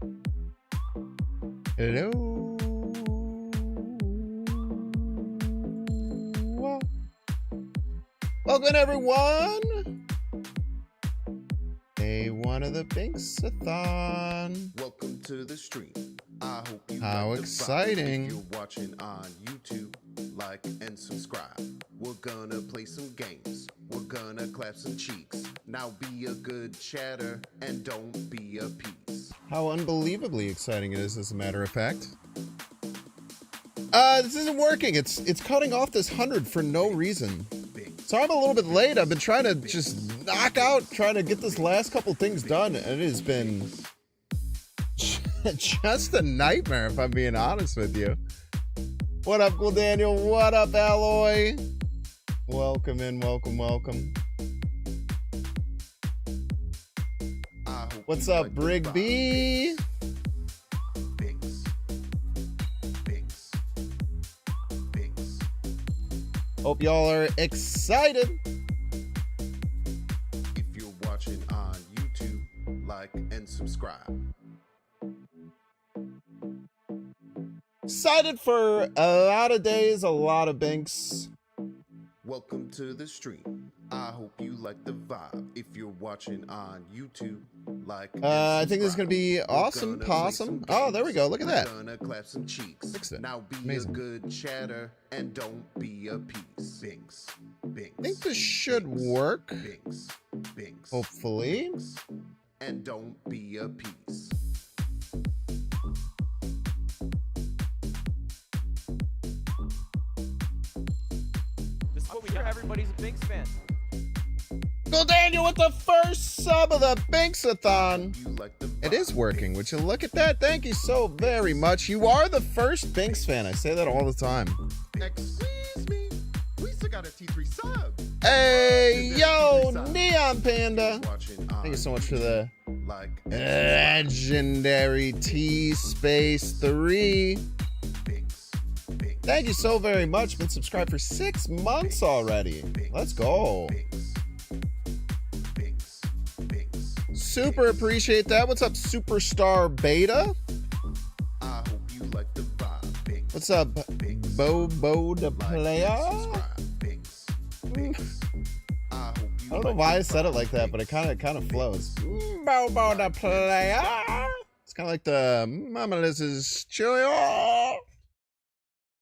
Hello. Welcome, everyone. Day one of the Bynx-A-Thon. Welcome to the stream. I hope you How like the exciting. vibe. If you're watching on YouTube, like and subscribe. We're gonna play some games. We're gonna clap some cheeks. Now be a good chatter and don't be a piece. How unbelievably exciting it is, as a matter of fact. This isn't working. It's cutting off this 100 for no reason. So I'm a little bit late. I've been trying to just knock out, trying to get this last couple things done, and it has been just a nightmare, if I'm being honest with you. What up, Cool Daniel? What up, Alloy? Welcome in, welcome. What's up, Brig B? Hope y'all are excited. If you're watching on YouTube, like and subscribe. Excited for a lot of days, a lot of Bynx. Welcome to the stream. I hope you like the vibe. If you're watching on YouTube, like and I think this is gonna be subscribe. awesome, possum. Oh, there we go. Look at that. We're gonna clap some cheeks. Fixed it. Now be Amazing. a good chatter and don't be a piece. Bynx. I think this should work. Bynx. Hopefully. Bynx. And don't be a piece. This is what we hear. Everybody's a Bynx fan. Go Daniel with the first sub of the Bynx-A-Thon. You like the It vibe. is working. Would you look at that? Thank you so very much. You are the first Bynx fan. I say that all the time. Excuse me. We still got a T3 sub. Hey, yo, Neon Panda. Watching Thank you on so much for the like legendary T space 3. Bynx. Thank you so very much. Been subscribed for 6 months already. Let's go. Super appreciate that. What's up, Superstar Beta? I hope you like the vibe. Bynx. What's up, Bobo the Like Player? and subscribe. Bynx. I hope you I don't know why I said it like that, but it kind of flows. Bobo the Player. It's kind of like the Mama Liz's Cheerio.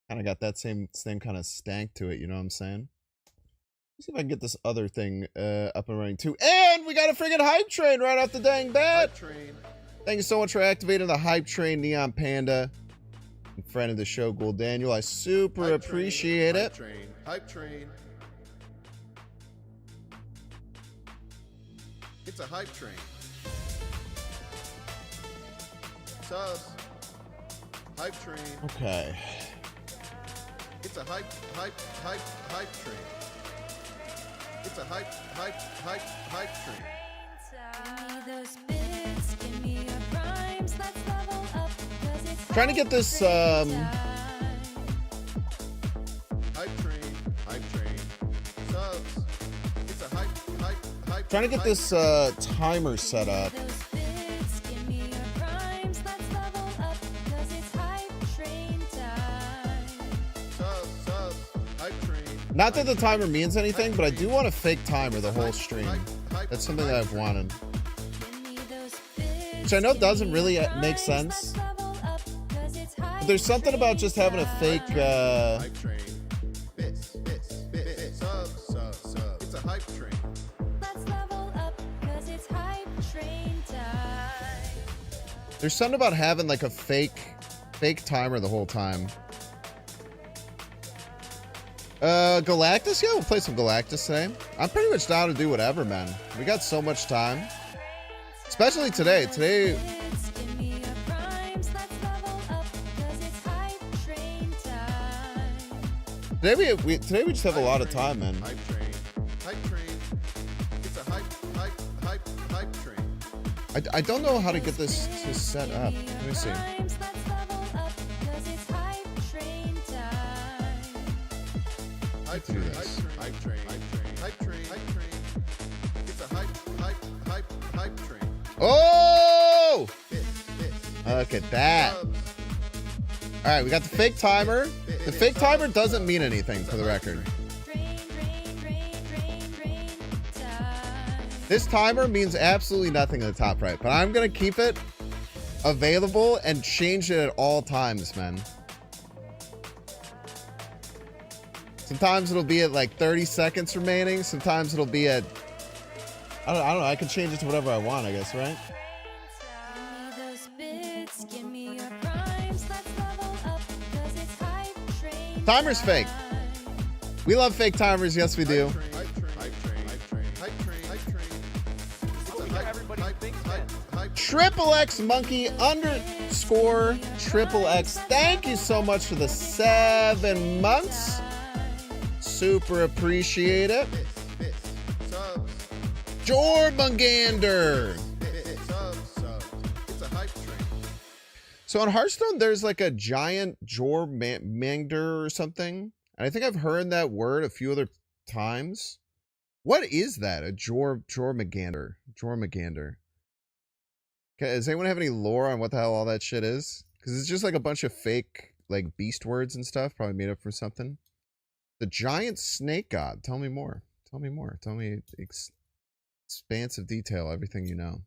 Kind of got that same kind of stank to it. You know what I'm saying? Let's see if I can get this other thing up and running too. And we got a friggin' hype train right off the dang bat. Hype train. Thank you so much for activating the hype train, Neon Panda. And friend of the show, Gold Daniel. I super Hype appreciate train. it. Hype train. Hype train. It's a hype train. Subs. Hype train. Okay. It's a hype train. It's a hype train. Trying to get this Hype train. Subs. It's a hype. trying to get this timer set up. Subs. Hype train. Not that the timer means anything, but I do want a fake timer the whole stream. That's something that I've wanted. Which I know doesn't really make sense. But there's something about just having a fake Hype train. Bis. Subs. It's a hype train. there's something about having like a fake timer the whole time. Galactus? Yeah, we'll play some Galactus today. I'm pretty much down to do whatever, man. We got so much time. Especially today. Today we just have a lot of time, man. Hype train. It's a hype train. I don't know how to get this to set up. Let me see. Hype do train. this. Hype train. It's a hype train. Oh! Look at that. All right, we got the fake timer. The fake timer doesn't mean anything, for the record. This timer means absolutely nothing in the top right, but I'm going to keep it available and change it at all times, man. Sometimes it'll be at like 30 seconds remaining. Sometimes it'll be at... I don't know. I can change it to whatever I want, I guess, right? Timer's fake. We love fake timers. Yes, we do. Triple X Monkey underscore Triple X. Thank you so much for the 7 months. Super appreciate it. Jormungander. So on Hearthstone, there's like a giant Jormander or something. And I think I've heard that word a few other times. What is that? A Jormungander. Jormungander. Okay, does anyone have any lore on what the hell all that shit is? Because it's just like a bunch of fake like beast words and stuff, probably made up for something. The giant snake god. Tell me more. Tell me more. Tell me expansive detail, everything you know.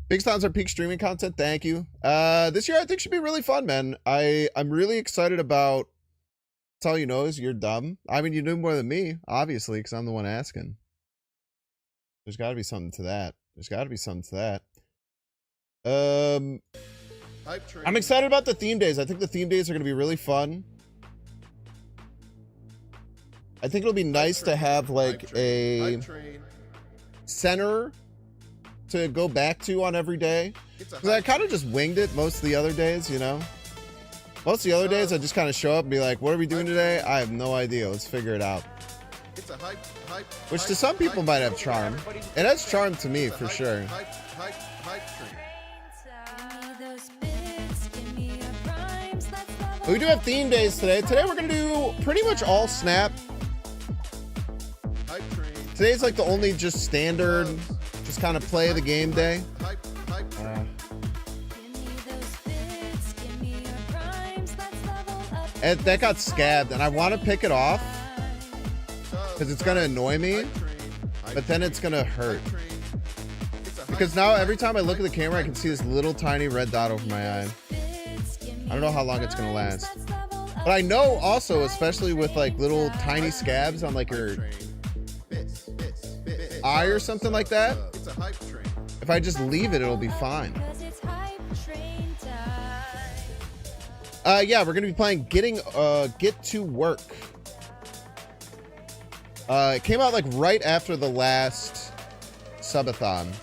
Bynx-A-Thon's our peak streaming content. Thank you. This year I think should be really fun, man. I'm really excited about. That's all you know is you're dumb. I mean, you knew more than me, obviously, because I'm the one asking. There's got to be something to that. There's got to be something to that. I'm excited about the theme days. I think the theme days are going to be really fun. I think it'll be nice to have like a center to go back to on every day. Because I kind of just winged it most of the other days, you know? Most of the other days I just kind of show up and be like, what are we doing today? I have no idea. Let's figure it out. Which to some people might have charm. It has charm to me, for sure. But we do have theme days today. Today we're going to do pretty much all Snap. Today's like the only just standard, just kind of play the game day. And that got scabbed, and I want to pick it off because it's going to annoy me, but then it's going to hurt. Because now every time I look at the camera, I can see this little tiny red dot over my eye. I don't know how long it's going to last. But I know also, especially with like little tiny scabs on like your eye or something like that, if I just leave it, it'll be fine. Yeah, we're gonna be playing Get to Work. It came out like right after the last subathon.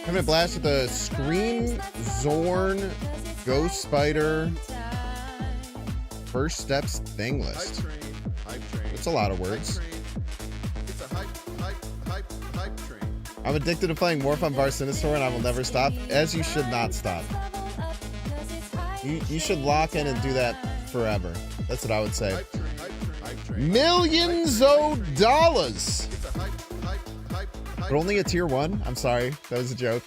Having a blast with the Scream, Zorn, Ghost Spider, First Steps thing list. That's a lot of words. I'm addicted to playing Morph on Bar Sinister and I will never stop, as you should not stop. You should lock in and do that forever. That's what I would say. Millions of dollars! But only a tier 1? I'm sorry, that was a joke.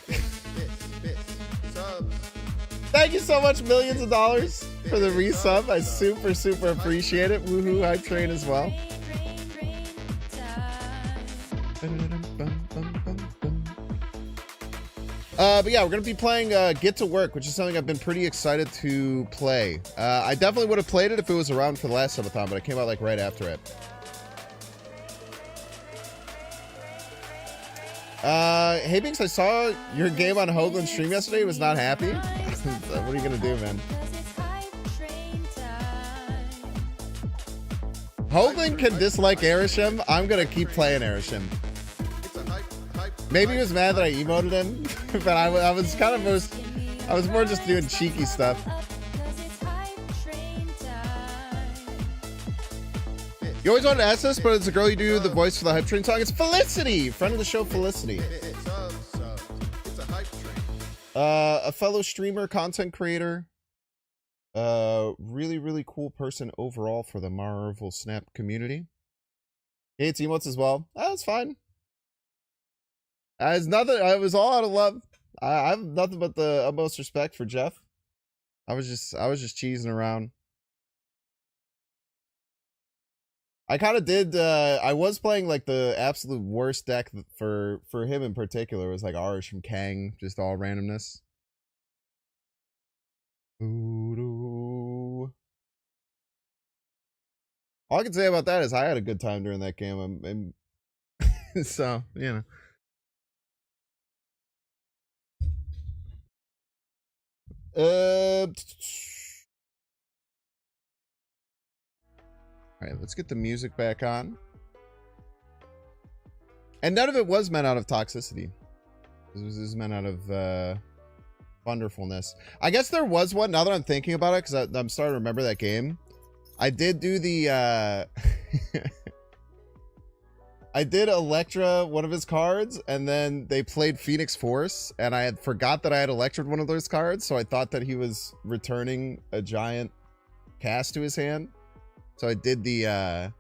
Thank you so much, millions of dollars, for the resub. I super appreciate it. Woohoo, Hype Train as well. But yeah, we're going to be playing Get to Work, which is something I've been pretty excited to play. I definitely would have played it if it was around for the last subathon, but it came out like right after it. Hey Bynx, I saw your game on Hoagland's stream yesterday. Was not happy. What are you going to do, man? Hoagland can dislike Arishem. I'm going to keep playing Arishem. Maybe he was mad that I emoted him, but I was kind of I was more just doing cheeky stuff. You always wanted to ask this, but it's a girl you do the voice for the Hype Train song. It's Felicity, friend of the show, Felicity. A fellow streamer, content creator. Really cool person overall for the Marvel Snap community. He hates emotes as well. That's fine. It's nothing. I was all out of love. I have nothing but the utmost respect for Jeff. I was just cheesing around. I kind of did. I was playing like the absolute worst deck for him in particular. It was like Arish from Kang, just all randomness. All I can say about that is I had a good time during that game. So, you know. All right, let's get the music back on. And none of it was meant out of toxicity. This was meant out of wonderfulness. I guess there was one, now that I'm thinking about it, because I'm starting to remember that game. I did do the I did Electra one of his cards, and then they played Phoenix Force, and I had forgot that I had Electra'd one of those cards, so I thought that he was returning a giant cast to his hand. So I did the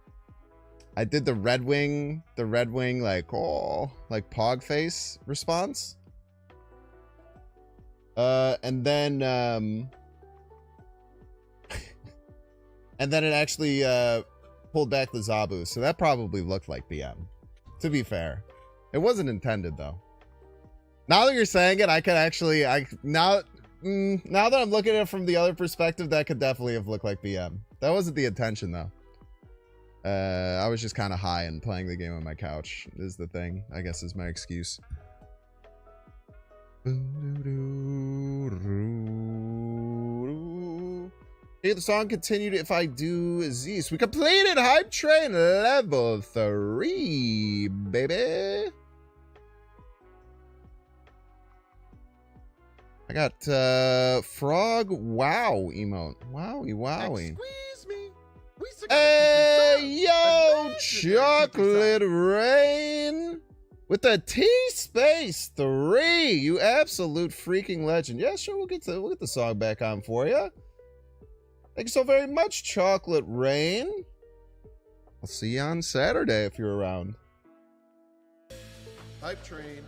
Red Wing like, oh, like Pog face response. And then and then it actually pulled back the Zabu, so that probably looked like BM. To be fair, it wasn't intended though. Now that you're saying it, I could actually, now that I'm looking at it from the other perspective, that could definitely have looked like BM. That wasn't the intention though. I was just kind of high and playing the game on my couch is the thing, I guess, is my excuse. Hey, the song continued if I do Zeus. We completed Hype Train level 3, baby. I got frog wow emote. Wowie wowie. Excuse me. Hey, yo, Chocolate Rain with the T-Space 3. You absolute freaking legend. Yeah, sure, we'll get the song back on for you. Thank you so very much, Chocolate Rain. I'll see you on Saturday if you're around. Hype train.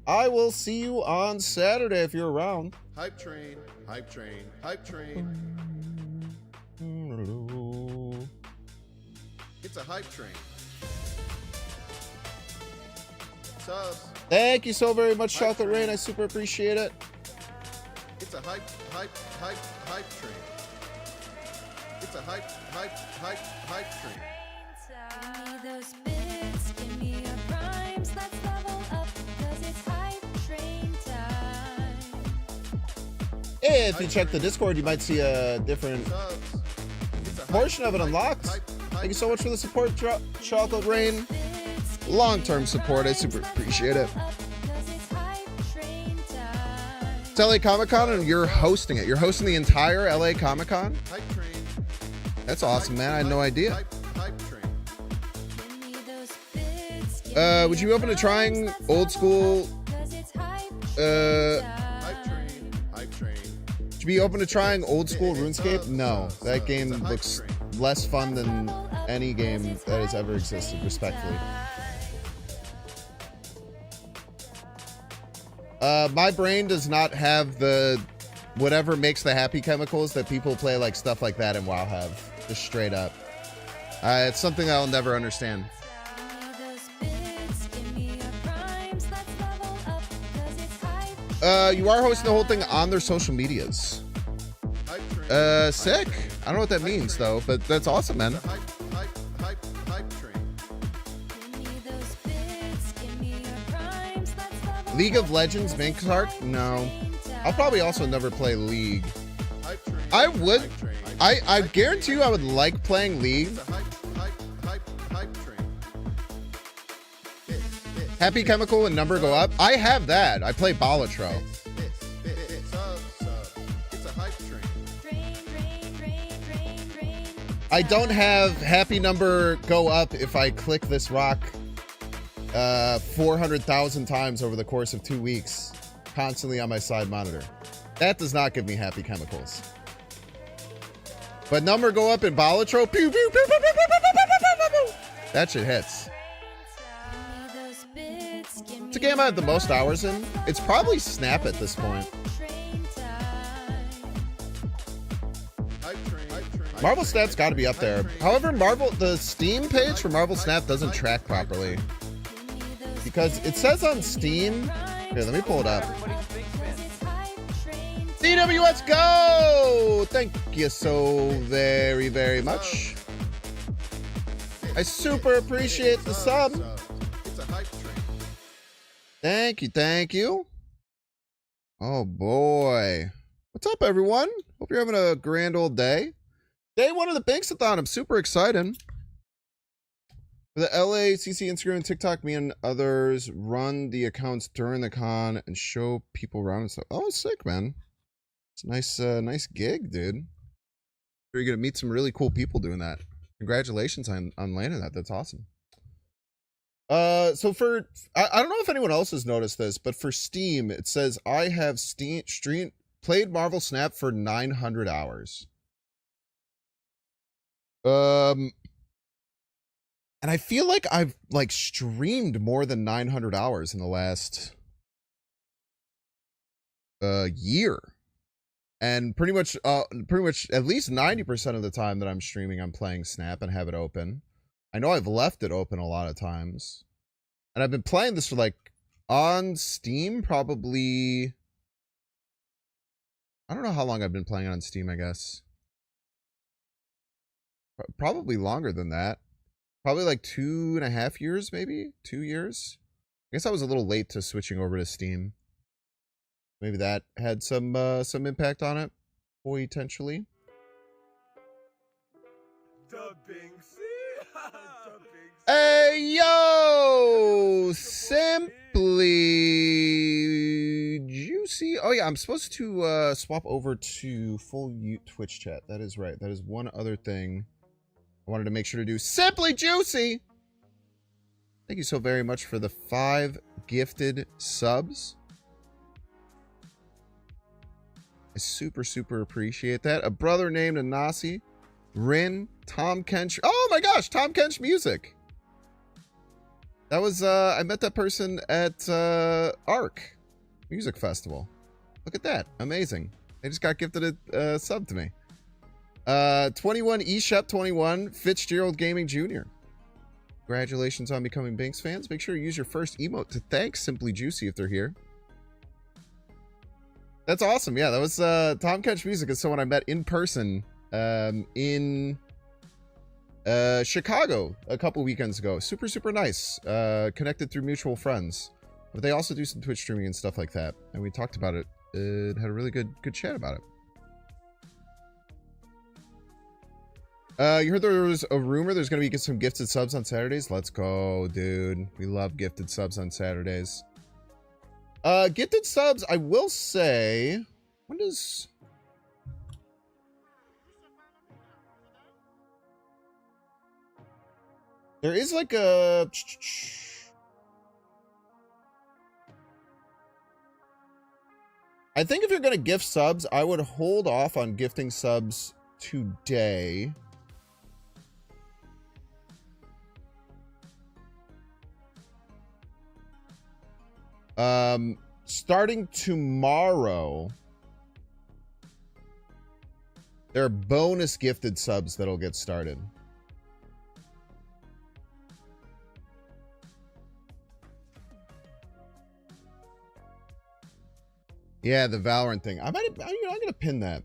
I will see you on Saturday if you're around. Hype train. Hype train. Hype train. It's a hype train. Subs. Thank you so very much, Hype Chocolate train. Rain. I super appreciate it. It's a hype train. It's a hype train. Give me those bits, give me your primes, let's level up, 'cause it's hype train time. If you check the Discord, you might see a different Subs. It's a portion of it unlocked. Thank you so much for the support, Chocolate Rain. Long-term support, I super appreciate it. It's LA Comic-Con and you're hosting it. You're hosting the entire LA Comic-Con? Hype train. That's awesome, man. I had no idea. Hype train. Would you be open to trying old school, Hype train. Hype train. would you be open to trying old school RuneScape? No, that game looks less fun than any game that has ever existed, respectfully. My brain does not have the whatever makes the happy chemicals that people play like stuff like that in WoW have. Just straight up. It's something I'll never understand. You are hosting the whole thing on their social medias. Hype train. Sick. I don't know what that means though, but that's awesome, man. Hype train. League of Legends Bynx-A-Thon? No. I'll probably also never play League. Hype train. I would. Hype train. I guarantee you I would like playing League. It's a hype train. Happy Chemical and number go up. I have that. I play Balatro. It's a hype train. I don't have happy number go up if I click this rock 400,000 times over the course of 2 weeks, constantly on my side monitor. That does not give me happy chemicals. But number go up in Balatro, pew, pew, pew, pew, pew, pew, pew, pew, pew, pew, pew. That shit hits. It's a game I have the most hours in. It's probably Snap at this point. Marvel Snap's got to be up there. However, the Steam page for Marvel Snap doesn't track properly. Because it says on Steam... Here, let me pull it up. DWS Go! Thank you so very, very much. I super appreciate the sub. Thank you, thank you. Oh boy. What's up, everyone? Hope you're having a grand old day. Day one of the Bynx-A-Thon. I'm super excited. For the LACC, Instagram, and TikTok, me and others run the accounts during the con and show people around and stuff. Oh, sick, man. It's a nice, nice gig, dude. You're gonna meet some really cool people doing that. Congratulations on landing that. That's awesome. So for I don't know if anyone else has noticed this, but for Steam, it says I have played Marvel Snap for 900 hours. And I feel like I've like streamed more than 900 hours in the last year. And pretty much at least 90% of the time that I'm streaming, I'm playing Snap and have it open. I know I've left it open a lot of times. And I've been playing this for like on Steam probably, I don't know how long I've been playing on Steam, I guess. Probably longer than that. Probably like 2.5 years, maybe 2 years. I guess I was a little late to switching over to Steam. Maybe that had some impact on it, potentially. Hey yo, simply juicy. Oh yeah, I'm supposed to swap over to full Twitch chat. That is right. That is one other thing I wanted to make sure to do. Simply juicy. Thank you so very much for the 5 gifted subs. I super appreciate that. A brother named Anasi, Rin, Tom Kench. Oh my gosh, Tom Kench music. That was I met that person at ARC Music Festival. Look at that. Amazing. They just got gifted a sub to me. 21 eShep21 Fitzgerald Gaming Jr. Congratulations on becoming Bynx fans. Make sure you use your first emote to thank Simply Juicy if they're here. That's awesome. Yeah, that was Tom Kench Music is someone I met in person in Chicago a couple weekends ago. Super nice. Connected through mutual friends. But they also do some Twitch streaming and stuff like that. And we talked about it. Had a really good chat about it. You heard there was a rumor there's going to be some gifted subs on Saturdays? Let's go, dude. We love gifted subs on Saturdays. Gifted subs, I will say... When does... There is like a... I think if you're going to gift subs, I would hold off on gifting subs today. Starting tomorrow, there are bonus gifted subs that'll get started. Yeah, the Valorant thing. I'm gonna pin that.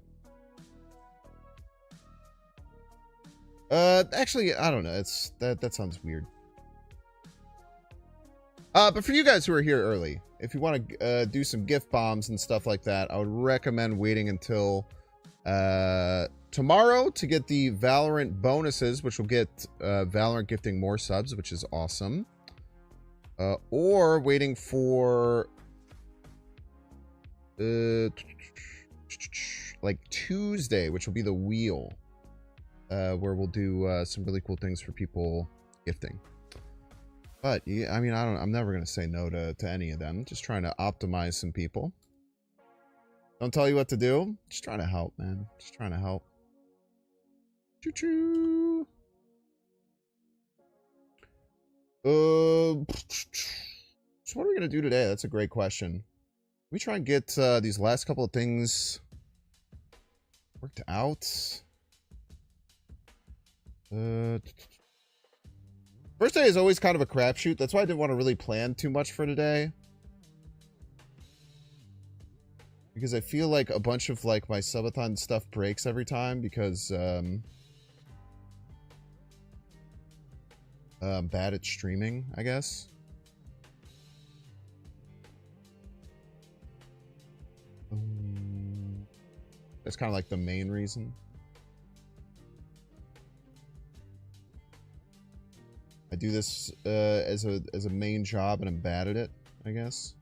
Actually, I don't know. That sounds weird. But for you guys who are here early, if you want to do some gift bombs and stuff like that, I would recommend waiting until tomorrow to get the Valorant bonuses, which will get Valorant gifting more subs, which is awesome. Or waiting for like Tuesday, which will be the wheel, where we'll do some really cool things for people gifting. But yeah, I mean, I'm never gonna say no to any of them. Just trying to optimize some people. Don't tell you what to do. Just trying to help, man. Just trying to help. Choo choo. So what are we going to do today? That's a great question. We try and get these last couple of things worked out. First day is always kind of a crapshoot. That's why I didn't want to really plan too much for today. Because I feel like a bunch of like my subathon stuff breaks every time because I'm bad at streaming, I guess. That's kind of like the main reason. I do this as a main job and I'm bad at it, I guess.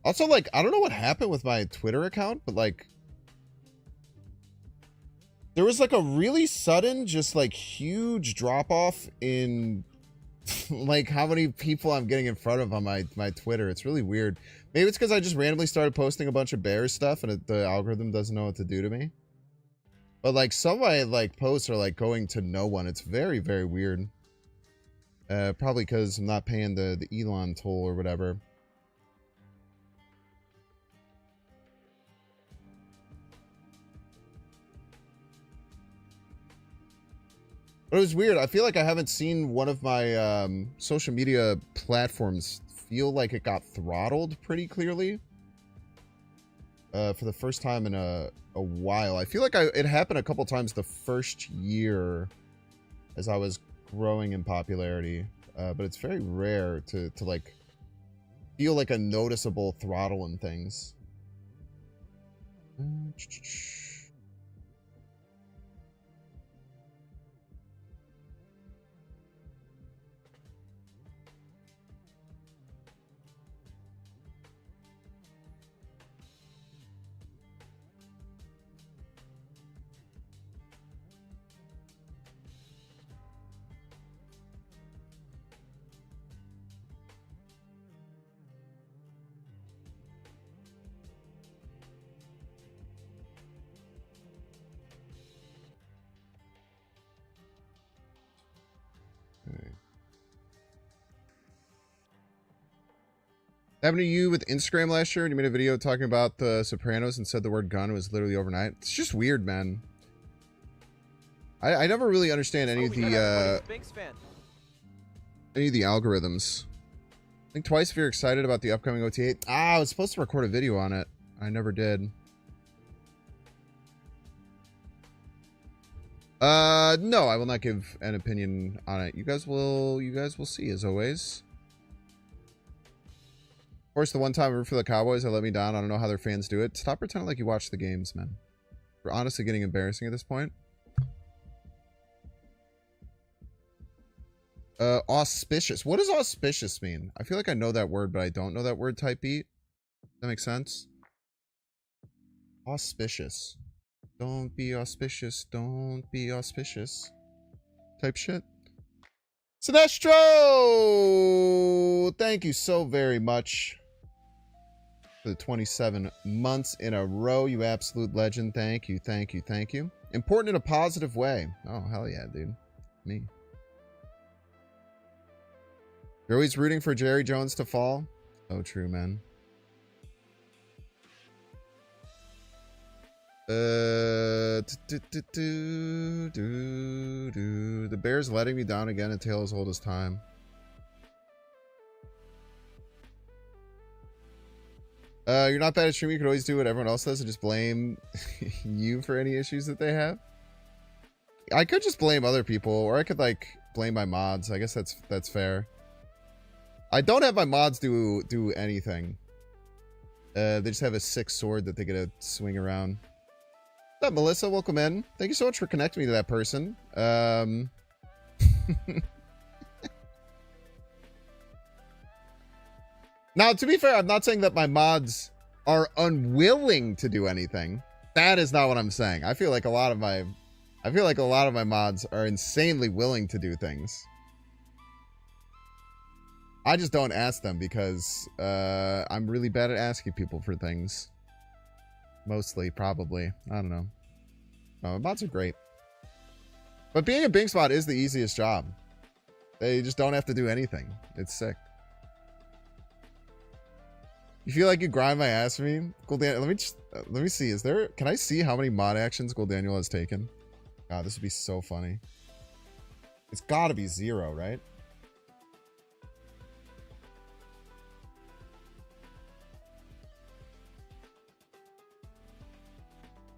Also, like, I don't know what happened with my Twitter account, but like there was like a really sudden, just like huge drop off in like how many people I'm getting in front of on my Twitter. It's really weird. Maybe it's because I just randomly started posting a bunch of Bears stuff and the algorithm doesn't know what to do to me. But like some of my like posts are like going to no one. It's very, very weird. Probably because I'm not paying the Elon toll or whatever. But it was weird. I feel like I haven't seen one of my social media platforms feel like it got throttled pretty clearly for the first time in a while. I feel like it happened a couple times the first year as I was growing in popularity, but it's very rare to like feel like a noticeable throttle in things. Happened to you with Instagram last year and you made a video talking about the Sopranos and said the word gun was literally overnight? It's just weird, man. I never really understand any of the algorithms. Think twice if you're excited about the upcoming OTA. I was supposed to record a video on it. I never did. No, I will not give an opinion on it. You guys will see, as always. Of course, the one time I root for the Cowboys, they let me down. I don't know how their fans do it. Stop pretending like you watch the games, man. We're honestly getting embarrassing at this point. Auspicious. What does auspicious mean? I feel like I know that word, but I don't know that word type beat. Does that make sense? Auspicious. Don't be auspicious. Don't be auspicious. Type shit. Sinestro! Thank you so very much for the 27 months in a row. You absolute legend. Thank you, thank you, thank you. Important in a positive way. Oh, hell yeah, dude. Me. You're always rooting for Jerry Jones to fall? Oh, true, man. The Bears letting me down again and tail as old as time. You're not bad at streaming. You could always do what everyone else does and just blame you for any issues that they have. I could just blame other people, or I could like blame my mods. I guess that's fair. I don't have my mods do anything. They just have a sick sword that they get to swing around. What's up, Melissa? Welcome in. Thank you so much for connecting me to that person. Now, to be fair, I'm not saying that my mods are unwilling to do anything. That is not what I'm saying. I feel like a lot of my mods are insanely willing to do things. I just don't ask them because I'm really bad at asking people for things. Mostly, probably. I don't know. No, bots are great. But being a Bynx bot is the easiest job. They just don't have to do anything. It's sick. You feel like you grind my ass for me? Cool, Dan. Let me see. Can I see how many mod actions Gold Daniel has taken? God, this would be so funny. It's gotta be 0, right?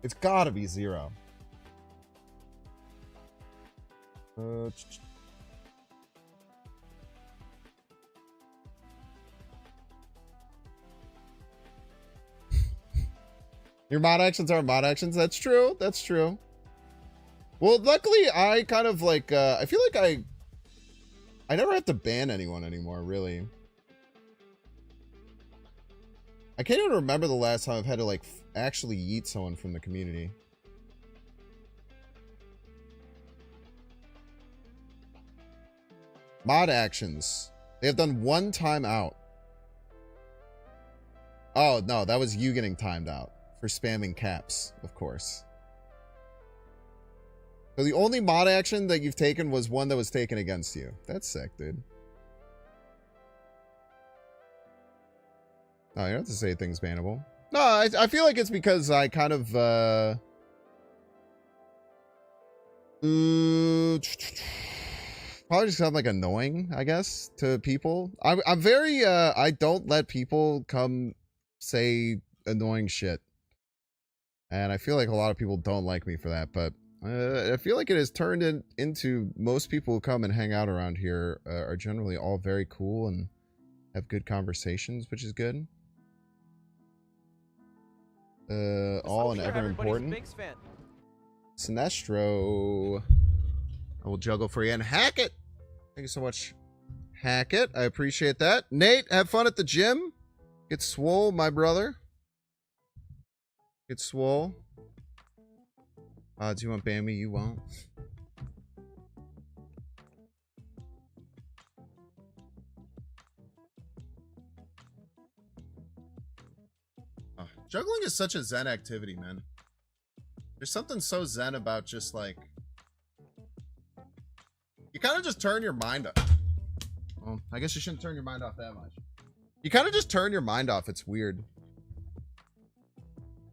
It's gotta be 0. Your mod actions are mod actions. That's true. That's true. Well, luckily, I kind of like, I feel like I never have to ban anyone anymore, really. I can't even remember the last time I've had to, like, actually yeet someone from the community. Mod actions. They have done 1 time out. Oh, no, that was you getting timed out for spamming caps, of course. So the only mod action that you've taken was one that was taken against you. That's sick, dude. No, you don't have to say things bannable. No, I feel like it's because I kind of, probably just sound like annoying, I guess, to people. I'm very, I don't let people come say annoying shit. And I feel like a lot of people don't like me for that, but I feel like it has turned into most people who come and hang out around here are generally all very cool and have good conversations, which is good. All and ever important. Sinestro. I will juggle for you and hack it. Thank you so much. Hack it. I appreciate that. Nate, have fun at the gym. Get swole, my brother. Get swole. Do you want Bambi? You won't. Juggling is such a zen activity, man. There's something so zen about just like... You kind of just turn your mind off. Well, I guess you shouldn't turn your mind off that much. You kind of just turn your mind off. It's weird.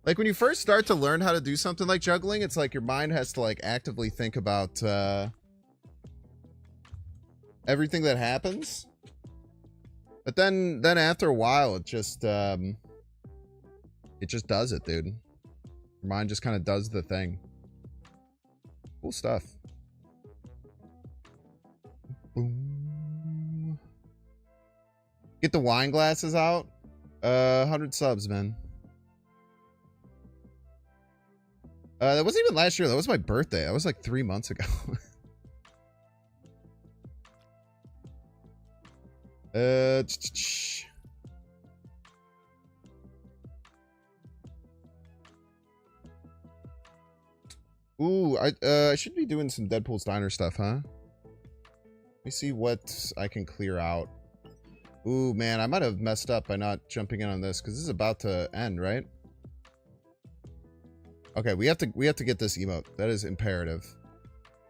Like when you first start to learn how to do something like juggling, it's like your mind has to like actively think about everything that happens. But then after a while, it just does it, dude. Your mind just kind of does the thing. Cool stuff. Boom. Get the wine glasses out. 100 subs, man. That wasn't even last year. That was my birthday. That was like 3 months ago. Ooh, I should be doing some Deadpool's Diner stuff, huh? Let me see what I can clear out. Ooh, man, I might have messed up by not jumping in on this because this is about to end, right? Okay, we have to get this emote. That is imperative.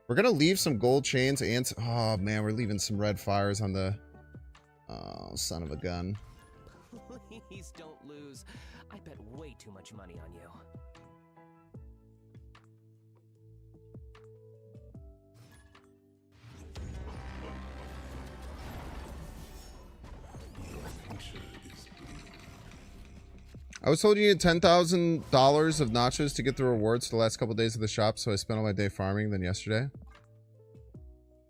We're gonna leave some gold chains and oh man, we're leaving some red fires on the son of a gun. Please don't lose. I bet way too much money on you. I was told you need $10,000 of nachos to get the rewards for the last couple of days of the shop, so I spent all my day farming than yesterday.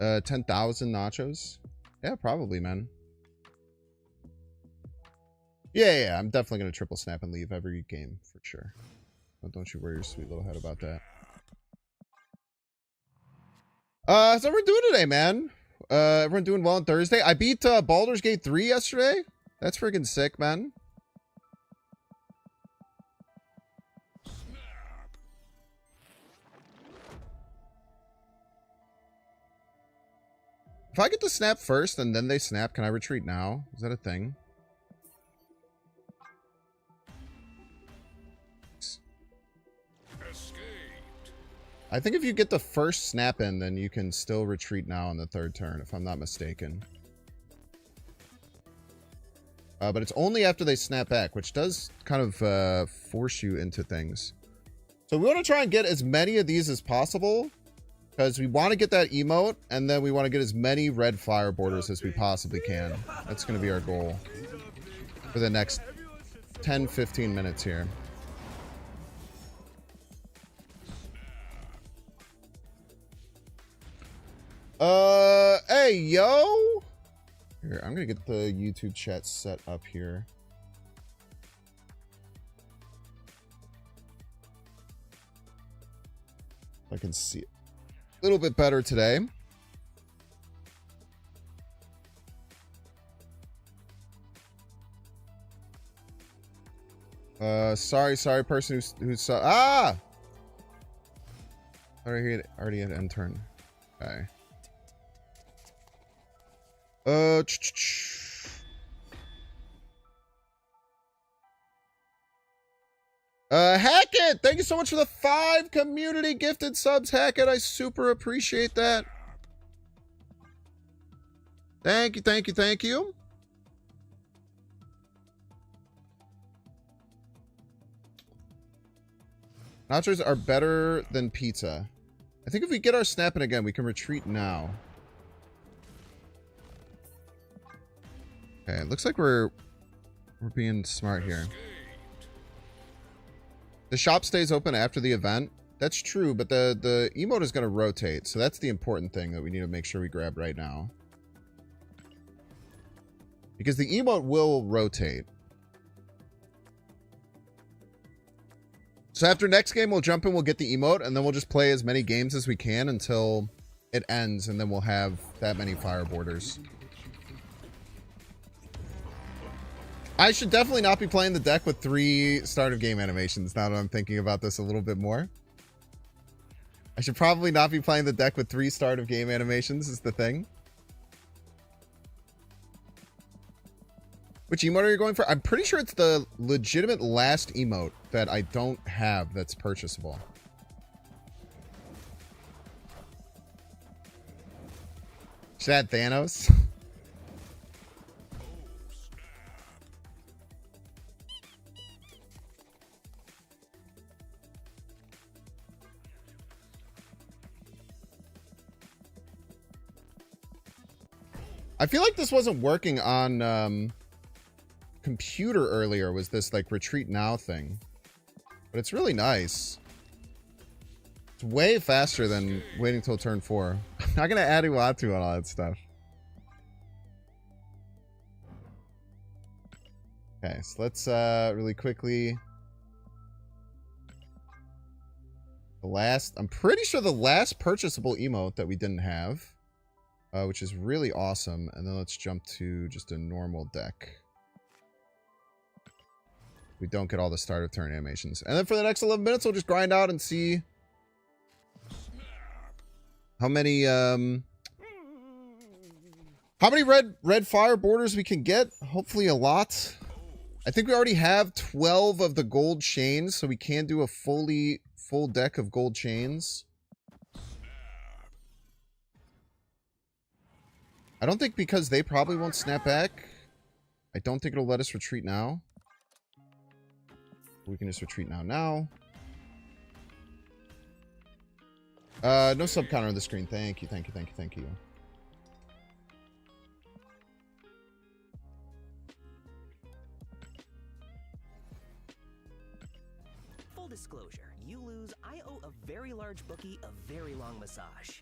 10,000 nachos? Yeah, probably, man. Yeah, I'm definitely going to triple snap and leave every game, for sure. Oh, don't you worry your sweet little head about that. How's everyone doing today, man? Everyone doing well on Thursday? I beat Baldur's Gate 3 yesterday. That's freaking sick, man. If I get to snap first and then they snap, can I retreat now? Is that a thing? Escaped. I think if you get the first snap in, then you can still retreat now on the third turn, if I'm not mistaken. But it's only after they snap back, which does kind of force you into things. So we want to try and get as many of these as possible, because we want to get that emote, and then we want to get as many red fire borders as we possibly can. That's going to be our goal for the next 10-15 minutes here. Hey, yo! Here, I'm gonna get the YouTube chat set up here. I can see it a little bit better today. Sorry, person who's ah! Already had an intern. Okay. Hackett, thank you so much for the 5 community gifted subs, Hackett. I super appreciate that. Thank you. Nachos are better than pizza. I think if we get our snap in again, we can retreat now. Okay, it looks like we're being smart here. The shop stays open after the event. That's true, but the emote is going to rotate, so that's the important thing that we need to make sure we grab right now. Because the emote will rotate. So after next game, we'll jump in, we'll get the emote, and then we'll just play as many games as we can until it ends, and then we'll have that many fire borders. I should definitely not be playing the deck with 3 start of game animations, now that I'm thinking about this a little bit more. I should probably not be playing the deck with 3 start of game animations, is the thing. Which emote are you going for? I'm pretty sure it's the legitimate last emote that I don't have that's purchasable. Should I add Thanos? I feel like this wasn't working on computer earlier, was this like retreat now thing. But it's really nice. It's way faster than waiting till turn 4. I'm not going to add Iwatu on all that stuff. Okay, so let's really quickly... I'm pretty sure the last purchasable emote that we didn't have. Which is really awesome. And then let's jump to just a normal deck. We don't get all the start of turn animations. And then for the next 11 minutes, we'll just grind out and see how many red fire borders we can get. Hopefully a lot. I think we already have 12 of the gold chains, so we can do a full deck of gold chains. I don't think, because they probably won't snap back, I don't think it'll let us retreat now. We can just retreat now. No sub counter on the screen. Thank you. Full disclosure, you lose, I owe a very large bookie a very long massage.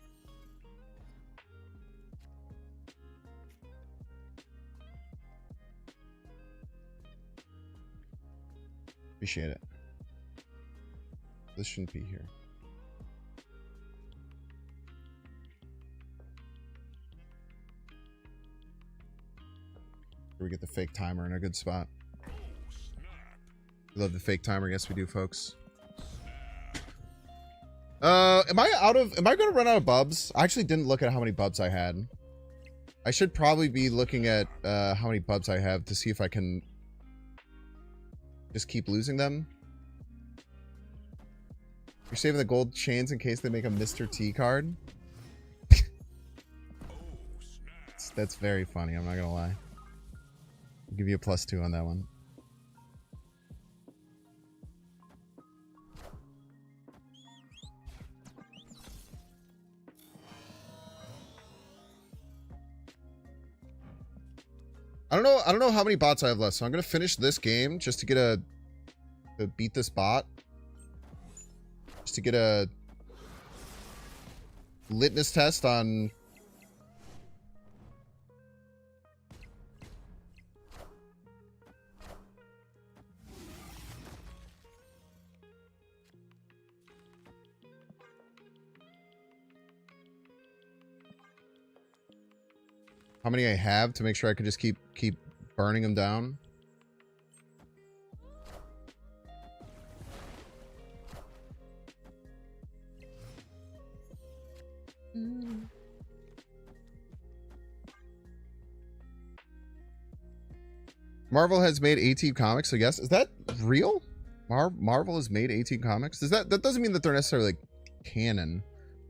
Appreciate it. This shouldn't be here. We get the fake timer in a good spot. We love the fake timer. Yes, we do, folks. Am I going to run out of bubs? I actually didn't look at how many bubs I had. I should probably be looking at how many bubs I have to see if I can just keep losing them. You're saving the gold chains in case they make a Mr. T card? That's very funny, I'm not gonna lie. I'll give you a +2 on that one. I don't know how many bots I have left, so I'm gonna finish this game just to get to beat this bot. Just to get a litmus test on how many I have to make sure I can just keep burning them down. Marvel has made 18 comics, I guess. Is that real? Marvel has made 18 comics? That doesn't mean that they're necessarily like canon.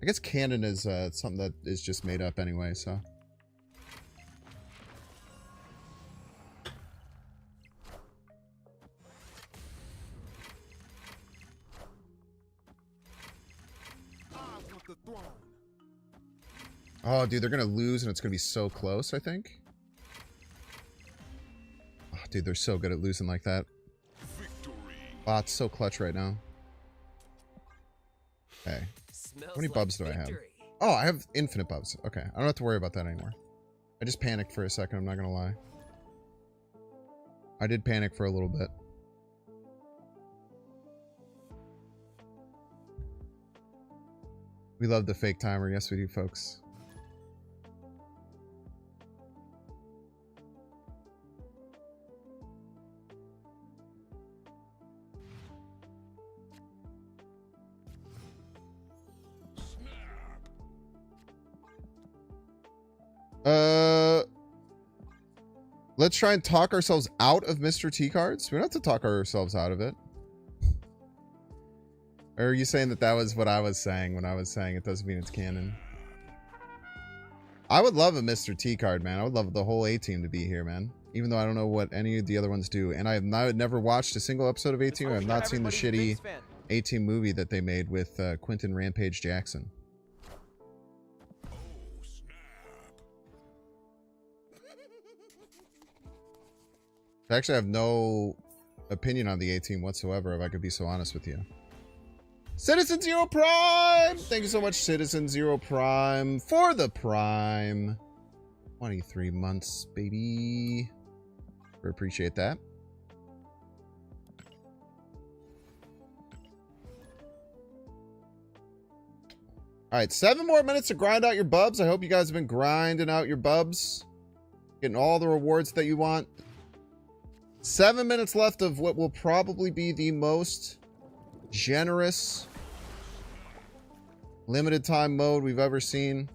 I guess canon is something that is just made up anyway, so. Oh, dude, they're gonna lose and it's gonna be so close, I think. Oh, dude, they're so good at losing like that. Bot's so clutch right now. Okay. How many bubs do I have? Oh, I have infinite bubs. Okay, I don't have to worry about that anymore. I just panicked for a second, I'm not gonna lie. I did panic for a little bit. We love the fake timer. Yes, we do, folks. Let's try and talk ourselves out of Mr. T cards. We don't have to talk ourselves out of it. Or are you saying that that was what I was saying when I was saying it doesn't mean it's canon? I would love a Mr. T card, man. I would love the whole A-Team to be here, man. Even though I don't know what any of the other ones do. And I have never watched a single episode of A-Team. I have not seen the shitty A-Team movie that they made with Quentin Rampage Jackson. I actually have no opinion on the A-Team whatsoever, if I could be so honest with you. Citizen Zero Prime! Thank you so much, Citizen Zero Prime, for the Prime. 23 months, baby. We appreciate that. Alright, 7 more minutes to grind out your bubs. I hope you guys have been grinding out your bubs. Getting all the rewards that you want. 7 minutes left of what will probably be the most generous limited time mode we've ever seen.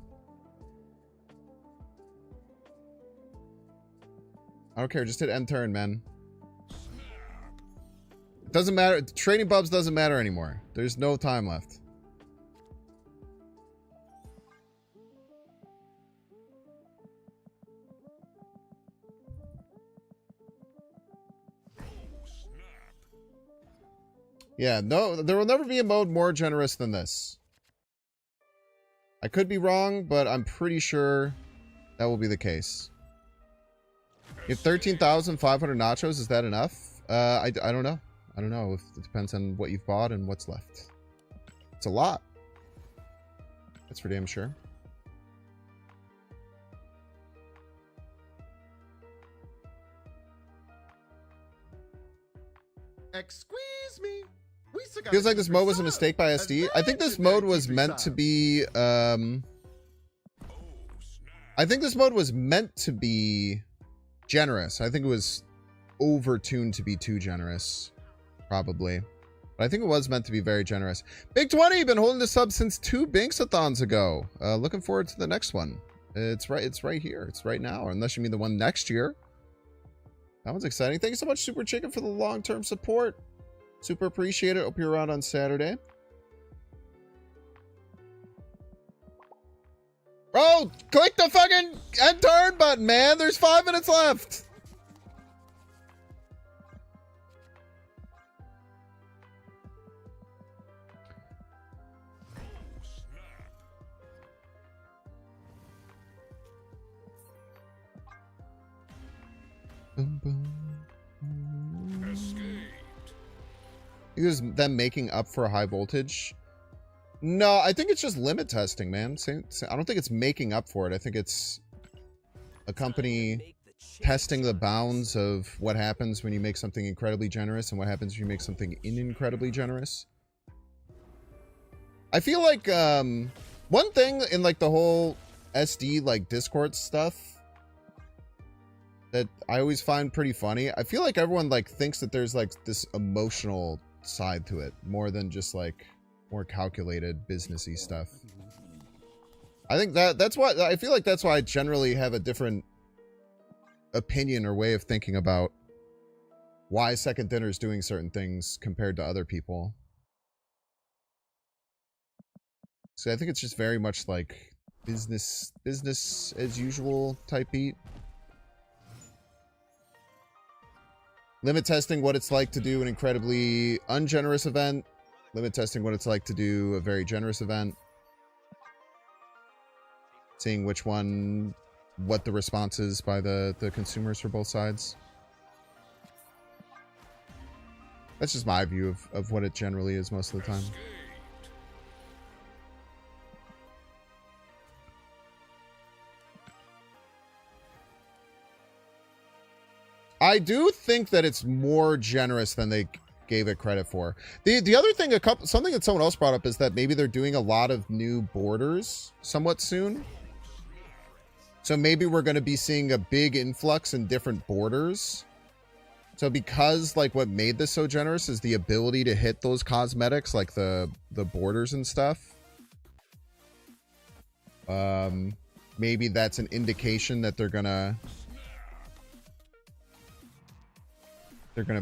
I don't care, just hit end turn, man. It doesn't matter. Trading bubs doesn't matter anymore. There's no time left. Yeah, no, there will never be a mode more generous than this. I could be wrong, but I'm pretty sure that will be the case. If 13,500 nachos, is that enough? I don't know. I don't know. It depends on what you've bought and what's left. It's a lot. That's for damn sure. Excuse me. Feels like this mode was a mistake by SD. I think this mode was meant to be, I think this mode was meant to be generous. I think it was overtuned to be too generous. Probably. But I think it was meant to be very generous. Big 20, been holding the sub since 2 Bynx-A-Thons ago. Looking forward to the next one. It's right here. It's right now. Unless you mean the one next year. That one's exciting. Thank you so much, Super Chicken, for the long-term support. Super appreciate it. Hope you're around on Saturday. Bro, click the fucking end turn button, man. There's 5 minutes left. It was them making up for a high voltage. No, I think it's just limit testing, man. I don't think it's making up for it. I think it's a company testing the bounds of what happens when you make something incredibly generous and what happens when you make something incredibly generous. I feel like one thing in like the whole SD like Discord stuff that I always find pretty funny. I feel like everyone like thinks that there's like this emotional side to it more than just like more calculated businessy stuff. I think that's what I feel like. That's why I generally have a different opinion or way of thinking about why Second Dinner is doing certain things compared to other people. So I think it's just very much like business as usual type beat. Limit testing what it's like to do an incredibly ungenerous event. Limit testing what it's like to do a very generous event. Seeing which one, what the response is by the consumers for both sides. That's just my view of what it generally is most of the time. I do think that it's more generous than they gave it credit for. The other thing, something that someone else brought up is that maybe they're doing a lot of new borders somewhat soon. So maybe we're going to be seeing a big influx in different borders. So because like what made this so generous is the ability to hit those cosmetics, like the borders and stuff. Maybe that's an indication that they're gonna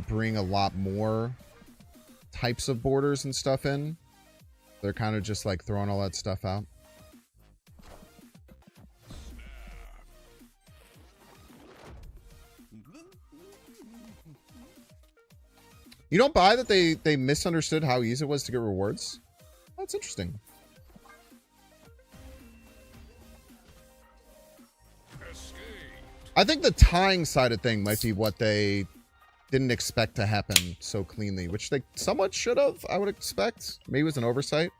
bring a lot more types of borders and stuff in. They're kind of just like throwing all that stuff out. You don't buy that they misunderstood how easy it was to get rewards? That's interesting. I think the tying side of thing might be what they didn't expect to happen so cleanly, which they somewhat should have, I would expect. Maybe it was an oversight.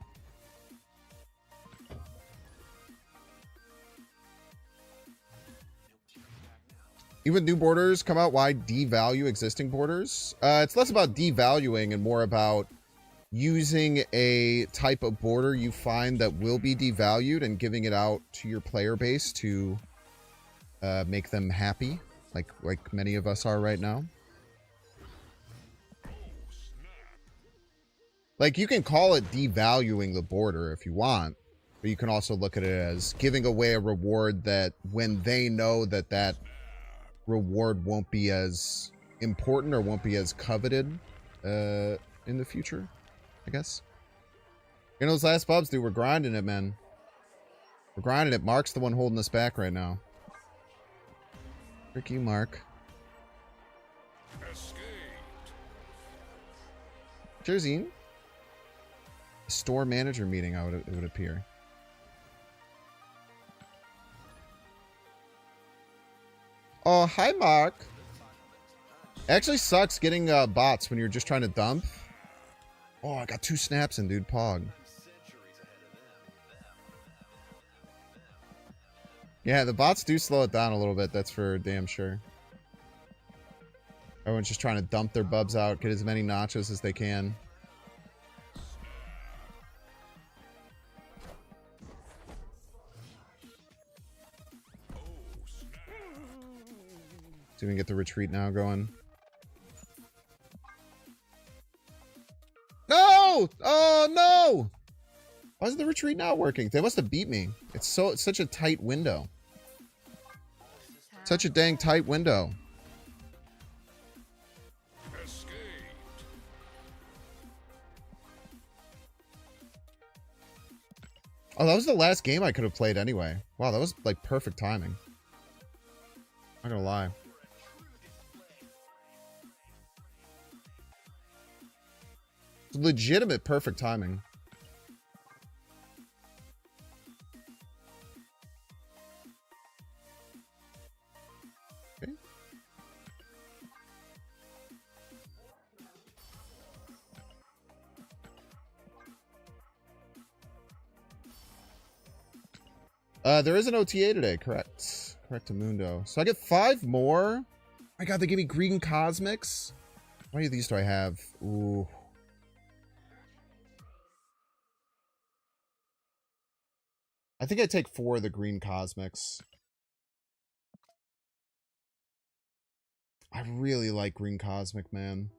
Even new borders come out, why devalue existing borders? It's less about devaluing and more about using a type of border you find that will be devalued and giving it out to your player base to make them happy, like many of us are right now. Like, you can call it devaluing the border if you want, but you can also look at it as giving away a reward that when they know that that reward won't be as important or won't be as coveted in the future, I guess. You know, those last pubs, dude, we're grinding it, man. We're grinding it. Mark's the one holding us back right now. Frick you, Mark. Cheers, Ian. Store manager meeting, it would appear. Oh, hi, Mark. It actually sucks getting bots when you're just trying to dump. Oh, I got 2 snaps in, dude. Pog. Yeah, the bots do slow it down a little bit. That's for damn sure. Everyone's just trying to dump their bubs out, get as many nachos as they can. See if we can get the retreat now going. No! Oh, no! Why is the retreat not working? They must have beat me. It's such a tight window. Such a dang tight window. Oh, that was the last game I could have played anyway. Wow, that was like perfect timing. Not gonna lie. Legitimate perfect timing. Okay. There is an OTA today, correct. Correctamundo. So I get 5 more. Oh my god, they gave me green cosmics. How many of these do I have? Ooh. I think I take 4 of the green cosmics. I really like green cosmic, man.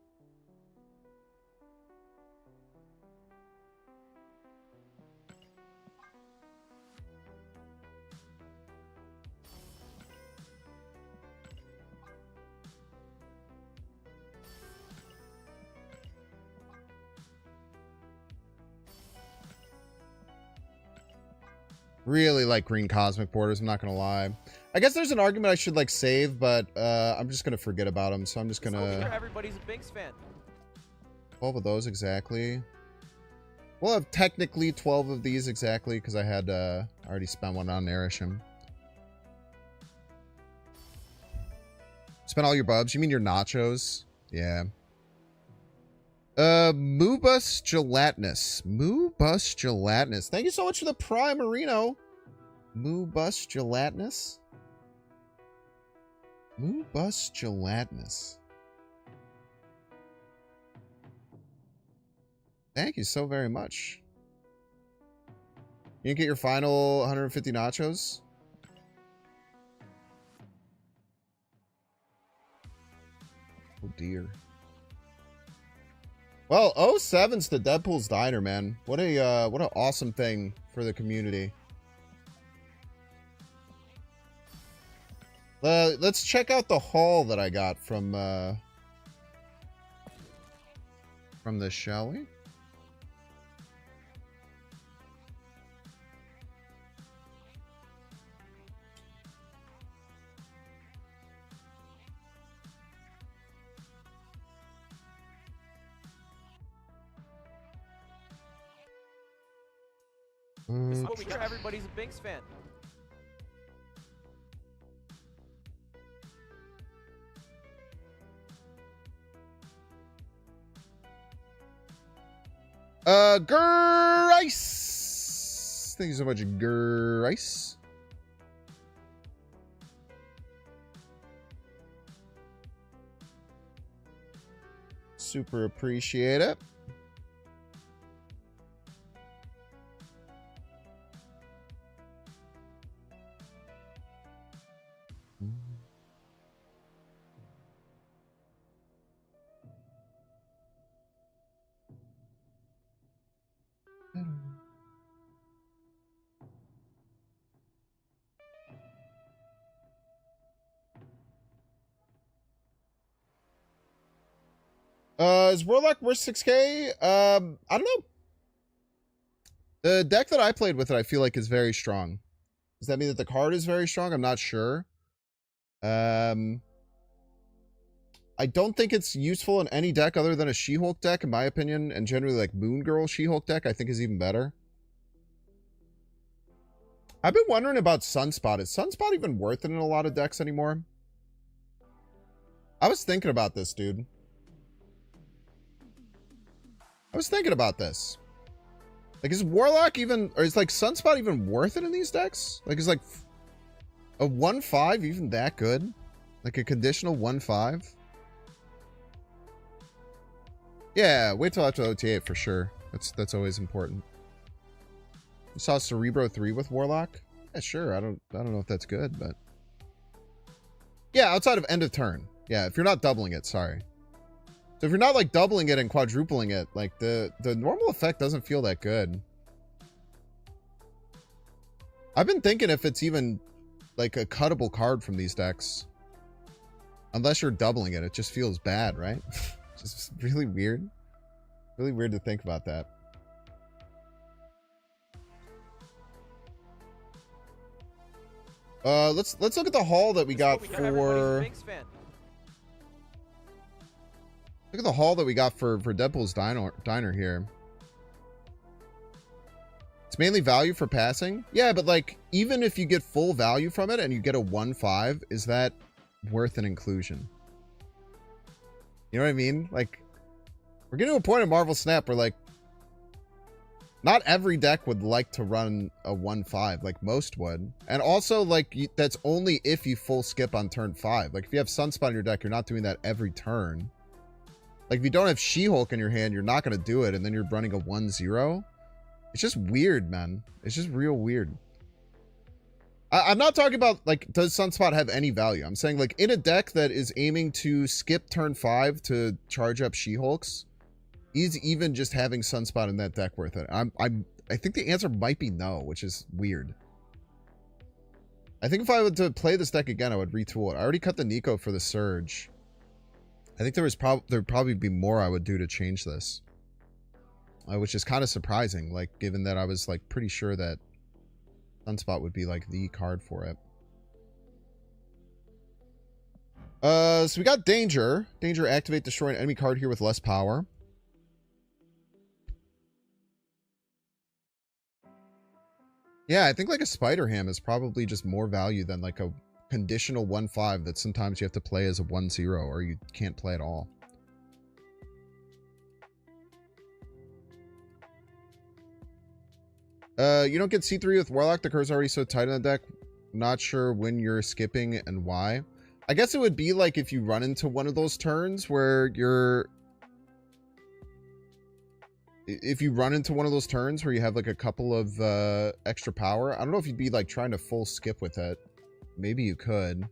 Really like green cosmic borders, I'm not gonna lie. I guess there's an argument I should like save, but I'm just gonna forget about them, so I'm just gonna... Everybody's a Bynx fan. 12 of those exactly. We'll have technically 12 of these exactly, because I had already spent one on Narishim. Spent all your bubs? You mean your nachos? Yeah. Moobus Gelatinous. Moobus Gelatinous. Thank you so much for the Prime Marino. Moobus Gelatinous. Moobus Gelatinous. Thank you so very much. You can get your final 150 nachos. Oh dear. Well, 07's to Deadpool's Diner, man. What an awesome thing for the community. Let's check out the haul that I got from this, shall we? This is what we hear. Everybody's a Bynx fan. Grice! Thank you so much, Grice. Super appreciate it. Is Warlock worth 6k? I don't know. The deck that I played with it, I feel like is very strong. Does that mean that the card is very strong? I'm not sure. I don't think it's useful in any deck other than a She-Hulk deck, in my opinion, and generally like Moon Girl She-Hulk deck, I think is even better. I've been wondering about Sunspot. Is Sunspot even worth it in a lot of decks anymore? I was thinking about this, dude. I was thinking about this. Like, is Warlock even, or is like Sunspot even worth it in these decks? Like, is like a 1/5 even that good? Like a conditional 1/5? Yeah, wait till after OTA for sure. That's always important. You saw Cerebro 3 with Warlock? Yeah, sure. I don't know if that's good, but yeah, outside of end of turn. Yeah, if you're not doubling it, sorry. So if you're not like doubling it and quadrupling it, like the normal effect doesn't feel that good. I've been thinking if it's even like a cuttable card from these decks. Unless you're doubling it, it just feels bad, right? Just really weird. Really weird to think about that. Let's look at the haul that we got Everybody's a for. Bynx fan. Look at the haul that we got for Deadpool's diner here. It's mainly value for passing. Yeah, but like even if you get full value from it and you get a 1-5, is that worth an inclusion? You know what I mean? Like we're getting to a point in Marvel Snap where like not every deck would like to run a 1-5 like most would. And also like that's only if you full skip on turn 5. Like if you have Sunspot in your deck, you're not doing that every turn. Like if you don't have She-Hulk in your hand, you're not going to do it. And then you're running a 1-0. It's just weird, man. It's just real weird. I'm not talking about like, does Sunspot have any value? I'm saying like in a deck that is aiming to skip turn 5 to charge up She-Hulks, is even just having Sunspot in that deck worth it? I think the answer might be no, which is weird. I think if I were to play this deck again, I would retool it. I already cut the Nico for the Surge. I think there'd probably be more I would do to change this. Which is kind of surprising, like, given that I was, like, pretty sure that Sunspot would be, like, the card for it. So we got Danger. Danger, activate, destroy an enemy card here with less power. Yeah, I think, like, a Spider-Ham is probably just more value than, like, a conditional 1-5 that sometimes you have to play as a 1-0 or you can't play at all. You don't get C3 with Warlock. The card's already so tight in the deck. Not sure when you're skipping and why. I guess it would be like if you run into one of those turns where you're... If you run into one of those turns where you have like a couple of extra power. I don't know if you'd be like trying to full skip with it. Maybe you could.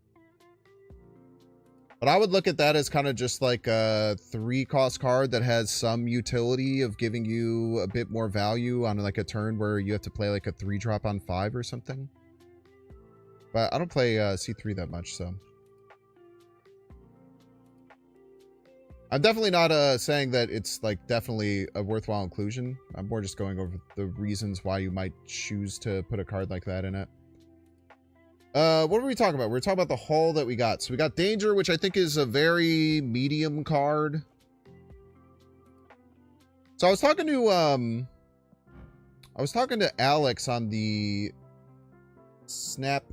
But I would look at that as kind of just like a 3-cost card that has some utility of giving you a bit more value on like a turn where you have to play like a 3-drop on 5 or something. But I don't play C3 that much, so. I'm definitely not saying that it's like definitely a worthwhile inclusion. I'm more just going over the reasons why you might choose to put a card like that in it. What were we talking about? We were talking about the haul that we got. So we got Danger, which I think is a very medium card. So I was talking to Alex on the Snap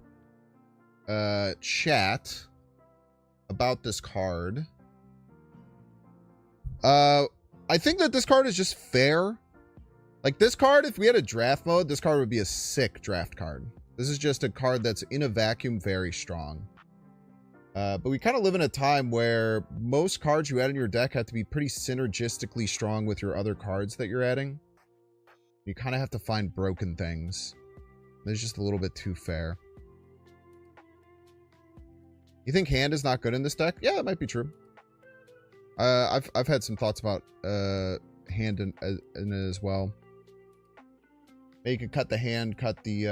chat about this card. I think that this card is just fair. Like this card, if we had a draft mode, this card would be a sick draft card. This is just a card that's in a vacuum very strong. But we kind of live in a time where most cards you add in your deck have to be pretty synergistically strong with your other cards that you're adding. You kind of have to find broken things. It's just a little bit too fair. You think hand is not good in this deck? Yeah, that might be true. I've had some thoughts about hand in it as well. Maybe you could cut the hand, cut the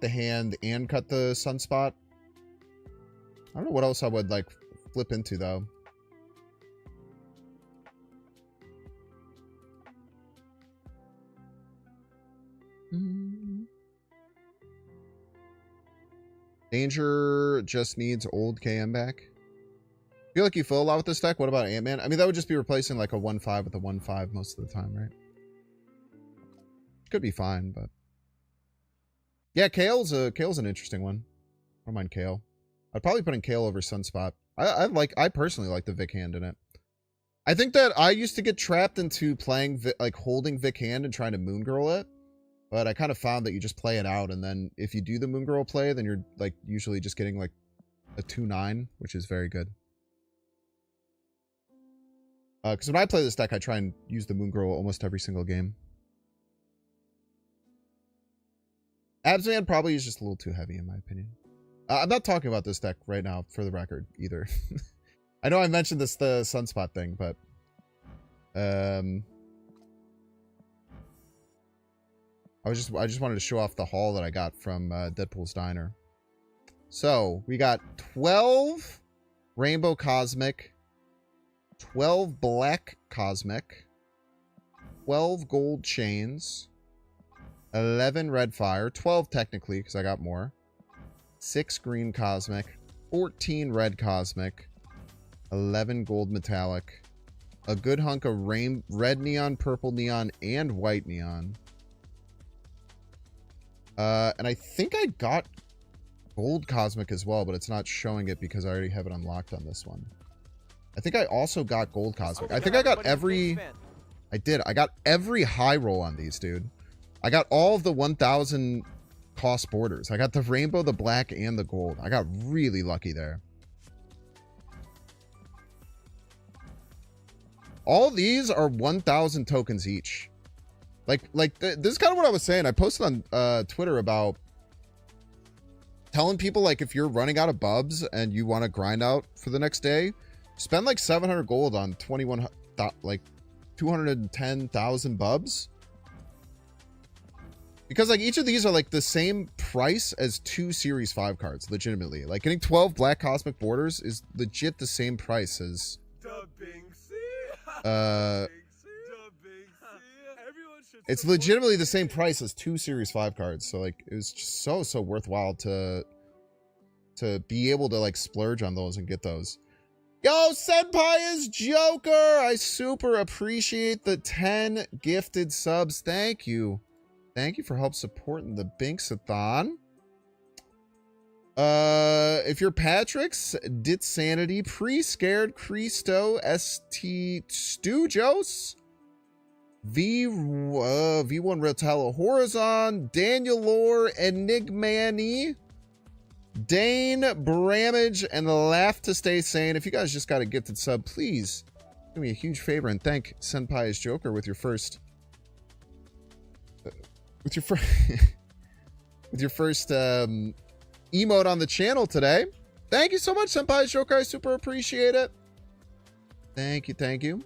hand and cut the Sunspot. I don't know what else I would like flip into though. Danger just needs old KM back. I feel like you fill a lot with this deck. What about Ant-Man? I mean, that would just be replacing like a 1-5 with a 1-5 most of the time, right? Could be fine, but yeah, Kale's an interesting one. I don't mind Kale. I'd probably put in Kale over Sunspot. I personally like the Vic hand in it. I think that I used to get trapped into playing like holding Vic hand and trying to Moon Girl it, but I kind of found that you just play it out, and then if you do the Moon Girl play, then you're like usually just getting like a 2-9, which is very good. Because when I play this deck, I try and use the Moon Girl almost every single game. Absman probably is just a little too heavy in my opinion. I'm not talking about this deck right now for the record either. I know I mentioned the Sunspot thing, but I just wanted to show off the haul that I got from Deadpool's Diner. So we got 12 Rainbow Cosmic, 12 Black Cosmic, 12 Gold Chains, 11 red fire, 12 technically because I got more, 6 green cosmic, 14 red cosmic, 11 gold metallic, a good hunk of red neon, purple neon, and white neon. And I think I got gold cosmic as well, but it's not showing it because I already have it unlocked on this one. I think I also got gold cosmic. I think I got every... I did. I got every high roll on these, dude. I got all of the 1,000 cost borders. I got the rainbow, the black, and the gold. I got really lucky there. All these are 1,000 tokens each. This is kind of what I was saying. I posted on Twitter about telling people, like, if you're running out of bubs and you want to grind out for the next day, spend like 700 gold on 210,000 bubs. Because, like, each of these are, like, the same price as 2 Series 5 cards, legitimately. Like, getting 12 Black Cosmic Borders is legit the same price as... It's legitimately the same price as 2 Series 5 cards. So, like, it was just so worthwhile to be able to, like, splurge on those and get those. Yo, Senpai is Joker! I super appreciate the 10 gifted subs. Thank you. Thank you for help supporting the Bynx-A-Thon. If you're Patrick's, Dit Sanity, Pre-Scared, Christo, ST Stujos, V1 Retella Horizon, Daniel Lore, Enigmani, Dane, Bramage, and the Laugh to Stay Sane. If you guys just got a gifted sub, please do me a huge favor and thank Senpai is Joker with your first... with your first emote on the channel today. Thank you so much, Senpai Joker. I super appreciate it. Thank you, thank you.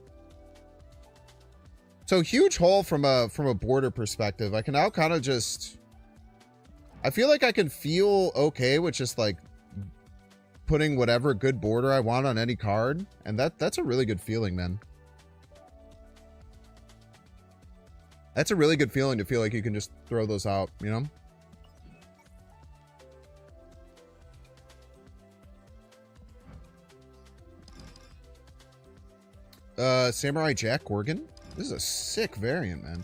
So huge haul from a border perspective. I can now kind of just... I feel like I can feel okay with just like putting whatever good border I want on any card. And that's a really good feeling, man. That's a really good feeling to feel like you can just throw those out, you know? Samurai Jack Gorgon. This is a sick variant, man.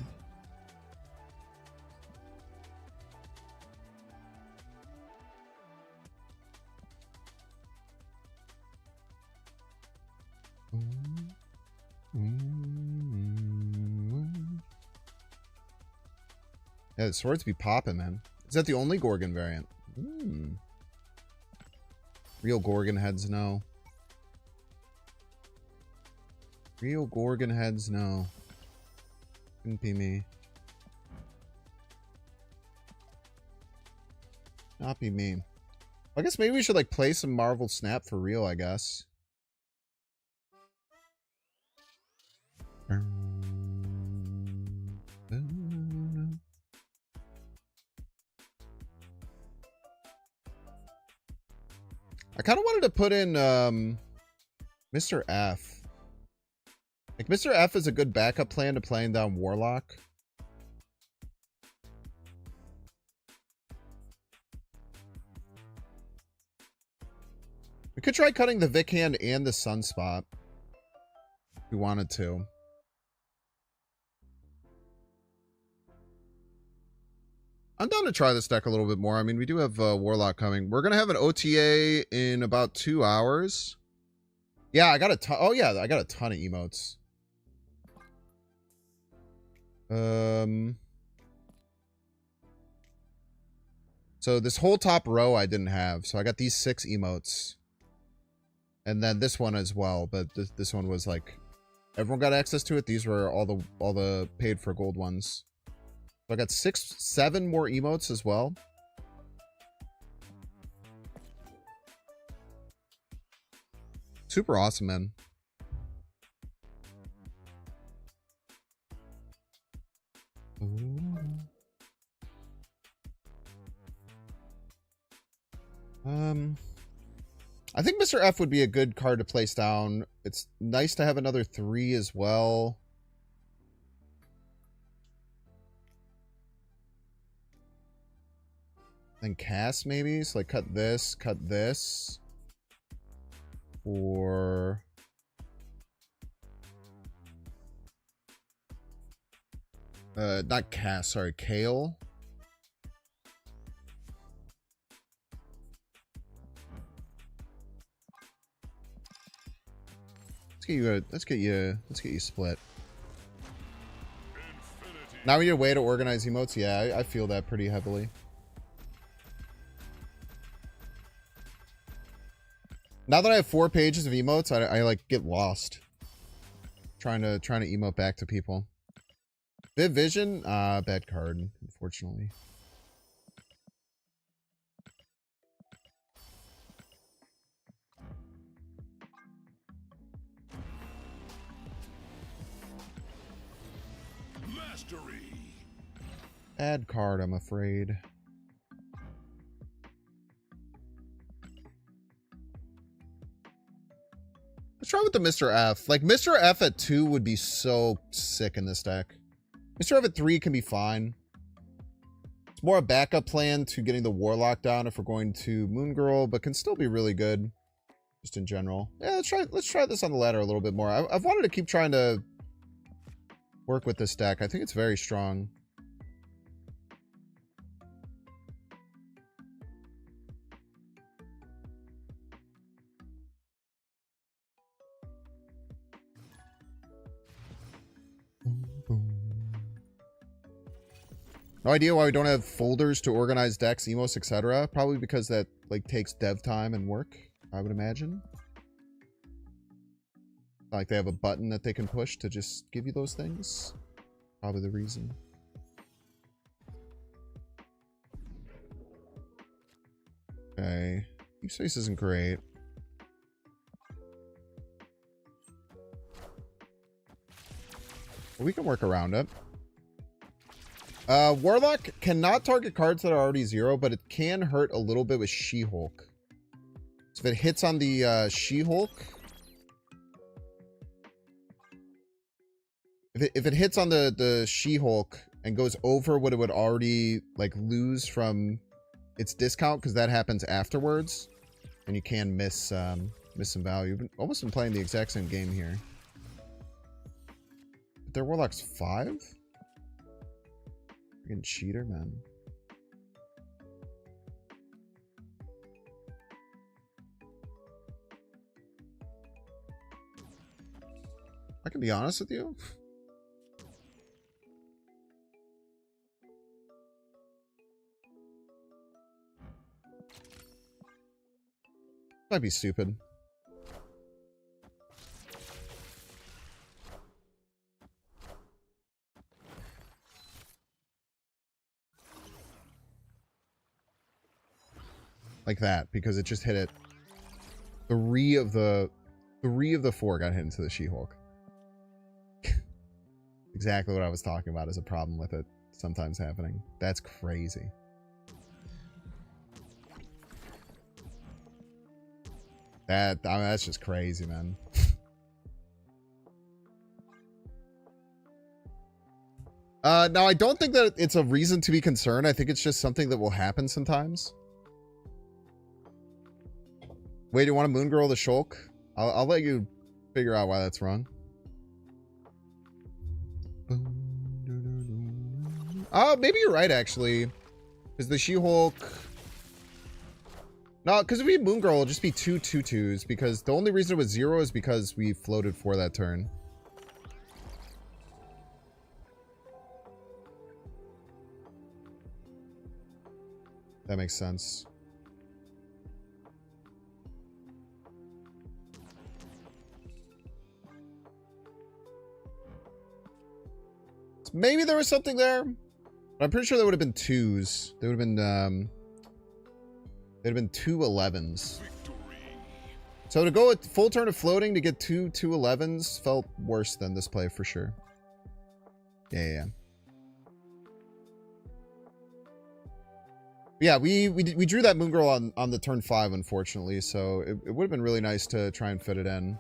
Yeah, the swords be popping, man. Is that the only Gorgon variant? Real Gorgon heads, no. Real Gorgon heads, no. Couldn't be me. Not be me. I guess maybe we should, like, play some Marvel Snap for real, I guess. I kind of wanted to put in Mr. F. Like, Mr. F is a good backup plan to playing down Warlock. We could try cutting the Vic Hand and the Sunspot if we wanted to. I'm down to try this deck a little bit more. I mean, we do have Warlock coming. We're going to have an OTA in about 2 hours. Yeah, I got a ton. Oh, yeah, I got a ton of emotes. So this whole top row I didn't have. So I got these 6 emotes. And then this one as well. But this one was like... Everyone got access to it. These were all the paid for gold ones. So I got 7 more emotes as well. Super awesome, man. I think Mr. F would be a good card to place down. It's nice to have another 3 as well. Then cast maybe. So like cut this. Or not cast, sorry, Kale. Let's get you split. Now we need a way to organize emotes. Yeah, I feel that pretty heavily. Now that I have 4 pages of emotes, I like get lost. Trying to emote back to people. Viv Vision, bad card, unfortunately. Mastery. Bad card, I'm afraid. Let's try with the Mr. F. Like, Mr. F at 2 would be so sick in this deck. Mr. F at 3 can be fine. It's more a backup plan to getting the Warlock down if we're going to Moon Girl, but can still be really good. Just in general. Yeah, let's try this on the ladder a little bit more. I've wanted to keep trying to work with this deck. I think it's very strong. No idea why we don't have folders to organize decks, emos, etc. Probably because that like takes dev time and work, I would imagine. Not like they have a button that they can push to just give you those things. Probably the reason. Okay. Deep space isn't great. But we can work around it. Warlock cannot target cards that are already 0, but it can hurt a little bit with She-Hulk. So if it hits on the She-Hulk... If it hits on the She-Hulk and goes over what it would already like lose from its discount, because that happens afterwards, and you can miss some value. You've almost been playing the exact same game here. But their Warlock's 5? Freaking cheater, man. I can be honest with you. Might be stupid. Like that, because it just hit it. 3 of the 4 got hit into the She-Hulk. Exactly what I was talking about is a problem with it sometimes happening. That's crazy. I mean, that's just crazy, man. Now, I don't think that it's a reason to be concerned. I think it's just something that will happen sometimes. Wait, do you want to Moon Girl the Shulk? I'll let you figure out why that's wrong. Oh, maybe you're right, actually. Because the She-Hulk... No, because if we Moon Girl, it'll just be 2 2/2s. Because the only reason it was 0 is because we floated for that turn. That makes sense. Maybe there was something there. But I'm pretty sure there would have been 2s. There would have been, there'd have been 2 11s. So to go with full turn of floating to get 2 11s felt worse than this play for sure. Yeah. Yeah, we drew that Moon Girl on the turn 5, unfortunately, so it would have been really nice to try and fit it in.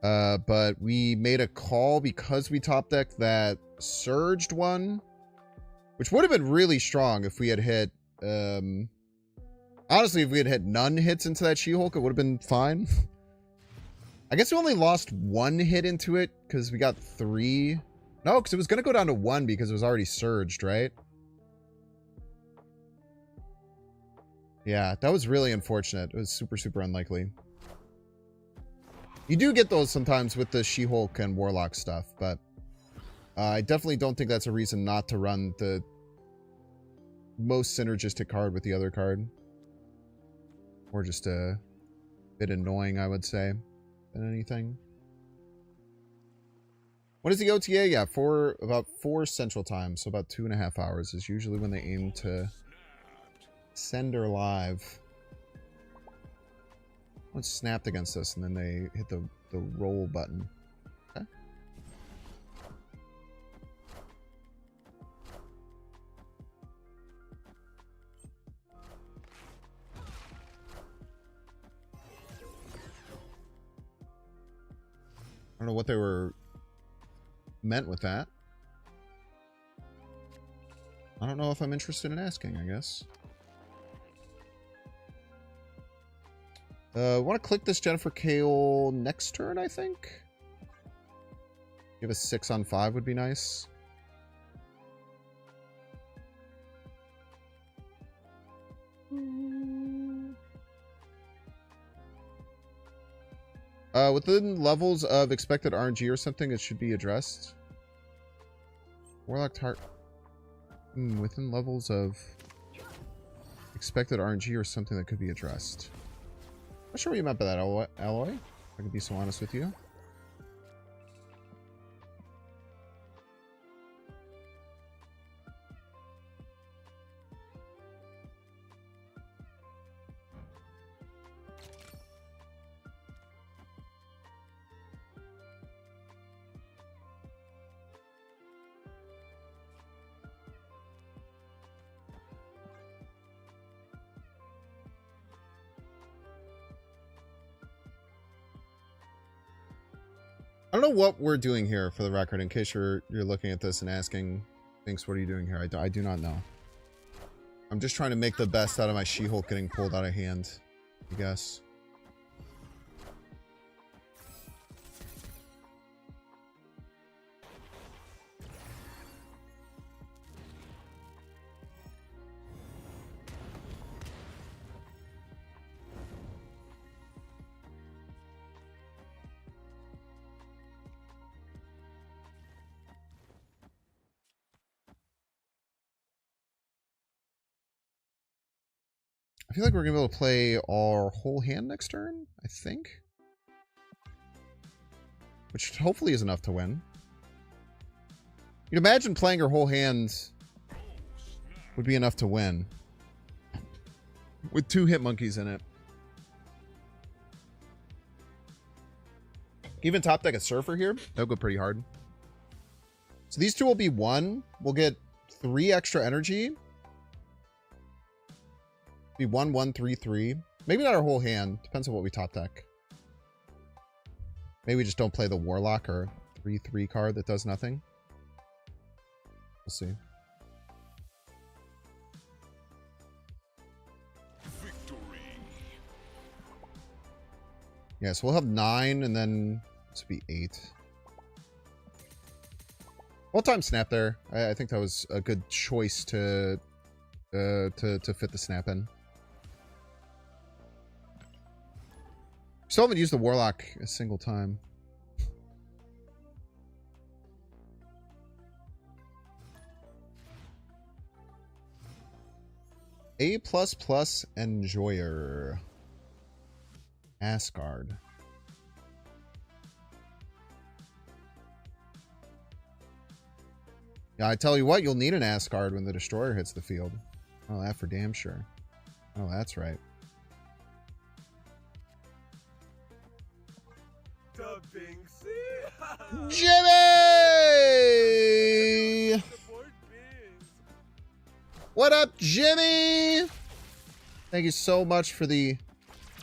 But we made a call because we top decked that surged one. Which would have been really strong if we had hit... honestly, if we had hit none hits into that She-Hulk, it would have been fine. I guess we only lost 1 hit into it because we got 3. No, because it was going to go down to 1 because it was already surged, right? Yeah, that was really unfortunate. It was super, super unlikely. You do get those sometimes with the She-Hulk and Warlock stuff, but I definitely don't think that's a reason not to run the most synergistic card with the other card. Or just a bit annoying, I would say, than anything. What is the OTA? Yeah, about 4 Central Time, so about 2.5 hours is usually when they aim to send her live. It's snapped against us, and then they hit the roll button. Okay. I don't know what they were meant with that. I don't know if I'm interested in asking, I guess. Want to click this Jennifer Kale next turn, I think? Give us 6 on 5 would be nice. Within levels of expected RNG or something, it should be addressed. Warlock Tart. Within levels of expected RNG or something that could be addressed. Not sure what you meant by that, Alloy. If I can be so honest with you. I don't know what we're doing here, for the record, in case you're looking at this and asking, Bynx, what are you doing here? I do not know. I'm just trying to make the best out of my She-Hulk getting pulled out of hand, I guess. I feel like we're going to be able to play our whole hand next turn, I think. Which hopefully is enough to win. You'd imagine playing your whole hand would be enough to win. With 2 hit monkeys in it. Even top deck a Surfer here. That'll go pretty hard. So these 2 will be 1. We'll get 3 extra energy. Be 1, 1, 3, 3. Maybe not our whole hand. Depends on what we top deck. Maybe we just don't play the Warlock or 3/3 card that does nothing. We'll see. Victory. Yeah, so we'll have 9 and then this will be 8. Well time snap there. I think that was a good choice to fit the snap in. Still haven't used the Warlock a single time. A++ Enjoyer. Asgard. Yeah, I tell you what, you'll need an Asgard when the Destroyer hits the field. Oh, that for damn sure. Oh, that's right. The Bynx-A-Thon. Jimmy! Support Bynx. What up, Jimmy? Thank you so much for the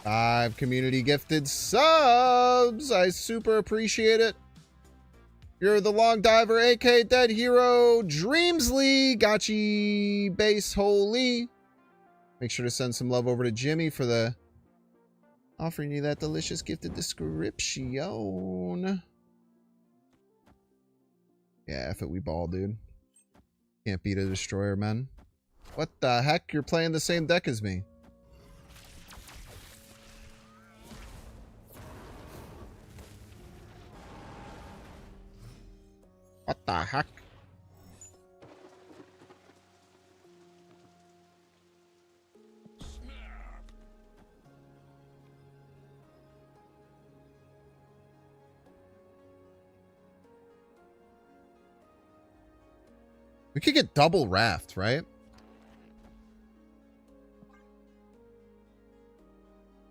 5 community gifted subs. I super appreciate it. You're the Long Diver, AK Dead Hero, Dreamsley, Gotchi Base Holy. Make sure to send some love over to Jimmy for the offering you that delicious gifted description. Yeah, F it, we ball, dude. Can't beat a destroyer, man. What the heck? You're playing the same deck as me. What the heck? We could get double raft, right?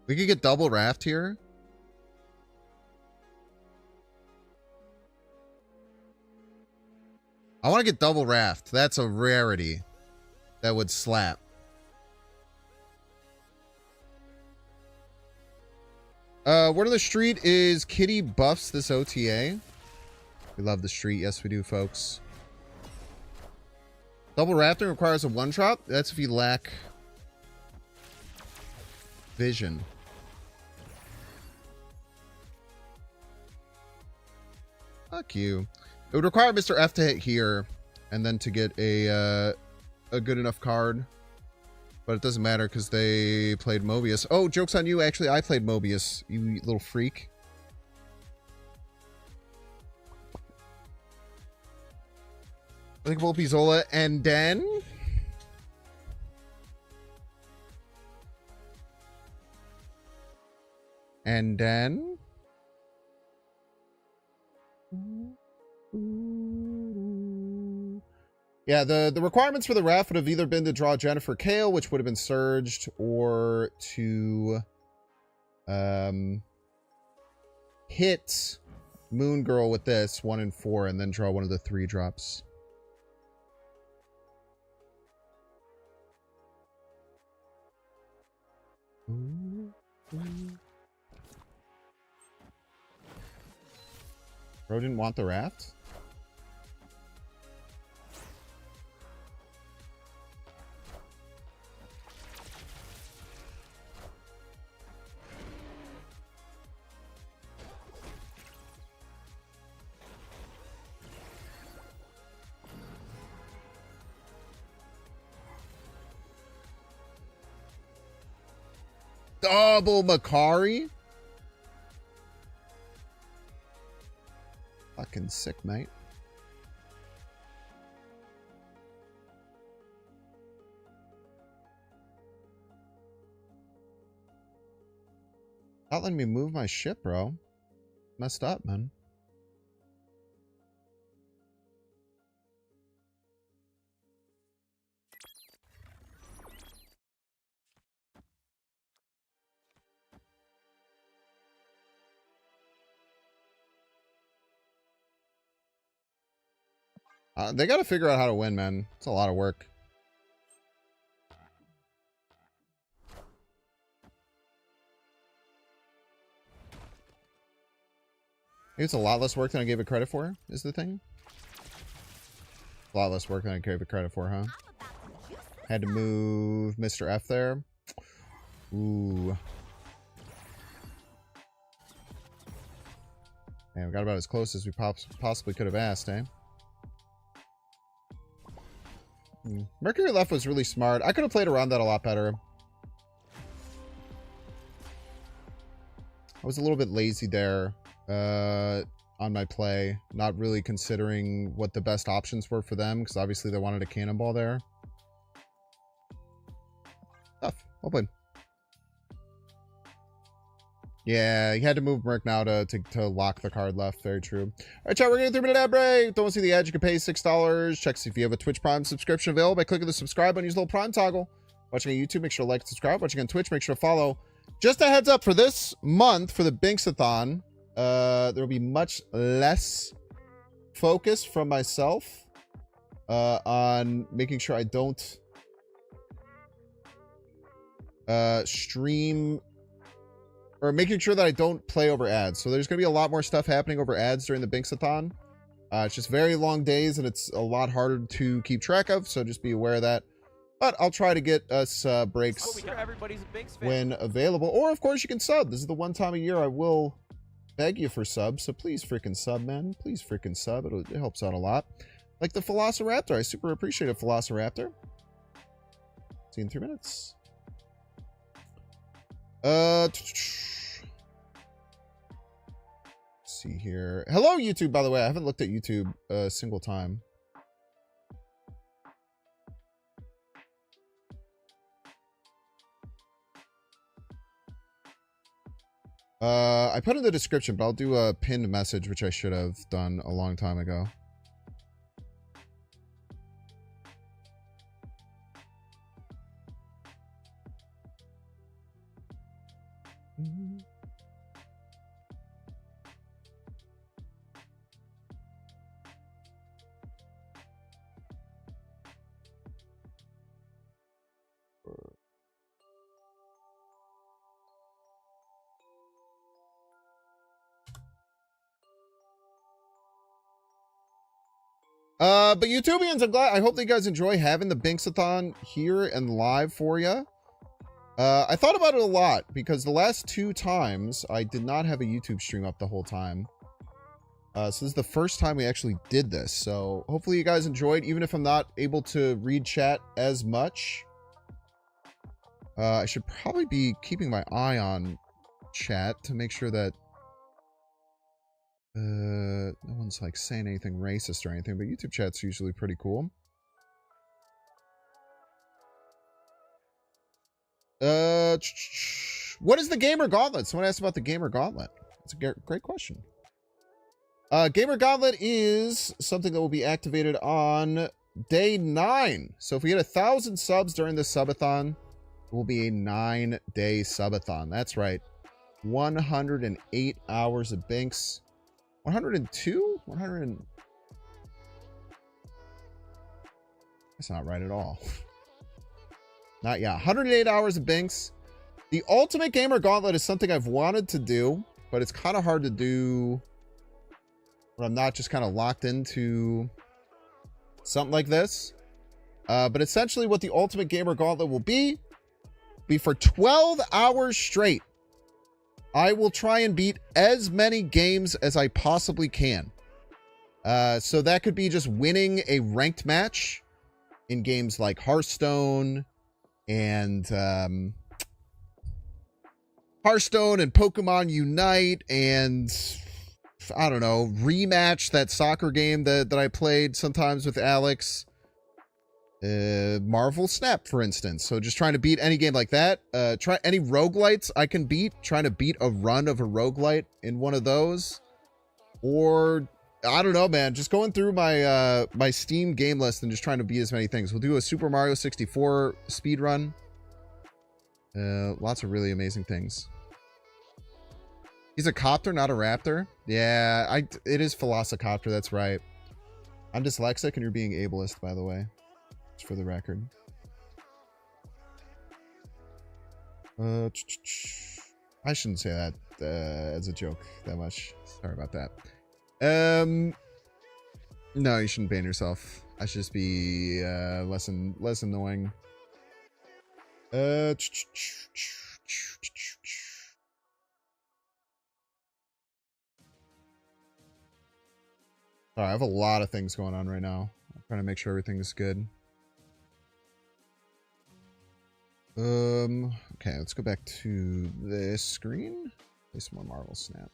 We could get double raft here. I want to get double raft. That's a rarity. That would slap. Word of the street is Kitty buffs this OTA. We love the street. Yes, we do, folks. Double rafting requires a one drop. That's if you lack vision. Fuck you. It would require Mr. F to hit here and then to get a good enough card. But it doesn't matter because they played Mobius. Oh, joke's on you. Actually, I played Mobius, you little freak. I think Volpizola and then... And then... Yeah, the requirements for the raft would have either been to draw Jennifer Kale, which would have been surged, or to hit Moon Girl with this 1 and 4, and then draw one of the 3 drops. Bro didn't want the raft? Double Makari? Fucking sick, mate. Not letting me move my ship, bro. Messed up, man. They got to figure out how to win, man. It's a lot of work. Maybe it's a lot less work than I gave it credit for, is the thing. A lot less work than I gave it credit for, huh? Had to move Mr. F there. Ooh. Man, we got about as close as we possibly could have asked, eh? Mercury left was really smart. I could have played around that a lot better. I was a little bit lazy there on my play, not really considering what the best options were for them, because obviously they wanted a cannonball there. Tough. Well played. Yeah, he had to move Merc now to lock the card left. Very true. All right, chat, we're getting a 3-minute ad break. Don't want to see the ad? You can pay $6. Check see if you have a Twitch Prime subscription available by clicking the subscribe button. Use the little Prime toggle. Watching on YouTube, make sure to like and subscribe. Watching on Twitch, make sure to follow. Just a heads up for this month for the Bynx-A-Thon, there will be much less focus from myself on making sure I don't stream, or making sure that I don't play over ads. So there's going to be a lot more stuff happening over ads during the Bynx-A-Thon. It's just very long days, and it's a lot harder to keep track of, so just be aware of that. But I'll try to get us breaks Everybody's a Bynx fan. when available. Or, of course, you can sub. This is the one time a year I will beg you for subs, so please freaking sub, man. Please freaking sub. It helps out a lot. Like the Velociraptor. I super appreciate it, Velociraptor. See you in 3 minutes. Let's see here. Hello, YouTube, by the way. I haven't looked at YouTube a single time. I put in the description, but I'll do a pinned message, which I should have done a long time ago. But YouTubians, I hope that you guys enjoy having the Bynx-A-Thon here and live for you. I thought about it a lot because the last 2 times I did not have a YouTube stream up the whole time. So this is the first time we actually did this. So hopefully you guys enjoyed, even if I'm not able to read chat as much. I should probably be keeping my eye on chat to make sure that no one's like saying anything racist or anything, but YouTube chat's usually pretty cool. What is the Gamer Gauntlet? Someone asked about the Gamer Gauntlet. That's a great question. Gamer Gauntlet is something that will be activated on day 9. So if we get 1,000 subs during this subathon, it will be a 9-day subathon. That's right. 108 hours of Bynx. 102? 100 That's not right at all. Not yet. 108 hours of Bynx. The Ultimate Gamer Gauntlet is something I've wanted to do, but it's kind of hard to do when I'm not just kind of locked into something like this. But essentially what the Ultimate Gamer Gauntlet will be for 12 hours straight. I will try and beat as many games as I possibly can. So that could be just winning a ranked match in games like Hearthstone and Pokemon Unite and I don't know, Rematch, that soccer game that I played sometimes with Alex. Marvel Snap, for instance. So just trying to beat any game like that. Try any roguelites I can beat. Trying to beat a run of a roguelite in one of those. Or, I don't know, man. Just going through my my Steam game list and just trying to beat as many things. We'll do a Super Mario 64 speed run. Lots of really amazing things. He's a copter, not a raptor. Yeah, it is Velociraptor, that's right. I'm dyslexic and you're being ableist, by the way. Just for the record. I shouldn't say that as a joke that much. Sorry about that. No, you shouldn't ban yourself. I should just be less annoying. Sorry, I have a lot of things going on right now. I'm trying to make sure everything's good. Okay, let's go back to this screen. Play some more Marvel Snap.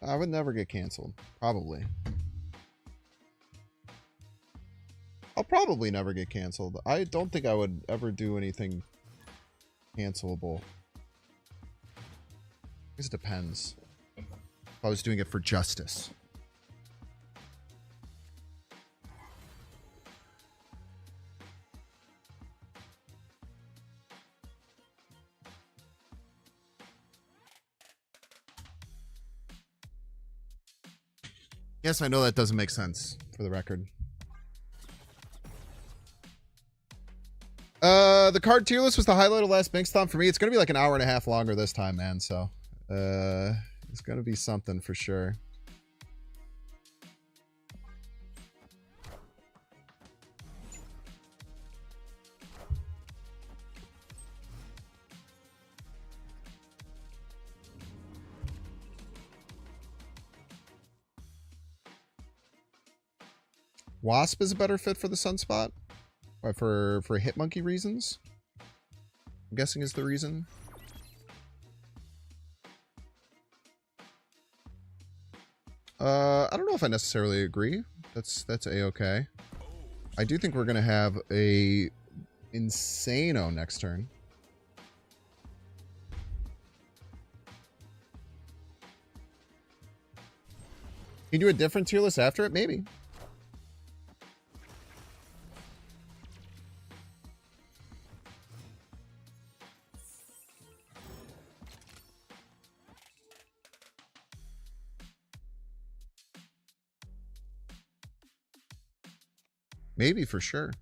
I would never get canceled. Probably. I'll probably never get canceled. I don't think I would ever do anything cancelable. I guess it depends. If I was doing it for justice. Yes, I know that doesn't make sense, for the record. The card tier list was the highlight of last Bynx-A-Thon for me. It's going to be like an hour and a half longer this time, man. So, it's going to be something for sure. Wasp is a better fit for the Sunspot. For Hitmonkey reasons. I'm guessing is the reason. I don't know if I necessarily agree. That's a-okay. I do think we're gonna have a Insano next turn. Can you do a different tier list after it? Maybe. Maybe, for sure.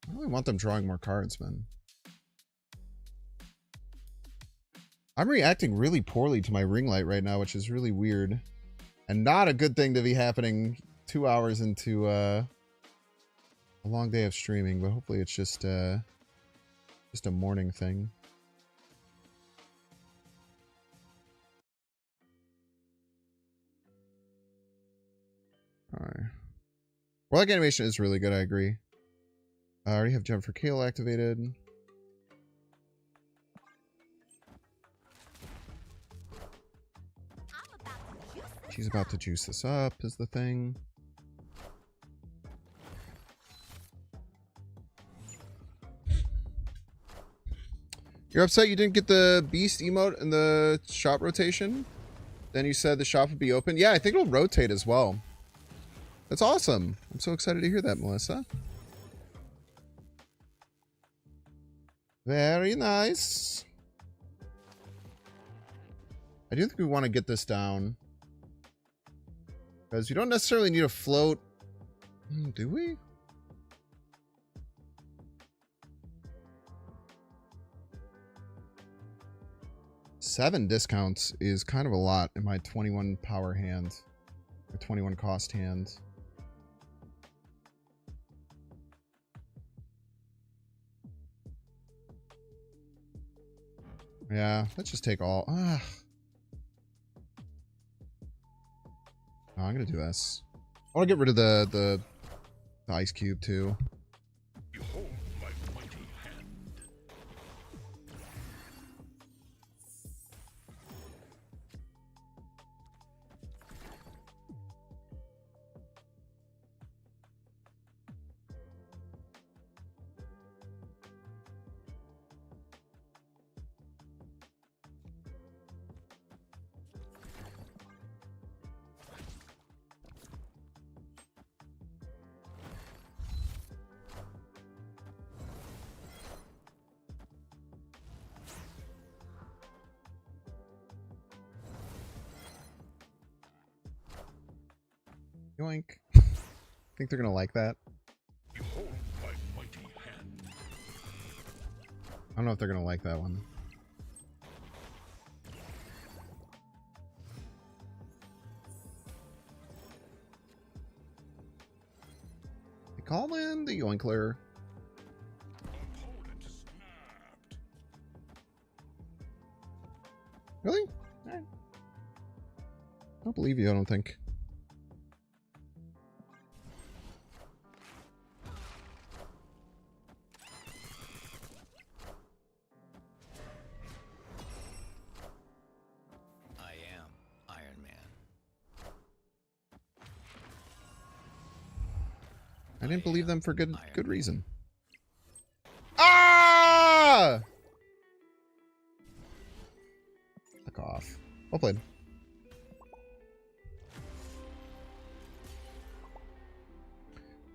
I really want them drawing more cards, man. I'm reacting really poorly to my ring light right now, which is really weird. And not a good thing to be happening 2 hours into a long day of streaming, but hopefully it's just a morning thing. Alright. Warlock animation is really good, I agree. I already have Jump for Kale activated. She's about to juice this up, is the thing. You're upset you didn't get the Beast emote in the shop rotation? Then you said the shop would be open? Yeah, I think it'll rotate as well. That's awesome. I'm so excited to hear that, Melissa. Very nice. I do think we want to get this down. Because you don't necessarily need a float. Do we? Seven discounts is kind of a lot in my 21 power hand. Or 21 cost hand. Yeah, let's just take all. No, I'm gonna do this. I want to get rid of the ice cube too. Behold my mighty hand. Yoink. Think they're gonna like that? Behold my mighty hand. I don't know if they're gonna like that one. They call in the Yoinkler. Opponent snapped. Really? Alright. I don't believe you, I don't think. I didn't believe them for good reason. Ah! Fuck off. Well played.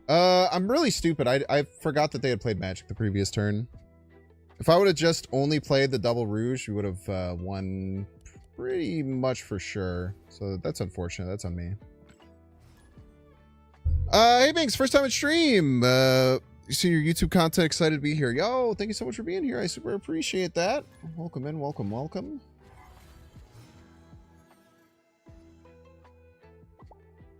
I'm really stupid. I forgot that they had played Magic the previous turn. If I would have just only played the double rouge, we would have won pretty much for sure. So that's unfortunate. That's on me. Hey, Bynx, first time in stream. You see your YouTube content, excited to be here. Yo, thank you so much for being here. I super appreciate that. Welcome in, welcome, welcome.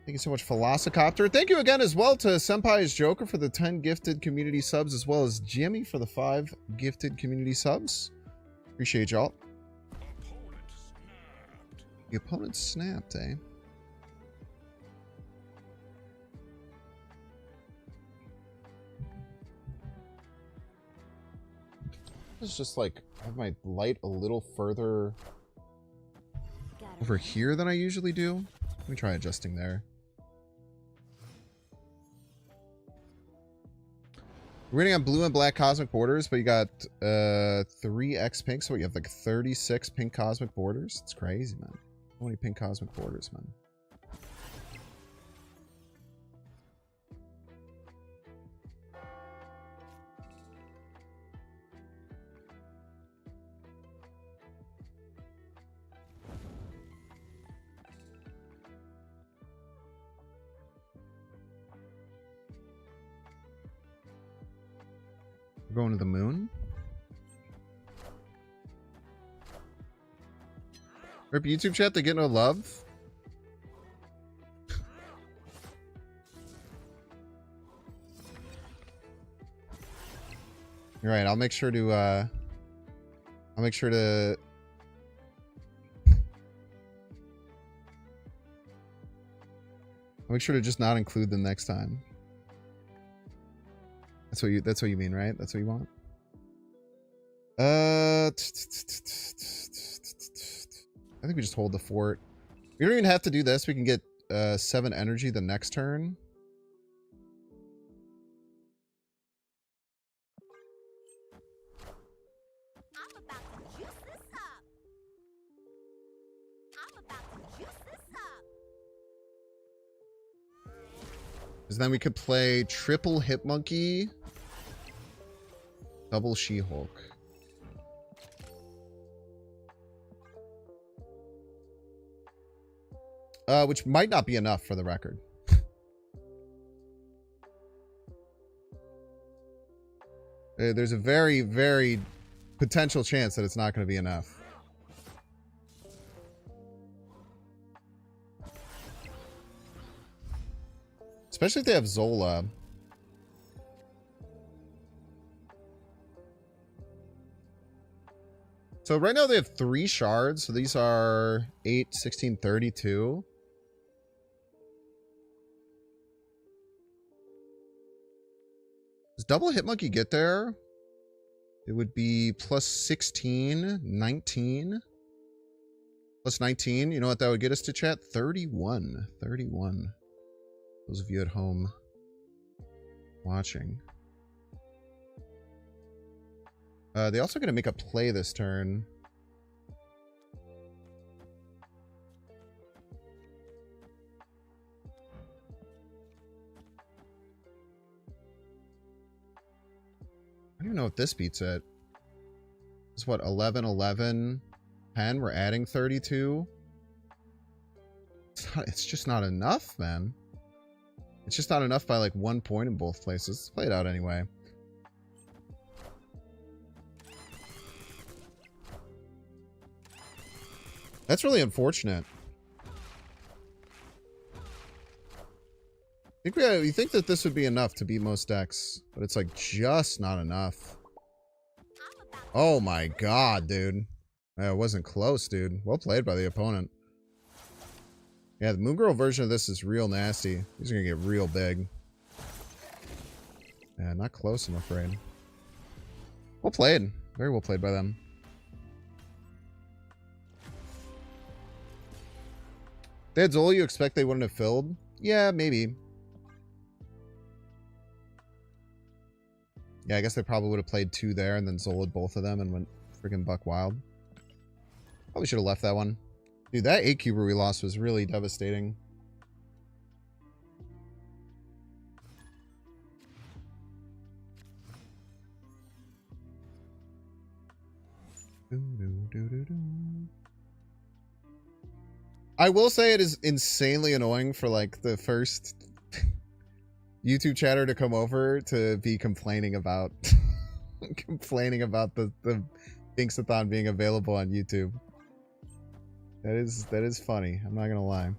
Thank you so much, Velocicopter. Thank you again as well to Senpai's Joker for the 10 gifted community subs, as well as Jimmy for the 5 gifted community subs. Appreciate y'all. The opponent snapped, eh? It's just like, I have my light a little further over here than I usually do. Let me try adjusting there. We're getting on blue and black cosmic borders, but you got 3x pink, so you have like 36 pink cosmic borders. It's crazy, man. How many pink cosmic borders, man? We're going to the moon. Rip YouTube chat, they get no love. You're right, I'll make sure to just not include them next time. That's what you mean, right? That's what you want? I think we just hold the fort. We don't even have to do this. We can get 7 energy the next turn. I'm about to juice this up. I'm about to juice this up. Because then we could play triple Hit Monkey, double She-Hulk. Which might not be enough for the record. There's a very, very potential chance that it's not going to be enough. Especially if they have Zola. So right now they have 3 shards. So these are 8, 16, 32. Does double Hit Monkey get there? It would be plus 16, 19. Plus 19. You know what that would get us to, chat? 31. 31. Those of you at home watching. They also gonna make a play this turn. I don't even know if this beats it. It's what, 11, 11, 10? We're adding 32. It's just not enough, man. It's just not enough by like 1 point in both places. Let's play it out anyway. That's really unfortunate. We think that this would be enough to beat most decks, but it's like just not enough. Oh my god, dude. It wasn't close, dude. Well played by the opponent. Yeah, the Moon Girl version of this is real nasty. These are gonna get real big. Yeah, not close, I'm afraid. Well played. Very well played by them. If they had Zola, you expect they wouldn't have filled? Yeah, maybe. Yeah, I guess they probably would have played 2 there and then Zola'd both of them and went freaking buck wild. Probably should have left that one. Dude, that 8-cuber we lost was really devastating. I will say it is insanely annoying for like the first YouTube chatter to come over to be complaining about complaining about the Bynx-A-Thon being available on YouTube. That is funny. I'm not gonna lie.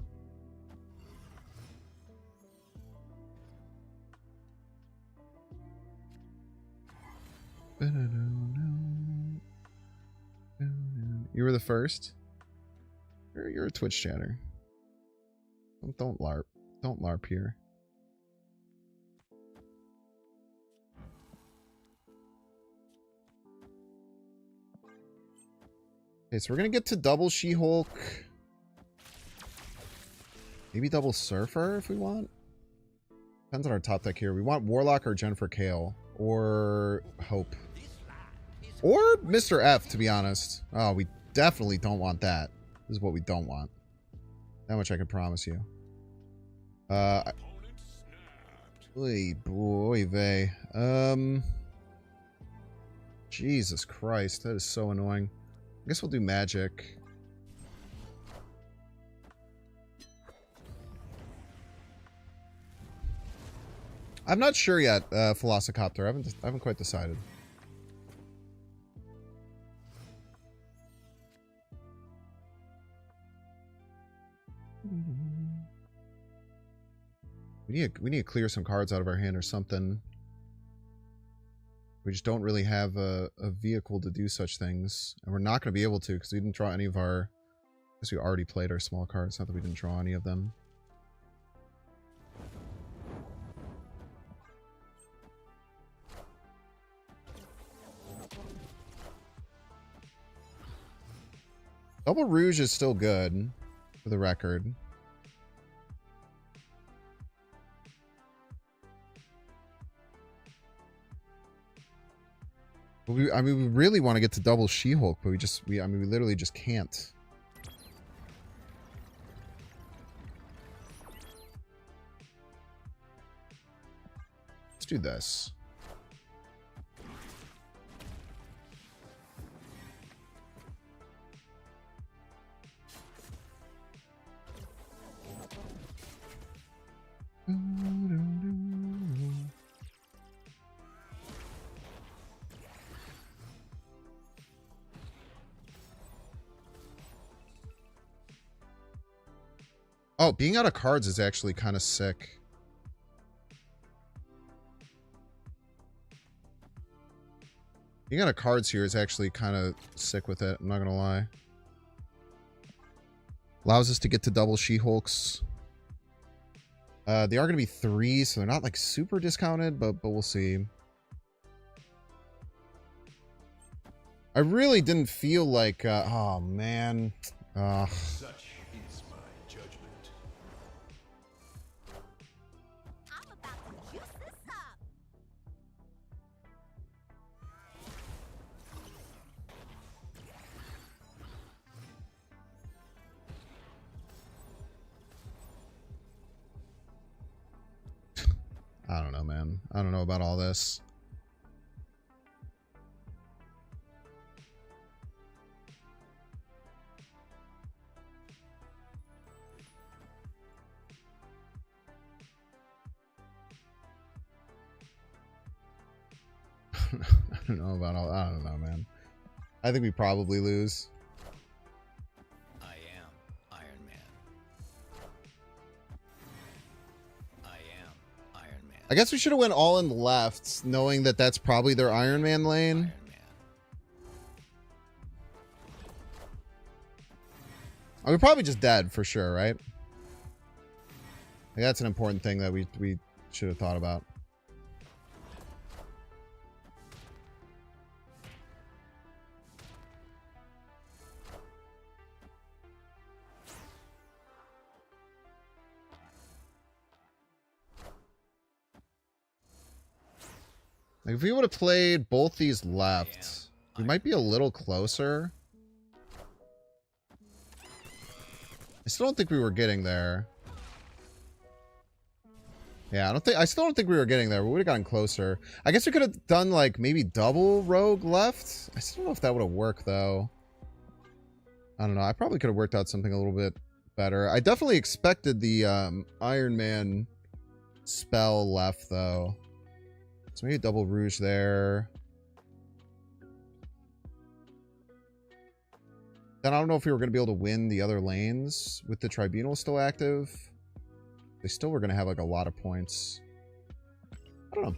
You were the first? You're a Twitch chatter. Don't LARP. Don't LARP here. Okay, so we're gonna get to double She-Hulk. Maybe double Surfer if we want. Depends on our top deck here. We want Warlock or Jennifer Kale. Or Hope. Or Mr. F, to be honest. Oh, we definitely don't want that. This is what we don't want. That much I can promise you. Oy boy, vey. Jesus Christ, that is so annoying. I guess we'll do magic. I'm not sure yet, Velocicopter. I haven't quite decided. We need to clear some cards out of our hand or something. We just don't really have a vehicle to do such things. And we're not going to be able to because we didn't draw any of our... I guess we already played our small cards. Not that we didn't draw any of them. Double Rouge is still good, for the record. I mean, we really want to get to double She-Hulk, but we literally just can't. Let's do this. Oh, being out of cards is actually kind of sick. Being out of cards here is actually kind of sick with it. I'm not going to lie. Allows us to get to double She-Hulks. They are going to be 3, so they're not like super discounted, but we'll see. I really didn't feel like, oh man. Such is my judgment. I'm about to juice this up. I don't know, man. I don't know about all this. I don't know about all. I don't know, man. I think we probably lose. I am Iron Man. I am Iron Man. I guess we should have went all in left, knowing that that's probably their Iron Man lane. Iron Man. I mean, probably just dead for sure, right? Like, that's an important thing that we should have thought about. Like, if we would have played both these left, we might be a little closer. I still don't think we were getting there. Yeah, I still don't think we were getting there. We would have gotten closer. I guess we could have done, like, maybe double rogue left. I still don't know if that would have worked, though. I don't know. I probably could have worked out something a little bit better. I definitely expected the Iron Man spell left, though. So maybe a double rouge there. Then I don't know if we were going to be able to win the other lanes with the tribunal still active. They still were going to have like a lot of points. I don't know.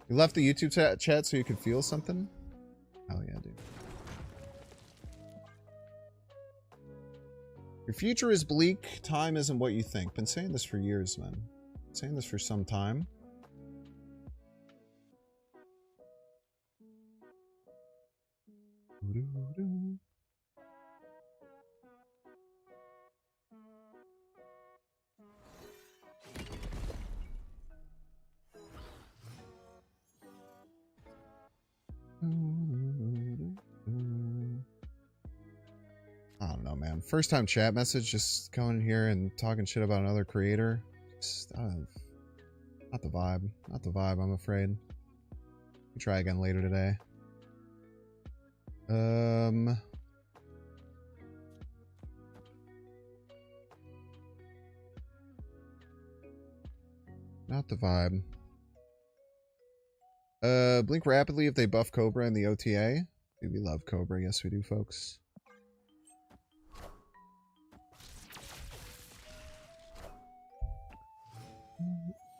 You left the YouTube chat so you could feel something? Hell yeah, dude. Your future is bleak. Time isn't what you think. Been saying this for years, man. Been saying this for some time. I don't know, man. First time chat message, just going in here and talking shit about another creator. Just, not the vibe. Not the vibe, I'm afraid. We try again later today. Not the vibe. Blink rapidly if they buff Cobra in the OTA. Dude, we love Cobra. Yes, we do, folks.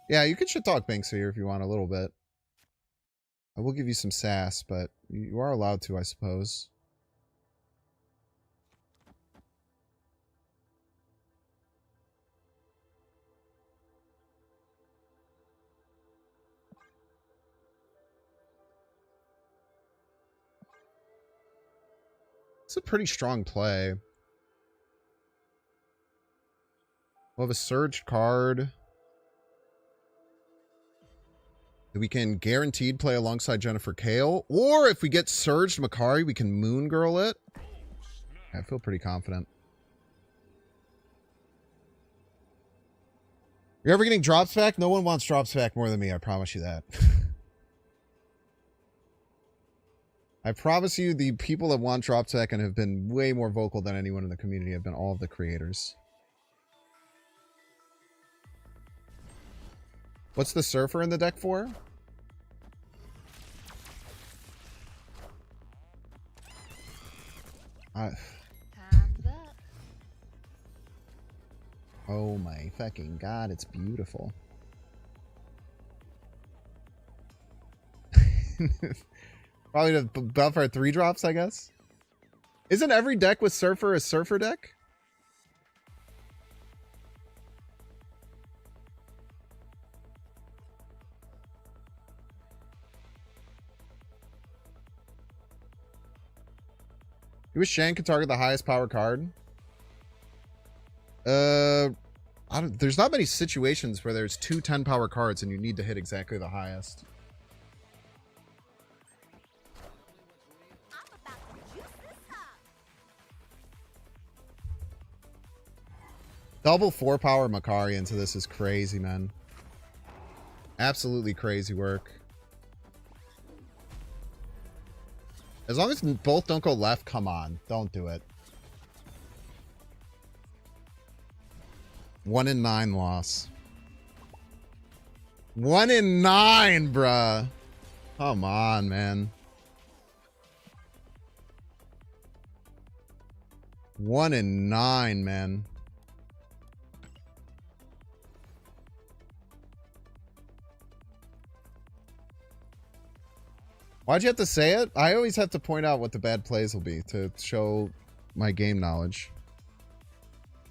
Yeah, you can shit talk Bynx here if you want a little bit. I will give you some sass, but you are allowed to, I suppose. It's a pretty strong play. We'll have a surge card. We can guaranteed play alongside Jennifer Kale. Or if we get surged Makari, we can moon girl it. I feel pretty confident. You're ever getting drops back? No one wants drops back more than me. I promise you that. I promise you the people that want drops back and have been way more vocal than anyone in the community have been all of the creators. What's the surfer in the deck for? Time's up. Oh my fucking god, it's beautiful. Probably to buff our 3-drops, I guess. Isn't every deck with Surfer a Surfer deck? You wish Shan could target the highest power card? There's not many situations where there's 2 10-power cards and you need to hit exactly the highest. I'm about to juice this up. Double 4-power Makari into this is crazy, man. Absolutely crazy work. As long as both don't go left, come on. Don't do it. 1 in 9 loss. 1 in 9, bruh. Come on, man. 1 in 9, man. Why'd you have to say it? I always have to point out what the bad plays will be to show my game knowledge.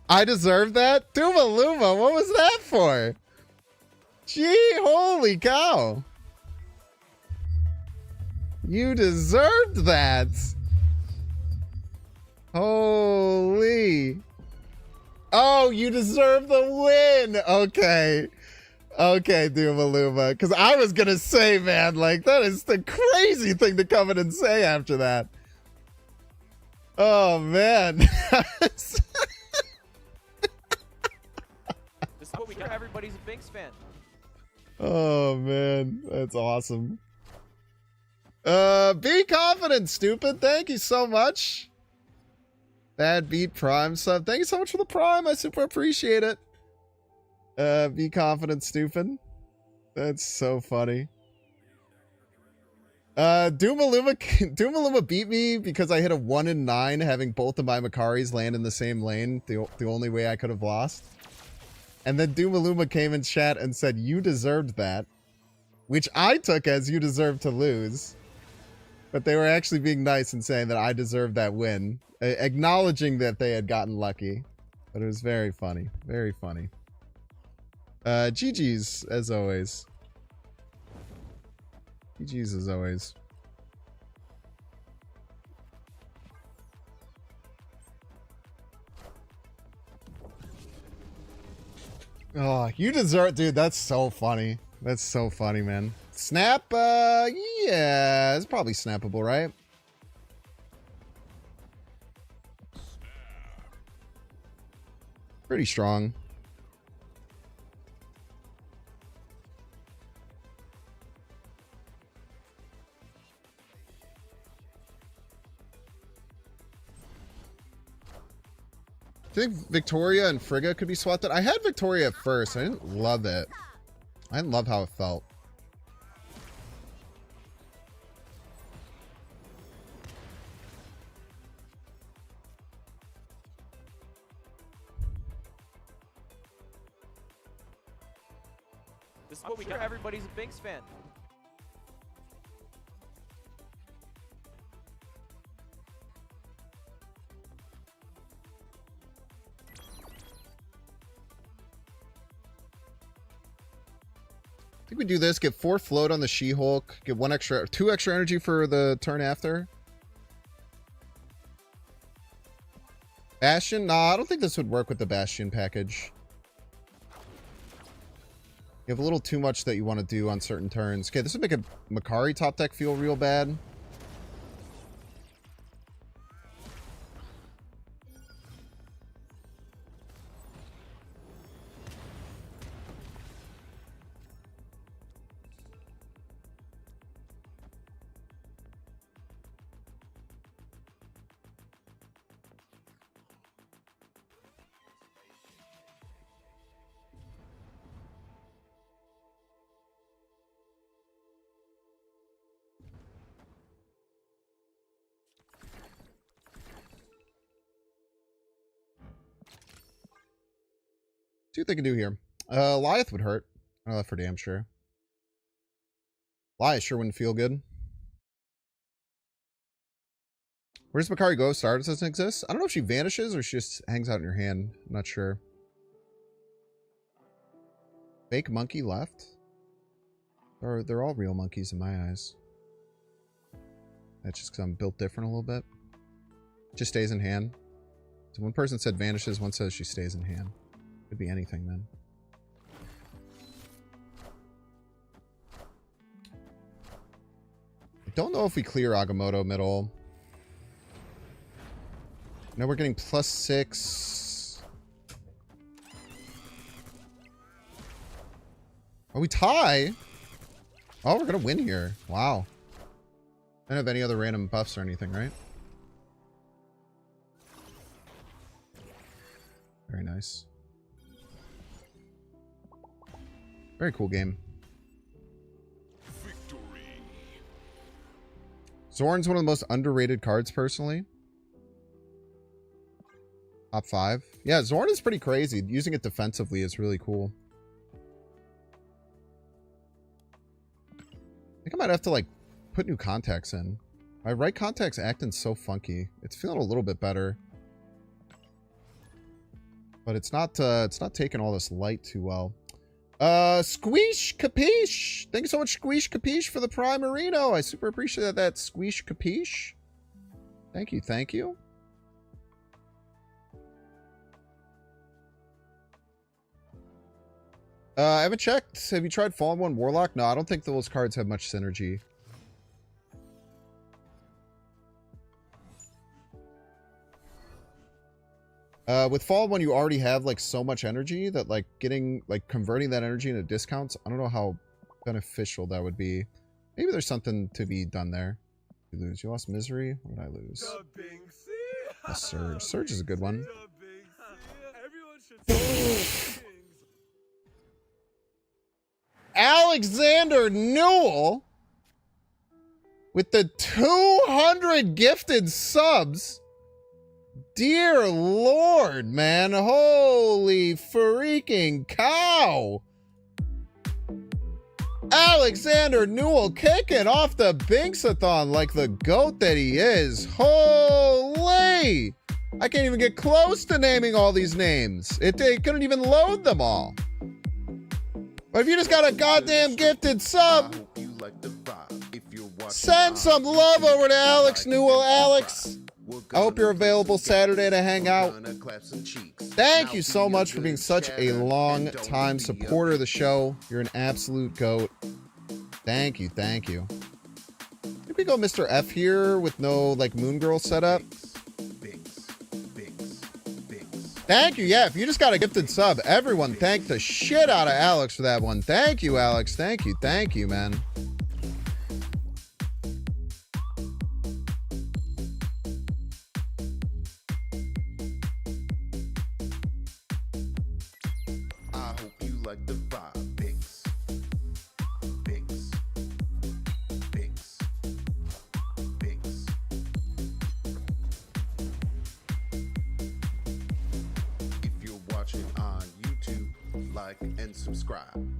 I deserve that? Duma Luma, what was that for? Gee, holy cow. You deserved that. Holy. Oh, you deserve the win. Okay. Okay, Duma Luma. Because I was going to say, man, like, that is the crazy thing to come in and say after that. Oh, man. what we got. Everybody's a Bynx fan. Oh man, that's awesome. Be confident, stupid. Thank you so much. Bad beat prime sub. Thank you so much for the prime. I super appreciate it. Be confident, stupid. That's so funny. Doomaluma beat me because I hit a 1 in 9 having both of my Makaris land in the same lane. The only way I could have lost. And then Doomaluma came in chat and said, you deserved that. Which I took as you deserved to lose. But they were actually being nice and saying that I deserved that win. Acknowledging that they had gotten lucky. But it was very funny. Very funny. GG's, as always. GG's, as always. Oh, you deserve... Dude, that's so funny. That's so funny, man. Snap? Yeah. It's probably snappable, right? Pretty strong. Do you think Victoria and Frigga could be swapped out? I had Victoria at first. I didn't love it. I didn't love how it felt. This is what we got. Everybody's a Bynx fan. I think we do this, get 4 float on the She-Hulk, get 2 extra energy for the turn after. Bastion? Nah, I don't think this would work with the Bastion package. You have a little too much that you want to do on certain turns. Okay, this would make a Makari top deck feel real bad. See what they can do here. Lyeth would hurt. Oh, that for damn sure. Lyeth sure wouldn't feel good. Where does Makari go? Stardust doesn't exist? I don't know if she vanishes or she just hangs out in your hand. I'm not sure. Fake monkey left? Or they're all real monkeys in my eyes. That's just because I'm built different a little bit. Just stays in hand. So one person said vanishes, one says she stays in hand. Could be anything then. I don't know if we clear Agamotto middle. Now we're getting +6. Oh, we tie? Oh, we're gonna win here. Wow. I don't have any other random buffs or anything, right? Very nice. Very cool game. Victory. Zorn's one of the most underrated cards, personally. Top 5. Yeah, Zorn is pretty crazy. Using it defensively is really cool. I think I might have to, like, put new contacts in. My right contact's acting so funky. It's feeling a little bit better. But it's not taking all this light too well. Squeesh Capiche! Thank you so much, Squeesh Capiche, for the Prime Marino. I super appreciate that, Squeesh Capiche. Thank you, thank you. I haven't checked. Have you tried Fallen One Warlock? No, I don't think those cards have much synergy. With Fall 1, you already have, like, so much energy that, like, converting that energy into discounts, I don't know how beneficial that would be. Maybe there's something to be done there. You lose. You lost Misery? What did I lose? A Surge. Surge is a good one. Alexander Newell with the 200 gifted subs. Dear Lord, man. Holy freaking cow. Alexander Newell kicking off the Bynx-A-Thon like the goat that he is. Holy! I can't even get close to naming all these names. It couldn't even load them all. But if you just got a goddamn gifted sub, send some love over to Alex Newell. Alex, I hope you're available Saturday to hang out. Thank you so much for being such a long-time supporter of the show. You're an absolute goat. Thank you, thank you. Did we go Mr. F here with no, like, Moon Girl setup? Thank you. Yeah, if you just got a gifted sub, everyone thank the shit out of Alex for that one. Thank you, Alex. Thank you, man. I hope you like the vibe, Bynx. Bynx. Bynx. Bynx. If you're watching on YouTube, like and subscribe.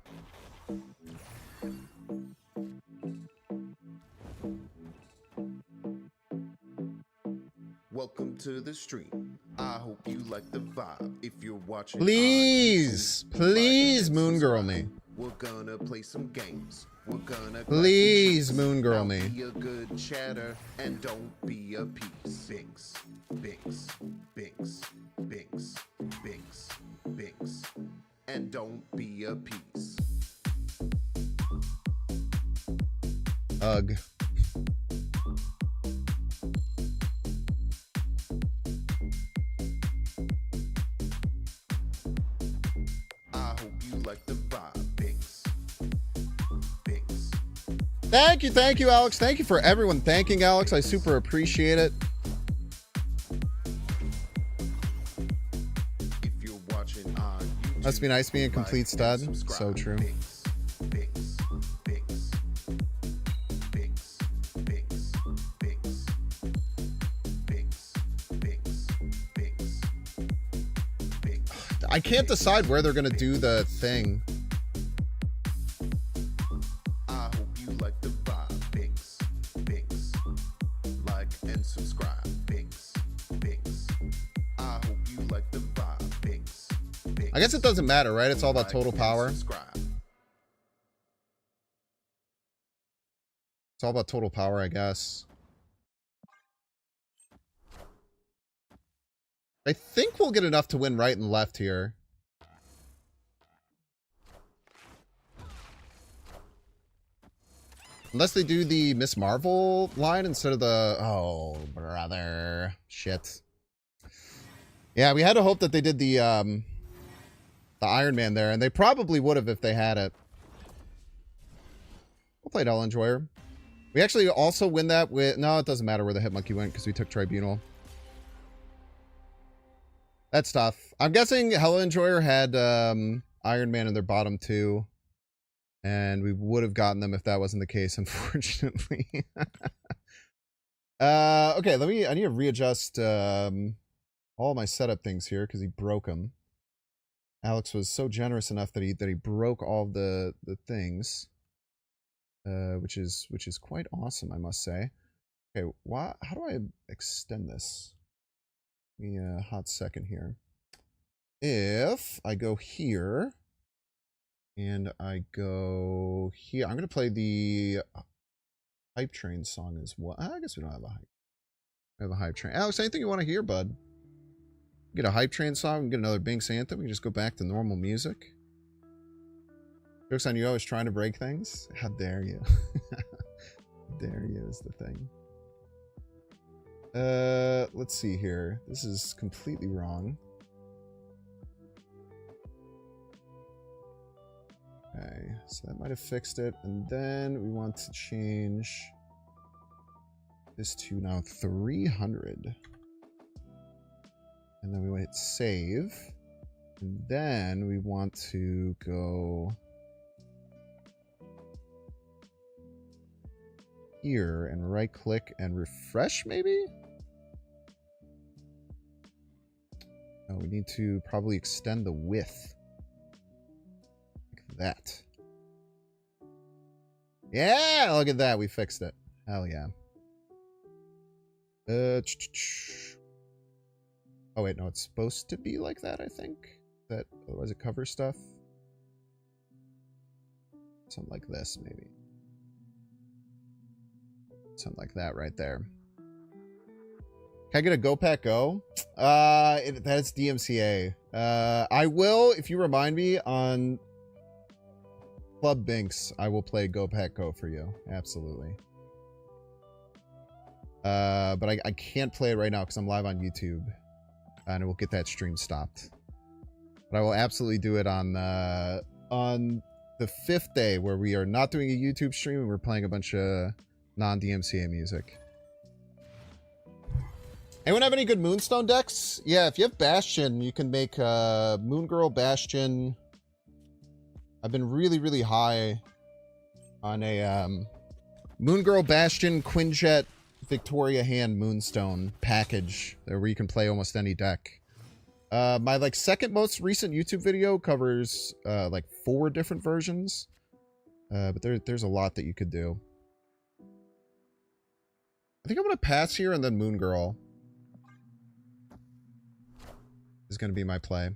Welcome to the stream. I hope you like the vibe. If you're watching, Please, please, Moon Girl me. We're gonna play some games. We're gonna Please, Moon Girl now me. Be a good chatter and don't be a piece. Bynx, Bynx, Bynx, Bynx, Bynx, Bynx, and don't be a piece. Ugh. I hope you like the vibe, Bynx. Bynx. Thank you, Alex. Thank you for everyone thanking Alex. I super appreciate it. If you're watching on YouTube, Must be nice being a complete like stud. and So subscribe. true. Bynx, Bynx, Bynx, Bynx, Bynx, Bynx, Bynx, Bynx, Bynx, Bynx. I can't decide where they're gonna do the thing. I hope you like the vibe, Bynx, Bynx. Like and subscribe, Bynx, Bynx. I hope you like the vibe, Bynx, Bynx. I guess it doesn't matter, right? It's all about Like total and power. subscribe. It's all about total power, I guess. I think we'll get enough to win right and left here. Unless they do the Miss Marvel line instead of the... Oh, brother. Shit. Yeah, we had to hope that they did the Iron Man there, and they probably would have if they had it. We'll play Hell Enjoyer. We actually also win that with... No, it doesn't matter where the Hit Monkey went because we took Tribunal. That's tough. I'm guessing Hell Enjoyer had Iron Man in their bottom two. And we would have gotten them if that wasn't the case, unfortunately. Okay, I need to readjust all my setup things here because he broke them. Alex was so generous enough that he broke all the things. Which is quite awesome, I must say. Okay, how do I extend this? Give me a hot second here. If I go here and I go here, I'm gonna play the Hype Train song as well. I guess we don't have a hype. We have a Hype Train. Alex, anything you want to hear, bud? Get a Hype Train song, and get another Bynx anthem. We can just go back to normal music. Jokes on you, always trying to break things. How dare you? How dare you is the thing. Let's see here. This is completely wrong. So that might have fixed it. And then we want to change this to now 300. And then we hit save. And then we want to go here and right click and refresh maybe? Oh, we need to probably extend the width. Like that. Yeah, look at that. We fixed it. Hell yeah. Oh, wait, no, it's supposed to be like that, I think. That otherwise it covers stuff. Something like this, maybe. Something like that right there. Can I get a Go Pack Go? That's DMCA. I will, if you remind me on Club Bynx, I will play Go Pack Go for you. Absolutely. But I can't play it right now because I'm live on YouTube. And we'll get that stream stopped. But I will absolutely do it on the 5th day where we are not doing a YouTube stream and we're playing a bunch of non-DMCA music. Anyone have any good Moonstone decks? Yeah, if you have Bastion, you can make Moon Girl, Bastion. I've been really, really high on a Moon Girl, Bastion, Quinjet, Victoria Hand Moonstone package there where you can play almost any deck. My like second most recent YouTube video covers like 4 different versions. But there's a lot that you could do. I think I'm gonna pass here and then Moon Girl is gonna be my play.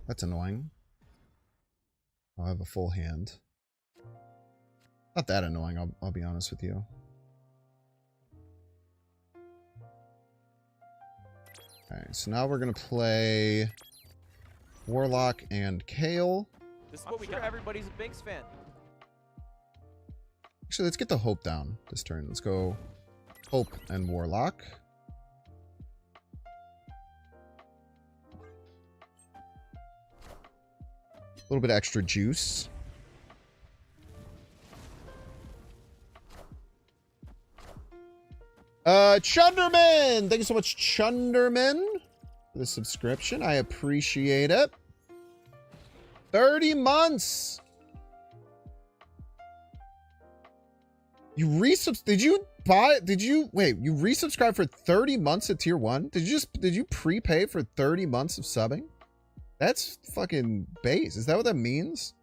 That's annoying. I'll have a full hand. Not that annoying, I'll be honest with you. Alright, so now we're gonna play Warlock and Kale. This is what we got. Everybody's a Bynx fan. Actually, let's get the Hope down this turn. Let's go Hope and Warlock. A little bit extra juice. Chunderman! Thank you so much, Chunderman, for the subscription. I appreciate it. 30 months! You did you resubscribe for 30 months at tier 1? Did you prepay for 30 months of subbing? That's fucking base. Is that what that means?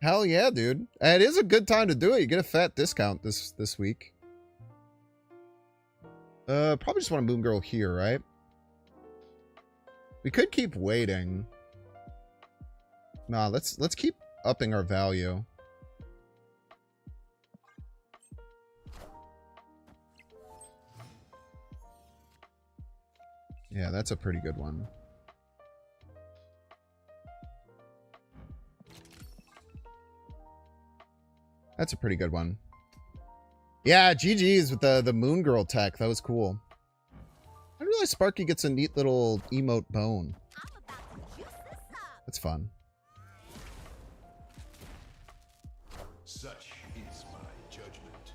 Hell yeah, dude. It is a good time to do it. You get a fat discount this week. Probably just want a Moon Girl here, right? We could keep waiting. Nah, let's keep upping our value. Yeah, that's a pretty good one. That's a pretty good one. Yeah, GG's with the Moon Girl tech. That was cool. I didn't realize Sparky gets a neat little emote bone. I'm about to juice this up. That's fun. Such is my judgment.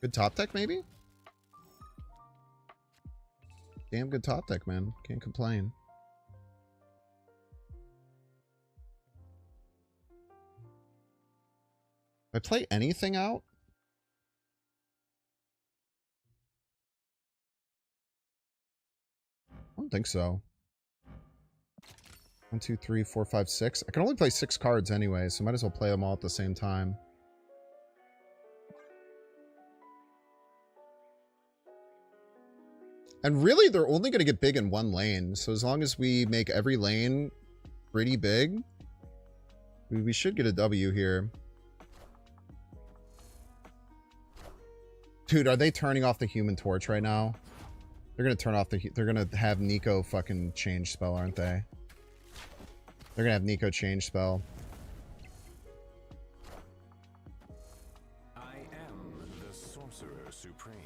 Good top deck, maybe? Damn good top deck, man. Can't complain. I play anything out? I don't think so. 1, 2, 3, 4, 5, 6. I can only play 6 cards anyway, so might as well play them all at the same time. And really, they're only going to get big in one lane. So as long as we make every lane pretty big, we should get a W here. Dude, are they turning off the Human Torch right now? They're going to turn off the... They're going to have Nico fucking change spell, aren't they? They're going to have Nico change spell. I am the Sorcerer Supreme.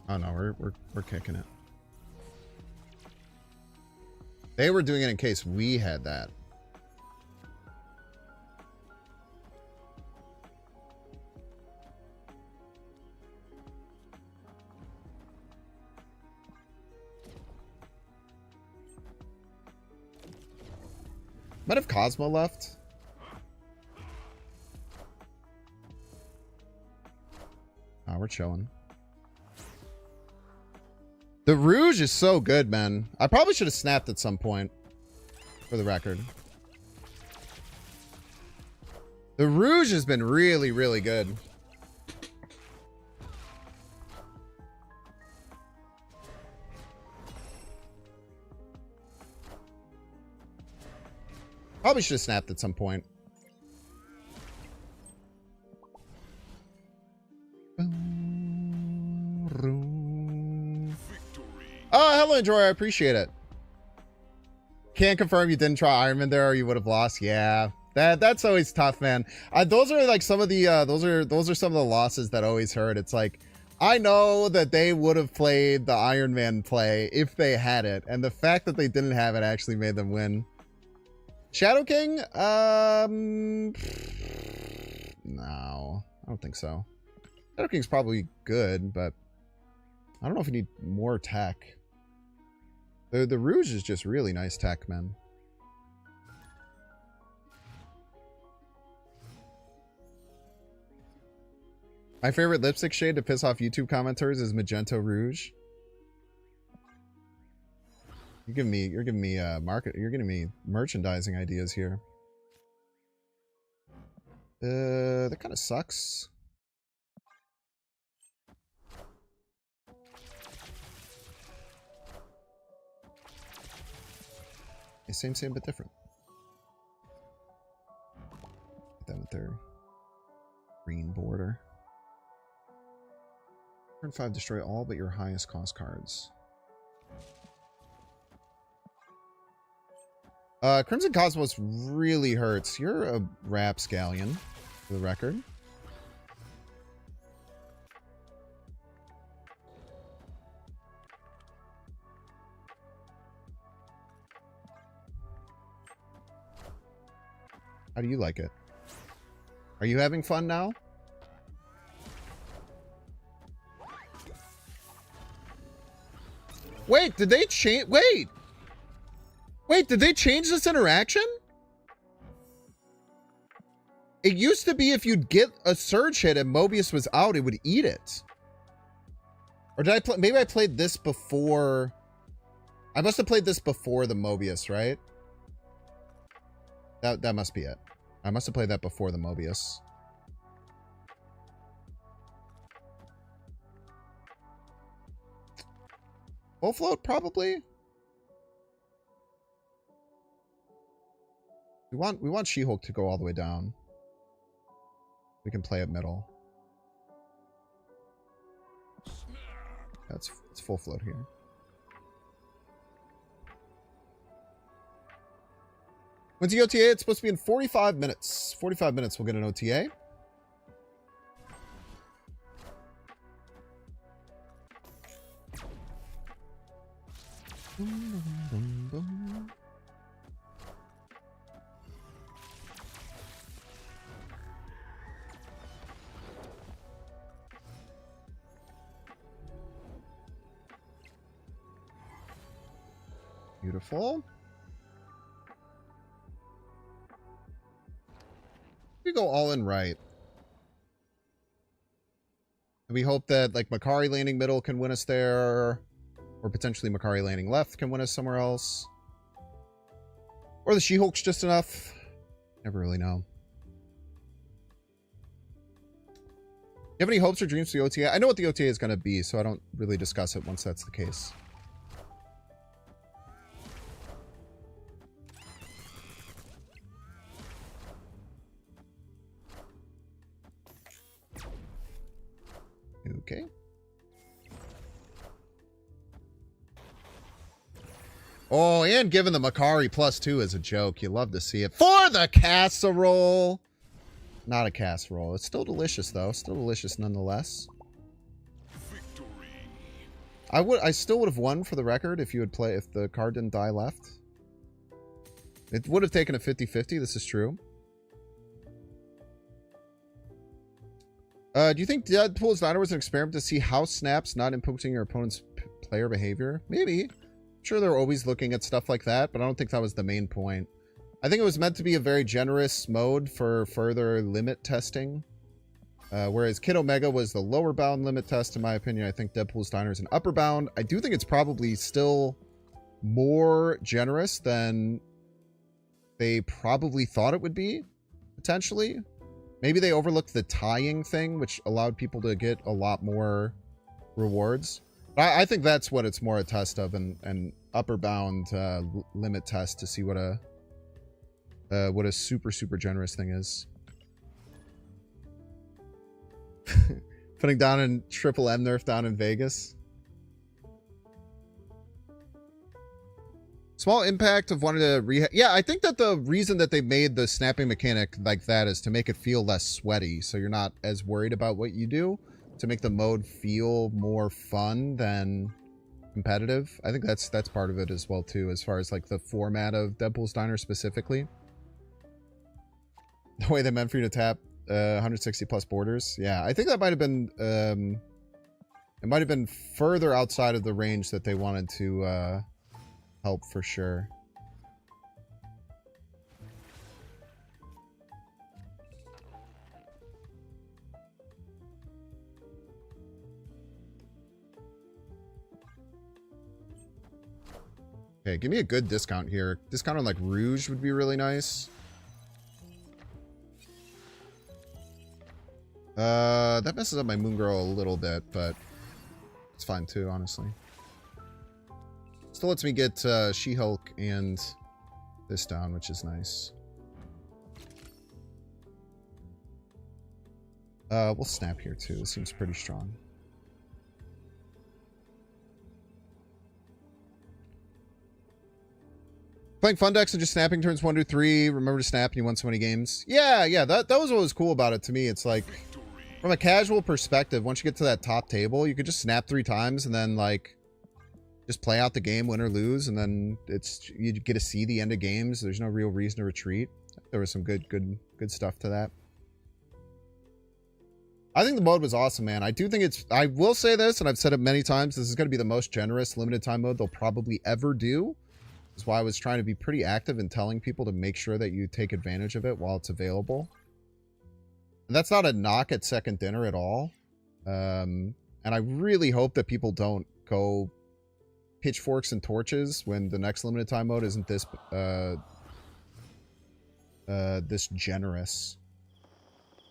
Oh no, we're kicking it. They were doing it in case we had that. Might have Cosmo left. We're chilling. The Rouge is so good, man. I probably should have snapped at some point, for the record. The Rouge has been really, really good. Probably should have snapped at some point. Oh, hello, Enjoy. I appreciate it. Can't confirm you didn't try Iron Man there or you would have lost. Yeah, that's always tough, man. Those are like some of the those are some of the losses that always hurt. It's like, I know that they would have played the Iron Man play if they had it, and the fact that they didn't have it actually made them win. Shadow King? No, I don't think so. Shadow King's probably good, but I don't know if you need more tech. The Rouge is just really nice tech, man. My favorite lipstick shade to piss off YouTube commenters is Magenta Rouge. You're giving me you're giving me merchandising ideas here. That kind of sucks. Same, but different. Get that with their green border. Turn 5, destroy all but your highest cost cards. Crimson Cosmos really hurts. You're a rapscallion, for the record. How do you like it? Are you having fun now? Wait, did they change? Wait, did they change this interaction? It used to be if you'd get a surge hit and Mobius was out, it would eat it. Or did I play? Maybe I played this before. I must have played this before the Mobius, right? That must be it. I must have played that before the Mobius. Full float, probably. We want She-Hulk to go all the way down. We can play it middle. It's full float here. When's the OTA? It's supposed to be in 45 minutes. 45 minutes, we'll get an OTA. Beautiful. We go all in right. And we hope that like Makari landing middle can win us there. Or potentially Makari landing left can win us somewhere else. Or the She-Hulk's just enough. Never really know. You have any hopes or dreams for the OTA? I know what the OTA is going to be, so I don't really discuss it once that's the case. Okay. Oh, and given the Makari +2 as a joke. You love to see it. For the casserole! Not a casserole. It's still delicious, though. Still delicious nonetheless. Victory. I still would have won for the record if you had if the card didn't die left. It would have taken a 50-50, this is true. Do you think Deadpool's Diner was an experiment to see how snaps not impacting your opponent's player behavior? Maybe. I'm sure they're always looking at stuff like that, but I don't think that was the main point. I think it was meant to be a very generous mode for further limit testing. Whereas Kid Omega was the lower bound limit test, in my opinion. I think Deadpool's Diner is an upper bound. I do think it's probably still more generous than they probably thought it would be, potentially. Maybe they overlooked the tying thing, which allowed people to get a lot more rewards. But I think that's what it's more a test of, an upper bound limit test to see what a super, super generous thing is. Putting down in Triple M nerf down in Vegas. Small impact of wanting to rehab. Yeah, I think that the reason that they made the snapping mechanic like that is to make it feel less sweaty, so you're not as worried about what you do, to make the mode feel more fun than competitive. I think that's part of it as well too, as far as like the format of Deadpool's Diner specifically. The way they meant for you to tap 160 plus borders. Yeah, I think that might have been it might have been further outside of the range that they wanted to help for sure. Okay, give me a good discount here. Discount on like Rouge would be really nice. That messes up my Moon Girl a little bit, but it's fine too, honestly. Still lets me get She-Hulk and this down, which is nice. We'll snap here too. This seems pretty strong. Playing fun decks and just snapping turns 1 to 3. Remember to snap and you won so many games. Yeah, that was what was cool about it to me. It's like, from a casual perspective, once you get to that top table, you could just snap 3 times and then like just play out the game, win or lose, and then you get to see the end of games. There's no real reason to retreat. There was some good stuff to that. I think the mode was awesome, man. I do think I will say this, and I've said it many times, this is going to be the most generous limited time mode they'll probably ever do. That's why I was trying to be pretty active in telling people to make sure that you take advantage of it while it's available. And that's not a knock at Second Dinner at all. And I really hope that people don't go pitchforks and torches when the next limited time mode isn't this this generous.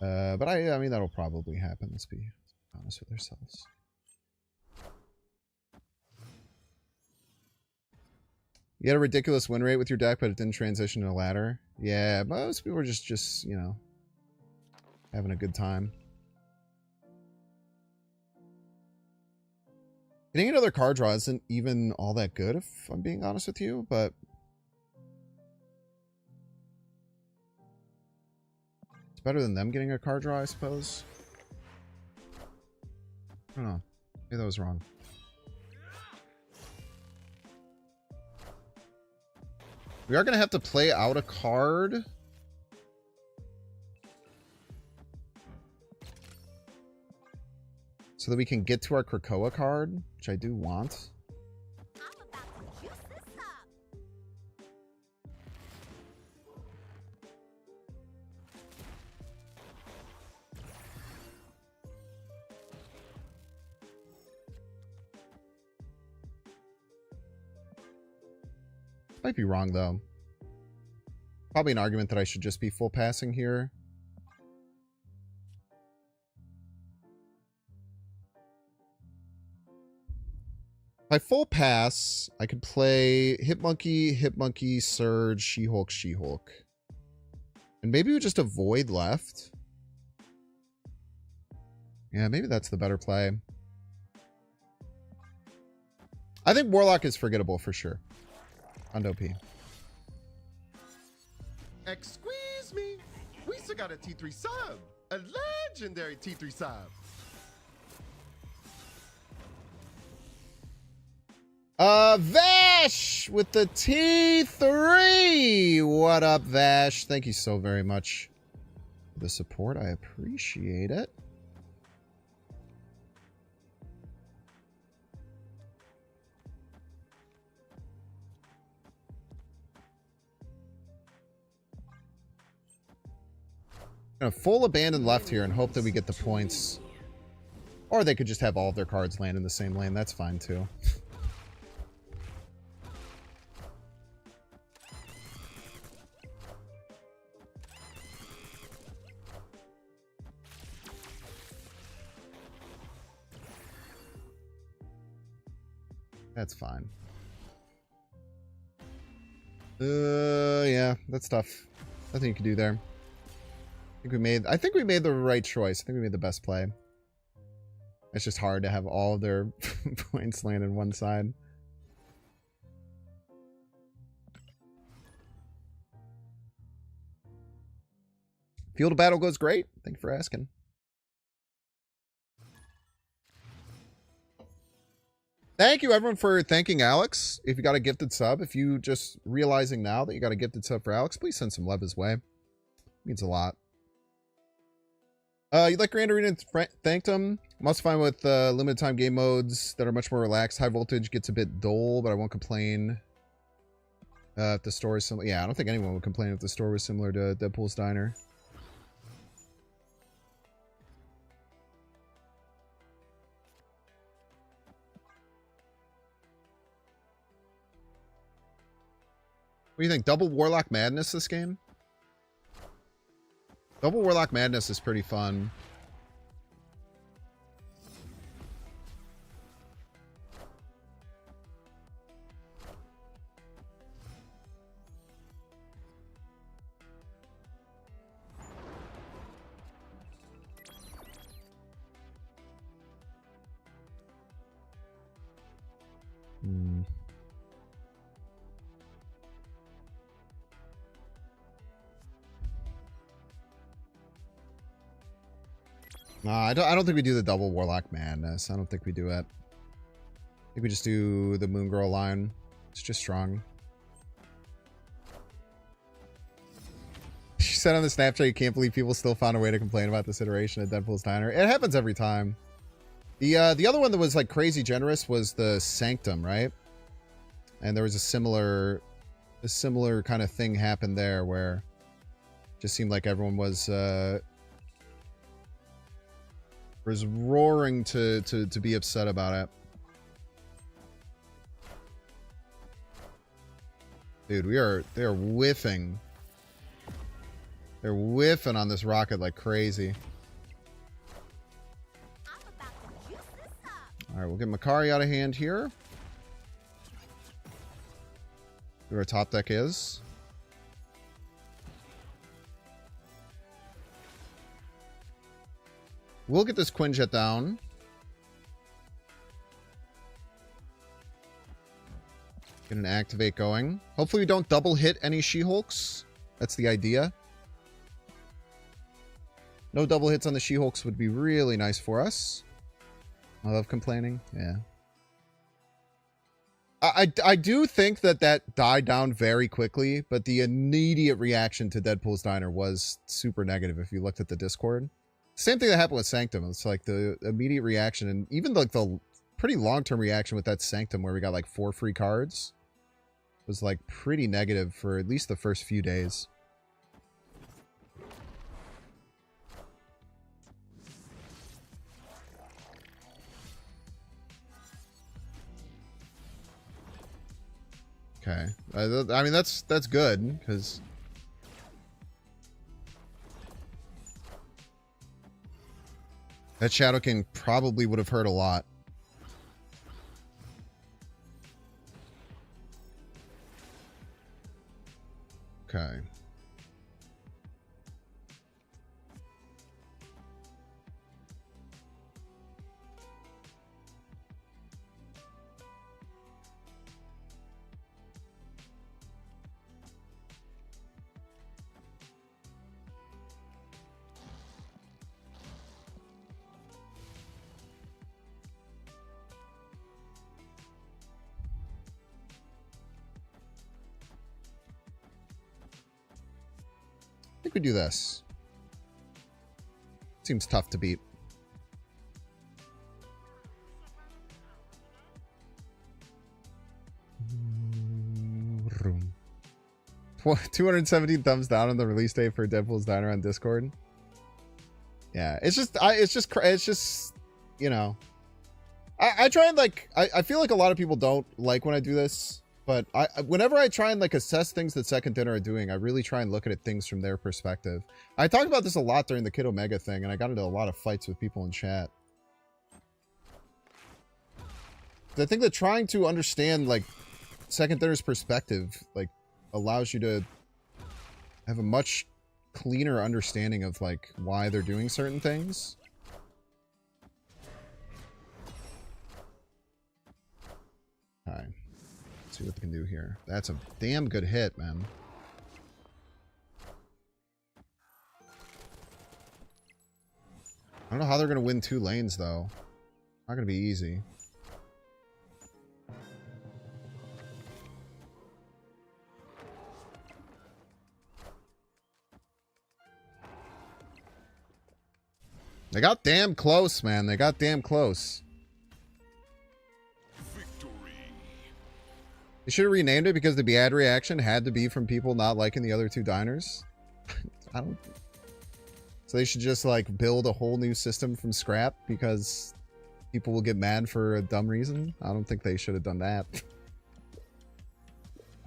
But I mean, that'll probably happen. Let's be honest with ourselves. You had a ridiculous win rate with your deck, but it didn't transition to a ladder. Yeah, most people were just you know, having a good time. Getting another card draw isn't even all that good, if I'm being honest with you, but it's better than them getting a card draw, I suppose. I don't know. Maybe that was wrong. We are going to have to play out a card. So that we can get to our Krakoa card, which I do want. I'm about to juice this up. Might be wrong, though. Probably an argument that I should just be full passing here. If I full pass, I could play Hitmonkey, Surge, She-Hulk, She-Hulk. And maybe we just avoid left. Yeah, maybe that's the better play. I think Warlock is forgettable for sure. On OP. Excuse me, we still got a T3 sub. A legendary T3 sub. Vash with the T3. What up, Vash? Thank you so very much for the support. I appreciate it. Gonna full abandon left here and hope that we get the points. Or they could just have all of their cards land in the same lane. That's fine too. That's fine. Yeah, that's tough. Nothing you can do there. I think we made the right choice. I think we made the best play. It's just hard to have all of their points land in one side. Field of battle goes great. Thank you for asking. Thank you, everyone, for thanking Alex. If you got a gifted sub, if you just realizing now that you got a gifted sub for Alex, please send some love his way. It means a lot. You like Grand Arena and thanked him. I'm also fine with limited time game modes that are much more relaxed. High voltage gets a bit dull, but I won't complain if the store is similar. Yeah, I don't think anyone would complain if the store was similar to Deadpool's Diner. What do you think? Double Warlock Madness this game? Double Warlock Madness is pretty fun. No, I don't think we do the double Warlock Madness. I don't think we do it. I think we just do the Moon Girl line. It's just strong. She said on the Snapchat, you can't believe people still found a way to complain about this iteration at Deadpool's Diner. It happens every time. The other one that was like crazy generous was the Sanctum, right? And there was a similar kind of thing happened there where it just seemed like everyone was roaring to be upset about it. Dude, they are whiffing. They're whiffing on this rocket like crazy. All right, we'll get Makari out of hand here. See where our top deck is. We'll get this Quinjet down. Get an activate going. Hopefully we don't double hit any She-Hulks. That's the idea. No double hits on the She-Hulks would be really nice for us. I love complaining. Yeah. I do think that died down very quickly, but the immediate reaction to Deadpool's Diner was super negative if you looked at the Discord. Same thing that happened with Sanctum. It's like the immediate reaction and even like the pretty long-term reaction with that Sanctum where we got like 4 free cards was like pretty negative for at least the first few days. Okay. I mean, that's good because that Shadow King probably would have hurt a lot. Okay. think we do this. Seems tough to beat. Room. 217 thumbs down on the release date for Deadpool's Diner on Discord. Yeah, it's just, you know, I try and like, I feel like a lot of people don't like when I do this, but whenever I try and like assess things that Second Dinner are doing, I really try and look at things from their perspective. I talked about this a lot during the Kid Omega thing, and I got into a lot of fights with people in chat. I think that trying to understand like Second Dinner's perspective, like, allows you to have a much cleaner understanding of like why they're doing certain things. Alright. Let's see what they can do here. That's a damn good hit, man. I don't know how they're gonna win 2 lanes though. Not gonna be easy. They got damn close, man. They got damn close. Victory. They should have renamed it because the bad reaction had to be from people not liking the other 2 diners. I don't... So they should just, like, build a whole new system from scrap because people will get mad for a dumb reason? I don't think they should have done that.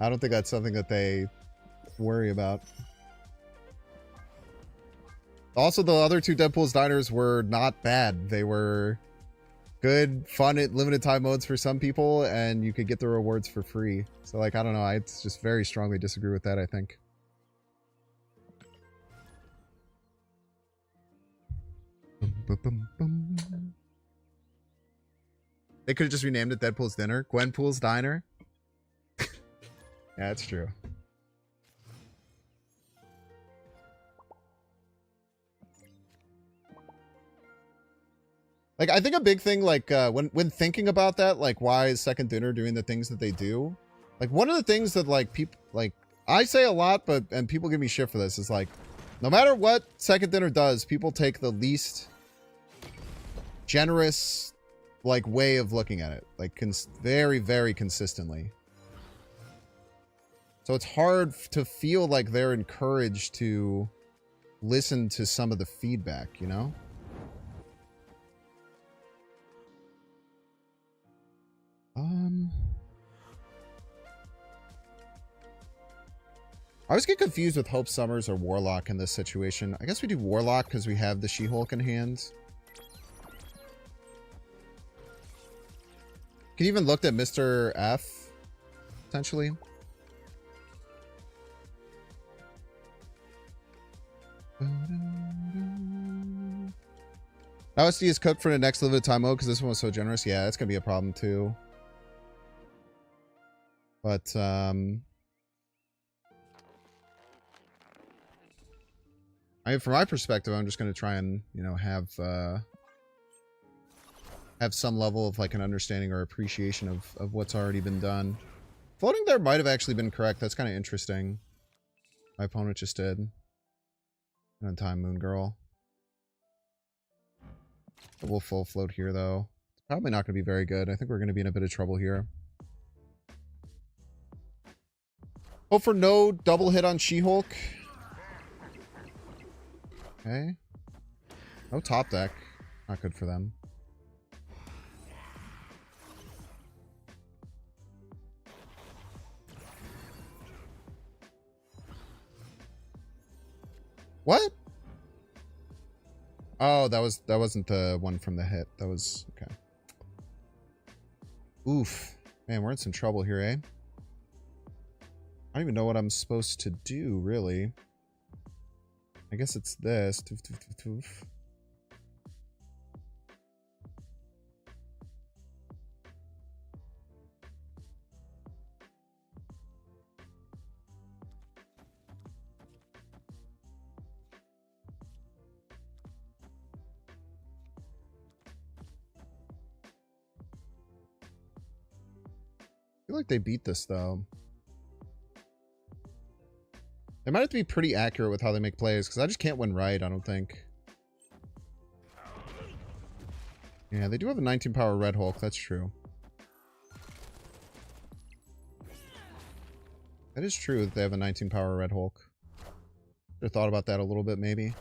I don't think that's something that they worry about. Also, the other 2 Deadpool's Diners were not bad. They were good, fun at limited time modes for some people, and you could get the rewards for free. So, like, I don't know. I just very strongly disagree with that, I think. They could have just renamed it Deadpool's Dinner. Gwenpool's Diner. Yeah, that's true. Like, I think a big thing, like, when thinking about that, like, why is Second Dinner doing the things that they do? Like, one of the things that, like, people, like, I say a lot, and people give me shit for this, is, like, no matter what Second Dinner does, people take the least generous, like, way of looking at it. Like, very, very consistently. So it's hard to feel like they're encouraged to listen to some of the feedback, you know? I always get confused with Hope Summers or Warlock in this situation. I guess we do Warlock because we have the She-Hulk in hand. Could even looked at Mr. F, potentially. OSD is cooked for the next limited time mode because this one was so generous. Yeah, that's gonna be a problem too. But I mean, from my perspective, I'm just gonna try and, you know, have some level of like an understanding or appreciation of what's already been done. Floating there might have actually been correct. That's kind of interesting. My opponent just did. On time, Moon Girl. We'll full float here, though. It's probably not going to be very good. I think we're going to be in a bit of trouble here. Hope for no double hit on She-Hulk. Okay. No top deck. Not good for them. What? Oh, that wasn't the one from the hit. That was okay. Oof. Man, we're in some trouble here, eh? I don't even know what I'm supposed to do, really. I guess it's this. Toof, toof, toof, toof. I feel like they beat this, though. They might have to be pretty accurate with how they make plays, because I just can't win right, I don't think. Yeah, they do have a 19 power Red Hulk, that's true. That is true that they have a 19 power Red Hulk. Should have thought about that a little bit, maybe.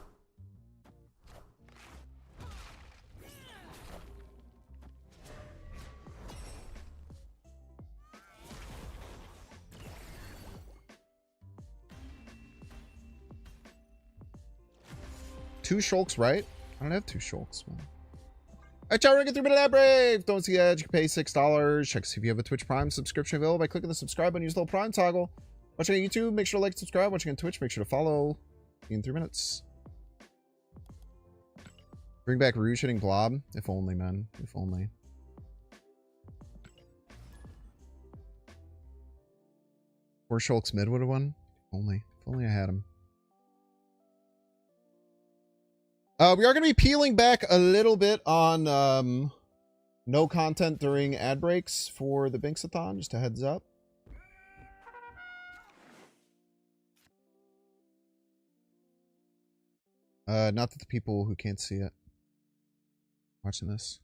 Two Shulks, right? I don't have two Shulks, man. Alright, chat, we're gonna get 3 minute ad break. Don't see edge, you can pay $6. Check to see if you have a Twitch Prime subscription available by clicking the subscribe button. Use the little Prime toggle. Watching on YouTube, make sure to like and subscribe. Watching on Twitch, make sure to follow. In 3 minutes. Bring back Rouge hitting Blob. If only, man. If only. Or Shulk's mid would have won. If only. If only I had him. We are going to be peeling back a little bit on no content during ad breaks for the Bynx-A-Thon. Just a heads up. Not that the people who can't see it watching this.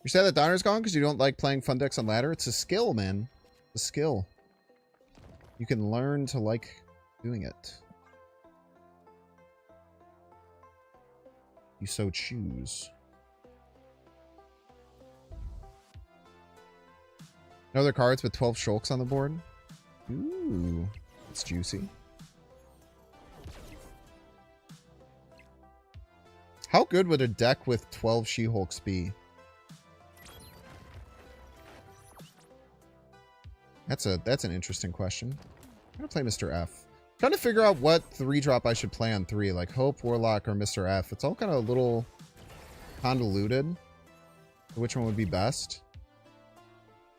You said that Diner's gone because you don't like playing fun decks on ladder? It's a skill, man. It's a skill. You can learn to like doing it. You so choose. No other cards with 12 Shulks on the board? Ooh, it's juicy. How good would a deck with 12 She-Hulks be? That's an interesting question. I'm gonna play Mr. F. Trying to figure out what 3-drop I should play on 3, like Hope, Warlock, or Mr. F. It's all kind of a little convoluted. Which one would be best?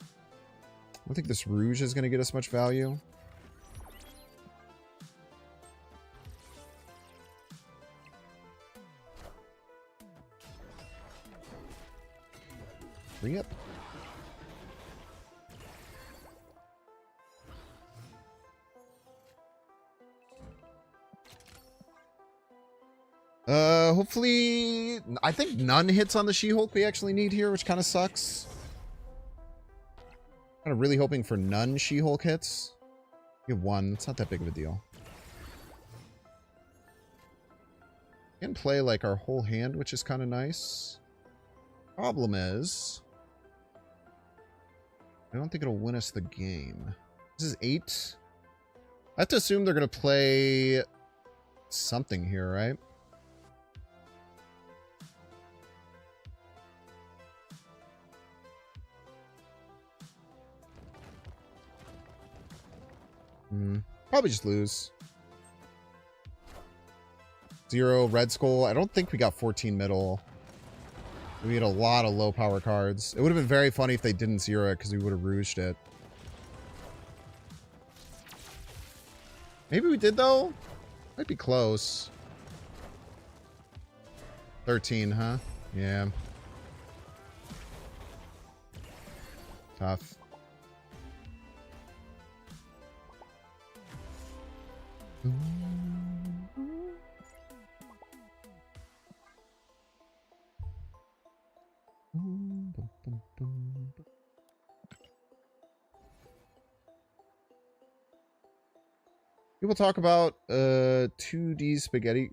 I don't think this Rouge is going to get us much value. Yep. Hopefully, I think none hits on the She-Hulk we actually need here, which kind of sucks. Kind of really hoping for none She-Hulk hits. You have one. It's not that big of a deal. We can play like our whole hand, which is kind of nice. Problem is, I don't think it'll win us the game. This is 8. I have to assume they're going to play something here, right? Probably just lose. 0 Red Skull. I don't think we got 14 middle. We had a lot of low power cards. It would have been very funny if they didn't 0 it because we would have rouged it. Maybe we did though? Might be close. 13, huh? Yeah. Tough. People talk about 2D spaghetti,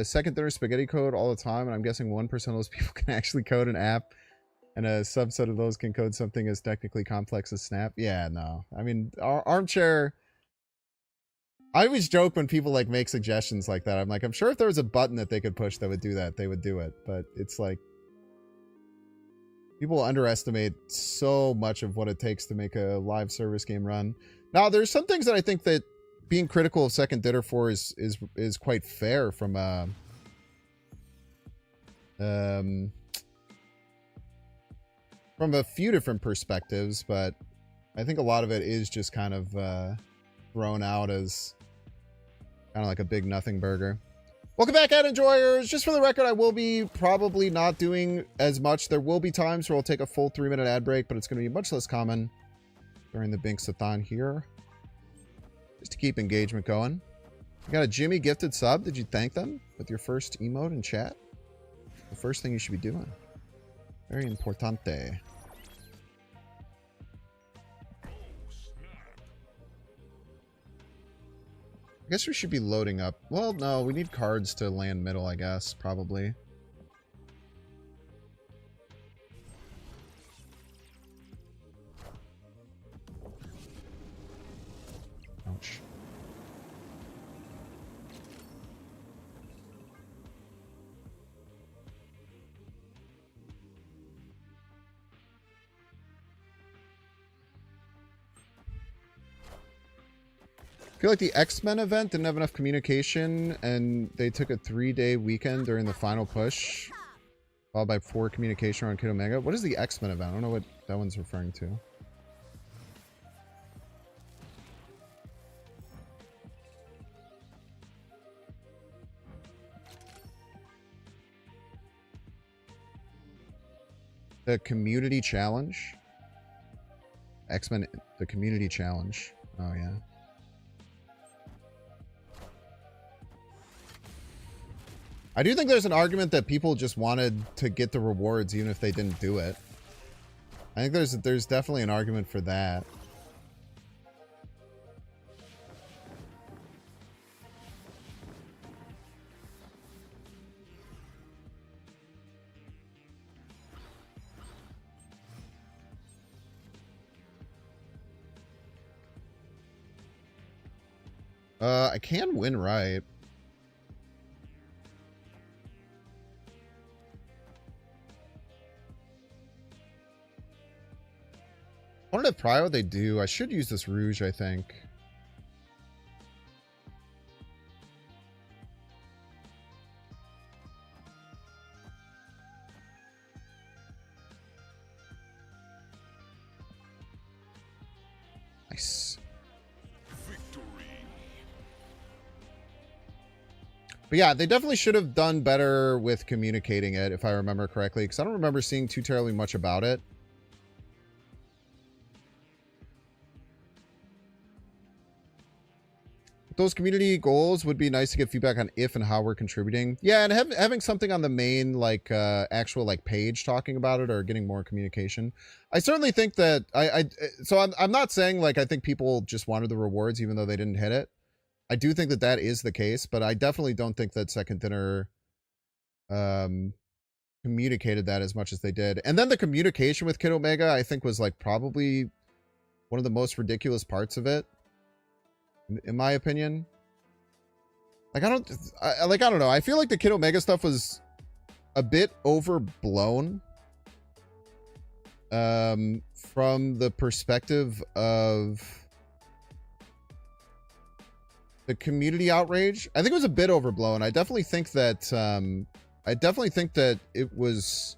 second dinner spaghetti code all the time, and I'm guessing 1% of those people can actually code an app, and a subset of those can code something as technically complex as Snap. Yeah, no. I mean, our armchair... I always joke when people like make suggestions like that. I'm like, I'm sure if there was a button that they could push that would do that, they would do it. But it's like, people underestimate so much of what it takes to make a live service game run. Now, there's some things that I think that being critical of second dinner for is quite fair from a few different perspectives, but I think a lot of it is just kind of thrown out as kind of like a big nothing burger. Welcome back, ad enjoyers. Just for the record, I will be probably not doing as much. There will be times where I'll take a full 3-minute ad break, but it's going to be much less common during the Bynx-A-Thon here. Just to keep engagement going. You got a Jimmy gifted sub. Did you thank them with your first emote in chat? The first thing you should be doing. Very importante. I guess we should be loading up. Well, no, we need cards to land middle, I guess, probably. Ouch. I feel like the X-Men event didn't have enough communication, and they took a 3-day weekend during the final push, followed by 4 communication around Kid Omega. What is the X-Men event? I don't know what that one's referring to. The community challenge? X-Men, the community challenge. Oh, yeah. I do think there's an argument that people just wanted to get the rewards even if they didn't do it. I think there's definitely an argument for that. I can win right. I wonder if Prio they do. I should use this Rouge, I think. Nice. Victory. But yeah, they definitely should have done better with communicating it, if I remember correctly, because I don't remember seeing too terribly much about it. Those community goals would be nice to get feedback on if and how we're contributing. Yeah, and having something on the main, like, actual, like, page talking about it or getting more communication. I certainly think that, so I'm not saying, like, I think people just wanted the rewards even though they didn't hit it. I do think that that is the case, but I definitely don't think that Second Dinner communicated that as much as they did. And then the communication with Kid Omega, I think, was, like, probably one of the most ridiculous parts of it. In my opinion, like I don't know. I feel like the Kid Omega stuff was a bit overblown from the perspective of the community outrage. I think it was a bit overblown. I definitely think that it was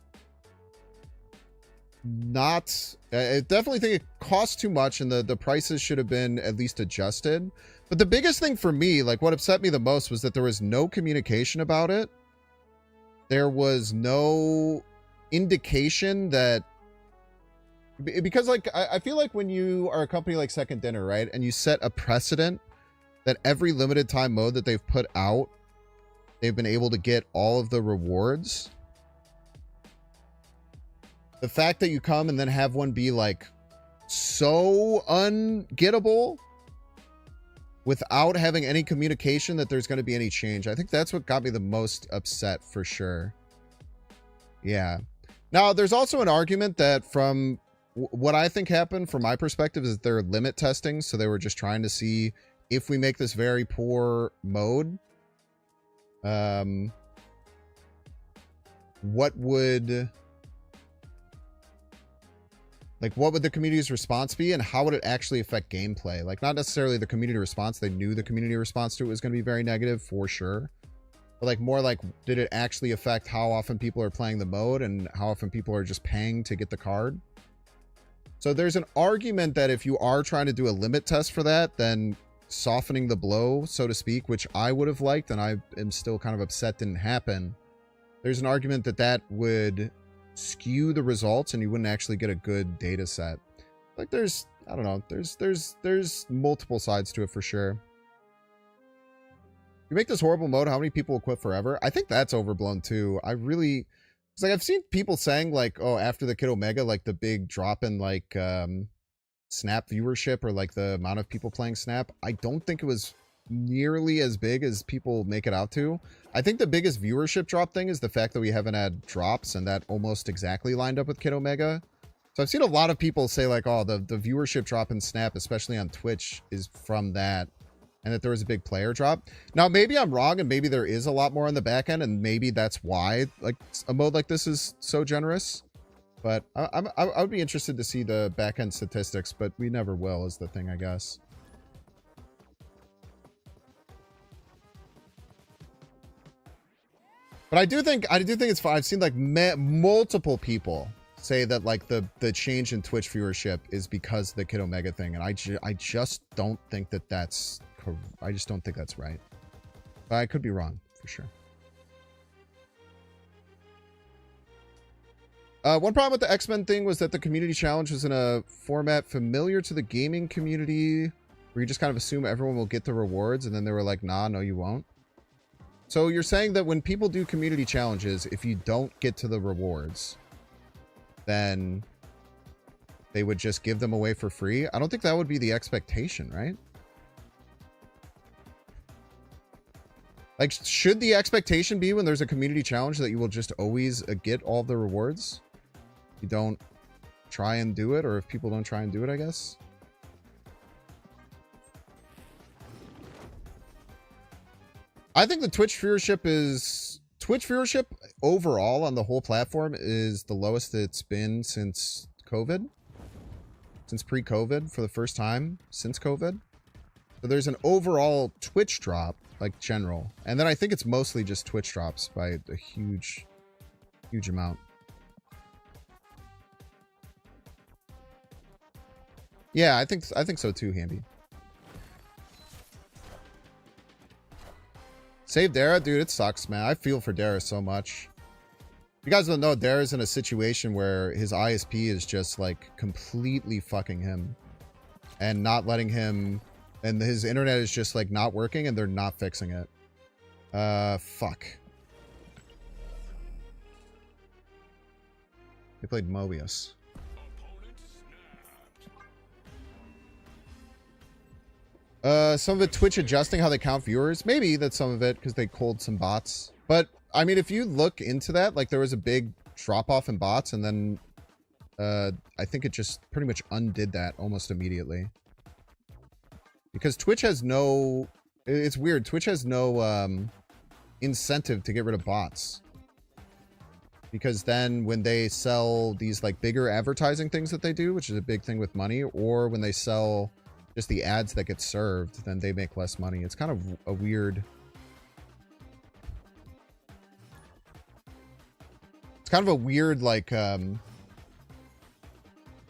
not. I definitely think it cost too much, and the prices should have been at least adjusted. But the biggest thing for me, like what upset me the most, was that there was no communication about it. There was no indication that, because like I feel like when you are a company like Second Dinner, right, and you set a precedent that every limited time mode that they've put out, they've been able to get all of the rewards. The fact that you come and then have one be like so ungettable without having any communication that there's going to be any change, I think that's what got me the most upset for sure. Yeah. Now, there's also an argument that from what I think happened from my perspective is they're limit testing. So they were just trying to see if we make this very poor mode, what would the community's response be, and how would it actually affect gameplay? Like, not necessarily the community response. They knew the community response to it was going to be very negative for sure. But like more like, did it actually affect how often people are playing the mode and how often people are just paying to get the card? So there's an argument that if you are trying to do a limit test for that, then softening the blow, so to speak, which I would have liked, and I am still kind of upset didn't happen. There's an argument that that would skew the results and you wouldn't actually get a good data set. Like there's, I don't know, there's multiple sides to it for sure. You make this horrible mode, how many people will quit forever? I think that's overblown too. I really, it's like I've seen people saying like, oh, after the Kid Omega, like the big drop in like Snap viewership or like the amount of people playing Snap. I don't think it was nearly as big as people make it out to. I think the biggest viewership drop thing is the fact that we haven't had drops, and that almost exactly lined up with Kid Omega. So I've seen a lot of people say like, oh, the viewership drop in Snap, especially on Twitch, is from that, and that there was a big player drop. Now, maybe I'm wrong, and maybe there is a lot more on the back end, and maybe that's why like a mode like this is so generous. But I would be interested to see the back end statistics, but we never will is the thing, I guess. But I do think it's fine. I've seen like multiple people say that like the change in Twitch viewership is because of the Kid Omega thing, and I just don't think that that's I just don't think that's right. But I could be wrong for sure. One problem with the X-Men thing was that the community challenge was in a format familiar to the gaming community, where you just kind of assume everyone will get the rewards, and then they were like, nah, no, you won't. So you're saying that when people do community challenges, if you don't get to the rewards, then they would just give them away for free? I don't think that would be the expectation, right? Like, should the expectation be when there's a community challenge that you will just always get all the rewards? You don't try and do it, or if people don't try and do it, I guess. I think the Twitch viewership overall on the whole platform is the lowest it's been since COVID. Since pre-COVID, for the first time since COVID. So there's an overall Twitch drop, like general. And then I think it's mostly just Twitch drops by a huge amount. Yeah, I think so too, Handy. Save Dara? Dude, it sucks, man. I feel for Dara so much. You guys don't know, Dara's in a situation where his ISP is just like completely fucking him and not letting him, and his internet is just like not working and they're not fixing it. Fuck. They played Mobius. Some of it Twitch adjusting how they count viewers. Maybe that's some of it because they culled some bots. But I mean, if you look into that, like there was a big drop off in bots, and then I think it just pretty much undid that almost immediately. Because Twitch has no, it's weird. Twitch has no incentive to get rid of bots. Because then when they sell these like bigger advertising things that they do, which is a big thing with money, or when they sell just the ads that get served, then they make less money. It's kind of a weird... It's kind of a weird, like, you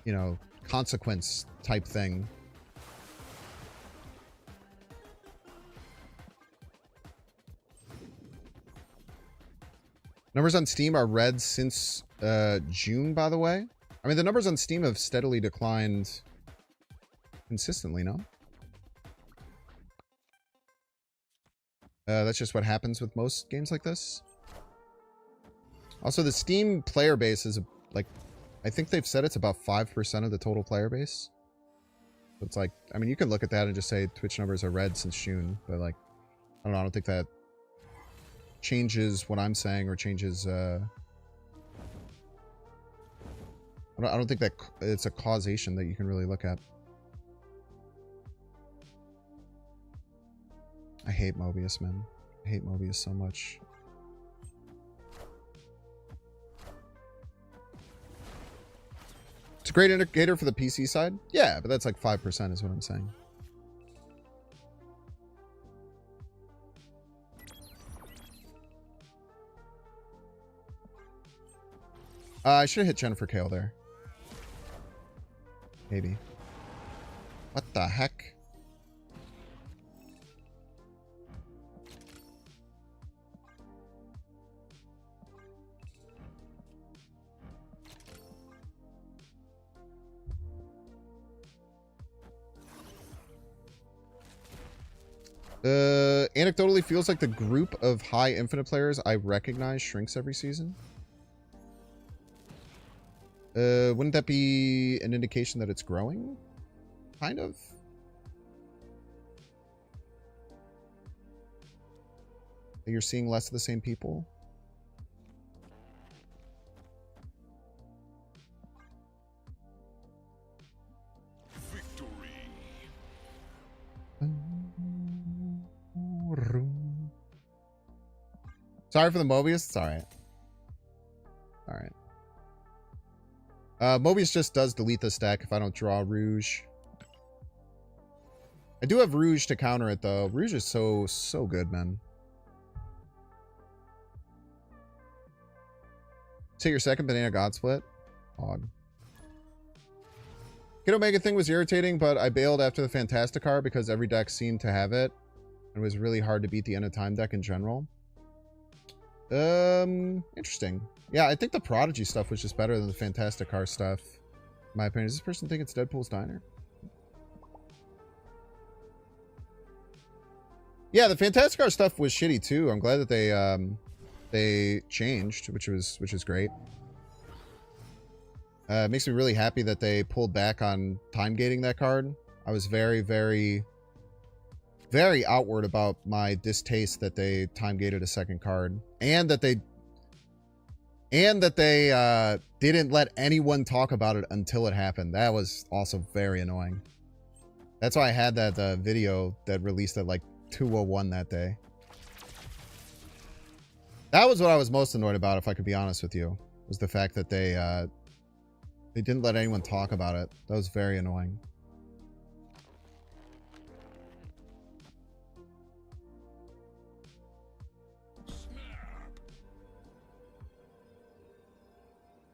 know, consequence type thing. Numbers on Steam are red since June, by the way. I mean, the numbers on Steam have steadily declined consistently, no? That's just what happens with most games like this. Also, the Steam player base is, like, I think they've said it's about 5% of the total player base. So it's like, I mean, you can look at that and just say Twitch numbers are red since June, but, like, I don't know, I don't think that changes what I'm saying or changes, I don't think that it's a causation that you can really look at. I hate Mobius, man. I hate Mobius so much. It's a great indicator for the PC side. Yeah, but that's like 5% is what I'm saying. I should have hit Jennifer Kale there. Maybe. What the heck? Anecdotally feels like the group of high infinite players I recognize shrinks every season. Wouldn't that be an indication that it's growing? Kind of. That you're seeing less of the same people? Victory. Sorry for the Mobius. It's alright. Alright. Mobius just does delete the stack if I don't draw Rouge. I do have Rouge to counter it, though. Rouge is so good, man. Take your second banana god split. Odd. Kid Omega thing was irritating, but I bailed after the Fantasticar because every deck seemed to have it. It was really hard to beat the end of time deck in general. Interesting. Yeah, I think the Prodigy stuff was just better than the Fantasticar stuff. In my opinion. Does this person think it's Deadpool's Diner? Yeah, the Fantasticar stuff was shitty too. I'm glad that they changed, which is great. It makes me really happy that they pulled back on time gating that card. I was very, very, very outward about my distaste that they time gated a second card, and that they didn't let anyone talk about it until it happened. That was also very annoying. That's why I had that video that released at like 2:01 that day. That was what I was most annoyed about, if I could be honest with you, was the fact that they didn't let anyone talk about it. That was very annoying.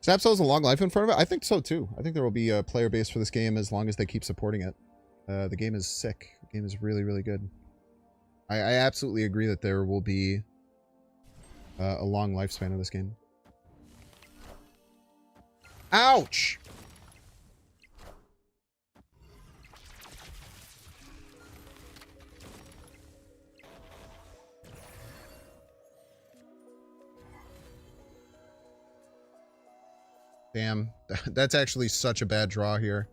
Snapcell has a long life in front of it? I think so too. I think there will be a player base for this game as long as they keep supporting it. The game is sick. The game is really, really good. I absolutely agree that there will be a long lifespan of this game. Ouch! Damn, that's actually such a bad draw here.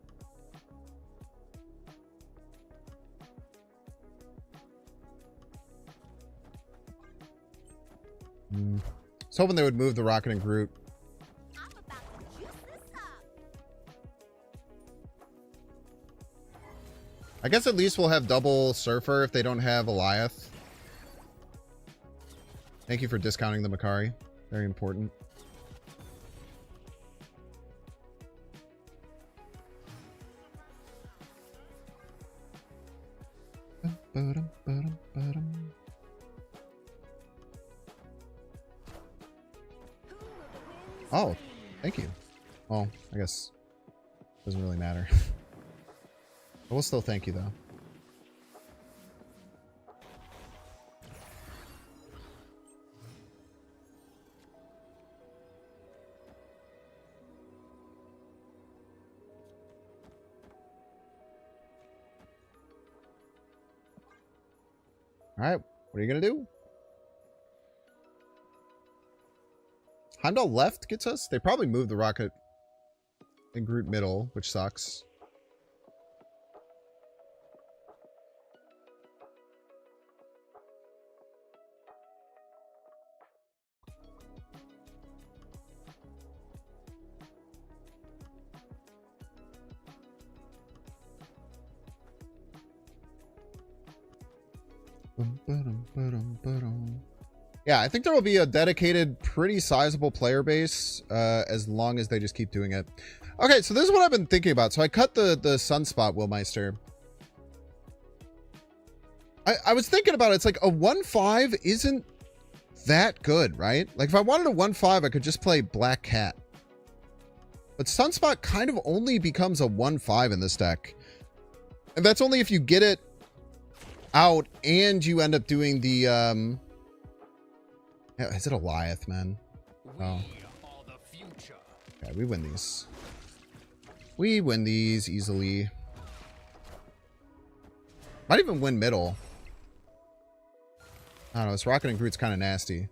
I was hoping they would move the Rocket and Groot. I'm about to juice this up. I guess at least we'll have double Surfer if they don't have Eliath. Thank you for discounting the Makari. Very important. Oh, thank you. Well, I guess it doesn't really matter. I will still thank you, though. All right, what are you going to do? Heimdall left gets us? They probably moved the Rocket and Groot middle, which sucks. Yeah, I think there will be a dedicated, pretty sizable player base as long as they just keep doing it. Okay, so this is what I've been thinking about. So I cut the Sunspot Willmeister. I was thinking about it. It's like a 1/5 isn't that good, right? Like if I wanted a 1/5, I could just play Black Cat. But Sunspot kind of only becomes a 1/5 in this deck. And that's only if you get it out and you end up doing the is it Eliath, man? Oh. Okay, we win these. We win these easily. Might even win middle. I don't know, this Rocket and Groot's kind of nasty.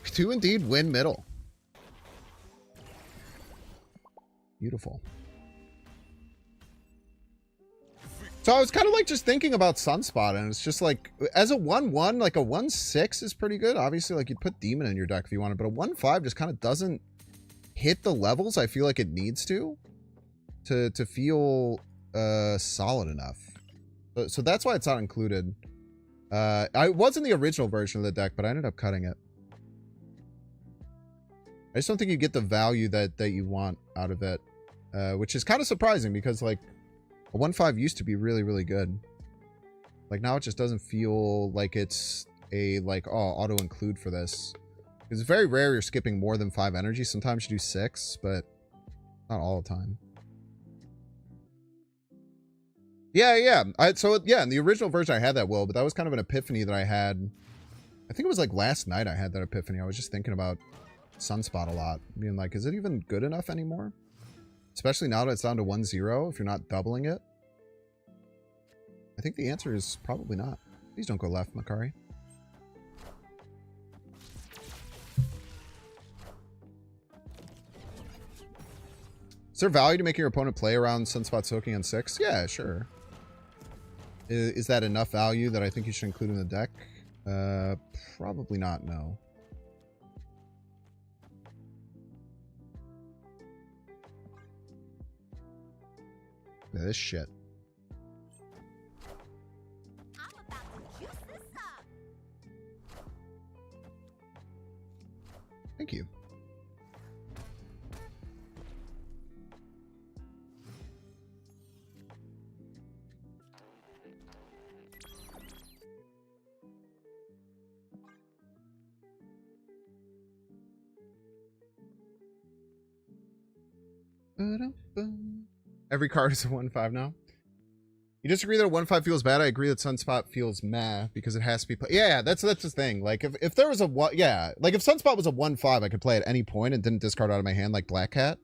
We do indeed win middle. Beautiful. So I was kind of like just thinking about Sunspot, and it's just like, as a 1-1, like a 1-6 is pretty good. Obviously, like you'd put Demon in your deck if you wanted, but a 1-5 just kind of doesn't hit the levels I feel like it needs to feel solid enough. So that's why it's not included. I was in the original version of the deck, but I ended up cutting it. I just don't think you get the value that you want out of it, which is kind of surprising because like a 1-5 used to be really, really good. Like now it just doesn't feel like it's a like, oh, auto include for this. It's very rare you're skipping more than 5 energy. Sometimes you do 6, but not all the time. Yeah. So in the original version I had that, Will, but that was kind of an epiphany that I had. I think it was like last night I had that epiphany. I was just thinking about Sunspot a lot. Being like, is it even good enough anymore? Especially now that it's down to 1-0, if you're not doubling it. I think the answer is probably not. Please don't go left, Makari. Is there value to making your opponent play around Sunspot soaking on 6? Yeah, sure. Is that enough value that I think you should include in the deck? Probably not, no. Look at this shit. I'm about to juice this up. Thank you. Every card is a 1-5 now. You disagree that a 1-5 feels bad? I agree that Sunspot feels meh because it has to be played. Yeah, that's the thing. Like if there was a like if Sunspot was a 1-5, I could play at any point and didn't discard out of my hand like Black Cat.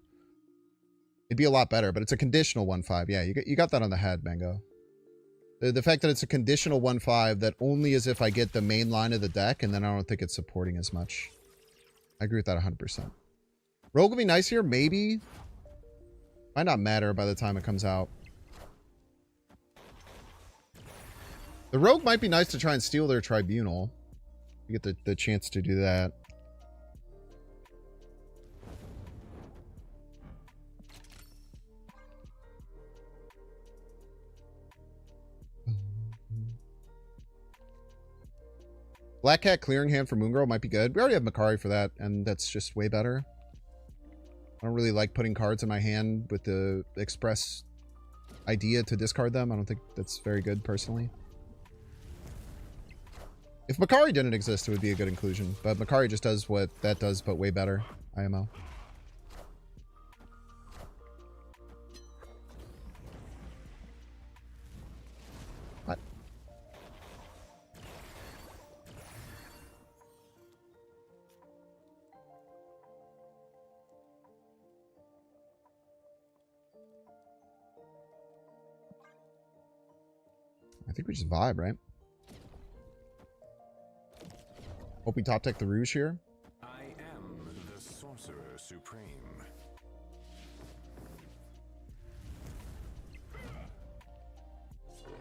It'd be a lot better, but it's a conditional 1-5. Yeah, you got that on the head, Mango. The fact that it's a conditional 1-5 that only is if I get the main line of the deck, and then I don't think it's supporting as much. I agree with that 100%. Rogue would be nice here, maybe. Might not matter by the time it comes out. The Rogue might be nice to try and steal their Tribunal. You get the chance to do that. Black Cat clearing hand for Moongirl might be good. We already have Makari for that, and that's just way better. I don't really like putting cards in my hand with the express idea to discard them. I don't think that's very good, personally. If Makari didn't exist, it would be a good inclusion. But Makari just does what that does, but way better. IMO. What? I think we just vibe, right? Hope we top deck the Rouge here. I am the Sorcerer Supreme.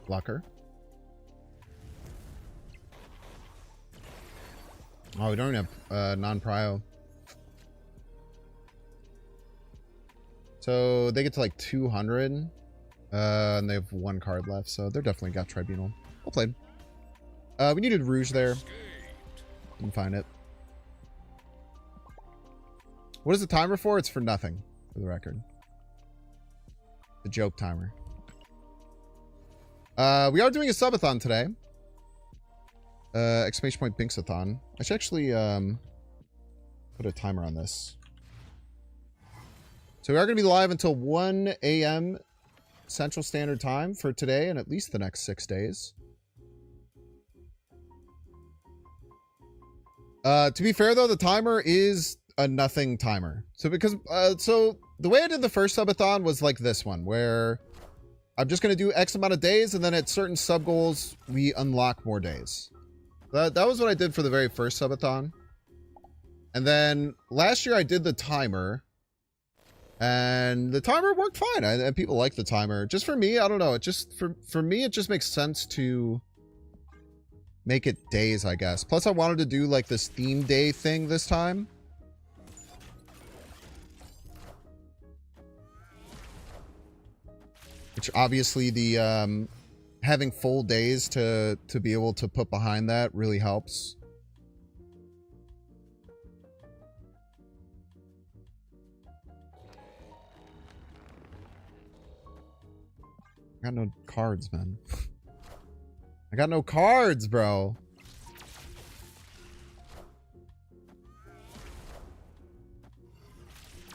Blocker. Oh, we don't even have non-prio. So they get to like 200. And they have 1 card left, so they're definitely got Tribunal. Well played. We needed Rouge there. Didn't find it. What is the timer for? It's for nothing, for the record. The joke timer. We are doing a subathon today. Exclamation point Bynx-A-Thon. I should actually put a timer on this. So we are going to be live until 1 a.m. Central Standard Time for today and at least the next 6 days. To be fair though, the timer is a nothing timer. So because the way I did the first subathon was like this one, where I'm just going to do X amount of days, and then at certain sub goals, we unlock more days. That was what I did for the very first subathon. And then last year I did the timer, and the timer worked fine. And people like the timer. Just for me, I don't know. It just, for me, it just makes sense to make it days, I guess. Plus, I wanted to do like this theme day thing this time. Which obviously the having full days to be able to put behind that really helps. I got no cards, man. I got no cards, bro.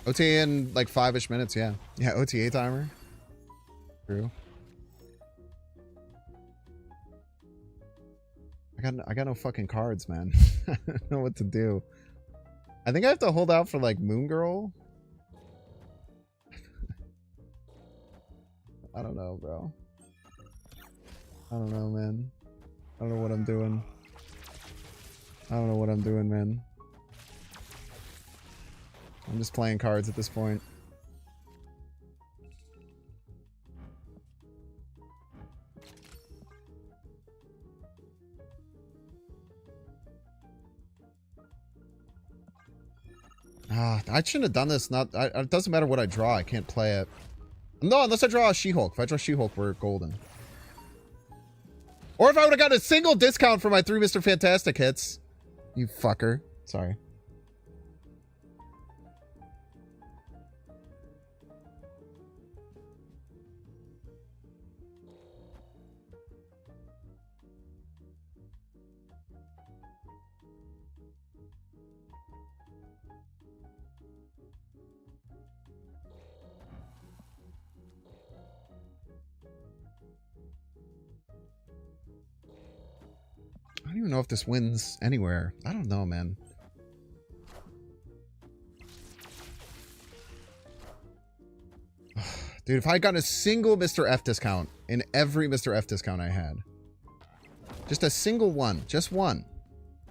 OTA in like 5-ish minutes, yeah. Yeah, OTA timer. True. I got no fucking cards, man. I don't know what to do. I think I have to hold out for like Moon Girl. I don't know, bro. I don't know, man. I don't know what I'm doing. I don't know what I'm doing, man. I'm just playing cards at this point. I shouldn't have done this. It doesn't matter what I draw. I can't play it. No, unless I draw a She-Hulk. If I draw She-Hulk, we're golden. Or if I would have gotten a single discount for my 3 Mr. Fantastic hits. You fucker. Sorry. I don't even know if this wins anywhere. I don't know, man. Dude, if I had gotten a single Mr. F discount in every Mr. F discount I had. Just a single one. Just one.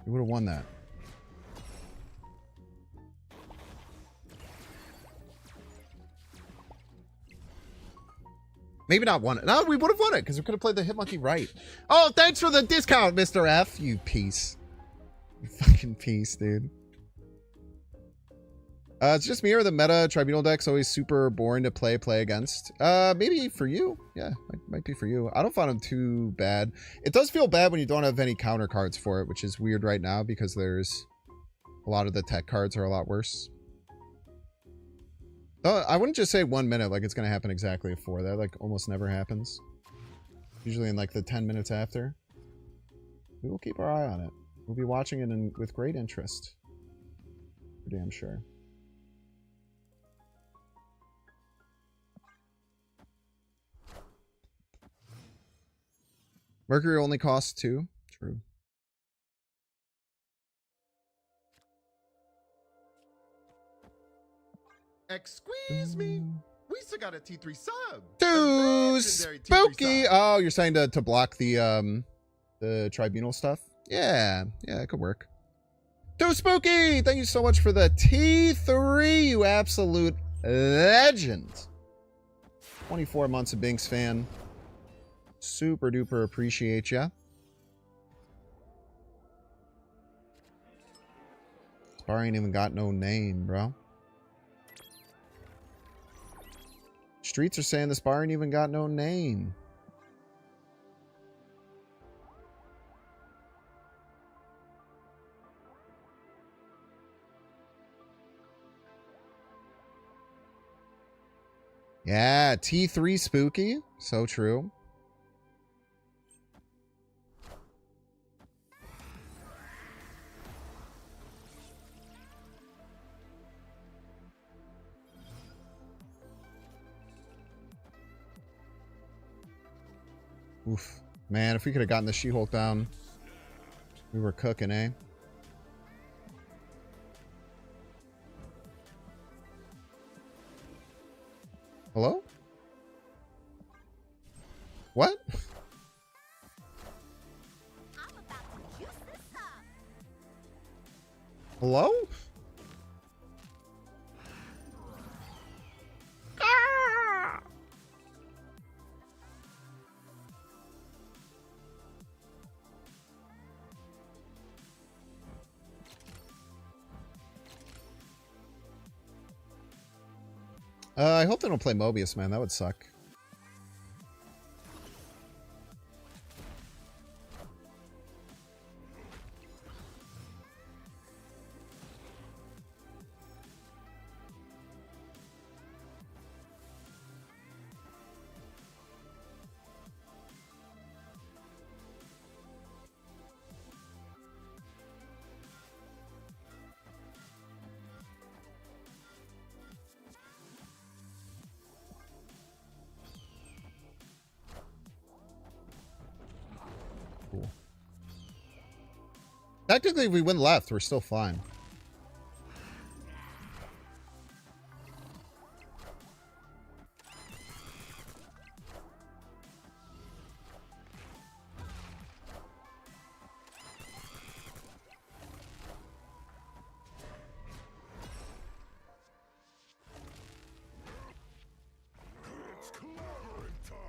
We would have won that. Maybe not won it. No, we would have won it because we could have played the Hitmonkey right. Oh, thanks for the discount, Mr. F. You piece. You fucking piece, dude. It's just me or the meta tribunal deck's always super boring to play against. Maybe for you. Yeah, might be for you. I don't find them too bad. It does feel bad when you don't have any counter cards for it, which is weird right now because there's a lot of the tech cards are a lot worse. I wouldn't just say 1 minute like it's going to happen exactly at 4. That like almost never happens. Usually in like the 10 minutes after. We will keep our eye on it. We'll be watching it with great interest. For damn sure. Mercury only costs 2. True. Excuse me. We still got a T3 sub. Too Legendary T3 spooky. sub. Oh, you're saying to block the tribunal stuff? Yeah, it could work. Too spooky. Thank you so much for the T3, you absolute legend. 24 months of Bynx fan. Super duper appreciate ya. Spar ain't even got no name, bro. Streets are saying the Spar ain't even got no name. Yeah, T3 spooky. So true. Oof. Man, if we could have gotten the She-Hulk down, we were cooking, eh? Hello? What? I'm about to juice this up. Hello? I hope they don't play Mobius, man. That would suck. Cool. Technically, if we win left, we're still fine.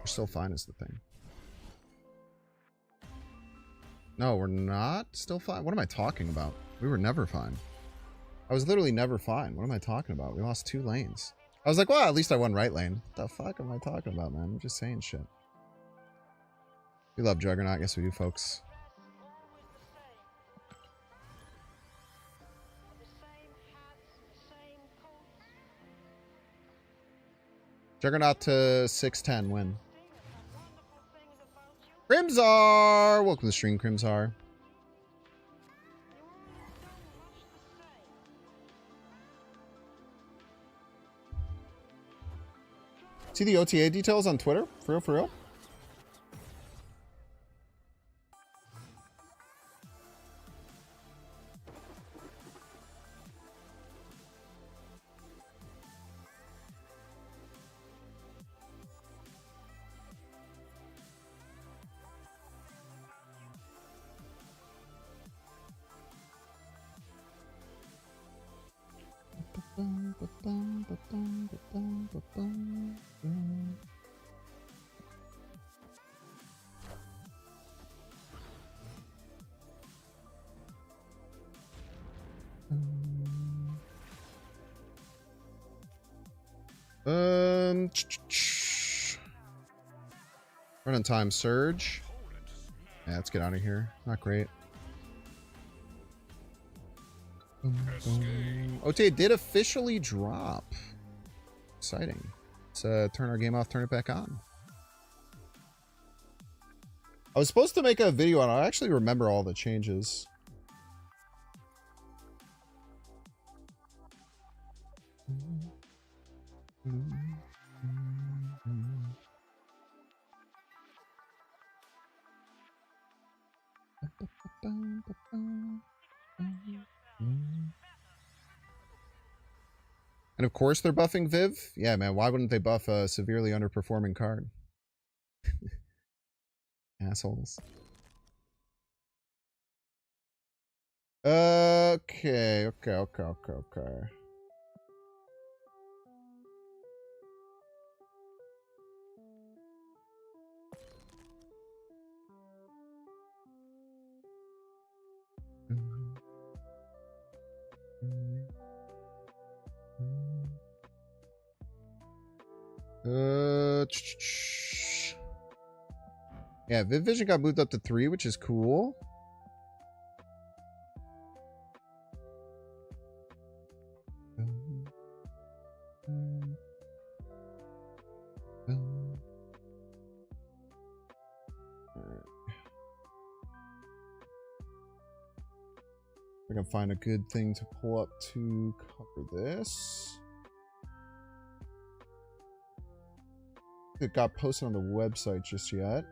We're still fine is the thing. No, we're not still fine. What am I talking about? We were never fine. I was literally never fine. What am I talking about? We lost 2 lanes. I was like, well, at least I won right lane. What the fuck am I talking about, man? I'm just saying shit. We love Juggernaut. Yes, we do, folks. Juggernaut to 610 win. Crimzar! Welcome to the stream, Crimzar. See the OTA details on Twitter? For real, for real? Running time surge. Yeah, let's get out of here. Not great. OTA did officially drop. Exciting. Let's turn our game off, turn it back on. I was supposed to make a video on it. I actually remember all the changes. And of course they're buffing Viv. Yeah, man, why wouldn't they buff a severely underperforming card? Assholes. Okay. Yeah, Viv Vision got moved up to 3, which is cool. I can find a good thing to pull up to cover this. It got posted on the website just yet.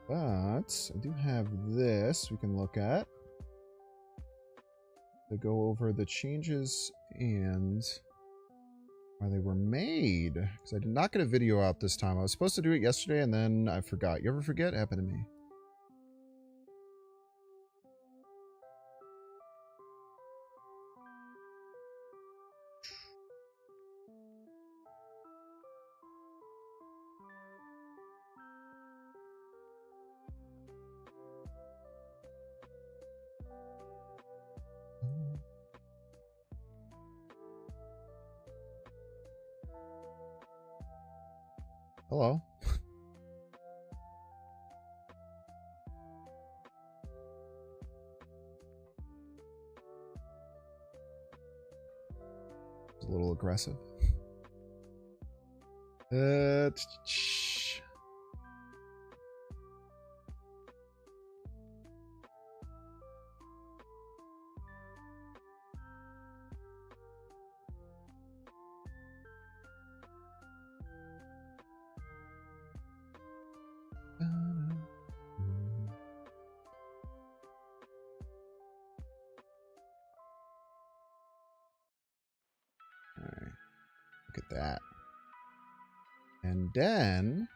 But I do have this we can look at to go over the changes and why they were made. Because I did not get a video out this time. I was supposed to do it yesterday and then I forgot. You ever forget? It happened to me. Hello. It's a little aggressive. Alright. Look at that. And then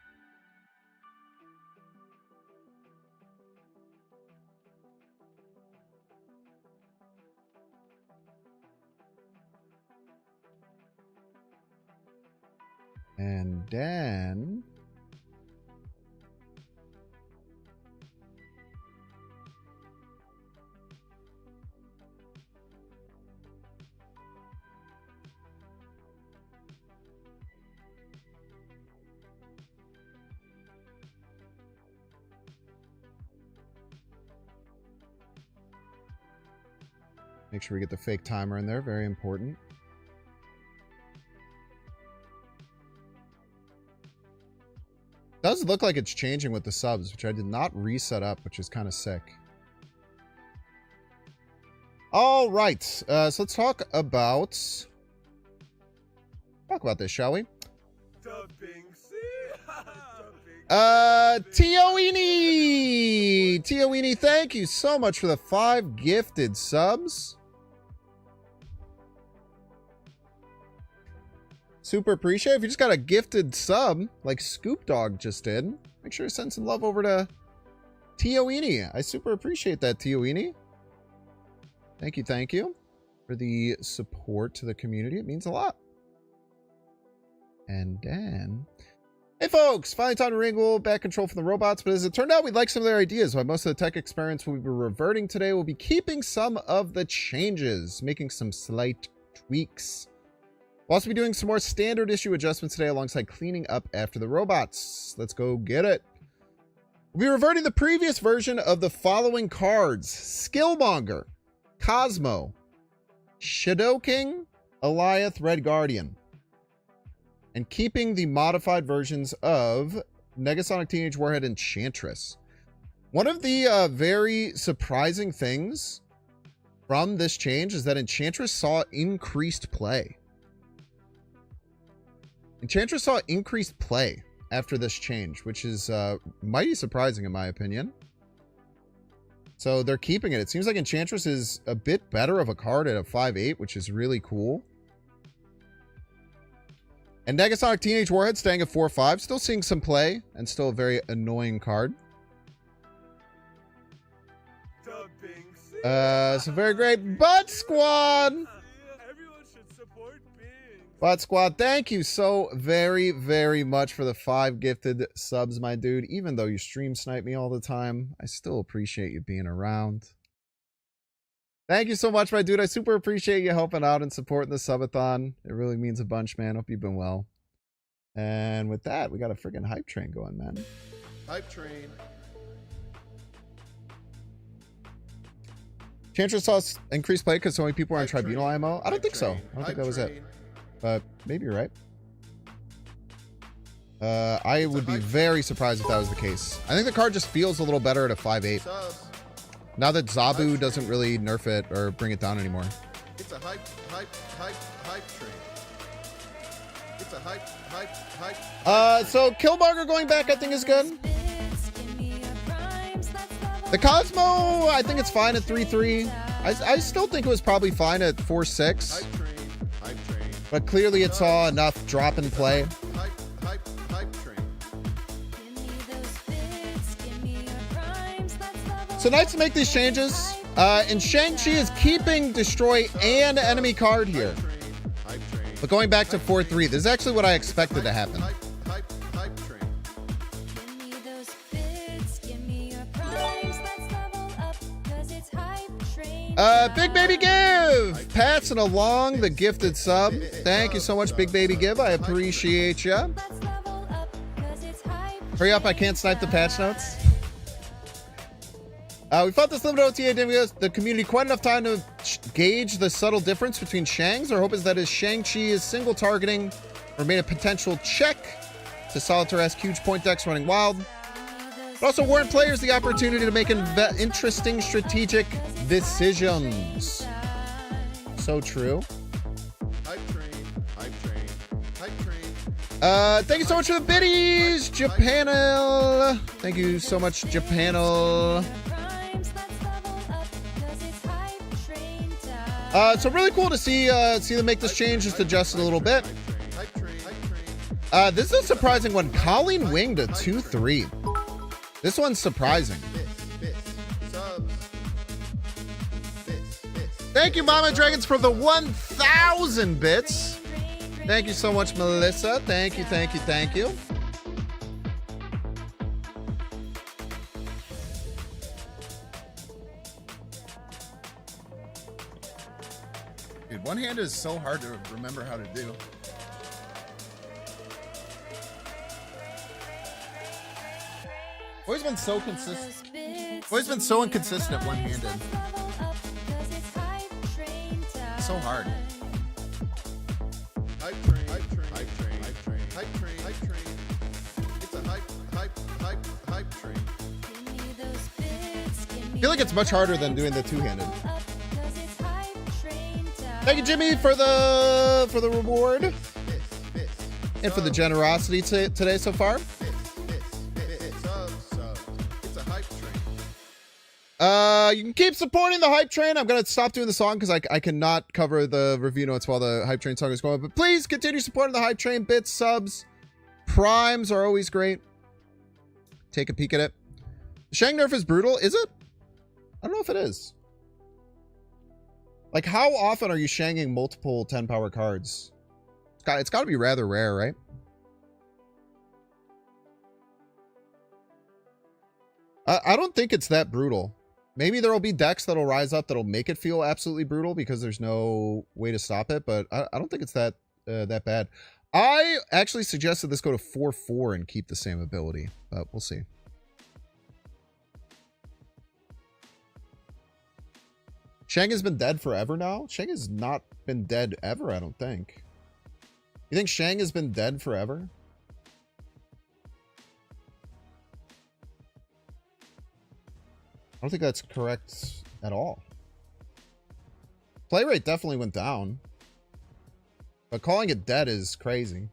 make sure we get the fake timer in there. Very important. Does look like it's changing with the subs, which I did not reset up, which is kind of sick. All right. So let's talk about this, shall we? Tioini, thank you so much for the 5 gifted subs. Super appreciate it. If you just got a gifted sub, like Scoop Dog just did, make sure to send some love over to Tioini. I super appreciate that, Tioini. Thank you for the support to the community. It means a lot. And then, hey folks, finally time to wrangle back control from the robots, but as it turned out, we like some of their ideas. While most of the tech experiments we'll be reverting today, we'll be keeping some of the changes, making some slight tweaks. We'll also be doing some more standard issue adjustments today alongside cleaning up after the robots. Let's go get it. We'll be reverting the previous version of the following cards: Skillmonger, Cosmo, Shadow King, Eliath, Red Guardian. And keeping the modified versions of Negasonic Teenage Warhead and Enchantress. One of the very surprising things from this change is that Enchantress saw increased play. Enchantress saw increased play after this change, which is mighty surprising in my opinion. So they're keeping it. It seems like Enchantress is a bit better of a card at a 5/8, which is really cool. And Negasonic Teenage Warhead staying at 4/5, still seeing some play, and still a very annoying card. Some very great Butt Squad! Everyone should support Bynx. Butt Squad, thank you so very, very much for the 5 gifted subs, my dude. Even though you stream snipe me all the time, I still appreciate you being around. Thank you so much, my dude. I super appreciate you helping out and supporting the subathon. It really means a bunch, man. Hope you've been well. And with that, we got a freaking hype train going, man. Hype train. Enchantress saw increased play because so many people are on Tribunal train. IMO. I don't think so. Train. I don't think Hype that was it. train. But maybe you're right. I would be very surprised if that was the case. I think the card just feels a little better at a 5/8. Subs. Now that Zabu doesn't really nerf it or bring it down anymore. It's a hype train. It's a hype. So Killmonger going back I think is good. The Cosmo, I think it's fine at 3/3. I still think it was probably fine at 4/6. Hype train. But clearly it saw enough drop and play. Hype train. So nice to make these changes. And Shang-Chi is keeping Destroy and Enemy card here. Hype train. But going back to 4-3, this is actually what I expected to happen. Hype train. Give me those bits, give me your primes, let's level up, 'cause it's hype train Big Baby Give! Passing along the gifted sub. Thank you so much, Big Baby Give. I appreciate ya. Let's level up, 'cause it's hype Hurry up, I can't snipe the patch notes. We fought this limited OTA, didn't give the community quite enough time to gauge the subtle difference between Shang's. Our hope is that his Shang-Chi is single targeting remain a potential check to Solitaire-esque huge point decks running wild. But also warrant players the opportunity to make interesting strategic decisions. So true. Hype train. Hype train. Hype train. Thank you so much for the biddies, Japanel. Thank you so much, Japanel. primes, let's level up, 'cause it's hype train time. So really cool to see them make this change, just adjust it a little bit. Hype train. Hype train. This is a surprising one. Colleen Wing to 2-3. This one's surprising. Bits. Subs. Bits. Thank you, Mama Dragons, for the 1,000 bits. Thank you so much, Melissa. Thank you. Dude, one hand is so hard to remember how to do. Always been so consistent. Always been so inconsistent one-handed. So hard. Hype train. Hype train. Hype train. Hype train. Hype train. Hype train. It's a hype train. I feel like it's much harder than doing the two-handed. Thank you, Jimmy, for the reward and for the generosity today so far. It's a hype train. You can keep supporting the hype train. I'm gonna stop doing the song because I cannot cover the review notes while the hype train song is going. But please continue supporting the hype train. Bits, subs, primes are always great. Take a peek at it. Shang nerf is brutal, is it? I don't know if it is. Like, how often are you shanging multiple 10 power cards? It's got to be rather rare, right? I don't think it's that brutal. Maybe there will be decks that'll rise up that'll make it feel absolutely brutal because there's no way to stop it, but I don't think it's that bad. I actually suggested this go to 4-4 and keep the same ability, but we'll see. Shang has been dead forever now? Shang has not been dead ever, I don't think. You think Shang has been dead forever? I don't think that's correct at all. Play rate definitely went down. But calling it dead is crazy.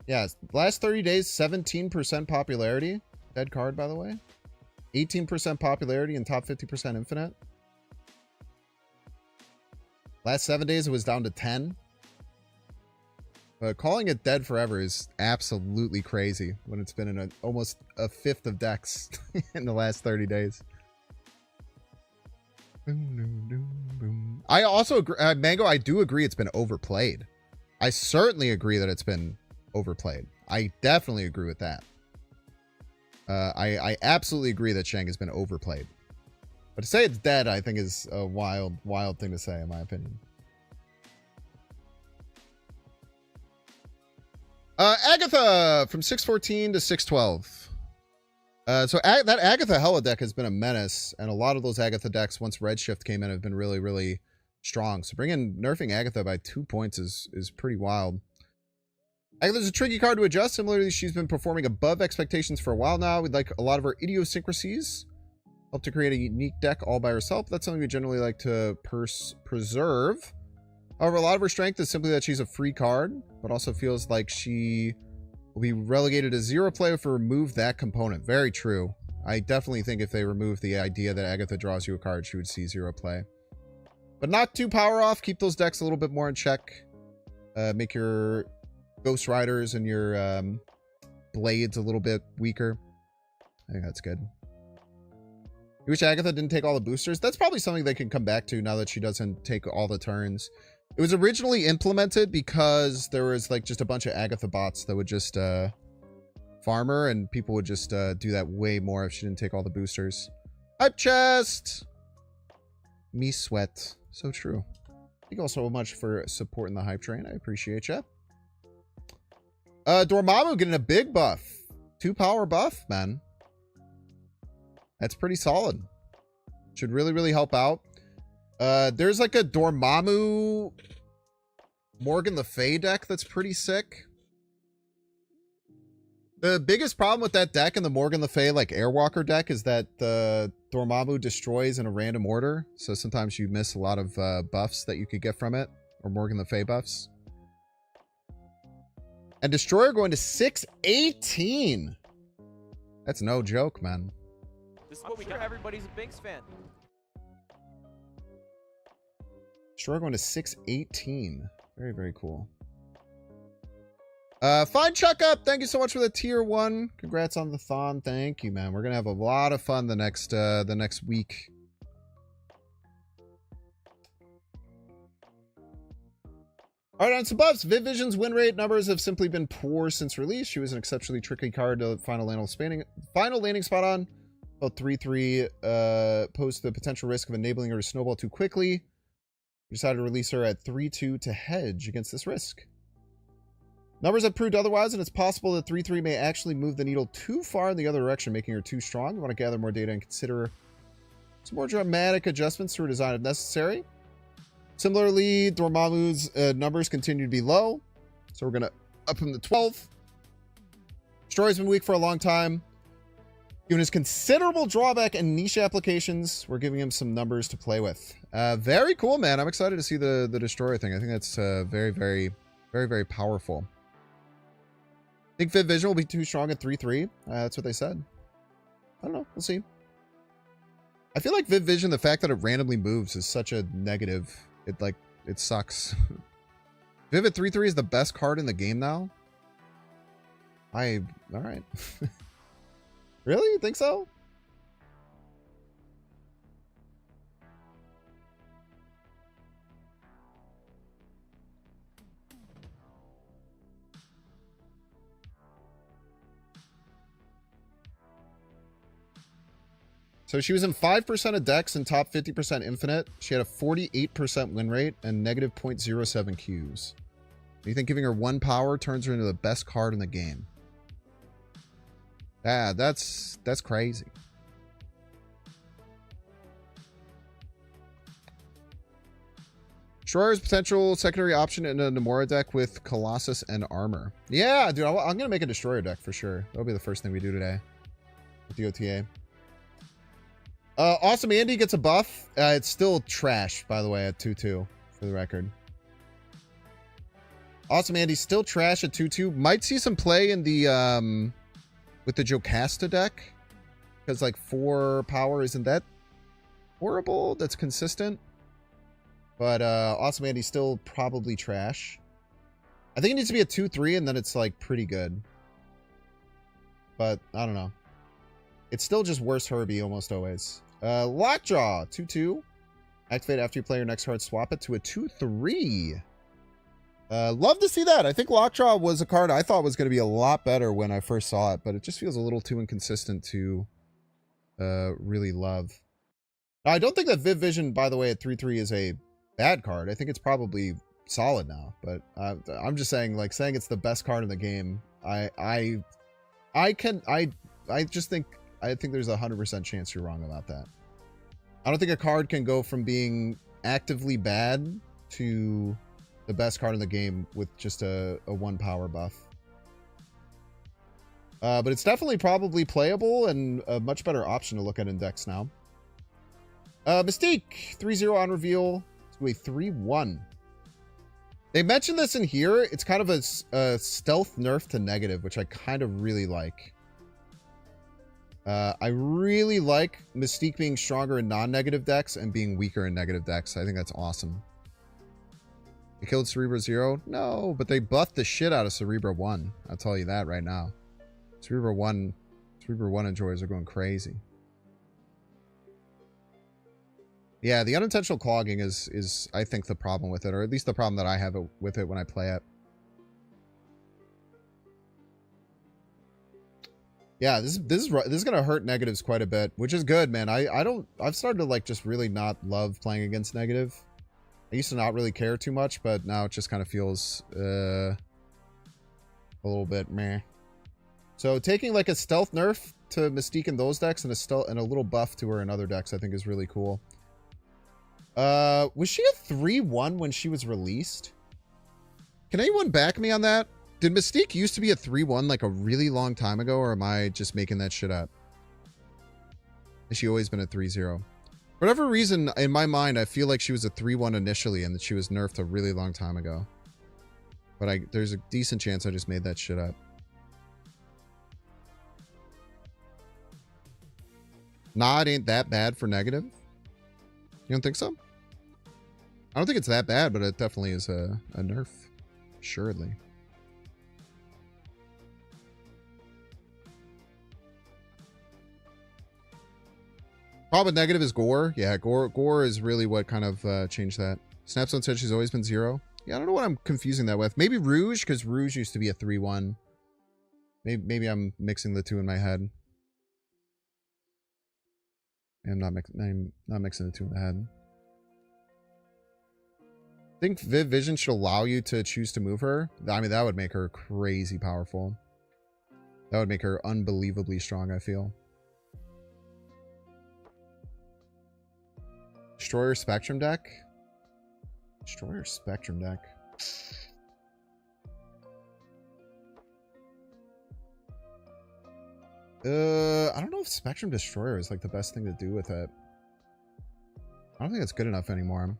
Yeah, last 30 days, 17% popularity. Dead card, by the way. 18% popularity and top 50% infinite. Last 7 days, it was down to 10. But calling it dead forever is absolutely crazy when it's been in almost a fifth of decks in the last 30 days. I also agree, Mango, I do agree it's been overplayed. I certainly agree that it's been overplayed. I definitely agree with that. I absolutely agree that Shang has been overplayed. But to say it's dead, I think is a wild thing to say, in my opinion. Agatha from 614 to 612. So that Agatha Hella deck has been a menace, and a lot of those Agatha decks, once Redshift came in, have been really, really strong. So nerfing Agatha by 2 points is pretty wild. Agatha's a tricky card to adjust. Similarly, she's been performing above expectations for a while now. We'd like a lot of her idiosyncrasies. Help to create a unique deck all by herself. That's something we generally like to preserve. However, a lot of her strength is simply that she's a free card, but also feels like she will be relegated to 0 play if we remove that component. Very true. I definitely think if they remove the idea that Agatha draws you a card, she would see 0 play. But not too power off. Keep those decks a little bit more in check. Make your Ghost Riders and your Blades a little bit weaker. I think that's good. You wish Agatha didn't take all the boosters? That's probably something they can come back to now that she doesn't take all the turns. It was originally implemented because there was like just a bunch of Agatha bots that would just farm her, and people would just do that way more if she didn't take all the boosters. Hype chest! Me sweat. So true. Thank you all so much for supporting the hype train. I appreciate you. Dormammu getting a big buff. 2 power buff, man. That's pretty solid. Should really, really help out. There's like a Dormammu Morgan Le Fay deck that's pretty sick. The biggest problem with that deck and the Morgan Le Fay like Airwalker deck is that the Dormammu destroys in a random order. So sometimes you miss a lot of buffs that you could get from it. Or Morgan Le Fay buffs. And Destroyer going to 618. That's no joke, man. This is what we do. Everybody's a Bynx fan. Destroyer going to 618. Very, very cool. Fine Chuck Up. Thank you so much for the tier 1. Congrats on the Thon. Thank you, man. We're gonna have a lot of fun the next week. All right, on some buffs. Viv Vision's win rate numbers have simply been poor since release. She was an exceptionally tricky card to final landing spot on. About 3-3 posed the potential risk of enabling her to snowball too quickly. We decided to release her at 3-2 to hedge against this risk. Numbers have proved otherwise, and it's possible that 3-3 may actually move the needle too far in the other direction, making her too strong. We want to gather more data and consider some more dramatic adjustments to her design if necessary. Similarly, Dormammu's numbers continue to be low, so we're going to up him to 12. Destroyer's been weak for a long time. Given his considerable drawback and niche applications, we're giving him some numbers to play with. Very cool, man. I'm excited to see the Destroyer thing. I think that's very, very, very, very powerful. Think Fit Vision will be too strong at 3-3. That's what they said. I don't know. We'll see. I feel like Viv Vision, the fact that it randomly moves is such a negative. It sucks. Viv at 3-3 is the best card in the game now? All right. Really? You think so? So she was in 5% of decks and top 50% infinite. She had a 48% win rate and negative 0.07 Qs. Do you think giving her 1 power turns her into the best card in the game? Ah, that's crazy. Destroyer's potential secondary option in a Nomura deck with Colossus and Armor. Yeah, dude, I'm going to make a Destroyer deck for sure. That'll be the first thing we do today with the OTA. Awesome Andy gets a buff. It's still trash, by the way, at 2-2, for the record. Awesome Andy still trash at 2-2. Might see some play in the, with the Jocasta deck. Because, like, 4 power isn't that horrible. That's consistent. But, Awesome Andy still probably trash. I think it needs to be a 2-3, and then it's, like, pretty good. But, I don't know. It's still just worse Herbie almost always. Lockjaw, 2-2. Activate after you play your next card. Swap it to a 2-3. Love to see that. I think Lockjaw was a card I thought was going to be a lot better when I first saw it, but it just feels a little too inconsistent to really love. Now, I don't think that Viv Vision, by the way, at 3-3 is a bad card. I think it's probably solid now, but I'm just saying, like, saying it's the best card in the game. I think there's a 100% chance you're wrong about that. I don't think a card can go from being actively bad to the best card in the game with just a 1 power buff. But it's definitely probably playable and a much better option to look at in decks now. Mystique, 3-0 on reveal to a 3-1. They mentioned this in here. It's kind of a stealth nerf to negative, which I kind of really like. I really like Mystique being stronger in non-negative decks and being weaker in negative decks. I think that's awesome. They killed Cerebro 0? No, but they buffed the shit out of Cerebro 1. I'll tell you that right now. Cerebro 1 enjoyers are going crazy. Yeah, the unintentional clogging is I think the problem with it, or at least the problem that I have with it when I play it. Yeah, this is gonna hurt negatives quite a bit, which is good, man. I've started to like just really not love playing against negative. I used to not really care too much, but now it just kind of feels a little bit meh. So taking like a stealth nerf to Mystique in those decks and a little buff to her in other decks, I think is really cool. Was she a 3-1 when she was released? Can anyone back me on that? Did Mystique used to be a 3-1 like a really long time ago, or am I just making that shit up? Has she always been a 3-0? For whatever reason, in my mind, I feel like she was a 3-1 initially and that she was nerfed a really long time ago. But there's a decent chance I just made that shit up. Nah, it ain't that bad for negative. You don't think so? I don't think it's that bad, but it definitely is a nerf. Assuredly. Problem with negative is Gore. Yeah, Gore is really what kind of changed that. Snapstone said she's always been 0. Yeah, I don't know what I'm confusing that with. Maybe Rouge, because Rouge used to be a 3-1. Maybe I'm mixing the two in my head. I'm not mixing the two in the head. I think Viv Vision should allow you to choose to move her. I mean, that would make her crazy powerful. That would make her unbelievably strong, I feel. Destroyer Spectrum deck? Destroyer Spectrum deck. I don't know if Spectrum Destroyer is like the best thing to do with it. I don't think it's good enough anymore.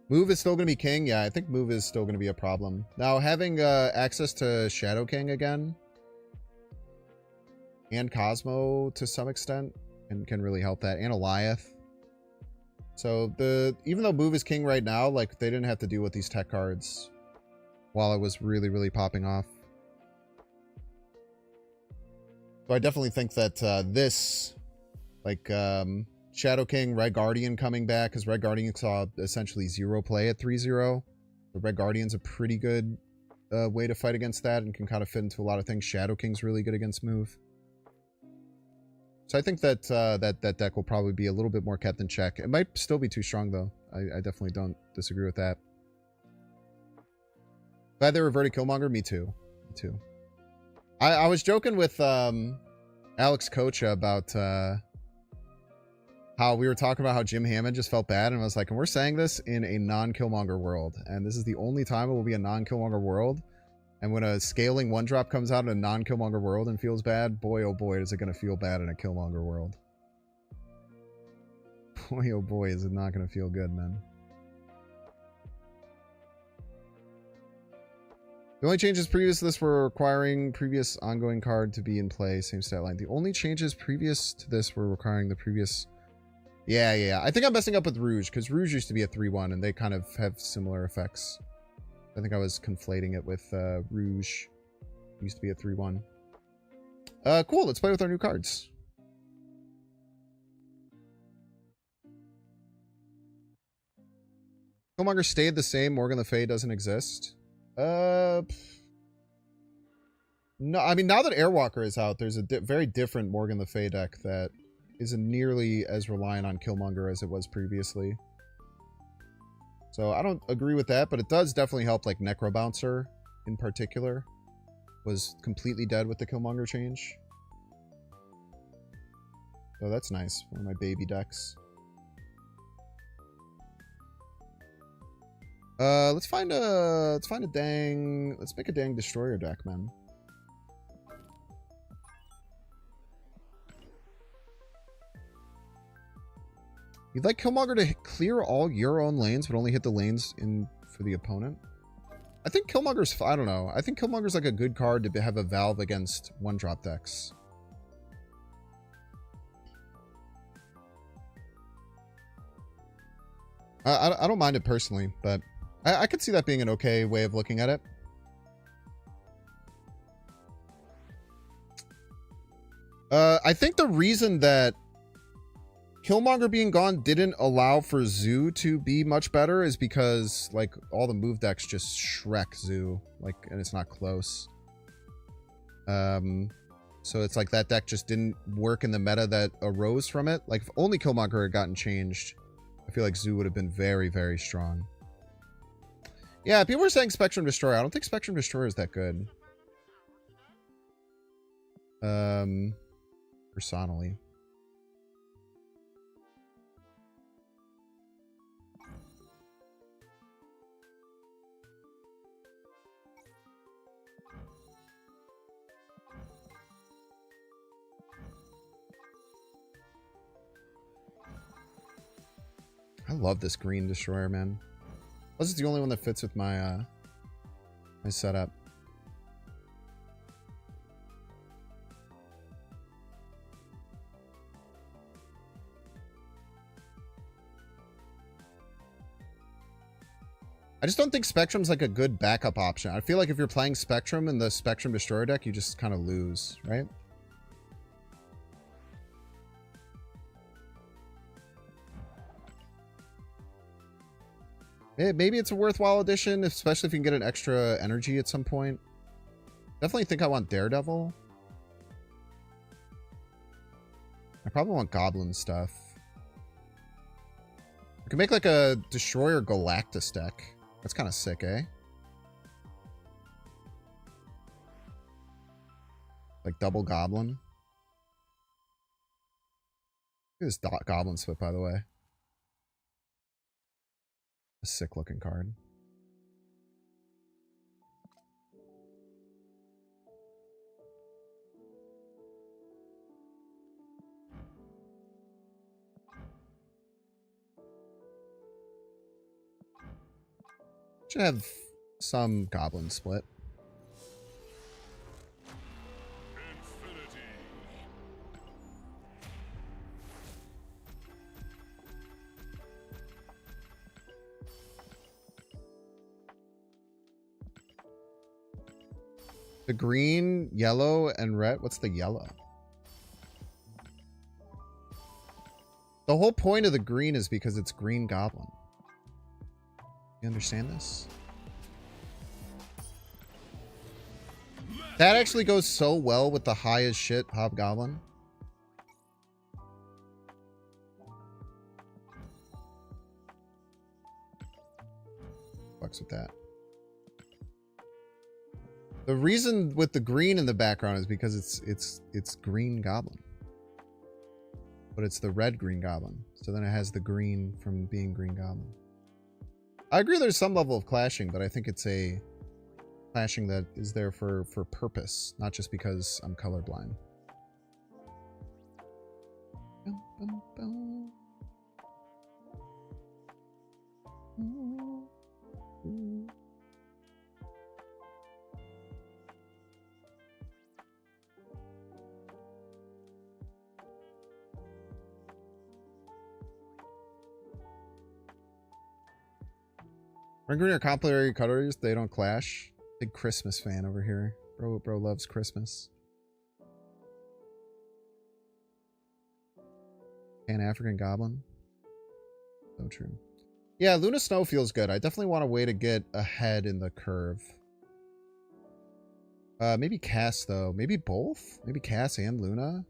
Move is still going to be king. Yeah, I think move is still going to be a problem. Now, having access to Shadow King again and Cosmo to some extent can really help that, and Eliath. So even though move is king right now, like they didn't have to deal with these tech cards while it was really, really popping off. So I definitely think that this, like Shadow King, Red Guardian coming back, because Red Guardian saw essentially 0 play at 3-0. The Red Guardian's a pretty good way to fight against that and can kind of fit into a lot of things. Shadow King's really good against move. So I think that that deck will probably be a little bit more kept in check. It might still be too strong, though. I definitely don't disagree with that. Glad they reverted Killmonger? Me too. Me too. I was joking with Alex Kocha about how we were talking about how Jim Hammond just felt bad, and I was like, and we're saying this in a non-Killmonger world, and this is the only time it will be a non-Killmonger world. And when a scaling 1-drop comes out in a non-Killmonger world and feels bad, boy oh boy is it going to feel bad in a Killmonger world. Boy oh boy is it not going to feel good, man. The only changes previous to this were requiring previous ongoing card to be in play. Same stat line. The only changes previous to this were requiring the previous... Yeah. I think I'm messing up with Rouge, because Rouge used to be a 3-1, and they kind of have similar effects. I think I was conflating it with Rouge. Used to be a 3-1. Cool, let's play with our new cards. Killmonger stayed the same. Morgan Le Fay doesn't exist. No, I mean, now that Airwalker is out, there's a very different Morgan Le Fay deck that isn't nearly as reliant on Killmonger as it was previously. So I don't agree with that, but it does definitely help, like Necrobouncer in particular was completely dead with the Killmonger change. So that's nice. One of my baby decks. Let's make a dang Destroyer deck, man. You'd like Killmonger to clear all your own lanes, but only hit the lanes in for the opponent. I think Killmonger's, I don't know. I think Killmonger's like a good card to have a valve against one-drop decks. I don't mind it personally, but I could see that being an okay way of looking at it. I think the reason that Killmonger being gone didn't allow for Zoo to be much better is because, like, all the move decks just Shrek Zoo, like, and it's not close. So it's like that deck just didn't work in the meta that arose from it. Like, if only Killmonger had gotten changed, I feel like Zoo would have been very, very strong. Yeah, people were saying Spectrum Destroyer. I don't think Spectrum Destroyer is that good. Personally. I love this green destroyer, man. Plus, it's the only one that fits with my my setup. I just don't think Spectrum's like a good backup option. I feel like if you're playing Spectrum in the Spectrum Destroyer deck, you just kind of lose, right? Maybe it's a worthwhile addition, especially if you can get an extra energy at some point. Definitely think I want Daredevil. I probably want Goblin stuff. I could make like a Destroyer Galactus deck. That's kind of sick, eh? Like double Goblin. Look at this Goblin Split, by the way. A sick looking card. Should have some Goblin Split. The green, yellow, and red. What's the yellow? The whole point of the green is because it's Green Goblin. You understand this? That actually goes so well with the high as shit Hobgoblin. Fucks with that. The reason with the green in the background is because it's Green Goblin. But it's the red Green Goblin. So then it has the green from being Green Goblin. I agree there's some level of clashing, but I think it's a clashing that is there for purpose, not just because I'm colorblind. Bum, bum, bum. Ooh. Ring green or complementary colors, they don't clash. Big Christmas fan over here. Bro loves Christmas. Pan-African Goblin. So true. Yeah, Luna Snow feels good. I definitely want a way to get ahead in the curve. Maybe Cass, though. Maybe both? Maybe Cass and Luna?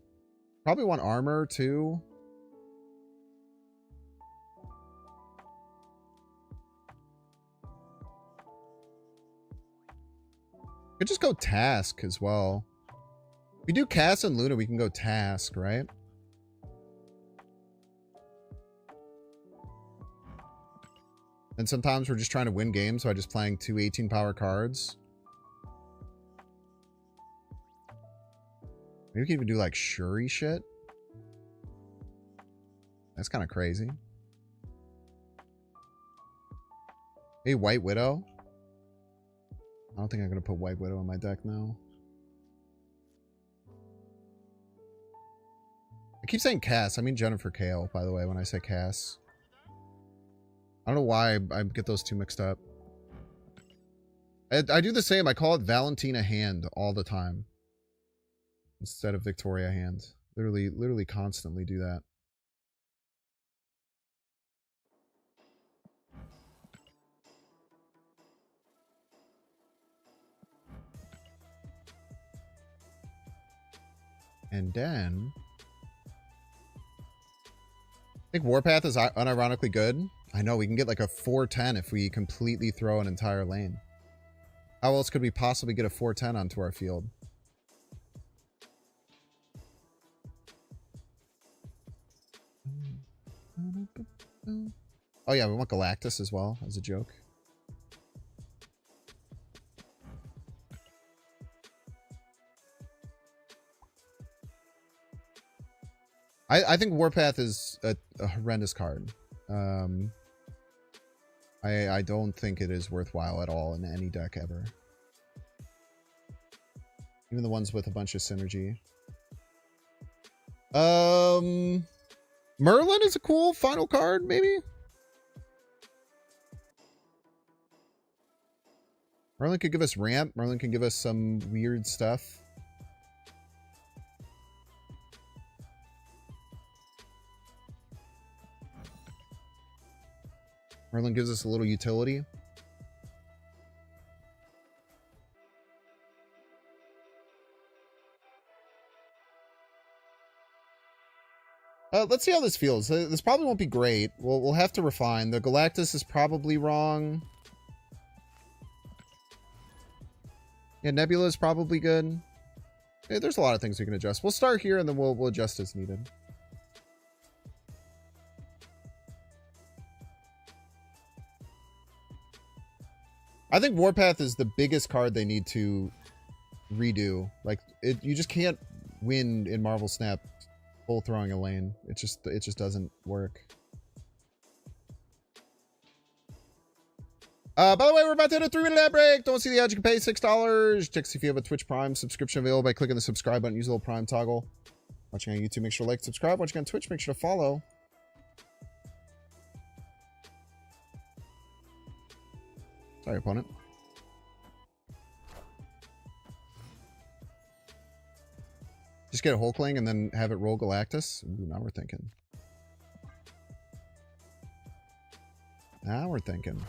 Probably want armor, too. Could just go Task as well. If we do Cass and Luna, we can go Task, right? And sometimes we're just trying to win games by just playing 2 18 power cards. Maybe we can even do like Shuri shit. That's kind of crazy. Hey, White Widow. I don't think I'm gonna put White Widow in my deck now. I keep saying Cass. I mean Jennifer Kale, by the way, when I say Cass. I don't know why I get those two mixed up. I do the same. I call it Valentina Hand all the time. Instead of Victoria Hand. Literally constantly do that. And then... I think Warpath is unironically good. I know, we can get like a 410 if we completely throw an entire lane. How else could we possibly get a 410 onto our field? Oh yeah, we want Galactus as well, as a joke. I think Warpath is a horrendous card. I don't think it is worthwhile at all in any deck ever. Even the ones with a bunch of synergy. Merlin is a cool final card, maybe? Merlin could give us ramp. Merlin can give us some weird stuff. Merlin gives us a little utility. Let's see how this feels. This probably won't be great. We'll have to refine. The Galactus is probably wrong. Yeah, Nebula is probably good. Yeah, there's a lot of things we can adjust. We'll start here and then we'll adjust as needed. I think Warpath is the biggest card they need to redo. Like, you just can't win in Marvel Snap full throwing a lane. It just doesn't work. By the way, we're about to hit a 3-minute ad break. Don't see the ad, you can pay $6. Check see if you have a Twitch Prime subscription available by clicking the subscribe button. Use the little Prime toggle. Watching on YouTube, make sure to like, subscribe. Watching on Twitch, make sure to follow. Sorry, opponent. Just get a Hulkling and then have it roll Galactus. Ooh, now we're thinking. Now we're thinking.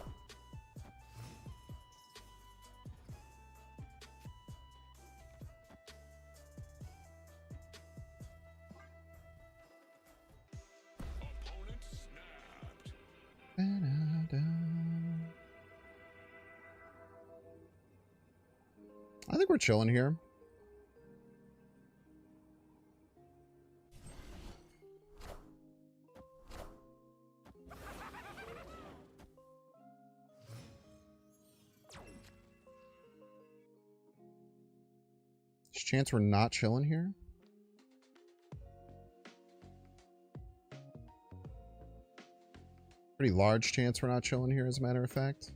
I think we're chilling here. There's a chance we're not chilling here. Pretty large chance we're not chilling here, as a matter of fact.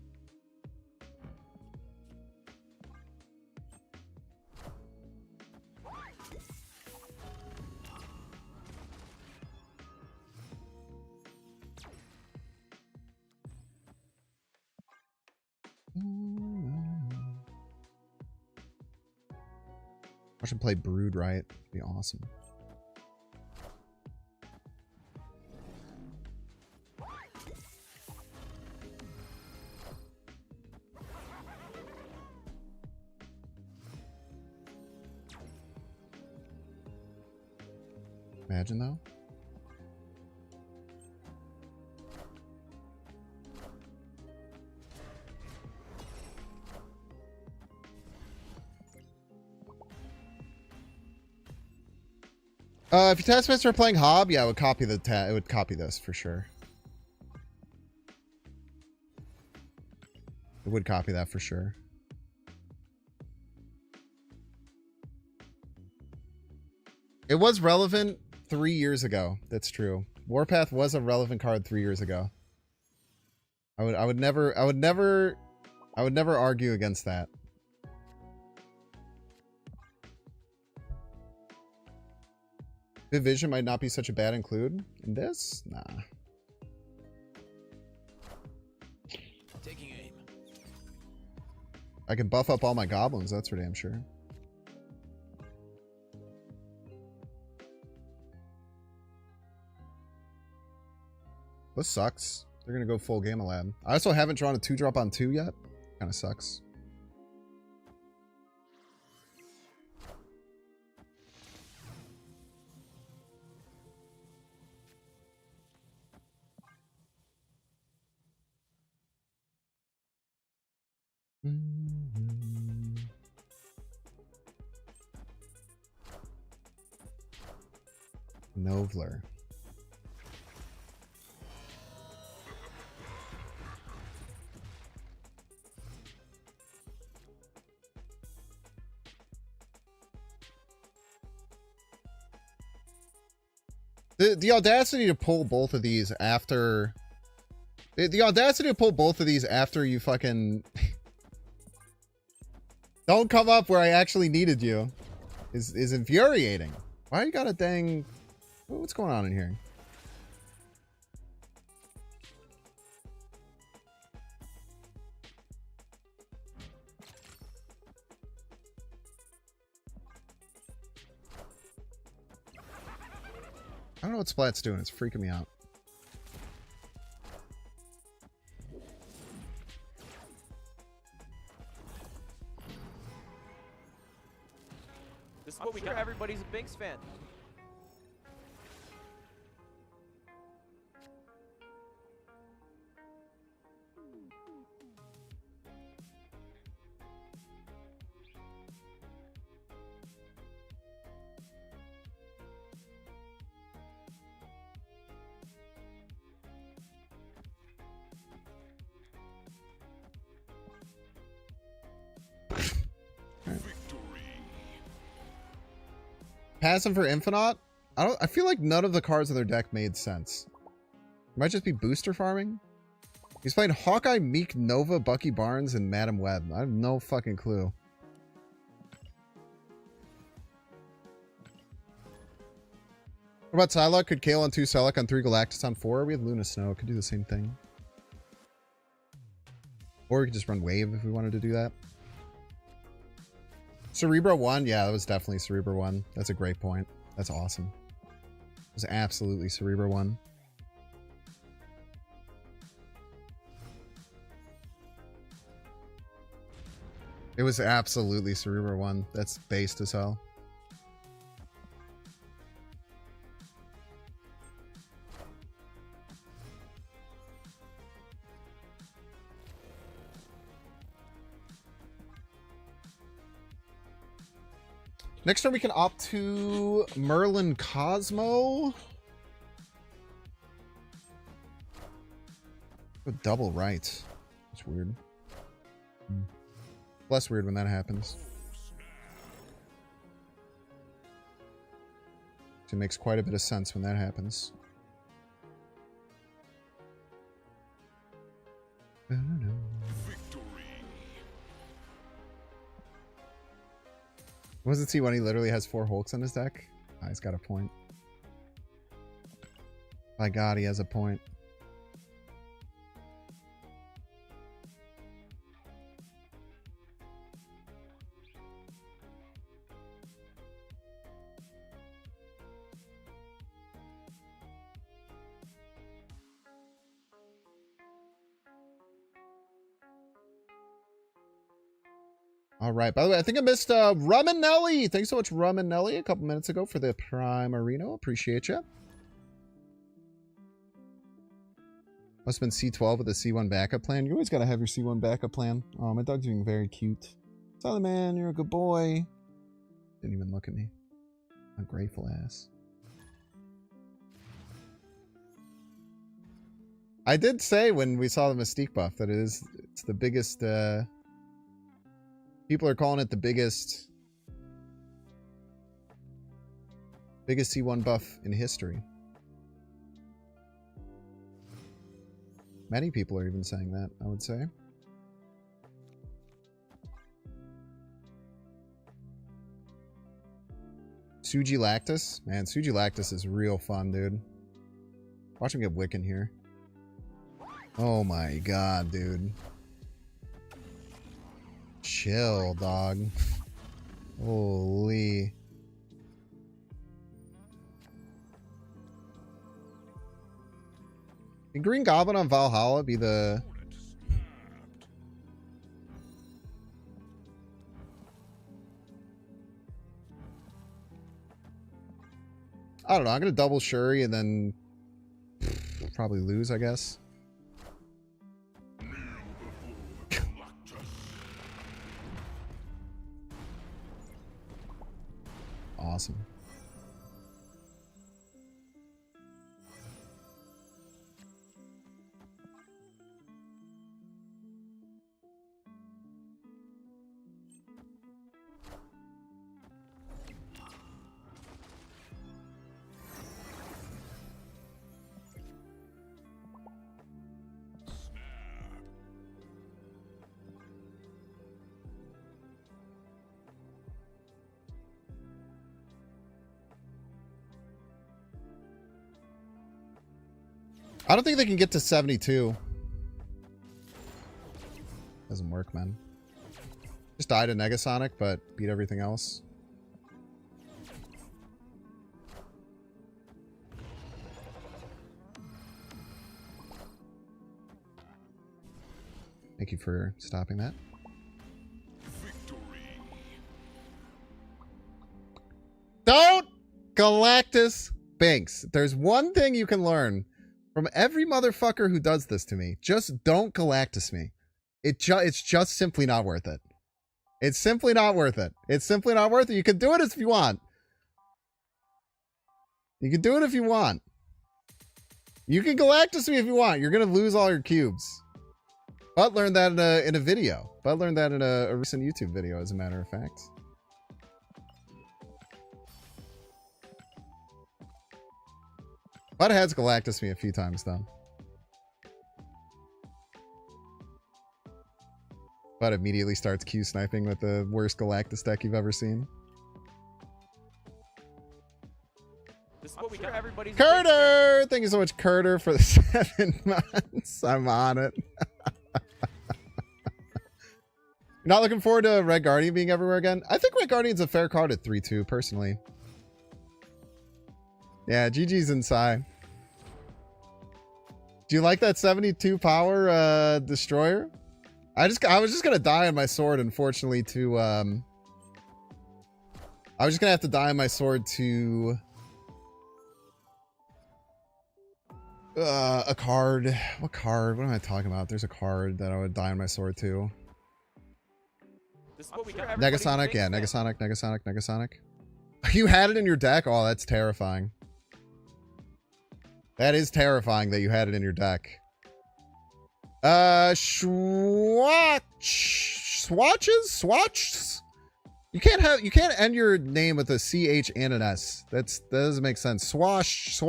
I should play Brood right. It'd be awesome. Imagine though. If your Taskmaster are playing Hob, yeah, it would copy the it would copy this for sure. It would copy that for sure. It was relevant 3 years ago. That's true. Warpath was a relevant card 3 years ago. I would never argue against that. Vision might not be such a bad include in this. Nah. Taking aim. I can buff up all my goblins, that's for damn sure. This sucks. They're gonna go full Gamma Lab. I also haven't drawn a 2-drop on 2 yet. Kinda sucks. Novler. The audacity to pull both of these after... The audacity to pull both of these after you fucking... Don't come up where I actually needed you is infuriating. Why you got a dang... What's going on in here? I don't know what Splat's doing. It's freaking me out. This is what we got. Everybody's a Bynx fan. Passive for Infinite? I feel like none of the cards in their deck made sense. It might just be booster farming. He's playing Hawkeye, Meek, Nova, Bucky Barnes, and Madam Web. I have no fucking clue. What about Psylocke? Could Kale on 2, Psylocke on 3, Galactus on 4? We have Luna Snow. Could do the same thing. Or we could just run Wave if we wanted to do that. Cerebro 1? Yeah, that was definitely Cerebro 1. That's a great point. That's awesome. It was absolutely Cerebro 1. It was absolutely Cerebro 1. That's based as hell. Next turn we can opt to Merlin Cosmo. A double right. That's weird. Less weird when that happens. It makes quite a bit of sense when that happens. Wasn't he when he literally has 4 Hulks on his deck? Oh, he's got a point. My god, he has a point. All right. By the way, I think I missed Rum and Nelly. Thanks so much, Rum and Nelly, a couple minutes ago for the Prime Arena. Appreciate you. Must have been C12 with a C1 backup plan. You always got to have your C1 backup plan. Oh, my dog's being very cute. Solid man, you're a good boy. Didn't even look at me. Ungrateful ass. I did say when we saw the Mystique buff that it's the biggest... People are calling it the biggest C1 buff in history. Many people are even saying that, I would say. Suji Lactus? Man, Suji Lactus is real fun, dude. Watch him get Wiccan here. Oh my god, dude. Chill, dog. Holy. Can Green Goblin on Valhalla be the... I don't know. I'm going to double Shuri and then probably lose, I guess. Awesome. I don't think they can get to 72. Doesn't work, man. Just died in Negasonic, but beat everything else. Thank you for stopping that. Don't Galactus Bynx. There's one thing you can learn from every motherfucker who does this to me. Just don't Galactus me. It's just simply not worth it. It's simply not worth it. It's simply not worth it. You can do it if you want. You can do it if you want. You can Galactus me if you want. You're going to lose all your cubes. But learned that in a video. But learned that in a recent YouTube video, as a matter of fact. But has Galactus me a few times, though. But immediately starts Q sniping with the worst Galactus deck you've ever seen. This is what we got. Everybody's Curter! Thank you so much, Curter, for the 7 months. I'm on it. Not looking forward to Red Guardian being everywhere again? I think Red Guardian's a fair card at 3-2, personally. Yeah, GG's inside. Do you like that 72 power destroyer? I was just gonna die on my sword, unfortunately, to I was just gonna have to die on my sword to a card. What card? What am I talking about? There's a card that I would die on my sword to. This is what we got. Negasonic, yeah, Negasonic. You had it in your deck? Oh, that's terrifying. That is terrifying that you had it in your deck. Swatches? You can't end your name with a CH and an S. That doesn't make sense. Swash.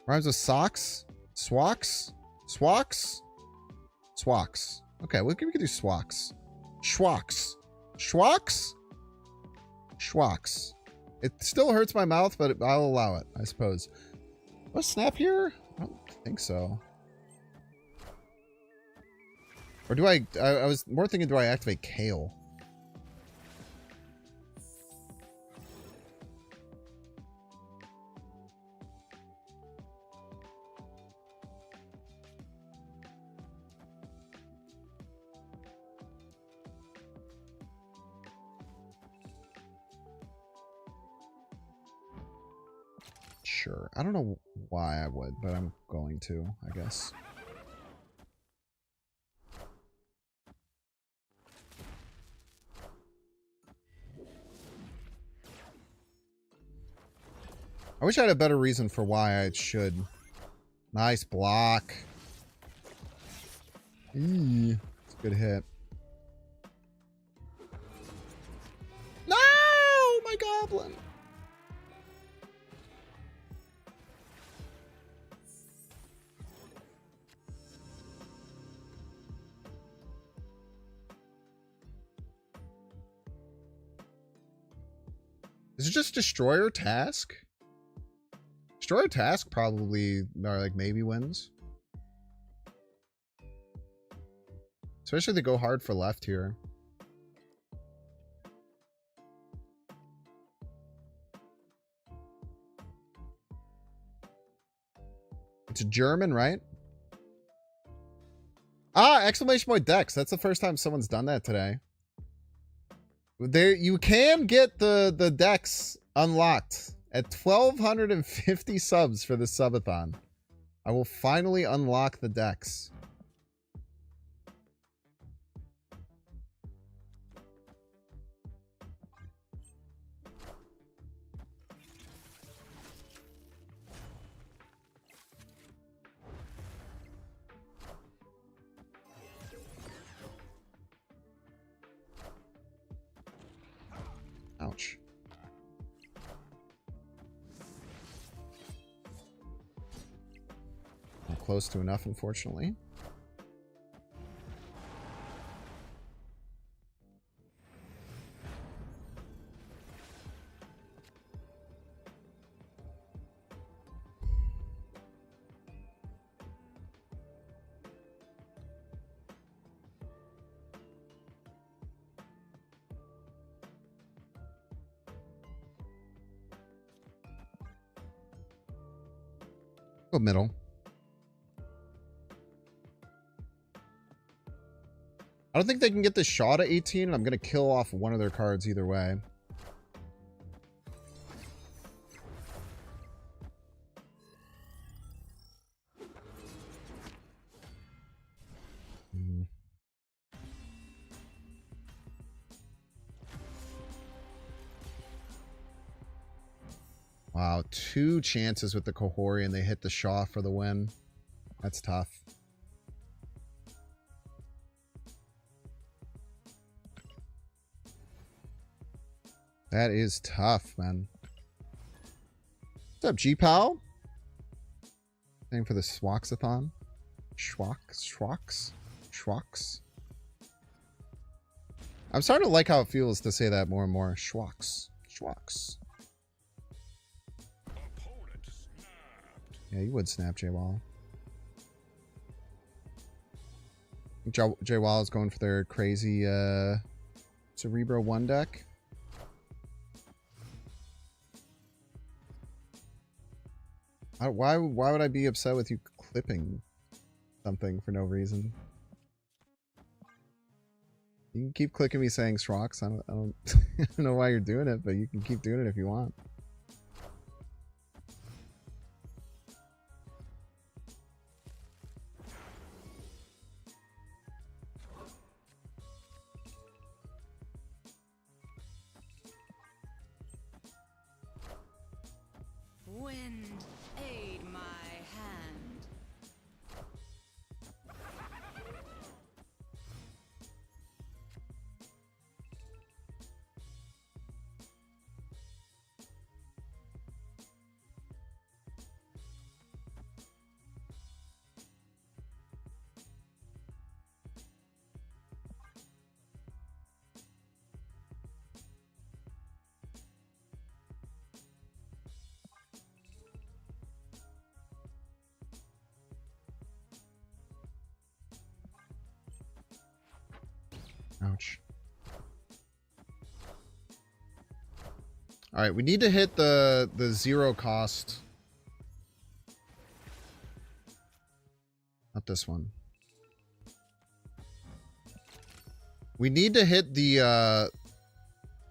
Rhymes with socks? Swaks? Okay, we can do swaks. Schwaks. It still hurts my mouth, but I'll allow it, I suppose. What, snap here? I don't think so. Or do I was more thinking, do I activate Kale? Sure. I don't know why I would, but I'm going to, I guess. I wish I had a better reason for why I should. Nice block. It's a good hit. No! My goblin! Is it just Destroyer Task? Destroyer Task probably, or like maybe wins. Especially if they go hard for left here. It's a German, right? Ah, exclamation point Dex. That's the first time someone's done that today. There, you can get the Dex unlocked at 1,250 subs for the subathon. I will finally unlock the Dex. Ouch. Not close to enough, unfortunately. Go middle. I don't think they can get this shot at 18, and I'm going to kill off one of their cards either way. Wow, 2 chances with the Kohori and they hit the Shaw for the win. That's tough. That is tough, man. What's up, G-Pal? Name for the Swax-A-Thon. Schwaks. I'm starting to like how it feels to say that more and more. Schwaks. Yeah, you would snap J-Wall. J-Wall is going for their crazy Cerebro 1 deck. Why would I be upset with you clipping something for no reason? You can keep clicking me saying Schrox. I don't I don't know why you're doing it, but you can keep doing it if you want. Wind, aid my hand. Ouch. All right, we need to hit the 0 cost. Not this one. We need to hit the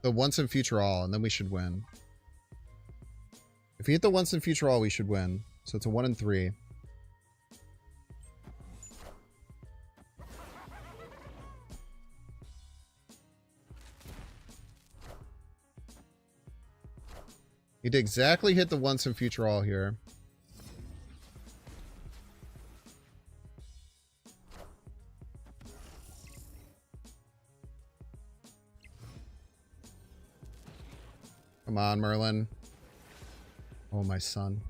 once and future all, and then we should win. If we hit the once and future all, we should win. So it's a 1 and 3. Need to exactly hit the once and future all here. Come on, Merlin. Oh, my son.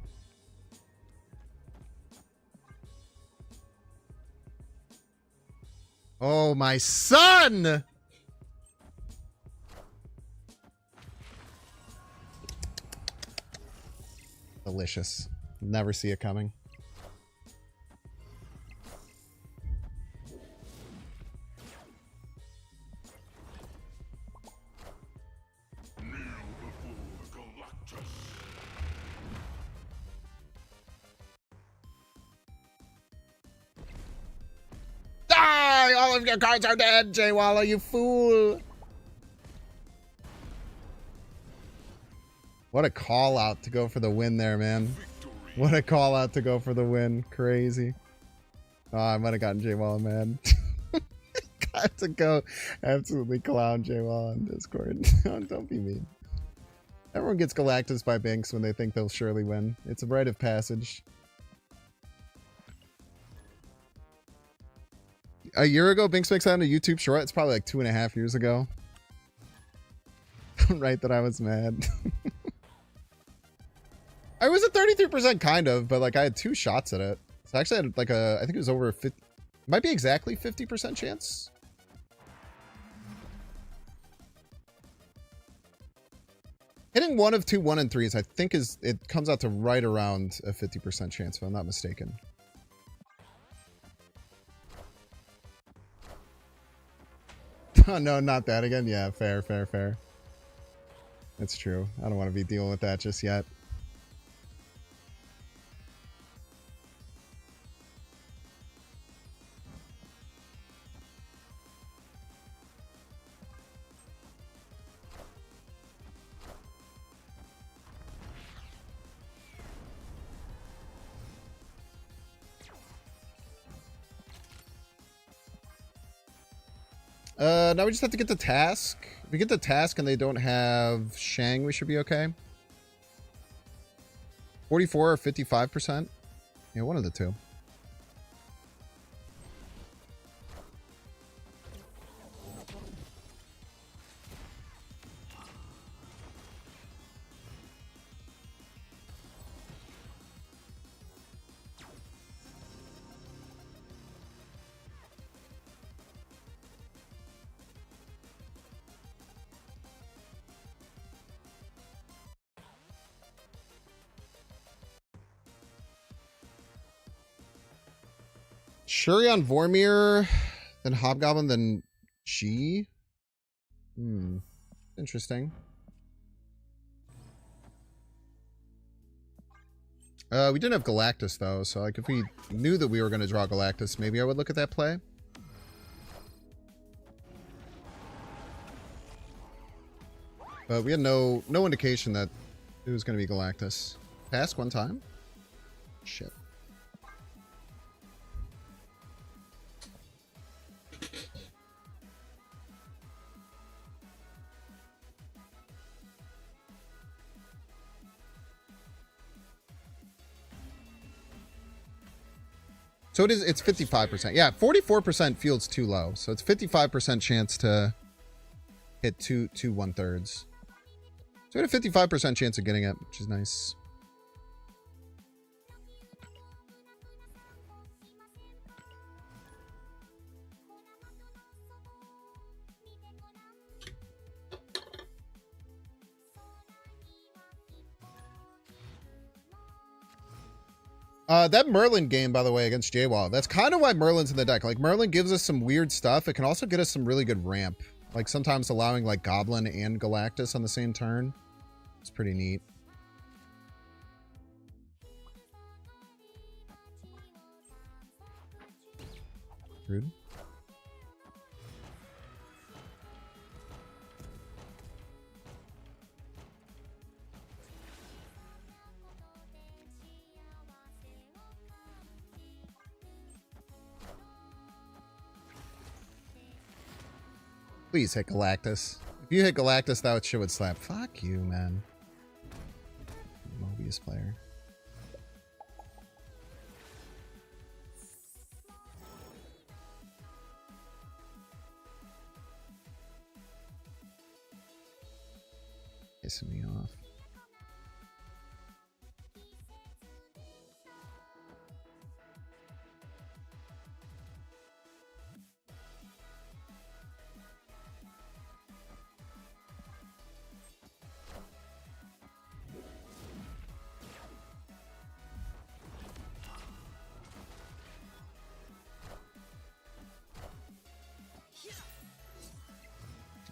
Oh, my son! delicious. Never see it coming. Die! All of your cards are dead, Jaywalla, you fool! What a call out to go for the win there, man. What a call out to go for the win. Crazy. Oh, I might have gotten Jaywalla mad. Got to go absolutely clown Jaywalla on Discord. Don't be mean. Everyone gets Galactus by Bynx when they think they'll surely win. It's a rite of passage. A year ago, Bynx makes that on a YouTube short. It's probably like 2.5 years ago. Right, that I was mad. I was at 33% kind of, but like I had 2 shots at it. So I actually had like I think it was over 50, might be exactly 50% chance. Hitting 1 of 2 1 and 3s, I think it comes out to right around a 50% chance, if I'm not mistaken. Oh, no, not that again. Yeah, fair. That's true. I don't want to be dealing with that just yet. Now we just have to get the task. If we get the task and they don't have Shang, we should be okay. 44 or 55%? Yeah, one of the two. Shuri on Vormir, then Hobgoblin, then G. Interesting. We didn't have Galactus though, so like if we knew that we were going to draw Galactus, maybe I would look at that play. But we had no indication that it was going to be Galactus. Task one time. Shit. So it's 55%. Yeah, 44% feels too low. So it's 55% chance to hit two 1/3. So we had a 55% chance of getting it, which is nice. That Merlin game, by the way, against Jaywall, that's kind of why Merlin's in the deck. Like, Merlin gives us some weird stuff. It can also get us some really good ramp. Like, sometimes allowing, like, Goblin and Galactus on the same turn. It's pretty neat. Rude. Please hit Galactus. If you hit Galactus, that shit would slap. Fuck you, man. Mobius player. Pissing me off.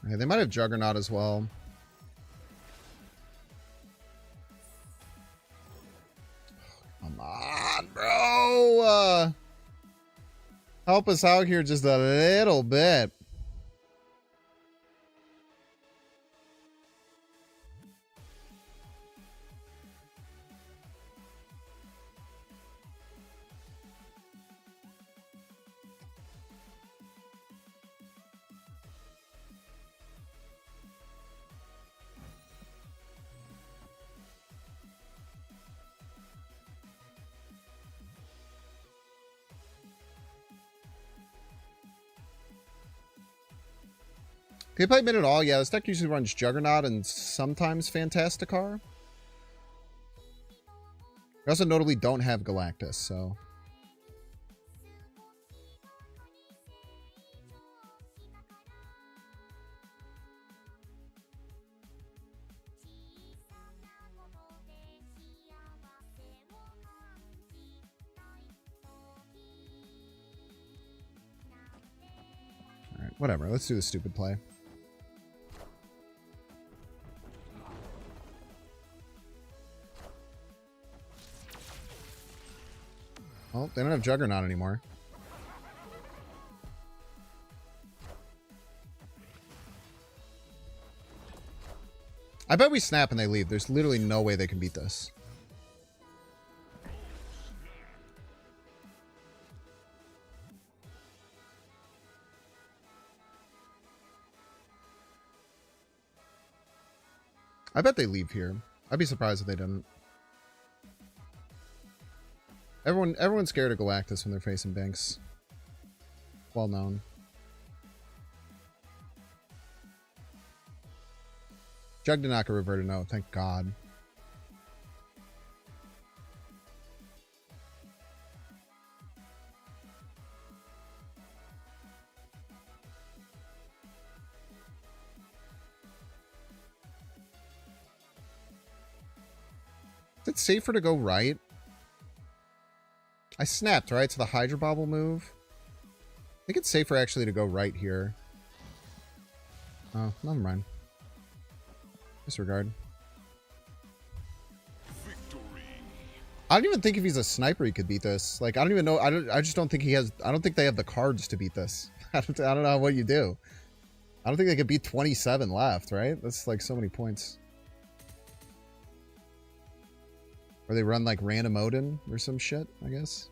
Okay, they might have Juggernaut as well. Come on, bro! Help us out here just a little bit. Can you play mid at all? Yeah, this deck usually runs Juggernaut and sometimes Fantasticar. We also notably don't have Galactus, so... Alright, whatever. Let's do the stupid play. Well, they don't have Juggernaut anymore. I bet we snap and they leave. There's literally no way they can beat this. I bet they leave here. I'd be surprised if they didn't. Everyone's scared of Galactus when they're facing Bynx. Well known. Jug did not get reverted, no, thank God. Is it safer to go right? I snapped, right? So the Hydra Bobble move. I think it's safer actually to go right here. Oh, never mind. Disregard. Victory. I don't even think if he's a sniper he could beat this. Like, I don't even know. I just don't think he has. I don't think they have the cards to beat this. I don't know what you do. I don't think they could beat 27 left, right? That's like so many points. Or they run like random Odin or some shit, I guess.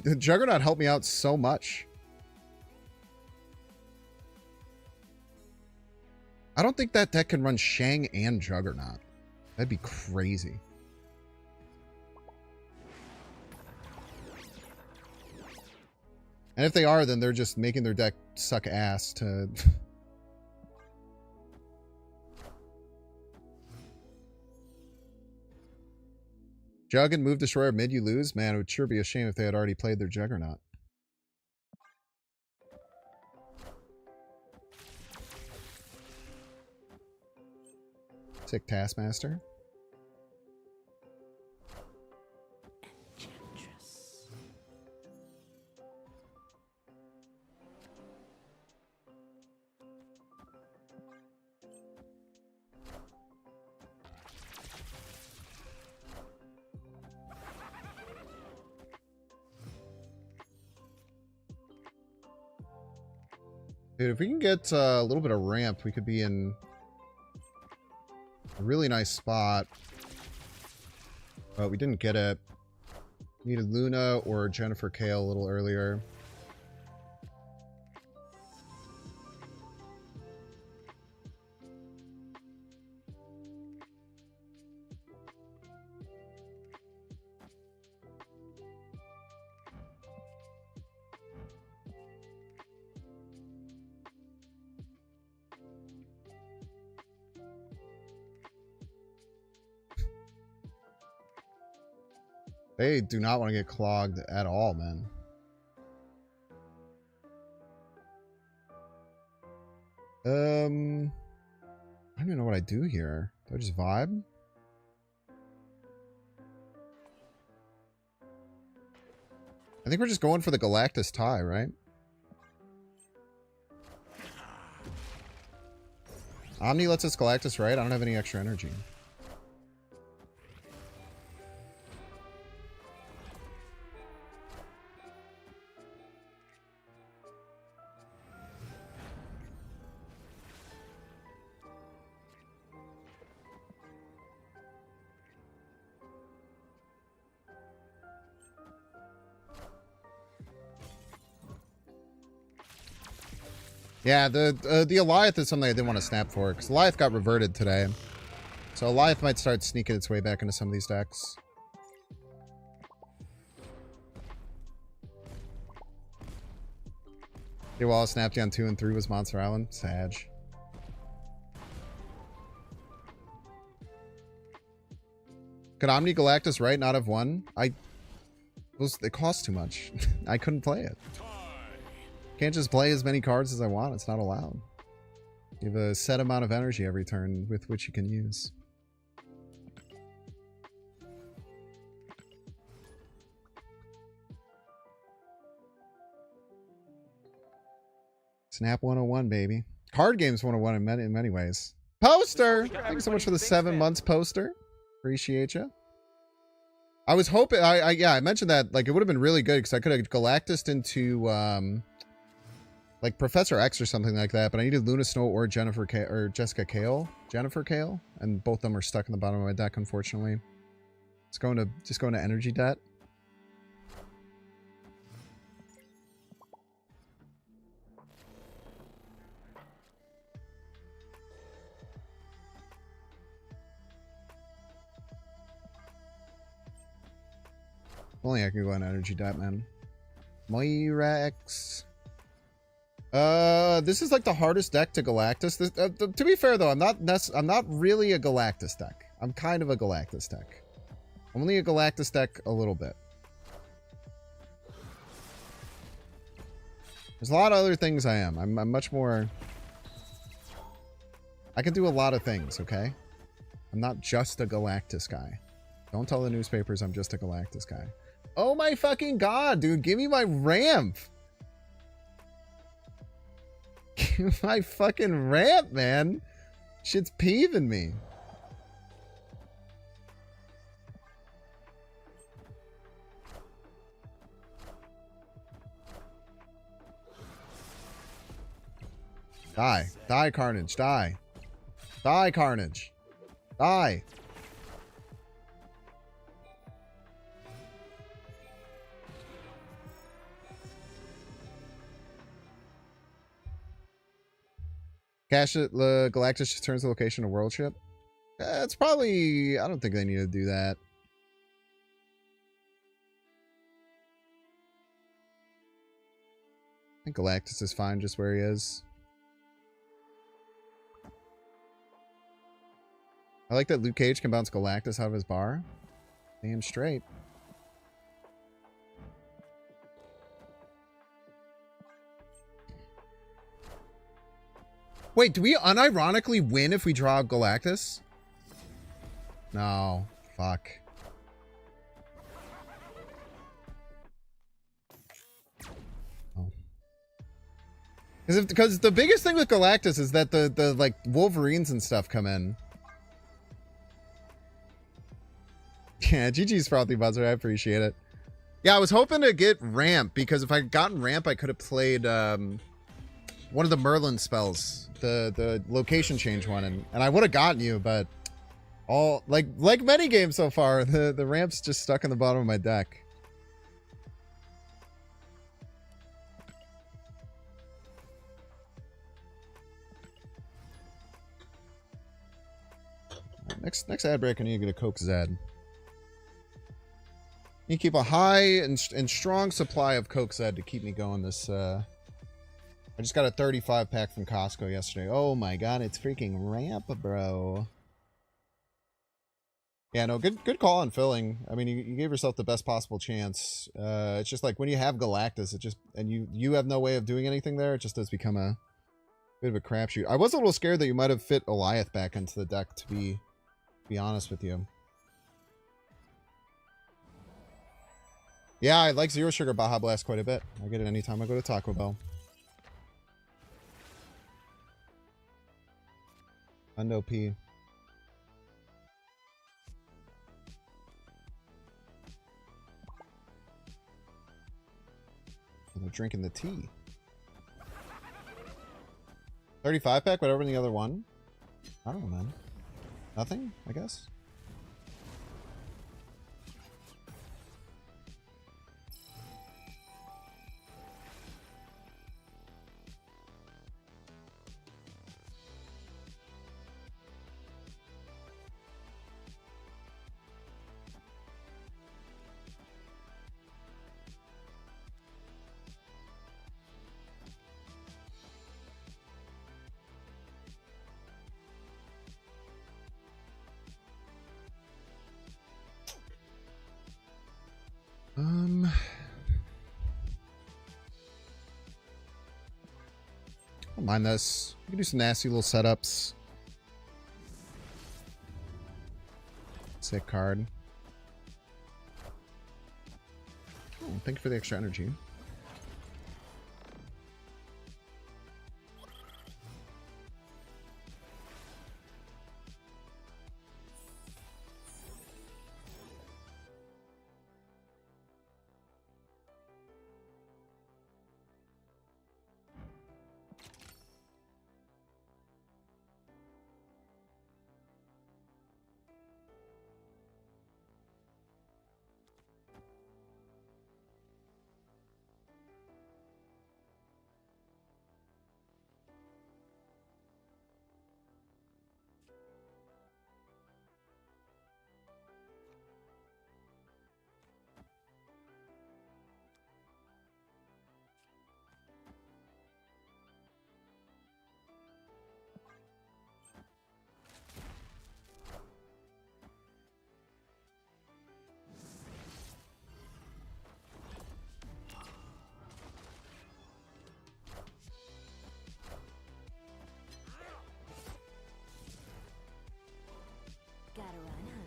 The Juggernaut helped me out so much. I don't think that deck can run Shang and Juggernaut. That'd be crazy. And if they are, then they're just making their deck suck ass to... Jug and move Destroyer mid, you lose? Man, it would sure be a shame if they had already played their Juggernaut. Sick Taskmaster. Dude, if we can get a little bit of ramp, we could be in a really nice spot. But we didn't get it. Needed Luna or Jennifer Kale a little earlier. They do not want to get clogged at all, man. I don't even know what I do here. Do I just vibe? I think we're just going for the Galactus tie, right? Omni lets us Galactus, right? I don't have any extra energy. Yeah, the Alioth is something I didn't want to snap for, because Alioth got reverted today. So Alioth might start sneaking its way back into some of these decks. Yeah, well, snapped you on 2 and 3 was Monster Island. Sag. Could Omni Galactus right not have won? It costs too much. I couldn't play it. Can't just play as many cards as I want. It's not allowed. You have a set amount of energy every turn with which you can use. Snap 101, baby. Card games 101 in many ways. Poster! Thanks so much for the 7 months poster. Appreciate you. I was hoping, I mentioned that, like, it would have been really good because I could have Galactused into, like Professor X or something like that, but I needed Luna Snow or Jessica Kale. Jennifer Kale, and both of them are stuck in the bottom of my deck, unfortunately. Just going to energy debt. Only I can go on energy debt, man. Moirax. This is like the hardest deck to Galactus. This, to be fair though, I'm not really a Galactus deck. I'm kind of a Galactus deck. I'm only a Galactus deck a little bit. There's a lot of other things I am. I'm much more... I can do a lot of things, okay? I'm not just a Galactus guy. Don't tell the newspapers I'm just a Galactus guy. Oh my fucking god, dude. Give me my ramp. Give me my fucking ramp, man. Shit's peeving me. Die. Die, Carnage. Die. Die, Carnage. Die. Cash it, Galactus just turns the location to world ship. It's probably... I don't think they need to do that. I think Galactus is fine just where he is. I like that Luke Cage can bounce Galactus out of his bar. Damn straight. Wait, do we unironically win if we draw Galactus? No. Fuck. Oh. Because the biggest thing with Galactus is that the like Wolverines and stuff come in. Yeah, GG's Frothy Buzzer. I appreciate it. Yeah, I was hoping to get Ramp because if I had gotten Ramp, I could have played one of the Merlin spells, the location change one, and I would have gotten you, but all like many games so far, the Ramp's just stuck in the bottom of my deck. Next ad break, I need to get a Coke Zed. You keep a high and strong supply of Coke Zed to keep me going this. I just got a 35 pack from Costco yesterday. Oh my god, it's freaking Ramp, bro. Yeah, no, good call on filling. I mean, you gave yourself the best possible chance. It's just like when you have Galactus, it just and you have no way of doing anything there. It just does become a bit of a crapshoot. I was a little scared that you might have fit Alioth back into the deck. To be honest with you. Yeah, I like Zero Sugar Baja Blast quite a bit. I get it anytime I go to Taco Bell. Hundo P. And they're drinking the tea. 35 pack, whatever in the other one. I don't know, man. Nothing, I guess. I don't mind this. We can do some nasty little setups. Sick card. Oh, thank you for the extra energy. Gotta run, hun.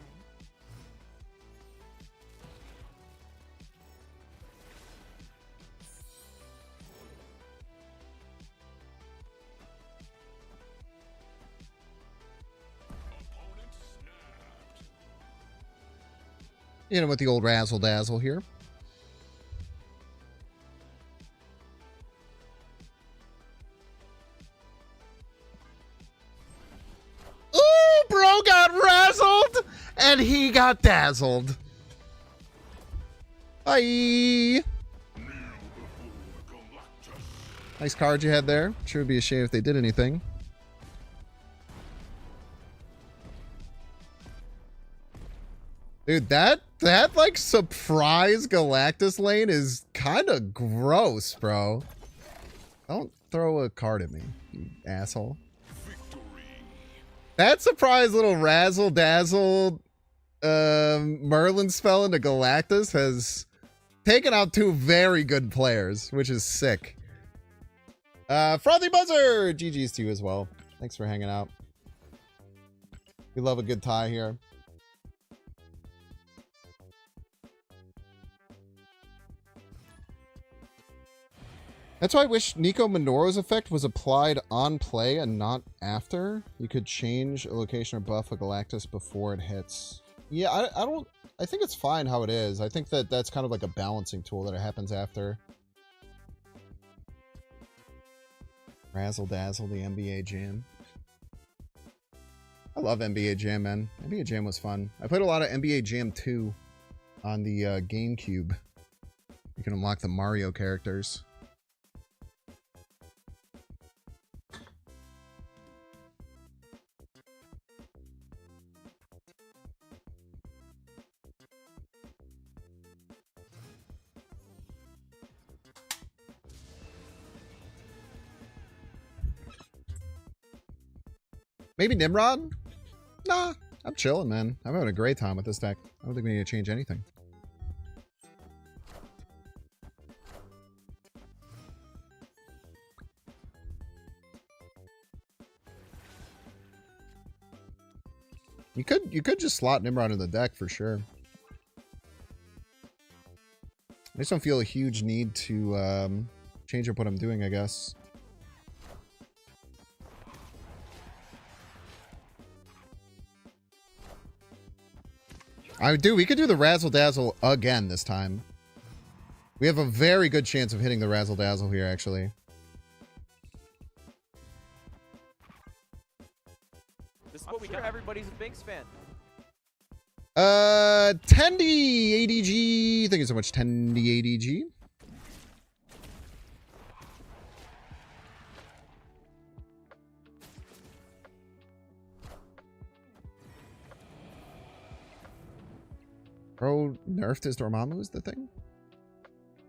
You know, with the old razzle dazzle here. Ooh, bro got razzled and he got dazzled. Bye. Nice card you had there. Sure would be a shame if they did anything. Dude, that like surprise Galactus lane is kind of gross, bro. Don't throw a card at me, you asshole. That surprise little razzle dazzle Merlin spell into Galactus has taken out two very good players, which is sick. Frothy Buzzer! GG's to you as well. Thanks for hanging out. We love a good tie here. That's why I wish Nico Minoru's effect was applied on play and not after. You could change a location or buff a Galactus before it hits. Yeah, I think it's fine how it is. I think that that's kind of like a balancing tool that it happens after. Razzle Dazzle, the NBA Jam. I love NBA Jam, man. NBA Jam was fun. I played a lot of NBA Jam 2 on the GameCube. You can unlock the Mario characters. Maybe Nimrod? Nah, I'm chilling, man. I'm having a great time with this deck. I don't think we need to change anything. You could just slot Nimrod in the deck for sure. I just don't feel a huge need to change up what I'm doing, I guess. We could do the Razzle Dazzle again this time. We have a very good chance of hitting the Razzle Dazzle here, actually. This is what we got. Everybody's a Bynx fan. Tendy ADG. Thank you so much, Tendy ADG. Bro, nerfed his Dormammu is the thing?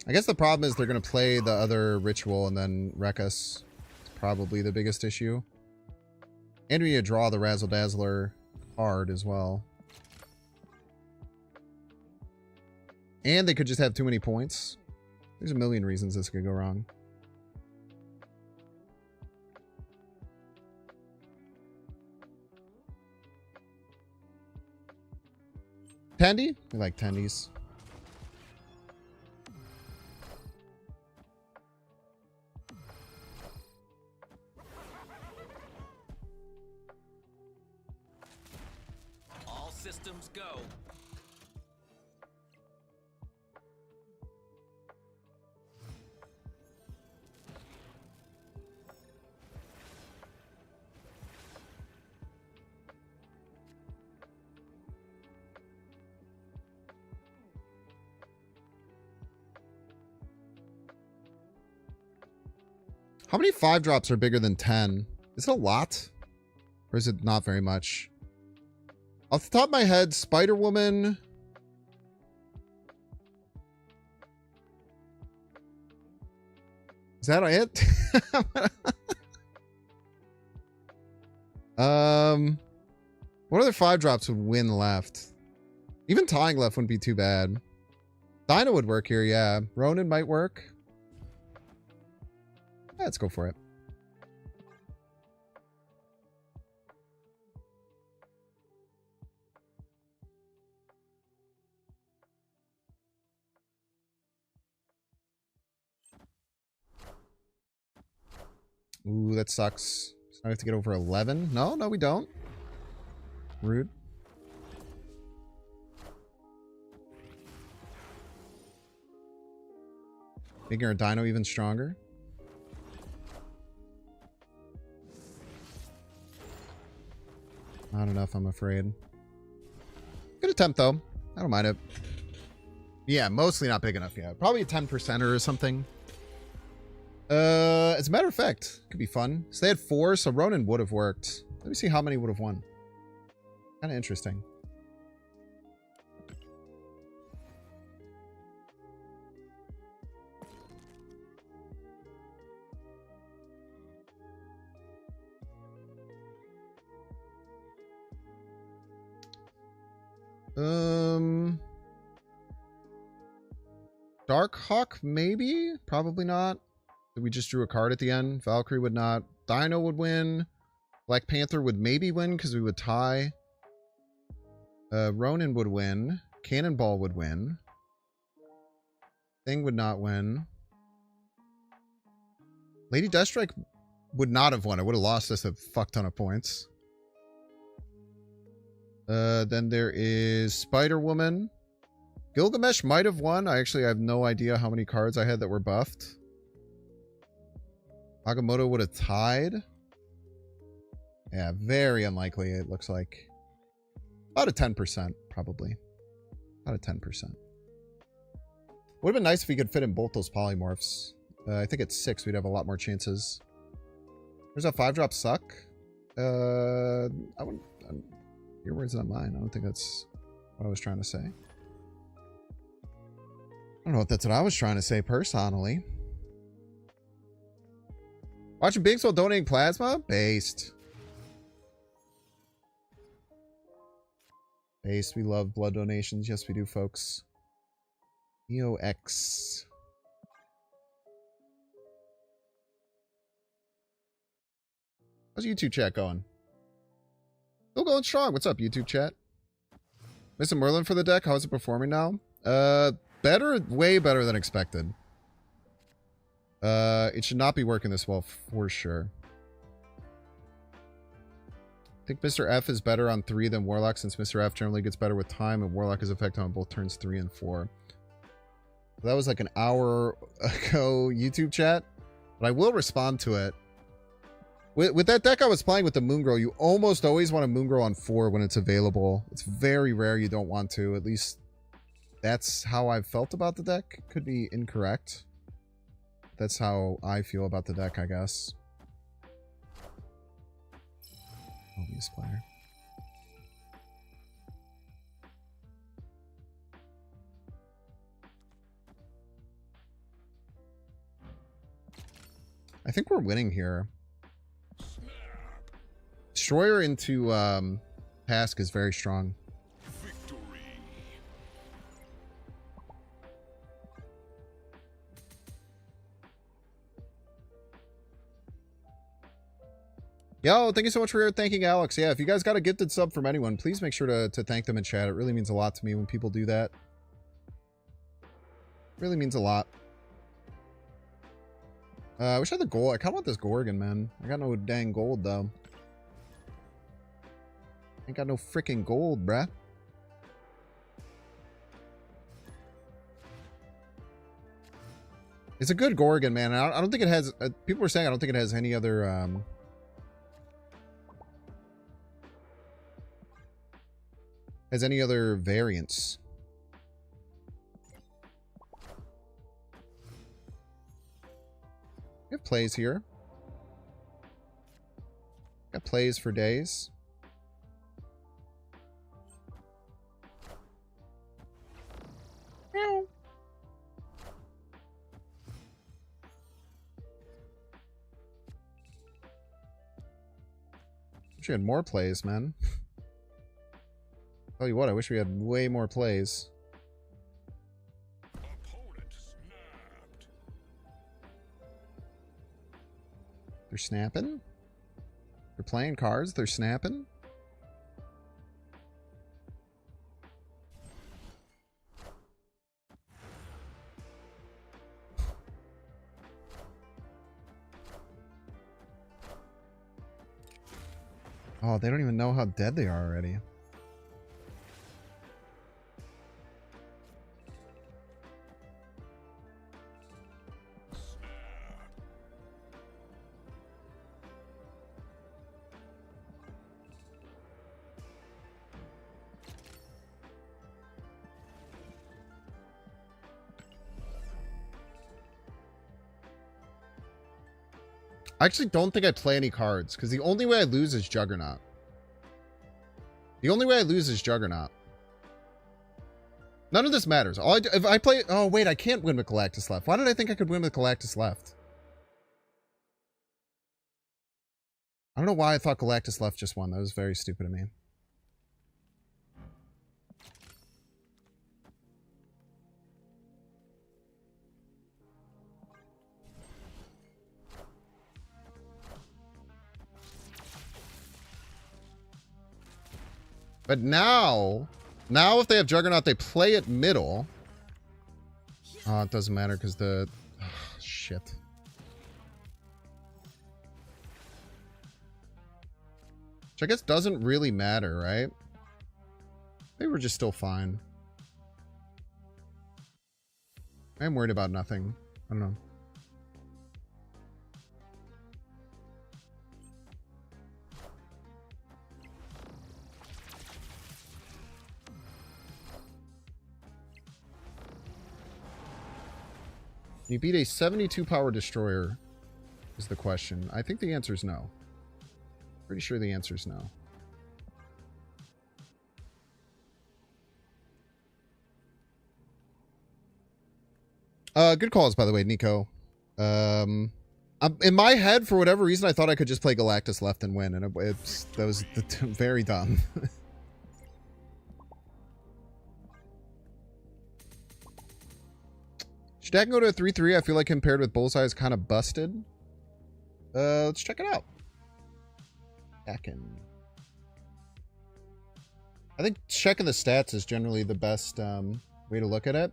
I guess the problem is they're going to play the other ritual and then wreck us. It's probably the biggest issue. And we need to draw the Razzle Dazzler card as well. And they could just have too many points. There's a million reasons this could go wrong. Tendy? We like tendies. All systems go. How many 5-drops are bigger than 10? Is it a lot? Or is it not very much? Off the top of my head, Spider-Woman. Is that it? What other 5-drops would win left? Even tying left wouldn't be too bad. Dino would work here, yeah. Ronin might work. Let's go for it. Ooh, that sucks. So I have to get over 11. No, we don't. Rude. Making our dino even stronger. Not enough, I'm afraid. Good attempt, though. I don't mind it. Yeah, mostly not big enough yet. Probably a 10%er or something. As a matter of fact, could be fun. So they had 4, so Ronin would have worked. Let me see how many would have won. Kind of interesting. Darkhawk, maybe? Probably not. We just drew a card at the end. Valkyrie would not. Dino would win. Black Panther would maybe win because we would tie. Ronin would win. Cannonball would win. Thing would not win. Lady Deathstrike would not have won. It would have lost us a fuck ton of points. Then there is Spider-Woman. Gilgamesh might have won. I have no idea how many cards I had that were buffed. Agamotto would have tied. Yeah, very unlikely, it looks like. About a 10%, probably. About a 10%. Would have been nice if we could fit in both those polymorphs. I think at 6, we'd have a lot more chances. There's a 5-drop suck. I wouldn't... Your words, not mine. I don't think that's what I was trying to say. I don't know if that's what I was trying to say personally. Watching Bynx while donating plasma? Based. Based. We love blood donations. Yes, we do, folks. EOX. How's YouTube chat going? Still going strong. What's up, YouTube chat? Mr. Merlin for the deck. How is it performing now? better, way better than expected. It should not be working this well for sure. I think Mr. F is better on 3 than Warlock, since Mr. F generally gets better with time, and Warlock is effective on both turns 3 and 4. That was like an hour ago YouTube chat, but I will respond to it. With that deck I was playing with the Moongrow, you almost always want a Moongrow on 4 when it's available. It's very rare you don't want to. At least that's how I've felt about the deck. Could be incorrect. That's how I feel about the deck, I guess. Obvious player. I think we're winning here. Destroyer into Task is very strong. Yo, thank you so much for thanking Alex. Yeah, if you guys got a gifted sub from anyone, please make sure to thank them in chat. It really means a lot to me when people do that. Really means a lot. I wish I had the gold. I kind of want this Gorgon, man. I got no dang gold, though. Ain't got no freaking gold, bruh. It's a good Gorgon, man. I don't think it has... people were saying I don't think it has any other... has any other variants. We have plays here. Got plays for days. Meow. Wish we had more plays, man. Tell you what, I wish we had way more plays. They're snapping? They're playing cards? They're snapping? Oh, they don't even know how dead they are already. I actually don't think I play any cards, because the only way I lose is Juggernaut. The only way I lose is Juggernaut. None of this matters. All I do, if I play... Oh, wait, I can't win with Galactus left. Why did I think I could win with Galactus left? I don't know why I thought Galactus left just won. That was very stupid of me. But now if they have Juggernaut, they play it middle. Oh, it doesn't matter because the... Oh, shit. Which I guess doesn't really matter, right? They were just still fine. I'm worried about nothing. I don't know. Can you beat a 72 power destroyer is the question. I think the answer is no. Pretty sure the answer is no. Good calls, by the way, Nico. In my head, for whatever reason, I thought I could just play Galactus left and win, and that was very dumb. Should Dakin go to a 3-3? I feel like him paired with Bullseye is kind of busted. Let's check it out. Dakin. I think checking the stats is generally the best way to look at it.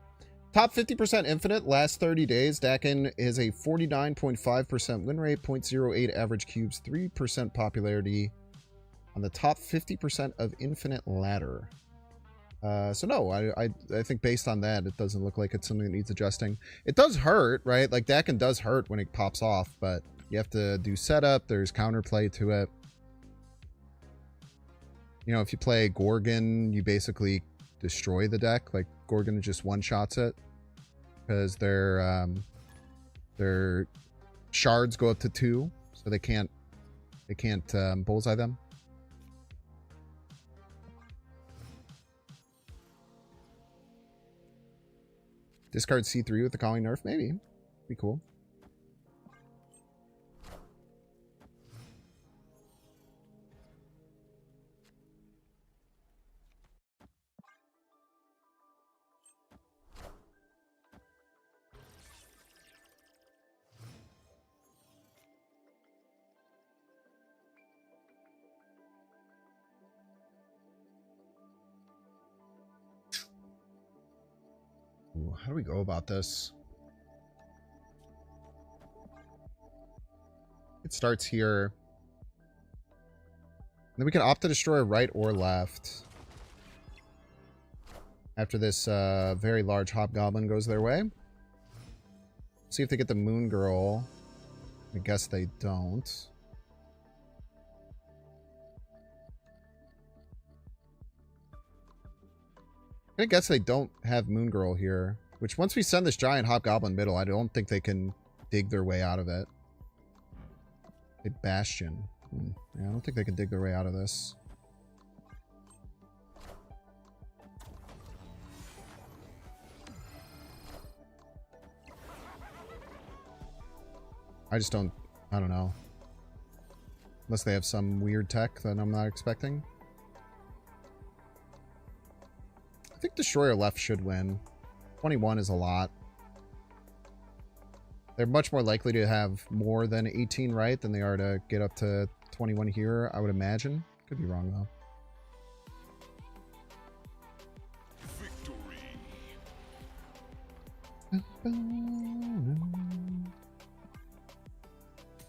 Top 50% infinite, last 30 days. Dakin is a 49.5% win rate, 0.08 average cubes, 3% popularity on the top 50% of infinite ladder. So no, I think based on that, it doesn't look like it's something that needs adjusting. It does hurt, right? Like Dakin does hurt when it pops off, but you have to do setup. There's counterplay to it. You know, if you play Gorgon, you basically destroy the deck. Like Gorgon just one-shots it because their shards go up to 2, so they can't bullseye them. Discard C3 with the calling nerf, maybe. Be cool. How do we go about this? It starts here. Then we can opt to destroy right or left. After this very large hobgoblin goes their way. See if they get the moon girl. I guess they don't. I guess they don't have Moon Girl here. Which, once we send this giant hobgoblin middle, I don't think they can dig their way out of it. A Bastion. Yeah, I don't think they can dig their way out of this. I don't know. Unless they have some weird tech that I'm not expecting. I think Destroyer left should win. 21 is a lot. They're much more likely to have more than 18 right than they are to get up to 21 here, I would imagine. Could be wrong, though.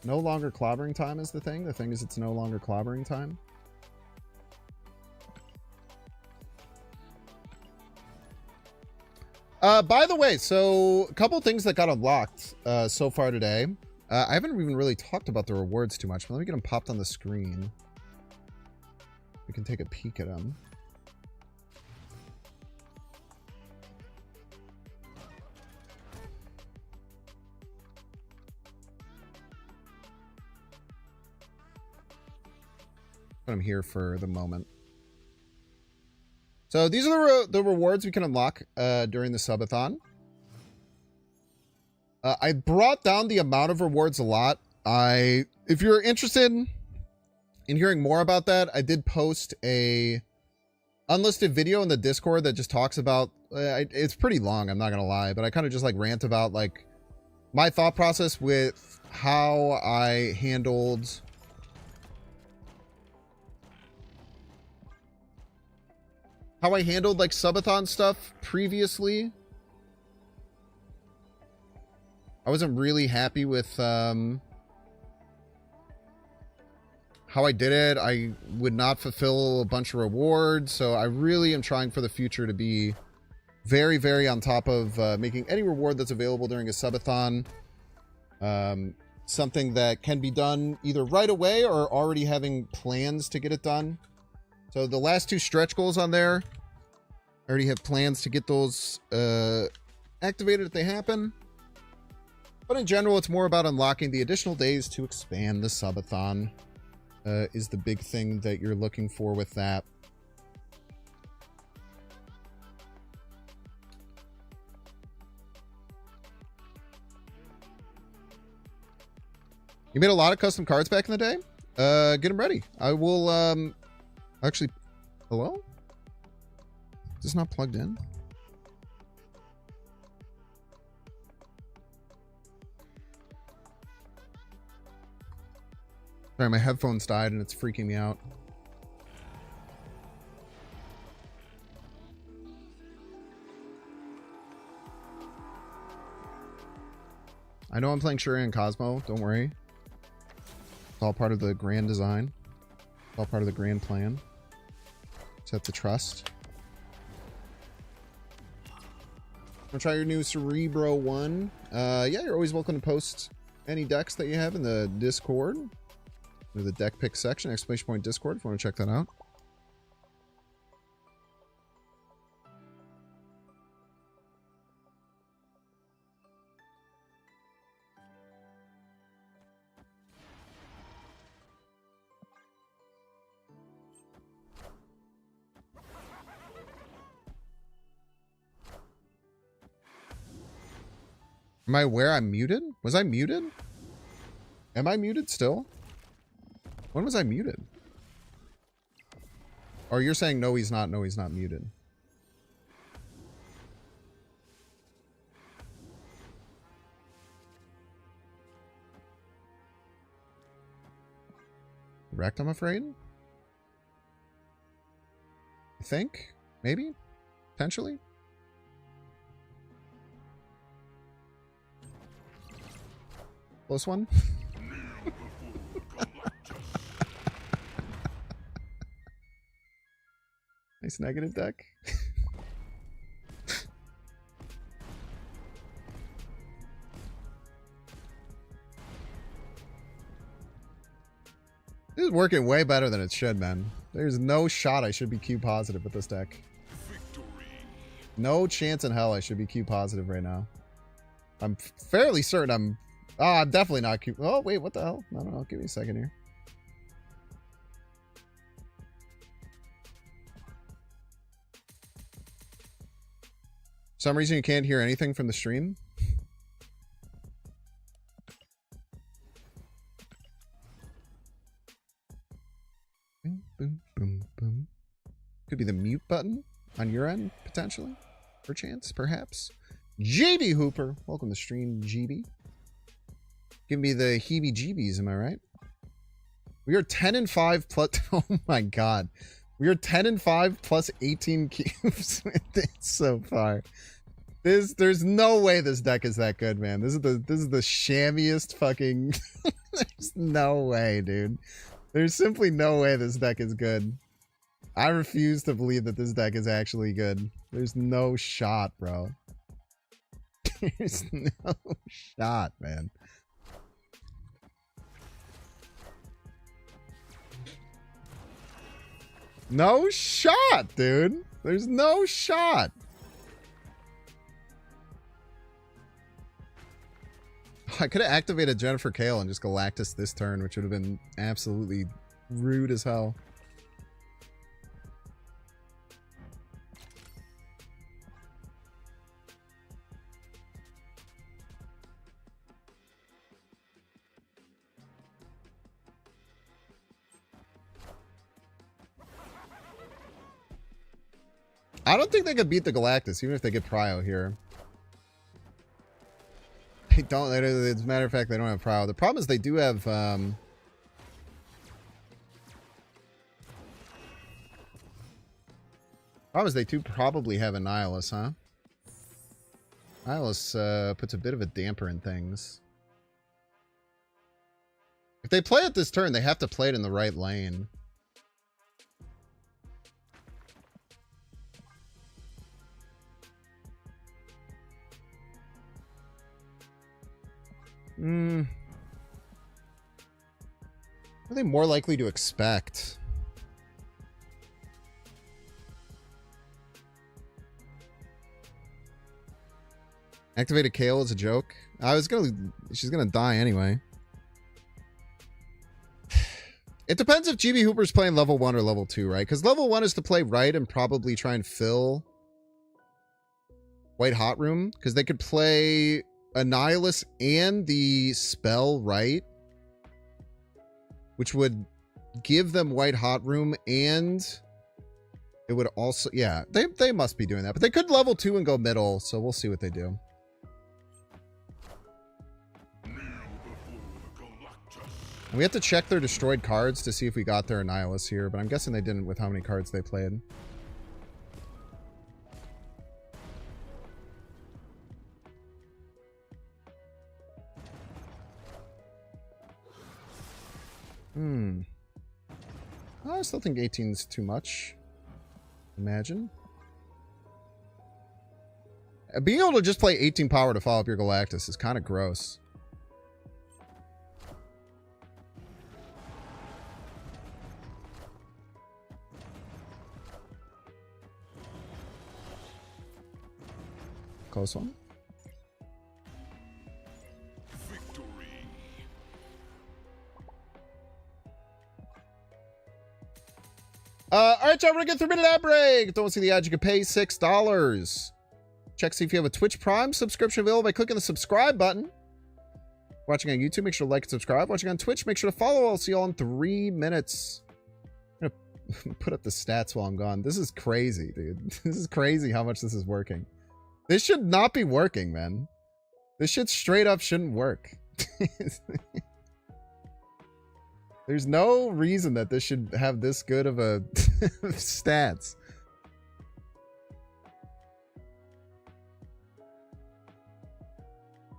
No longer clobbering time is the thing. The thing is it's no longer clobbering time. By the way, so a couple things that got unlocked so far today. I haven't even really talked about the rewards too much, but let me get them popped on the screen. We can take a peek at them. But I'm here for the moment. So these are the rewards we can unlock during the subathon. I brought down the amount of rewards a lot. If you're interested in hearing more about that, I did post a unlisted video in the Discord that just talks about, it's pretty long, I'm not gonna lie, but I kind of just like rant about like my thought process with how I handled like subathon stuff previously. I wasn't really happy with how I did it. I would not fulfill a bunch of rewards, so I really am trying for the future to be very, very on top of making any reward that's available during a subathon something that can be done either right away or already having plans to get it done. So the last 2 stretch goals on there, I already have plans to get those activated if they happen. But in general, it's more about unlocking the additional days to expand the subathon is the big thing that you're looking for with that. You made a lot of custom cards back in the day? Get them ready. I will, actually, hello? Is this not plugged in? Sorry, my headphones died and it's freaking me out. I know I'm playing Shuri and Cosmo. Don't worry. It's all part of the grand design. It's all part of the grand plan. Just have to trust. Wanna try your new Cerebro one? Yeah, you're always welcome to post any decks that you have in the Discord. Or the deck pick section, exclamation point Discord if you want to check that out. Am I aware I'm muted? Was I muted? Am I muted still? When was I muted? Or you're saying no, he's not. No, he's not muted. Wrecked, I'm afraid. I think. Maybe. Potentially. Close one. Nice negative deck. This is working way better than it should, man. There's no shot I should be Q positive with this deck. No chance in hell I should be Q positive right now. I'm fairly certain I'm... Oh, I'm definitely not Q... Oh, wait, what the hell? No, give me a second here. For some reason you can't hear anything from the stream? Boom, boom, boom, boom. Could be the mute button on your end, potentially. Perchance, perhaps. GB Hooper. Welcome to stream, GB. Give me the heebie-jeebies, am I right? We are 10-5 plus... Oh my god. We are 10-5 plus 18 cubes with it so far. There's no way this deck is that good, man. This is the shammiest fucking... There's no way, dude. There's simply no way this deck is good. I refuse to believe that this deck is actually good. There's no shot, bro. There's no shot, man. No shot, dude. There's no shot. I could have activated Jennifer Kale and just Galactus this turn, which would have been absolutely rude as hell. I don't think they could beat the Galactus, even if they get Prio here. They don't. As a matter of fact, they don't have Prio. The problem is they do have... problem is they do probably have a Nihilus, huh? Nihilus puts a bit of a damper in things. If they play it this turn, they have to play it in the right lane. What are they more likely to expect? Activated Kale is a joke. She's gonna die anyway. It depends if GB Hooper's playing level 1 or level 2, right? Because level 1 is to play right and probably try and fill White Hot Room. Because they could play Annihilus and the spell right, which would give them White Hot Room, and it would also... Yeah, they must be doing that. But they could level 2 and go middle, so we'll see what they do. And we have to check their destroyed cards to see if we got their Annihilus here, but I'm guessing they didn't with how many cards they played. I still think 18 is too much. Imagine. Being able to just play 18 power to follow up your Galactus is kind of gross. Close one. Alright, y'all, we're gonna get 3 minute ad break. Don't see the ad, you can pay $6. Check see if you have a Twitch Prime subscription available by clicking the subscribe button. Watching on YouTube, make sure to like and subscribe. Watching on Twitch, make sure to follow. I'll see you all in 3 minutes. I'm gonna put up the stats while I'm gone. This is crazy, dude. This is crazy how much this is working. This should not be working, man. This shit straight up shouldn't work. There's no reason that this should have this good of a stats.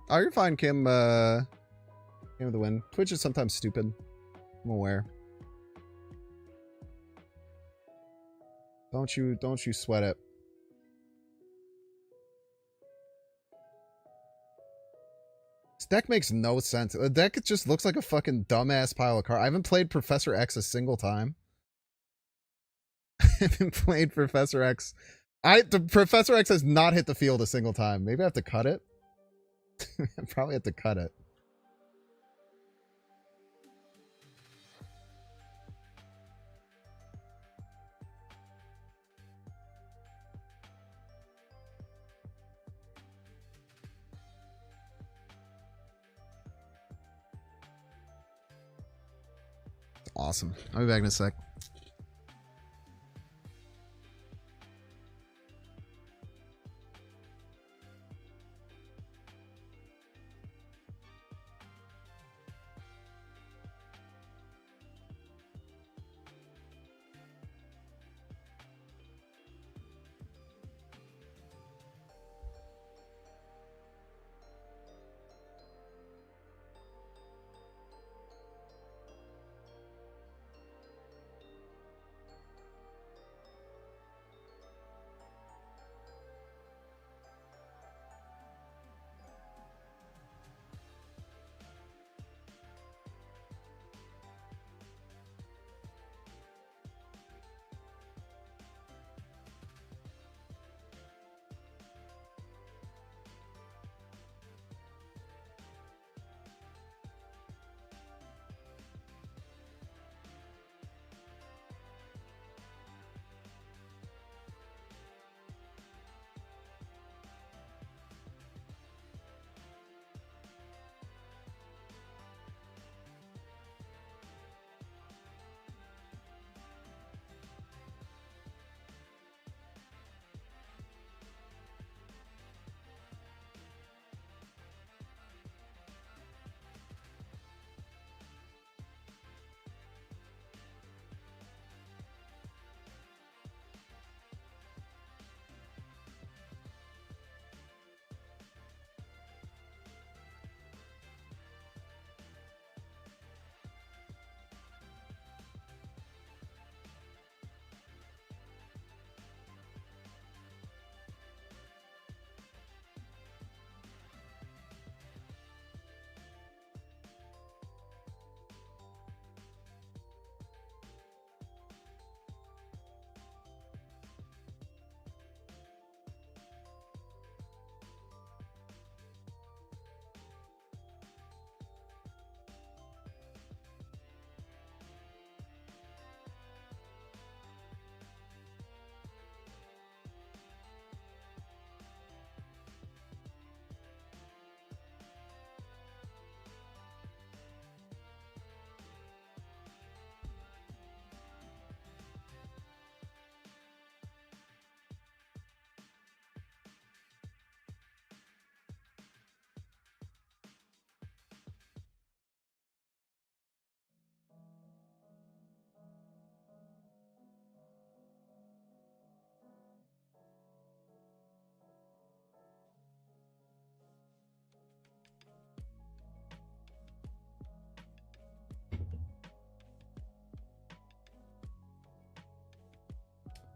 Oh, you're fine, Kim. Game of the win. Twitch is sometimes stupid. I'm aware. Don't you sweat it. This deck makes no sense. The deck just looks like a fucking dumbass pile of cards. I haven't played Professor X a single time. I haven't played Professor X. The Professor X has not hit the field a single time. Maybe I have to cut it. I probably have to cut it. Awesome. I'll be back in a sec.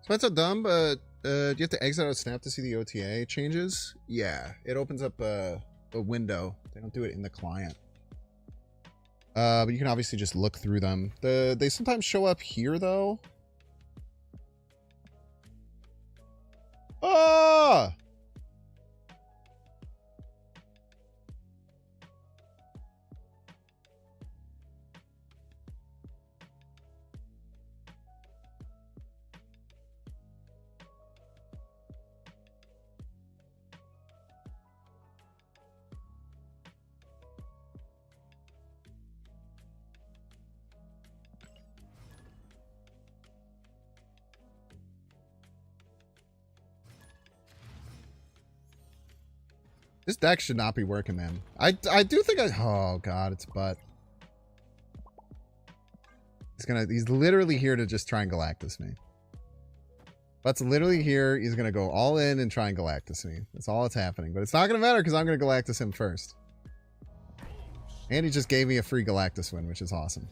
So that's so dumb, but do you have to exit out of Snap to see the OTA changes? Yeah, it opens up a window. They don't do it in the client. But you can obviously just look through them. They sometimes show up here, though. Ah! This deck should not be working, man. I do think oh god, it's butt. He's literally here to just try and Galactus me. Butt's literally here. He's gonna go all in and try and Galactus me. That's all that's happening. But it's not gonna matter because I'm gonna Galactus him first. And he just gave me a free Galactus win, which is awesome.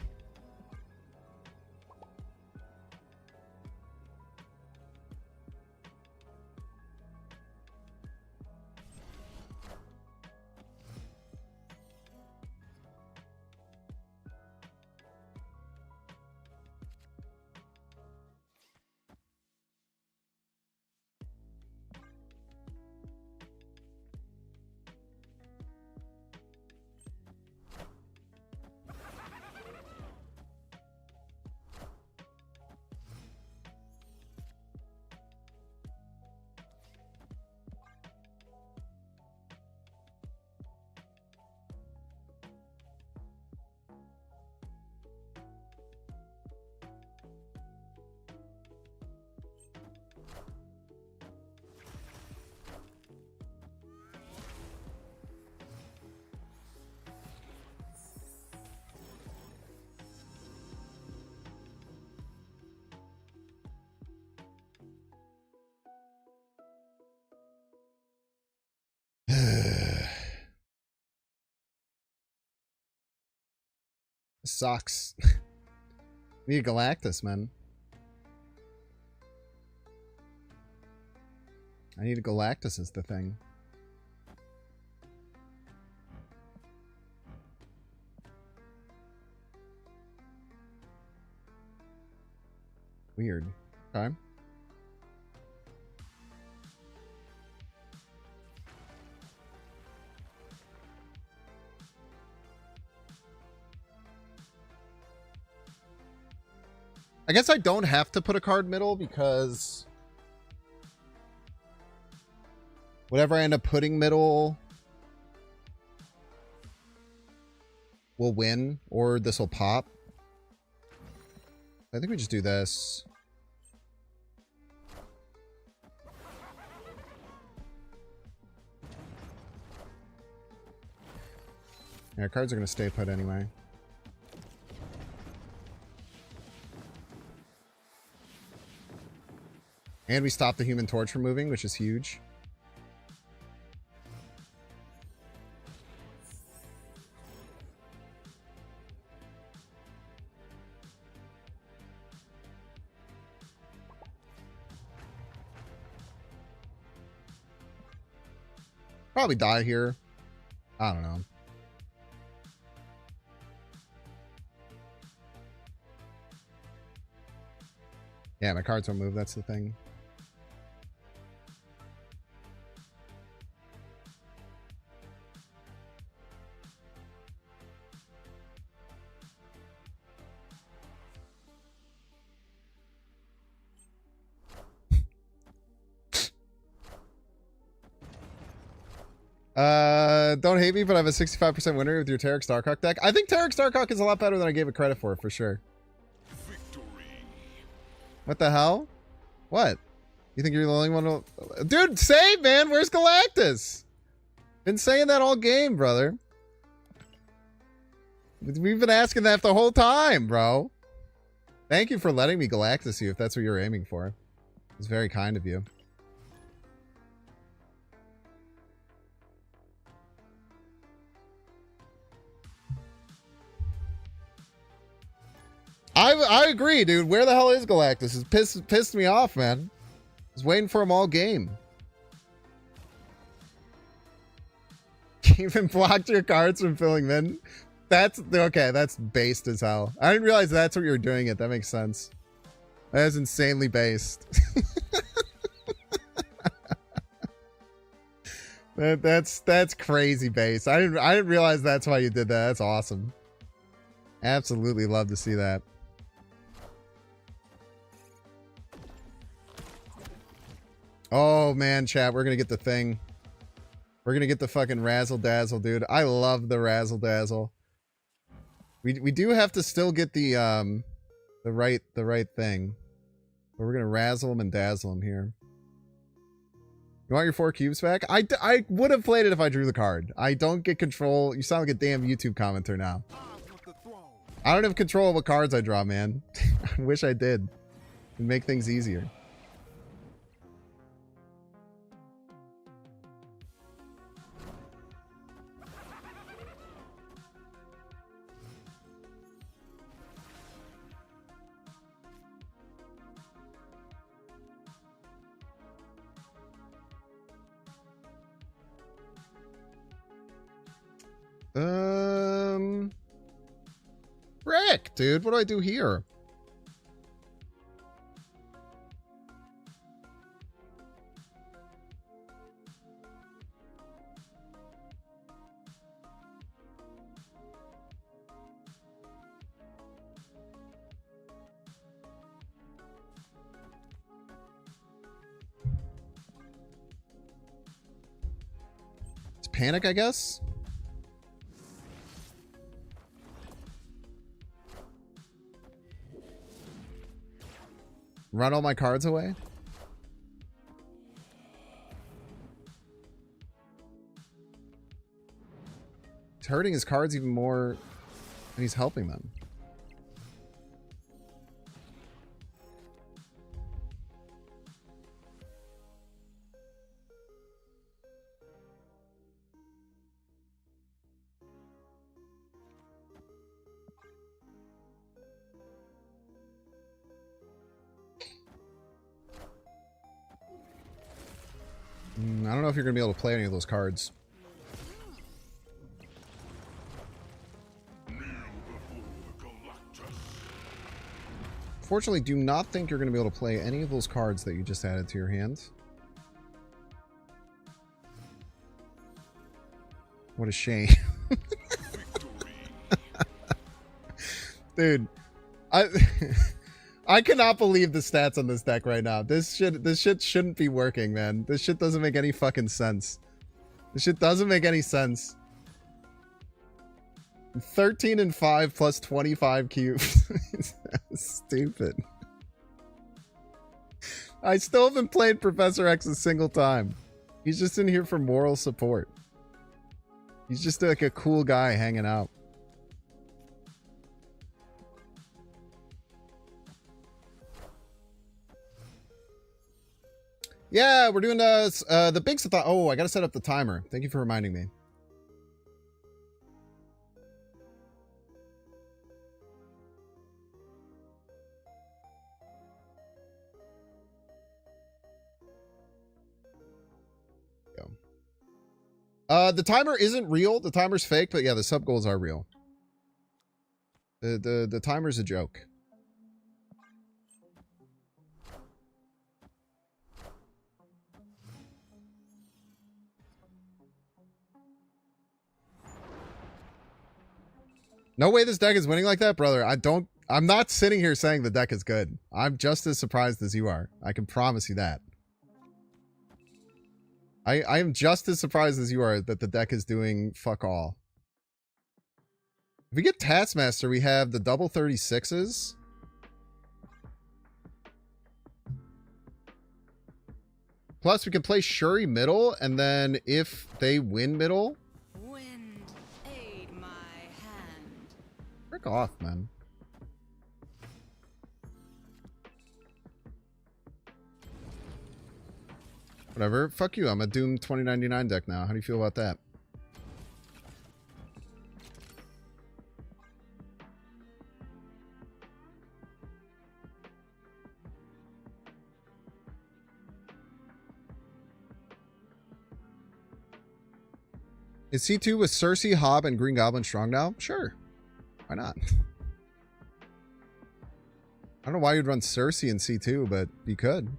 Sucks. Need a Galactus, man. I need a Galactus is the thing. Weird. Okay. I guess I don't have to put a card middle because whatever I end up putting middle will win, or this will pop. I think we just do this. Yeah, cards are going to stay put anyway. And we stopped the Human Torch from moving, which is huge. Probably die here. I don't know. Yeah, my cards won't move. That's the thing. Don't hate me, but I have a 65% win rate with your Tarek Starcock deck. I think Tarek Starcock is a lot better than I gave it credit for sure. Victory. What the hell? What? You think you're the only one to... Dude, save, man! Where's Galactus? Been saying that all game, brother. We've been asking that the whole time, bro. Thank you for letting me Galactus you if that's what you're aiming for. It's very kind of you. I agree, dude. Where the hell is Galactus? It's pissed me off, man. I was waiting for him all game. Even blocked your cards from filling in. That's okay. That's based as hell. I didn't realize that's what you were doing. That makes sense. That is insanely based. That's crazy based. I didn't realize that's why you did that. That's awesome. Absolutely love to see that. Oh man, chat, we're gonna get the thing. We're gonna get the fucking razzle dazzle, dude. I love the razzle dazzle. We do have to still get the right thing. But we're gonna razzle him and dazzle him here. You want your 4 cubes back? I would have played it if I drew the card. I don't get control. You sound like a damn YouTube commenter now. I don't have control of what cards I draw, man. I wish I did. It'd make things easier. Frick, dude, what do I do here? It's panic, I guess. Run all my cards away? He's hurting his cards even more than he's helping them. I don't know if you're going to be able to play any of those cards. Fortunately, do not think you're going to be able to play any of those cards that you just added to your hand. What a shame. Dude, I cannot believe the stats on this deck right now. This shit shouldn't be working, man. This shit doesn't make any fucking sense. This shit doesn't make any sense. 13 and 5 plus 25 cubes. Stupid. I still haven't played Professor X a single time. He's just in here for moral support. He's just like a cool guy hanging out. Yeah, we're doing the Bynx-A-Thon. Oh, I gotta set up the timer. Thank you for reminding me. Go. The timer isn't real. The timer's fake, but yeah, the sub goals are real. The timer's a joke. No way this deck is winning like that, brother. I'm not sitting here saying the deck is good. I'm just as surprised as you are. I can promise you that. I am just as surprised as you are that the deck is doing fuck all. If we get Taskmaster, we have the double 36s. Plus, we can play Shuri middle, and then if they win middle... Frick off, man. Whatever. Fuck you. I'm a Doom 2099 deck now. How do you feel about that? Is C2 with Cersei, Hob, and Green Goblin strong now? Sure. Why not? I don't know why you'd run Cersei in C2, but you could.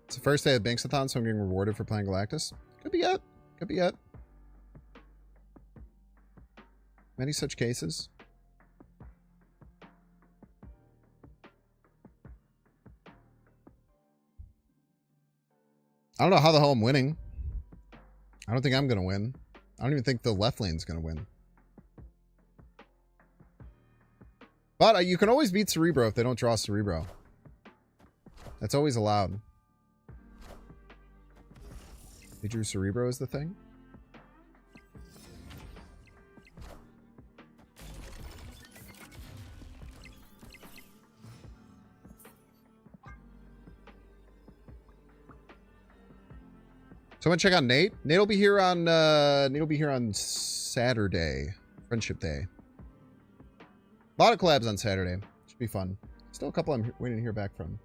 It's the first day of Bynx-A-Thon, so I'm getting rewarded for playing Galactus. Could be it. Could be it. Many such cases. I don't know how the hell I'm winning. I don't think I'm going to win. I don't even think the left lane's going to win. But you can always beat Cerebro if they don't draw Cerebro. That's always allowed. They drew Cerebro as the thing. Someone check out Nate. Nate will be here on Saturday, Friendship Day. A lot of collabs on Saturday. Should be fun. Still a couple I'm waiting to hear back from.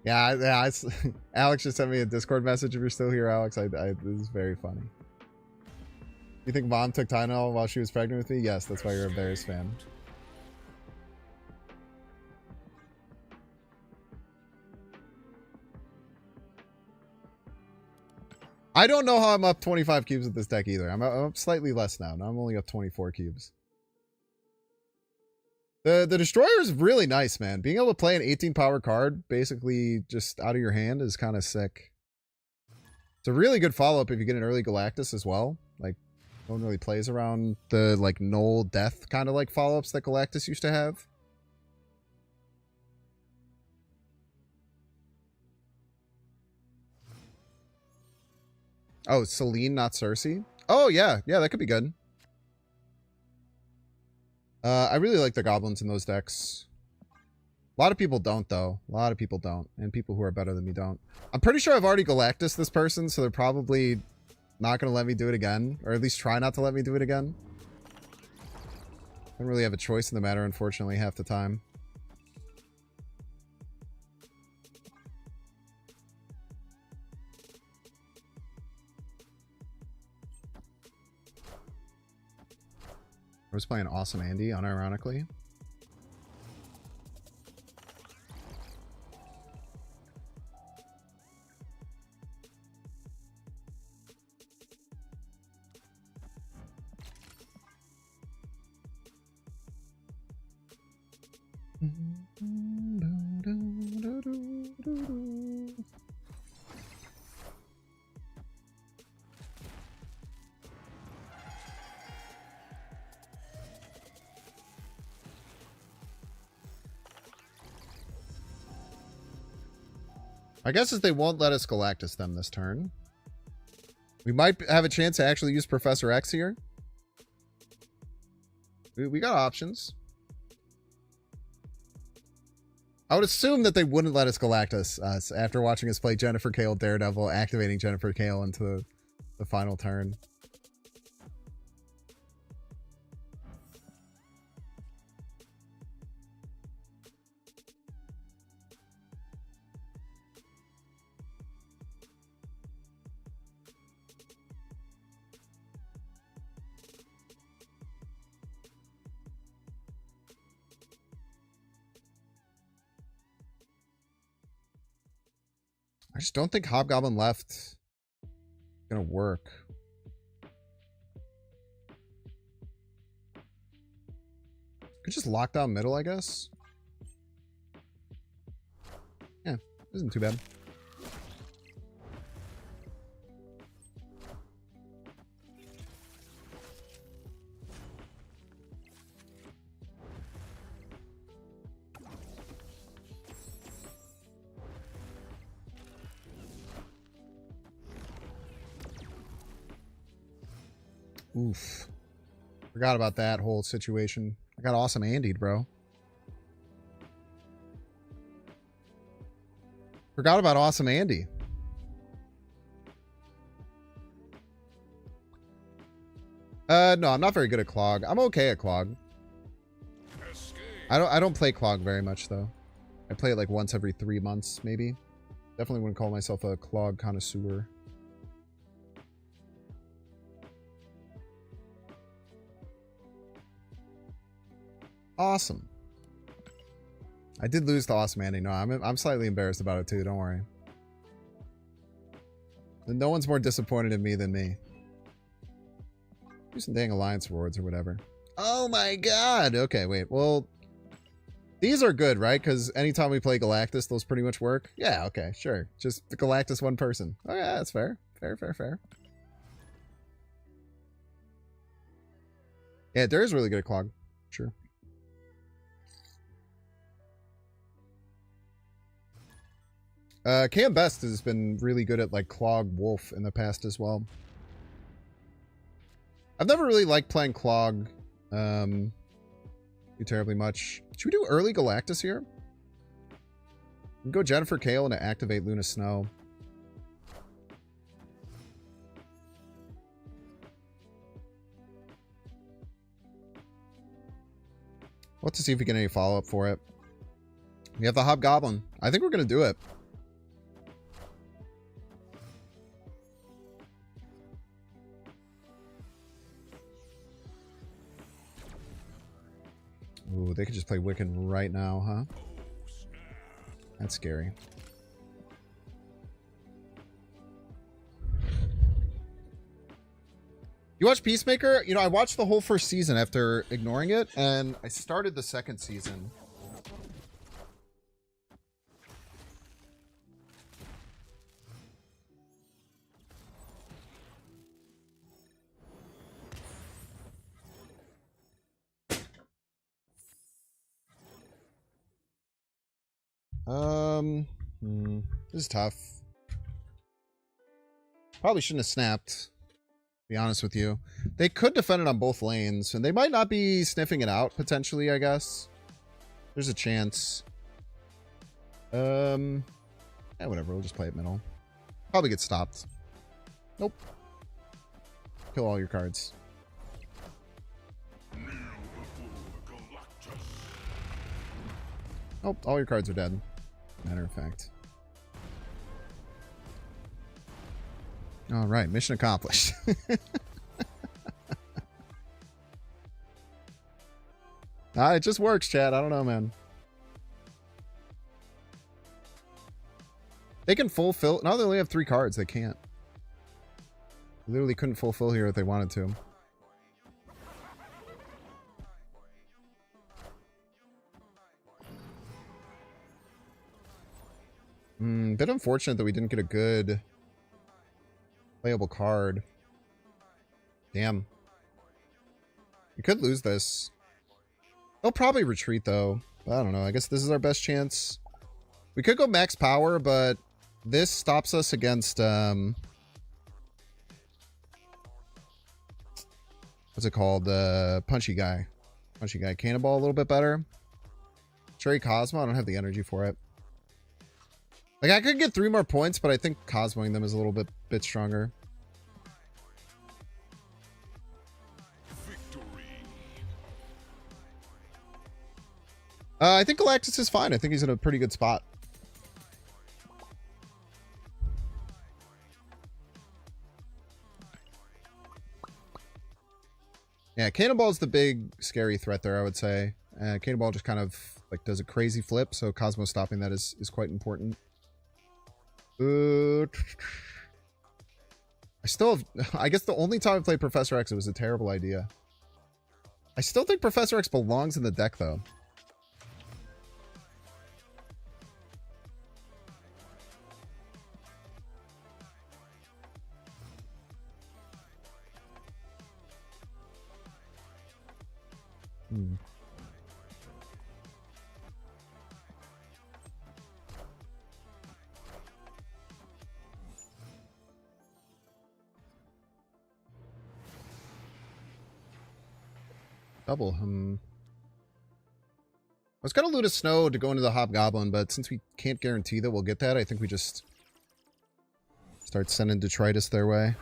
Yeah. Alex just sent me a Discord message. If you're still here, Alex, this is very funny. You think Mom took Tylenol while she was pregnant with me? Yes, that's why you're a Bears fan. I don't know how I'm up 25 cubes with this deck either. I'm up slightly less now. Now I'm only up 24 cubes. The Destroyer is really nice, man. Being able to play an 18 power card basically just out of your hand is kind of sick. It's a really good follow-up if you get an early Galactus as well. Like, no one really plays around the, like, null death kind of, like, follow-ups that Galactus used to have. Oh, Celine, not Cersei? Oh, yeah. Yeah, that could be good. I really like the goblins in those decks. A lot of people don't, though. A lot of people don't. And people who are better than me don't. I'm pretty sure I've already Galactus this person, so they're probably not going to let me do it again. Or at least try not to let me do it again. I don't really have a choice in the matter, unfortunately, half the time. I was playing Awesome Andy, unironically. I guess is they won't let us Galactus them this turn. We might have a chance to actually use Professor X here. We got options. I would assume that they wouldn't let us Galactus us after watching us play Jennifer Kale Daredevil, activating Jennifer Kale into the final turn. I just don't think Hobgoblin left is gonna work. Could just lock down middle, I guess. Yeah, isn't too bad. Oof. Forgot about that whole situation. I got awesome Andy'd, bro. Forgot about awesome Andy. No, I'm not very good at Clog. I'm okay at Clog. I don't play Clog very much though. I play it like once every 3 months, maybe. Definitely wouldn't call myself a Clog connoisseur. Awesome. I did lose to awesome Andy. No, I'm slightly embarrassed about it too. Don't worry. No one's more disappointed in me than me. Do some dang alliance rewards or whatever. Oh my god. Okay, wait. Well, these are good, right? Because anytime we play Galactus, those pretty much work. Yeah, okay, sure. Just the Galactus one person. Oh yeah, that's fair. Fair. Yeah, there is really good at Clog. Sure. Cam Best has been really good at like Clog Wolf in the past as well. I've never really liked playing Clog too terribly much. Should we do early Galactus here? We can go Jennifer Kale and activate Luna Snow. We'll have to see if we get any follow-up for it. We have the Hobgoblin. I think we're going to do it. Ooh, they could just play Wiccan right now, huh? That's scary. You watch Peacemaker? You know, I watched the whole first season after ignoring it, and I started the second season. This is tough. Probably shouldn't have snapped, to be honest with you. They could defend it on both lanes, and they might not be sniffing it out, potentially, I guess. There's a chance. Yeah, whatever, we'll just play it middle. Probably get stopped. Nope. Kill all your cards. Oh, all your cards are dead. Matter of fact. All right, mission accomplished. It just works, chat. I don't know, man. They can fulfill. No, they only have 3 cards. They can't. They literally couldn't fulfill here if they wanted to. Bit unfortunate that we didn't get a good playable card. Damn. We could lose this. They'll probably retreat though. I don't know. I guess this is our best chance. We could go max power, but this stops us against what's it called? Punchy guy. Cannonball a little bit better. Cherry Cosmo, I don't have the energy for it. Like, I could get 3 more points, but I think Cosmoing them is a little bit stronger. Victory. I think Galactus is fine. I think he's in a pretty good spot. Yeah, Cannonball is the big, scary threat there, I would say. Cannonball just kind of, like, does a crazy flip, so Cosmo stopping that is quite important. I still have, I guess the only time I played Professor X, it was a terrible idea. I still think Professor X belongs in the deck, though. Double, I was gonna loot a snow to go into the Hobgoblin, but since we can't guarantee that we'll get that, I think we just start sending detritus their way.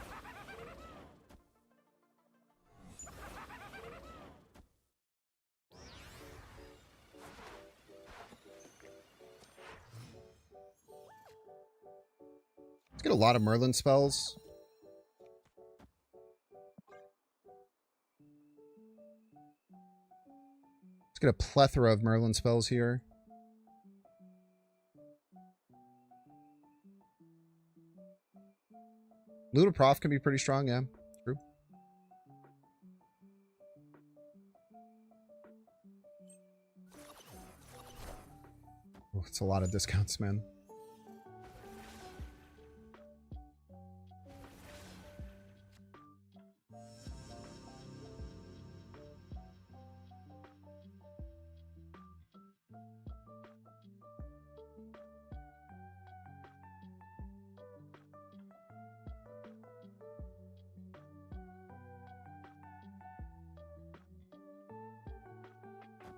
Let's get a lot of Merlin spells. Let's get a plethora of Merlin spells here. Ludoprof can be pretty strong, yeah. True. Oh, it's a lot of discounts, man.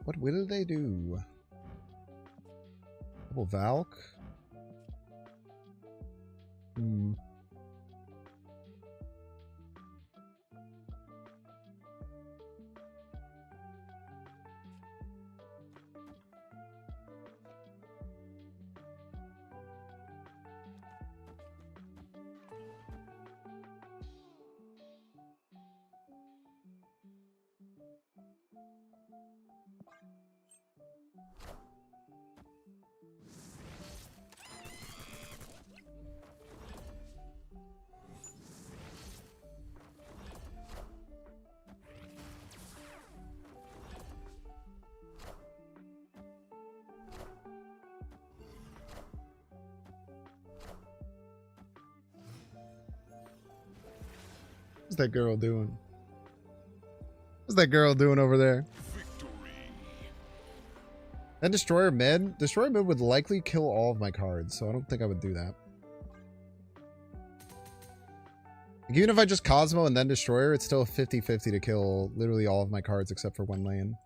What will they do? Double Valk? Hmm. What's that girl doing? What's that girl doing over there? Victory. And Destroyer mid? Destroyer mid would likely kill all of my cards, so I don't think I would do that. Even if I just Cosmo and then Destroyer, it's still a 50-50 to kill literally all of my cards except for one lane.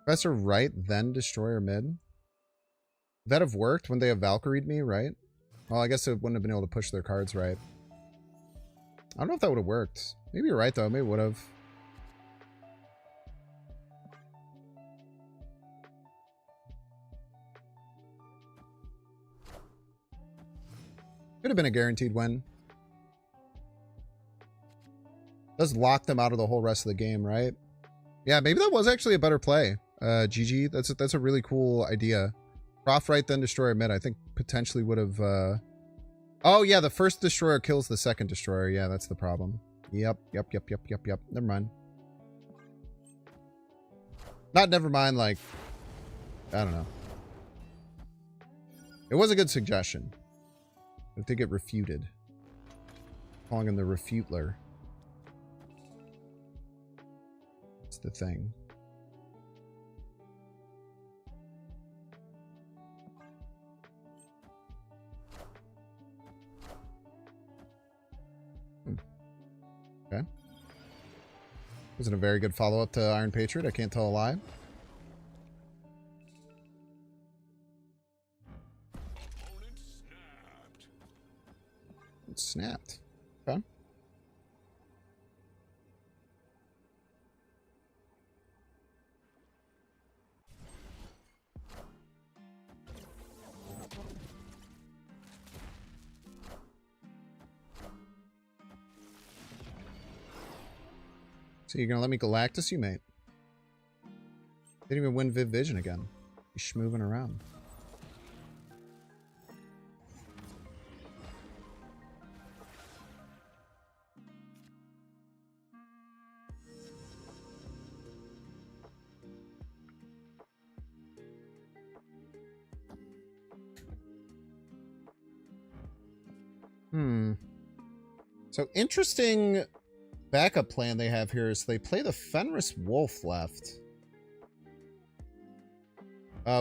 Professor right, then Destroyer mid. Would that have worked when they have Valkyried me, right? Well, I guess it wouldn't have been able to push their cards right. I don't know if that would have worked. Maybe you're right, though. Maybe it would have. Could have been a guaranteed win. Does lock them out of the whole rest of the game, right? Yeah, maybe that was actually a better play. GG, that's a really cool idea. Prof right, then Destroyer mid. I think potentially would have... Oh, yeah, the first Destroyer kills the second Destroyer. Yeah, that's the problem. Yep. Never mind. Not never mind, like... I don't know. It was a good suggestion. But it did get refuted. Calling him the Refutler. It's the thing. Okay. Wasn't a very good follow-up to Iron Patriot. I can't tell a lie. Opponent snapped. It snapped. Okay. So you're gonna let me Galactus you, mate? Didn't even win Viv Vision again. He's schmoving around. So interesting backup plan they have here is they play the Fenris Wolf left.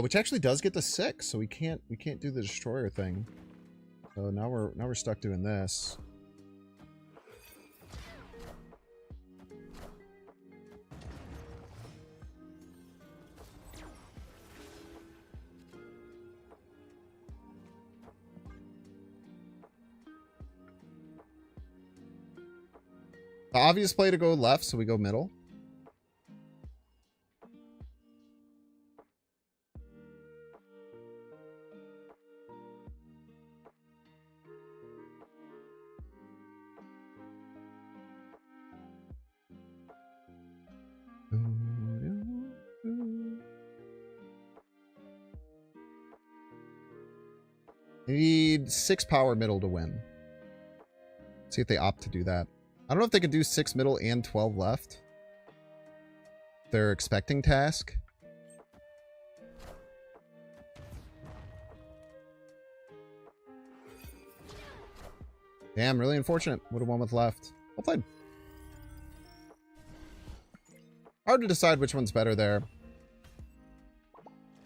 Which actually does get the 6, so we can't do the Destroyer thing. So now we're stuck doing this. The obvious play to go left, so we go middle. They need 6 power middle to win. See if they opt to do that. I don't know if they could do 6 middle and 12 left. They're expecting task. Damn, really unfortunate. Would have won with left. Well played. Hard to decide which one's better there.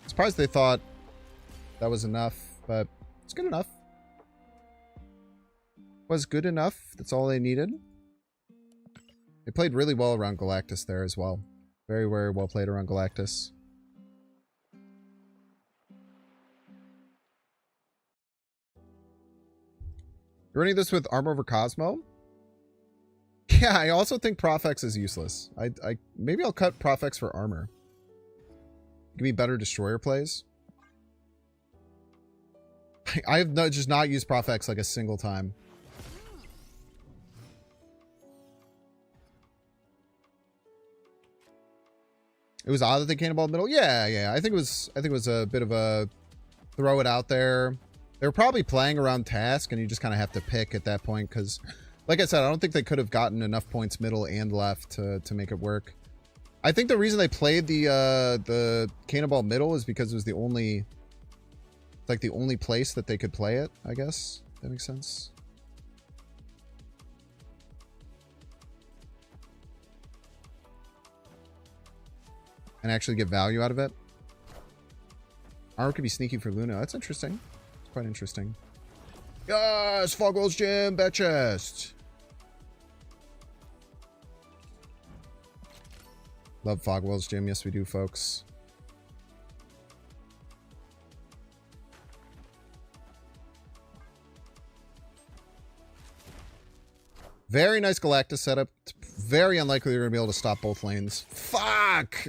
Surprised they thought that was enough, but it's good enough. Was good enough. That's all they needed. They played really well around Galactus there as well. Very, very well played around Galactus. You're running this with armor over Cosmo? Yeah, I also think Profex is useless. Maybe I'll cut Profex for armor. Give me better destroyer plays. I have just not used Profex like a single time. It was odd that they cannonball middle. Yeah. I think it was a bit of a throw it out there. They were probably playing around task, and you just kind of have to pick at that point because, like I said, I don't think they could have gotten enough points middle and left to make it work. I think the reason they played the cannonball middle is because it was the only place that they could play it. I guess that makes sense. And actually get value out of it. Armor could be sneaky for Luna. That's interesting. It's quite interesting. Yes! Fogwell's Gym, bet chest. Love Fogwell's Gym. Yes, we do, folks. Very nice Galactus setup. Very unlikely they're going to be able to stop both lanes. Fuck!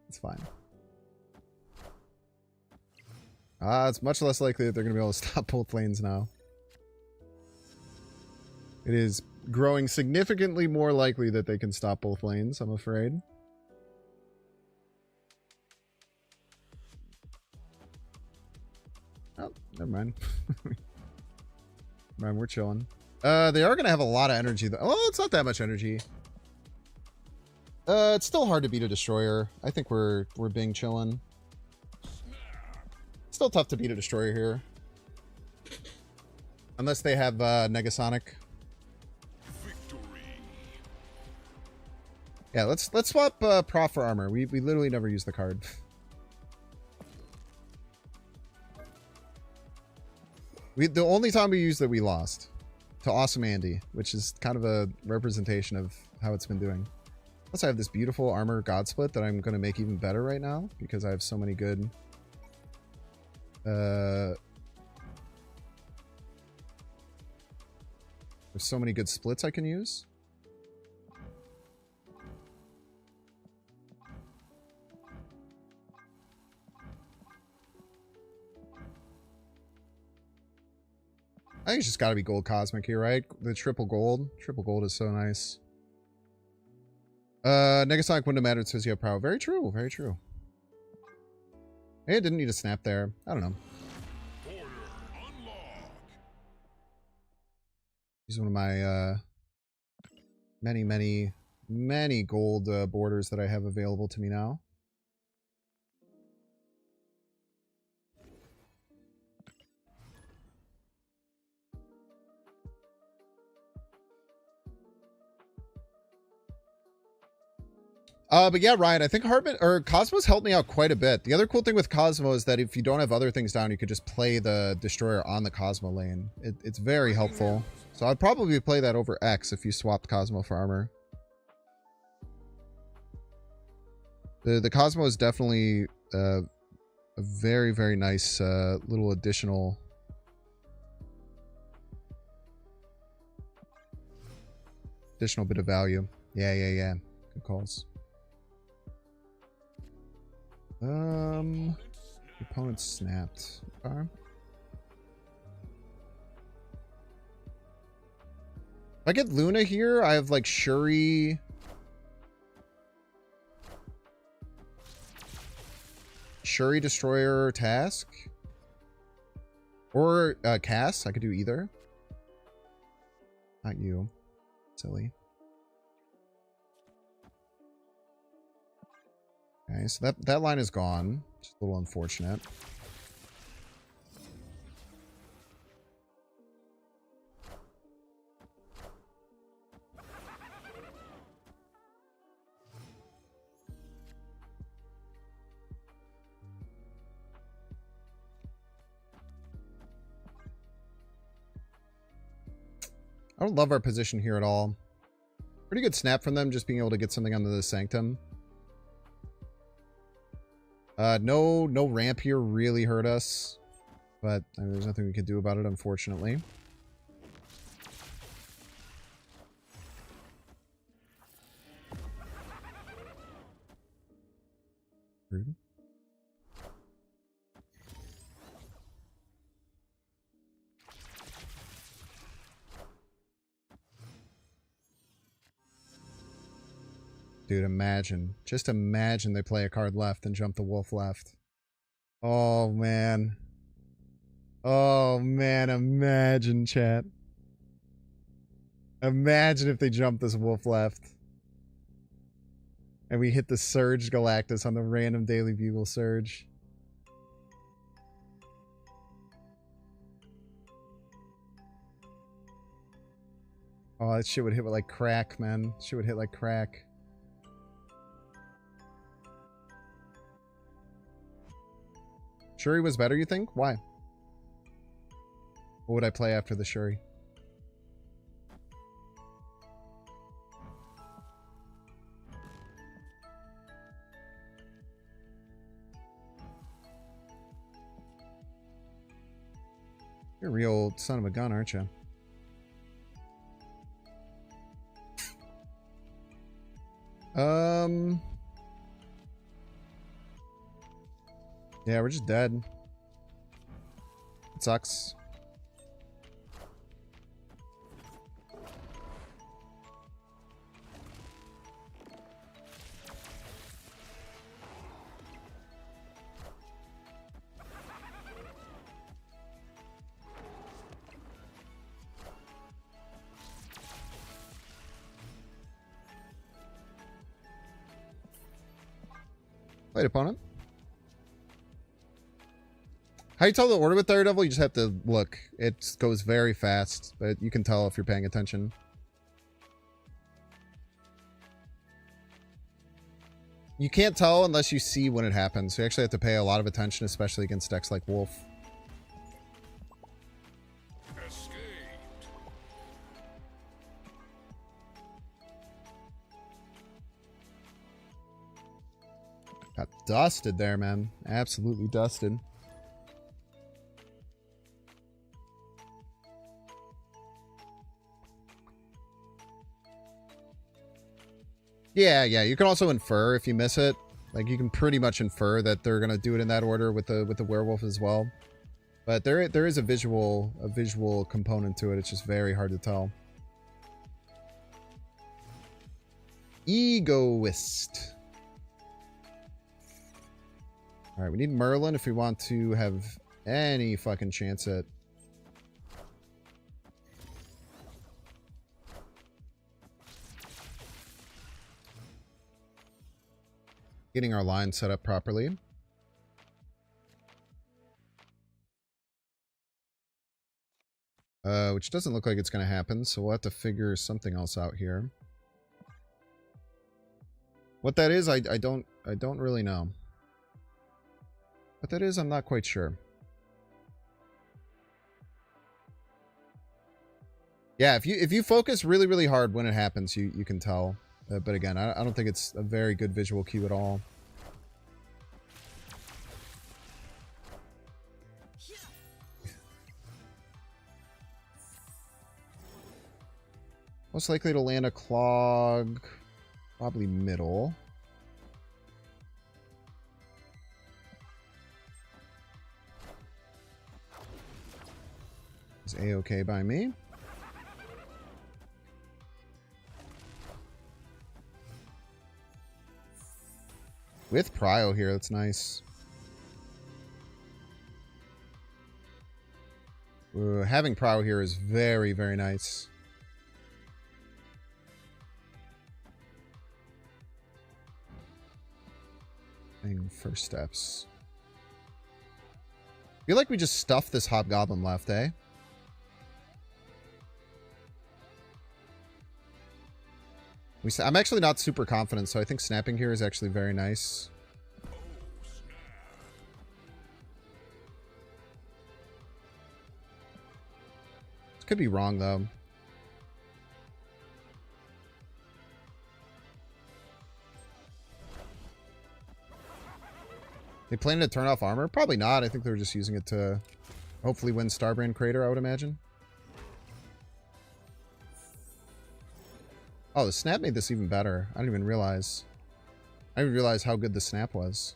It's fine. It's much less likely that they're going to be able to stop both lanes now. It is growing significantly more likely that they can stop both lanes, I'm afraid. Oh, never mind. Man, we're chilling. They are going to have a lot of energy, though. Oh, it's not that much energy. It's still hard to beat a destroyer. I think we're being chillin'. Still tough to beat a destroyer here. Unless they have Negasonic. Victory. Yeah, let's swap Prof for armor. We literally never use the card. The only time we used it, we lost to Awesome Andy, which is kind of a representation of how it's been doing. Plus, I have this beautiful armor God Split that I'm going to make even better right now because I have so many good. There's so many good splits I can use. I think it's just got to be gold cosmic here, right? The triple gold. Triple gold is so nice. Negasonic wouldn't have mattered, says you have power. Very true. Very true. Hey, it didn't need a snap there. I don't know. Order unlock. He's one of my many gold borders that I have available to me now. But yeah, Ryan, I think Cosmo's helped me out quite a bit. The other cool thing with Cosmo is that if you don't have other things down, you could just play the Destroyer on the Cosmo lane. It's very helpful. So I'd probably play that over X if you swapped Cosmo for armor. The Cosmo is definitely a very, very nice little additional bit of value. Yeah. Good calls. Opponent snapped. Okay. If I get Luna here, I have like Shuri. Shuri Destroyer Task. Or Cass. I could do either. Not you. Silly. Okay, so that line is gone. Just a little unfortunate. I don't love our position here at all. Pretty good snap from them, just being able to get something onto the Sanctum. No ramp here really hurt us, but I mean, there's nothing we can do about it, unfortunately. Rude. Dude, imagine. Just imagine they play a card left and jump the wolf left. Oh, man. Oh, man. Imagine, chat. Imagine if they jump this wolf left. And we hit the Surge Galactus on the random Daily Bugle Surge. Oh, that shit would hit with like crack, man. Shit would hit like crack. Shuri was better, you think? Why? What would I play after the Shuri? You're a real son of a gun, aren't you? Yeah, we're just dead. It sucks. Wait, opponent. How you tell the order with Daredevil? You just have to look. It goes very fast, but you can tell if you're paying attention. You can't tell unless you see when it happens. So you actually have to pay a lot of attention, especially against decks like Wolf. Escaped. Got dusted there, man. Absolutely dusted. Yeah, you can also infer if you miss it. Like, you can pretty much infer that they're gonna do it in that order with the werewolf as well. But there is a visual component to it. It's just very hard to tell. Egoist. Alright, we need Merlin if we want to have any fucking chance at... getting our line set up properly. Which doesn't look like it's going to happen, so we'll have to figure something else out here. What that is, I don't really know. What that is, I'm not quite sure. Yeah, if you focus really, really hard when it happens, you can tell. But again, I don't think it's a very good visual cue at all. Most likely to land a clog, probably middle. Is A-okay by me? With Prio here, that's nice. Having Prio here is very, very nice. First steps. I feel like we just stuffed this Hobgoblin left, eh? I'm actually not super confident, so I think snapping here is actually very nice. This could be wrong, though. They planning to turn off armor? Probably not. I think they were just using it to hopefully win Starbrand Crater, I would imagine. Oh, the snap made this even better. I didn't even realize. I didn't realize how good the snap was.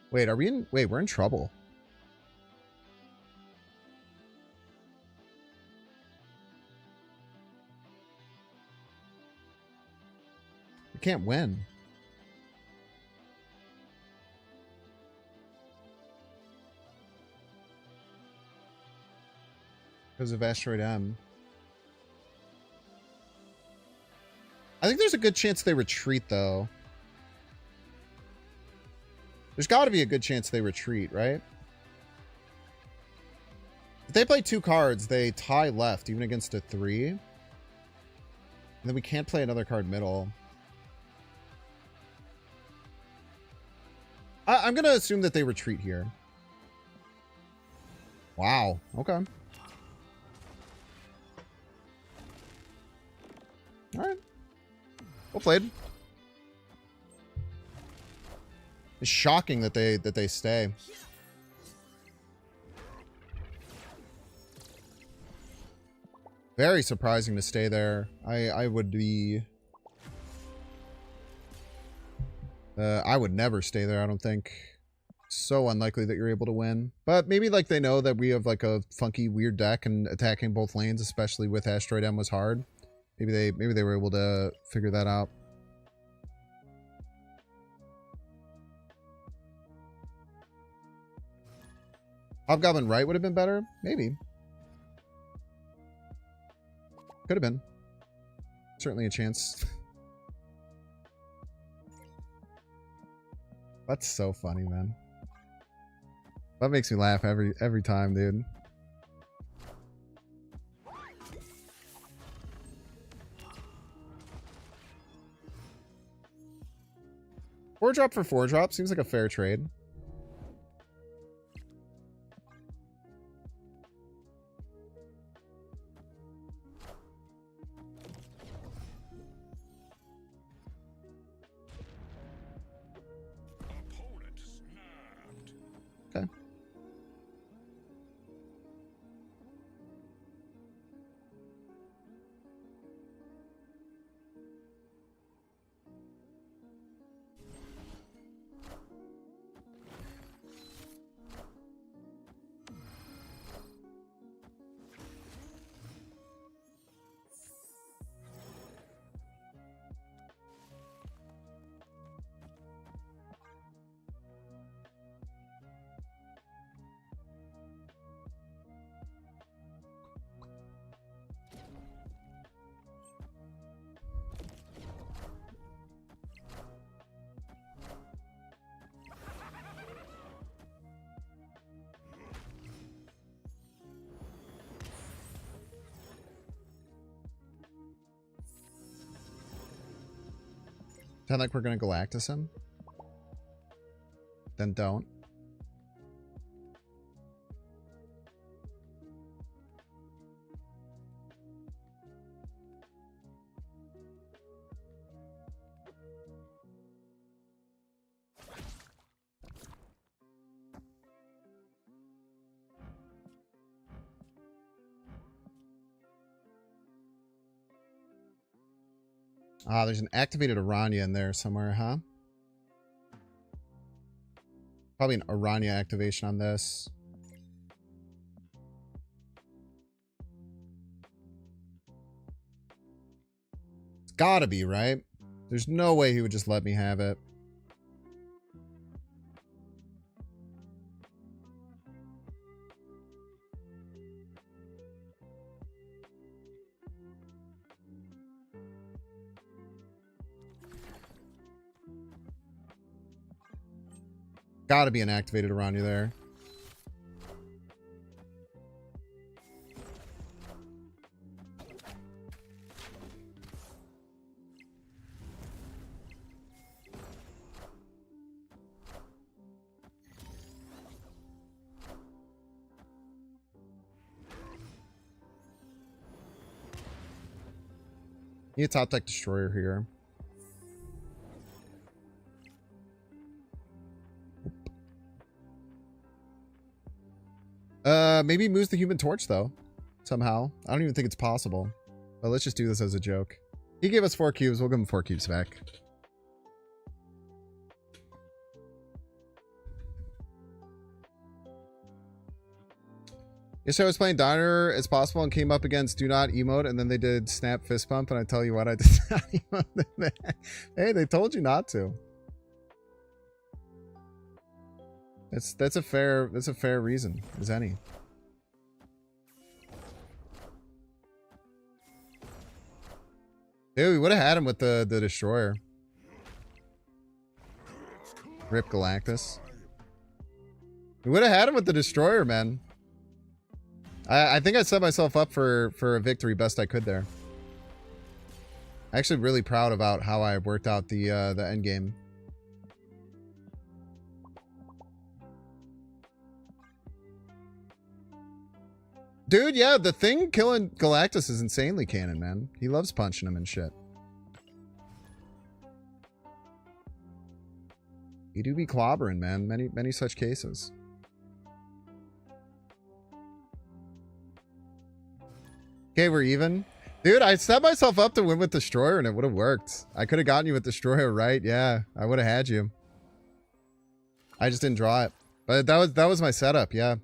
Wait, are we in... Wait, we're in trouble. We can't win. Because of Asteroid M. I think there's a good chance they retreat, though. There's got to be a good chance they retreat, right? If they play 2 cards, they tie left, even against a 3. And then we can't play another card middle. I'm going to assume that they retreat here. Wow. Okay. Alright. Well played. It's shocking that they stay. Very surprising to stay there. I would be... I would never stay there, I don't think. So unlikely that you're able to win. But maybe like they know that we have like a funky, weird deck and attacking both lanes, especially with Asteroid M, was hard. Maybe they were able to figure that out. Hobgoblin right would have been better? Maybe. Could have been. Certainly a chance. That's so funny, man. That makes me laugh every time, dude. Four drop for 4 drop seems like a fair trade. Okay. Sound like we're gonna Galactus him? Then don't. Ah, there's an activated Aranya in there somewhere, huh? Probably an Aranya activation on this. It's gotta be, right? There's no way he would just let me have it. Gotta be an activated Aranya there. Need a top deck destroyer here. Maybe he moves the Human Torch, though. Somehow. I don't even think it's possible. But let's just do this as a joke. He gave us 4 cubes. We'll give him 4 cubes back. Yesterday I was playing Diner as possible and came up against Do Not Emote, and then they did Snap Fist Pump, and I tell you what, I did not emote. Hey, they told you not to. That's a fair reason as any. Dude, we would have had him with the destroyer. Rip Galactus. We would have had him with the destroyer, man. I think I set myself up for a victory best I could there. Actually really proud about how I worked out the end game. Dude, yeah, the thing killing Galactus is insanely canon, man. He loves punching him and shit. You do be clobbering, man. Many such cases. Okay, we're even. Dude, I set myself up to win with Destroyer and it would have worked. I could have gotten you with Destroyer, right? Yeah, I would have had you. I just didn't draw it. But that was my setup, yeah.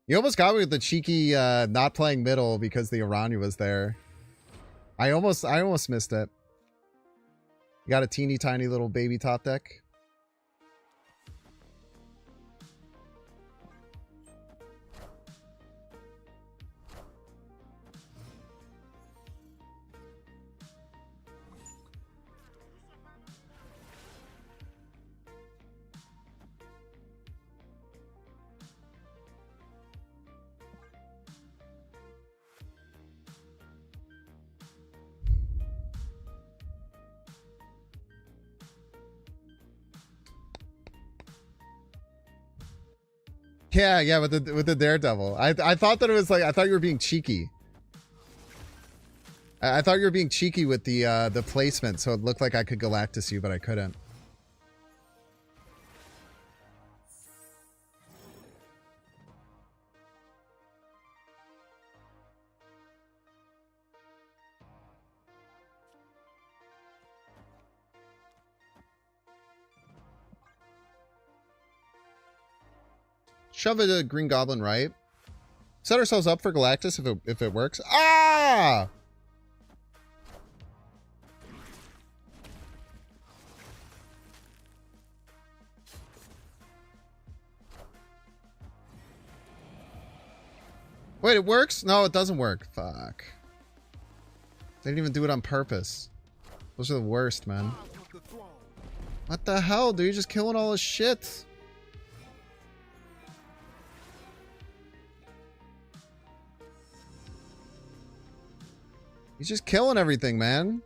You almost got me with the cheeky not playing middle because the Aranya was there. I almost missed it. You got a teeny tiny little baby top deck. Yeah, with the Daredevil. I thought that it was like, I thought you were being cheeky. I thought you were being cheeky with the placement, so it looked like I could Galactus you, but I couldn't. Shove it a Green Goblin, right? Set ourselves up for Galactus if it works. Ah! Wait, it works? No, it doesn't work. Fuck. They didn't even do it on purpose. Those are the worst, man. What the hell, dude? You're just killing all this shit. He's just killing everything, man.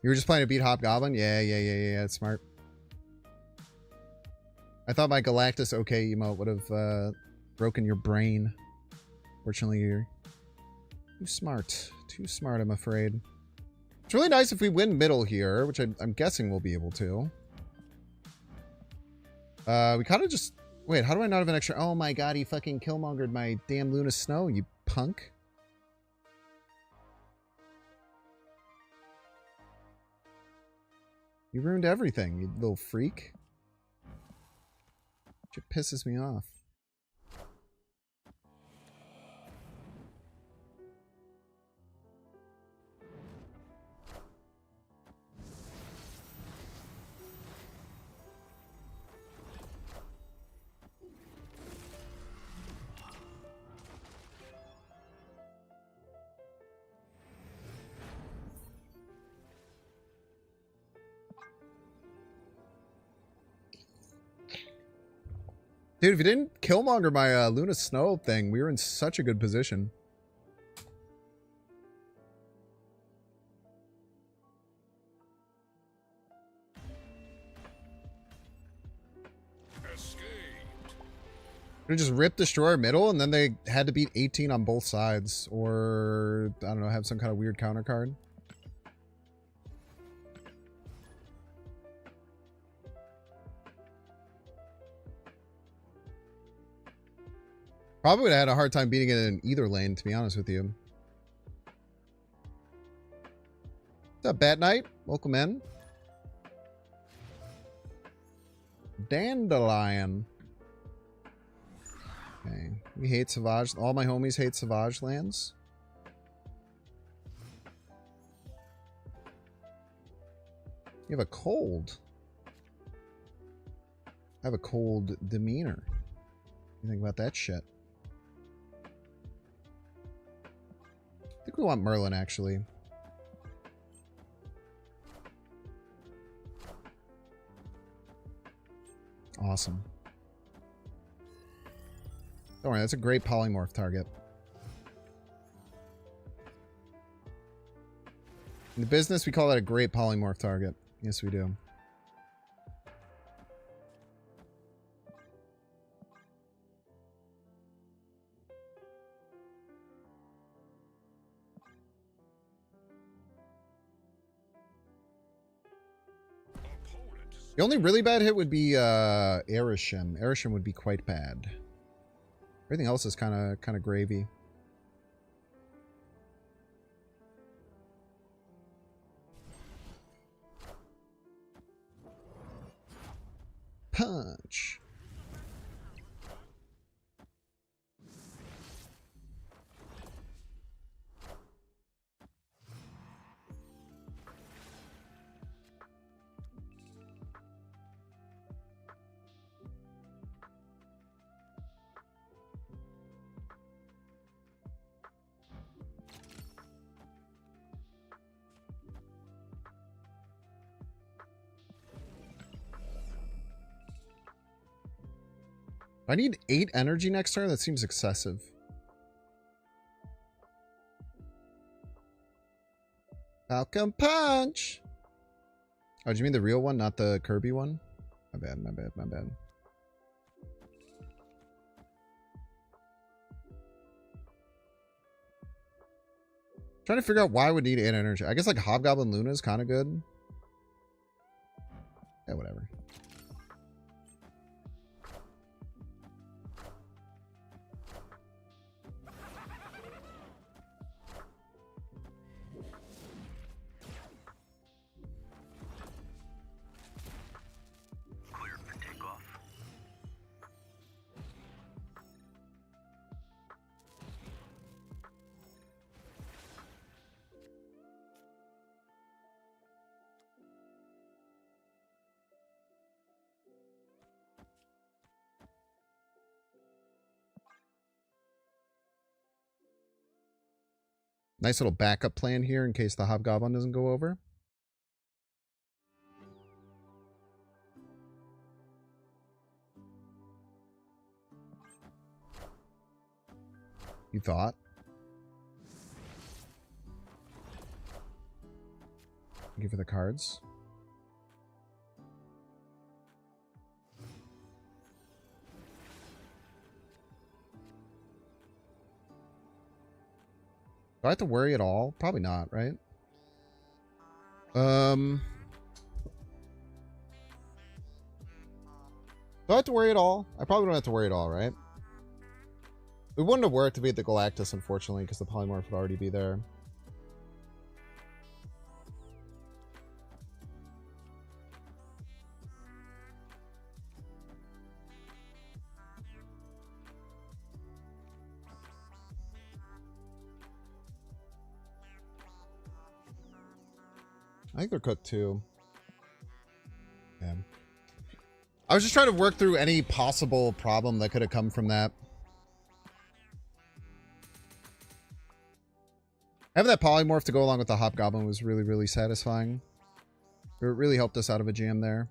You were just playing to beat Hobgoblin? Yeah, that's smart. I thought my Galactus okay emote would have broken your brain. Fortunately, you're too smart. Too smart, I'm afraid. It's really nice if we win middle here, which I'm guessing we'll be able to. We kind of just... Wait, how do I not have an extra... Oh my god, he fucking Killmongered my damn Luna Snow, you punk. You ruined everything, you little freak. It pisses me off. Dude, if you didn't Killmonger my Luna Snow thing, we were in such a good position. We just rip Destroyer middle, and then they had to beat 18 on both sides. Or, I don't know, have some kind of weird counter card. Probably would have had a hard time beating it in either lane, to be honest with you. What's up, Bat Knight? Welcome in. Dandelion. Okay. We hate Savage. All my homies hate Savage lands. You have a cold. I have a cold demeanor. What do you think about that shit? I think we want Merlin, actually. Awesome. Don't worry, that's a great polymorph target. In the business, we call that a great polymorph target. Yes, we do. The only really bad hit would be Arishem. Arishem would be quite bad. Everything else is kind of gravy. Punch. I need 8 energy next turn? That seems excessive. Falcon Punch! Oh, do you mean the real one, not the Kirby one? My bad, my bad, my bad. Trying to figure out why I would need 8 energy. I guess like Hobgoblin Luna is kind of good. Yeah, whatever. Nice little backup plan here in case the Hobgoblin doesn't go over. You thought? Thank you for the cards. Do I have to worry at all? Probably not, right? Do I have to worry at all? I probably don't have to worry at all, right? It wouldn't have worked to beat the Galactus, unfortunately, because the Polymorph would already be there. I think they're cooked too. Yeah. I was just trying to work through any possible problem that could have come from that. Having that Polymorph to go along with the Hobgoblin was really, really satisfying. It really helped us out of a jam there.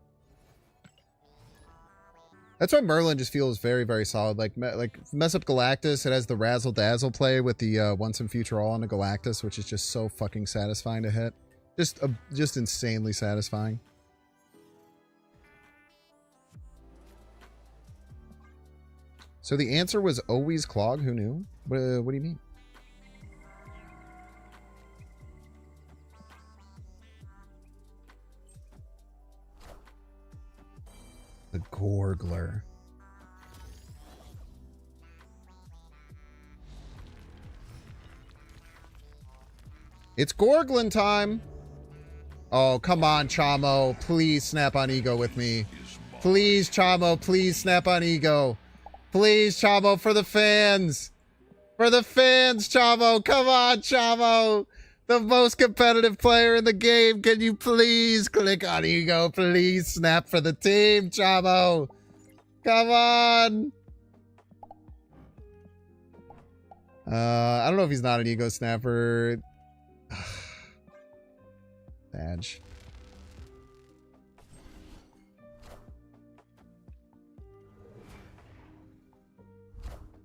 That's why Merlin just feels very, very solid. Like mess up Galactus, it has the Razzle Dazzle play with the Once and Future All on the Galactus, which is just so fucking satisfying to hit. Just insanely satisfying. So the answer was always Clog. Who knew? What do you mean? The Gorgler. It's Gorglin time. Oh, come on, Chamo. Please snap on Ego with me. Please, Chamo. Please snap on Ego. Please, Chamo, for the fans. For the fans, Chamo. Come on, Chamo. The most competitive player in the game. Can you please click on Ego? Please snap for the team, Chamo. Come on. I don't know if he's not an Ego snapper. Badge.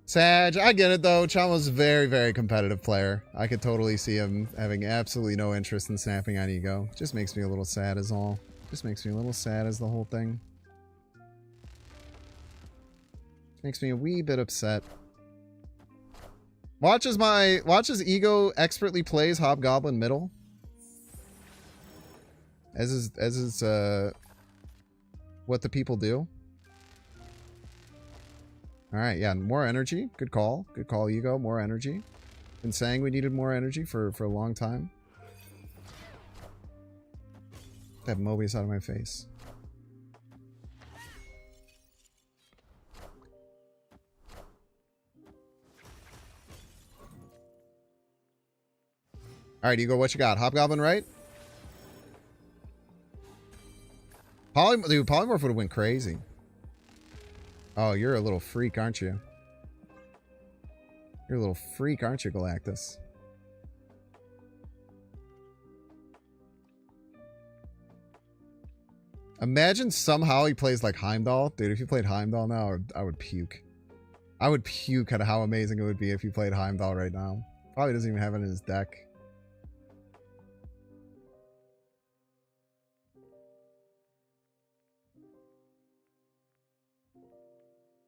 Sag, I get it though. Chamo's a very, very competitive player. I could totally see him having absolutely no interest in snapping on Ego. Just makes me a little sad is all. Just makes me a little sad as the whole thing. Makes me a wee bit upset. Watch as Ego expertly plays Hobgoblin middle. As is what the people do. Alright, yeah, more energy. Good call. Good call, Ego. More energy. Been saying we needed more energy for a long time. That Mobius out of my face. Alright, Ego, what you got? Hobgoblin, right? Dude, Polymorph would have went crazy. Oh, you're a little freak, aren't you? You're a little freak, aren't you, Galactus? Imagine somehow he plays like Heimdall. Dude, if you played Heimdall now, I would puke. I would puke at how amazing it would be if you played Heimdall right now. Probably doesn't even have it in his deck.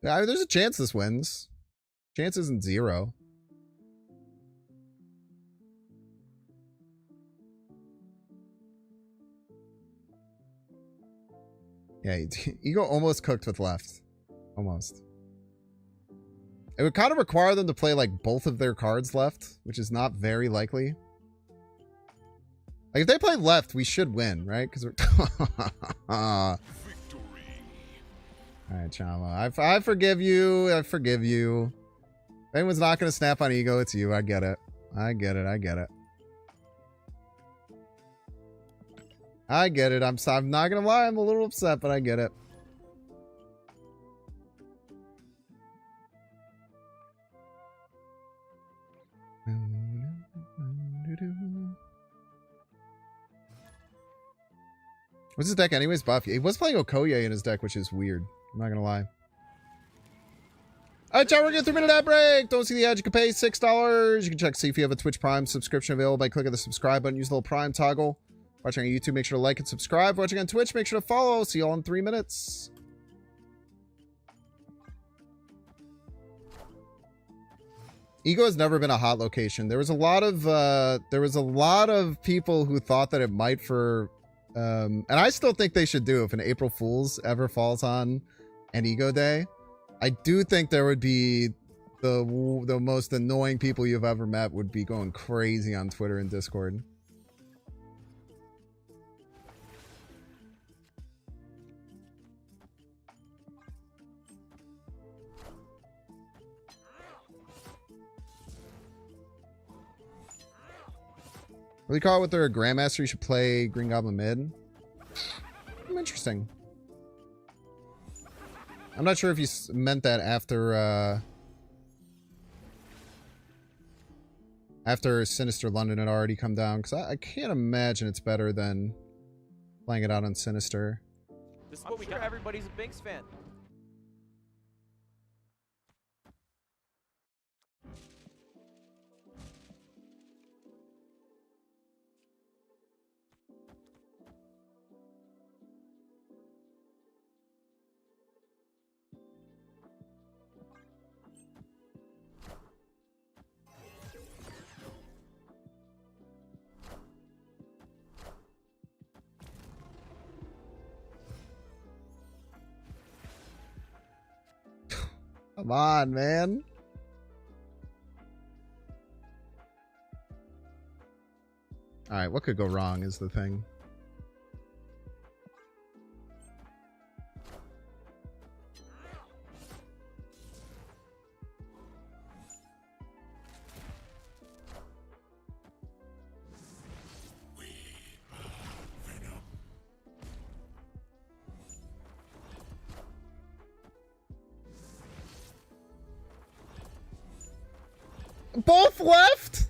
Yeah, there's a chance this wins. Chance isn't 0. Yeah, Ego almost cooked with left. Almost. It would kind of require them to play like both of their cards left, which is not very likely. Like if they play left, we should win, right? Because we're... Alright, Chama. I forgive you. I forgive you. If anyone's not going to snap on Ego, it's you. I get it. I get it. I get it. I get it. I'm not going to lie. I'm a little upset, but I get it. What's his deck anyways? Buff. He was playing Okoye in his deck, which is weird. I'm not gonna lie. All right, chat, we're getting 3 minute ad break. Don't see the ad, you can pay $6. You can check to see if you have a Twitch Prime subscription available by clicking the subscribe button. Use the little Prime toggle. Watching on YouTube, make sure to like and subscribe. Watching on Twitch, make sure to follow. See you all in 3 minutes. Ego has never been a hot location. There was a lot of people who thought that it might for and I still think they should do if an April Fool's ever falls on an Ego Day. I do think there would be the most annoying people you've ever met would be going crazy on Twitter and Discord. What do you call it with their Grandmaster? You should play Green Goblin mid. Interesting. I'm not sure if you meant that after Sinister London had already come down, because I can't imagine it's better than playing it out on Sinister. This is what we got. Everybody's a Bynx fan. Come on, man. All right, what could go wrong is the thing. Both left?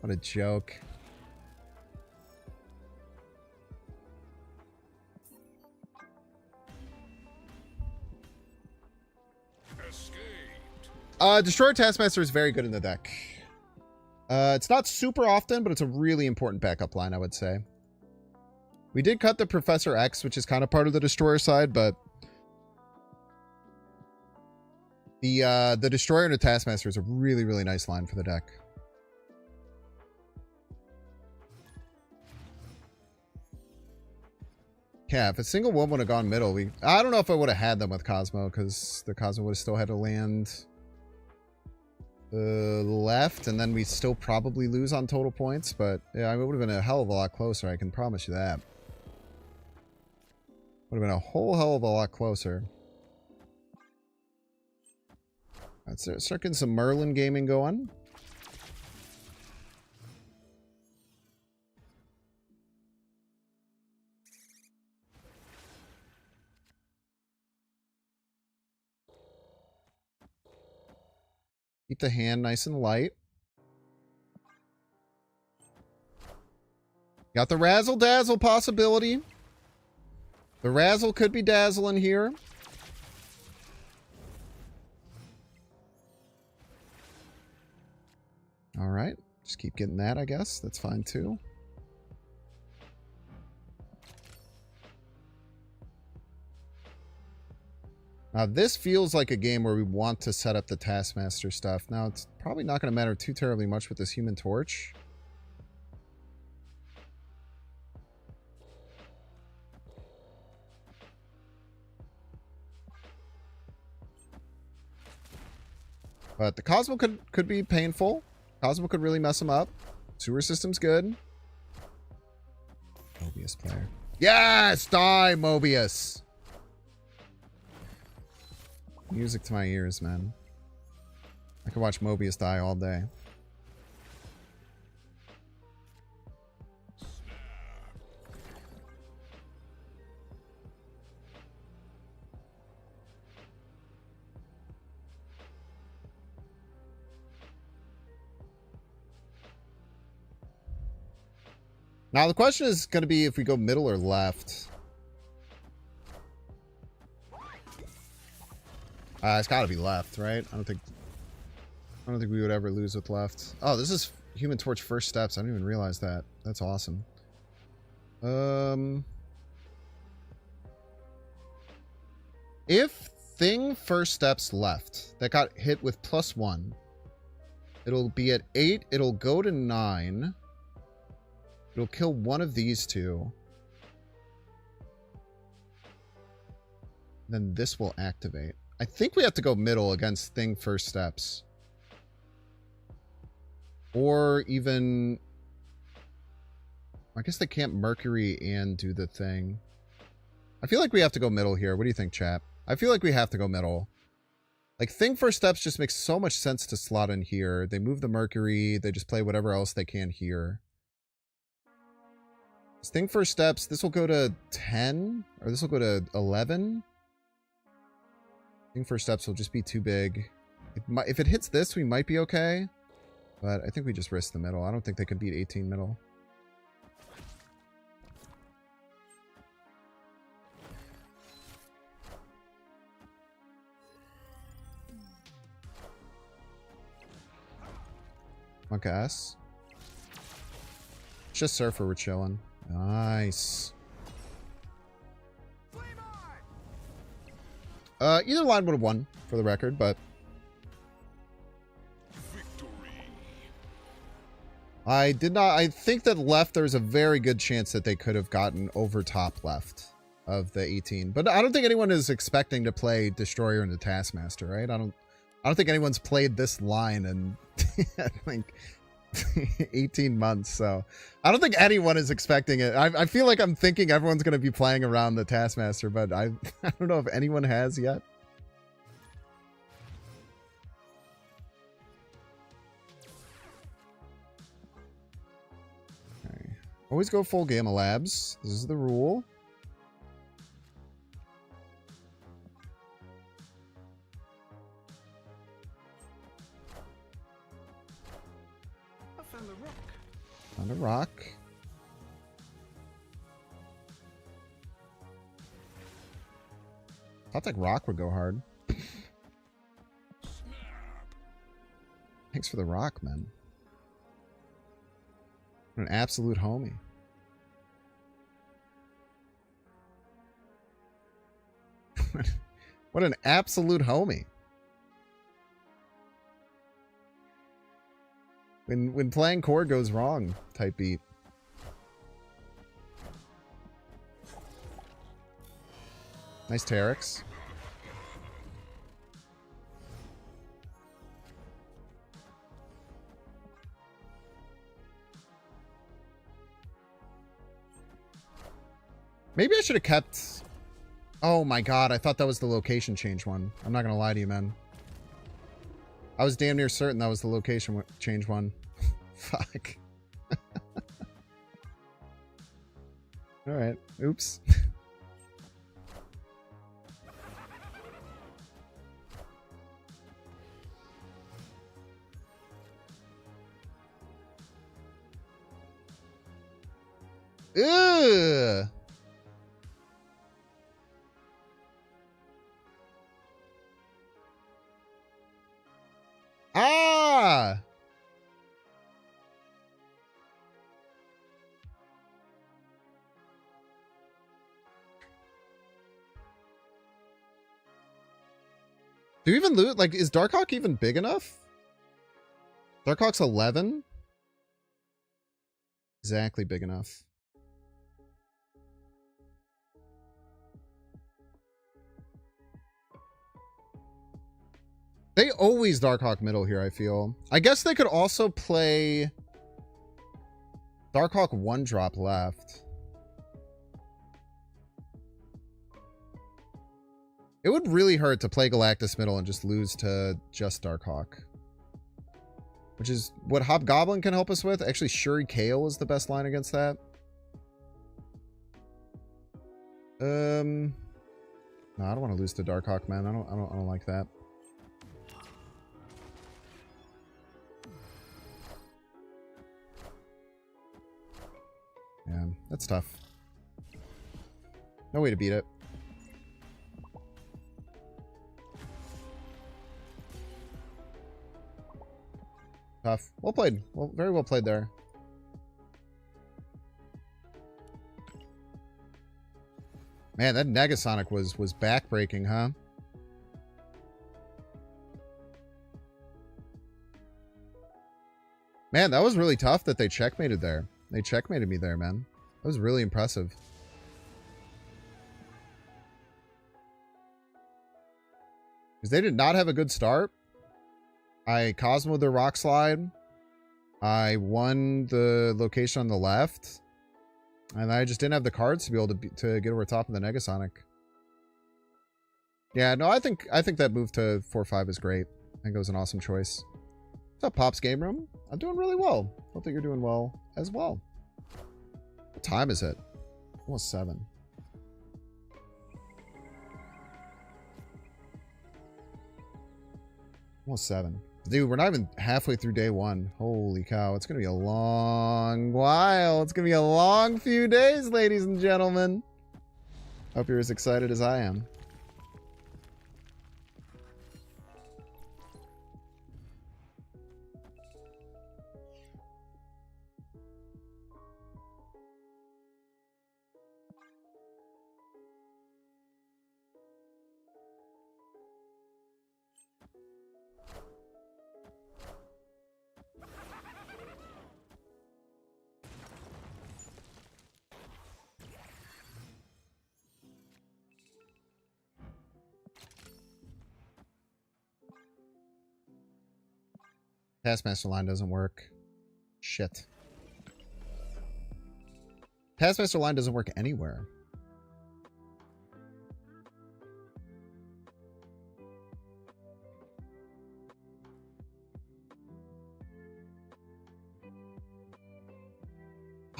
What a joke. Destroyer Taskmaster is very good in the deck. It's not super often, but it's a really important backup line, I would say. We did cut the Professor X, which is kind of part of the Destroyer side, but the Destroyer and the Taskmaster is a really, really nice line for the deck. Yeah, if a single one would have gone middle, I don't know if I would have had them with Cosmo, because the Cosmo would have still had to land left, and then we still probably lose on total points, but yeah, it would have been a hell of a lot closer, I can promise you that. Would have been a whole hell of a lot closer. Let's start getting some Merlin gaming going. Keep the hand nice and light. Got the Razzle Dazzle possibility. The Razzle could be dazzling here. All right. Just keep getting that, I guess. That's fine too. Now, this feels like a game where we want to set up the Taskmaster stuff. Now, it's probably not going to matter too terribly much with this Human Torch. But the Cosmo could be painful. Cosmo could really mess him up. Sewer system's good. Mobius player. Yes! Die, Mobius! Music to my ears, man. I could watch Mobius die all day. Now the question is going to be if we go middle or left. It's got to be left, right? I don't think we would ever lose with left. Oh, this is Human Torch first steps. I didn't even realize that. That's awesome. If thing first steps left that got hit with +1, it'll be at 8. It'll go to 9. It'll kill one of these two. Then this will activate. I think we have to go middle against thing first steps. Or even... I guess they can't Mercury and do the thing. I feel like we have to go middle here. What do you think, chat? I feel like we have to go middle. Like, thing first steps just makes so much sense to slot in here. They move the Mercury. They just play whatever else they can here. Thing first steps, this will go to 10? Or this will go to 11? Thing first steps will just be too big. If it hits this, we might be okay. But I think we just risk the middle. I don't think they can beat 18 middle. Monk S. It's just Surfer, we're chilling. Nice. Either line would have won, for the record, but... I did not... I think that left, there's a very good chance that they could have gotten over top left of the 18. But I don't think anyone is expecting to play Destroyer into Taskmaster, right? I don't think anyone's played this line in like 18 months, so I don't think anyone is expecting it. I feel like I'm thinking everyone's going to be playing around the Taskmaster, but I don't know if anyone has yet. Okay. Always go full Gamma Labs. This is the rule. Found a rock. I thought rock would go hard. Thanks for the rock, man. What an absolute homie. What an absolute homie. When playing chord goes wrong, type beat. Nice Terex. Maybe I should have kept... Oh my god, I thought that was the location change one. I'm not gonna lie to you, man. I was damn near certain that was the location change one. Fuck. Alright. Oops. Ugh. Ah! Do you even loot? Like, is Darkhawk even big enough? Darkhawk's 11? Exactly big enough. They always Darkhawk middle here, I feel. I guess they could also play Darkhawk 1-drop left. It would really hurt to play Galactus middle and just lose to just Darkhawk. Which is what Hobgoblin can help us with. Actually, Shuri Kale is the best line against that. No, I don't want to lose to Darkhawk, man. I don't like that. Yeah, that's tough. No way to beat it. Tough. Well played. Well, very well played there. Man, that Negasonic was backbreaking, huh? Man, that was really tough that they checkmated there. They checkmated me there, man. That was really impressive. Because they did not have a good start. I Cosmoed the Rock Slide. I won the location on the left. And I just didn't have the cards to be able to get over top of the Negasonic. Yeah, no, I think that move to 4-5 is great. I think it was an awesome choice. What's up, Pops Game Room? I'm doing really well. Hope that you're doing well as well. What time is it? Almost 7. Almost 7. Dude, we're not even halfway through day 1. Holy cow. It's going to be a long while. It's going to be a long few days, ladies and gentlemen. Hope you're as excited as I am. Taskmaster line doesn't work. Shit. Taskmaster line doesn't work anywhere.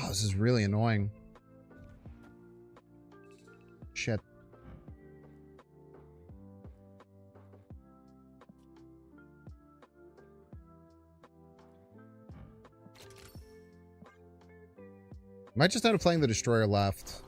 Oh, this is really annoying. Shit. Might just end up playing the Destroyer left.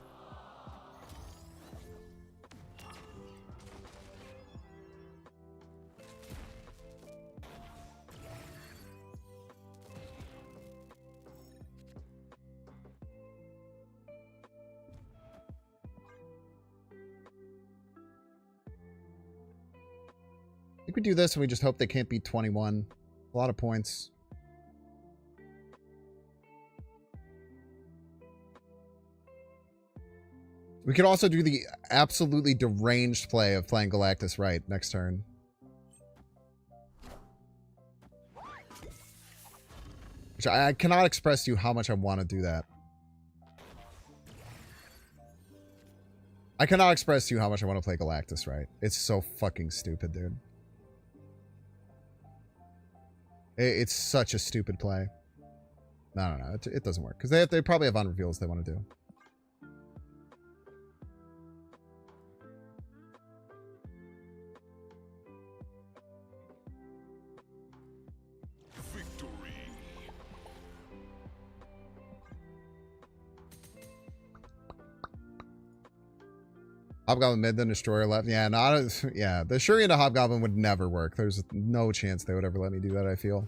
I think we do this and we just hope they can't beat 21. A lot of points. We could also do the absolutely deranged play of playing Galactus right next turn. Which I cannot express to you how much I want to do that. I cannot express to you how much I want to play Galactus right. It's so fucking stupid, dude. It's such a stupid play. No. It doesn't work. Because they probably have on-reveals they want to do. Hobgoblin mid, then Destroyer left. Yeah, yeah. The Shuri into Hobgoblin would never work. There's no chance they would ever let me do that, I feel.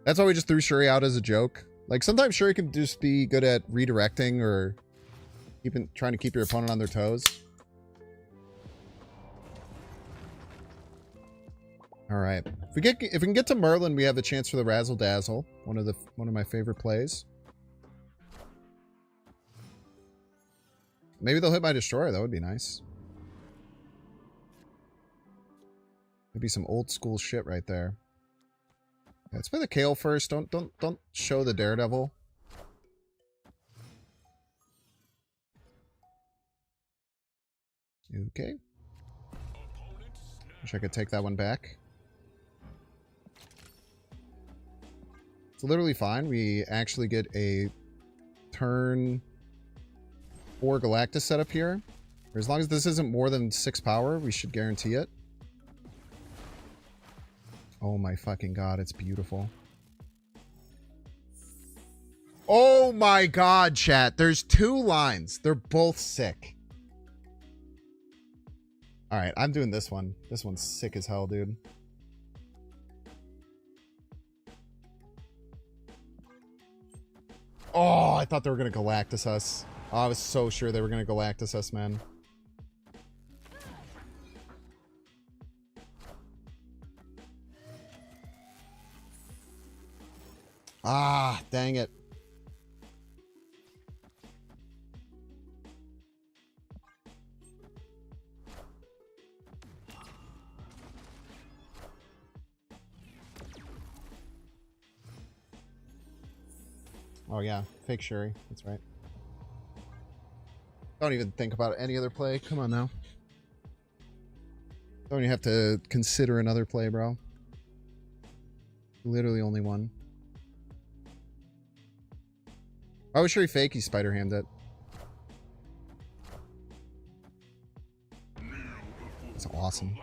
That's why we just threw Shuri out as a joke. Like, sometimes Shuri can just be good at redirecting or trying to keep your opponent on their toes. Alright. If we can get to Merlin, we have the chance for the Razzle Dazzle. One of my favorite plays. Maybe they'll hit my Destroyer. That would be nice. Maybe some old school shit right there. Yeah, let's play the Kale first. Don't show the Daredevil. Okay. Wish I could take that one back. It's literally fine. We actually get a turn 4 Galactus setup here. As long as this isn't more than 6 power, we should guarantee it. Oh my fucking god, it's beautiful. Oh my god, chat. There's 2 lines. They're both sick. Alright, I'm doing this one. This one's sick as hell, dude. Oh, I thought they were going to Galactus us. Oh, I was so sure they were going to Galactus us, man. Ah, dang it. Oh yeah, fake Shuri. That's right. Don't even think about any other play. Come on now. Don't even have to consider another play, bro. Literally only one. I was sure he fake he Spider-Hammed it. That's awesome.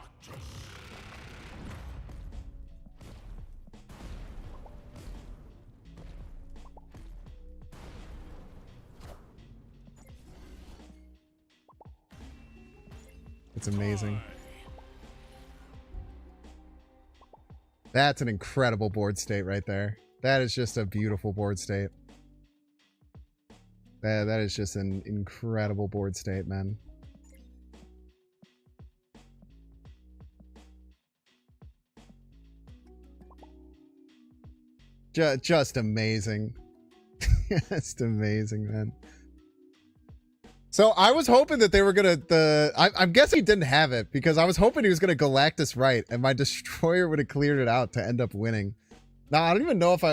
It's amazing. That's an incredible board state right there. That is just a beautiful board state. That is just an incredible board state, man. Just amazing. Just amazing, man. So I was hoping that they were gonna I'm guessing he didn't have it because I was hoping he was gonna Galactus right and my destroyer would have cleared it out to end up winning. Now I don't even know if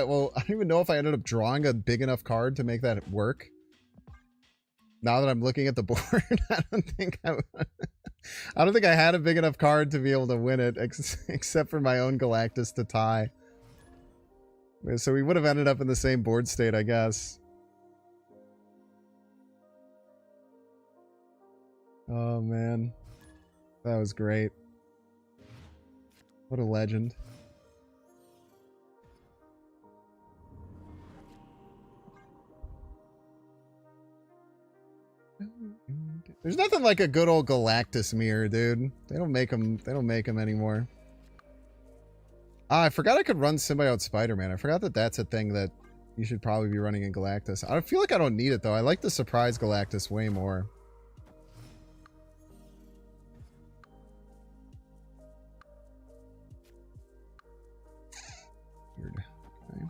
I ended up drawing a big enough card to make that work. Now that I'm looking at the board, I don't think I had a big enough card to be able to win it, except for my own Galactus to tie. So we would have ended up in the same board state, I guess. Oh man, that was great. What a legend. There's nothing like a good old Galactus mirror, dude. They don't make them. They don't make them anymore. Ah, I forgot I could run Symbiote Spider-Man. I forgot that that's a thing that you should probably be running in Galactus. I feel like I don't need it though. I like the surprise Galactus way more. Weird. Okay.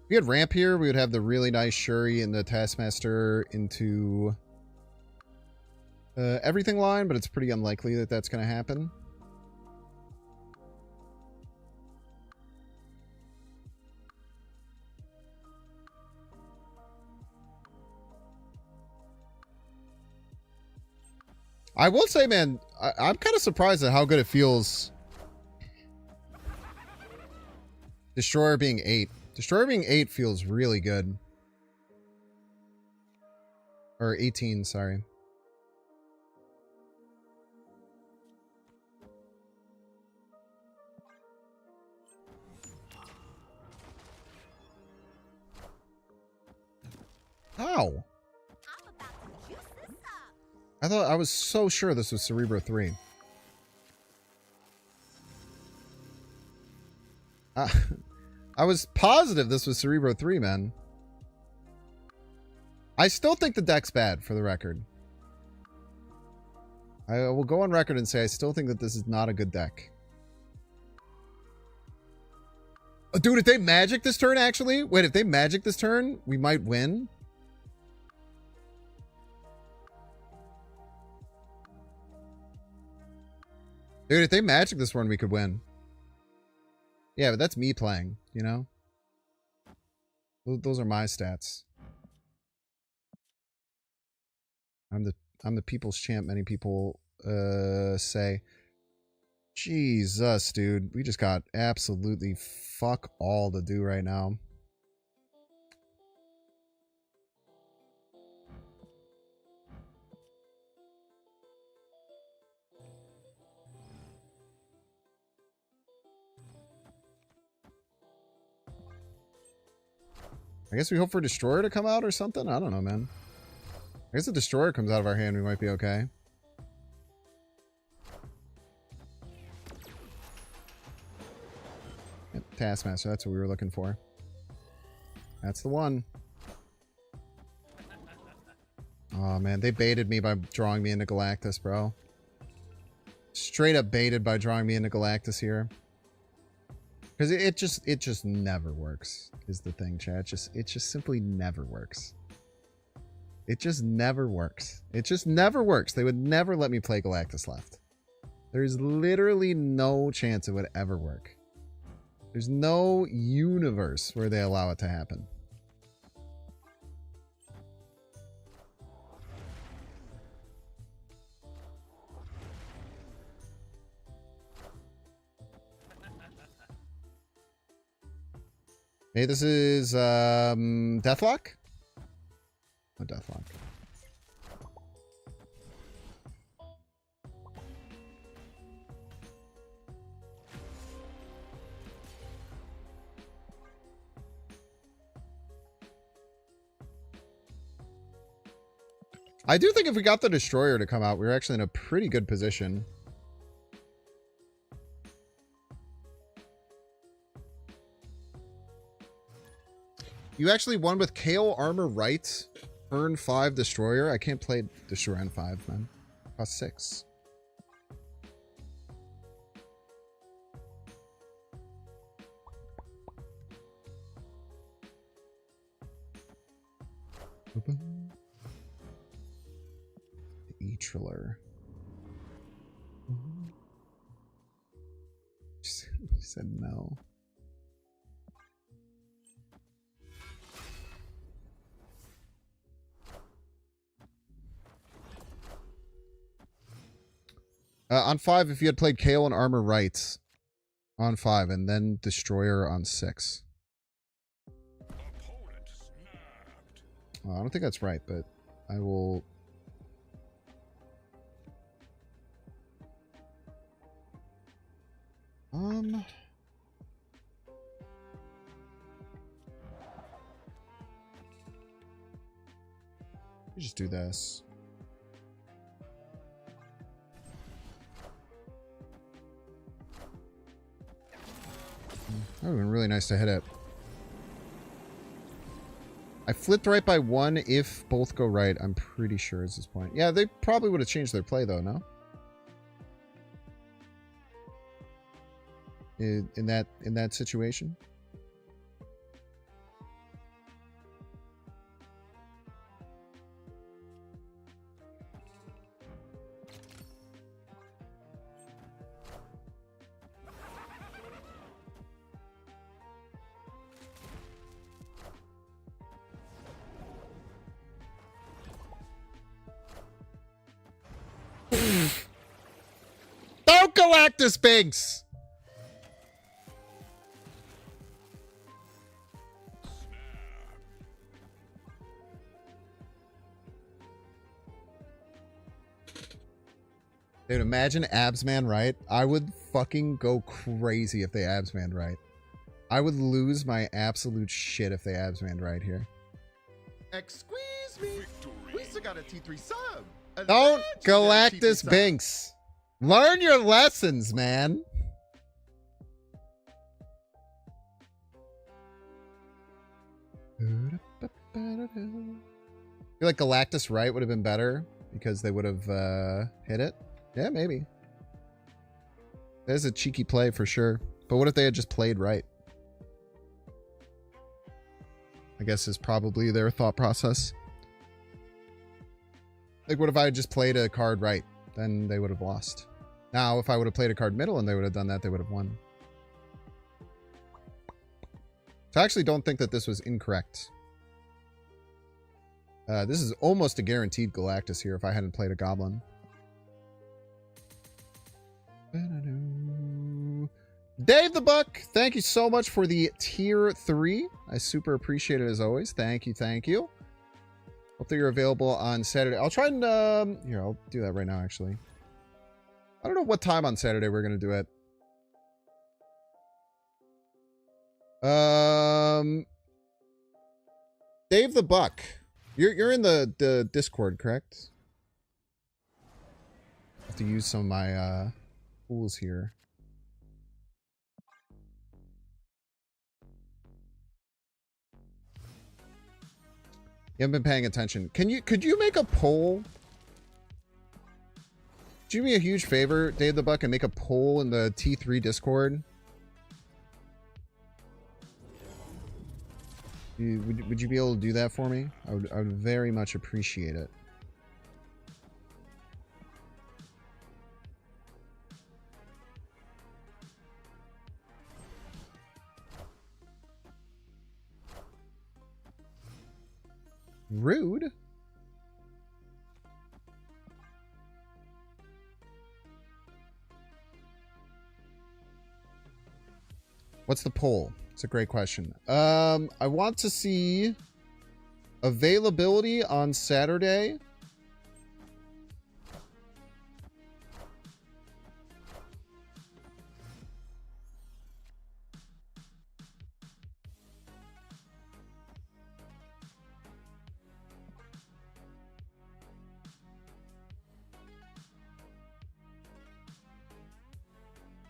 If we had Ramp here, we would have the really nice Shuri and the Taskmaster into everything line, but it's pretty unlikely that that's going to happen. I will say, man, I'm kind of surprised at how good it feels. Destroyer being 8. Destroyer being 8 feels really good. Or 18, sorry. How? I thought I was so sure this was Cerebro 3. I was positive this was Cerebro 3, man. I still think the deck's bad, for the record. I will go on record and say I still think that this is not a good deck. Oh, dude, if they magic this turn, actually? Wait, if they magic this turn, we might win? Dude, if they magic this one, we could win. Yeah, but that's me playing, you know? Those are my stats. I'm the people's champ, many people say. Jesus, dude. We just got absolutely fuck all to do right now. I guess we hope for Destroyer to come out or something? I don't know, man. I guess if Destroyer comes out of our hand, we might be okay. Taskmaster. That's what we were looking for. That's the one. Oh, man. They baited me by drawing me into Galactus, bro. Straight up baited by drawing me into Galactus here. Because it just never works, is the thing, chat. It just simply never works. It just never works. It just never works. They would never let me play Galactus left. There's literally no chance it would ever work. There's no universe where they allow it to happen. Hey, this is Deathlock? Oh, Deathlock. I do think if we got the Destroyer to come out, we were actually in a pretty good position. You actually won with KO Armor Right, Turn 5 Destroyer. I can't play Destroyer on 5, man. Cost 6. The E-Triller. She said no. On 5, if you had played KO and Armor Right on 5, and then Destroyer on 6. Opponent snapped. I don't think that's right, but I will... We just do this. That would have been really nice to hit it. I flipped right by 1 if both go right. I'm pretty sure is this point. Yeah, they probably would have changed their play though, no? In that situation? Don't Galactus Bynx! Dude, imagine Absman right. I would fucking go crazy if they Absman right. I would lose my absolute shit if they Absman right here. Excuse me. We still got a T3 sub. A Don't legendary T3 Galactus sub. Bynx. Learn your lessons, man. I feel like Galactus right would have been better because they would have hit it. Yeah, maybe. That is a cheeky play for sure. But what if they had just played right? I guess is probably their thought process. Like, what if I had just played a card right? Then they would have lost. Now, if I would have played a card middle and they would have done that, they would have won. So I actually don't think that this was incorrect. This is almost a guaranteed Galactus here if I hadn't played a Goblin. Dave the Buck, thank you so much for the tier 3. I super appreciate it as always. Thank you, thank you. Hope that you're available on Saturday. I'll try and, here, I'll do that right now, actually. I don't know what time on Saturday we're going to do it. Dave the Buck. You're in the Discord, correct? I have to use some of my, tools here. You haven't been paying attention. Could you make a poll? Do me a huge favor, Dave the Buck, and make a poll in the T3 Discord? Would you be able to do that for me? I would very much appreciate it. Rude. What's the poll? It's a great question. I want to see availability on Saturday.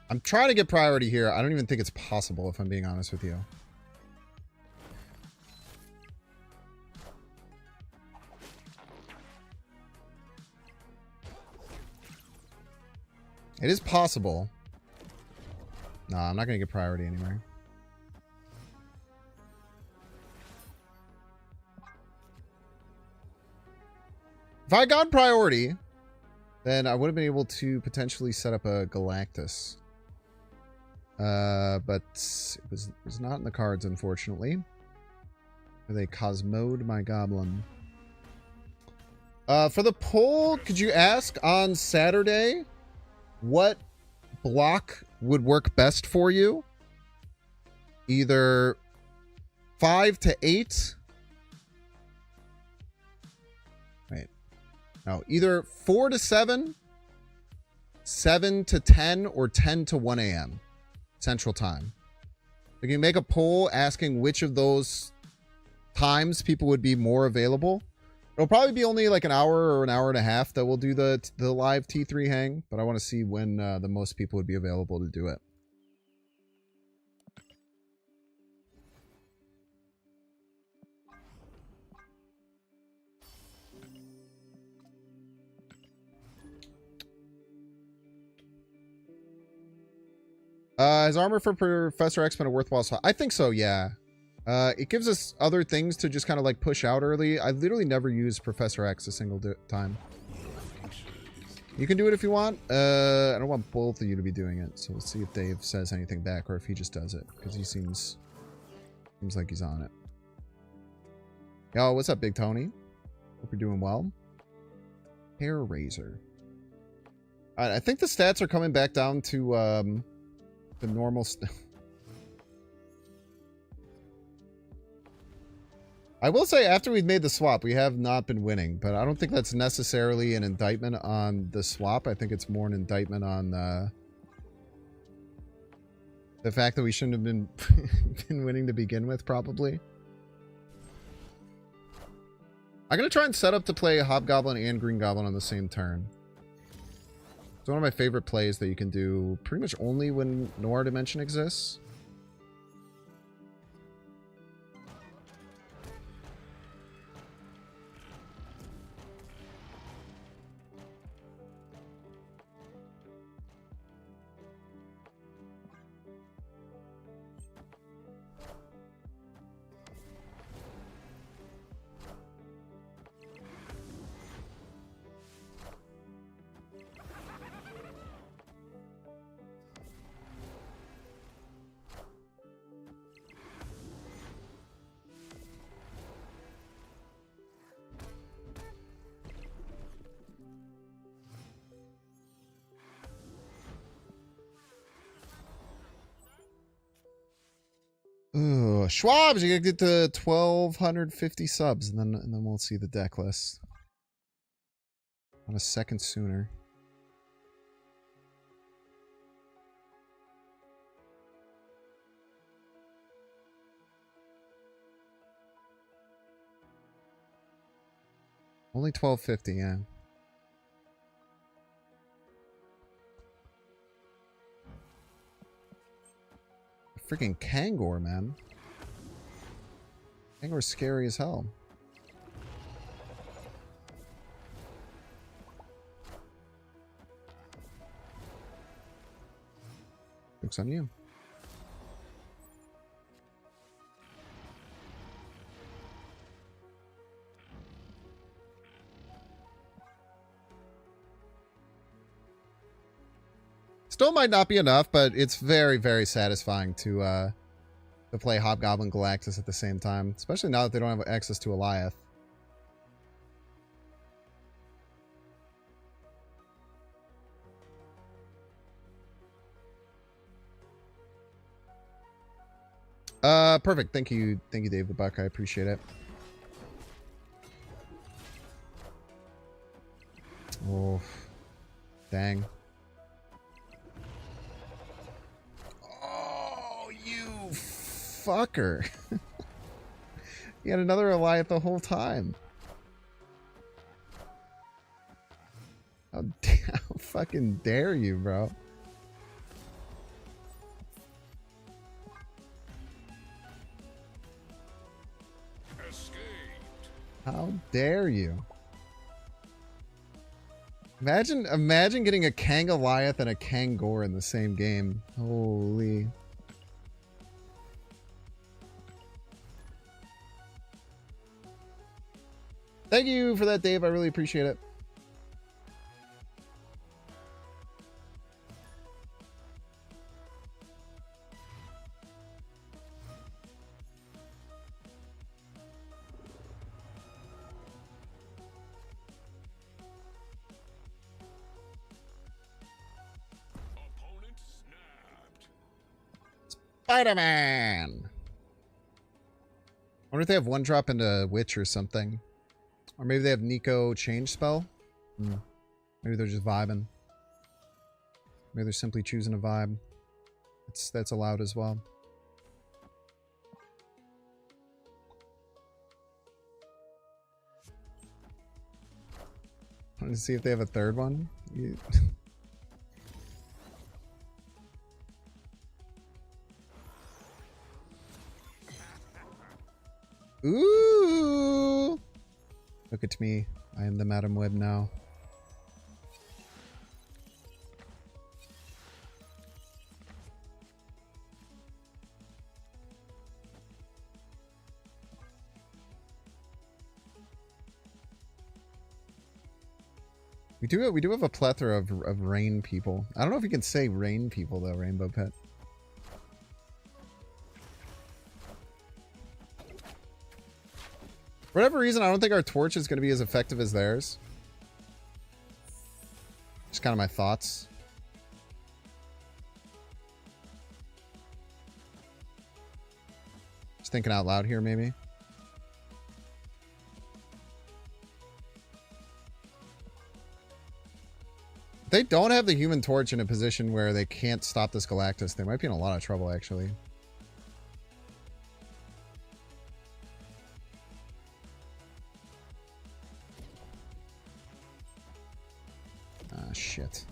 I'm trying to get priority here. I don't even think it's possible, if I'm being honest with you. It is possible. No, I'm not going to get priority anywhere. If I got priority, then I would have been able to potentially set up a Galactus. But it was not in the cards, unfortunately. They Cosmode my goblin. For the poll, could you ask on Saturday what block would work best for you? Either 5 to 8. Wait. No, either 4 to 7, 7 to 10, or 10 to 1 a.m. Central Time. You can make a poll asking which of those times people would be more available. It'll probably be only like an hour or an hour and a half that we'll do the live T3 hang, but I want to see when the most people would be available to do it. Is armor for Professor X been a worthwhile swap? I think so, yeah. It gives us other things to just kind of like push out early. I literally never use Professor X a single time. You can do it if you want. I don't want both of you to be doing it. So let's see if Dave says anything back or if he just does it. Because he seems like he's on it. Yo, what's up, Big Tony? Hope you're doing well. Hair razor. I think the stats are coming back down to the normal I will say, after we've made the swap, we have not been winning, but I don't think that's necessarily an indictment on the swap. I think it's more an indictment on the fact that we shouldn't have been winning to begin with, probably. I'm going to try and set up to play Hobgoblin and Green Goblin on the same turn. It's one of my favorite plays that you can do pretty much only when Noir Dimension exists. Ooh, Schwabs, you gotta get to 1,250 subs, and then we'll see the deck list. On a second sooner. Only 1,250, yeah. Freaking Kangor, man. Kangor's scary as hell. Joke's on you. Still might not be enough, but it's very, very satisfying to play Hobgoblin Galactus at the same time, especially now that they don't have access to Eliath. Perfect. Thank you, Dave the Buck. I appreciate it. Oh, dang. Oh, you fucker. You had another Eliath the whole time. How fucking dare you, bro? How dare you? Imagine getting a Kang Goliath and a Kangor in the same game. Holy. Thank you for that, Dave. I really appreciate it. Spider-Man! I wonder if they have one drop into Witch or something. Or maybe they have Nico change spell? Maybe they're just vibing. Maybe they're simply choosing a vibe. That's allowed as well. I want to see if they have a third one. Ooh! Look at me. I am the Madam Web now. We do have a plethora of rain people. I don't know if you can say rain people though, Rainbow Pet. For whatever reason, I don't think our torch is going to be as effective as theirs. Just kind of my thoughts. Just thinking out loud here, maybe. If they don't have the Human Torch in a position where they can't stop this Galactus, they might be in a lot of trouble, actually. Ah, shit.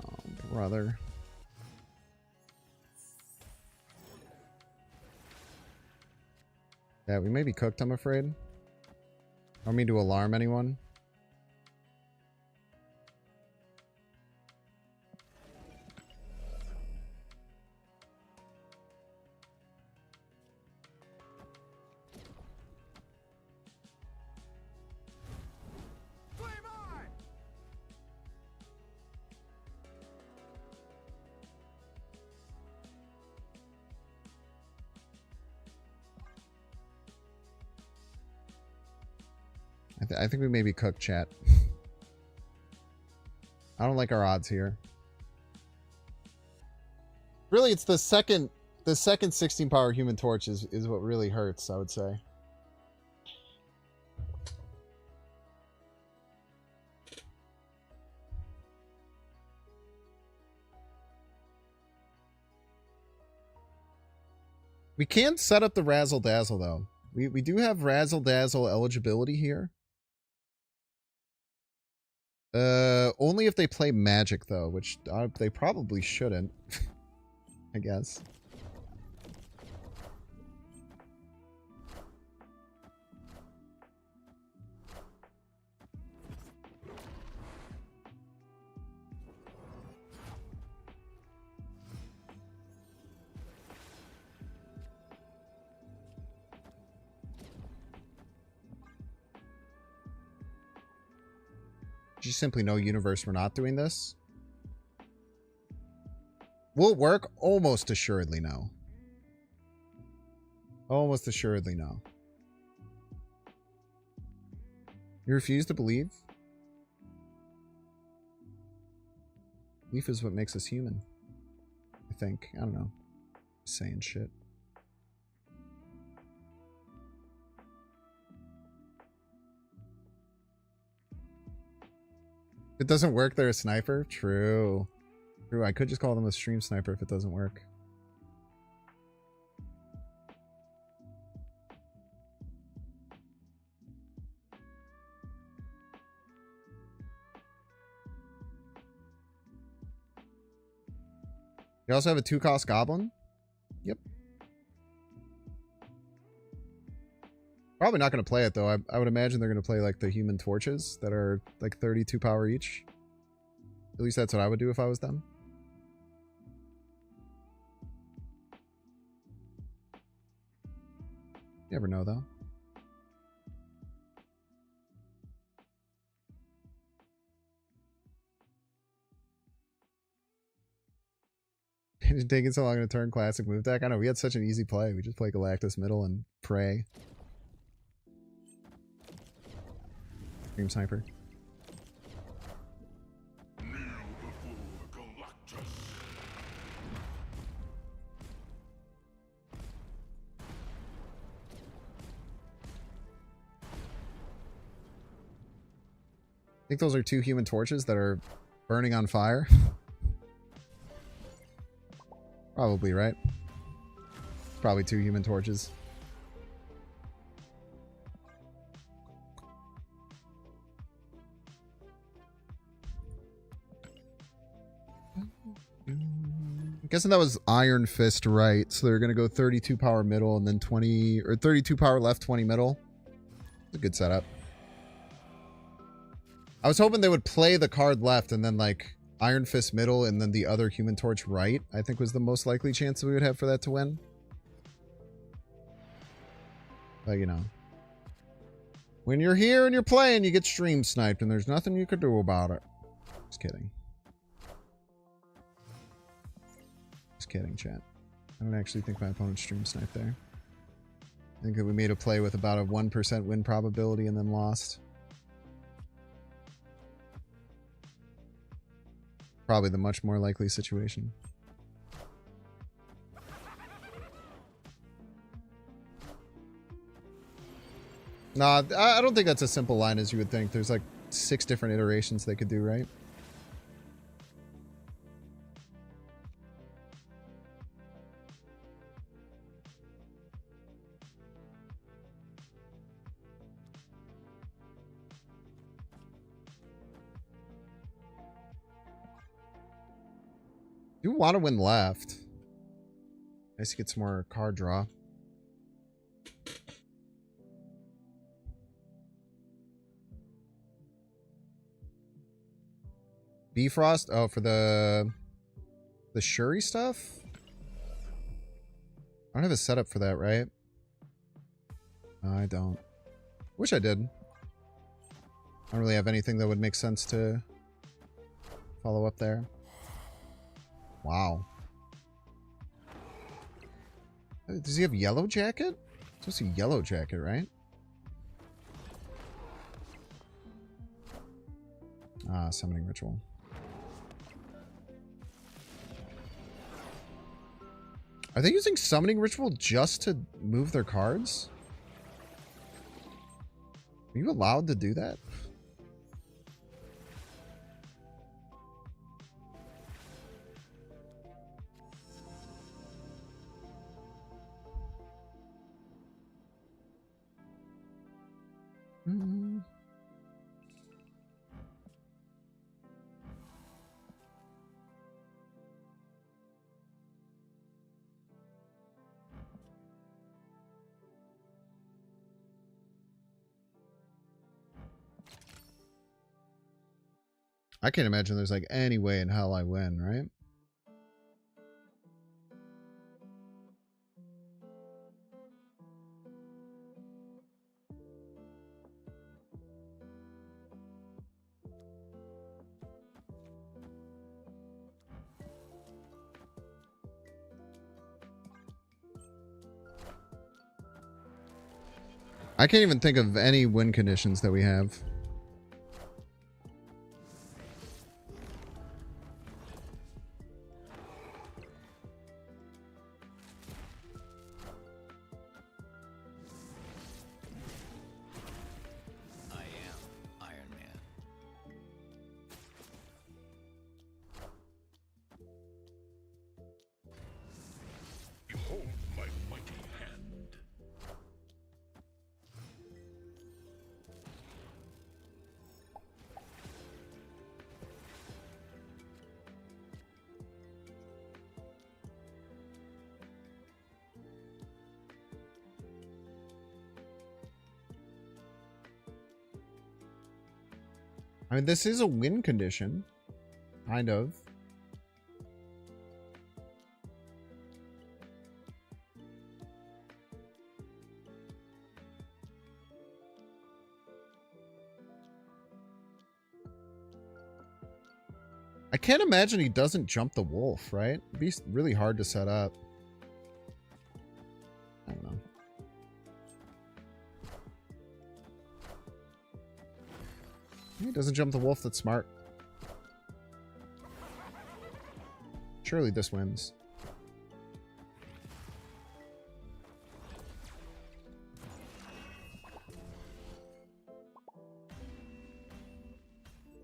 Oh, brother. Yeah, we may be cooked, I'm afraid. I don't mean to alarm anyone. I think we may be cooked, chat. I don't like our odds here. Really, it's the second 16 power Human Torch is what really hurts, I would say. We can set up the Razzle Dazzle though. We do have Razzle Dazzle eligibility here. Only if they play Magic, though, which they probably shouldn't, I guess. Just simply no universe we're not doing this. Will it work? Almost assuredly no. Almost assuredly no. You refuse to believe? Belief is what makes us human. I think. I don't know. Just saying shit. If it doesn't work, they're a sniper? True. True, I could just call them a stream sniper if it doesn't work. You also have a 2-cost goblin? Yep. Probably not going to play it, though. I would imagine they're going to play, like, the human torches that are, like, 32 power each. At least that's what I would do if I was them. You never know, though. It's taking so long to turn classic move deck. I know, we had such an easy play. We just play Galactus middle and pray. Stream sniper. I think those are 2 human torches that are burning on fire. Probably, right? Probably 2 human torches. I'm guessing that was Iron Fist, right? So they're going to go 32 power middle and then 20... Or 32 power left, 20 middle. It's a good setup. I was hoping they would play the card left and then, like, Iron Fist middle and then the other Human Torch right, I think was the most likely chance that we would have for that to win. But, you know. When you're here and you're playing, you get stream sniped and there's nothing you could do about it. Just kidding. Just kidding, chat. I don't actually think my opponent stream sniped there. I think that we made a play with about a 1% win probability and then lost. Probably the much more likely situation. Nah, I don't think that's a simple line as you would think. There's like 6 different iterations they could do, right? You want to win left. Nice to get some more card draw. Bifrost? Oh, for the Shuri stuff? I don't have a setup for that, right? No, I don't. Wish I did. I don't really have anything that would make sense to follow up there. Wow. Does he have Yellow Jacket? It's supposed to be Yellow Jacket, right? Ah, Summoning Ritual. Are they using Summoning Ritual just to move their cards? Are you allowed to do that? I can't imagine there's like any way in hell I win, right? I can't even think of any win conditions that we have. I am Iron Man. Behold my mighty hand. I mean, this is a win condition. Kind of. I can't imagine he doesn't jump the wolf, right? It'd be really hard to set up. I don't know. He doesn't jump the wolf, that's smart. Surely this wins.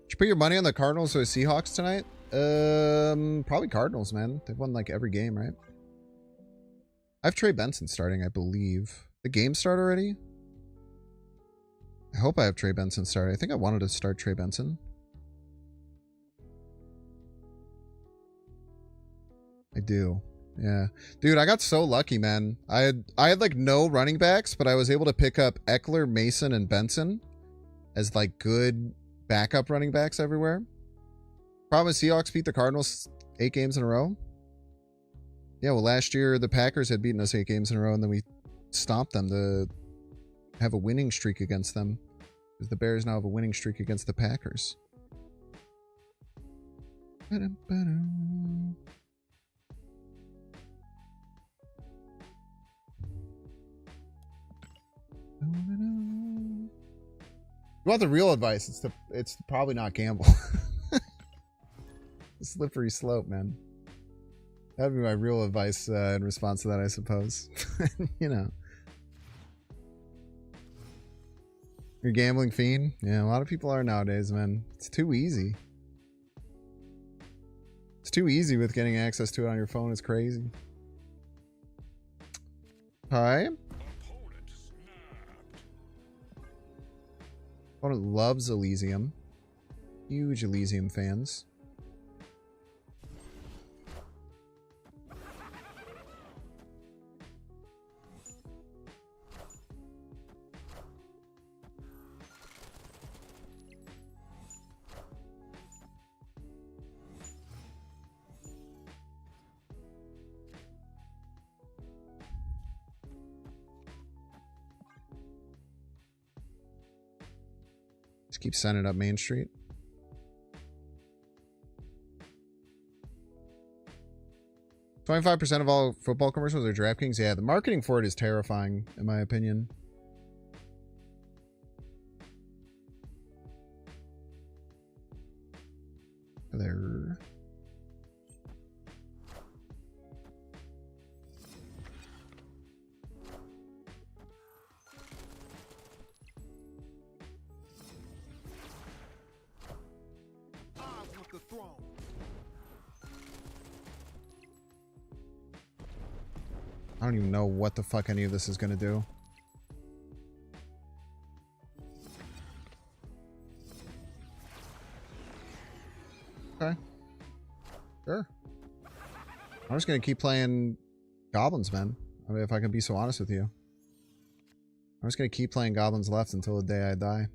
Did you put your money on the Cardinals or the Seahawks tonight? Probably Cardinals, man. They've won like every game, right? I have Trey Benson starting, I believe. The game start already? I hope I have Trey Benson started. I think I wanted to start Trey Benson. I do. Yeah. Dude, I got so lucky, man. I had like no running backs, but I was able to pick up Eckler, Mason, and Benson as like good backup running backs everywhere. Problem is Seahawks beat the Cardinals 8 games in a row. Yeah, well, last year the Packers had beaten us 8 games in a row, and then we stomped them to have a winning streak against them. Because the Bears now have a winning streak against the Packers. You want the real advice? It's to probably not gamble. Slippery slope, man. That'd be my real advice in response to that, I suppose. You know. You're a gambling fiend? Yeah, a lot of people are nowadays, man. It's too easy. It's too easy with getting access to it on your phone. It's crazy. Hi. Opponent loves Elysium. Huge Elysium fans. Just keep sending up Main Street. $25% of all football commercials are DraftKings. Yeah, the marketing for it is terrifying, in my opinion. There. The throne. I don't even know what the fuck any of this is gonna do. Okay. Sure. I'm just gonna keep playing goblins, man. I mean, if I can be so honest with you. I'm just gonna keep playing goblins left until the day I die.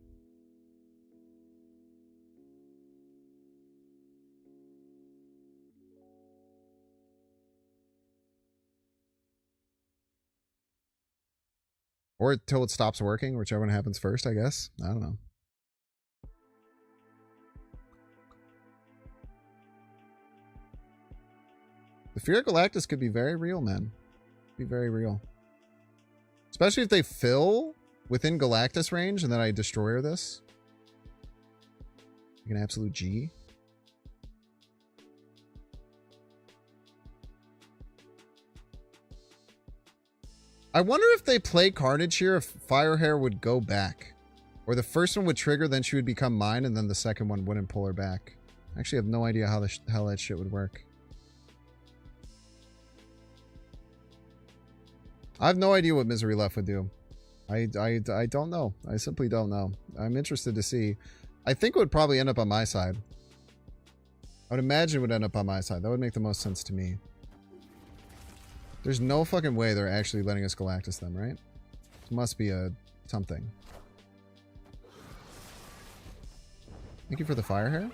Or until it stops working, whichever one happens first, I guess. I don't know. The Fear of Galactus could be very real, man. Be very real. Especially if they fill within Galactus range, and then I destroyer this. Like an absolute G. I wonder if they play Carnage here, if Firehair would go back. Or the first one would trigger, then she would become mine, and then the second one wouldn't pull her back. I actually have no idea how the hell that shit would work. I have no idea what Misery Left would do. I don't know. I simply don't know. I'm interested to see. I think it would probably end up on my side. I would imagine it would end up on my side. That would make the most sense to me. There's no fucking way they're actually letting us Galactus them, right? It must be a something. Thank you for the fire hair.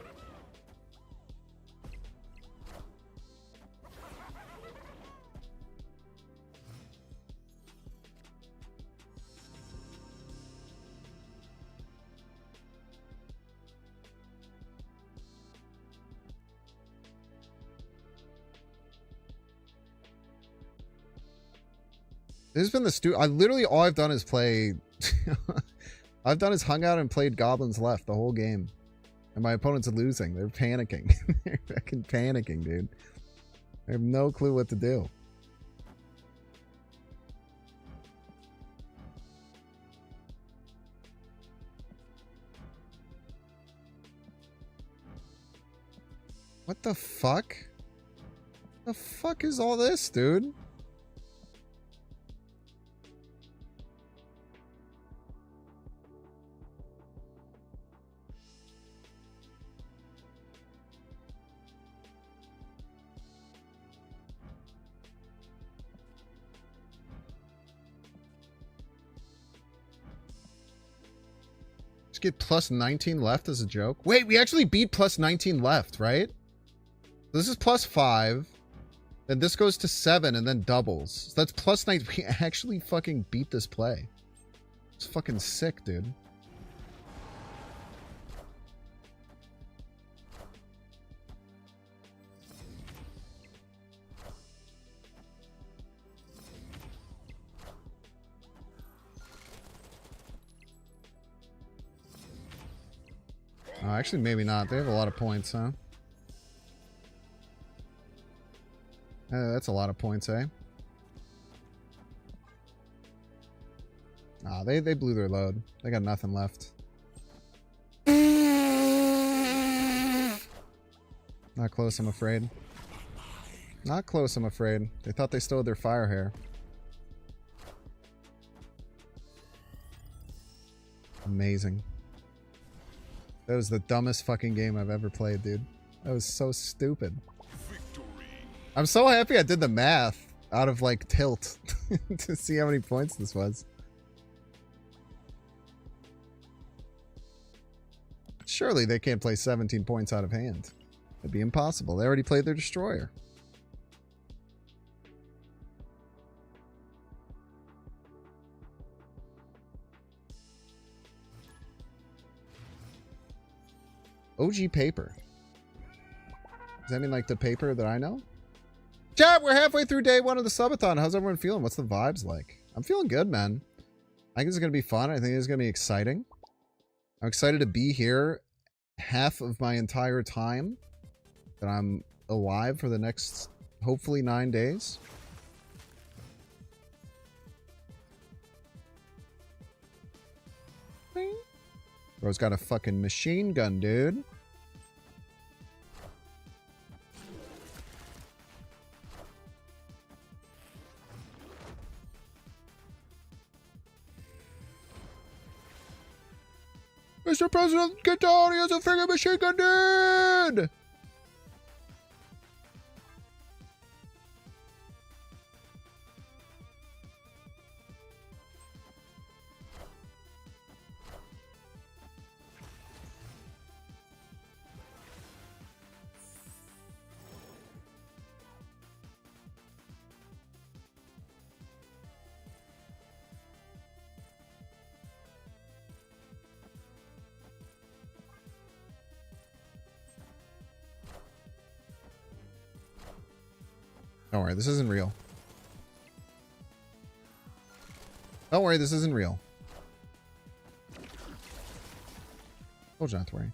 This has been the I literally all I've done is play. I've done is hung out and played Goblins Left the whole game, and my opponents are losing. They're panicking. They're fucking panicking, dude. I have no clue what to do. What the fuck? The fuck is all this, dude? Get plus 19 left as a joke. Wait, we actually beat plus 19 left, right? This is plus 5. Then this goes to 7 and then doubles. So that's plus 9. We actually fucking beat this play. It's fucking sick, dude. Oh, actually, maybe not. They have a lot of points, huh? That's a lot of points, eh? Ah, they blew their load. They got nothing left. Not close, I'm afraid. Not close, I'm afraid. They thought they still had their fire hair. Amazing. That was the dumbest fucking game I've ever played, dude. That was so stupid. Victory. I'm so happy I did the math out of, like, tilt to see how many points this was. Surely they can't play 17 points out of hand. It'd be impossible. They already played their destroyer. OG paper. Does that mean like the paper that I know? Chat, we're halfway through day 1 of the subathon. How's everyone feeling? What's the vibes like? I'm feeling good, man. I think it's going to be fun. I think it's going to be exciting. I'm excited to be here half of my entire time that I'm alive for the next, hopefully, 9 days. Bro's got a fucking machine gun, dude. Mr. President, get down! He has a freaking machine gun, dude! Don't worry, this isn't real. Don't worry, this isn't real. Told you not to worry.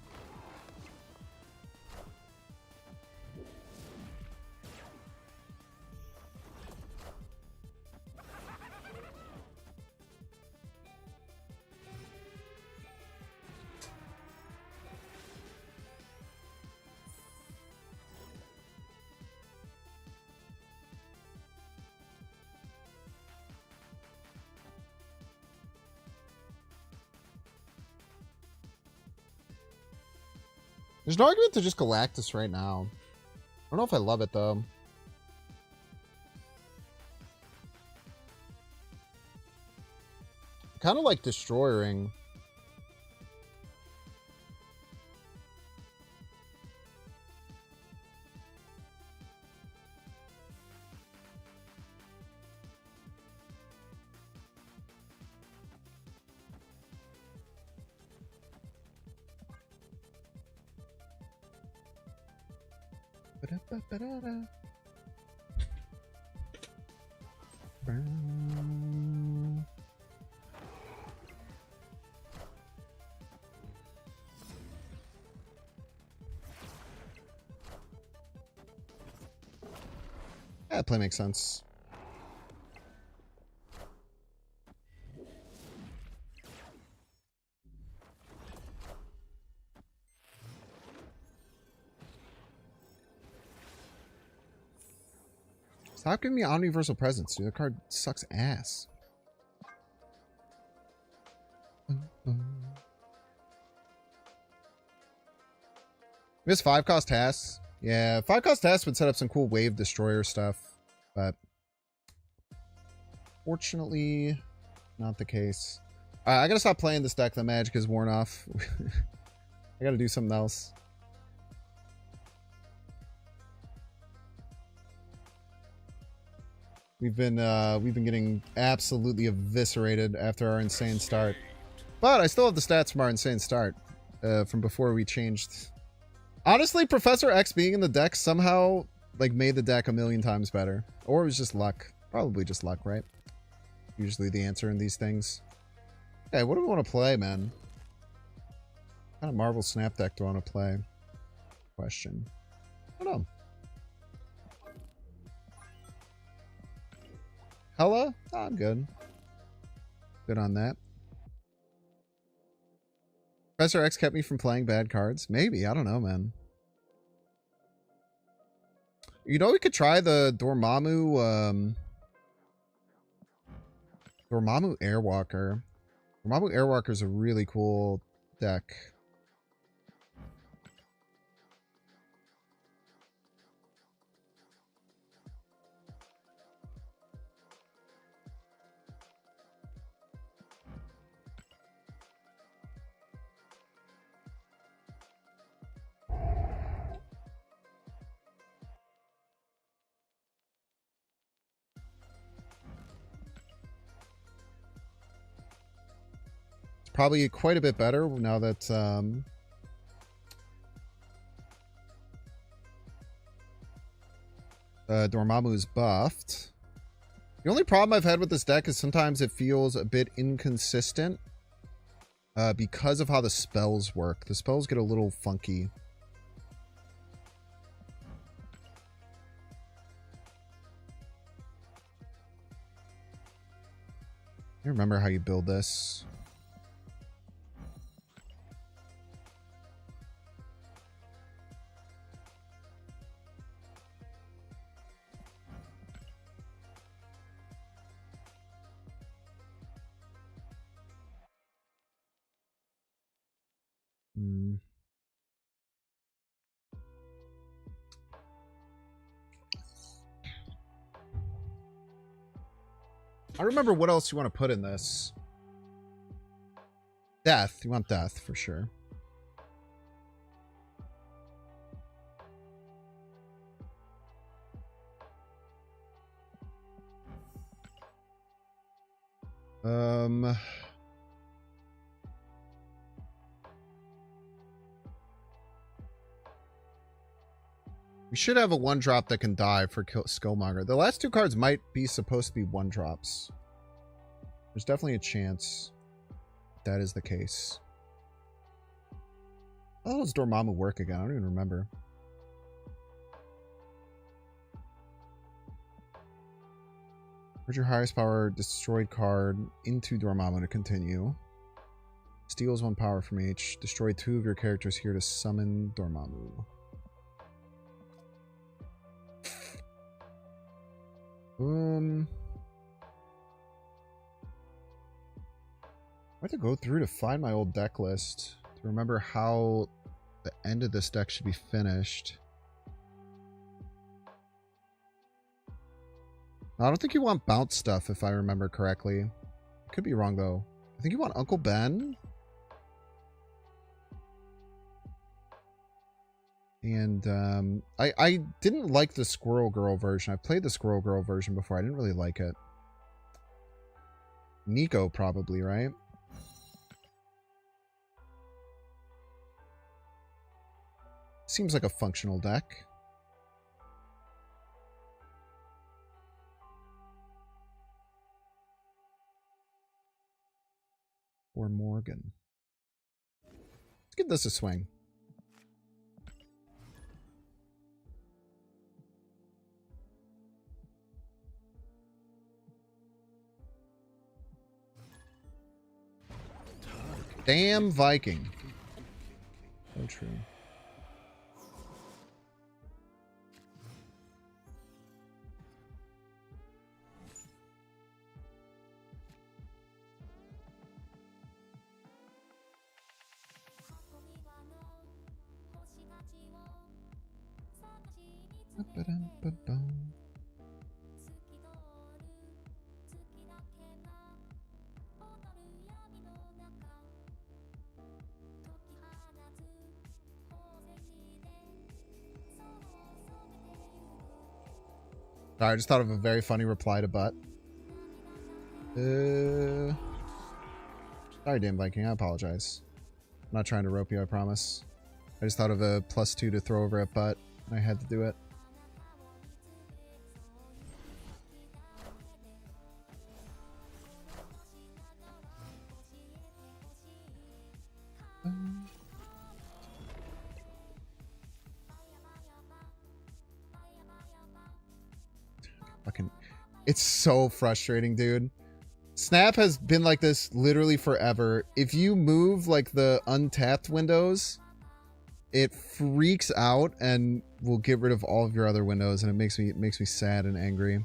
There's no argument to just Galactus right now. I don't know if I love it, though. Kind of like Destroyering. That play makes sense. Stop giving me Omniversal Presence, dude. The card sucks ass. This 5-cost Task. Yeah, 5-cost Task would set up some cool Wave Destroyer stuff, but fortunately, not the case. I gotta stop playing this deck. The magic is worn off. I gotta do something else. We've been getting absolutely eviscerated after our insane start, but I still have the stats from our insane start from before we changed. Honestly, Professor X being in the deck somehow like made the deck a million times better, or it was just luck. Probably just luck, right? Usually the answer in these things. Okay, what do we want to play, man? What kind of Marvel Snap deck do I want to play? Question. I don't know. Hella? Oh, I'm good. Good on that. Professor X kept me from playing bad cards? Maybe. I don't know, man. You know, we could try the Dormammu, Dormammu Airwalker. Dormammu Airwalker is a really cool deck. Probably quite a bit better now that Dormammu is buffed. The only problem I've had with this deck is sometimes it feels a bit inconsistent because of how the spells work. The spells get a little funky. I remember how you build this. I remember what else you want to put in this. Death. You want death for sure. We should have a 1-drop that can die for Skullmonger. The last 2 cards might be supposed to be 1-drops. There's definitely a chance that is the case. How does Dormammu work again? I don't even remember. Put your highest power destroyed card into Dormammu to continue. Steals 1 power from each. Destroy 2 of your characters here to summon Dormammu. I have to go through to find my old deck list to remember how the end of this deck should be finished. I don't think you want bounce stuff, if I remember correctly. I could be wrong, though. I think you want Uncle Ben. And I didn't like the Squirrel Girl version. I played the Squirrel Girl version before. I didn't really like it. Nico, probably, right? Seems like a functional deck. Or Morgan. Let's give this a swing. Damn Viking. So true. Sorry, I just thought of a very funny reply to Butt. Sorry, damn Viking. I apologize. I'm not trying to rope you, I promise. I just thought of a +2 to throw over at Butt. I had to do it. Fucking, it's so frustrating, dude. Snap has been like this literally forever. If you move like the untapped windows, it freaks out and will get rid of all of your other windows, and it makes me sad and angry.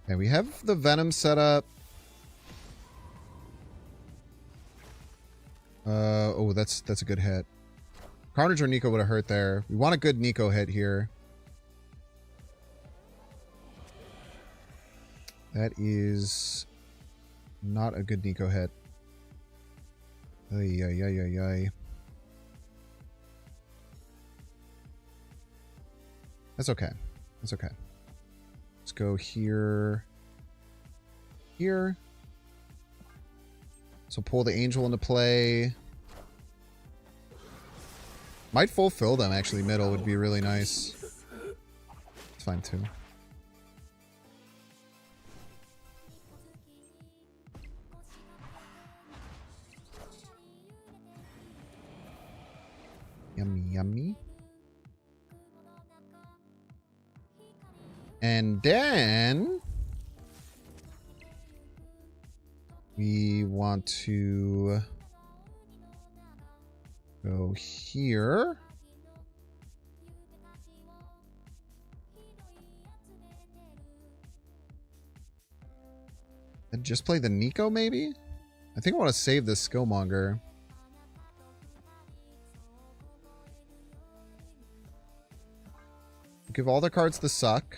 Okay, we have the Venom set up. Oh, that's a good hit. Carnage or Nico would have hurt there. We want a good Nico hit here. That is not a good Nico hit. Ay, ay, ay, ay, ay. That's okay. That's okay. Let's go here. Here. So pull the Angel into play. Might fulfill them, actually. Middle would be really nice. It's fine, too. Yummy, yummy. And then we want to go here. And just play the Nico, maybe? I think I want to save this Skillmonger. Give all the cards the suck.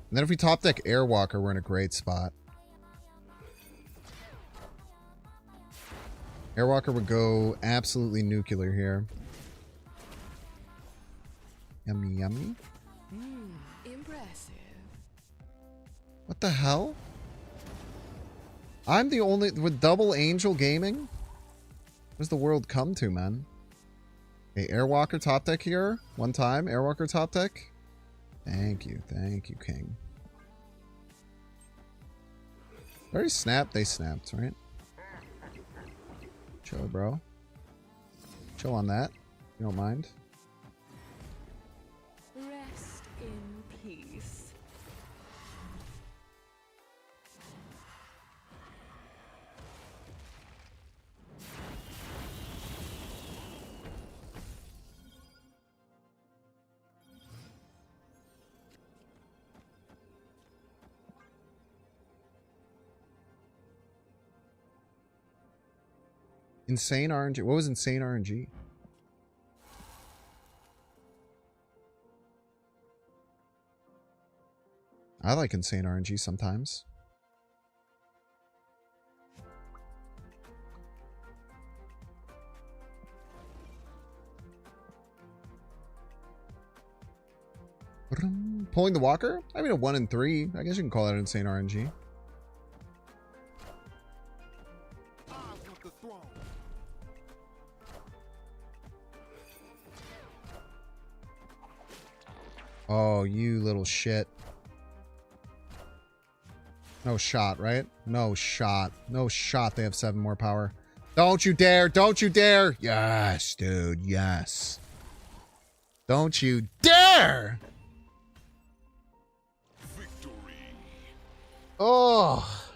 And then if we top deck Airwalker, we're in a great spot. Airwalker would go absolutely nuclear here. Yummy, yummy. Impressive. What the hell? I'm the only with double Angel Gaming? What's the world come to, man? Hey, Airwalker top deck here. One time, Airwalker top deck. Thank you, King. Very snapped. They snapped, right? Chill, bro. Chill on that. You don't mind. Rest in peace. Insane RNG. What was insane RNG? I like insane RNG sometimes. Pulling the walker? I mean, a 1 in 3. I guess you can call that insane RNG. Oh, you little shit. No shot, right? No shot. No shot they have 7 more power. Don't you dare! Don't you dare! Yes, dude. Yes. Don't you dare! Victory. Oh.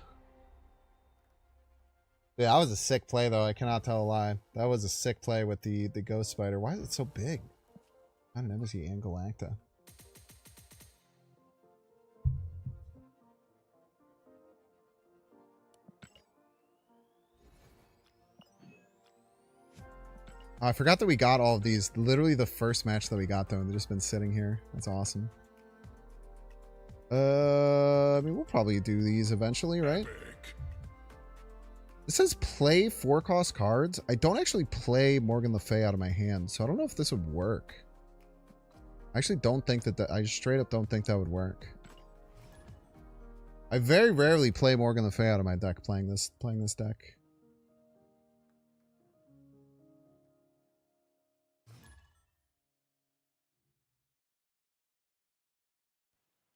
Yeah, that was a sick play, though. I cannot tell a lie. That was a sick play with the Ghost Spider. Why is it so big? I don't know. Was he and Galacta? I forgot that we got all of these. Literally the first match that we got, though, and they've just been sitting here. That's awesome. I mean, we'll probably do these eventually, right? It says play 4-cost cards. I don't actually play Morgan Le Fay out of my hand, so I don't know if this would work. I actually don't think that I straight up don't think that would work. I very rarely play Morgan Le Fay out of my deck playing this deck.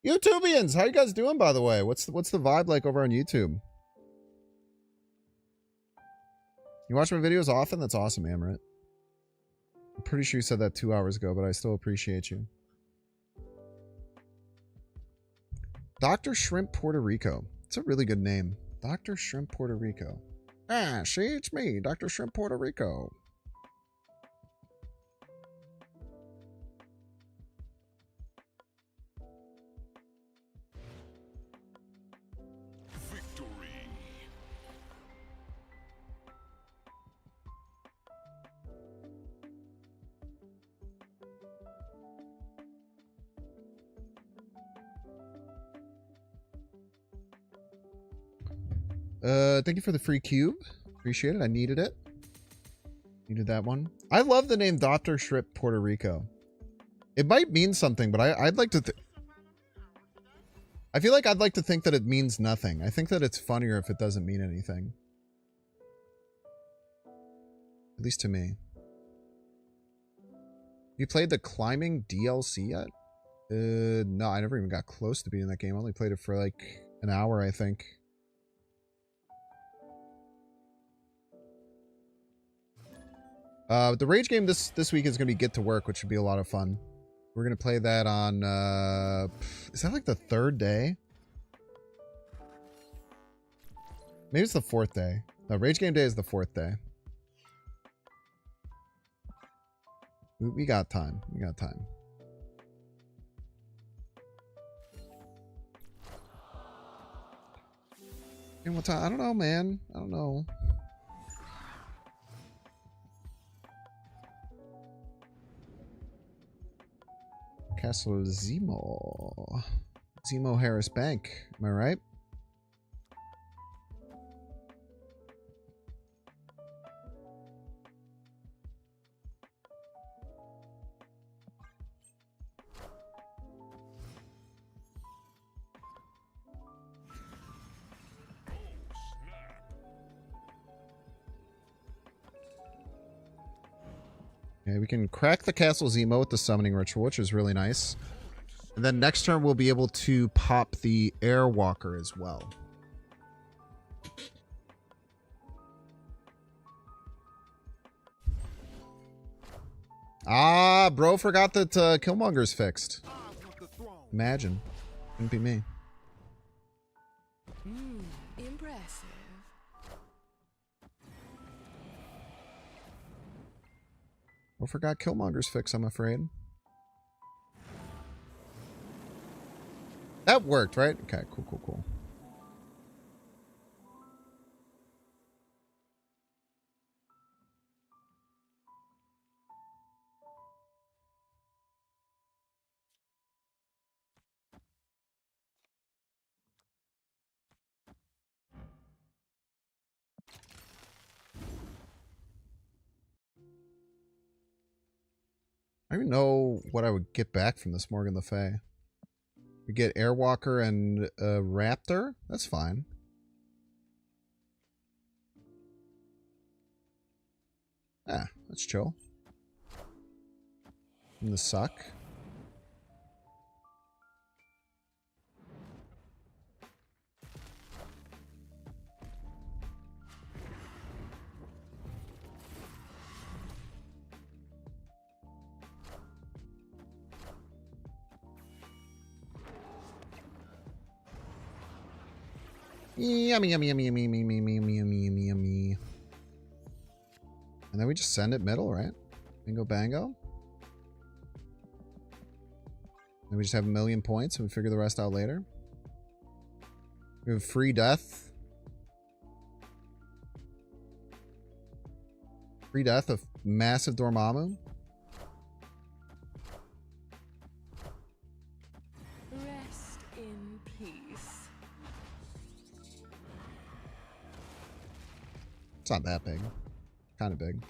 YouTubians, how you guys doing, by the way? What's the vibe like over on YouTube? You watch my videos often? That's awesome, Amaret. I'm pretty sure you said that 2 hours ago, but I still appreciate you. Dr. Shrimp Puerto Rico. It's a really good name. Dr. Shrimp Puerto Rico. Ah, see, it's me, Dr. Shrimp Puerto Rico. Thank you for the free cube. Appreciate it. I needed it. Needed that one. I love the name Dr. Shrimp Puerto Rico. It might mean something, but I'd like to... I feel like I'd like to think that it means nothing. I think that it's funnier if it doesn't mean anything. At least to me. You played the climbing DLC yet? No, I never even got close to beating that game. I only played it for like an hour, I think. The rage game this week is going to be Get to Work, which should be a lot of fun. We're going to play that on, is that like the 3rd day? Maybe it's the 4th day. No, rage game day is the 4th day. We got time. We got time. And what time? I don't know, man. I don't know. Castle Zemo. Zemo Harris Bank. Am I right? Okay, we can crack the castle Zemo with the summoning ritual, which is really nice. And then next turn we'll be able to pop the Airwalker as well. Ah, bro forgot that Killmonger's fixed. Imagine. Couldn't be me. Impressive. Bro forgot Killmonger's fixed, I'm afraid. That worked, right? Okay, cool, cool, cool. I don't even know what I would get back from this Morgan Le Fay. We get Airwalker and Raptor. That's fine. Ah, that's chill. And the suck. Yummy, yummy, yummy, yummy, yummy, yummy, yummy, yummy, yummy. And then we just send it middle, right? Bingo bango. And we just have 1,000,000 points and we figure the rest out later. We have free death. Free death of massive Dormammu. Rest in peace. It's not that big. Kind of big.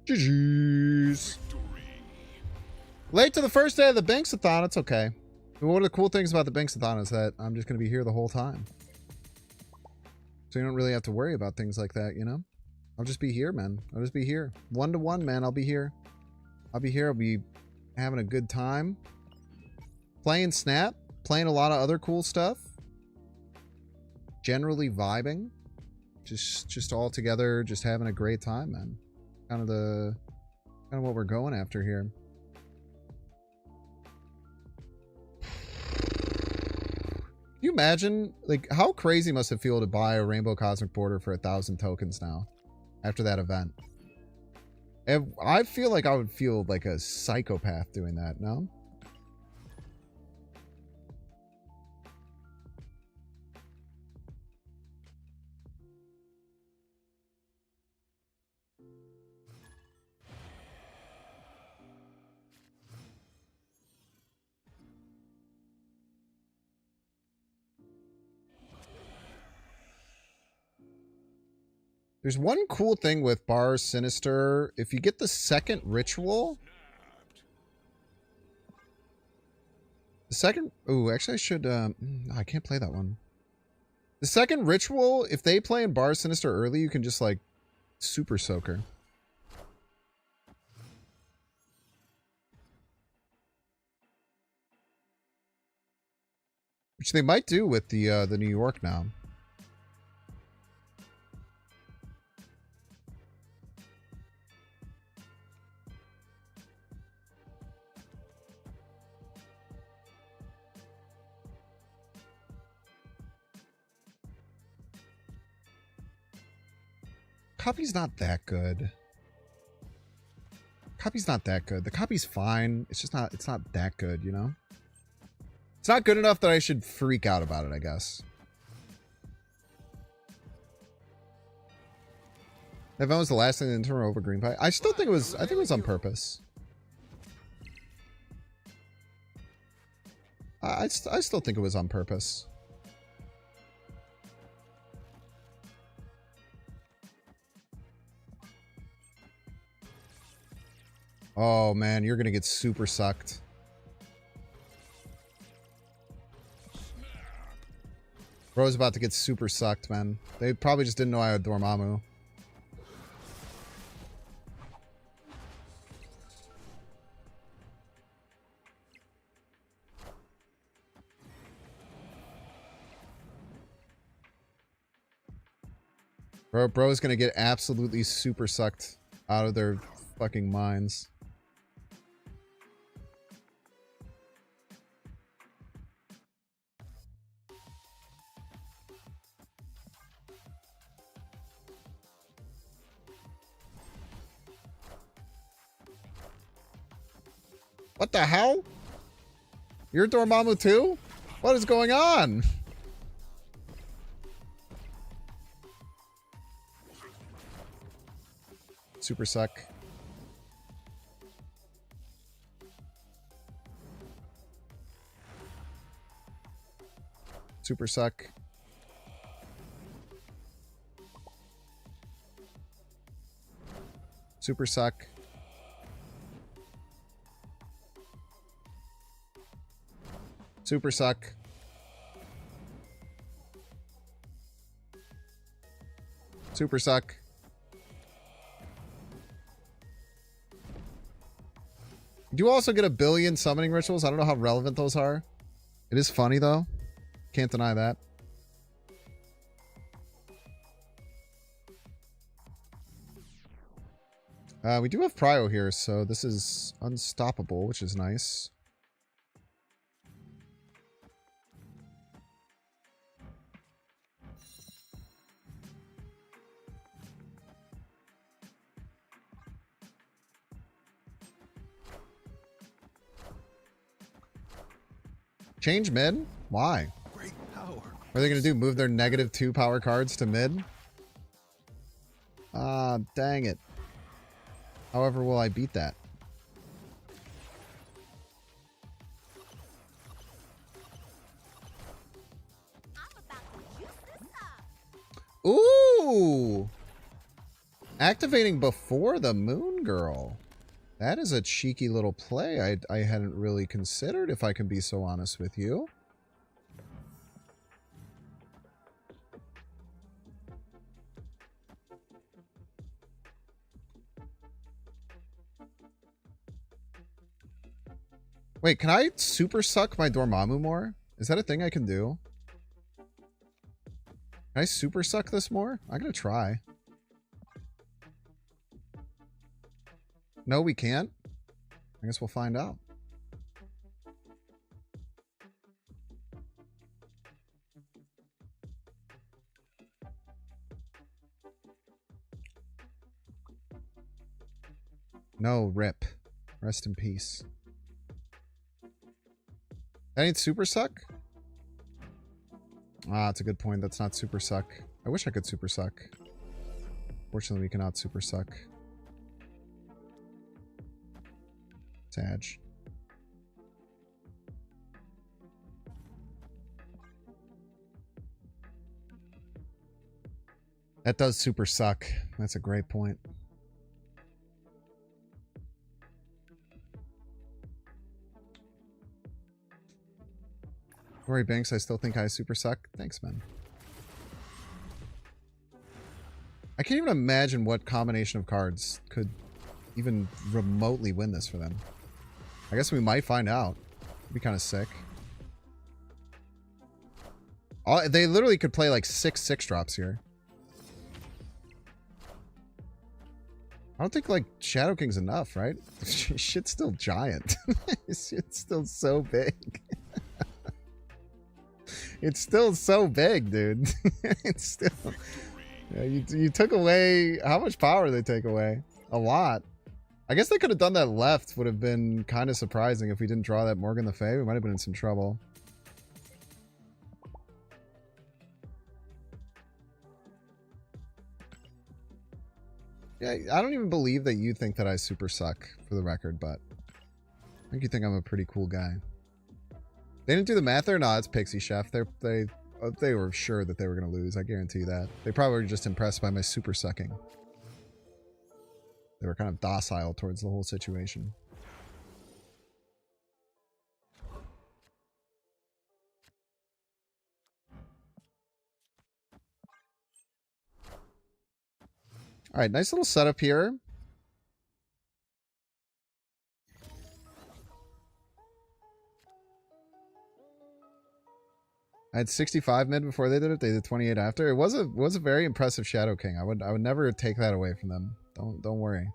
GG's. Late to the first day of the Bynx-A-Thon. It's okay. One of the cool things about the Bynx-A-Thon is that I'm just going to be here the whole time. So you don't really have to worry about things like that, you know? I'll just be here, man. I'll just be here. 1-to-1, man. I'll be here. I'll be here. I'll be having a good time. Playing Snap. Playing a lot of other cool stuff. Generally vibing. Just all together. Just having a great time, man. Kind of what we're going after here. Can you imagine, like, how crazy must it feel to buy a Rainbow Cosmic Border for 1,000 tokens now after that event? And I feel like I would feel like a psychopath doing that, no? There's one cool thing with Bar Sinister. If you get the second ritual... The second... Ooh, actually I should... I can't play that one. The second ritual, if they play in Bar Sinister early, you can just, like, Super Soaker. Which they might do with the New York now. Copy's not that good. Copy's not that good. The copy's fine. It's just not, it's not that good, you know? It's not good enough that I should freak out about it, I guess. That was the last thing in turn over Green Pie. I still think it was, I think it was on purpose. I still think it was on purpose. Oh man, you're gonna get super sucked. Bro's about to get super sucked, man. They probably just didn't know I had Dormammu. Bro's gonna get absolutely super sucked out of their fucking minds. What the hell? You're Dormammu too? What is going on? Super suck. Super suck. Super suck. Super suck. Super suck. Do you also get a billion summoning rituals? I don't know how relevant those are. It is funny though. Can't deny that. We do have Prio here, so this is unstoppable, which is nice. Change mid? Why? Great power. What are they going to do? Move their -2 power cards to mid? Ah, dang it. However will I beat that? I'm about to juice this up. Ooh! Activating before the Moon Girl. That is a cheeky little play I hadn't really considered, if I can be so honest with you. Wait, can I super suck my Dormammu more? Is that a thing I can do? Can I super suck this more? I'm gonna try. No, we can't? I guess we'll find out. No, rip. Rest in peace. That ain't super suck? Ah, that's a good point. That's not super suck. I wish I could super suck. Fortunately, we cannot super suck. Sag. That does super suck. That's a great point. Don't worry, Bynx. I still think I super suck. Thanks, man. I can't even imagine what combination of cards could even remotely win this for them. I guess we might find out. It'd be kind of sick. They literally could play like 6 drops here. I don't think like Shadow King's enough, right? Shit's still giant. Shit's still so big. It's still so big, dude. It's still... Yeah, you took away... How much power did they take away? A lot. I guess they could have done that left. Would have been kind of surprising if we didn't draw that Morgan the Fae. We might have been in some trouble. Yeah, I don't even believe that you think that I super suck, for the record, but I think you think I'm a pretty cool guy. They didn't do the math there? No, it's Pixie Chef. They were sure that they were going to lose. I guarantee you that. They probably were just impressed by my super sucking. They were kind of docile towards the whole situation. All right, nice little setup here. I had 65 mid before they did it. They did 28 after. It was a very impressive Shadow King. I would never take that away from them. Don't worry.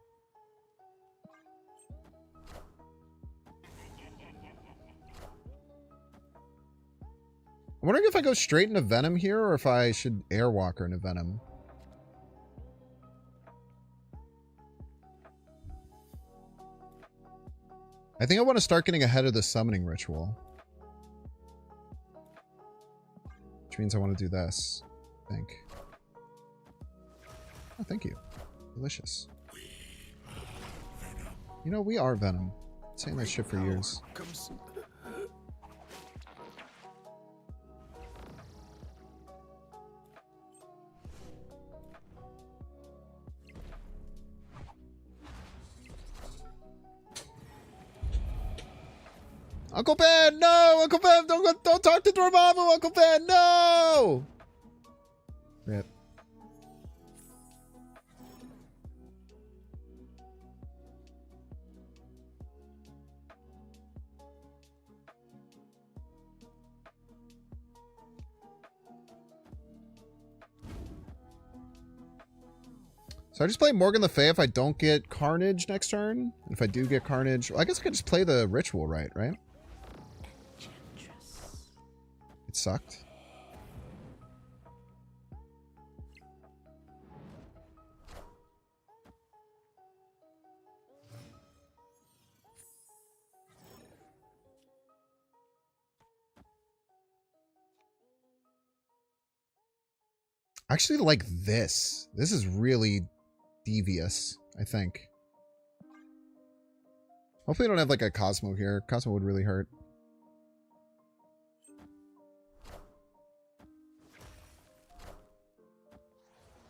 I'm wondering if I go straight into Venom here or if I should Airwalker into Venom. I think I want to start getting ahead of the summoning ritual. Which means I want to do this, I think. Oh, thank you. Delicious. You know, we are Venom. Been saying that shit for years. Uncle Ben, no! Uncle Ben, don't talk to Dormammu, Uncle Ben, no! Rip. So I just play Morgan Le Fay if I don't get Carnage next turn. And if I do get Carnage, well, I guess I could just play the Ritual right? It sucked. I actually like this. This is really devious, I think. Hopefully I don't have like a Cosmo here. Cosmo would really hurt.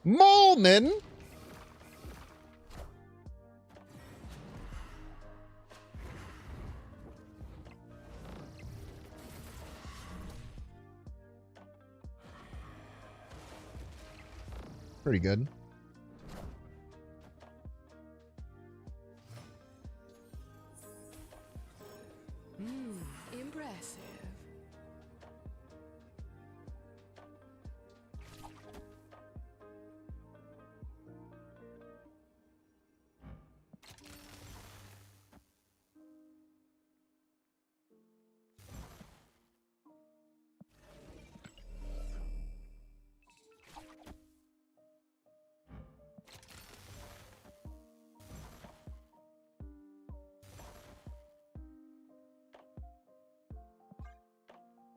Molman! Pretty good. Impressive.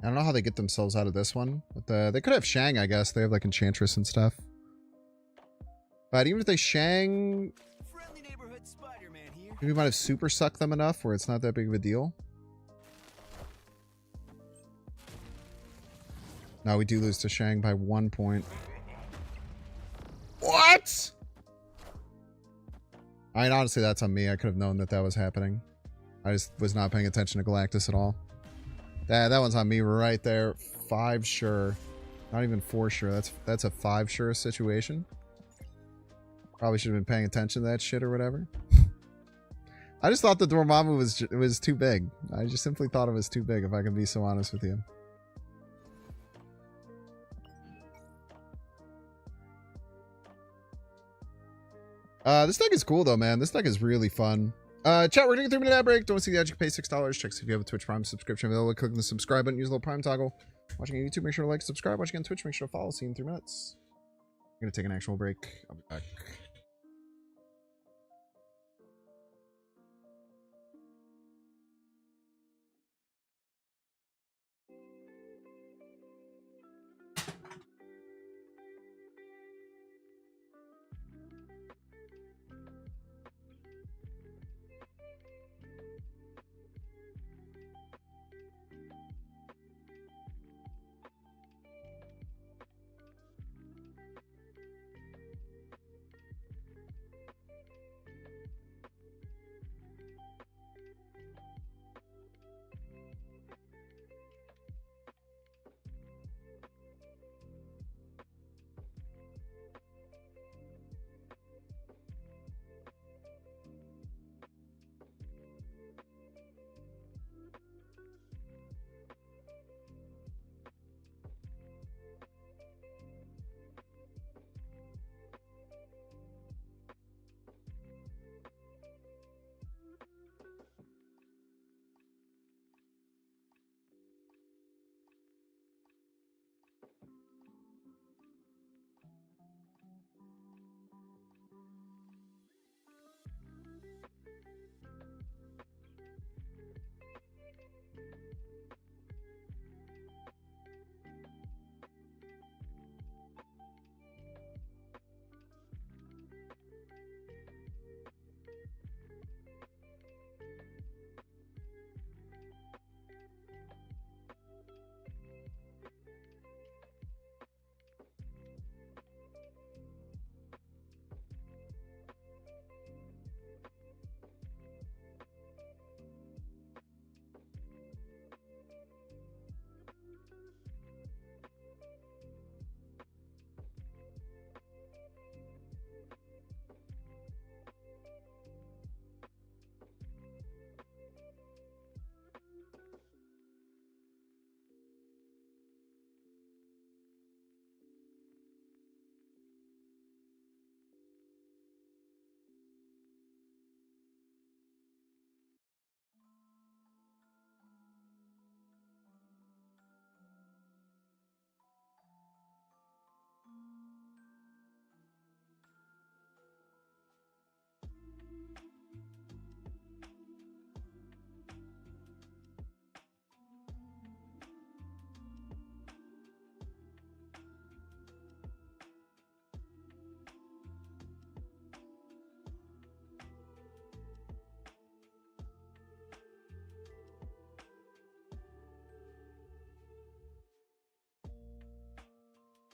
I don't know how they get themselves out of this one, but they could have Shang, I guess. They have like Enchantress and stuff. But even if they Shang, maybe we might have super sucked them enough where it's not that big of a deal. No, we do lose to Shang by 1 point. What? I mean, honestly, that's on me. I could have known that that was happening. I just was not paying attention to Galactus at all. That one's on me right there. 5 sure. Not even 4 sure. That's a 5 sure situation. Probably should have been paying attention to that shit or whatever. I just thought the Dormammu was too big. I just simply thought it was too big, if I can be so honest with you. This deck is cool though, man. This deck is really fun. Chat, we're gonna get 3-minute ad break. Don't see the edge, you can pay $6. Check if you have a Twitch Prime subscription available. Click on the subscribe button, use the little Prime toggle. Watching on YouTube, make sure to like, subscribe. Watching on Twitch, make sure to follow. See you in 3 minutes. I'm gonna take an actual break. I'll be back.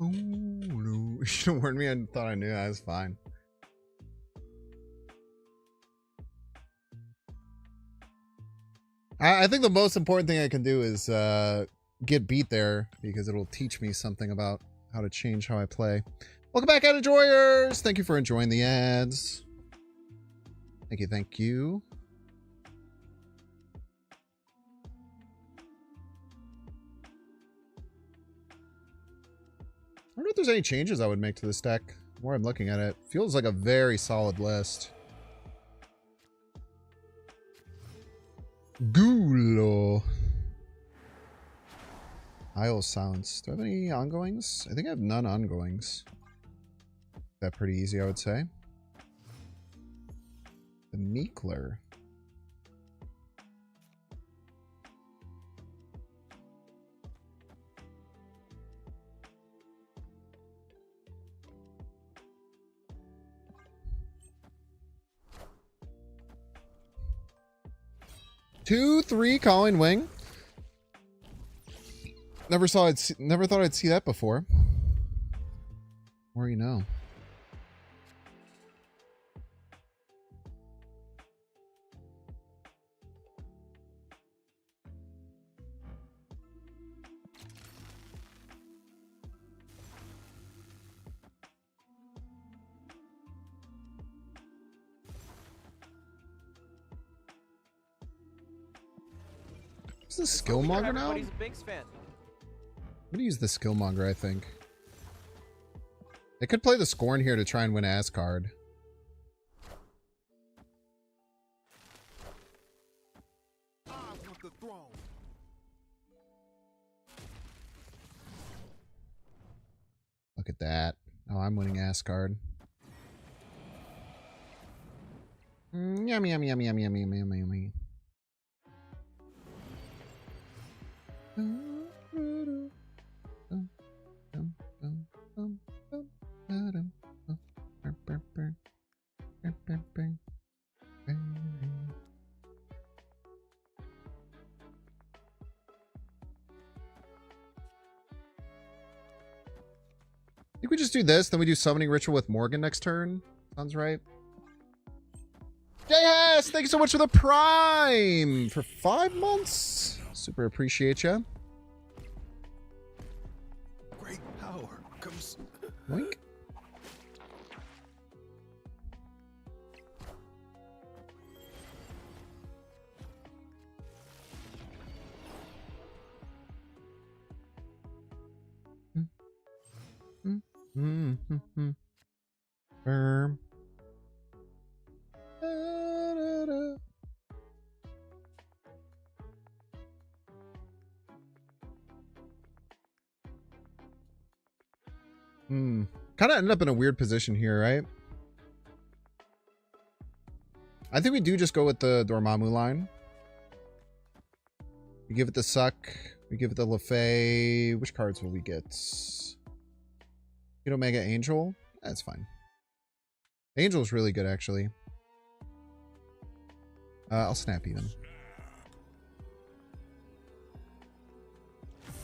Oh no! You should have warned me. I thought I knew. I was fine. I think the most important thing I can do is get beat there because it'll teach me something about how to change how I play. Welcome back, ad enjoyers! Thank you for enjoying the ads. Thank you, thank you. I don't know if there's any changes I would make to this deck. The more I'm looking at it, feels like a very solid list. Gulo. Isle Sounds. Do I have any ongoings? I think I have none ongoings. That pretty easy, I would say. The Meekler. Two, 3 Calling Wing. Never thought I'd see that before. Or you know. Is this skill monger now? Everybody's a Bynx fan. I'm gonna use the skill monger, I think. They could play the Scorn here to try and win Ascard. I want the throne. Look at that. Oh, I'm winning Ascard. Yummy, yummy, yummy, yummy, yummy, yummy, yummy. I think we just do this, then we do Summoning Ritual with Morgan next turn. Sounds right. JS, thank you so much for the Prime for 5 months. Super appreciate ya. Great power comes. Link. Firm. Kind of ended up in a weird position here, right? I think we do just go with the Dormammu line. We give it the Suck. We give it the LaFay. Which cards will we get? Get Omega Angel? That's fine. Angel's really good, actually. I'll snap even.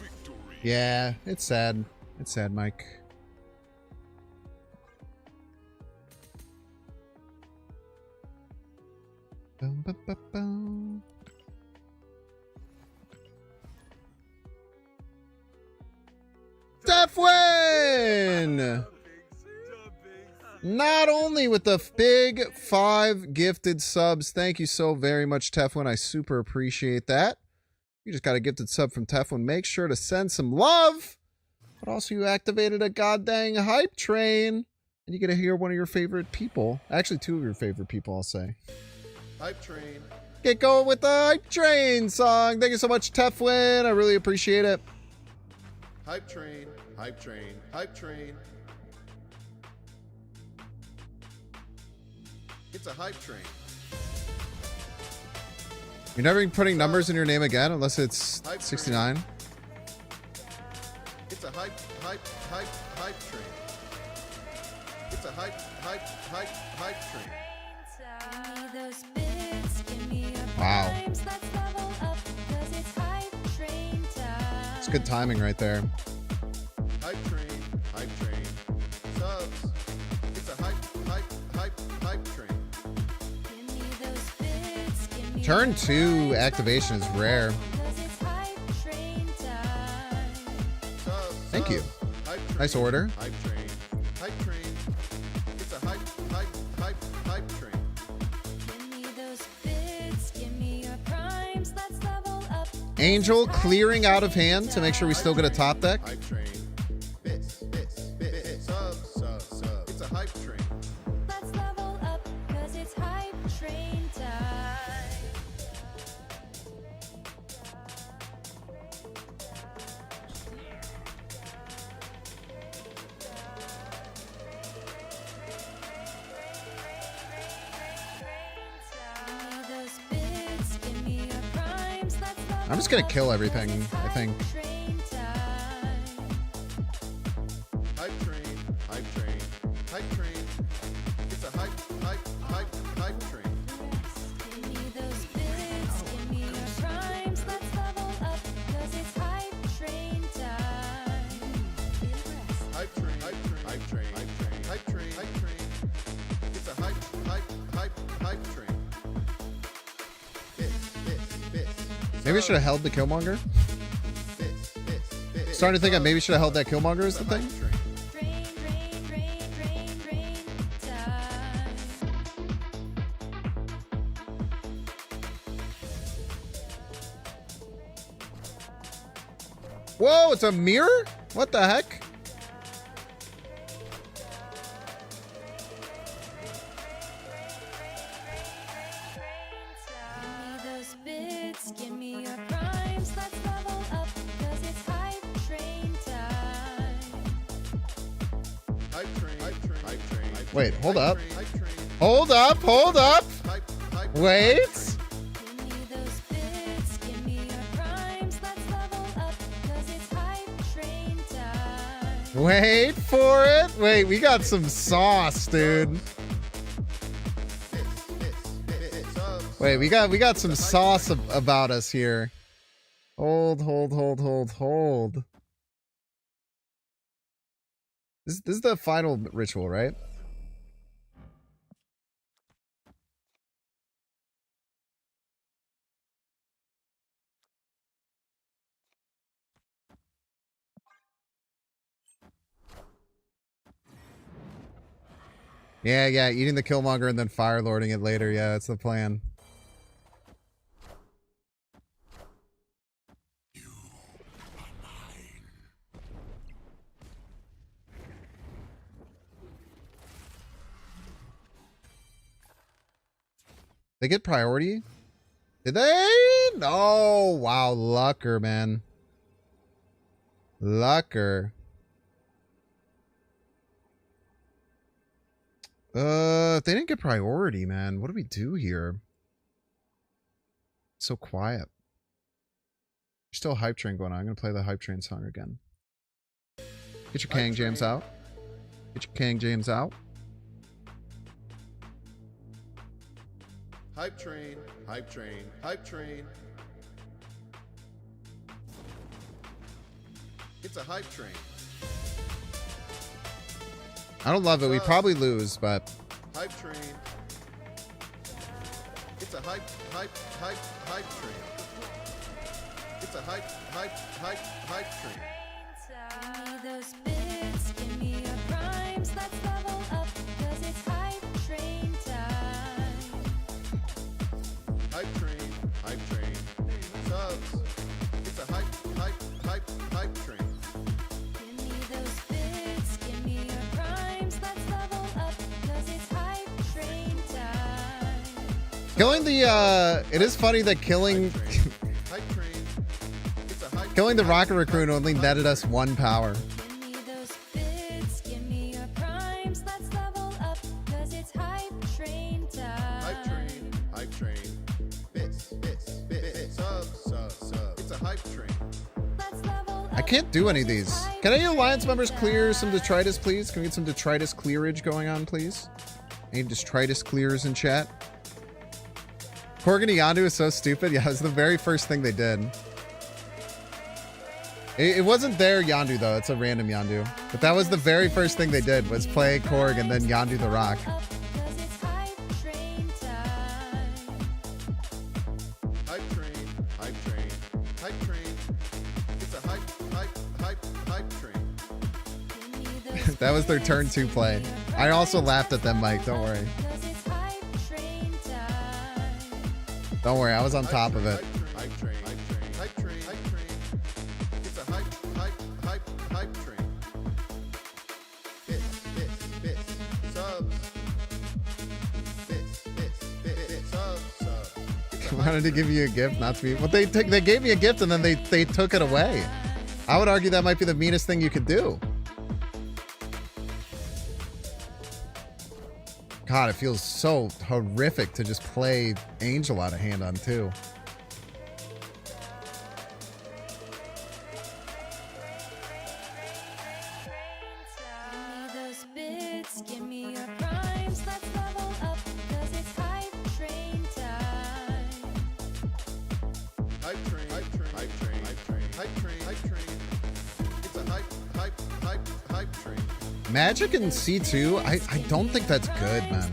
Victory. Yeah, it's sad. It's sad, Mike. Bum, bum, bum, bum. Deathwin! Not only with the big 5 gifted subs. Thank you so very much, Tefwin. I super appreciate that. You just got a gifted sub from Tefwin. Make sure to send some love. But also you activated a goddamn hype train. And you get to hear one of your favorite people. Actually, 2 of your favorite people, I'll say. Hype train. Get going with the hype train song. Thank you so much, Tefwin. I really appreciate it. Hype train. Hype train. Hype train. It's a hype train. You're never putting numbers in your name again unless it's 69. It's a hype train. It's a hype train. Give me those bits, give me your Wow. primes, let's level up, 'cause it's hype train time. It's good timing right there. Hype train. Turn 2 activation is rare. Thank you. Nice order. Hype train. Hype train. It's a hype train. Give me those bits, give me your primes, let's level up. Angel clearing out of hand to make sure we still get a top deck. Hype train. Bits. Sub. It's a hype train. Let's level up, cause it's hype train time. I'm just gonna kill everything, I think. Hype train. Hype train. It's a hype train. Give me those bits, give me your primes, let's level up, cause it's hype train time. Hype train. It's a hype train. Maybe I should have held the Killmonger. Starting to think I maybe should have held that Killmonger as the thing. Rain time. Whoa, it's a mirror? What the heck? Give me those bits, give me your primes, let's level up, cause it's hype train time. Hype train. Wait, hold up. Hype train. Hold up. Hype. Wait. Give me those bits, give me your primes, let's level up, cause it's hype train time. Wait for it. Wait, we got some sauce, dude. Wait, we got some sauce about us here. Hold. This is the final ritual, right? Yeah, eating the Killmonger and then fire lording it later. Yeah, that's the plan. They get priority? Did they? No. Wow, Lucker, man. Lucker. They didn't get priority, man. What do we do here? So quiet. There's still a hype train going on. I'm gonna play the hype train song again. Get your Kang Jams out. Get your Kang Jams out. Hype train. It's a hype train. I don't love it. We probably lose, but Hype train. It's a hype train. It's a hype train. Give me those bits, give me your primes, let's level up, cause it's hype train time. Hype train. Subs. It's a hype train. Give me those bits, give me your primes, let's level up, cause it's hype train time. killing the it is funny that killing Hype train. It's a hype killing the rocket recruit only netted us 1 power. Give me those bits, give me your primes, let's level up, cause it's hype train time. Hype train. Bits. Sub. It's a hype train. Let's level I up, can't do any of cause it's these. hype Can any Alliance train members clear time. some detritus, please? Can we get some detritus clearage going on, please? Any detritus clears in chat? Korgan Yandu is so stupid. Yeah, it's the very first thing they did. It wasn't their Yandu, though. It's a random Yandu. But that was the very first thing they did, was play Korg and then Yandu the Rock. Up, cause it's hype train time. hype train. It's a hype train. That was their turn 2 play. I also laughed at them, Mike. Don't worry. Don't worry. I was on top of it. Hype train. It's a hype train. Bits. Subs. Bits. Subs. Wanted to give you a gift, not to be. Well, they gave me a gift and then they took it away. I would argue that might be the meanest thing you could do. God, it feels so horrific to just play Angel out of hand on 2. Give me your primes, let's level up, 'cause it's hype train time. Hype train. It's a hype train. Magic in C2, I don't think that's good, man.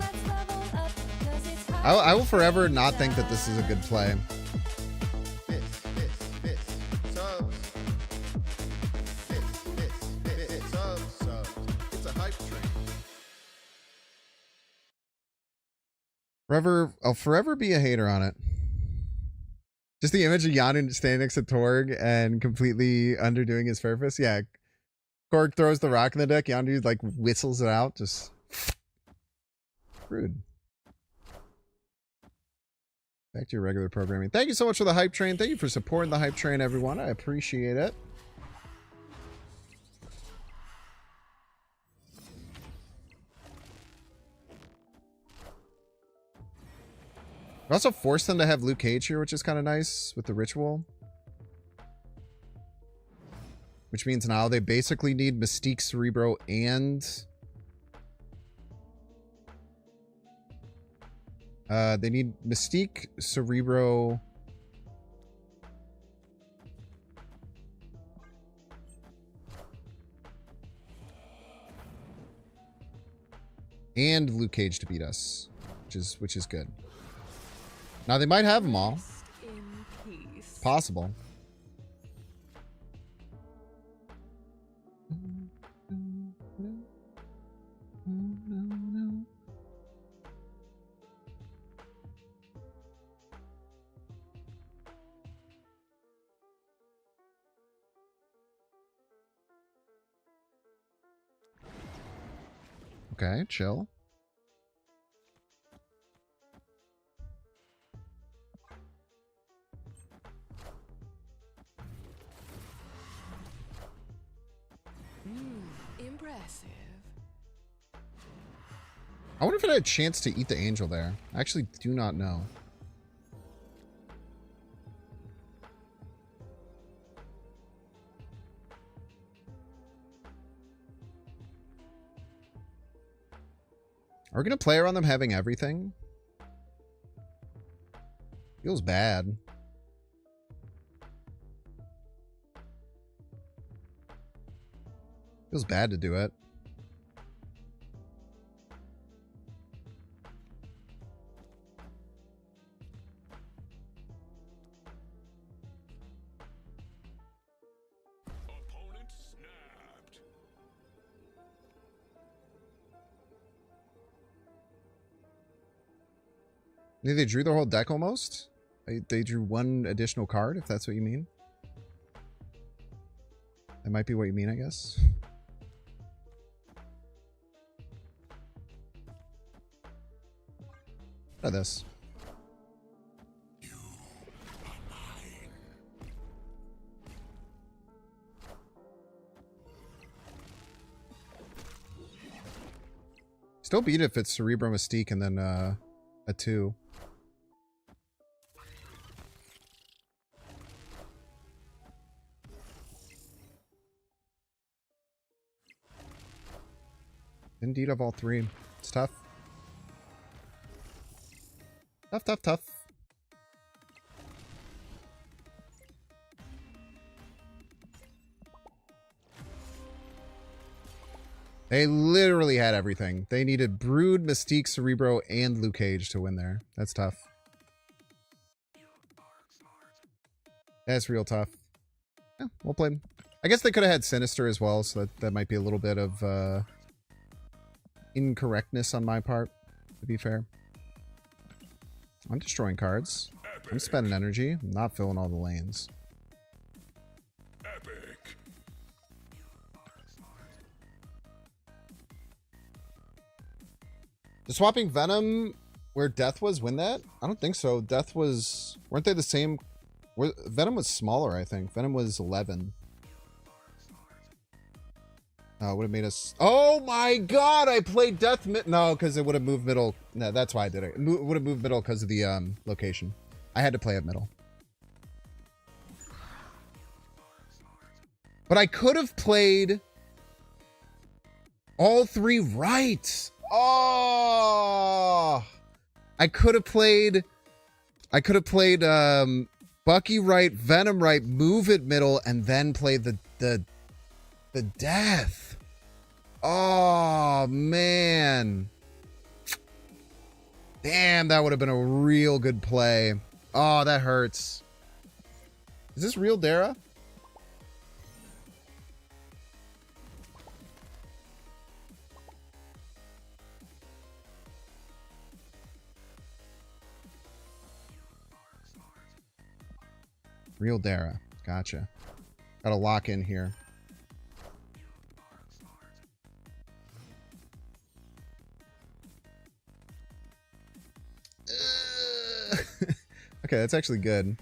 I will forever not think that this is a good play. Bits. Subs. Bits. Subs. It's a hype train. I'll forever be a hater on it. Just the image of Yanu standing next to Torg and completely underdoing his purpose. Yeah. Torg throws the rock in the deck. Yanu like whistles it out. Just rude. Back to your regular programming. Thank you so much for the hype train. Thank you for supporting the hype train, everyone. I appreciate it. I also forced them to have Luke Cage here, which is kind of nice with the ritual. Which means now they basically need Mystique, Cerebro, and... they need Mystique, Cerebro... and Luke Cage to beat us, which is good. Now they might have them all. Possible. Okay, chill. Impressive. I wonder if it had a chance to eat the angel there. I actually do not know. Are we going to play around them having everything? Feels bad. Feels bad to do it. Opponent snapped. Maybe they drew their whole deck almost? They drew one additional card, if that's what you mean. That might be what you mean, I guess. Look at this. Still beat it if it's Cerebro Mystique and then a 2. Indeed of all 3. It's tough. Tough. They literally had everything. They needed Brood, Mystique, Cerebro, and Luke Cage to win there. That's tough. That's real tough. Yeah, well played. I guess they could have had Sinister as well, so that might be a little bit of incorrectness on my part, to be fair. I'm destroying cards. I'm spending energy. I'm not filling all the lanes. Epic. Did swapping Venom where Death was win that? I don't think so. Death was... Weren't they the same? Venom was smaller, I think. Venom was 11. Oh, would have made us... Oh my god! I played Death mid... No, because it would have moved middle. No, that's why I did it. It would have moved middle because of the location. I had to play it middle. But I could have played all three right. Oh! I could have played Bucky right, Venom right, move it middle, and then play the Death. Oh, man. Damn, that would have been a real good play. Oh, that hurts. Is this real Dara? Real Dara. Gotcha. Gotta lock in here. Okay, that's actually good.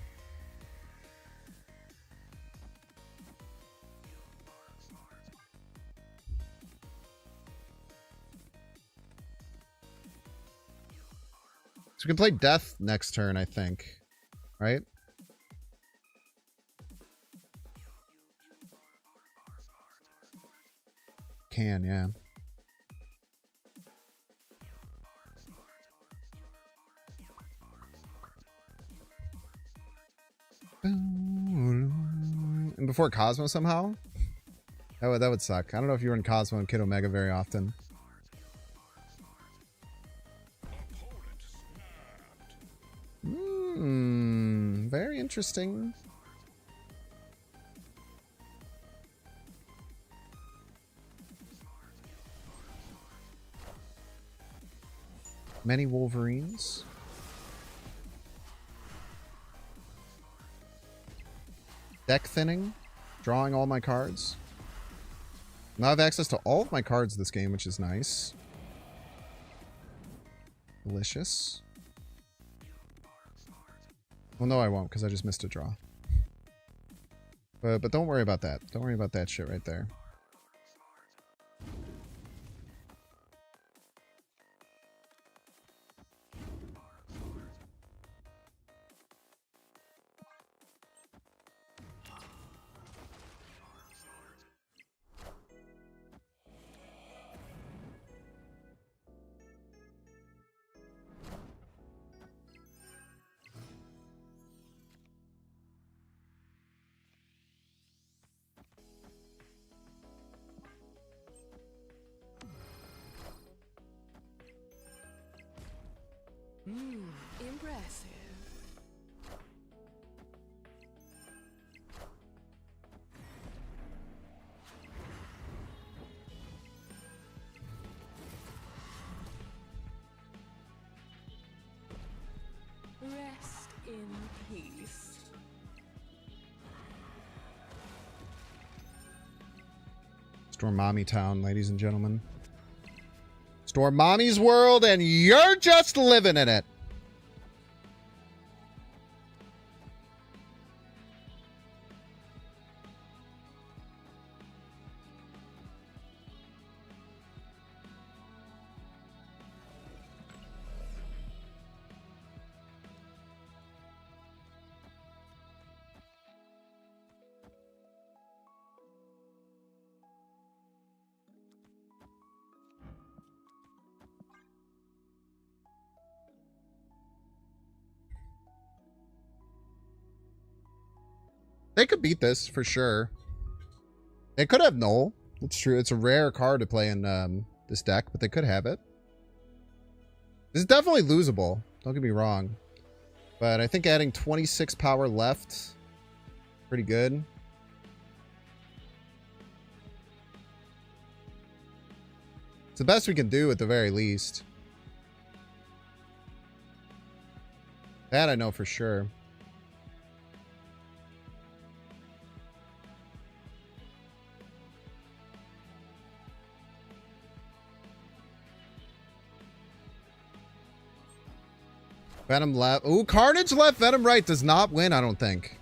So we can play Death next turn, I think. Right? Can, yeah. And before Cosmo somehow? That would suck. I don't know if you were in Cosmo and Kid Omega very often. Very interesting. Many Wolverines. Deck thinning. Drawing all my cards. Now I have access to all of my cards this game, which is nice. Delicious. Well, no, I won't, because I just missed a draw. But don't worry about that. Don't worry about that shit right there. Impressive. Rest in peace. Storm Mommy Town, ladies and gentlemen. Storm Mommy's world, and you're just living in it. They could beat this for sure. They could have Null. It's true. It's a rare card to play in this deck, but they could have it. This is definitely losable. Don't get me wrong. But I think adding 26 power left Pretty good. It's the best we can do at the very least. That I know for sure. Venom left. Ooh, Carnage left. Venom right does not win, I don't think.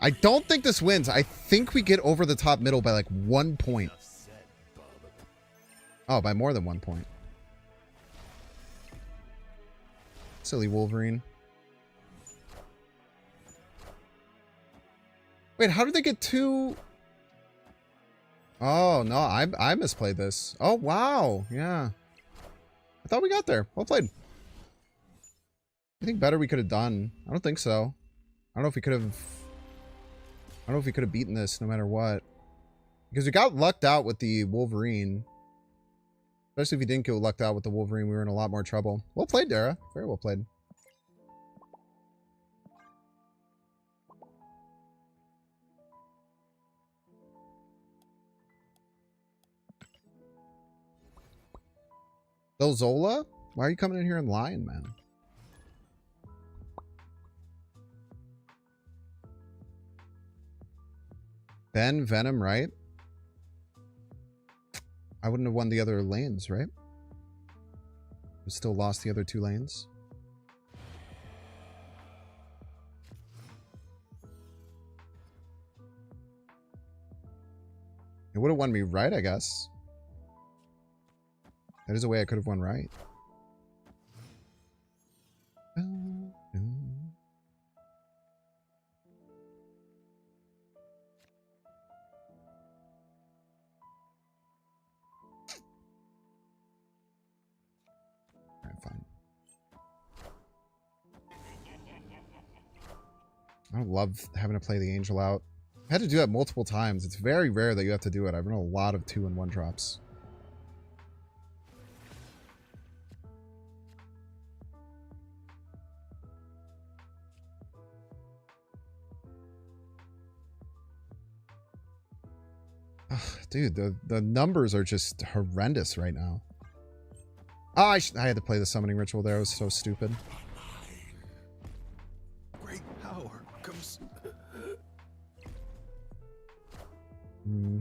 I don't think this wins. I think we get over the top middle by like 1 point. Oh, by more than 1 point. Silly Wolverine. Wait, how did they get two? Oh, no, I misplayed this. Oh, wow. Yeah. I thought we got there. Well played. You think better we could have done? I don't think so. I don't know if we could have... I don't know if we could have beaten this no matter what. Because we got lucked out with the Wolverine. Especially if we didn't get lucked out with the Wolverine, we were in a lot more trouble. Well played, Dara. Very well played. Though Zola? Why are you coming in here and lying, man? Ben, Venom, right? I wouldn't have won the other lanes, right? We still lost the other 2 lanes. It would have won me right, I guess. That is a way I could have won right. Alright, fine. I don't love having to play the angel out. I had to do that multiple times. It's very rare that you have to do it. I've run a lot of 2 and 1 drops. Dude, the numbers are just horrendous right now. Oh, I had to play the summoning ritual there. It was so stupid. Great power comes.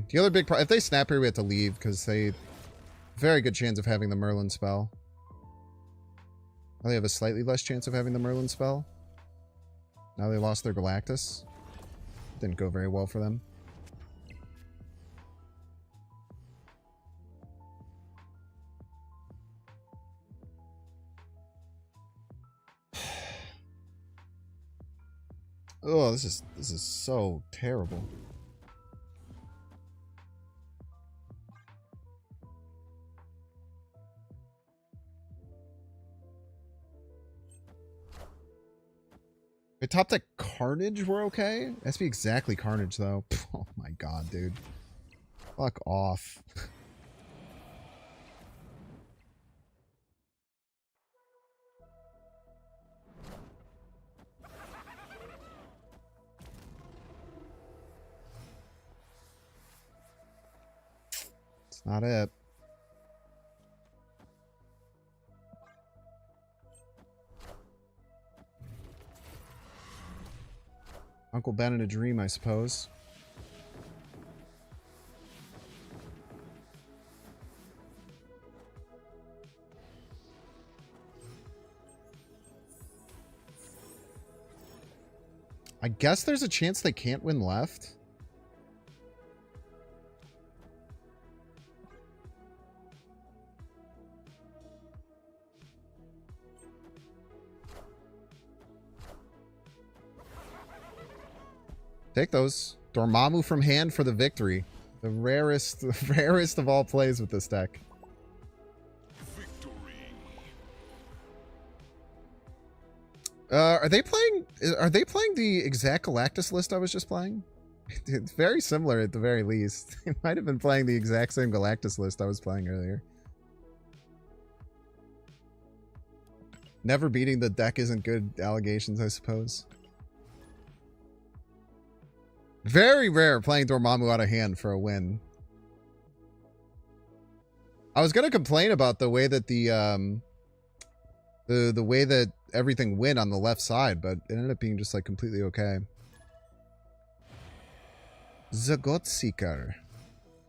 The other big problem, if they snap here, we have to leave because they very good chance of having the Merlin spell. Now they have a slightly less chance of having the Merlin spell. Now they lost their Galactus. Didn't go very well for them. Oh, this is so terrible. Wait, top deck Carnage, we're okay? It has to be exactly Carnage, though. Oh my god, dude. Fuck off. It's not it. Uncle Ben in a dream, I suppose. I guess there's a chance they can't win left. Take those. Dormammu from hand for the victory. The rarest of all plays with this deck. Are they playing the exact Galactus list I was just playing? It's very similar at the very least. They might have been playing the exact same Galactus list I was playing earlier. Never beating the deck isn't good allegations, I suppose. Very rare playing Dormammu out of hand for a win. I was gonna complain about the way that the way that everything went on the left side, but it ended up being just like completely okay. Zagotseeker.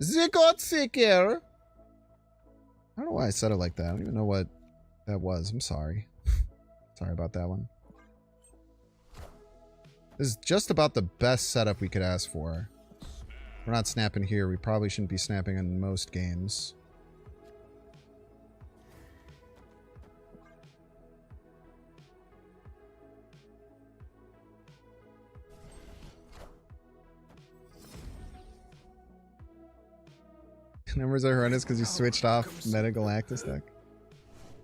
Zagotseeker! I don't know why I said it like that. I don't even know what that was. I'm sorry. Sorry about that one. This is just about the best setup we could ask for. We're not snapping here. We probably shouldn't be snapping in most games. Numbers are horrendous because you switched off Meta Galactus deck.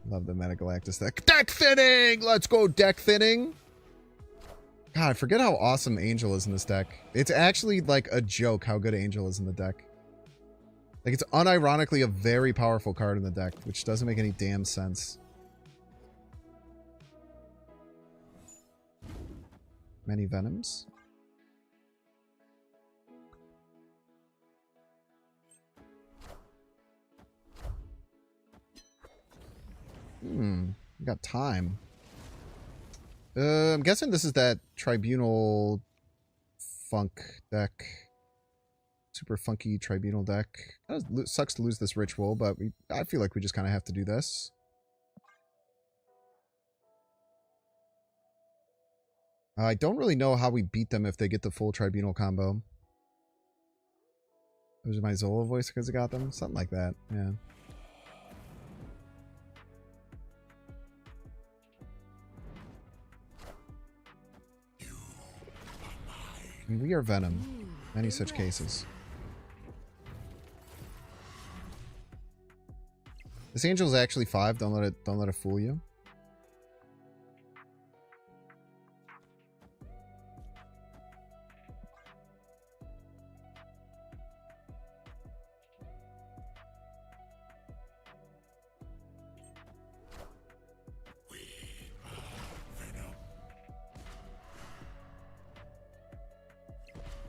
Love the Meta Galactus deck. Deck thinning! Let's go deck thinning! God, I forget how awesome Angel is in this deck. It's actually like a joke how good Angel is in the deck. Like, it's unironically a very powerful card in the deck, which doesn't make any damn sense. Many Venoms. We got time. I'm guessing this is that Tribunal Funk deck. Super funky Tribunal deck. Sucks to lose this Ritual, but I feel like we just kind of have to do this. I don't really know how we beat them if they get the full Tribunal combo. Was it my Zola voice because I got them? Something like that, yeah. And we are Venom. Many such cases. This Angel is actually 5. Don't let it fool you.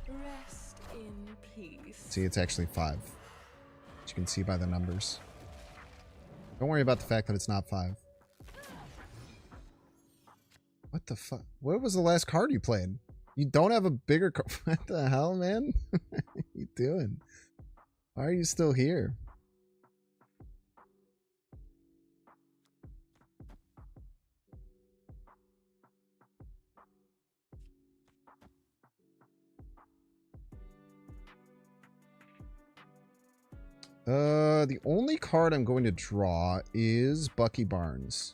Rest in peace. See, it's actually 5. As you can see by the numbers. Don't worry about the fact that it's not 5. What the fuck? What was the last card you played? You don't have a bigger card. What the hell, man? What are you doing? Why are you still here? The only card I'm going to draw is Bucky Barnes.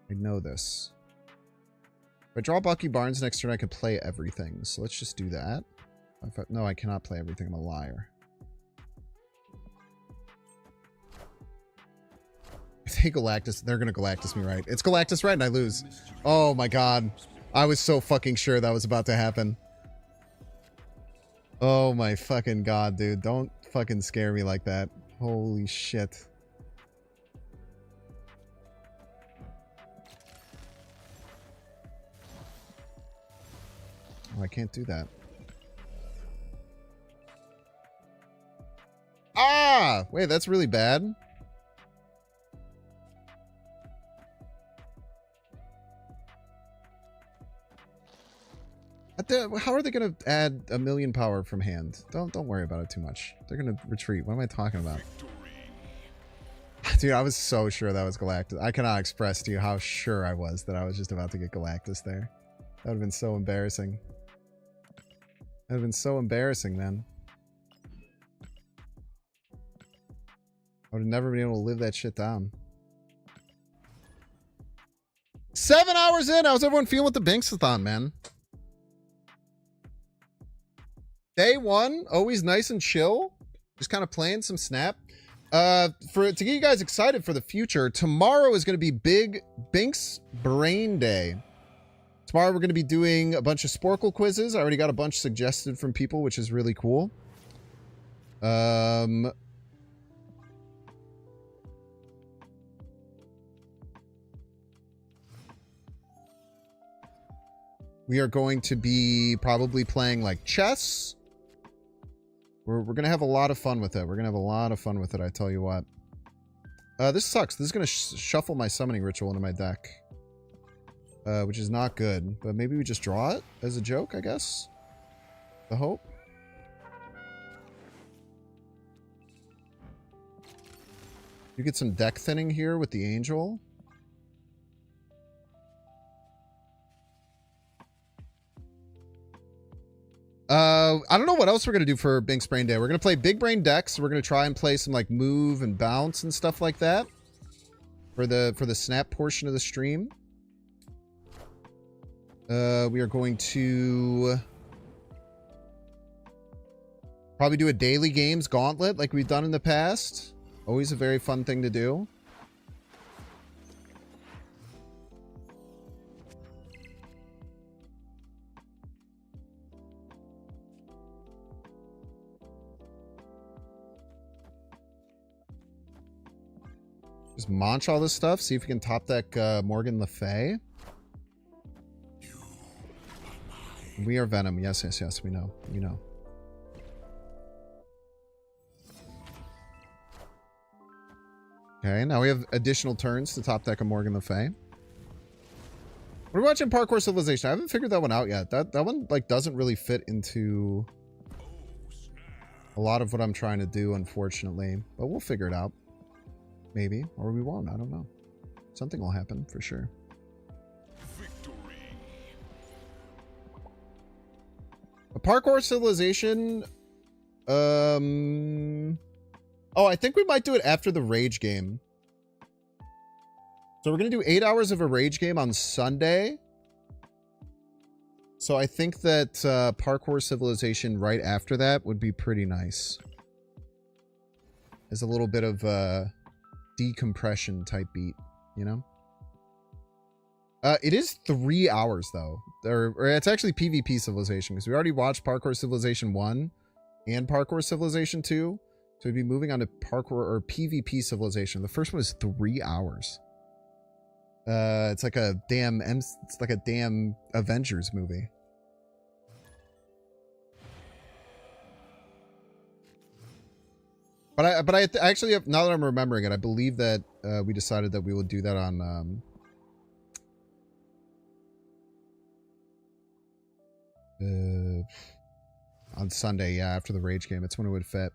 I know this. If I draw Bucky Barnes next turn, I can play everything. So let's just do that. No, I cannot play everything. I'm a liar. If they Galactus, they're going to Galactus me, right? It's Galactus right and I lose. Oh my god. I was so fucking sure that was about to happen. Oh my fucking god, dude. Don't fucking scare me like that. Holy shit. Oh, I can't do that. Ah! Wait, that's really bad. How are they going to add 1,000,000 power from hand? Don't worry about it too much. They're going to retreat. What am I talking about? Dude, I was so sure that was Galactus. I cannot express to you how sure I was that I was just about to get Galactus there. That would have been so embarrassing. That would have been so embarrassing, man. I would have never been able to live that shit down. 7 hours in! How's everyone feeling with the Bynx-A-Thon, man? Day 1, always nice and chill. Just kind of playing some Snap. To get you guys excited for the future, tomorrow is going to be Big Bynx Brain Day. Tomorrow we're going to be doing a bunch of Sporkle quizzes. I already got a bunch suggested from people, which is really cool. We are going to be probably playing like chess. We're going to have a lot of fun with it. We're going to have a lot of fun with it, I tell you what. This sucks. This is going to shuffle my summoning ritual into my deck. Which is not good. But maybe we just draw it as a joke, I guess. The hope. You get some deck thinning here with the angel. I don't know what else we're going to do for Bynx Brain Day. We're going to play big brain decks. We're going to try and play some like move and bounce and stuff like that for the snap portion of the stream. We are going to probably do a daily games gauntlet like we've done in the past. Always a very fun thing to do. Just launch all this stuff. See if we can top deck Morgan Le Fay. We are Venom. Yes, yes, yes. We know. We know. Okay, now we have additional turns to top deck a Morgan Le Fay. We're watching Parkour Civilization. I haven't figured that one out yet. That one like doesn't really fit into a lot of what I'm trying to do, unfortunately. But we'll figure it out. Maybe. Or we won't. I don't know. Something will happen for sure. A Parkour Civilization. Oh, I think we might do it after the Rage game. So we're going to do 8 hours of a Rage game on Sunday. So I think that Parkour Civilization right after that would be pretty nice. As a little bit of decompression type beat, you know? It is 3 hours though. Or it's actually PvP Civilization because we already watched Parkour Civilization 1 and Parkour Civilization 2. So we'd be moving on to Parkour or PvP Civilization. The first one is 3 hours. It's like a damn Avengers movie. But I actually have, now that I'm remembering it, I believe that we decided that we would do that on Sunday, yeah, after the Rage game. It's when it would fit.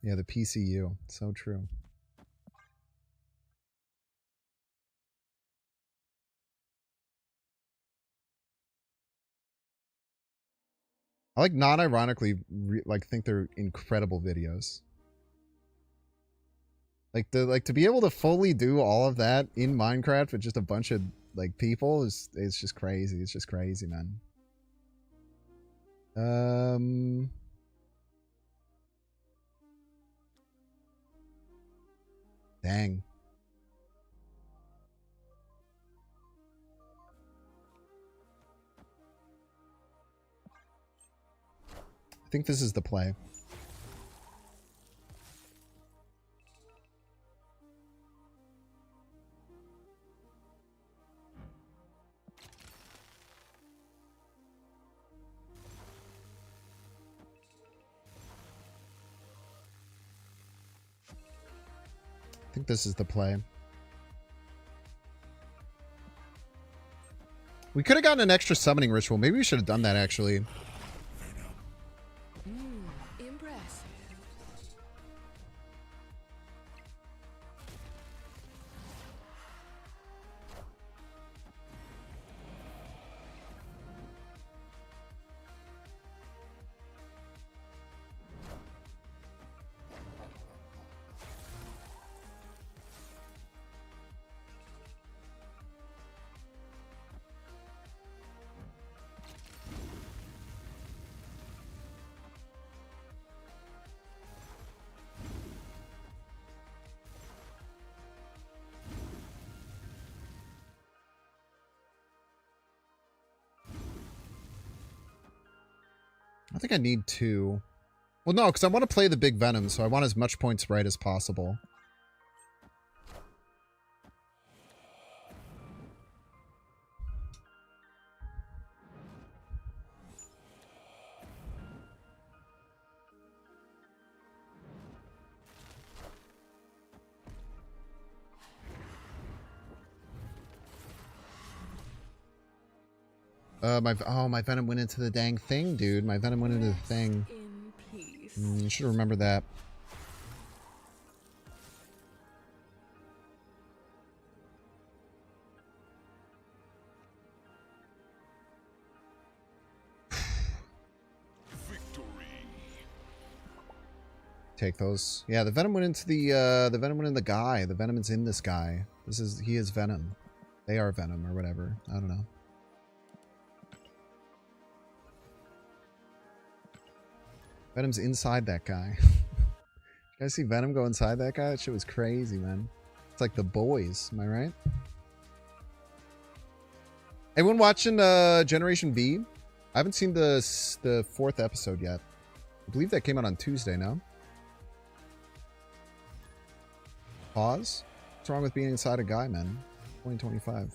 Yeah, the PCU. So true. I like non-ironically like think they're incredible videos. Like to be able to fully do all of that in Minecraft with just a bunch of like people is it's just crazy. It's just crazy, man. Dang. I think this is the play. I think this is the play. We could have gotten an extra summoning ritual. Maybe we should have done that, actually. Impressive. I think I need 2. Well, no, because I want to play the big Venom, so I want as much points right as possible. My venom went into the dang thing, dude. My venom went into the thing. In peace. You should remember that. Take those. Yeah, the venom went into the venom went in the guy. The venom is in this guy. He is venom. They are venom or whatever. I don't know. Venom's inside that guy. You guys see Venom go inside that guy? That shit was crazy, man. It's like The Boys. Am I right? Anyone watching Generation V? I haven't seen the 4th episode yet. I believe that came out on Tuesday, no? Pause? What's wrong with being inside a guy, man? 2025.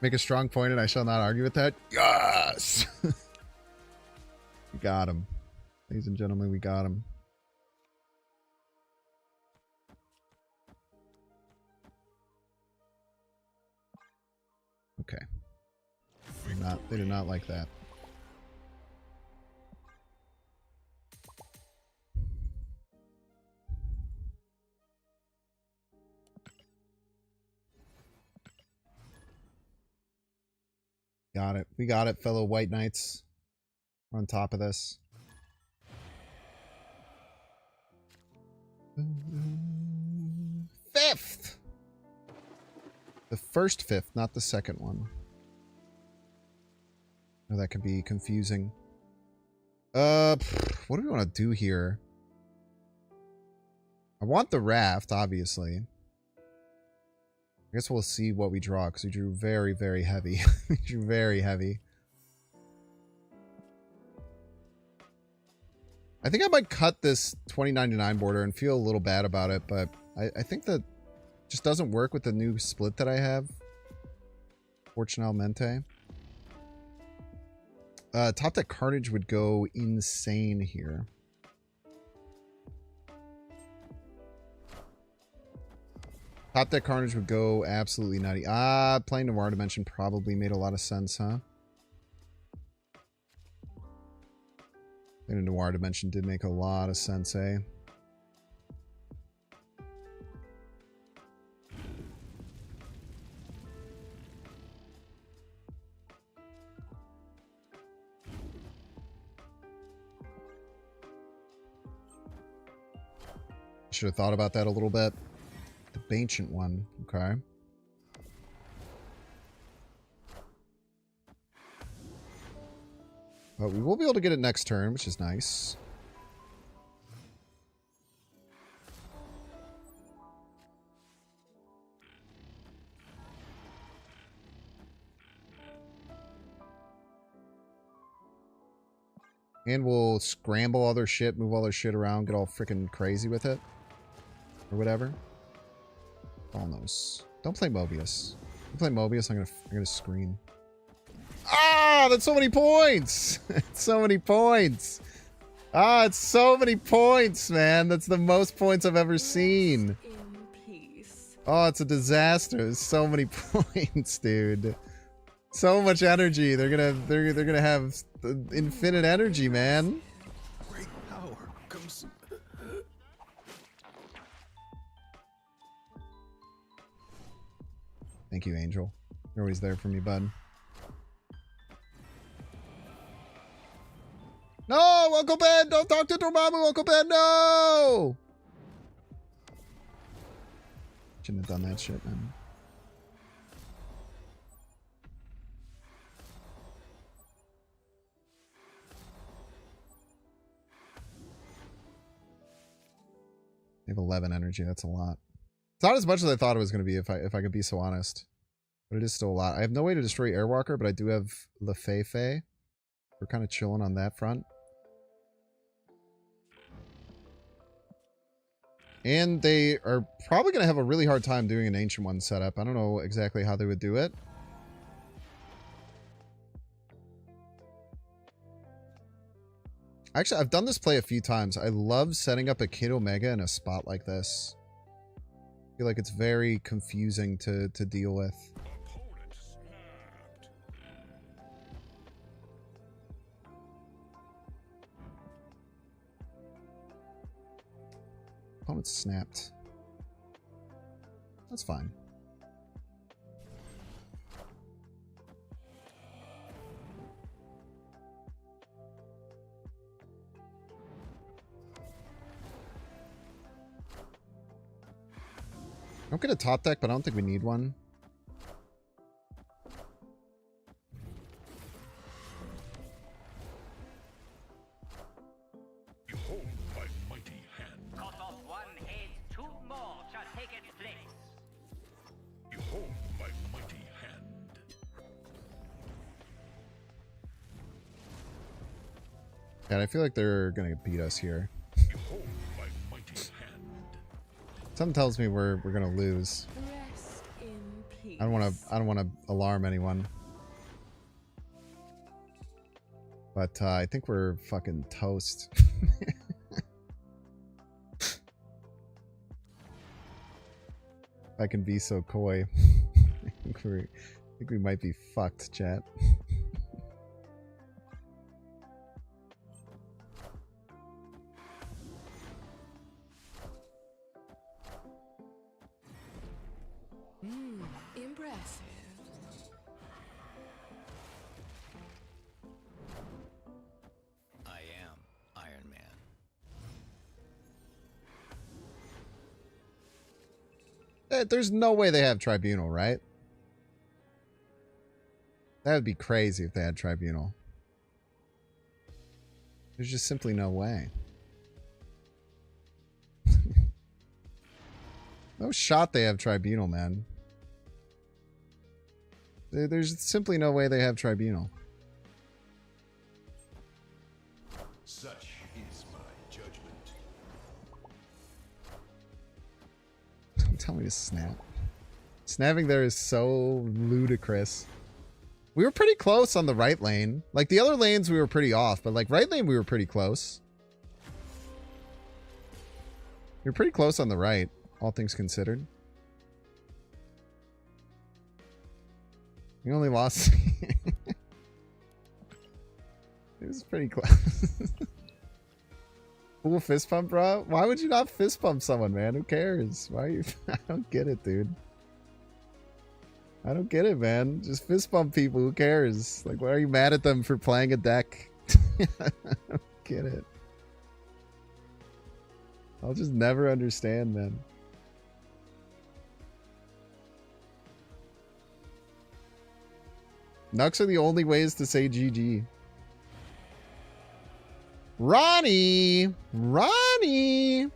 Make a strong point and I shall not argue with that. Yes! We got him. Ladies and gentlemen, we got him. Okay. They did not like that. Got it. We got it, fellow white knights. We're on top of this. Fifth! The first fifth, not the second one. Oh, that could be confusing. What do we want to do here? I want the raft, obviously. I guess we'll see what we draw, because we drew very, very heavy. We drew very heavy. I think I might cut this 2099 border and feel a little bad about it, but I think that just doesn't work with the new split that I have. Fortunalmente. Top Deck Carnage would go insane here. Top Deck Carnage would go absolutely nutty. Playing Noir Dimension probably made a lot of sense, huh? Playing Noir Dimension did make a lot of sense, eh? Should have thought about that a little bit. The ancient one, okay. But we will be able to get it next turn, which is nice. And we'll scramble all their shit, move all their shit around, get all freaking crazy with it. Or whatever. Almost. Don't play Mobius. If you play Mobius, I'm gonna scream. Ah, that's so many points! It's so many points! Ah, it's so many points, man! That's the most points I've ever seen. In peace. Oh, it's a disaster. There's so many points, dude. So much energy. They're gonna have infinite energy, man. Great power comes. Thank you, Angel. You're always there for me, bud. No! Uncle Ben! Don't talk to Dormammu! Uncle Ben, no! Shouldn't have done that shit, man. They have 11 energy. That's a lot. It's not as much as I thought it was going to be, if I could be so honest. But it is still a lot. I have no way to destroy Airwalker, but I do have Lefei. We're kind of chilling on that front. And they are probably going to have a really hard time doing an Ancient One setup. I don't know exactly how they would do it. Actually, I've done this play a few times. I love setting up a Kid Omega in a spot like this. I feel like it's very confusing to deal with. Opponent snapped. That's fine. Don't get a top deck, but I don't think we need one. Behold my mighty hand. Cut off one head, 2 more shall take its place. Behold my mighty hand. God, I feel like they're gonna beat us here. Behold my mighty hand. Something tells me we're gonna lose. Rest in peace. I don't wanna alarm anyone. But I think we're fucking toast. If I can be so coy. I think we might be fucked, chat. Impressive. I am Iron Man. There's no way they have Tribunal, right? That would be crazy if they had Tribunal. There's just simply no way. No shot they have Tribunal, man. There's simply no way they have Tribunal. Such is my judgment. Don't tell me to snap. Snapping there is so ludicrous. We were pretty close on the right lane. Like, the other lanes we were pretty off, but like right lane we were pretty close. We were pretty close on the right, all things considered. We only lost. It was pretty close. Full fist pump, bro? Why would you not fist pump someone, man? Who cares? Why are you... I don't get it, dude. I don't get it, man. Just fist bump people. Who cares? Like, why are you mad at them for playing a deck? I don't get it. I'll just never understand, man. Nucks are the only ways to say GG. Ronnie! Ronnie!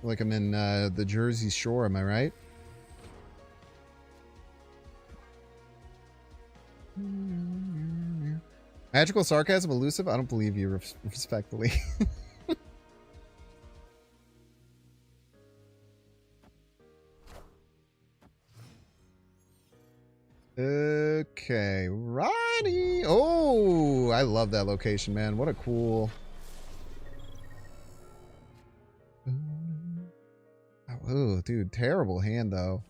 Like I'm in the Jersey Shore, am I right? Magical sarcasm, elusive? I don't believe you, respectfully. Okay, Ronnie. Oh, I love that location, man. What a cool. Oh, dude, terrible hand though.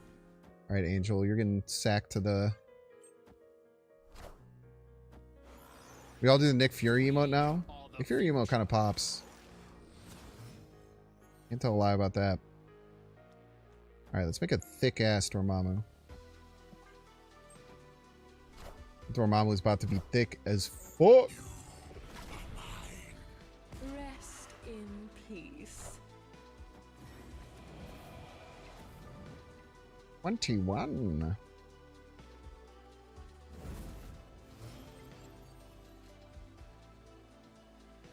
All right, Angel, you're getting sacked to the. We all do the Nick Fury emote now. Nick Fury emote kind of pops. Can't tell a lie about that. All right, let's make a thick ass Dormammu. Dormammu is about to be thick as fuck. Rest in peace. 21.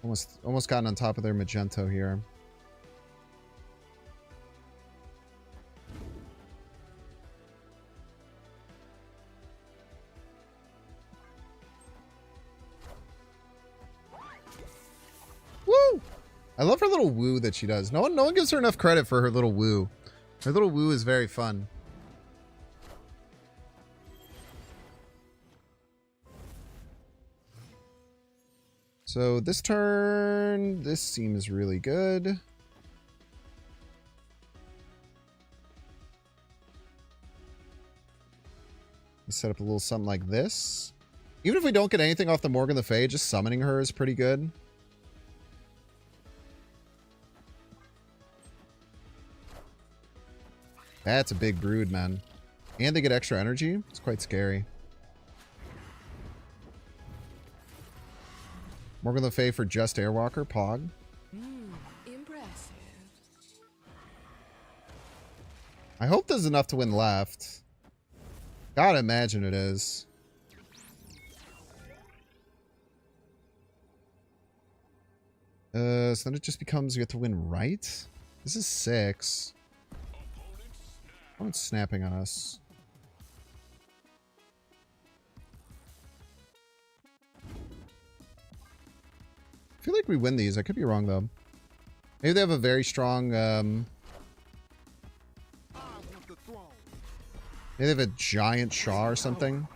Almost gotten on top of their Magento here. Woo! I love her little woo that she does. No one gives her enough credit for her little woo. Her little woo is very fun. So this turn, this seems really good. Let's set up a little something like this. Even if we don't get anything off the Morgan Le Fay, just summoning her is pretty good. That's a big brood, man. And they get extra energy. It's quite scary. Morgan Le Fay for just Airwalker, Pog. Impressive. I hope there's enough to win left. Gotta imagine it is. So then it just becomes you have to win right? This is 6. Opponent's snapping on us. I feel like we win these. I could be wrong, though. Maybe they have a very strong... maybe they have a giant Shaw or something.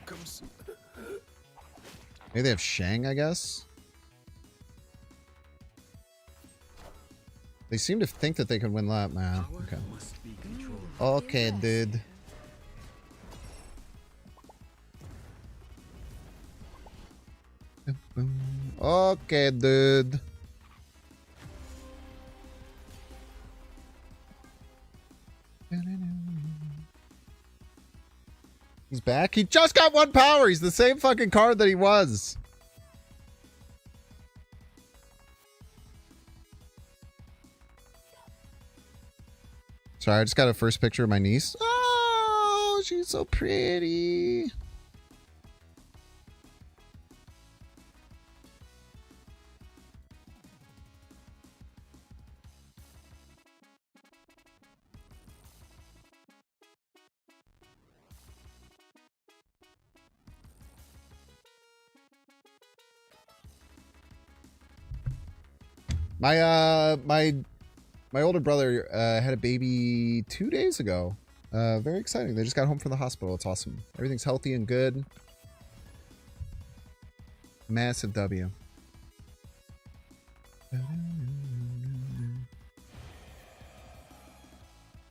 Maybe they have Shang, I guess. They seem to think that they can win that, man. Okay. Okay, dude. Okay, dude. He's back. He just got 1 power. He's the same fucking card that he was. Sorry, I just got a first picture of my niece. Oh, she's so pretty. My older brother had a baby 2 days ago. Very exciting. They just got home from the hospital. It's awesome. Everything's healthy and good. Massive W.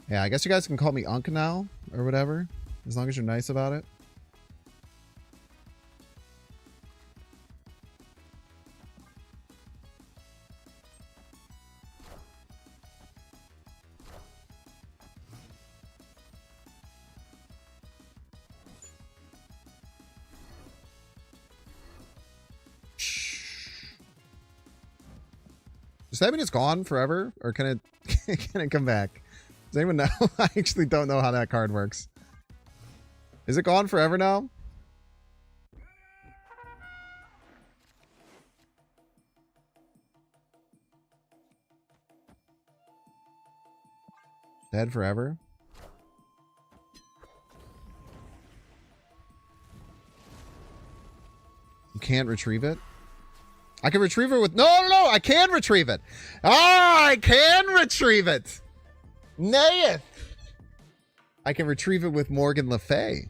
Yeah, I guess you guys can call me Unc now or whatever, as long as you're nice about it. Does that mean it's gone forever? Or can it can it come back? Does anyone know? I actually don't know how that card works. Is it gone forever now? Dead forever? You can't retrieve it? I can retrieve it with... No, I can retrieve it. I can retrieve it. Nay. I can retrieve it with Morgan Le Fay.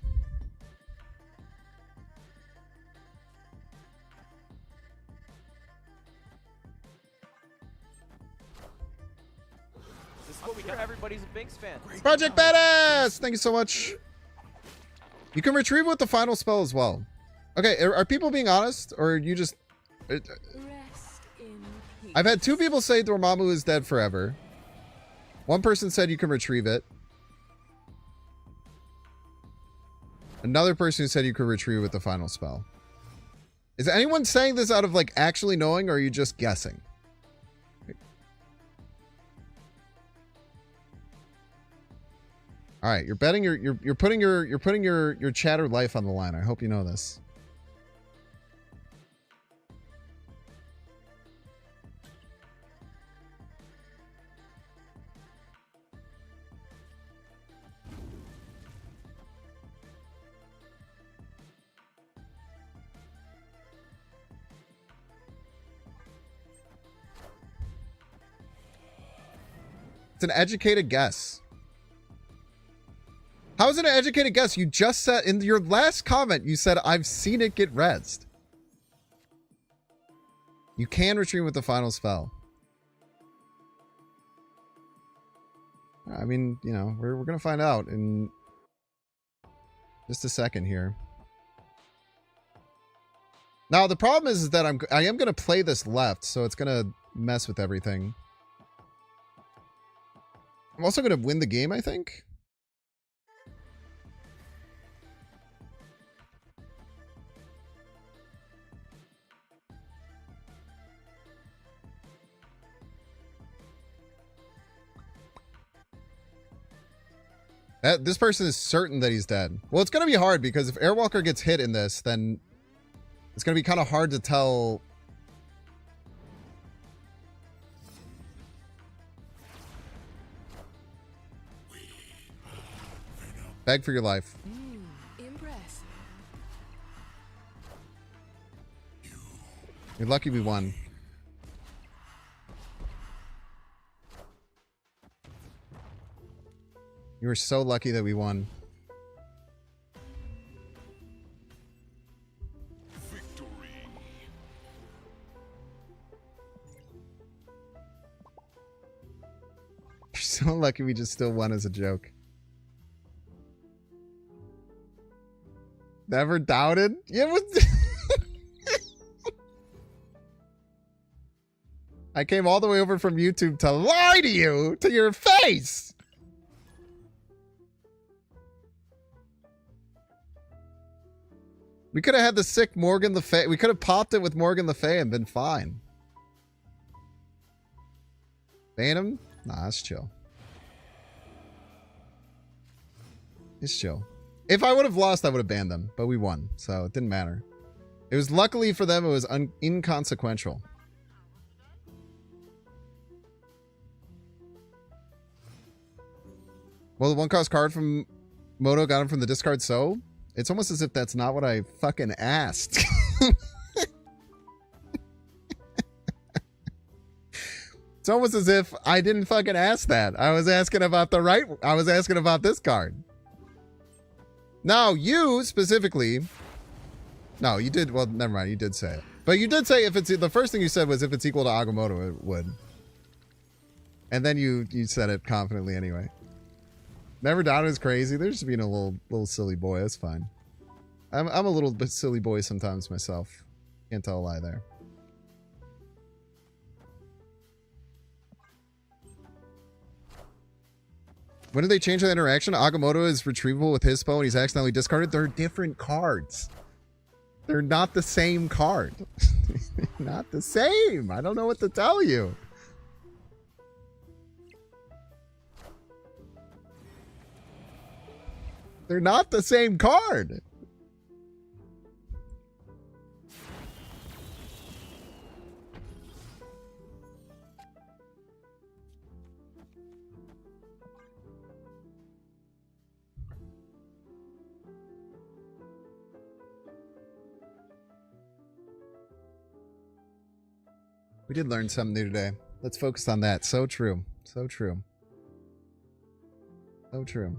This is what we got. Everybody's a Bynx fan. Project Badass! Thank you so much. You can retrieve it with the final spell as well. Okay, are people being honest? Or are you just... Rest in peace. I've had 2 people say Dormammu is dead forever. 1 person said you can retrieve it. Another person said you could retrieve it with the final spell. Is anyone saying this out of like actually knowing, or are you just guessing? All right, you're betting you're putting your chatter life on the line. I hope you know this. It's an educated guess. How is it an educated guess? You just said in your last comment, you said, I've seen it get rezzed. You can retreat with the final spell. I mean, you know, we're going to find out in just a second here. Now, the problem is that I am going to play this left, so it's going to mess with everything. I'm also going to win the game, I think. This person is certain that he's dead. Well, it's going to be hard because if Airwalker gets hit in this, then it's going to be kind of hard to tell. Beg for your life. Impress. You're lucky we won. You were so lucky that we won. Victory. You're so lucky we just still won as a joke. Never doubted? Yeah, what? I came all the way over from YouTube to lie to you to your face. We could have had the sick Morgan Le Fay. We could have popped it with Morgan Le Fay and been fine. Ban him? Nah, that's chill. It's chill. If I would have lost, I would have banned them. But we won, so it didn't matter. It was luckily for them, it was inconsequential. Well, the 1-cost card from Moto got him from the discard, so... It's almost as if that's not what I fucking asked. It's almost as if I didn't fucking ask that. I was asking about I was asking about this card. Now, you specifically... No, you did... Well, never mind. You did say it. But you did say if it's... The first thing you said was if it's equal to Agamotto, it would. And then you said it confidently anyway. Never doubted is crazy. They're just being a little silly boy. That's fine. I'm a little bit silly boy sometimes myself. Can't tell a lie there. When did they change the interaction? Agamotto is retrievable with his spell and he's accidentally discarded. They're different cards. They're not the same card. Not the same. I don't know what to tell you. They're not the same card. We did learn something new today. Let's focus on that. So true. So true. So true.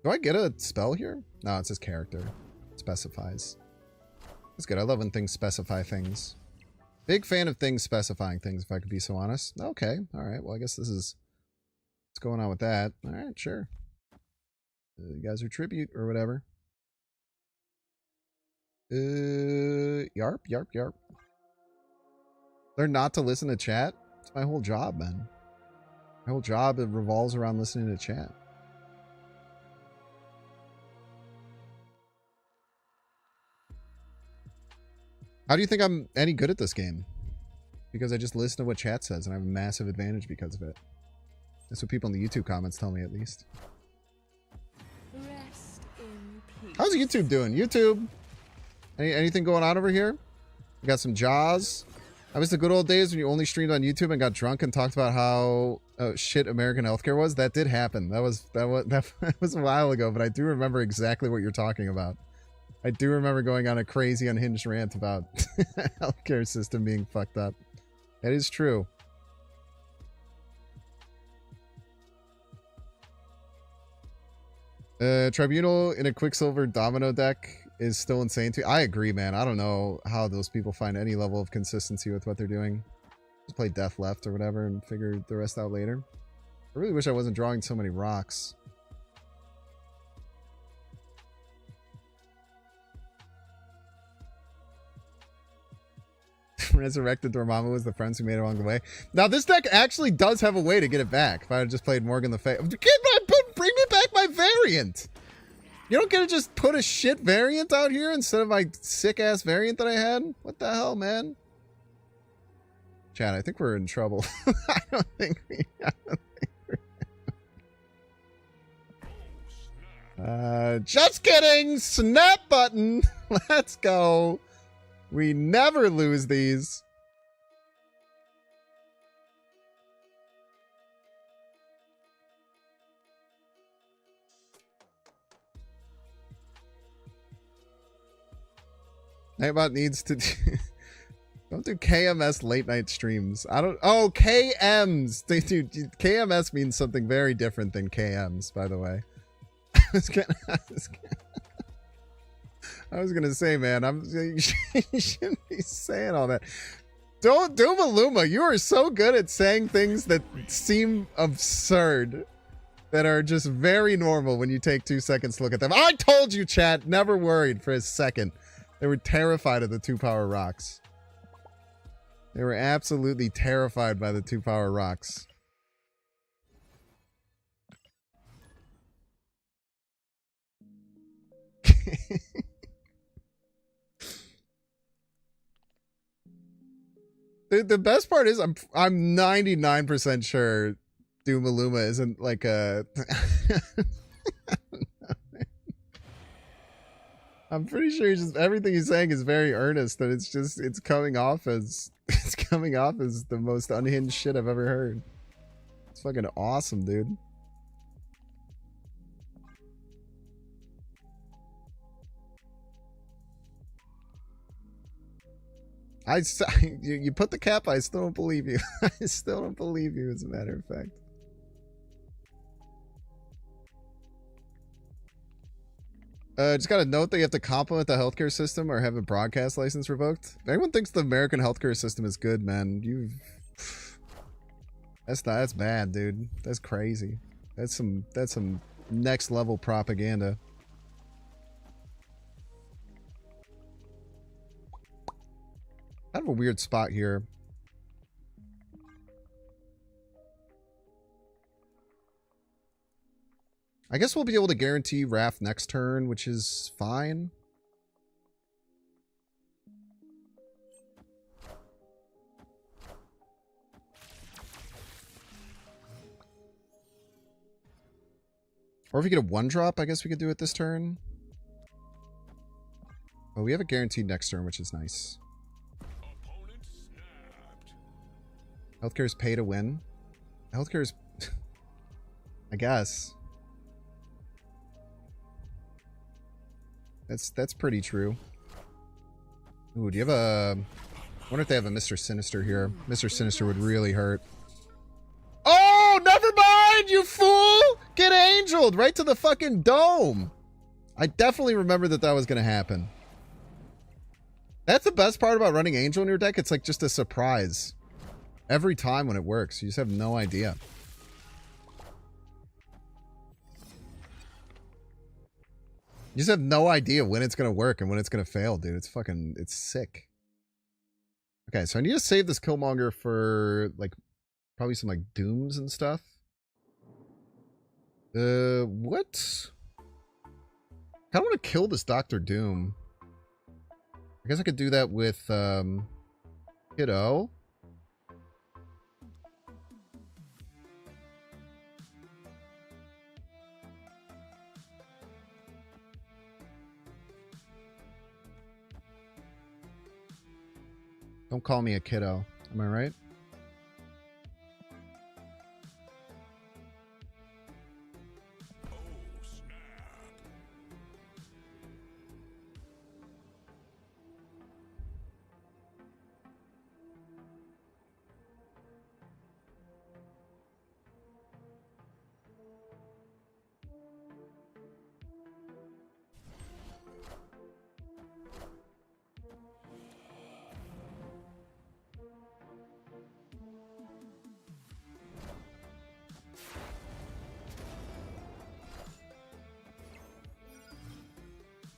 Do I get a spell here? No, it says character. It specifies. That's good. I love when things specify things. Big fan of things specifying things, if I could be so honest. Okay. All right. Well, I guess this is what's going on with that. All right. Sure. You guys are tribute or whatever. Yarp, yarp, yarp. Learn not to listen to chat? It's my whole job, man. My whole job, it revolves around listening to chat. How do you think I'm any good at this game? Because I just listen to what chat says and I have a massive advantage because of it. That's what people in the YouTube comments tell me, at least. Rest in peace. How's YouTube doing? YouTube? Anything going on over here? We got some Jaws. I miss the good old days when you only streamed on YouTube and got drunk and talked about how shit American healthcare was. That did happen. That was a while ago, but I do remember exactly what you're talking about. I do remember going on a crazy unhinged rant about healthcare system being fucked up. That is true. Tribunal in a Quicksilver Domino deck is still insane too. I agree, man. I don't know how those people find any level of consistency with what they're doing. Just play Death Left or whatever and figure the rest out later. I really wish I wasn't drawing so many rocks. Resurrected Dormammu was the friends who made it along the way. Now, this deck actually does have a way to get it back. If I had just played Morgan the Fey. Bring me back my variant! You don't get to just put a shit variant out here instead of my sick-ass variant that I had? What the hell, man? Chad, I think we're in trouble. I don't think we're... just kidding! Snap button! Let's go! We never lose these. Nightbot needs to don't do KMS late night streams. I don't. Oh, KMs. Dude, KMS means something very different than KMs, by the way. I was gonna say, man, you shouldn't be saying all that. Don't Doomaluma, you are so good at saying things that seem absurd, that are just very normal when you take 2 seconds to look at them. I told you, chat, never worried for a second. They were terrified of the 2-power rocks. They were absolutely terrified by the 2-power rocks. The best part is I'm 99% sure Doomaluma isn't like a I'm pretty sure everything he's saying is very earnest, and it's coming off as the most unhinged shit I've ever heard. It's fucking awesome, dude. You put the cap, I still don't believe you. I still don't believe you, as a matter of fact. Just got a note that you have to compliment the healthcare system or have a broadcast license revoked. If anyone thinks the American healthcare system is good, man, that's bad, dude. That's crazy. That's some next level propaganda. Kind of a weird spot here. I guess we'll be able to guarantee Wrath next turn, which is fine. Or if we get a 1-drop, I guess we could do it this turn. Oh, we have a guaranteed next turn, which is nice. Healthcare is pay to win. Healthcare is... I guess. That's pretty true. Ooh, do you have a... I wonder if they have a Mr. Sinister here. Mr. Sinister would really hurt. Oh, never mind, you fool! Get angeled right to the fucking dome. I definitely remember that was going to happen. That's the best part about running Angel in your deck. It's like just a surprise. Every time when it works, you just have no idea. You just have no idea when it's going to work and when it's going to fail, dude. It's sick. Okay, so I need to save this Killmonger for, like, probably some, like, Dooms and stuff. What? I kind of want to kill this Dr. Doom. I guess I could do that with, Kiddo. Don't call me a kiddo. Am I right?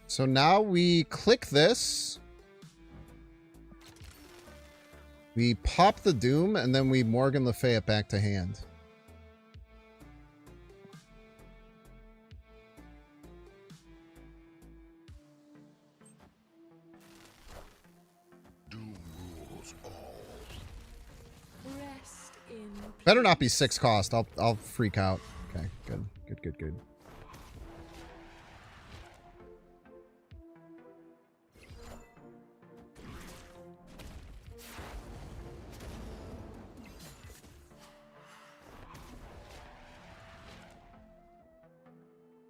So now we click this. We pop the Doom, and then we Morgan Le Fay it back to hand. Doom rules all. Rest in Better not be 6 cost. I'll freak out. Okay, good. Good, good, good.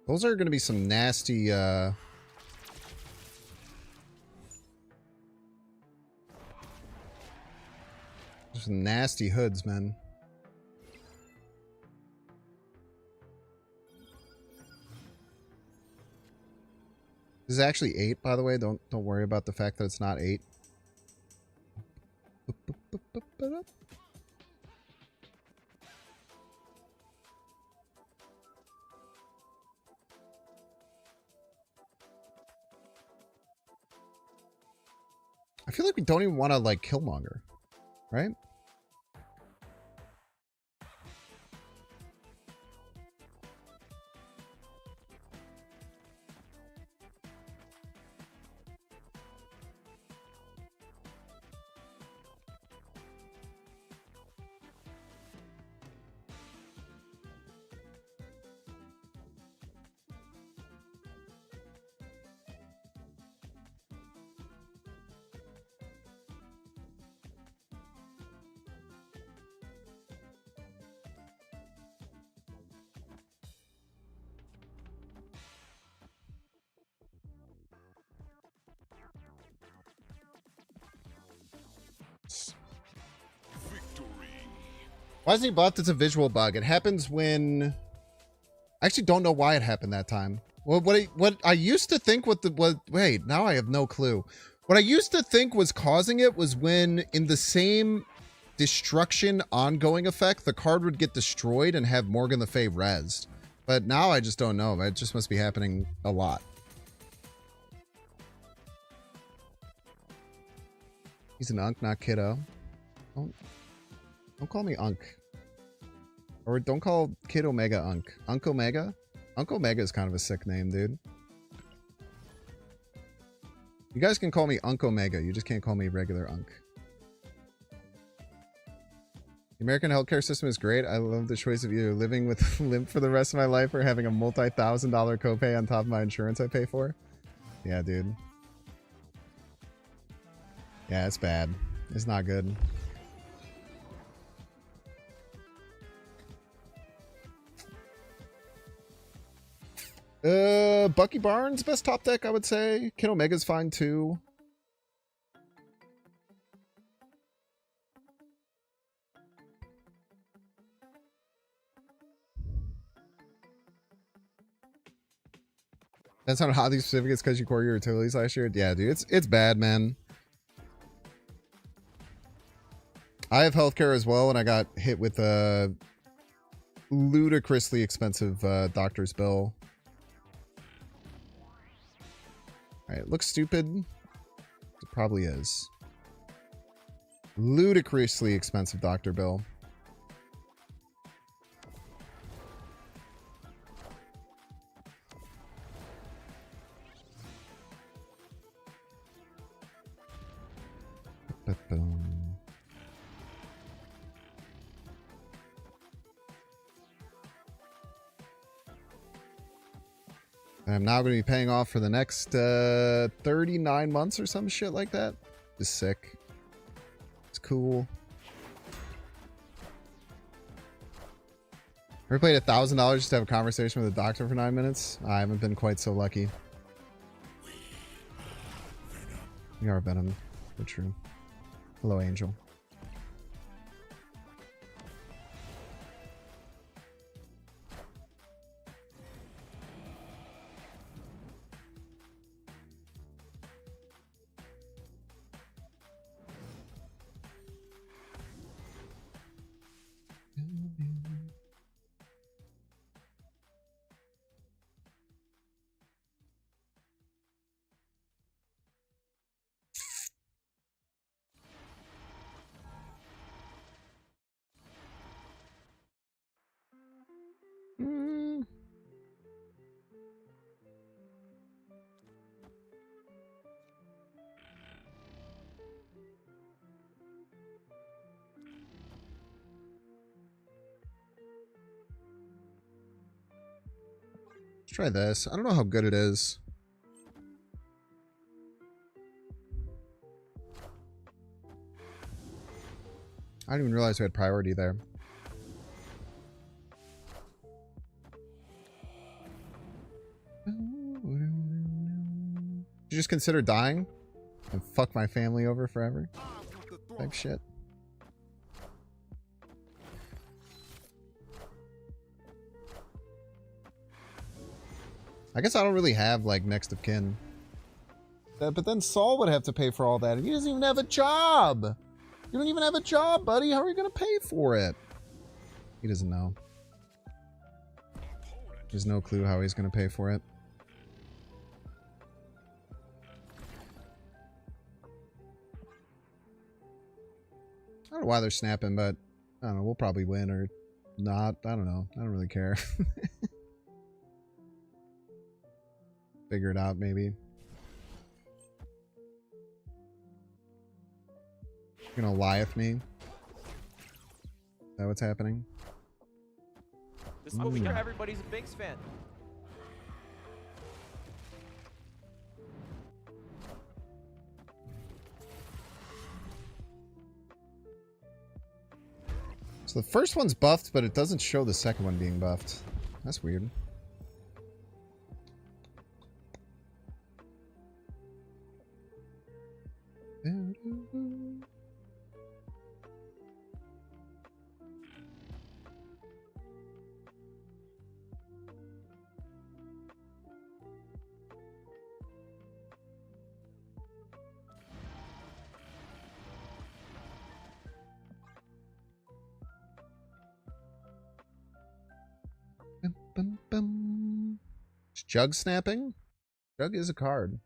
Those are going to be some nasty, some nasty hoods, man. This is actually 8, by the way. Don't worry about the fact that it's not 8. I feel like we don't even want to, like, Killmonger, right? Why isn't he buffed? It's a visual bug. It happens when... I actually don't know why it happened that time. Well, what I used to think wait, now I have no clue. What I used to think was causing it was when in the same destruction ongoing effect, the card would get destroyed and have Morgan Le Fay rezzed. But now I just don't know. It just must be happening a lot. He's an Unk, not Kiddo. Don't call me Unk. Or don't call Kid Omega Unk. Unk Omega? Unk Omega is kind of a sick name, dude. You guys can call me Unk Omega. You just can't call me regular Unk. The American healthcare system is great. I love the choice of either living with limp for the rest of my life or having a multi-$1,000 copay on top of my insurance I pay for. Yeah, dude. Yeah, it's bad. It's not good. Bucky Barnes, best top deck, I would say. Kid Omega's fine too. That's not how these specific because you core your utilities last year. Yeah, dude, it's bad, man. I have healthcare as well, and I got hit with a ludicrously expensive doctor's bill. Alright, it looks stupid. It probably is. Ludicrously expensive doctor bill. I'm now going to be paying off for the next 39 months or some shit like that. Just sick. It's cool. Ever played $1,000 just to have a conversation with a doctor for 9 minutes? I haven't been quite so lucky. We are Venom. So true. Hello, Angel. Let's try this. I don't know how good it is. I didn't even realize we had priority there. You just consider dying and fuck my family over forever? Type shit. I guess I don't really have, like, next of kin. But then Saul would have to pay for all that. And he doesn't even have a job. You don't even have a job, buddy. How are you going to pay for it? He doesn't know. There's no clue how he's going to pay for it. I don't know why they're snapping, but I don't know. We'll probably win or not. I don't know. I don't really care. Figure it out, maybe. You're gonna lie with me? Is that what's happening? This is what we get. Everybody's a Bynx fan. So the first one's buffed, but it doesn't show the second one being buffed. That's weird. Bum, bum. Is Jug snapping? Jug is a card.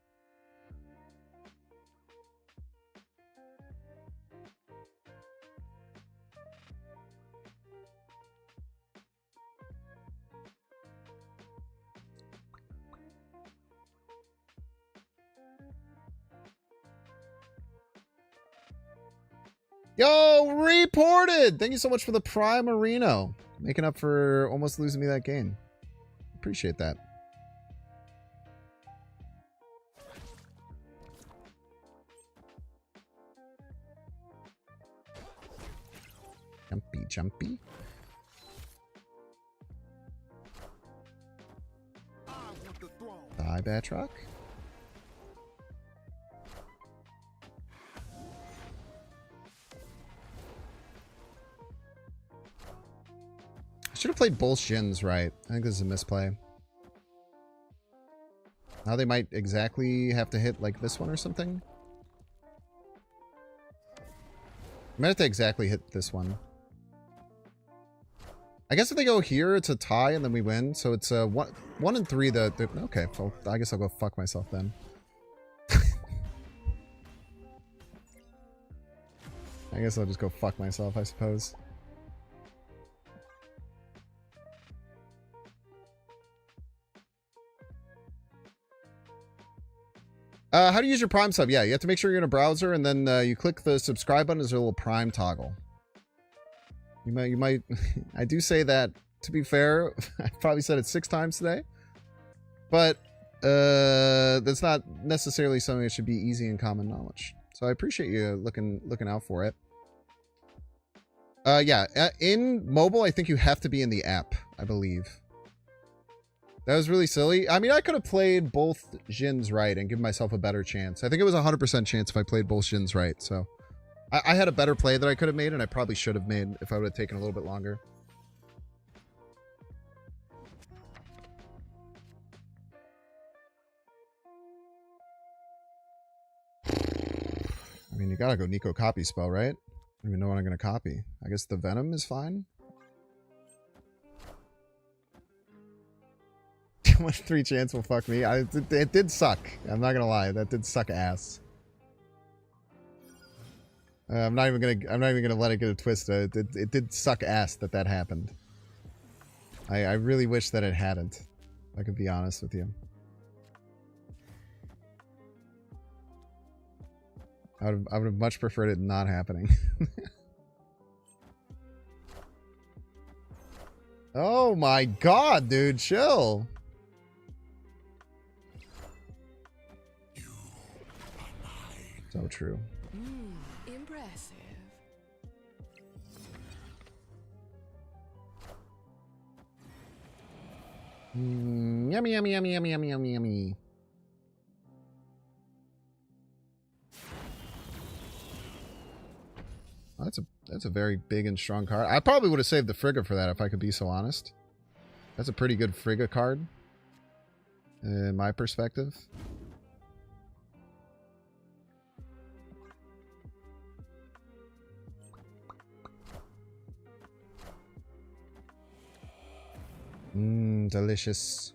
Yo, reported! Thank you so much for the Prime Marino. Making up for almost losing me that game. Appreciate that. Jumpy, jumpy. Die, Batroc. Should have played both shins right. I think this is a misplay. Now they might exactly have to hit like this one or something. I might have to exactly hit this one. I guess if they go here, it's a tie and then we win. So it's 1 and 3. Okay, well, I guess I'll go fuck myself then. I guess I'll just go fuck myself, I suppose. How to use your Prime sub? Yeah, you have to make sure you're in a browser, and then you click the subscribe button. There's a little Prime toggle. You might. I do say that. To be fair, I probably said it 6 times today, but that's not necessarily something that should be easy and common knowledge. So I appreciate you looking out for it. Yeah, in mobile, I think you have to be in the app. I believe. That was really silly. I mean, I could have played both Jins right and given myself a better chance. I think it was a 100% chance if I played both Jins right. So I had a better play that I could have made, and I probably should have made if I would have taken a little bit longer. I mean, you gotta go Nico copy spell, right? I don't even know what I'm gonna copy. I guess the Venom is fine. 1-3 chance will fuck me. It did suck. I'm not gonna lie. That did suck ass. I'm not even gonna let it get a twist. It did suck ass that happened. I really wish that it hadn't. If I could be honest with you. I would have much preferred it not happening. Oh my god, dude, chill. So true. Impressive. Yummy, yummy, yummy, yummy, yummy, yummy, yummy. Oh, that's a very big and strong card. I probably would have saved the Frigga for that if I could be so honest. That's a pretty good Frigga card. In my perspective. Delicious.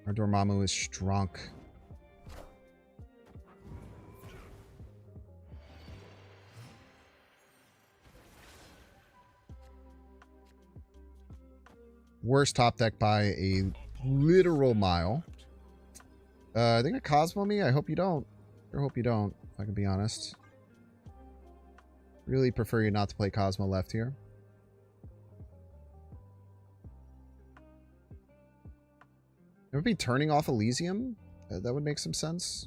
Our Dormammu is strong. Worst top deck by a literal mile. I think a Cosmo me. I hope you don't. I hope you don't, if I can be honest. Really prefer you not to play Cosmo left here. It would be turning off Elysium. That would make some sense.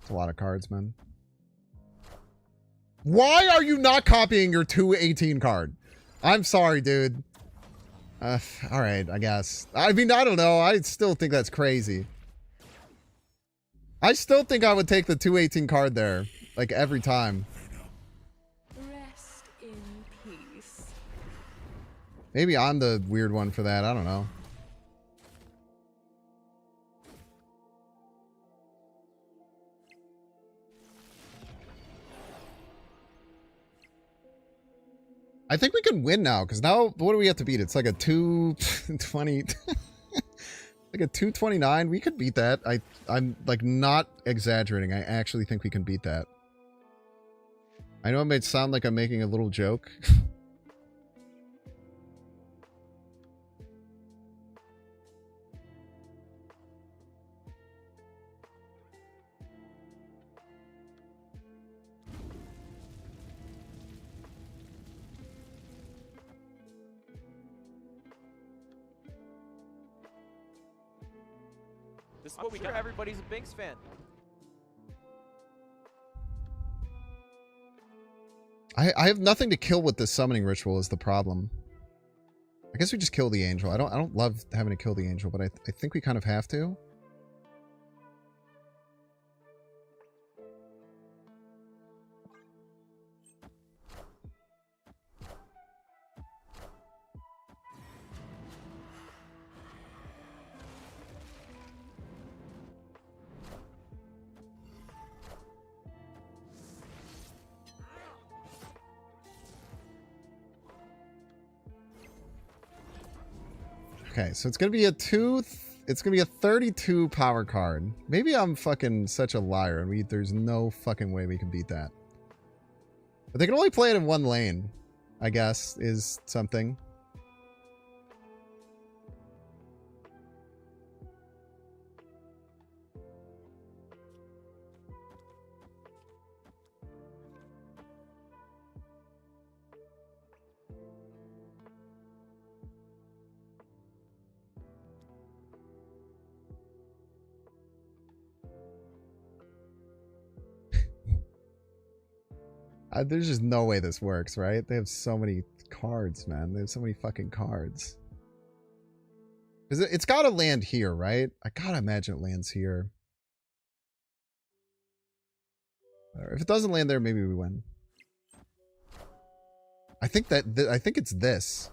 It's a lot of cards, man. Why are you not copying your 218 card? I'm sorry, dude. Alright, I guess. I mean, I don't know. I still think that's crazy. I still think I would take the 218 card there. Like, every time. Rest in peace. Maybe I'm the weird one for that. I don't know. I think we can win now, because now, what do we have to beat? It's like a 220... like a 229. We could beat that. I'm like not exaggerating. I actually think we can beat that. I know it may sound like I'm making a little joke. This is what we got. Everybody's a Bynx fan. I have nothing to kill with this summoning ritual is the problem. I guess we just kill the angel. I don't love having to kill the angel, but I think we kind of have to. Okay, so it's gonna be a it's gonna be a 32 power card. Maybe I'm fucking such a liar and there's no fucking way we can beat that. But they can only play it in one lane, I guess, is something. There's just no way this works, right? They have so many cards, man. They have so many fucking cards. It's got to land here, right? I gotta imagine it lands here. If it doesn't land there, maybe we win. I think I think it's this.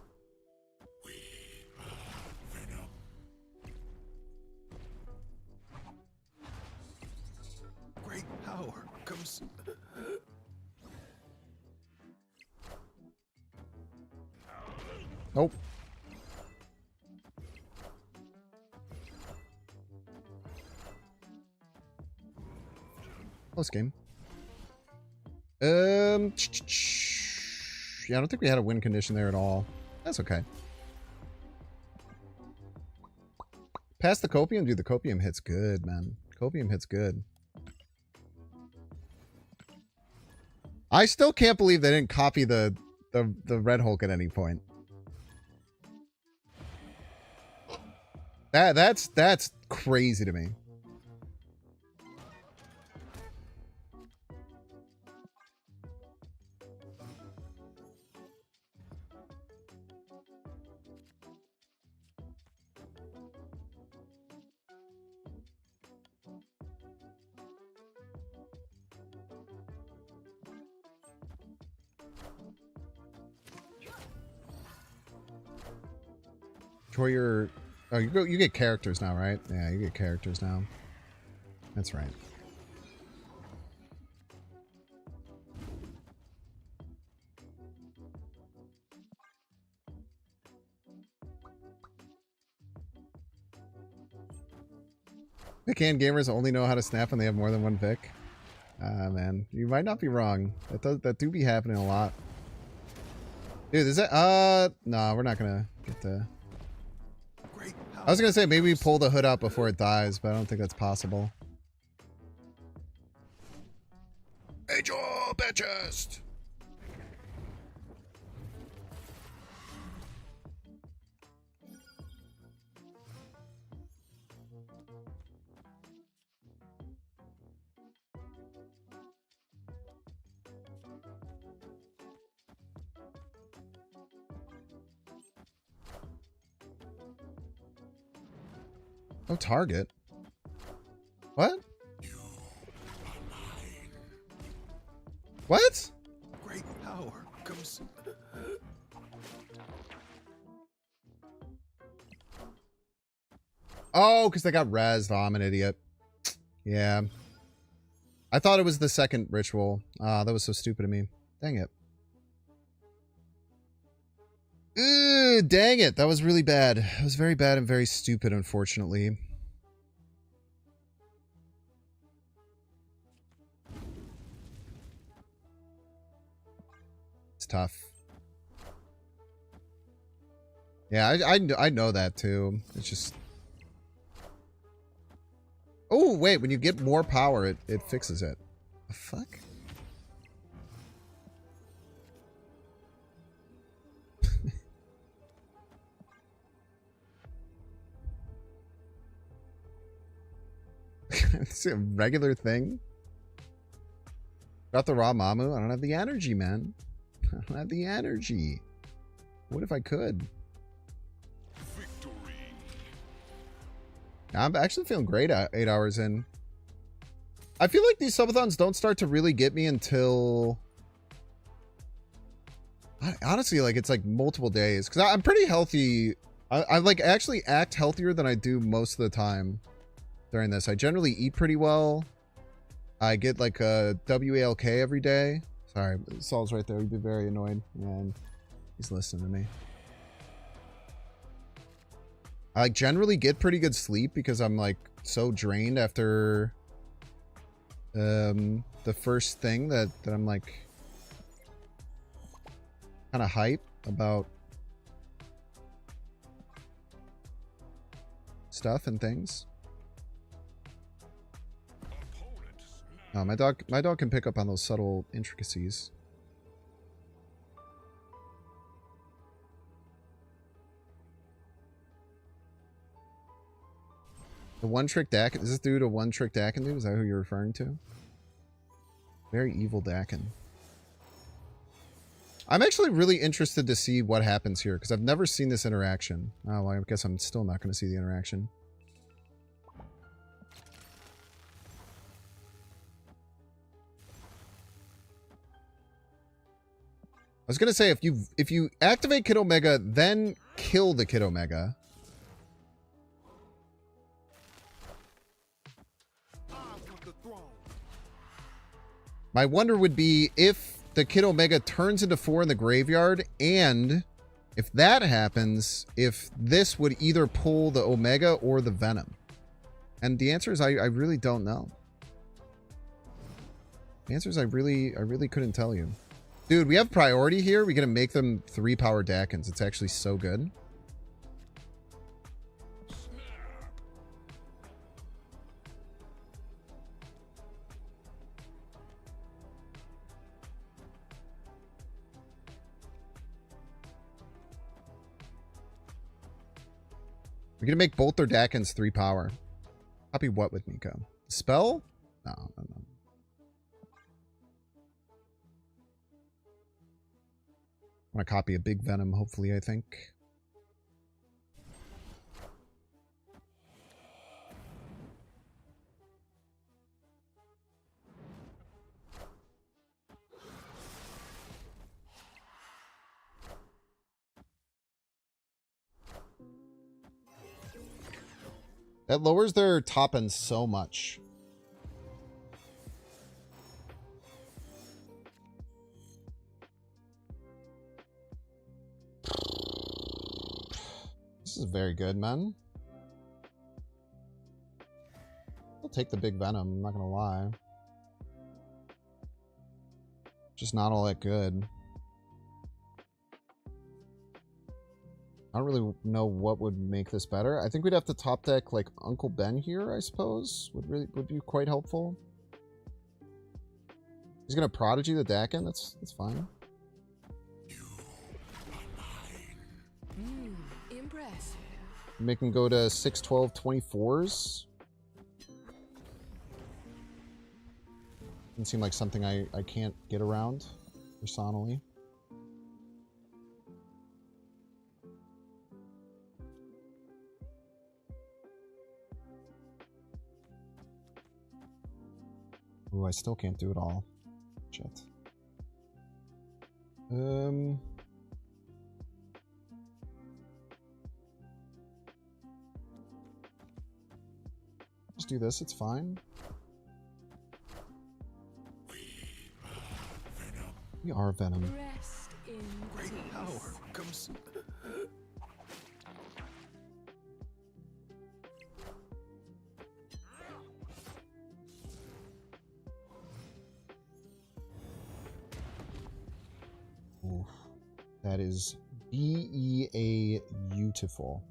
Great power comes. Nope. Close game. Yeah, I don't think we had a win condition there at all. That's okay. past the copium, dude, the copium hits good, man. Copium hits good. I still can't believe they didn't copy the Red Hulk at any point. That's crazy to me. For your, oh, you get characters now, right? Yeah, you get characters now. That's right. Vic-An gamers only know how to snap when they have more than one Vic. Man, you might not be wrong. That do be happening a lot. Dude, is that no, we're not gonna get the. I was gonna say maybe we pull the hood out before it dies, but I don't think that's possible. Angel Bedchest! No target. What? What? Great power comes. Oh, because they got rezzed. Oh, I'm an idiot. Yeah. I thought it was the second ritual. Ah, that was so stupid of me. Dang it. Dang it. That was really bad. It was very bad and very stupid, unfortunately. It's tough. Yeah, I know that too. It's just... Oh, wait. When you get more power, it fixes it. The fuck? It's a regular thing. Got the raw Mamu. I don't have the energy, man. I don't have the energy. What if I could? Victory. I'm actually feeling great at 8 hours in. I feel like these subathons don't start to really get me until... honestly, like, it's like multiple days. Because I'm pretty healthy. I like actually act healthier than I do most of the time during this. I generally eat pretty well. I get like a WALK every day. Sorry, Saul's right there. He'd be very annoyed. And he's listening to me. I like generally get pretty good sleep because I'm like so drained after the first thing that I'm like kind of hype about stuff and things. Oh, my dog can pick up on those subtle intricacies. The one-trick Dakin. Is this dude a one-trick Dakin dude? Is that who you're referring to? Very evil Dakin. I'm actually really interested to see what happens here, because I've never seen this interaction. Oh, well, I guess I'm still not going to see the interaction. I was going to say, if you activate Kid Omega, then kill the Kid Omega. My wonder would be if the Kid Omega turns into 4 in the graveyard, and if that happens, if this would either pull the Omega or the Venom. And the answer is I really don't know. The answer is I really couldn't tell you. Dude, we have priority here. We're going to make them 3-power Dakins. It's actually so good. We're gonna make both their Dakins 3 power. Copy what with Nico? Spell? No. I want to copy a big Venom, hopefully, I think. That lowers their top end so much. This is very good, man. I'll take the big Venom, I'm not gonna lie. Just not all that good. I don't really know what would make this better. I think we'd have to top deck like Uncle Ben here, I suppose. Would be quite helpful. He's gonna Prodigy the Dakin, that's fine. Impressive. Make him go to 6, 12, 24s. Doesn't seem like something I can't get around personally. Ooh, I still can't do it all. Shit. Just do this, it's fine. We are Venom. Rest in Great peace. power comes. Oof. That is BEA beautiful.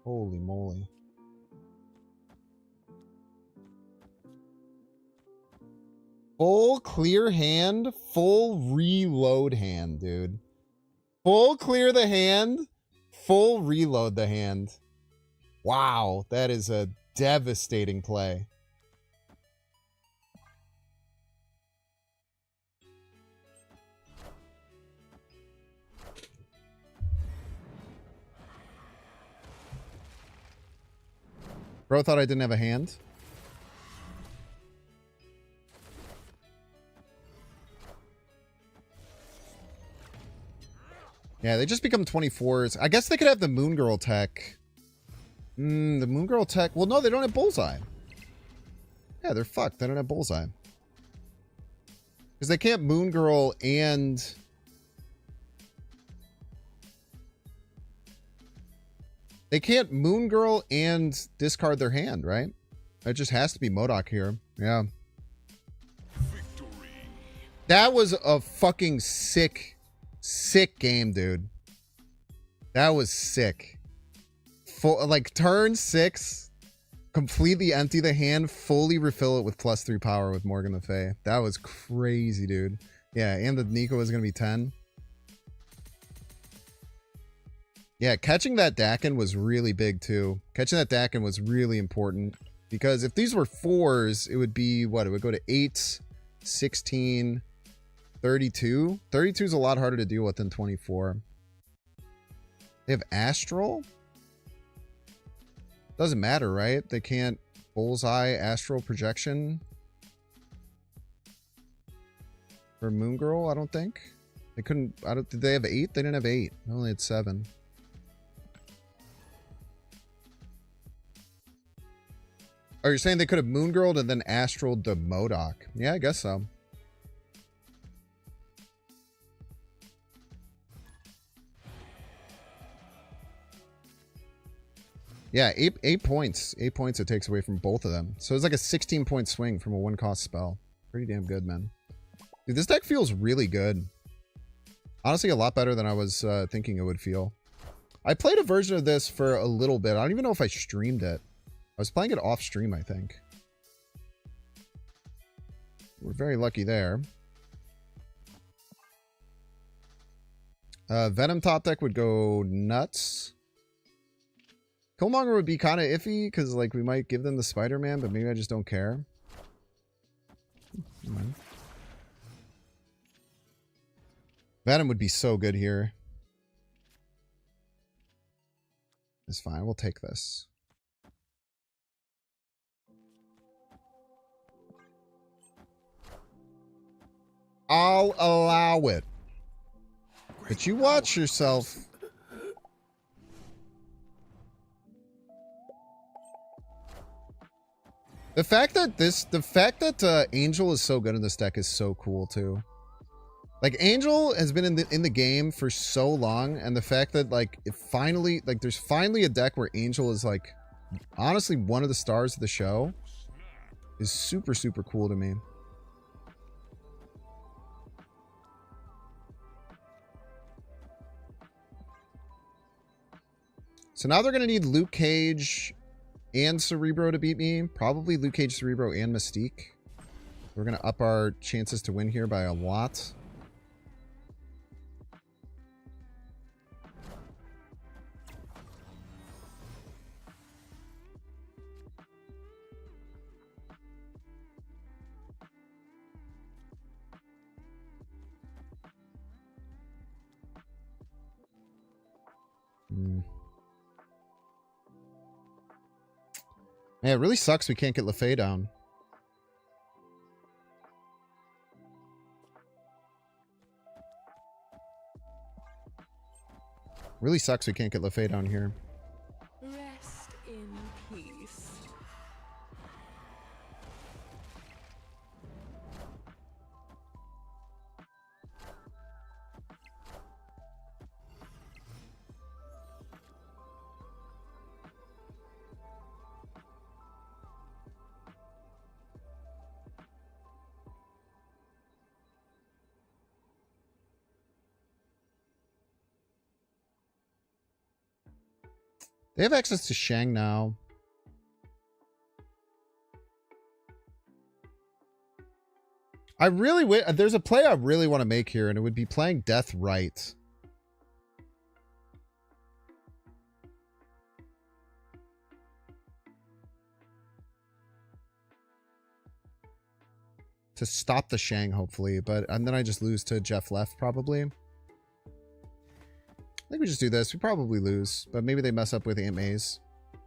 Holy moly. Full clear hand, full reload hand, dude. Full clear the hand, full reload the hand. Wow, that is a devastating play. Bro thought I didn't have a hand. Yeah, they just become 24s. I guess they could have the Moon Girl tech. The Moon Girl tech... Well, no, they don't have Bullseye. Yeah, they're fucked. They don't have Bullseye. Because they can't Moon Girl and... They can't Moon Girl and discard their hand, right? It just has to be MODOK here. Yeah. Victory. That was a fucking sick game, dude. That was sick. Full, like, turn 6, completely empty the hand, fully refill it with +3 power with Morgan Le Fay. That was crazy, dude. Yeah, and the Nico was going to be 10. Yeah, catching that Dakin was really big, too. Catching that Dakin was really important. Because if these were 4s, it would be, what? It would go to 8, 16, 32. 32 is a lot harder to deal with than 24. They have Astral? Doesn't matter, right? They can't Bullseye Astral Projection for Moon Girl, I don't think. They couldn't... Did they have 8? They didn't have 8. They only had 7. Oh, you're saying they could have Moon Girled and then Astraled the MODOK. Yeah, I guess so. Yeah, 8 points. 8 points it takes away from both of them. So it's like a 16-point swing from a 1-cost spell. Pretty damn good, man. Dude, this deck feels really good. Honestly, a lot better than I was thinking it would feel. I played a version of this for a little bit. I don't even know if I streamed it. I was playing it off stream, I think. We're very lucky there. Venom top deck would go nuts. Killmonger would be kind of iffy because like we might give them the Spider-Man, but maybe I just don't care. Venom would be so good here. It's fine. We'll take this. I'll allow it. But you watch yourself. The fact that Angel is so good in this deck is so cool too. Like Angel has been in the game for so long, and the fact that like it finally there's finally a deck where Angel is like honestly one of the stars of the show is super cool to me. So now they're gonna need Luke Cage and Cerebro to beat me. Probably Luke Cage, Cerebro, and Mystique. We're gonna up our chances to win here by a lot. Man, it really sucks we can't get LaFay down. Really sucks we can't get LaFay down here. Rest in peace. They have access to Shang now. There's a play I really want to make here, and it would be playing Death right. To stop the Shang, hopefully, and then I just lose to Jeff Left, probably. I think we just do this. We probably lose, but maybe they mess up with Aunt May's.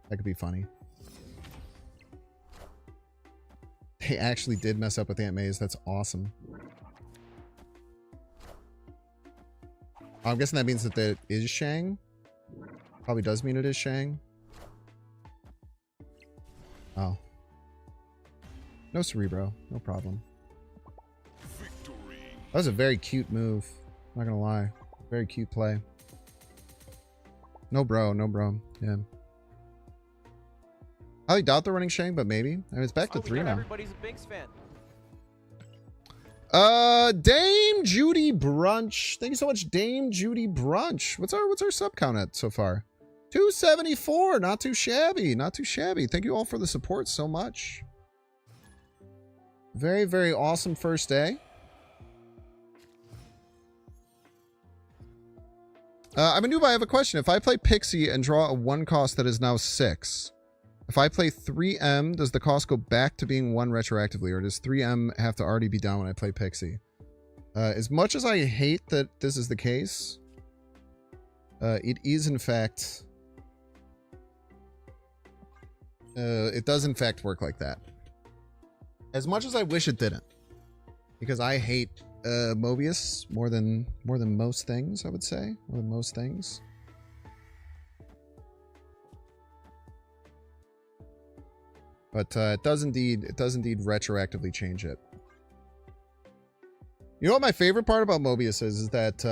That could be funny. They actually did mess up with Aunt May's. That's awesome. I'm guessing that means that it is Shang. Probably does mean it is Shang. Oh. No Cerebro. No problem. That was a very cute move. Not gonna lie. Very cute play. No bro. Yeah. I highly doubt they're running Shang, but maybe. I mean, it's back to 3 now. Everybody's a Bynx fan. Dame Judy Brunch. Thank you so much, Dame Judy Brunch. What's our sub count at so far? 274. Not too shabby. Not too shabby. Thank you all for the support so much. Very, very awesome first day. Manuva, I have a question. If I play Pixie and draw a 1 cost that is now 6, if I play 3M, does the cost go back to being 1 retroactively, or does 3M have to already be down when I play Pixie? As much as I hate that this is the case, it is in fact... it does in fact work like that. As much as I wish it didn't. Because I hate Mobius more than most things, I would say. More than most things. But it does indeed retroactively change it. You know what my favorite part about Mobius is that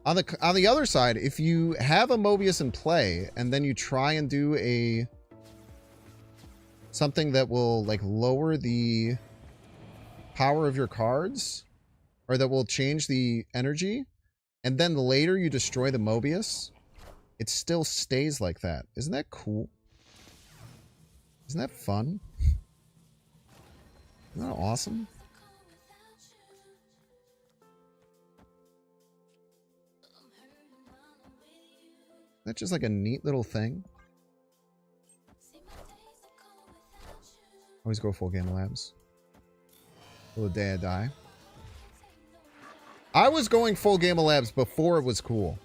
on the other side, if you have a Mobius in play and then you try and do something that will like lower the power of your cards, or that will change the energy, and then later you destroy the Mobius, it still stays like that. Isn't that cool? Isn't that fun? Isn't that awesome? That's just like a neat little thing. Always go full Gamma Labs. Till the day I die. I was going full Gamma Labs before it was cool.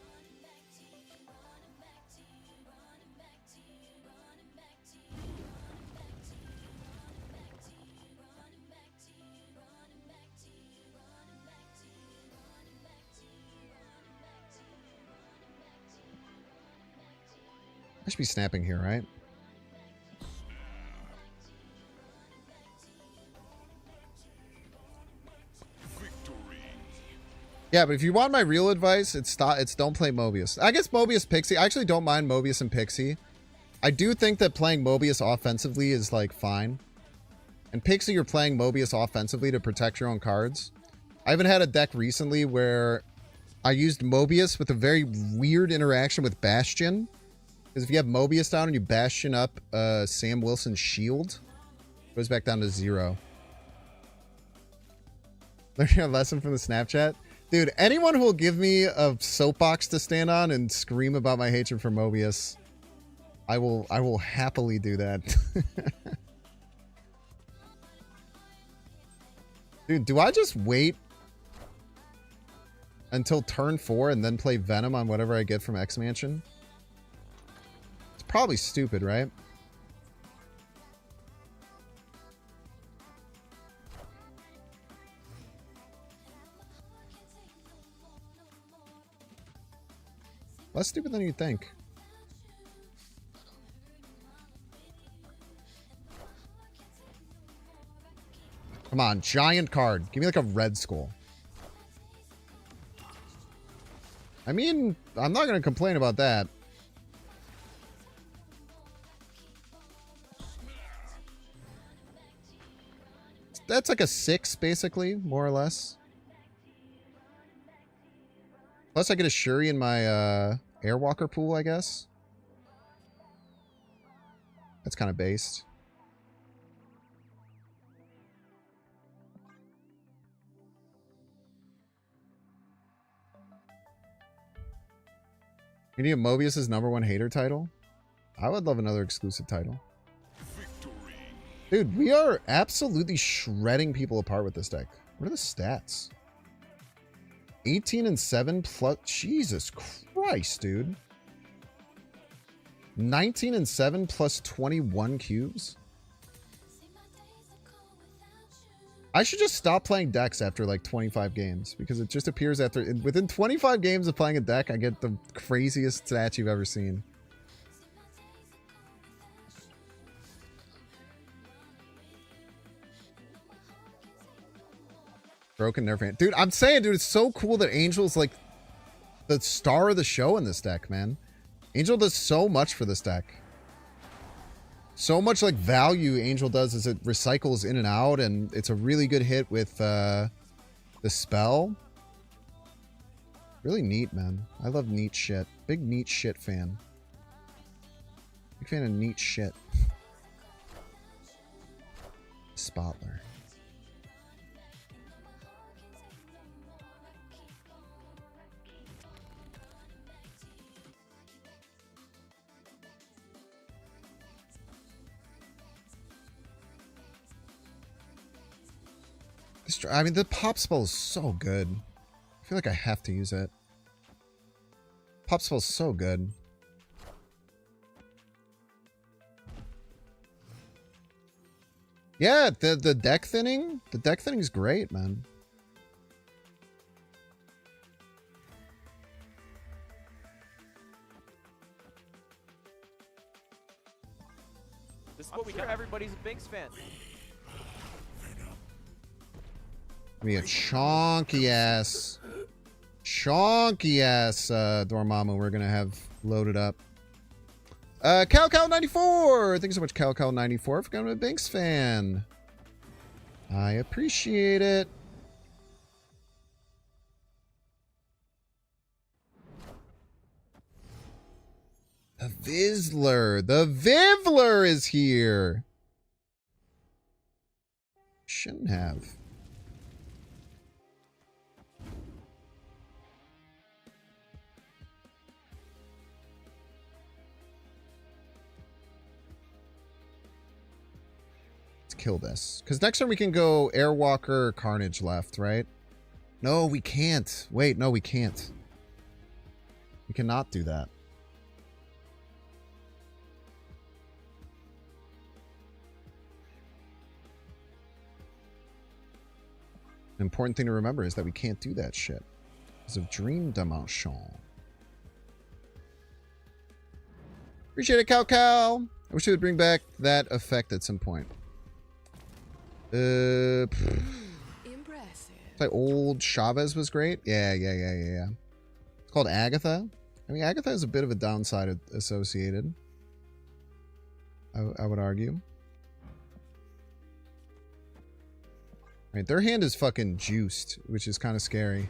I should be snapping here, right? Yeah, but if you want my real advice, it's don't play Mobius. I guess Mobius Pixie. I actually don't mind Mobius and Pixie. I do think that playing Mobius offensively is like fine. And Pixie, you're playing Mobius offensively to protect your own cards. I haven't had a deck recently where I used Mobius with a very weird interaction with Bastion. Because if you have Mobius down and you Bastion up Sam Wilson's shield, it goes back down to 0. Learning a lesson from the Snapchat. Dude, anyone who will give me a soapbox to stand on and scream about my hatred for Mobius, I will happily do that. Dude, do I just wait until turn 4 and then play Venom on whatever I get from X-Mansion? It's probably stupid, right? Less stupid than you'd think. Come on, giant card. Give me like a red skull. I mean, I'm not going to complain about that. That's like a 6, basically, more or less. Plus, I get a Shuri in my Airwalker pool, I guess. That's kind of based. You need Mobius's #1 hater title? I would love another exclusive title. Victory. Dude, we are absolutely shredding people apart with this deck. What are the stats? 18 and 7 plus... Jesus Christ, dude. 19 and 7 plus 21 cubes? I should just stop playing decks after like 25 games because it just appears after... Within 25 games of playing a deck, I get the craziest stats you've ever seen. Broken Nerf hand. Dude, I'm saying, dude, it's so cool that Angel's like the star of the show in this deck, man. Angel does so much for this deck. So much like value Angel does as it recycles in and out, and it's a really good hit with the spell. Really neat, man. I love neat shit. Big neat shit fan. Big fan of neat shit. Spotler. I mean, the pop spell is so good. I feel like I have to use it. Pop spell is so good. Yeah, the deck thinning. The deck thinning is great, man. This is what we got. Everybody's a Bynx fan. Give me a chonky ass Dormammu we're gonna have loaded up. Cal94! Thank you so much, Cal94, for becoming a Bynx fan. I appreciate it. The Vizsla. The Vivler is here. Shouldn't have. kill this. Because next turn we can go Airwalker, Carnage left, right? No, we can't. Wait, no, we can't. We cannot do that. An important thing to remember is that we can't do that shit because of Dream Dimension. Appreciate it, Cow Cow. I wish they would bring back that effect at some point. Impressive. Like old Chavez was great. Yeah. It's called Agatha. I mean, Agatha has a bit of a downside associated. I would argue. Right, their hand is fucking juiced, which is kind of scary.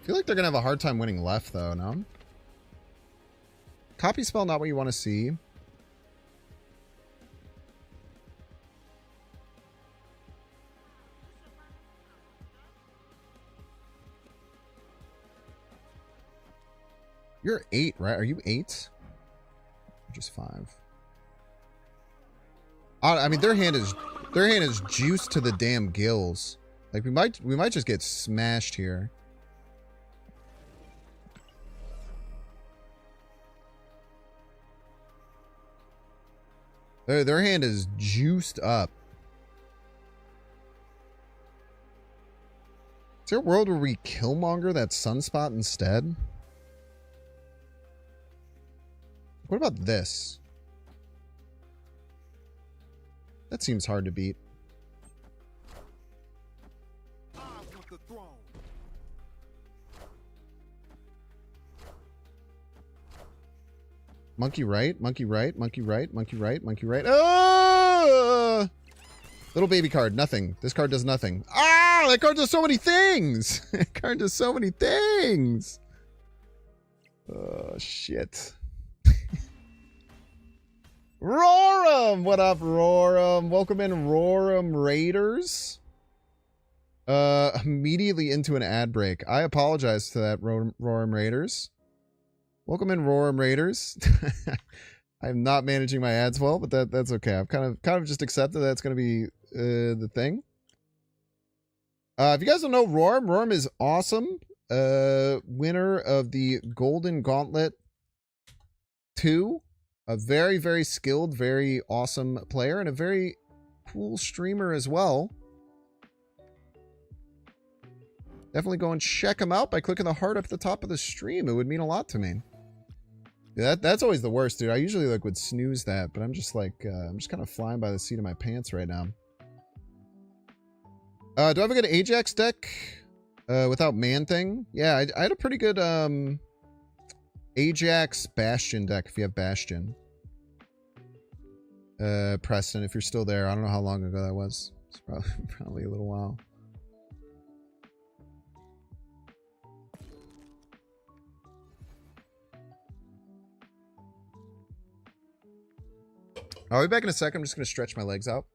I feel like they're gonna have a hard time winning left, though, no? Copy spell, not what you want to see. You're 8, right? Are you 8? Just 5. I mean, their hand is juiced to the damn gills. Like we might just get smashed here. Their hand is juiced up. Is there a world where we Killmonger that Sunspot instead? What about this? That seems hard to beat. Monkey right, monkey right, monkey right, monkey right, monkey right. Oh! Little baby card, nothing. This card does nothing. Ah! That card does so many things! That card does so many things! Oh, shit. Roram! What up, Roram? Welcome in, Roram Raiders. Immediately into an ad break. I apologize to that, Roram Raiders. Welcome in, Roram Raiders. I'm not managing my ads well, but that's okay. I've kind of just accepted that's going to be the thing. If you guys don't know Roram is awesome. Winner of the Golden Gauntlet 2. A very, very skilled, very awesome player, and a very cool streamer as well. Definitely go and check him out by clicking the heart up at the top of the stream. It would mean a lot to me. Yeah, that's always the worst, dude. I usually would snooze that, but I'm just I'm just kind of flying by the seat of my pants right now. Do I have a good Ajax deck without Man-Thing? Yeah, I had a pretty good Ajax Bastion deck if you have Bastion. Preston, if you're still there. I don't know how long ago that was. It's probably a little while. I'll be back in a second. I'm just going to stretch my legs out.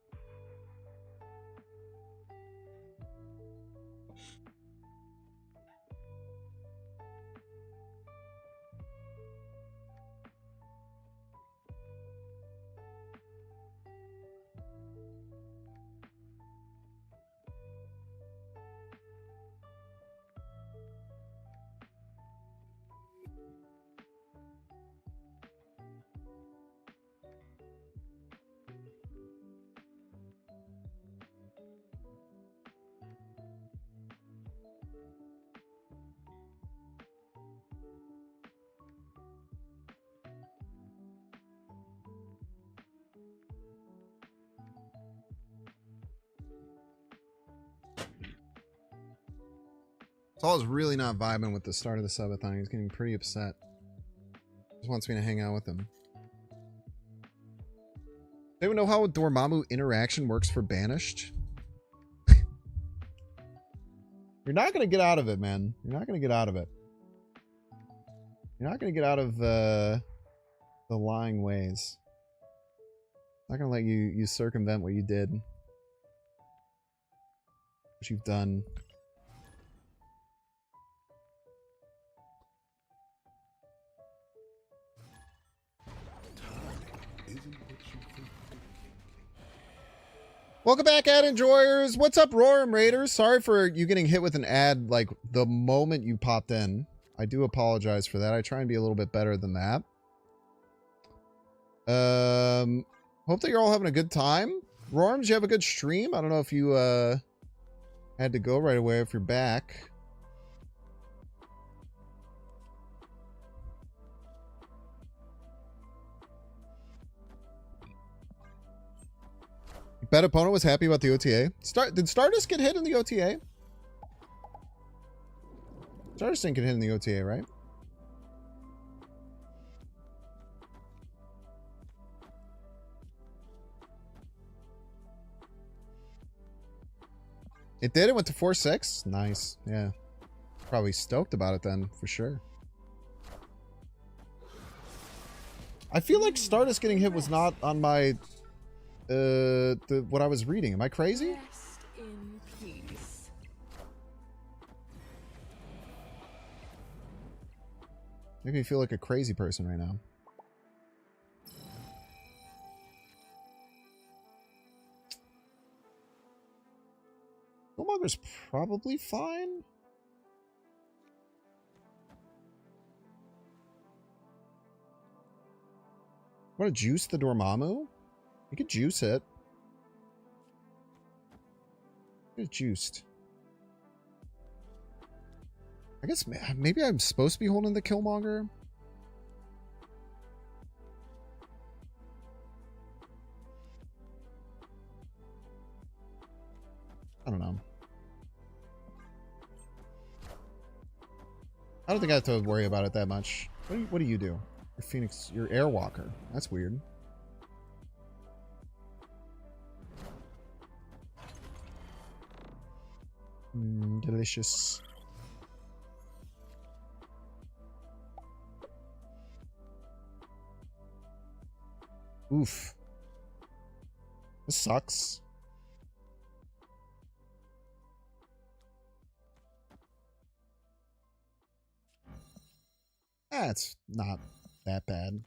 Saul is really not vibing with the start of the subathon. He's getting pretty upset. Just wants me to hang out with him. Does anyone know how a Dormammu interaction works for Banished? You're not going to get out of it, man. You're not going to get out of it. You're not going to get out of the lying ways. Not gonna let you circumvent what you did. What you've done. Welcome back, ad enjoyers. What's up, Roarum Raiders? Sorry for you getting hit with an ad like the moment you popped in. I do apologize for that. I try and be a little bit better than that. Hope that you're all having a good time. Roarum, did you have a good stream? I don't know if you had to go right away, if you're back. Bet opponent was happy about the OTA. Did Stardust get hit in the OTA? Stardust didn't get hit in the OTA, right? It did? It went to 4-6? Nice. Yeah. Probably stoked about it then, for sure. I feel like Stardust getting hit was not on my... what I was reading. Am I crazy? Rest in peace. Make me feel like a crazy person right now. Killmonger's probably fine. Want to juice the Dormammu? You could juice it. Get it juiced. I guess maybe I'm supposed to be holding the Killmonger. I don't know. I don't think I have to worry about it that much. What do you do? You're Phoenix. You're Airwalker. That's weird. Delicious. Oof. This sucks. It's not that bad.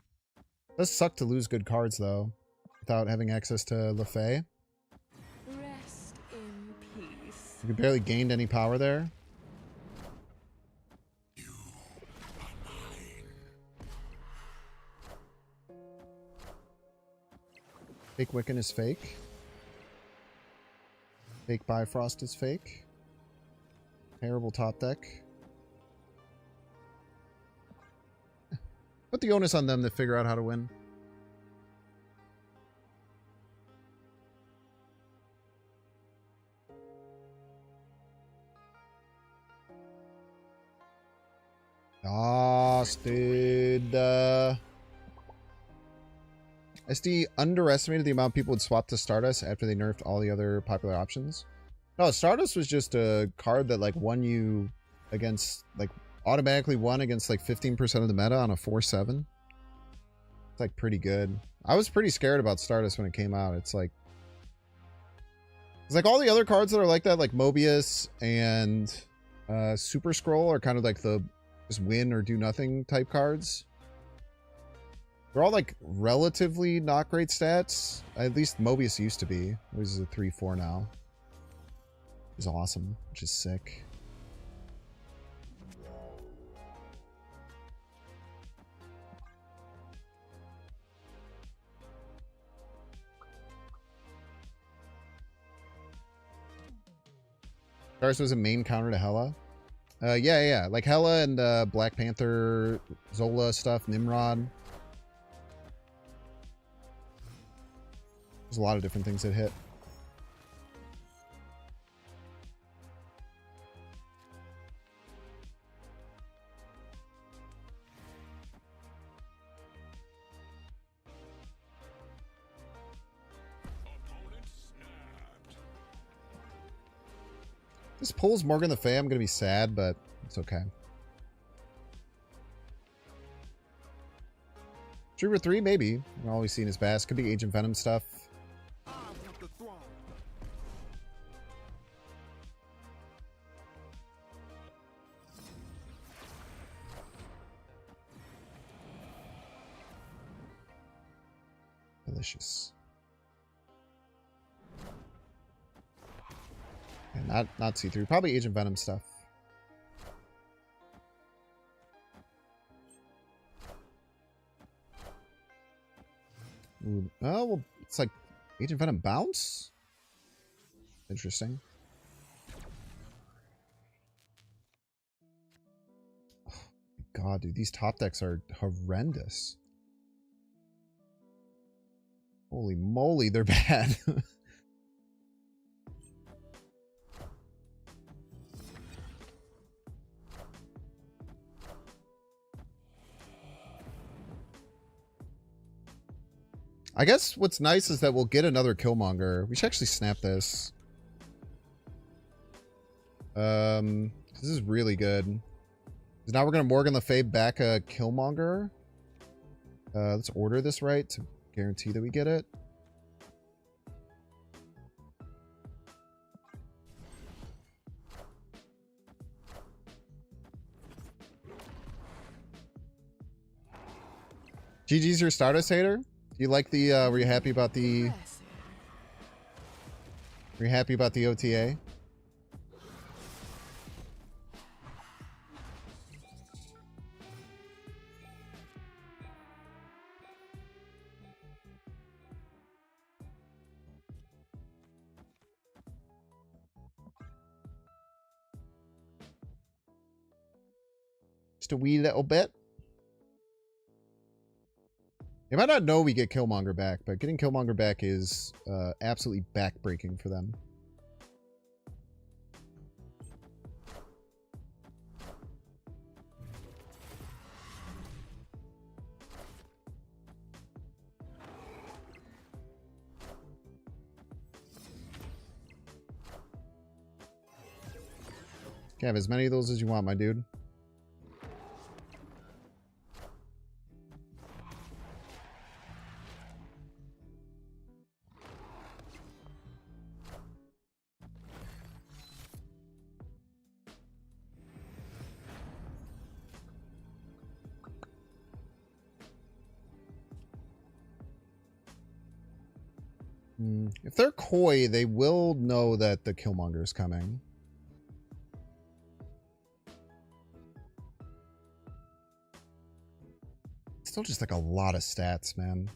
It does suck to lose good cards, though, without having access to LeFay. Rest in peace. You barely gained any power there. Fake Wiccan is fake. Fake Bifrost is fake. Terrible top deck. Put the onus on them to figure out how to win. Dude. SD underestimated the amount people would swap to Stardust after they nerfed all the other popular options. No, Stardust was just a card that like won you against, like automatically won against like 15% of the meta on a 4-7. It's like pretty good. I was pretty scared about Stardust when it came out. It's like all the other cards that are like that, like Mobius and Super Scroll, are kind of like the just win or do nothing type cards. They're all like relatively not great stats. At least Mobius used to be. This is a 3-4 now. He's awesome, which is sick. Stars was a main counter to Hela. Yeah. Like Hela and Black Panther, Zola stuff, Nimrod. There's a lot of different things that hit. This pulls Morgan the Fae. I'm going to be sad, but it's okay. Trooper 3, maybe. We're always seeing his bass. Could be Agent Venom stuff. Delicious. Yeah, not C3. Probably Agent Venom stuff. Ooh. Oh, well, it's like Agent Venom bounce? Interesting. Oh my god, dude. These top decks are horrendous. Holy moly, they're bad. I guess what's nice is that we'll get another Killmonger. We should actually snap this. This is really good. Because now we're going to Morgan Le Fay back a Killmonger. Let's order this right to guarantee that we get it. GG's your Stardust hater? Do you like the, were you happy about the OTA? Just a wee little bit. They might not know we get Killmonger back, but getting Killmonger back is absolutely backbreaking for them. Okay, have as many of those as you want, my dude. If they're coy, they will know that the Killmonger is coming. It's still just like a lot of stats, man.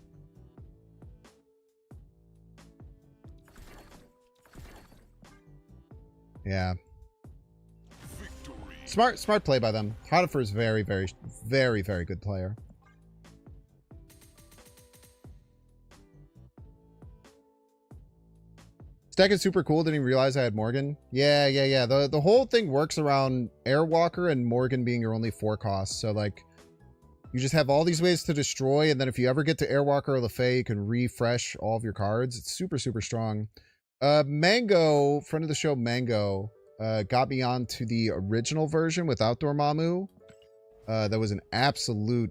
Yeah. Smart play by them. Hodifer is very good player. Deck is super cool. Didn't even realize I had Morgan. Yeah. The whole thing works around Airwalker and Morgan being your only 4 costs. So like, you just have all these ways to destroy, and then if you ever get to Airwalker or Le Fay, you can refresh all of your cards. It's super strong. Mango, friend of the show, Mango, got me onto the original version with Outdoor Mamu. That was an absolute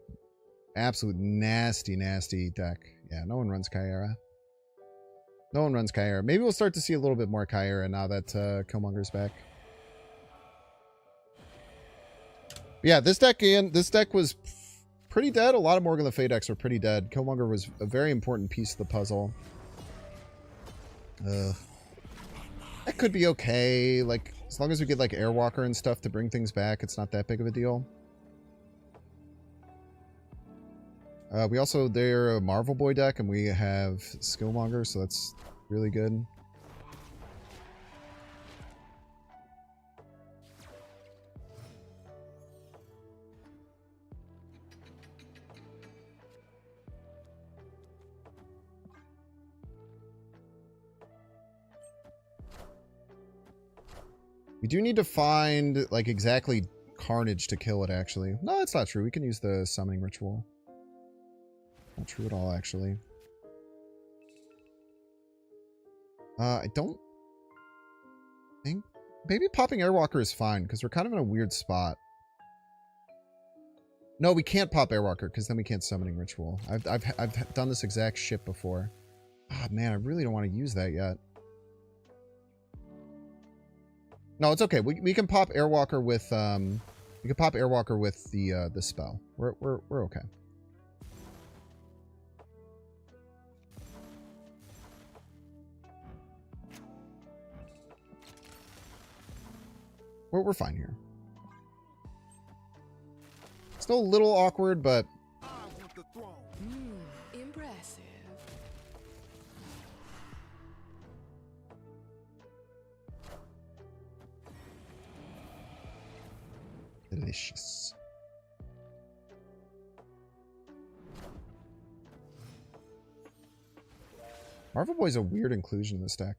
nasty deck. Yeah, no one runs Kyera. No one runs Kyera. Maybe we'll start to see a little bit more Kyera now that Killmonger's back. But yeah, this deck was pretty dead. A lot of Morgan Le Fay decks were pretty dead. Killmonger was a very important piece of the puzzle. That could be okay. Like, as long as we get like Airwalker and stuff to bring things back, it's not that big of a deal. They're a Marvel Boy deck, and we have Skillmonger, so that's really good. We do need to find, like, exactly Carnage to kill it, actually. No, that's not true. We can use the Summoning Ritual. Not true at all, actually. I don't think... Maybe popping Airwalker is fine, because we're kind of in a weird spot. No, we can't pop Airwalker because then we can't Summoning Ritual. I've done this exact shit before. Ah, man, I really don't want to use that yet. No, it's okay. We can pop Airwalker with we can pop Airwalker with the spell. We're okay. We're fine here. Still a little awkward, but Impressive. delicious. Marvel Boy's a weird inclusion in this deck.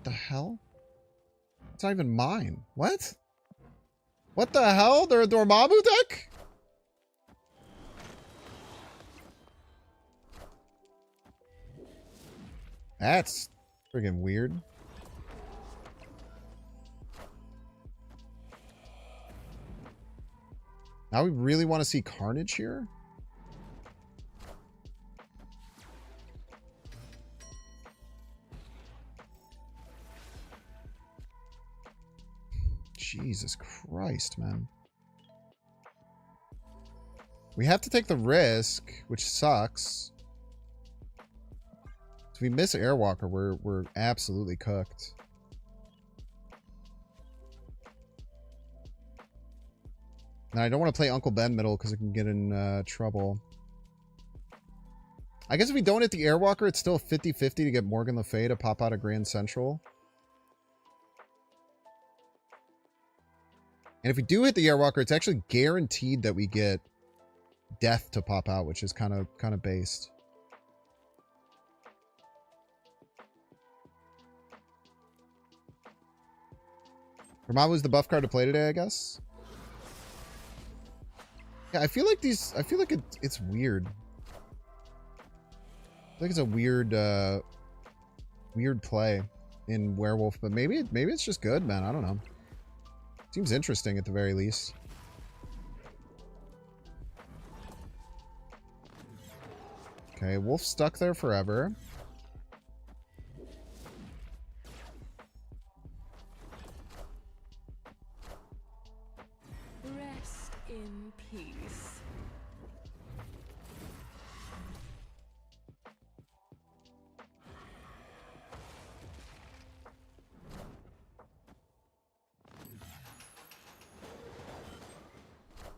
The hell? It's not even mine. What? What the hell? They're a Dormammu deck? That's friggin' weird. Now we really want to see Carnage here? Jesus Christ, man. We have to take the risk, which sucks. If we miss Airwalker, we're absolutely cooked. And I don't want to play Uncle Ben middle because it can get in trouble. I guess if we don't hit the Airwalker, it's still 50-50 to get Morgan Le Fay to pop out of Grand Central. And if we do hit the Airwalker, it's actually guaranteed that we get Death to pop out, which is kind of based. Dormammu's the buff card to play today, I guess. Yeah, I feel like it's weird. I think it's a weird weird play in Werewolf, but maybe it's just good, man. I don't know. Seems interesting at the very least. Okay, Wolf stuck there forever. Rest in peace.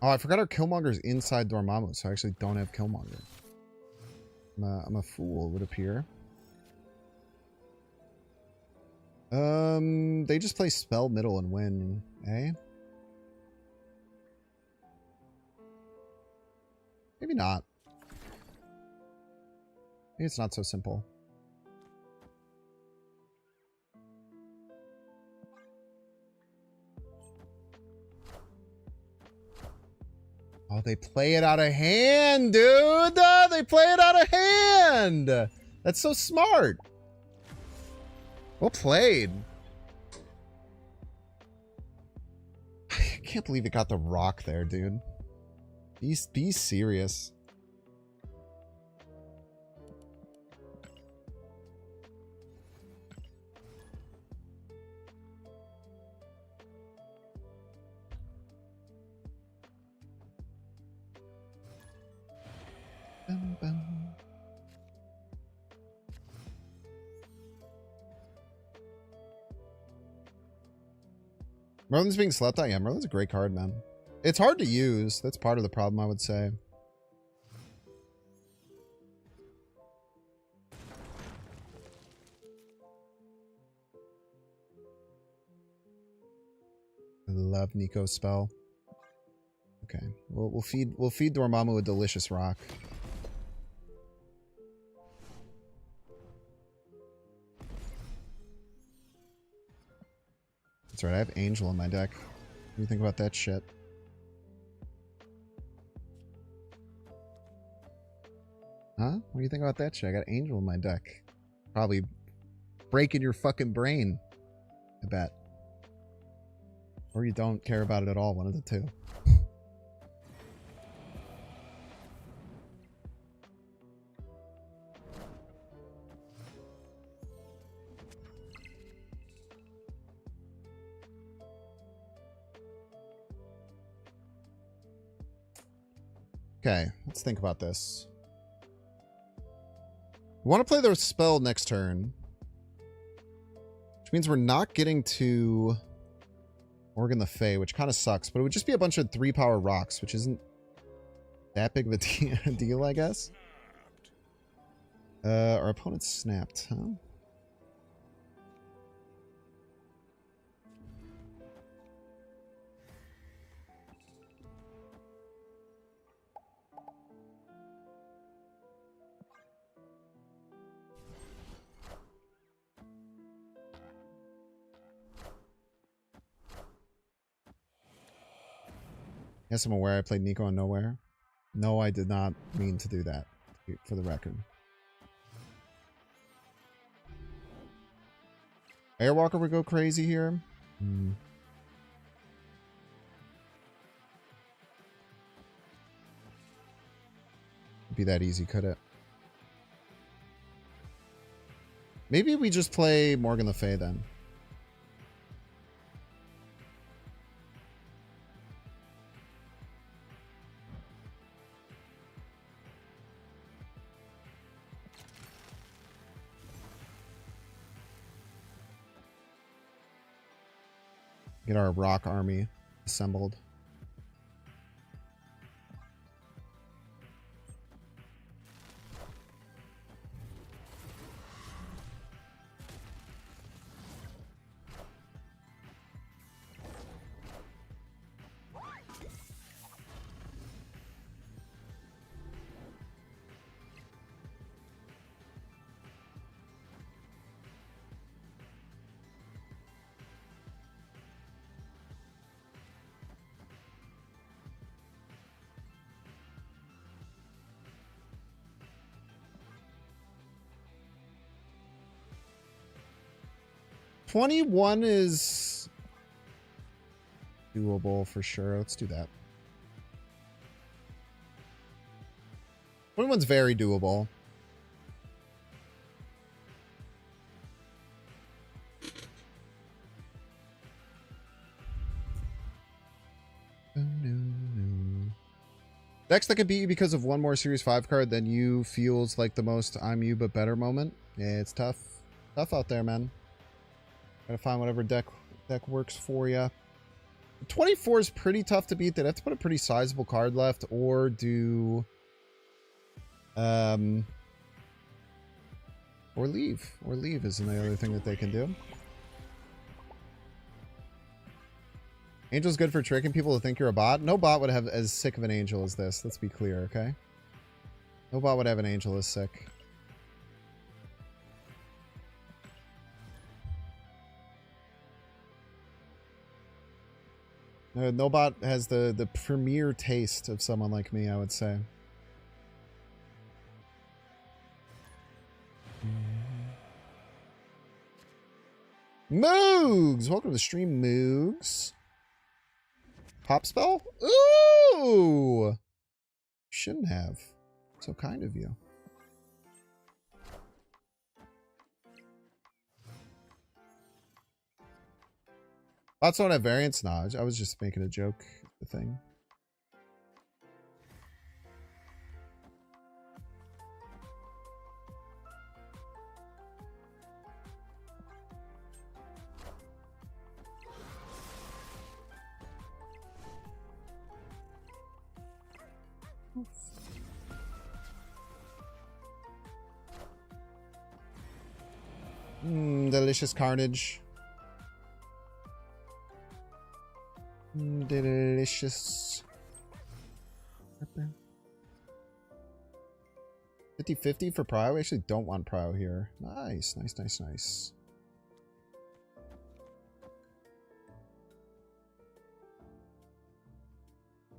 Oh, I forgot our Killmonger's inside Dormammu, so I actually don't have Killmonger. I'm a fool, it would appear. They just play spell middle and win, eh? Maybe not. Maybe it's not so simple. Oh, they play it out of hand, dude! They play it out of hand! That's so smart. Well played. I can't believe it got the rock there, dude. Be serious. Bum, bum. Merlin's being slept on? Yeah, Merlin's a great card, man. It's hard to use. That's part of the problem, I would say. I love Nico's spell. Okay, we'll feed Dormammu a delicious rock. That's right, I have Angel in my deck. What do you think about that shit? Huh? What do you think about that shit? I got Angel in my deck. Probably breaking your fucking brain. I bet. Or you don't care about it at all. One of the two. Okay, let's think about this. We want to play the spell next turn. Which means we're not getting to Organ the Fae, which kind of sucks. But it would just be a bunch of 3-power rocks, which isn't that big of a deal, I guess. Our opponent snapped, huh? Yes, I'm aware I played Nico on Nowhere. No, I did not mean to do that, for the record. Airwalker would go crazy here. Be that easy, could it? Maybe we just play Morgan Le Fay then. Get our rock army assembled. $21 is doable for sure. Let's do that. 21's very doable. Decks that can beat you because of one more Series 5 card than you feels like the most I'm you but better moment. Yeah, it's tough. Tough out there, man. Gotta find whatever deck works for you. 24 is pretty tough to beat. They'd have to put a pretty sizable card left, or do or leave. Or leave is the other thing that they can do. Angel's good for tricking people to think you're a bot. No bot would have as sick of an angel as this. Let's be clear, okay? No bot would have an angel as sick. No bot has the premier taste of someone like me, I would say. Moogs! Welcome to the stream, Moogs. Pop spell? Ooh! Shouldn't have. So kind of you. Bots don't have variants? Nah, I was just making a joke. The thing. Delicious carnage. Delicious. 50-50 for Prio? We actually don't want Prio here. Nice, nice, nice, nice.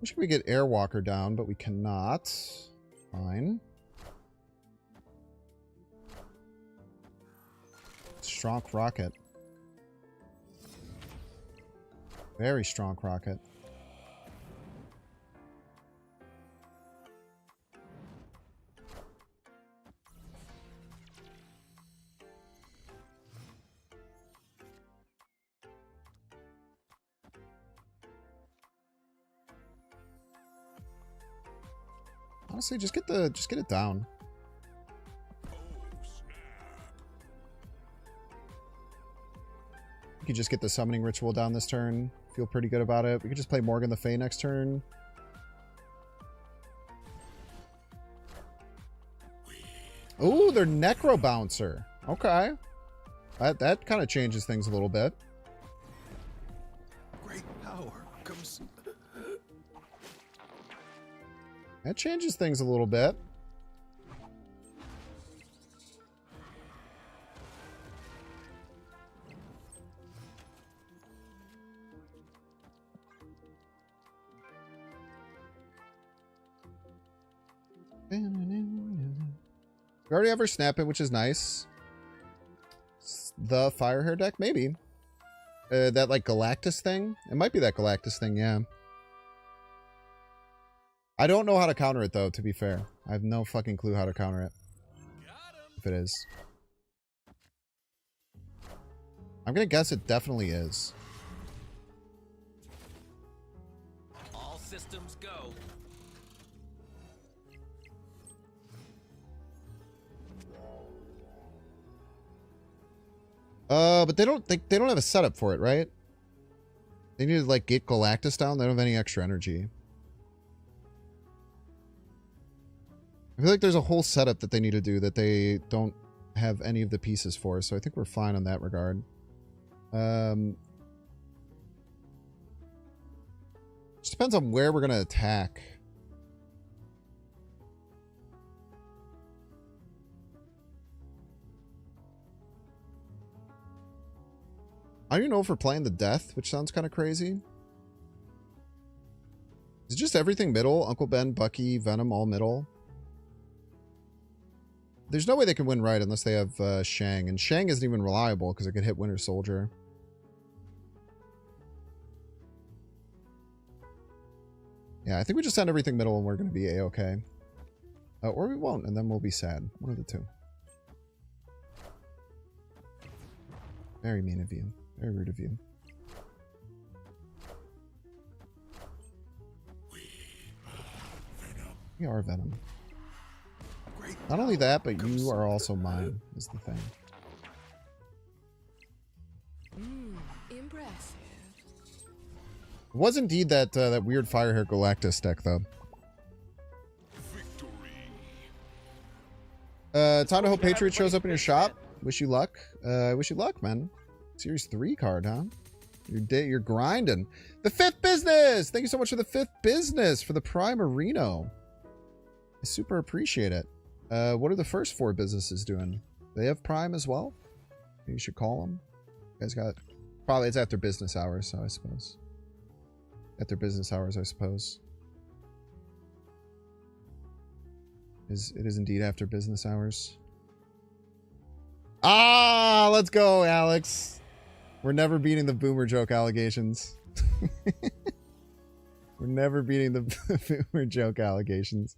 Wish we could get Airwalker down, but we cannot. Fine. strong rocket. Very strong rocket. Honestly, just get it down. You could just get the summoning ritual down this turn. Feel pretty good about it. We could just play Morgan the Fae next turn. Ooh, they're Necro Bouncer. Okay. That kind of changes things a little bit. Great power comes. That changes things a little bit. We already have our Snap It, which is nice. The Fire Hair deck? Maybe. That, like, Galactus thing? It might be that Galactus thing, yeah. I don't know how to counter it, though, to be fair. I have no fucking clue how to counter it. If it is. I'm gonna guess it definitely is. All systems go. But they don't have a setup for it, right? They need to, like, get Galactus down. They don't have any extra energy. I feel like there's a whole setup that they need to do that they don't have any of the pieces for, so I think we're fine on that regard. Just depends on where we're gonna attack. I don't even know if we're playing the Death, which sounds kind of crazy. Is it just everything middle? Uncle Ben, Bucky, Venom, all middle? There's no way they can win right unless they have Shang. And Shang isn't even reliable because it could hit Winter Soldier. Yeah, I think we just send everything middle and we're going to be A-okay. Or we won't, and then we'll be sad. One of the two. Very mean of you. Very rude of you. We are Venom. Not only that, but you are also mine, is the thing. Impressive. It was indeed that that weird Firehair Galactus deck, though. Time to hope Patriot shows up in your shop. Wish you luck. Wish you luck, man. Series 3 card, huh? You're grinding. The 5th business! Thank you so much for the 5th business for the Prime Areno. I super appreciate it. What are the first 4 businesses doing? They have Prime as well? You should call them. You guys got... Probably it's after business hours, so I suppose. At their business hours, I suppose. It is indeed after business hours. Ah, let's go, Alex. We're never beating the boomer joke allegations. We're never beating the boomer joke allegations.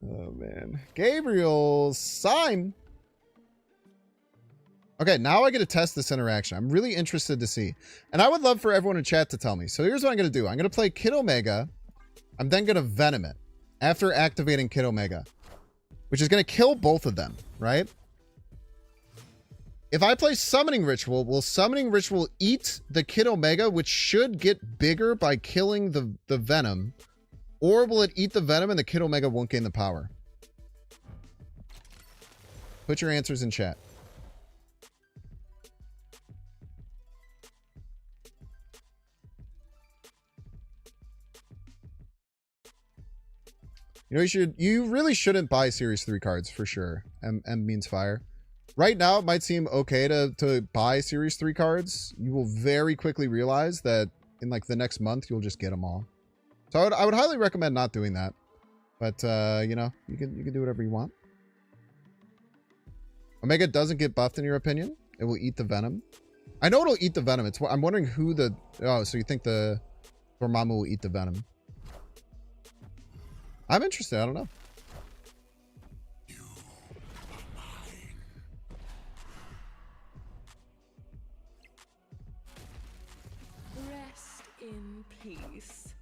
Oh, man. Gabriel, sign. Okay, now I get to test this interaction. I'm really interested to see. And I would love for everyone in chat to tell me. So here's what I'm going to do. I'm going to play Kid Omega. I'm then going to Venom it after activating Kid Omega, which is going to kill both of them, right? If I play Summoning Ritual, will Summoning Ritual eat the Kid Omega, which should get bigger by killing the Venom? Or will it eat the Venom and the Kid Omega won't gain the power? Put your answers in chat. You know, you really shouldn't buy Series 3 cards for sure. M means fire. Right now, it might seem okay to buy Series 3 cards. You will very quickly realize that in like the next month, you'll just get them all. So I would highly recommend not doing that. But, you know, you can do whatever you want. Omega doesn't get buffed in your opinion? It will eat the venom? I know it'll eat the venom. I'm wondering who the... Oh, so you think the Dormammu will eat the venom. I'm interested. I don't know. Rest in peace.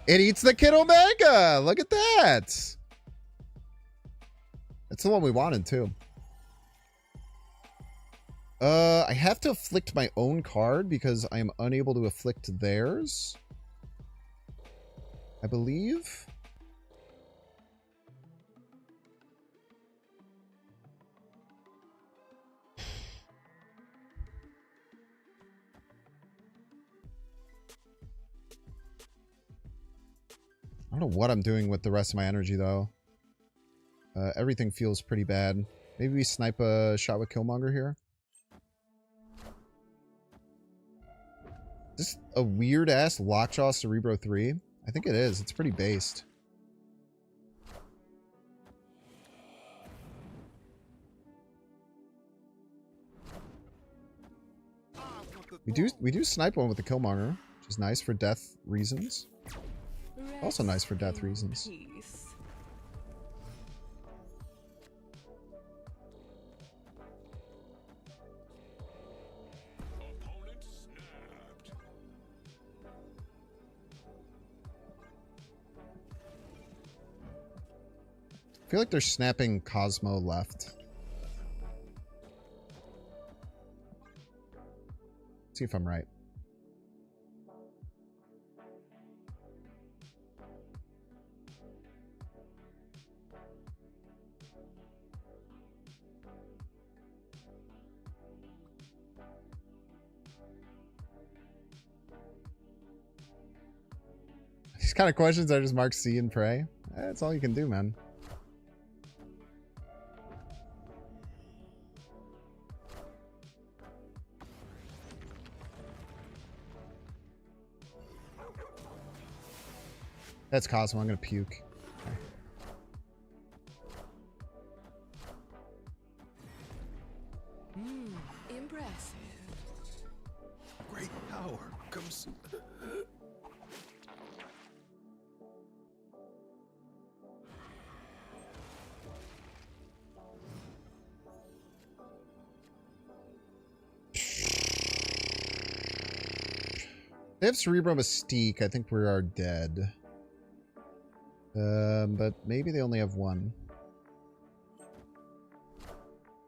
It eats the Kid Omega. Look at that. That's the one we wanted too. I have to afflict my own card because I am unable to afflict theirs. I believe. I don't know what I'm doing with the rest of my energy though. Everything feels pretty bad. Maybe we snipe a shot with Killmonger here. Is this a weird ass Lockjaw Cerebro 3? I think it is. It's pretty based. We do snipe one with the Killmonger, which is nice for death reasons. Also nice for death reasons. I feel like they're snapping Cosmo left. Let's see if I'm right. These kind of questions are just mark C and pray. That's all you can do, man. That's Cosmo. I'm gonna puke. Okay. Impressive. Great power comes... They have Cerebro Mystique. I think we are dead. But maybe they only have one.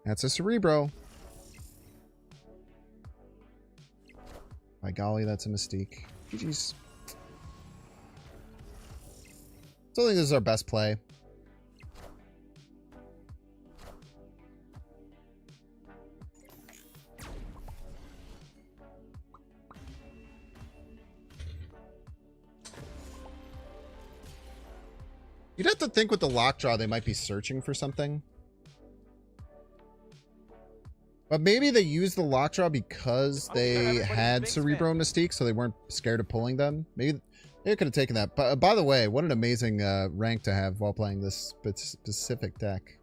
That's a Cerebro. By golly, that's a Mystique. GG's. Still think this is our best play. You'd have to think with the Lockjaw they might be searching for something. But maybe they used the Lockjaw because they had Cerebro and Mystique, so they weren't scared of pulling them. Maybe they could have taken that. But by the way, what an amazing rank to have while playing this specific deck.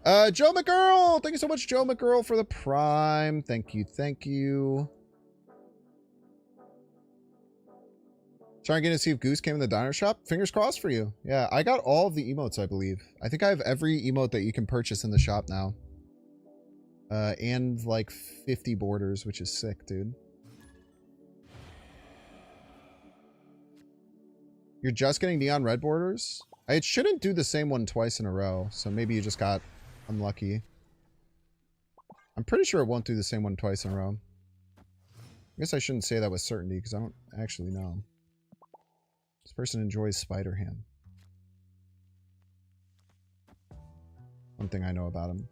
Joe McGirl! Thank you so much, Joe McGirl, for the Prime. Thank you, thank you. Trying to see if Goose came in the diner shop. Fingers crossed for you. Yeah, I got all of the emotes, I believe. I think I have every emote that you can purchase in the shop now. And like 50 borders, which is sick, dude. You're just getting neon red borders? It shouldn't do the same one twice in a row, so maybe you just got unlucky. I'm pretty sure it won't do the same one twice in a row. I guess I shouldn't say that with certainty because I don't actually know. This person enjoys Spider Ham. One thing I know about him.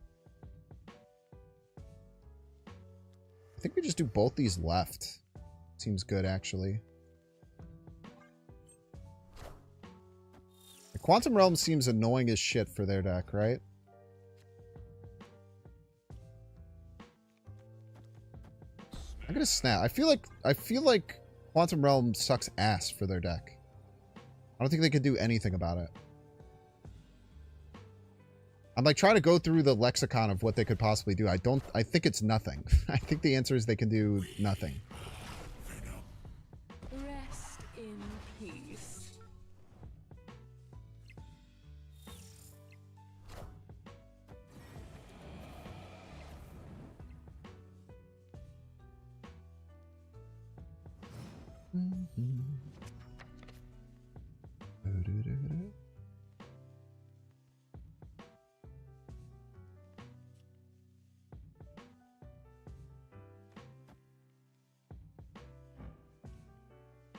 I think we just do both these left. Seems good, actually. The Quantum Realm seems annoying as shit for their deck, right? I'm gonna snap. I feel like Quantum Realm sucks ass for their deck. I don't think they could do anything about it. I'm like trying to go through the lexicon of what they could possibly do. I think it's nothing. I think the answer is they can do nothing. Rest in peace.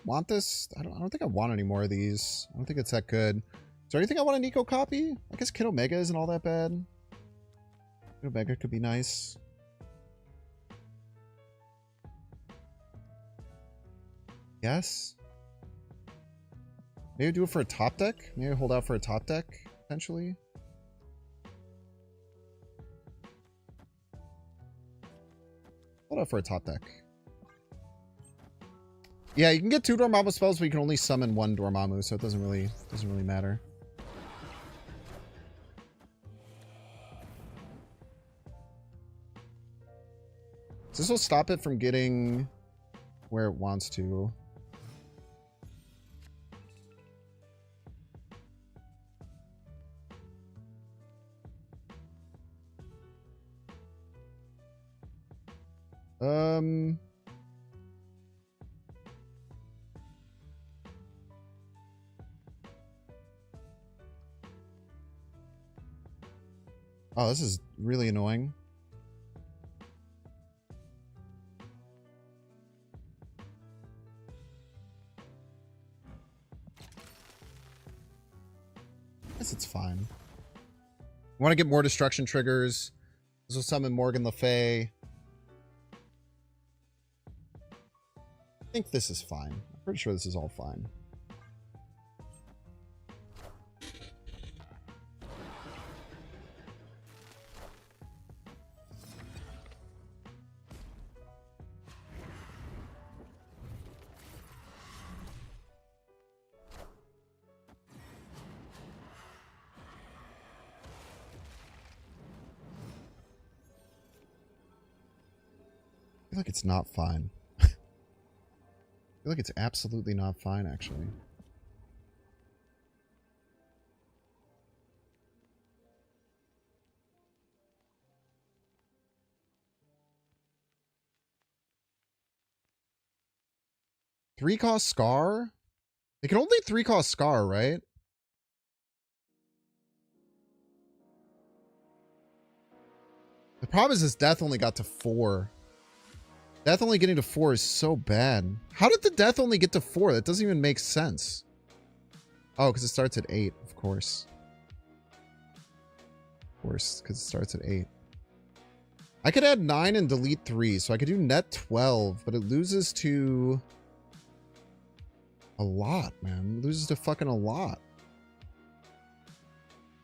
Want this? I don't think I want any more of these. I don't think it's that good. Is there anything I want a Nico copy? I guess Kid Omega isn't all that bad. Kid Omega could be nice. Yes. Maybe do it for a top deck? Maybe hold out for a top deck, potentially. Hold out for a top deck. Yeah, you can get 2 Dormammu spells, but you can only summon 1 Dormammu, so it doesn't really matter. So this will stop it from getting where it wants to. Oh, this is really annoying. I guess it's fine. I want to get more destruction triggers. This will summon Morgan Le Fay. I think this is fine. I'm pretty sure this is all fine. I feel like it's not fine. I feel like it's absolutely not fine, actually. Three cost Scar? They can only 3 cost Scar, right? The problem is this death only got to 4. Death only getting to 4 is so bad. How did the death only get to 4? That doesn't even make sense. Oh, because it starts at 8, of course. Of course, because it starts at 8. I could add 9 and delete 3, so I could do net 12, but it loses to a lot, man. It loses to fucking a lot.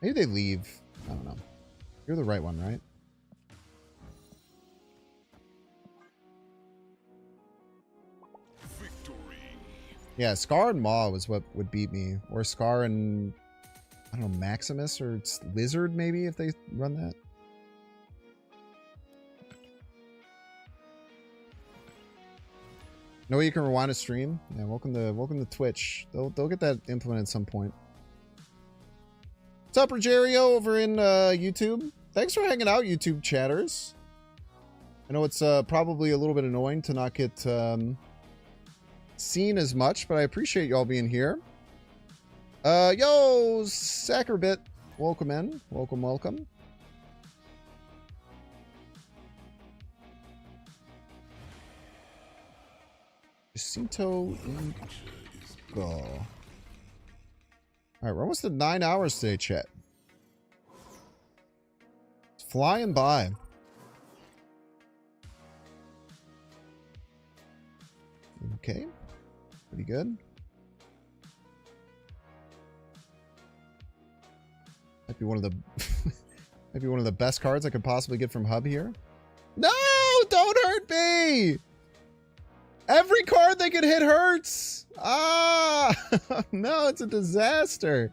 Maybe they leave. I don't know. You're the right one, right? Yeah, Scar and Maw was what would beat me. Or Scar and, I don't know, Maximus or Lizard, maybe, if they run that. No way you can rewind a stream? Yeah, welcome to Twitch. They'll get that implemented at some point. What's up, Rogerio, over in YouTube? Thanks for hanging out, YouTube chatters. I know it's probably a little bit annoying to not get... seen as much, but I appreciate y'all being here. Yo, Sackerbit, welcome in. Welcome. Jacinto Go. Alright, we're almost at 9 hours today, chat. It's flying by. Okay. Pretty good. Might be one of the might be one of the best cards I could possibly get from Hub here. No, don't hurt me. Every card they could hit hurts. Ah, no, it's a disaster.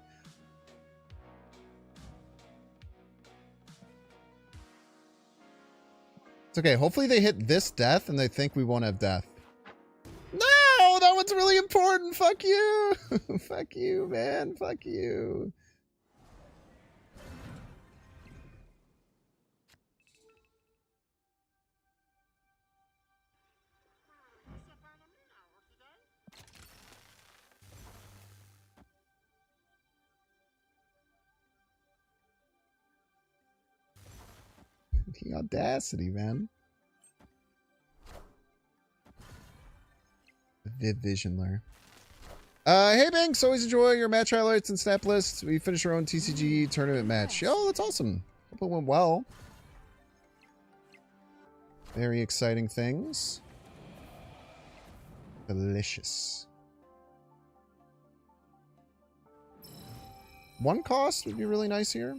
It's okay. Hopefully they hit this death and they think we won't have death. No, that one's really important. Fuck you. Fuck you, man. Fuck you. The audacity, man. Viv Vision Lair. Hey Bynx, always enjoy your match highlights and snap lists. We finished our own TCG tournament match. Oh, that's awesome. Hope it went well. Very exciting things. Delicious. One cost would be really nice here.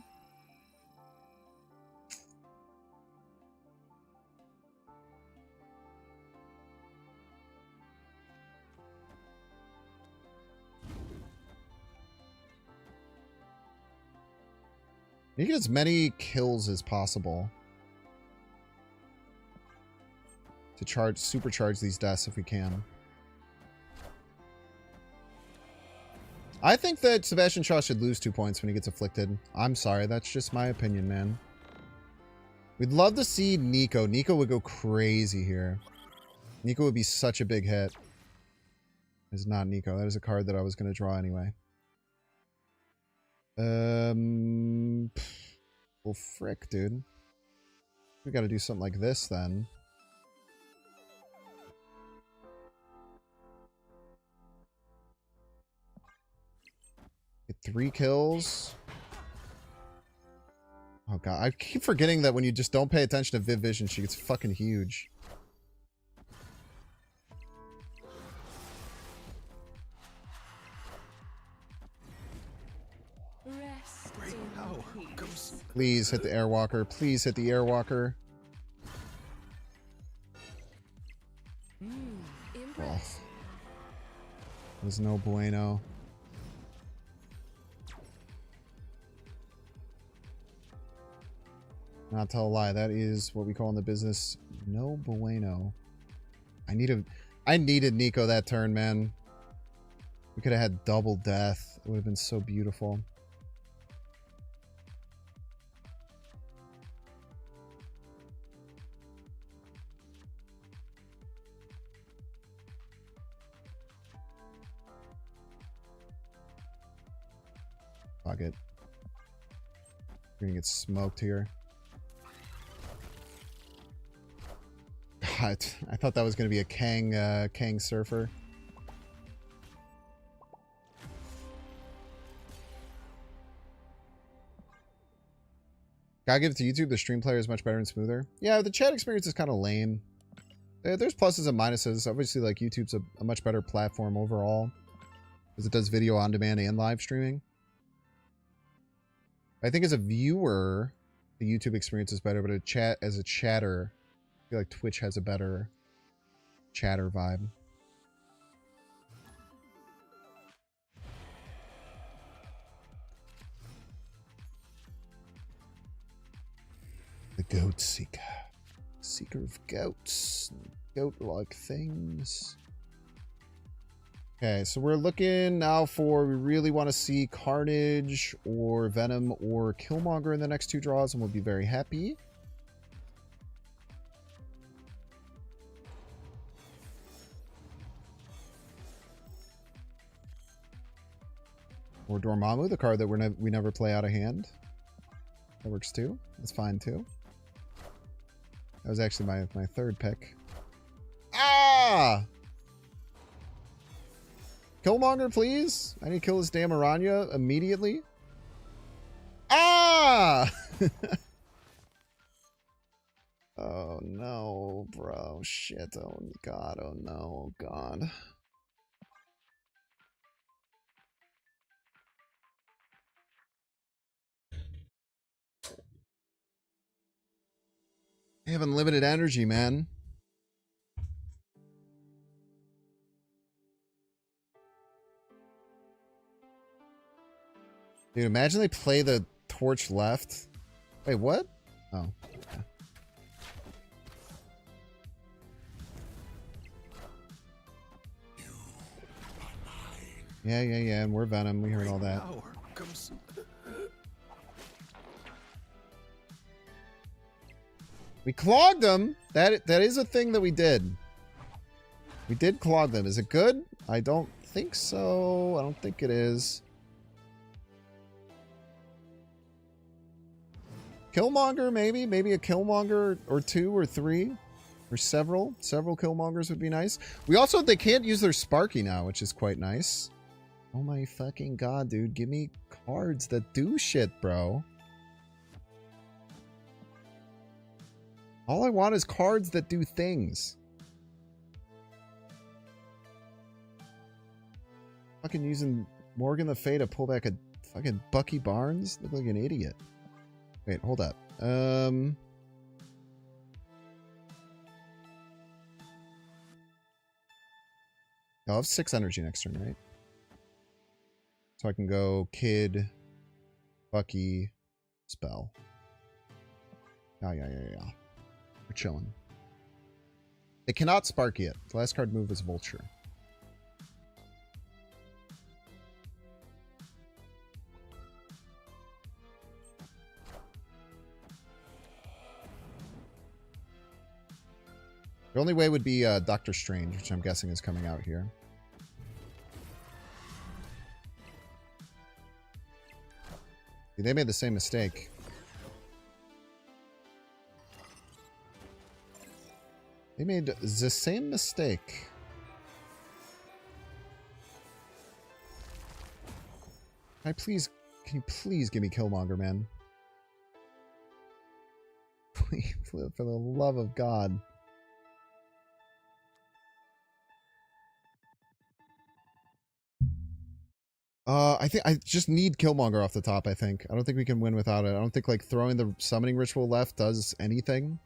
You get as many kills as possible to supercharge these deaths if we can. I think that Sebastian Shaw should lose 2 points when he gets afflicted. I'm sorry, that's just my opinion, man. We'd love to see Nico. Nico would go crazy here. Nico would be such a big hit. It's not Nico. That is a card that I was going to draw anyway. Well, frick, dude. We gotta do something like this, then. Get 3 kills. Oh, God. I keep forgetting that when you just don't pay attention to Viv Vision, she gets fucking huge. Please hit the Airwalker. Please hit the Airwalker. Oh. There's no bueno. Not tell a lie. That is what we call in the business no bueno. I needed Nico that turn, man. We could have had double death. It would have been so beautiful. Fuck it. We're gonna get smoked here. God, I thought that was gonna be a Kang Surfer. Gotta give it to YouTube. The stream player is much better and smoother. Yeah, the chat experience is kind of lame. There's pluses and minuses. Obviously, like, YouTube's a much better platform overall, because it does video on demand and live streaming. I think as a viewer, the YouTube experience is better, but as a chatter, I feel like Twitch has a better chatter vibe. The Goat Seeker. Seeker of goats. Goat-like things. Okay, so we're looking now for, we really want to see Carnage or Venom or Killmonger in the next 2 draws, and we'll be very happy. Or Dormammu, the card that we never play out of hand. That works too. That's fine too. That was actually my third pick. Ah! Killmonger, please. I need to kill this damn Aranya immediately. Ah! Oh no, bro. Shit. Oh God. Oh no. Oh God. I have unlimited energy, man. Dude, imagine they play the torch left. Wait, what? Oh. Okay. Yeah, and we're Venom. We heard all that. Power comes. We clogged them. That is a thing that we did. We did clog them. Is it good? I don't think so. I don't think it is. Killmonger, maybe. Maybe a Killmonger or 2 or 3. Or several. Several Killmongers would be nice. We also, they can't use their Sparky now, which is quite nice. Oh my fucking god, dude. Give me cards that do shit, bro. All I want is cards that do things. Fucking using Morgan the Fey to pull back a fucking Bucky Barnes? Look like an idiot. Wait, hold up. I'll have 6 energy next turn, right? So I can go Kid, Bucky, Spell. Yeah. We're chilling. They cannot Sparky it. The last card move is Vulture. The only way would be Doctor Strange, which I'm guessing is coming out here. See, they made the same mistake. They made the same mistake. Can you please give me Killmonger, man? Please, for the love of God. I think I just need Killmonger off the top, I think. I don't think we can win without it. I don't think like throwing the summoning ritual left does anything.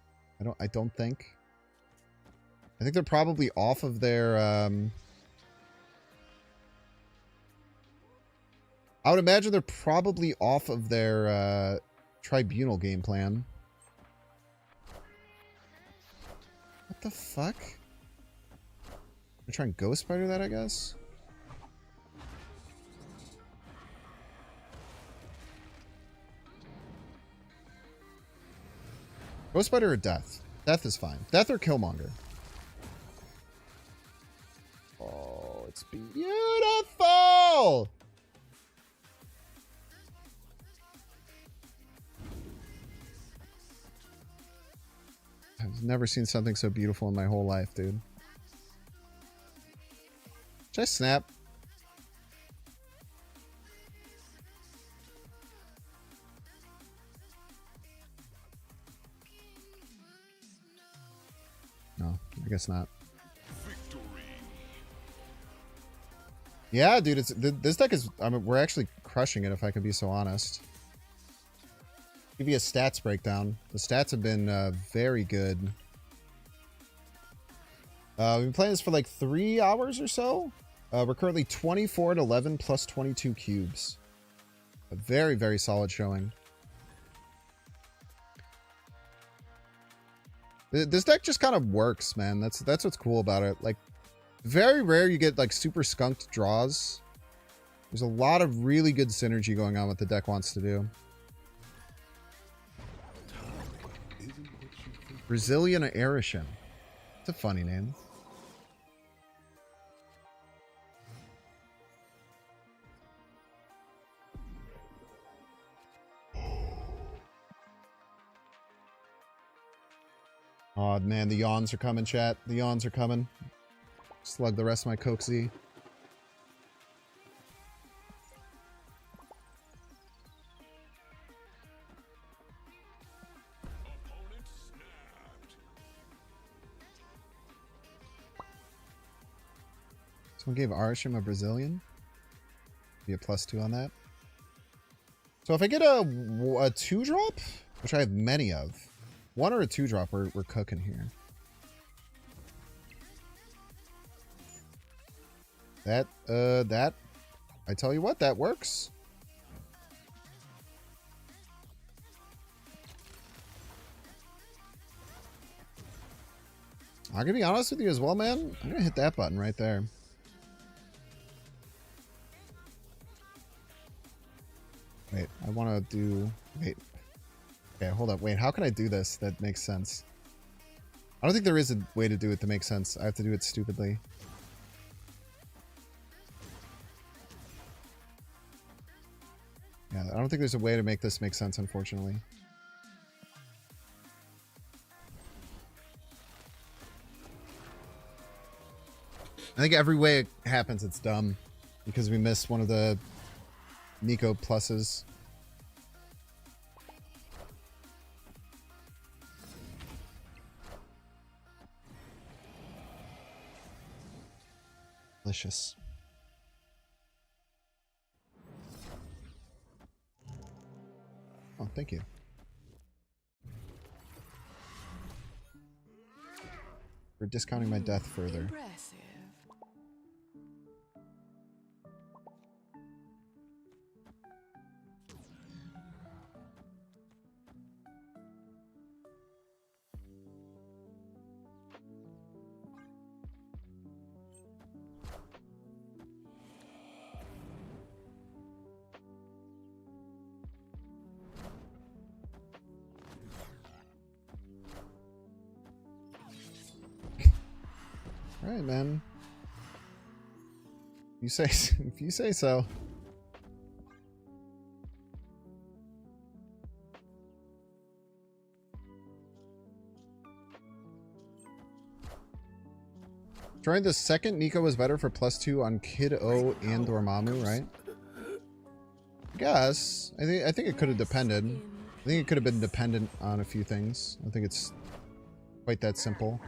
I don't think. I think they're probably off of their I would imagine they're probably off of their Tribunal game plan. What the fuck? We're trying Ghost Spider that, I guess? Ghost Spider or Death? Death is fine. Death or Killmonger? Oh, it's beautiful! I've never seen something so beautiful in my whole life, dude. Should I snap? No, I guess not. Yeah, dude, this deck is. I mean, we're actually crushing it, if I can be so honest. Give you a stats breakdown. The stats have been very good. We've been playing this for like 3 hours or so. We're currently 24 at 11 plus 22 cubes. A very, very solid showing. This deck just kind of works, man. That's what's cool about it. Like, very rare you get like super skunked draws. There's a lot of really good synergy going on what the deck wants to do. Brazilian Arishem. It's a funny name. Oh man, the yawns are coming, chat. The yawns are coming. Slug the rest of my Coke Z. Someone gave Arisham a Brazilian. Be a +2 on that. So if I get a 2-drop, which I have many of, 1 or a 2-drop, we're cooking here. That, I tell you what, that works. I'm gonna be honest with you as well, man. I'm gonna hit that button right there. Wait, I want to do... Wait. Okay, hold up. Wait, how can I do this that makes sense? I don't think there is a way to do it to make sense. I have to do it stupidly. Yeah, I don't think there's a way to make this make sense, unfortunately. I think every way it happens, it's dumb. Because we missed one of the Nico pluses. Delicious. Oh, thank you. For discounting my death further. Impressive. Alright, man. You say if you say so. Trying the second Nico was better for +2 on Kid O and Dormammu, right? I guess. I think it could have depended. I think it could have been dependent on a few things. I think it's quite that simple.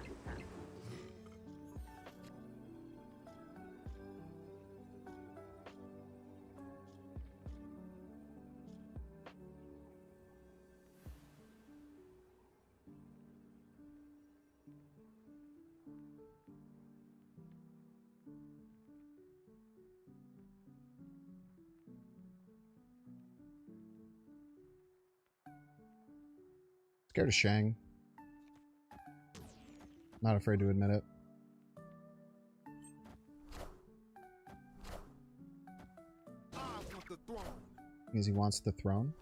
Scared of Shang. Not afraid to admit it. Because he wants the throne.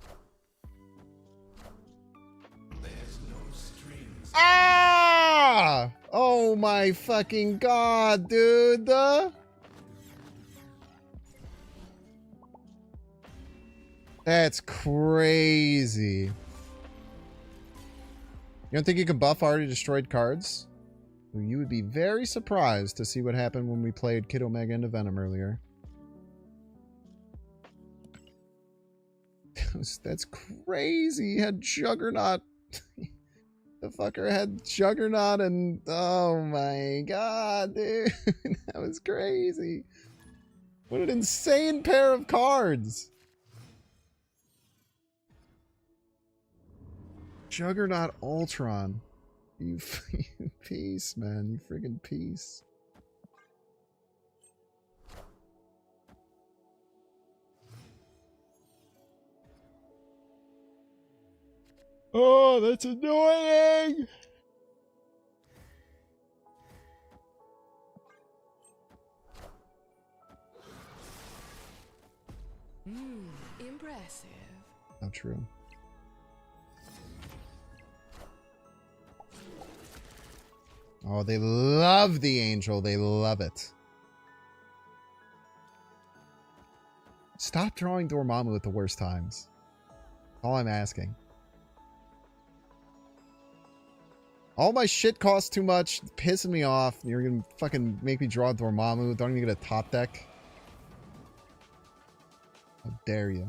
Ah! Oh my fucking god, dude. That's crazy. You don't think you can buff already destroyed cards? Well, you would be very surprised to see what happened when we played Kid Omega into Venom earlier. That's crazy. He had Juggernaut. The fucker had Juggernaut and... Oh my god, dude. That was crazy. What an insane pair of cards. Juggernaut Ultron. You piece, man. You friggin' piece. Oh, that's annoying! Impressive. Not true. Oh, they love the angel. They love it. Stop drawing Dormammu at the worst times. All I'm asking. All my shit costs too much. It's pissing me off. You're gonna fucking make me draw Dormammu. Don't even get a top deck. How dare you?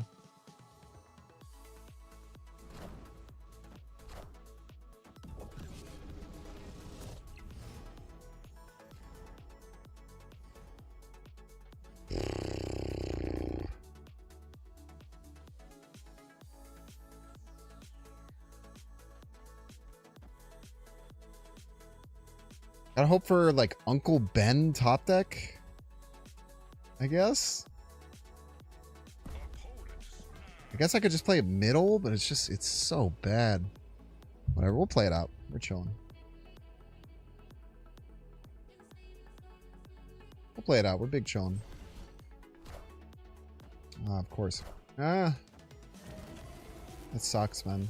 Gotta hope for, like, Uncle Ben top deck, I guess. I guess I could just play it middle, but it's just, it's so bad. Whatever, we'll play it out. We're chilling. We'll play it out. We're big chilling. Ah, of course. Ah. That sucks, man.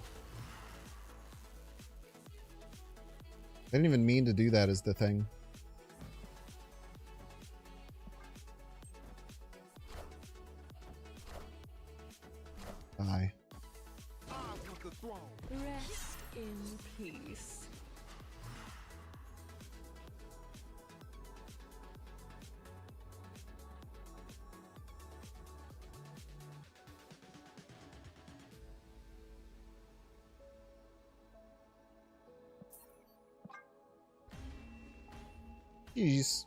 They didn't even mean to do that, is the thing. Bye. Rest in peace. Jeez.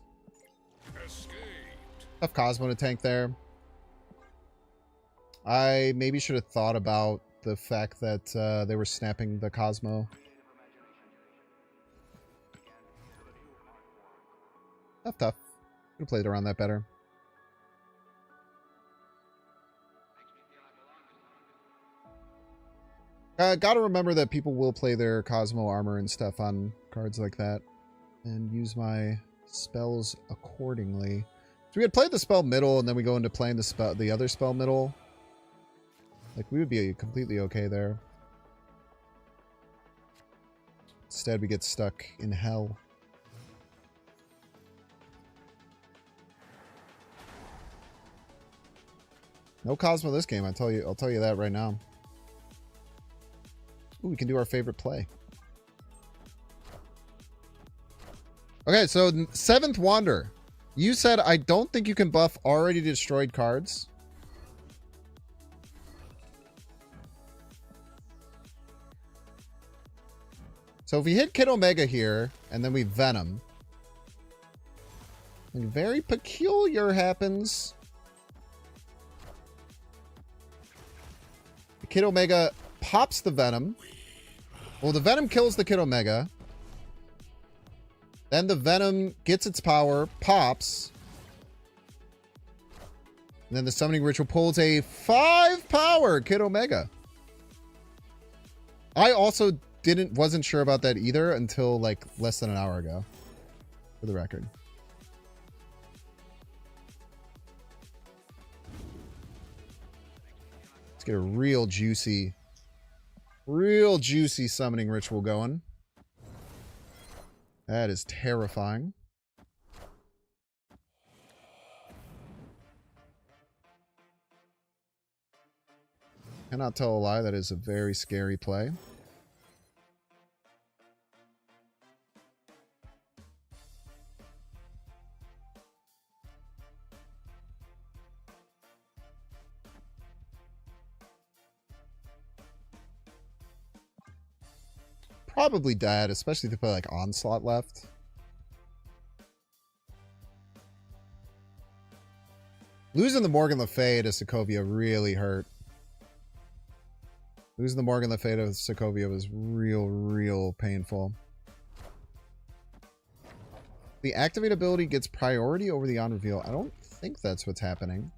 Tough Cosmo to tank there. I maybe should have thought about the fact that they were snapping the Cosmo. Tough. Could have played around that better. Gotta remember that people will play their Cosmo armor and stuff on cards like that. And use my spells accordingly. So we had played the spell middle and then we go into playing the other spell middle. Like, we would be completely okay there. Instead, we get stuck in hell. No Cosmo this game, I'll tell you that right now. Ooh, we can do our favorite play. Okay, so 7th Wander. You said, I don't think you can buff already destroyed cards. So if we hit Kid Omega here, and then we Venom, something very peculiar happens. The Kid Omega pops the Venom. Well, the Venom kills the Kid Omega. Then the Venom gets its power, pops. And then the Summoning Ritual pulls a 5-power Kid Omega. I also wasn't sure about that either until like less than an hour ago, for the record. Let's get a real juicy Summoning Ritual going. That is terrifying. Cannot tell a lie, that is a very scary play. Probably dead, especially if they put like Onslaught left. Losing the Morgan Le Fay to Sokovia really hurt. Losing the Morgan Le Fay to Sokovia was real painful. The activate ability gets priority over the on reveal. I don't think that's what's happening.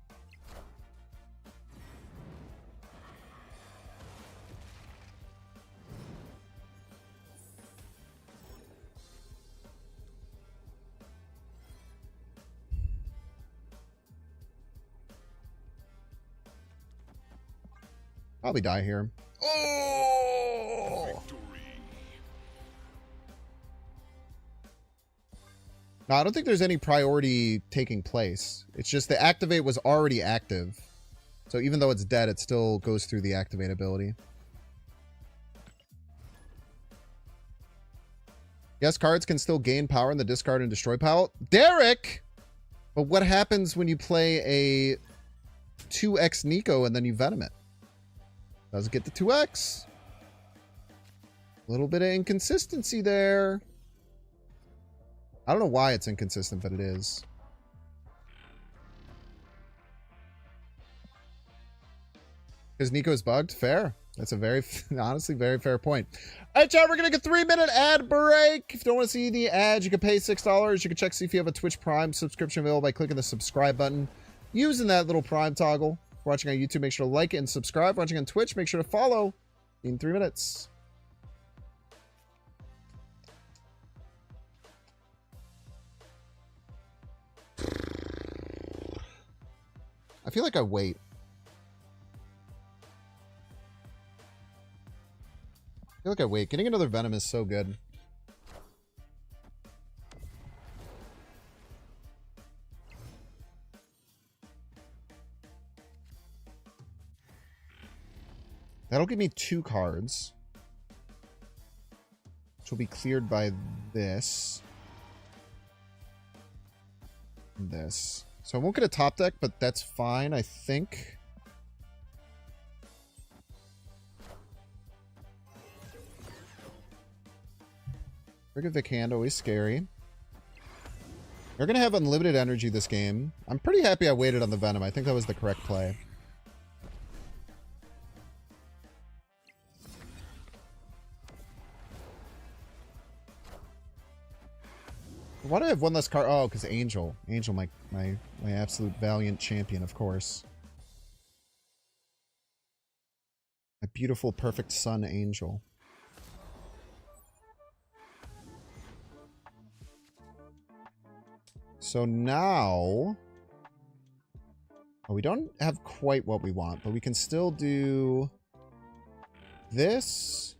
Probably die here. Oh! No, I don't think there's any priority taking place. It's just the activate was already active. So even though it's dead, it still goes through the activate ability. Yes, cards can still gain power in the discard and destroy pile. Derek! But what happens when you play a 2x Nico and then you Venom it? Doesn't get the 2x. A little bit of inconsistency there. I don't know why it's inconsistent, but it is. Because Nico's bugged? Fair. That's a very, honestly, very fair point. All right, chat, we're going to get a 3-minute ad break. If you don't want to see the ads, you can pay $6. You can check see if you have a Twitch Prime subscription available by clicking the subscribe button. Using that little Prime toggle. If you're watching on YouTube, make sure to like it and subscribe. If you're watching on Twitch, make sure to follow in 3 minutes. I feel like I wait. feel like I wait. Getting another Venom is so good. That'll give me 2 cards. Which will be cleared by this. And this. So I won't get a top deck, but that's fine, I think. Frigavic Hand, always scary. They're going to have unlimited energy this game. I'm pretty happy I waited on the Venom. I think that was the correct play. Why do I have one less card? Oh, because Angel. Angel, my absolute valiant champion, of course. My beautiful, perfect son, Angel. So now... Oh, we don't have quite what we want, but we can still do... This...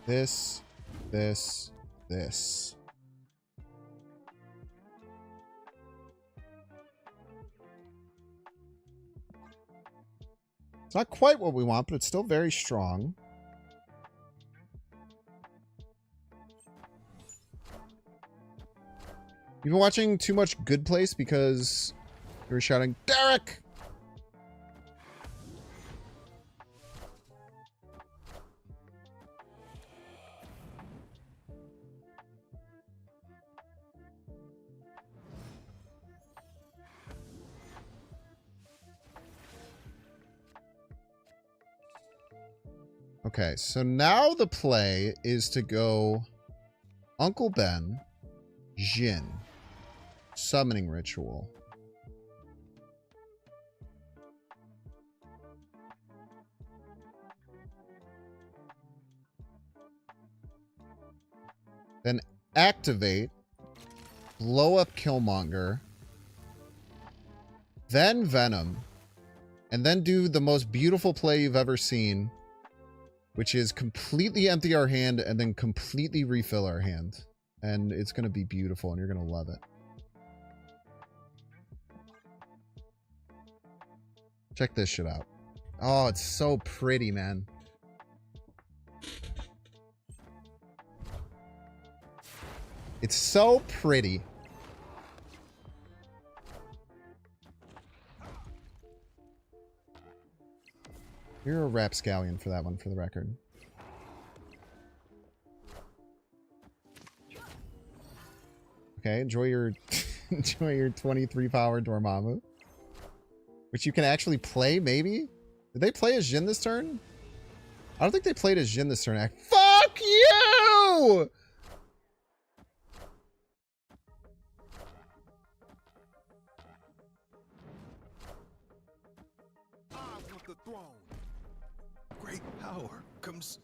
This... This... This... It's not quite what we want, but it's still very strong. You've been watching too much Good Place because you were shouting, Derek! Okay, so now the play is to go Uncle Ben, Jin, Summoning Ritual. Then activate, blow up Killmonger, then Venom, and then do the most beautiful play you've ever seen, which is completely empty our hand and then completely refill our hand. And it's going to be beautiful and you're going to love it. Check this shit out. Oh, it's so pretty, man. It's so pretty. You're a rapscallion for that one, for the record. Okay, enjoy your enjoy your 23 power Dormammu. Which you can actually play, maybe? Did they play as Jin this turn? I don't think they played as Jin this turn. Fuck you! I want the throne. Great power comes...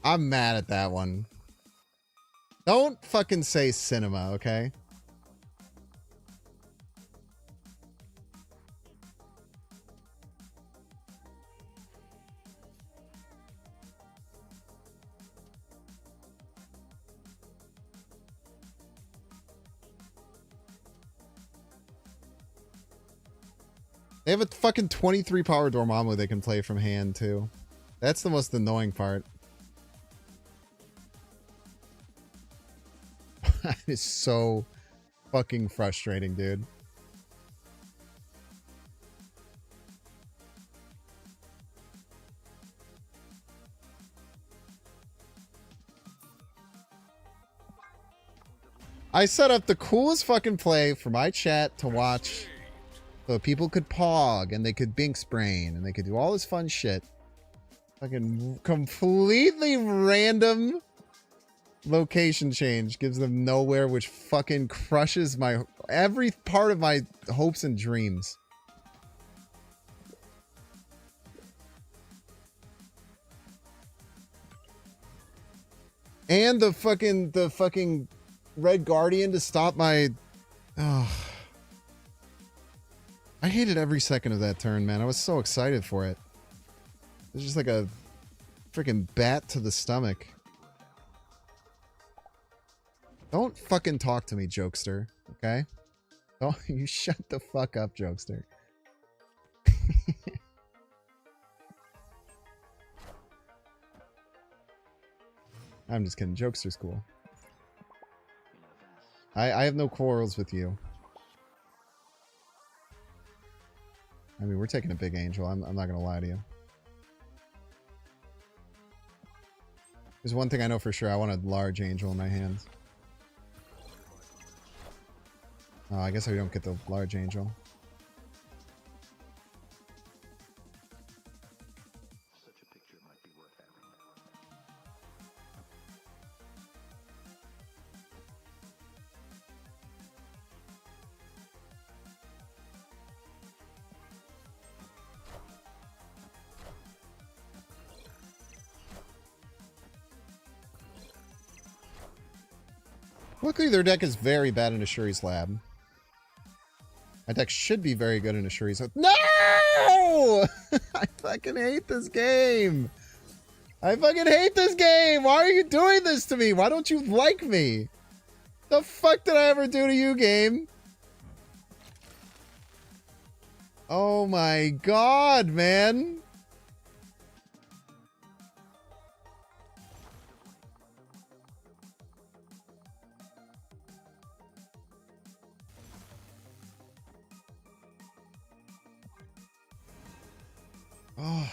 I'm mad at that one. Don't fucking say cinema, okay? They have a fucking 23 power Dormammu they can play from hand, too. That's the most annoying part. That is so fucking frustrating, dude. I set up the coolest fucking play for my chat to watch so people could pog and they could Bynx brain and they could do all this fun shit. Fucking completely random location change gives them nowhere, which fucking crushes my every part of my hopes and dreams. And the fucking Red Guardian to stop my... Oh. I hated every second of that turn, man. I was so excited for it. It was just like a freaking bat to the stomach. Don't fucking talk to me, jokester. Okay? Don't you shut the fuck up, jokester. I'm just kidding. Jokester's cool. I have no quarrels with you. I mean, we're taking a big angel. I'm not going to lie to you. There's one thing I know for sure. I want a large angel in my hands. Oh, I guess I don't get the large angel. Luckily, their deck is very bad in Ashuri's Lab. My deck should be very good in Ashuri's Lab. No! I fucking hate this game. I fucking hate this game. Why are you doing this to me? Why don't you like me? The fuck did I ever do to you, game? Oh my god, man. Oh.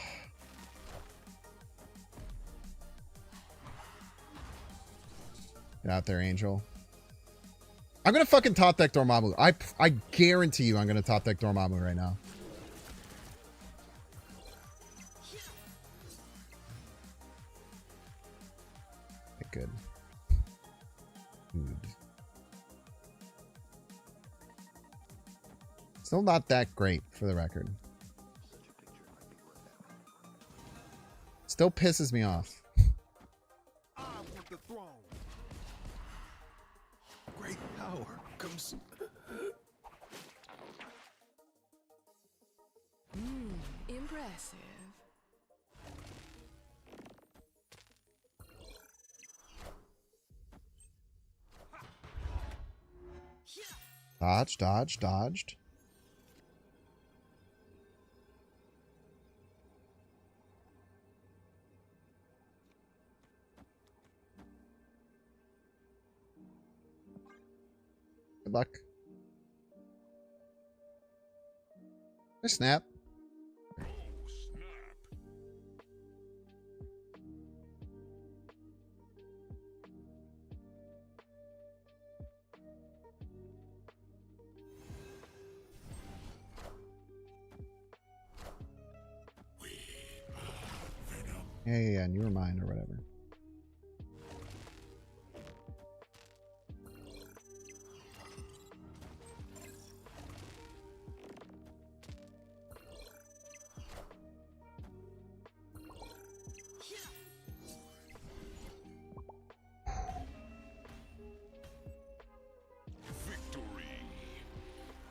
Get out there, Angel. I'm gonna fucking top deck Dormammu. I guarantee you I'm gonna top deck Dormammu right now. Okay, good. Good. Still not that great, for the record. Still pisses me off. I want the throne. Great power comes. Impressive. Dodged, dodged, dodged. Good luck. I snap. Yeah, and you were mine or whatever.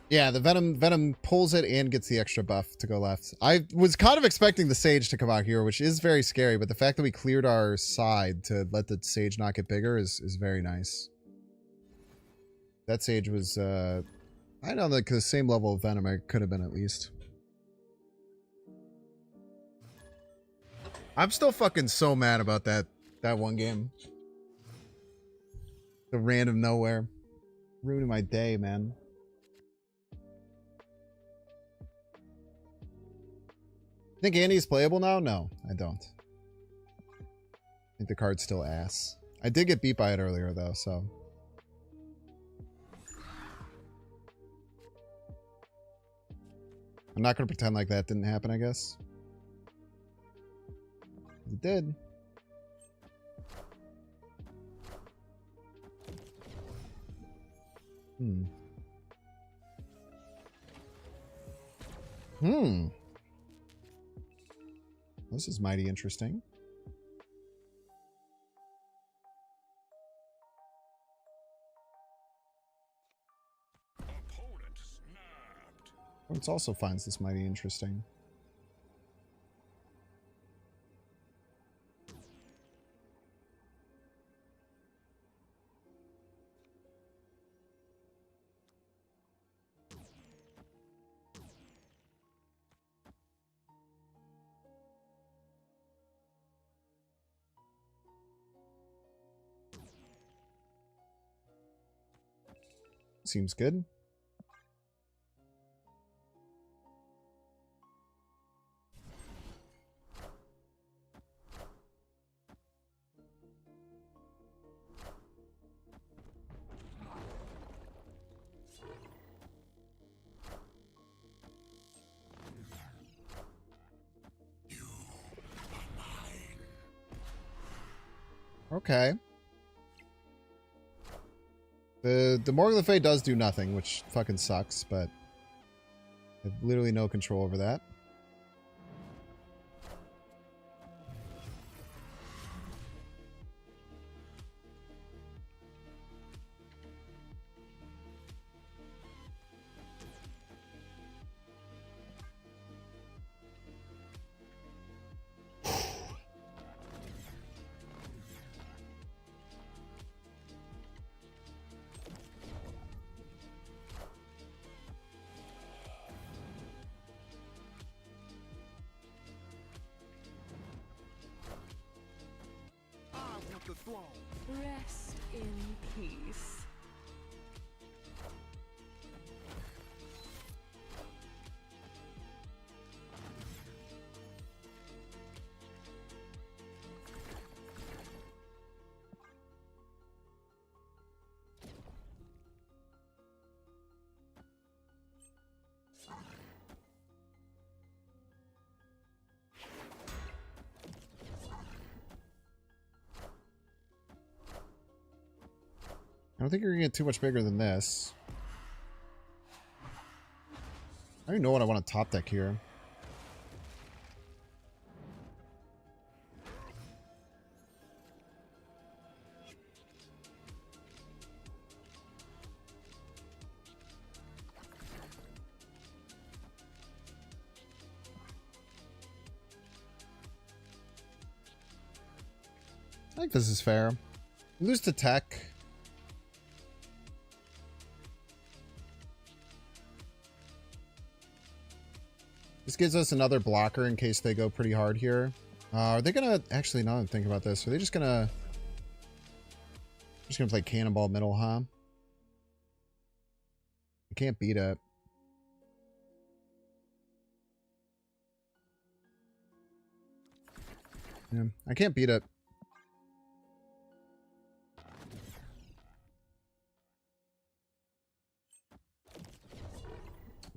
Yeah, the Venom pulls it and gets the extra buff to go left. I was kind of expecting the Sage to come out here, which is very scary, but the fact that we cleared our side to let the Sage not get bigger is very nice. That Sage was, I don't know, like the same level of Venom I could have been at least. I'm still fucking so mad about that one game. The random nowhere. Ruining my day, man. Think Andy's playable now? No, I don't. I think the card's still ass. I did get beat by it earlier, though, so... I'm not going to pretend like that didn't happen, I guess. it did. This is mighty interesting. Opponent snapped. It also finds this mighty interesting. Seems good. Okay. The Morgan Le Fay does do nothing, which fucking sucks, but I have literally no control over that. The throne. Rest in peace. I don't think you're going to get too much bigger than this. I don't even know what I want to top deck here. I think this is fair. Lose to tech. This gives us another blocker in case they go pretty hard here. Are they gonna actually? Now I'm thinking about this. Are they just gonna play Cannonball middle, huh? I can't beat it. Yeah, I can't beat it.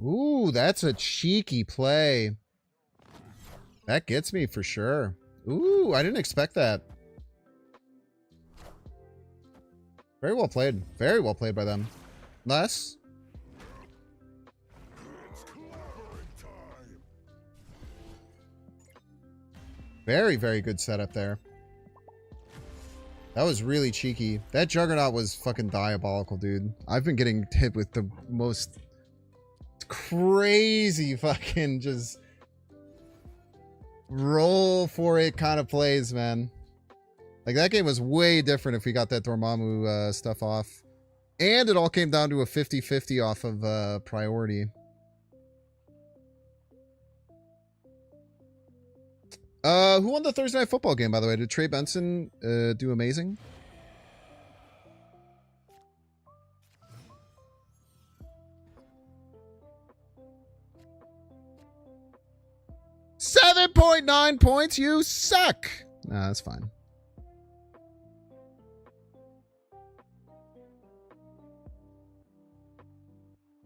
Ooh, that's a cheeky play. That gets me for sure. Ooh, I didn't expect that. Very well played. Very well played by them. Less. Very, very good setup there. That was really cheeky. That Juggernaut was fucking diabolical, dude. I've been getting hit with the most crazy fucking just roll for it kind of plays, man. Like, that game was way different if we got that Dormammu stuff off. And it all came down to a 50-50 off of priority. Who won the Thursday Night Football game, by the way? Did Trey Benson do amazing? $7.9 points. You suck. Nah, that's fine.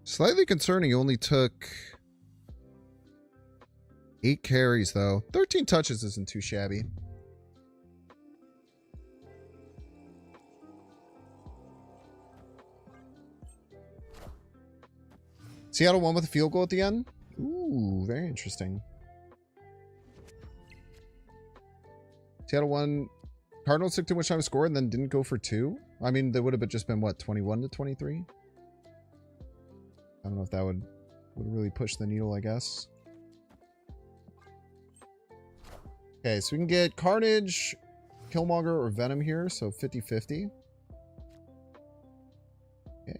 Slightly concerning. He only took 8 carries, though. 13 touches isn't too shabby. Seattle won with a field goal at the end? Ooh, very interesting. Seattle won. Cardinals took too much time to score and then didn't go for 2. I mean, they would have just been, what, 21-23? I don't know if that would really push the needle, I guess. Okay, so we can get Carnage, Killmonger, or Venom here, so 50-50. Okay.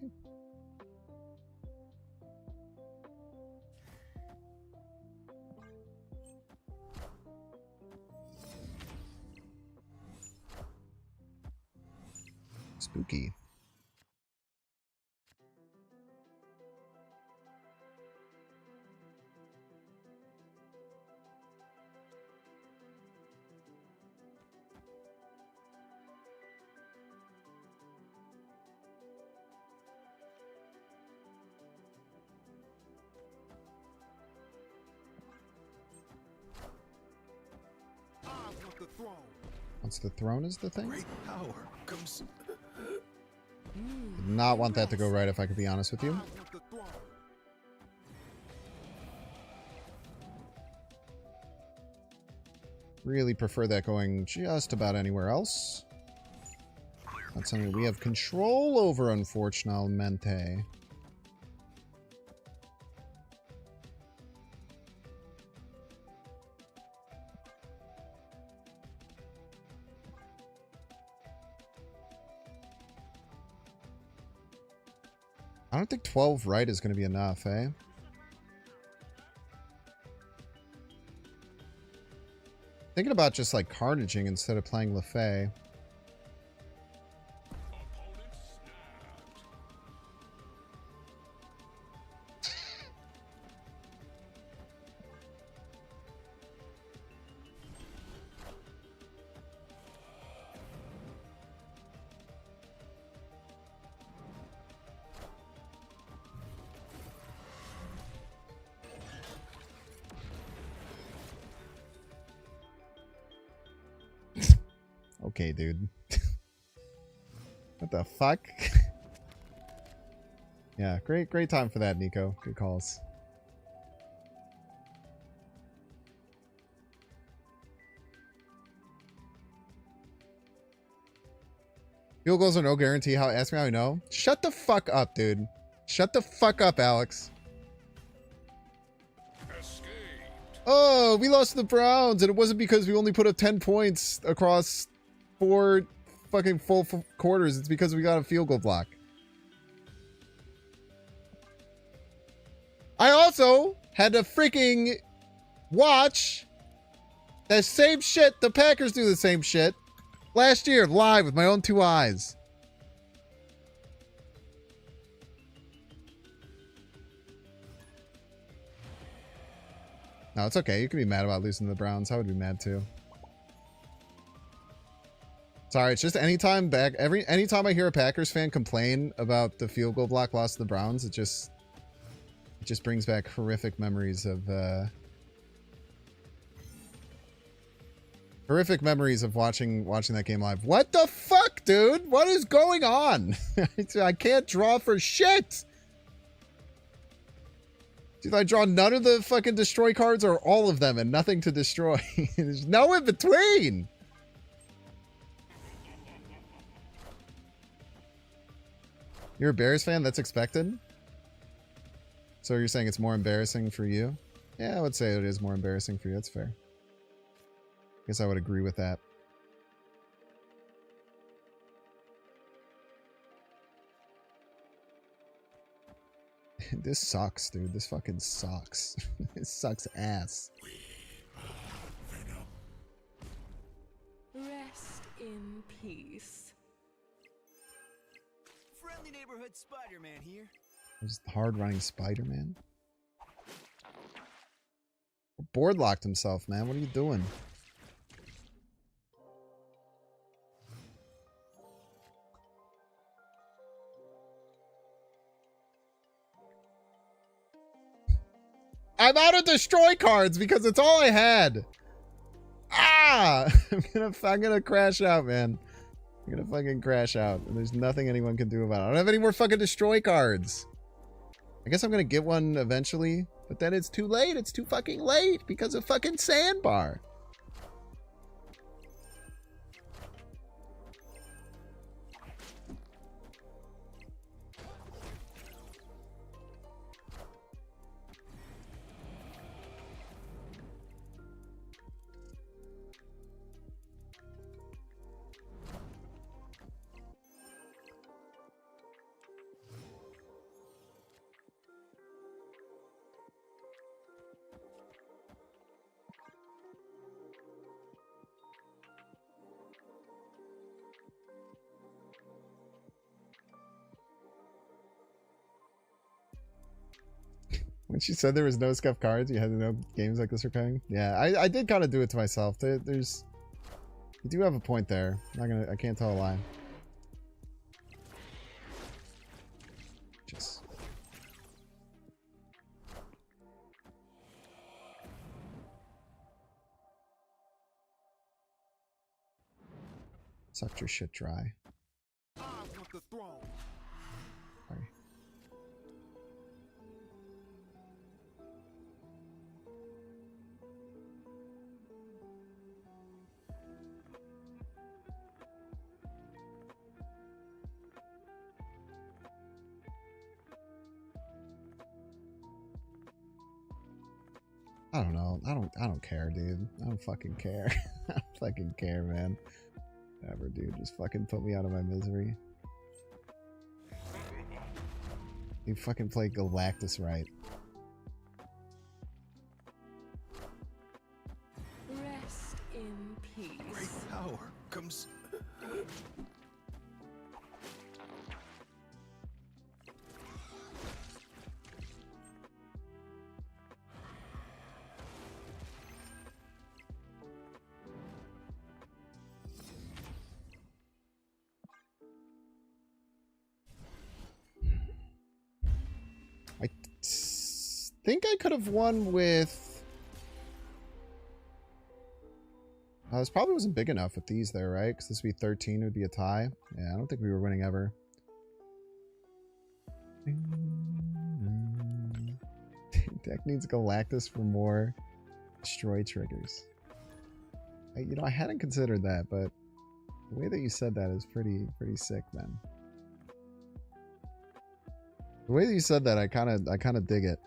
Spooky. Once the throne is the thing? Great power comes. Did not want that to go right, if I could be honest with you. Really prefer that going just about anywhere else. That's something we have control over, unfortunately. I don't think 12 right is going to be enough, eh? Thinking about just like carnaging instead of playing LeFay. Okay, dude. What the fuck? Yeah, great time for that, Nico. Good calls. Field goals are no guarantee. Ask me how I know. Shut the fuck up, dude. Shut the fuck up, Alex. Oh, we lost to the Browns, and it wasn't because we only put up 10 points across 4 fucking full quarters. It's because we got a field goal block. I also had to freaking watch that same shit. The Packers do the same shit last year live with my own 2 eyes. No, it's okay. You can be mad about losing to the Browns. I would be mad too. Sorry, it's just anytime I hear a Packers fan complain about the field goal block loss to the Browns, it just brings back horrific memories of watching that game live. What the fuck, dude? What is going on? I can't draw for shit. Dude, I draw none of the fucking destroy cards or all of them and nothing to destroy. There's no in between. You're a Bears fan? That's expected? So you're saying it's more embarrassing for you? Yeah, I would say it is more embarrassing for you. That's fair. I guess I would agree with that. This sucks, dude. This fucking sucks. This sucks ass. Rest in peace. Friendly neighborhood Spider-Man here. There's hard running Spider-Man. Board locked himself, man. What are you doing? I'm out of destroy cards because it's all I had. Ah! I'm gonna crash out, man. I'm gonna fucking crash out. And there's nothing anyone can do about it. I don't have any more fucking destroy cards. I guess I'm gonna get one eventually, but then it's too late. It's too fucking late because of fucking Sandbar. When she said there was no scuff cards, you had to know games like this are coming. Yeah, I did kind of do it to myself. There's, you do have a point there. I can't tell a lie. Just. Sucked your shit dry. I want the throne. Sorry. I don't know. I don't care, dude. I don't fucking care. I don't fucking care, man. Whatever, dude. Just fucking put me out of my misery. You fucking play Galactus right. Rest in peace. Great power comes. I think I could have won with... this probably wasn't big enough with these there, right? Because this would be 13, it would be a tie. Yeah, I don't think we were winning ever. Deck needs Galactus for more destroy triggers. You know, I hadn't considered that, but the way that you said that is pretty sick, man. The way that you said that, I kind of dig it.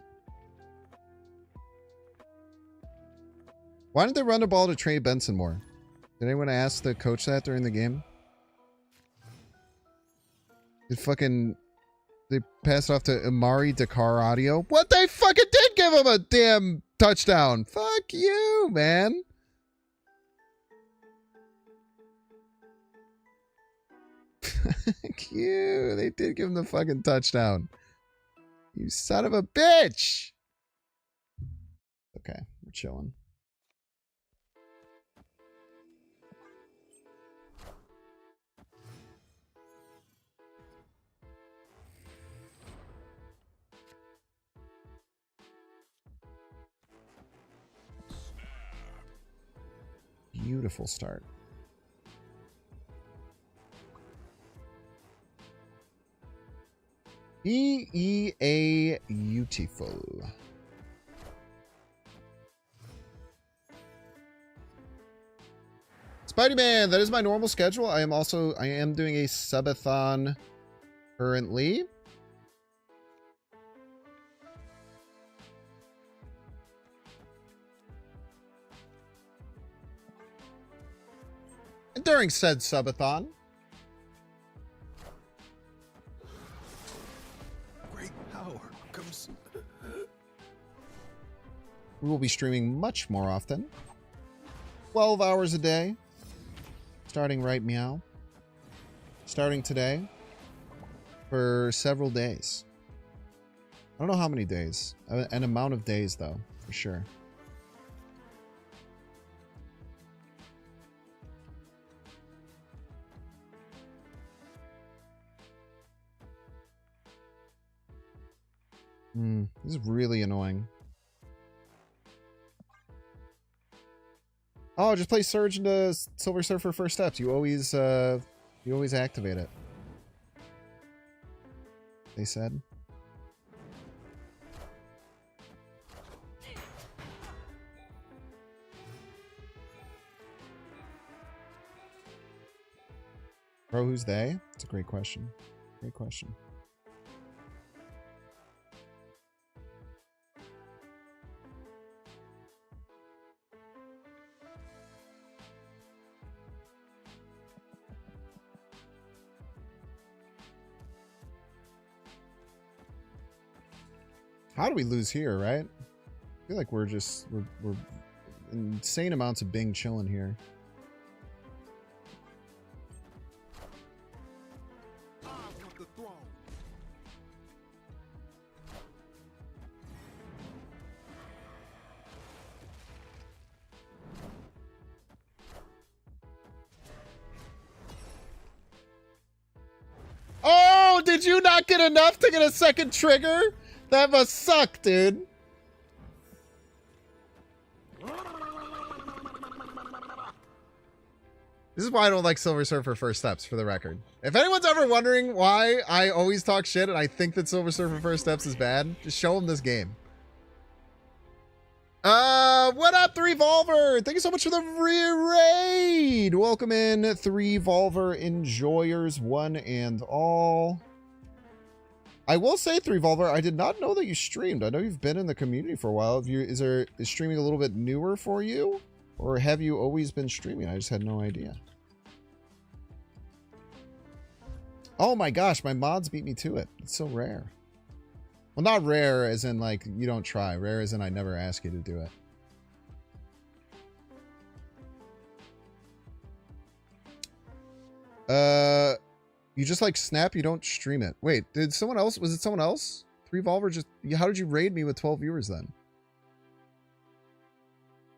Why didn't they run the ball to Trey Benson more? Did anyone ask the coach that during the game? They passed off to Amari Dakar Audio. What, they fucking did give him a damn touchdown. Fuck you, man. Fuck you. They did give him the fucking touchdown. You son of a bitch. Okay, we're chilling. Beautiful start. Beautiful. Spider-Man, that is my normal schedule. I am doing a subathon currently. And during said subathon, Great power comes. we will be streaming much more often. 12 hours a day. Starting right meow. Starting today. For several days. I don't know how many days. An amount of days, though, for sure. This is really annoying. Oh, just play Surge into Silver Surfer first steps. You always activate it. They said. Bro, who's they? It's a great question. Great question. How do we lose here, right? I feel like we're insane amounts of Bing chilling here. I want the throne. Oh, did you not get enough to get a second trigger? That must suck, dude. This is why I don't like Silver Surfer First Steps, for the record. If anyone's ever wondering why I always talk shit and I think that Silver Surfer First Steps is bad, just show them this game. What up, 3Volver? Thank you so much for the raid. Welcome in, 3Volver enjoyers, one and all. I will say, 3Volver, I did not know that you streamed. I know you've been in the community for a while. Is streaming a little bit newer for you? Or have you always been streaming? I just had no idea. Oh my gosh, my mods beat me to it. It's so rare. Well, not rare as in like you don't try. Rare as in I never ask you to do it. You just like snap, you don't stream it. Wait, did someone else? Was it someone else? 3Volver just... How did you raid me with 12 viewers then?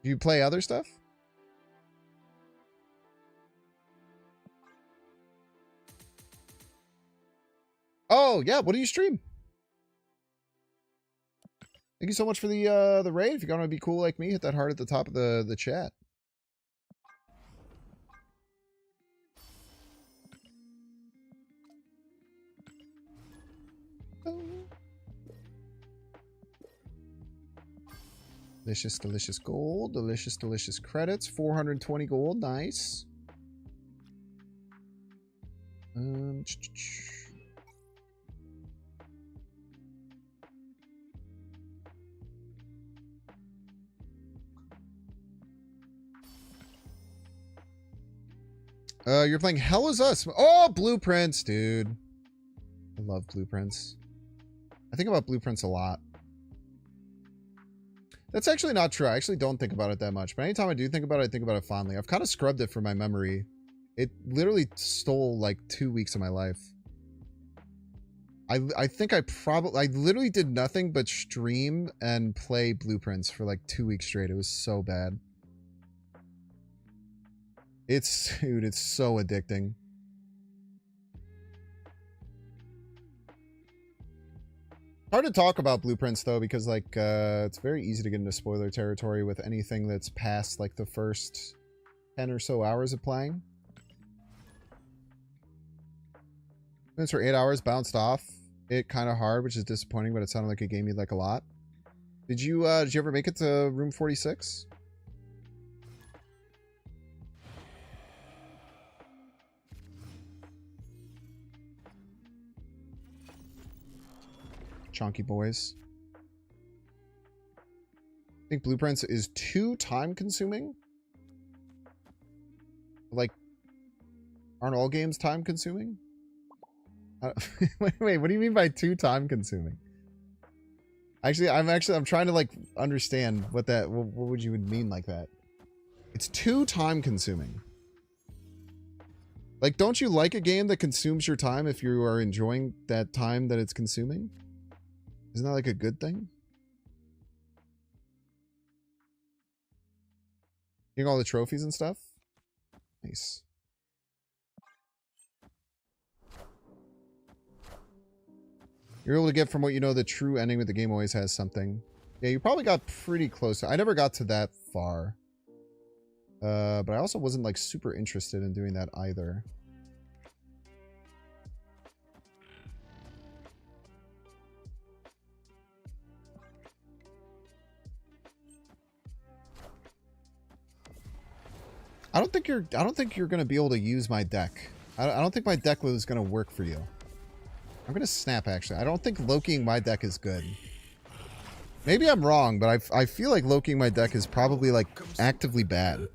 Do you play other stuff? Oh, yeah. What do you stream? Thank you so much for the raid. If you're going to be cool like me, hit that heart at the top of the chat. Delicious, delicious gold. Delicious, delicious credits. 420 gold. Nice. You're playing Hell Is Us. Oh, Blueprints, dude. I love Blueprints. I think about Blueprints a lot. That's actually not true. I actually don't think about it that much. But anytime I do think about it, I think about it fondly. I've kind of scrubbed it from my memory. It literally stole like 2 weeks of my life. I think I literally did nothing but stream and play Blueprints for like 2 weeks straight. It was so bad. Dude, it's so addicting. Hard to talk about Blueprints though, because like it's very easy to get into spoiler territory with anything that's past like the first 10 or so hours of playing. Minutes for 8 hours, bounced off it kind of hard, which is disappointing, but it sounded like a game you'd like a lot. Did you ever make it to room 46? Chonky boys. I think Blueprints is too time consuming. Like, aren't all games time consuming? Wait, what do you mean by too time consuming? Actually, I'm trying to like understand what would you mean like that? It's too time consuming. Like, don't you like a game that consumes your time if you are enjoying that time that it's consuming? Isn't that like a good thing? Getting all the trophies and stuff? Nice. You're able to get from what you know the true ending, but the game always has something. Yeah, you probably got pretty close. I never got to that far. But I also wasn't like super interested in doing that either. I don't think you're gonna be able to use my deck I don't think my deck was going to work for you. I'm going to snap, actually. I don't think Lokiing my deck is good. Maybe I'm wrong, but I feel like Lokiing my deck is probably, like, actively bad.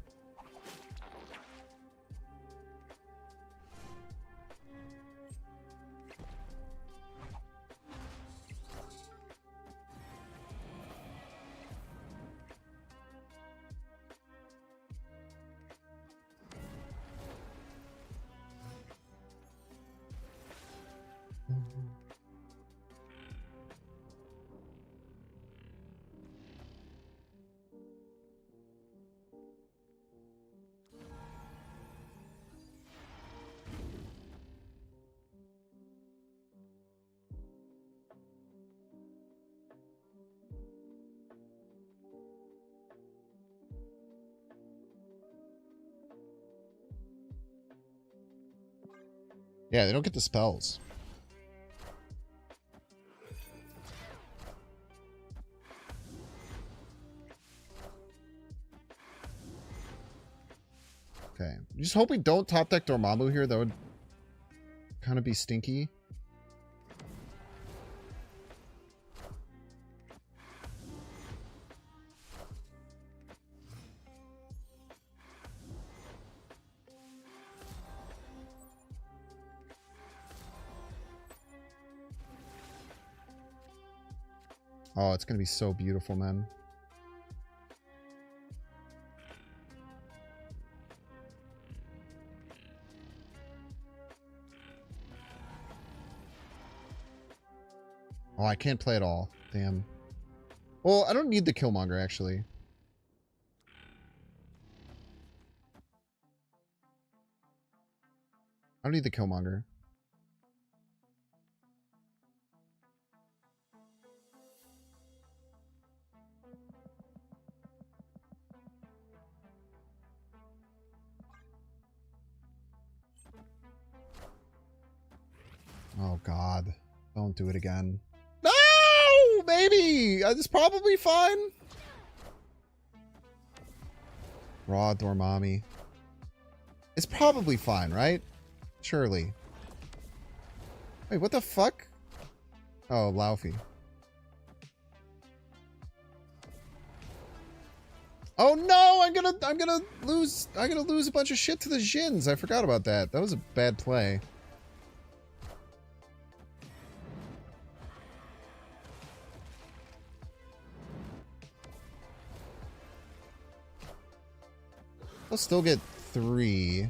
Yeah, they don't get the spells. Okay. Just hope we don't top deck Dormammu here. That would kind of be stinky. Oh, it's going to be so beautiful, man. Oh, I can't play at all. Damn. Well, I don't need the Killmonger, actually. I don't need the Killmonger. Oh, God. Don't do it again. No! Maybe! It's probably fine. Raw Dormammu. It's probably fine, right? Surely. Wait, what the fuck? Oh, Laufey. Oh no! I'm gonna lose a bunch of shit to the Jins. I forgot about that. That was a bad play. I'll still get 3.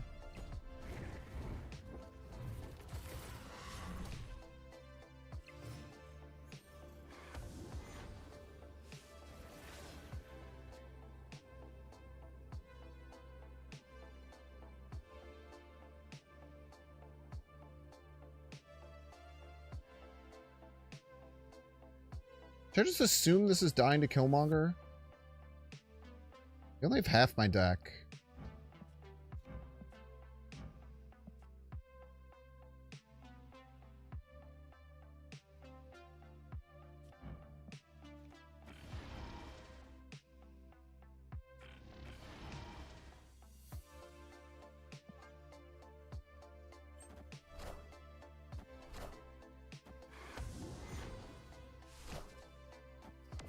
Should I just assume this is dying to Killmonger? I only have half my deck.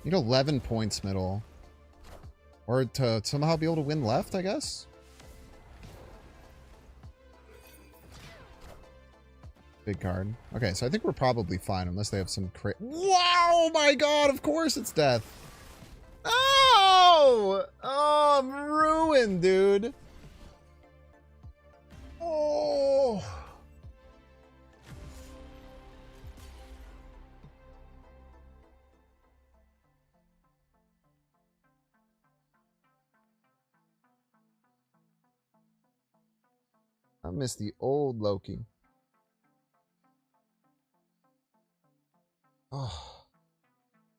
Need 11 points middle. Or to somehow be able to win left, I guess? Big card. Okay, so I think we're probably fine unless they have some crit. Wow, my god, of course it's death. Oh! Oh, I'm ruined, dude. Oh. I miss the old Loki. Oh.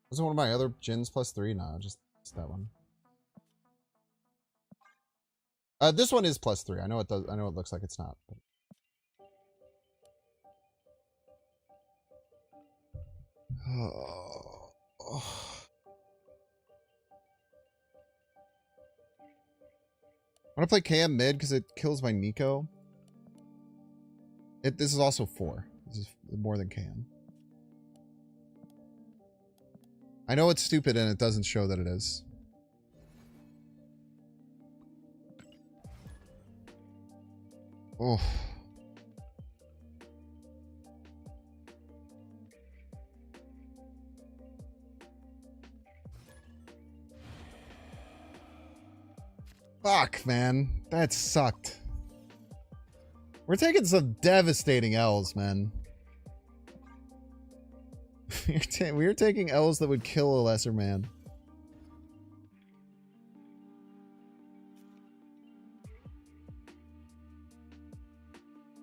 Was it one of my other Jins +3? No, just that one. This one is +3. I know it does. I know it looks like it's not. But... Oh. I want to play KM mid because it kills my Nico. This is also 4. This is more than can. I know it's stupid and it doesn't show that it is. Oh. Fuck, man. That sucked. We're taking some devastating L's, man. We're taking L's that would kill a lesser man.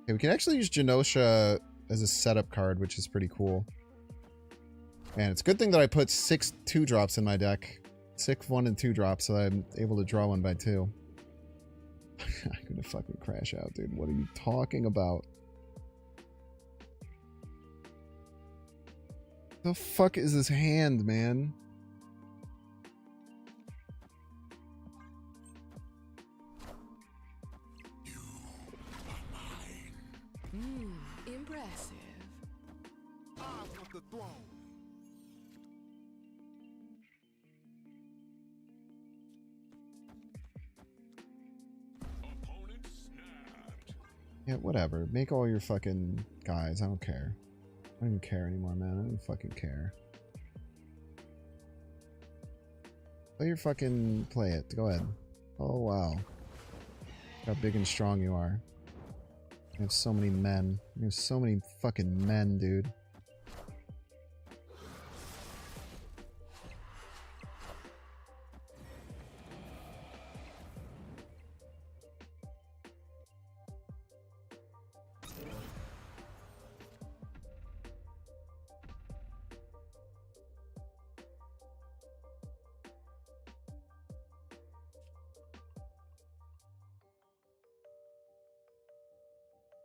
Okay, we can actually use Genosha as a setup card, which is pretty cool. And it's a good thing that I put 6 2-drops in my deck. 6 1 and 2 drops, so I'm able to draw 1 by 2. I'm gonna fucking crash out, dude. What are you talking about? The fuck is this hand, man? Impressive. I want the throne. Yeah, whatever. Make all your fucking guys. I don't care. I don't even care anymore, man. I don't fucking care. Play your fucking... Play it. Go ahead. Oh, wow. How big and strong you are. You have so many men. You have so many fucking men, dude.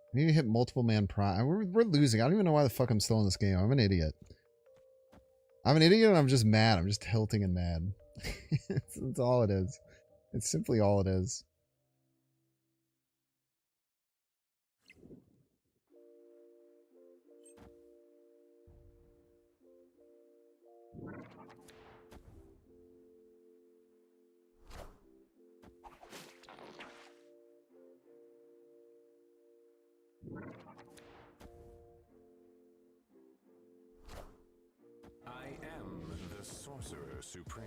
I need to hit multiple man prime. We're losing. I don't even know why the fuck I'm still in this game. I'm an idiot. I'm an idiot and I'm just mad. I'm just tilting and mad. That's all it is. It's simply all it is. I am the Sorcerer Supreme.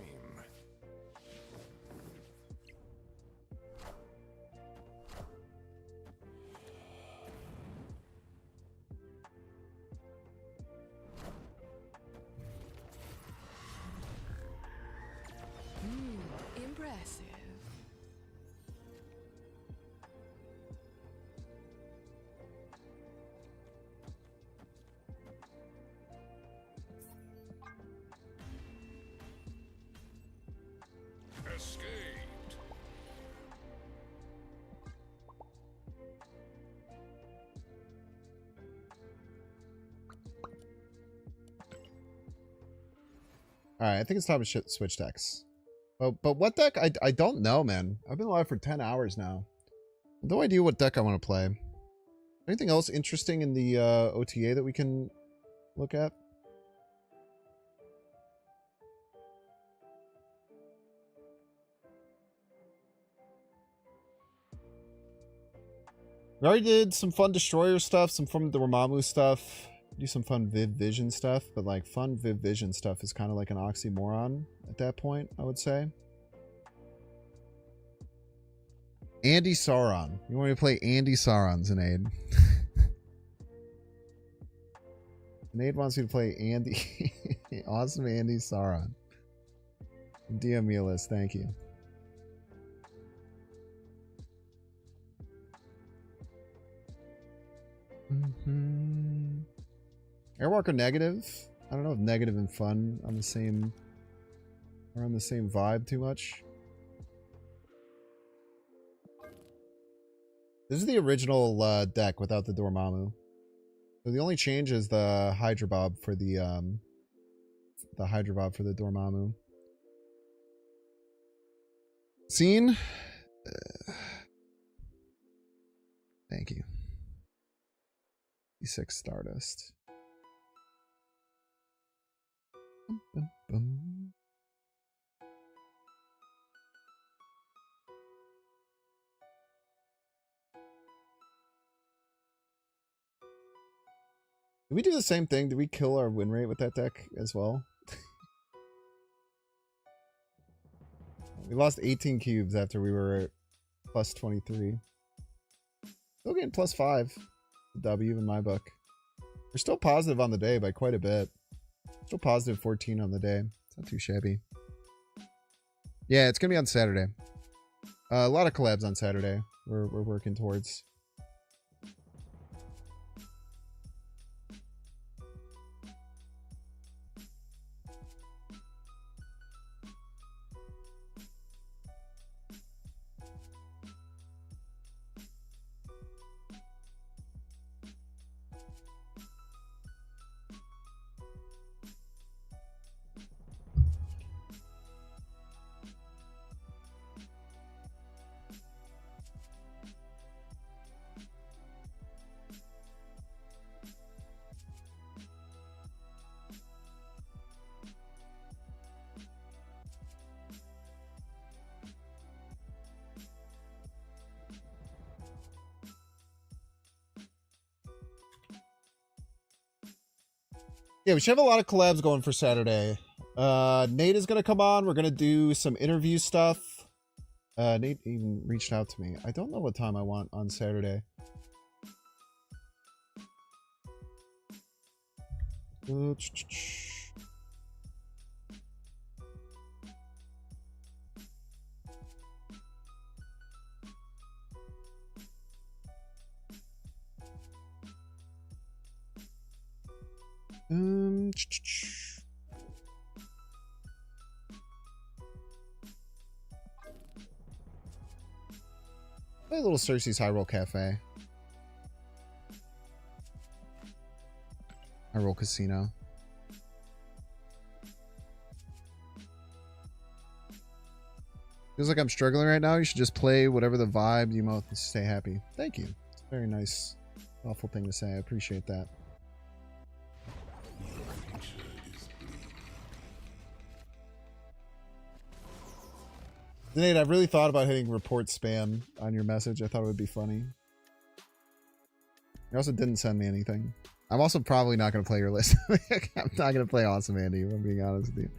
Impressive. Escaped. Alright, I think it's time to switch decks. But what deck? I don't know, man. I've been live for 10 hours now. No idea what deck I want to play. Anything else interesting in the OTA that we can look at? We already did some fun Destroyer stuff, some fun Dormammu stuff, do some fun Viv Vision stuff, but like fun Viv Vision stuff is kind of like an oxymoron at that point, I would say. Andy Sauron. You want me to play Andy Sauron, Zaid? Zaid wants me to play Andy. Awesome Andy Sauron. DM me a list, thank you. Airwalker negative. I don't know if negative and fun on the same are on the same vibe too much. This is the original deck without the Dormammu. So the only change is the Hydra Bob for the Dormammu. Scene. Thank you. 56 Stardust. Bum, bum. Did we do the same thing? Did we kill our win rate with that deck as well? We lost 18 cubes after we were at plus 23. Still getting plus 5. W in my book. We're still positive on the day by quite a bit. Still positive 14 on the day. It's not too shabby. Yeah, it's going to be on Saturday. A lot of collabs on Saturday. We're working towards. Yeah, we should have a lot of collabs going for Saturday. Nate is going to come on. We're going to do some interview stuff. Nate even reached out to me. I don't know what time I want on Saturday. Play a little Cersei's High Roll Cafe. High Roll Casino. Feels like I'm struggling right now. You should just play whatever the vibe you most stay happy. Thank you. It's a very nice, thoughtful thing to say. I appreciate that. Nate, I've really thought about hitting report spam on your message. I thought it would be funny. You also didn't send me anything. I'm also probably not going to play your list. I'm not going to play Awesome Andy, if I'm being honest with you.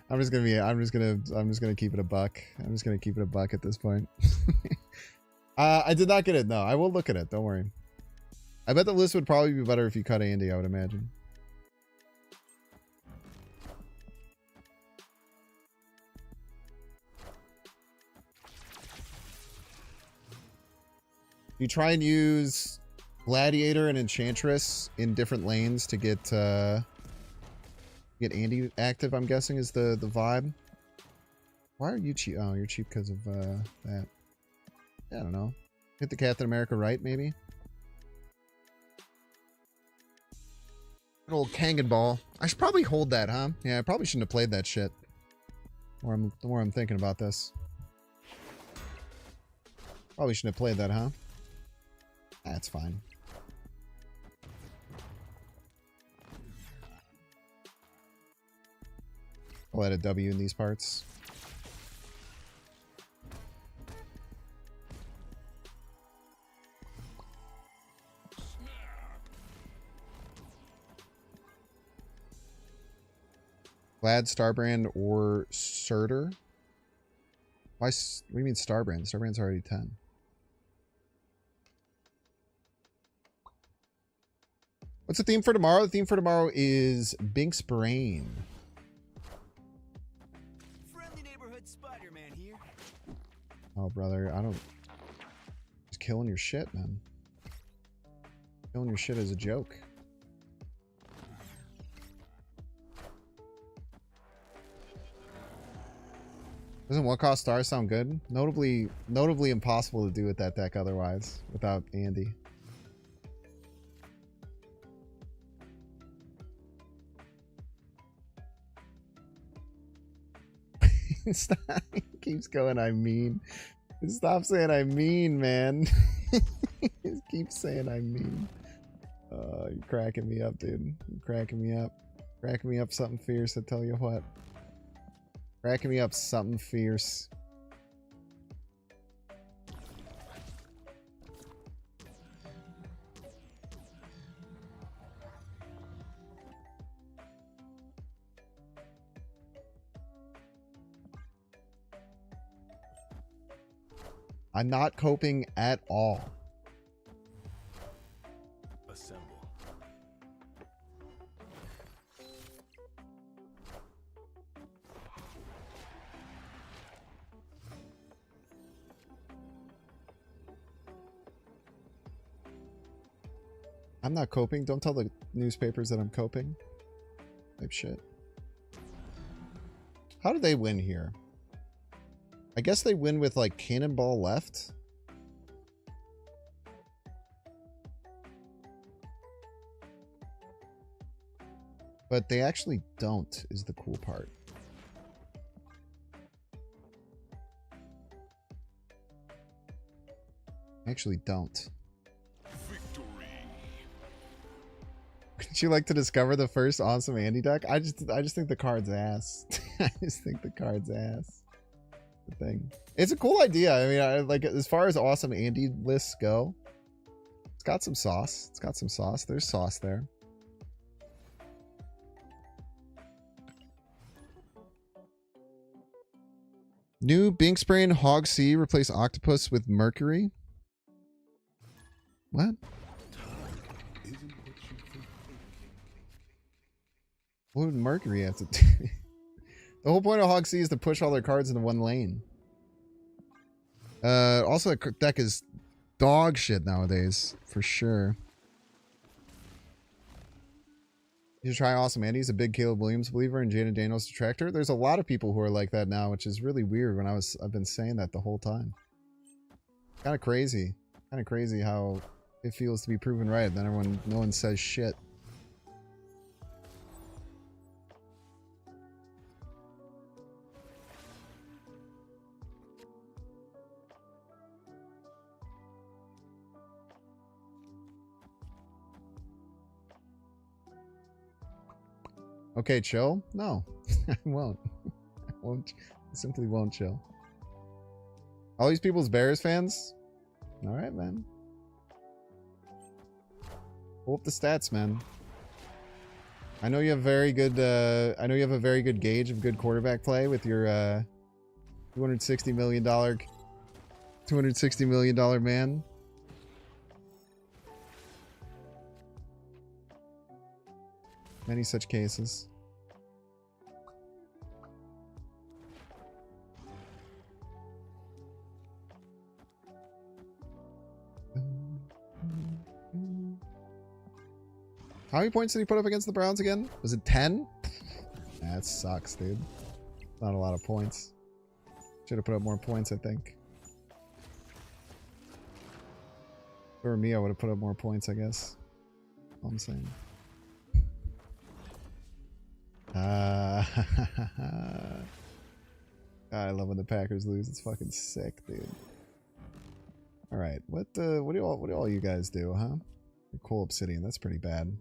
I'm just gonna keep it a buck. I'm just gonna keep it a buck at this point. I did not get it. No, I will look at it. Don't worry. I bet the list would probably be better if you cut Andy, I would imagine. You try and use Gladiator and Enchantress in different lanes to get Andy active, I'm guessing, is the vibe. Why are you cheap? Oh, you're cheap because of that. Yeah, I don't know. Hit the Captain America right, maybe? Good old Kangen ball. I should probably hold that, huh? Yeah, I probably shouldn't have played that shit. The more I'm thinking about this. Probably shouldn't have played that, huh? That's fine. I'll add a W in these parts. Glad, Starbrand, or Surtur? Why? What do you mean Starbrand? Starbrand's already 10. What's the theme for tomorrow? The theme for tomorrow is Bynx Brain. Friendly neighborhood Spider-Man here. Oh, brother, I don't... Just killing your shit, man. Killing your shit is a joke. Doesn't What Cost Stars sound good? Notably impossible to do with that deck otherwise, without Andy. Keeps going, I mean. Stop saying I mean, man. Just keep saying I mean. You're cracking me up, dude. You're cracking me up. Cracking me up something fierce, I tell you what. Cracking me up something fierce. I'm not coping at all. Assemble. I'm not coping. Don't tell the newspapers that I'm coping. Type shit. How do they win here? I guess they win with like cannonball left. But they actually don't, is the cool part. Actually don't. Victory. Would you like to discover the first awesome Andy deck? I just think the card's ass. I just think the card's ass. The thing. It's a cool idea. I mean, I like as far as awesome Andy lists go. It's got some sauce. It's got some sauce. There's sauce there. New Bynx-A-Thon Hog Sea replace Octopus with Mercury. What? What would Mercury have to do? The whole point of Hog Sea is to push all their cards into one lane. Also, that deck is dog shit nowadays, for sure. You should try Awesome Andy. He's a big Caleb Williams believer and Jaden Daniels detractor. There's a lot of people who are like that now, which is really weird. I've been saying that the whole time. Kind of crazy. Kind of crazy how it feels to be proven right. Then no one says shit. Okay, chill? No, I won't. I won't. I simply won't chill. All these people's Bears fans? All right, man. Pull up the stats, man. I know you have very good. I know you have a very good gauge of good quarterback play with your $260 million man. Many such cases. How many points did he put up against the Browns again? Was it 10? That sucks, dude. Not a lot of points. Should have put up more points, I think. If it were me, I would have put up more points, I guess. All I'm saying. God, I love when the Packers lose. It's fucking sick, dude. All right, what do all you guys do, huh? Cool Obsidian. That's pretty bad.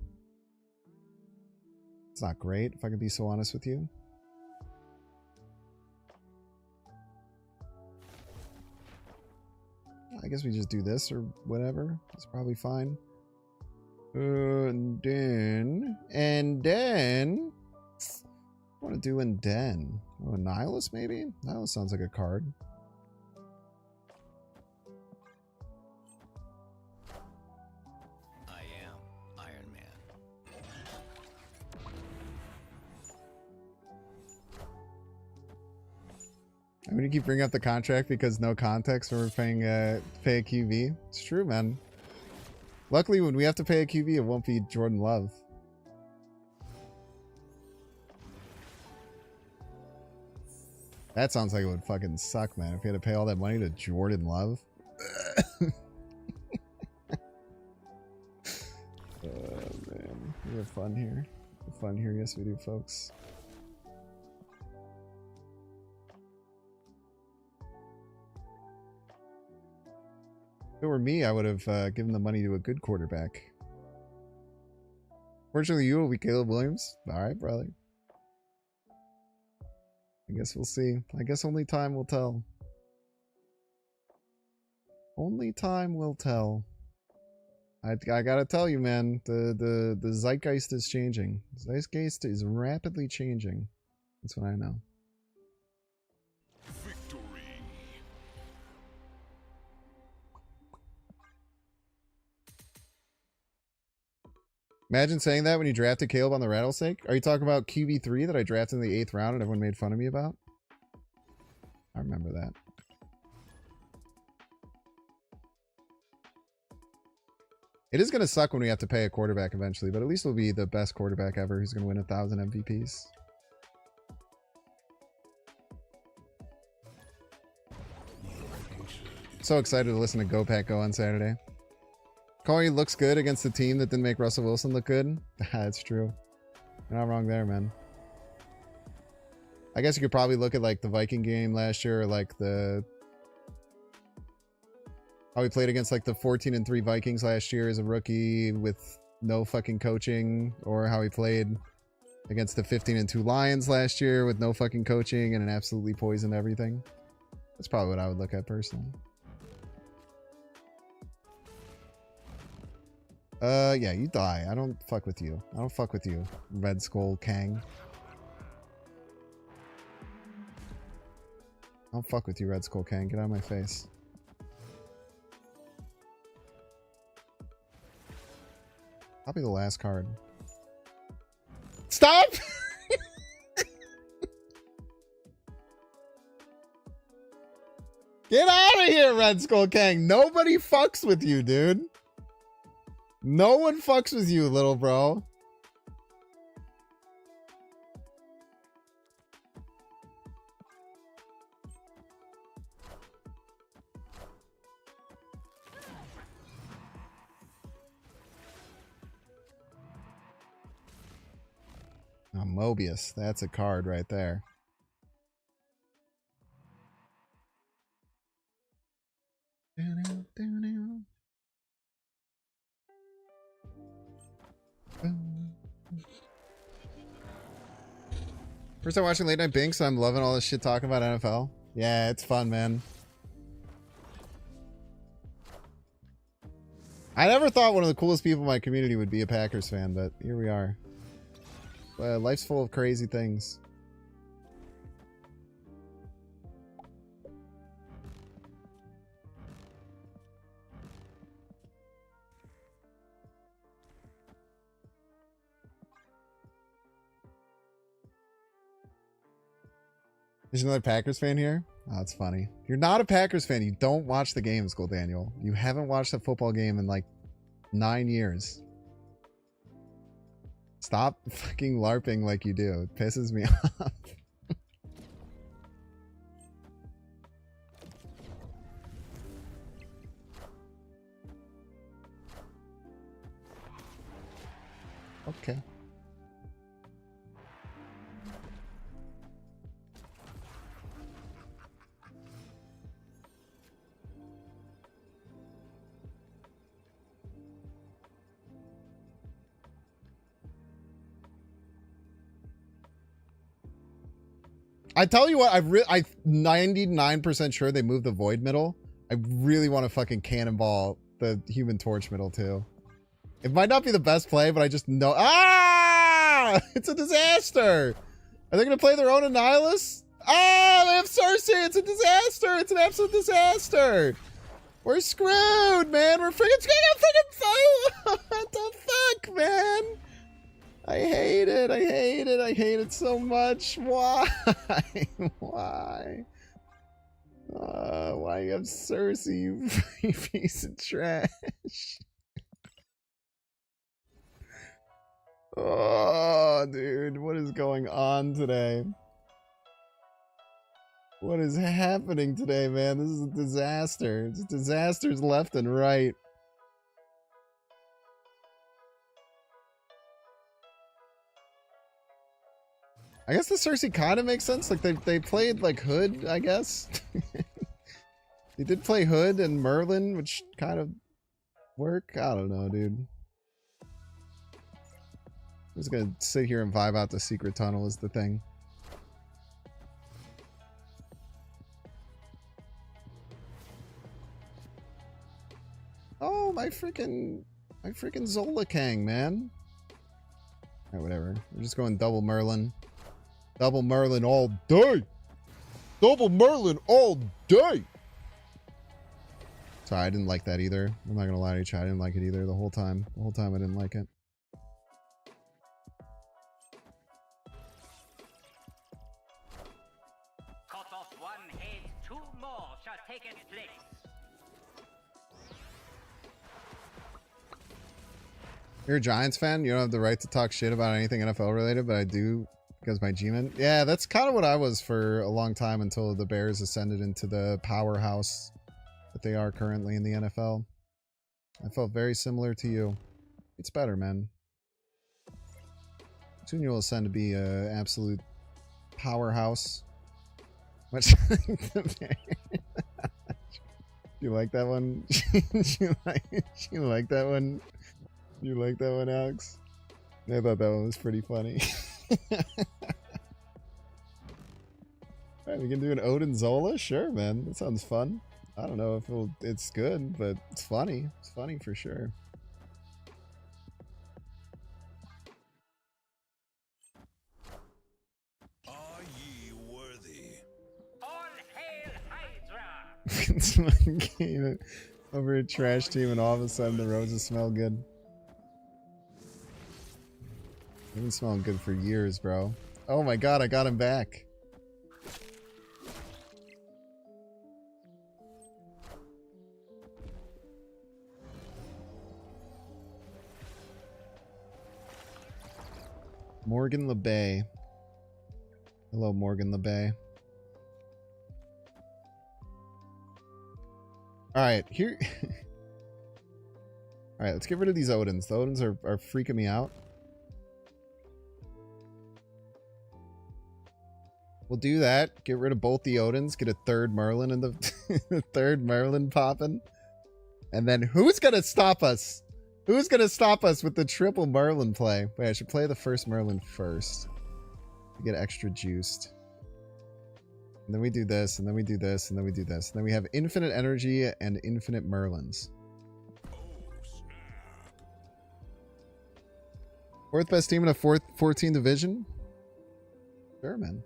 It's not great, if I can be so honest with you. I guess we just do this or whatever. It's probably fine. And then what want to do in Den? Oh, Nihilus maybe? Nihilus sounds like a card. I am Iron Man. I'm gonna keep bringing up the contract because no context when we're pay a QB. It's true, man. Luckily, when we have to pay a QB, it won't be Jordan Love. That sounds like it would fucking suck, man. If you had to pay all that money to Jordan Love. Oh, man. We have fun here. We have fun here. Yes, we do, folks. it were me, I would have given the money to a good quarterback. Fortunately, you will be Caleb Williams. All right, brother. I guess we'll see. I guess only time will tell. Only time will tell. I gotta tell you, man, the zeitgeist is changing. The zeitgeist is rapidly changing. That's what I know. Victory. Imagine saying that when you drafted Caleb on the Rattlesnake. Are you talking about QB3 that I drafted in the 8th round and everyone made fun of me about? I remember that. It is going to suck when we have to pay a quarterback eventually, but at least we'll be the best quarterback ever who's going to win 1,000 MVPs. So excited to listen to Go Pack Go on Saturday. Corey looks good against the team that didn't make Russell Wilson look good. That's true. You're not wrong there, man. I guess you could probably look at like the Viking game last year, or like the... how he played against like the 14-3 Vikings last year as a rookie with no fucking coaching, or how he played against the 15-2 Lions last year with no fucking coaching and absolutely poisoned everything. That's probably what I would look at personally. Yeah, you die. I don't fuck with you. I don't fuck with you, Red Skull Kang. I don't fuck with you, Red Skull Kang. Get out of my face. I'll be the last card. Stop! Get out of here, Red Skull Kang. Nobody fucks with you, dude. No one fucks with you, little bro. Oh, Mobius. That's a card right there. First time watching Late Night Bynx, so I'm loving all this shit talking about NFL. Yeah, it's fun, man. I never thought one of the coolest people in my community would be a Packers fan, but here we are. Life's full of crazy things. There's another Packers fan here? Oh, that's funny. You're not a Packers fan. You don't watch the games, Gold Daniel. You haven't watched a football game in like 9 years. Stop fucking LARPing like you do. It pisses me off. Okay. I tell you what, I'm 99% sure they moved the Void middle. I really want to fucking cannonball the Human Torch middle too. It might not be the best play, but I just know. Ah! It's a disaster. Are they going to play their own Annihilus? Ah! They have Cersei. It's a disaster. It's an absolute disaster. We're screwed, man. We're freaking screwed. What the fuck, man? I hate it. I hate it. I hate it so much. Why? Why? Why you have Cersei, you piece of trash? Oh, dude. What is going on today? What is happening today, man? This is a disaster. It's disasters left and right. I guess the Cersei kind of makes sense. Like they played like Hood, I guess. They did play Hood and Merlin, which kind of work. I don't know, dude. I'm just gonna sit here and vibe out the secret tunnel is the thing. Oh, my freaking Zola Kang, man. Alright, whatever. We're just going double Merlin. Double Merlin all day. Double Merlin all day. Sorry, I didn't like that either. I'm not gonna lie to you, I didn't like it either the whole time. The whole time I didn't like it. Cut off one head, 2 more shall take its place. You're a Giants fan? You don't have the right to talk shit about anything NFL related, but I do because my G-Man. Yeah, that's kind of what I was for a long time until the Bears ascended into the powerhouse that they are currently in the NFL. I felt very similar to you. It's better, man. Soon you'll ascend to be an absolute powerhouse. Much like the Bears. You like that one? you like that one? You like that one, Alex? I thought that one was pretty funny. Alright, we can do an Odin Zola? Sure, man. That sounds fun. I don't know if it's good, but it's funny. It's funny for sure. Are ye worthy? All hail Hydra! It's one game over a trash team and all of a sudden the roses smell good. They've been smelling good for years, bro. Oh my god, I got him back. Morgan LeBay. Hello, Morgan LeBay. Alright, here... Alright, let's get rid of these Odins. The Odins are freaking me out. We'll do that. Get rid of both the Odins. Get a third Merlin in the third Merlin popping. And then who's gonna stop us? Who's gonna stop us with the triple Merlin play? Wait, I should play the first Merlin first. To get extra juiced. And then we do this, and then we do this, and then we do this. And then we have infinite energy and infinite Merlins. Fourth best team in a 14 division? Sure, man.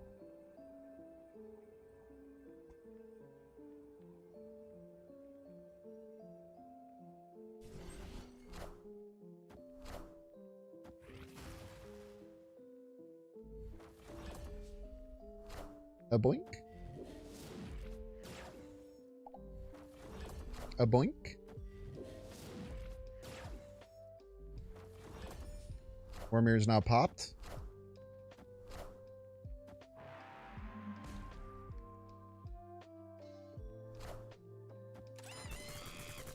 A boink. A boink. Vormir's now popped.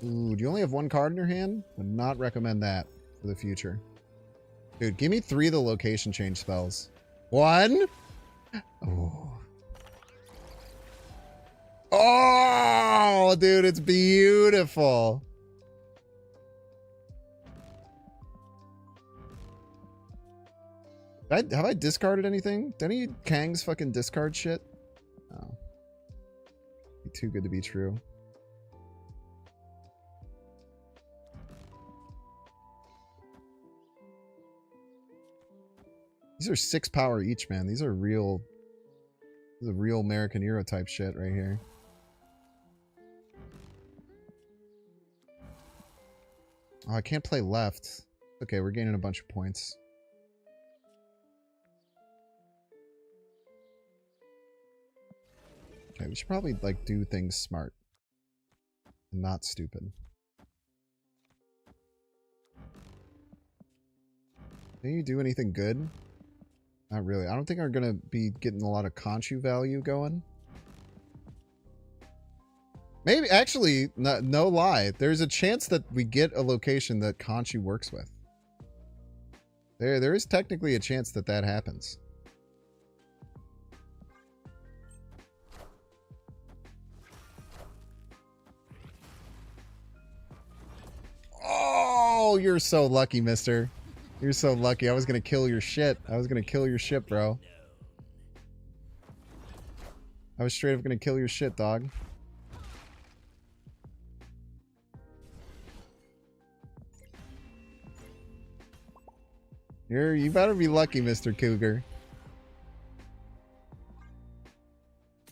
Ooh, do you only have one card in your hand? Would not recommend that for the future. Dude, give me 3 of the location change spells. 1? Oh. Oh, dude, it's beautiful. Have I discarded anything? Did any Kang's fucking discard shit? Oh. Be too good to be true. These are 6 power each, man. These are real... This is a real American Euro type shit right here. Oh, I can't play left. Okay, we're gaining a bunch of points. Okay, we should probably, like, do things smart. And not stupid. Can you do anything good? Not really. I don't think I'm gonna be getting a lot of Conchu value going. Maybe, actually, no lie. There's a chance that we get a location that Conchu works with. There is technically a chance that that happens. Oh, you're so lucky, mister. You're so lucky. I was gonna kill your shit. I was gonna kill your shit, bro. I was straight up gonna kill your shit, dog. You better be lucky, Mr. Cougar.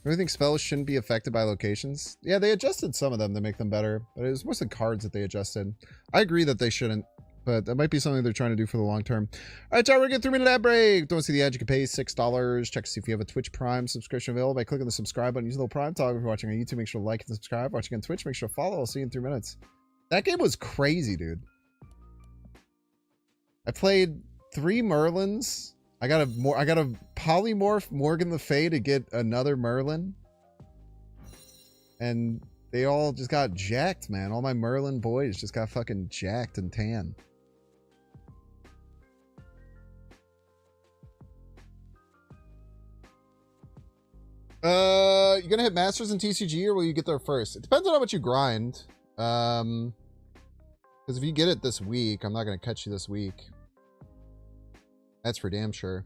I think spells shouldn't be affected by locations. Yeah, they adjusted some of them to make them better, but it was mostly cards that they adjusted. I agree that they shouldn't, but that might be something they're trying to do for the long term. All right, y'all, we're getting 3 minute ad break. Don't see the ad, you can pay $6. Check to see if you have a Twitch Prime subscription available by clicking the subscribe button. Use a little Prime talk. If you're watching on YouTube, make sure to like and subscribe. Watching on Twitch, make sure to follow. I'll see you in 3 minutes. That game was crazy, dude. I played 3 Merlins. I got a polymorph Morgan Le Fay to get another Merlin. And they all just got jacked, man. All my Merlin boys just got fucking jacked and tan. You gonna hit Masters in TCG or will you get there first? It depends on how much you grind. Because if you get it this week, I'm not gonna catch you this week. That's for damn sure.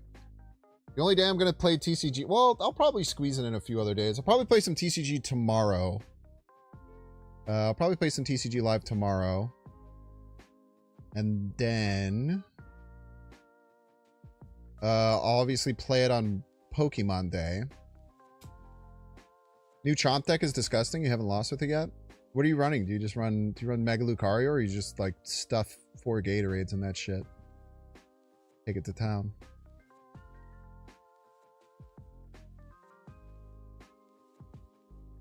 The only day I'm going to play TCG... Well, I'll probably squeeze it in a few other days. I'll probably play some TCG tomorrow. I'll probably play some TCG live tomorrow. And then... I'll obviously play it on Pokemon Day. New Chomp deck is disgusting. You haven't lost with it yet? What are you running? Do you run Mega Lucario or you just like stuff 4 Gatorades and that shit? Take it to town.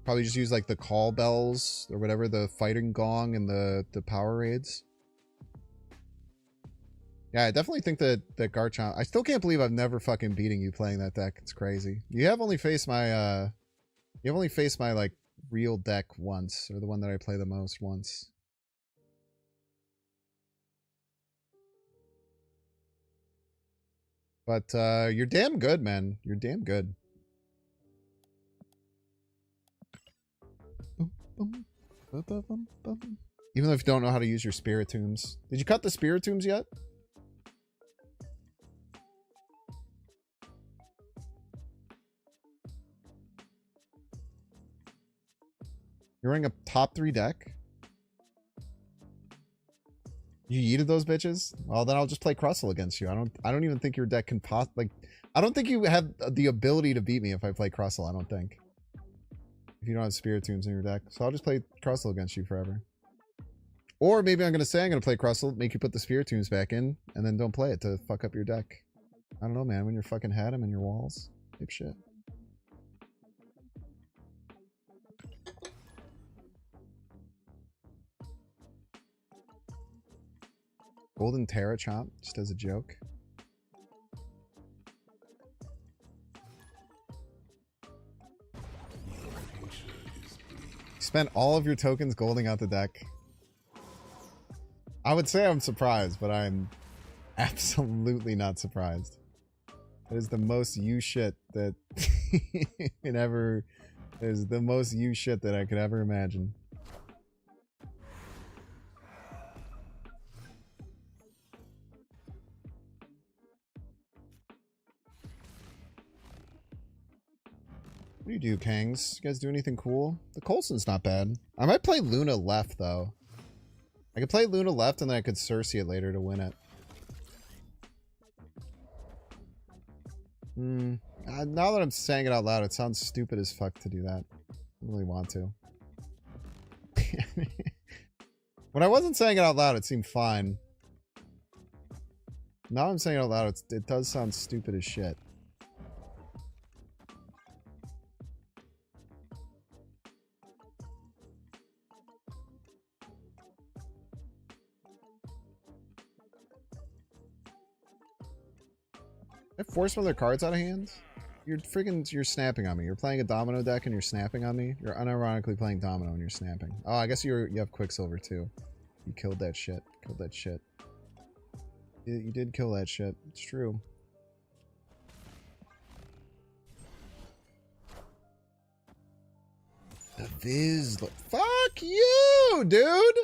Probably just use like the call bells or whatever, the fighting gong and the power raids. Yeah, I definitely think that Garchomp... I still can't believe I've never fucking beating you playing that deck. It's crazy. You have only faced my like real deck once, or the one that I play the most once. But you're damn good, man. You're damn good. Even though if you don't know how to use your Spiritombs. Did you cut the Spiritombs yet? You're running a top 3 deck? You yeeted those bitches? Well, then I'll just play Crustle against you. I don't even think your deck can like, I don't think you have the ability to beat me if I play Crustle, I don't think. If you don't have Spiritombs in your deck. So I'll just play Crustle against you forever. Or maybe I'm going to say I'm going to play Crustle, make you put the Spiritombs back in, and then don't play it to fuck up your deck. I don't know, man. When you're fucking had them in your walls. Type shit. Golden Terra Chomp, just as a joke. You spent all of your tokens golding out the deck. I would say I'm surprised, but I'm absolutely not surprised. That is the most you shit that is the most you shit that I could ever imagine. What do you do, Kangs? You guys do anything cool? The Coulson's not bad. I might play Luna left, though. I could play Luna left, and then I could Cersei it later to win it. Now that I'm saying it out loud, it sounds stupid as fuck to do that. I don't really want to. When I wasn't saying it out loud, it seemed fine. Now I'm saying it out loud, it does sound stupid as shit. I forced one of their cards out of hand? You're snapping on me. You're playing a Domino deck and you're snapping on me? You're unironically playing Domino and you're snapping. Oh, I guess you have Quicksilver too. You killed that shit. Killed that shit. You did kill that shit. It's true. The Viz. Fuck you, dude!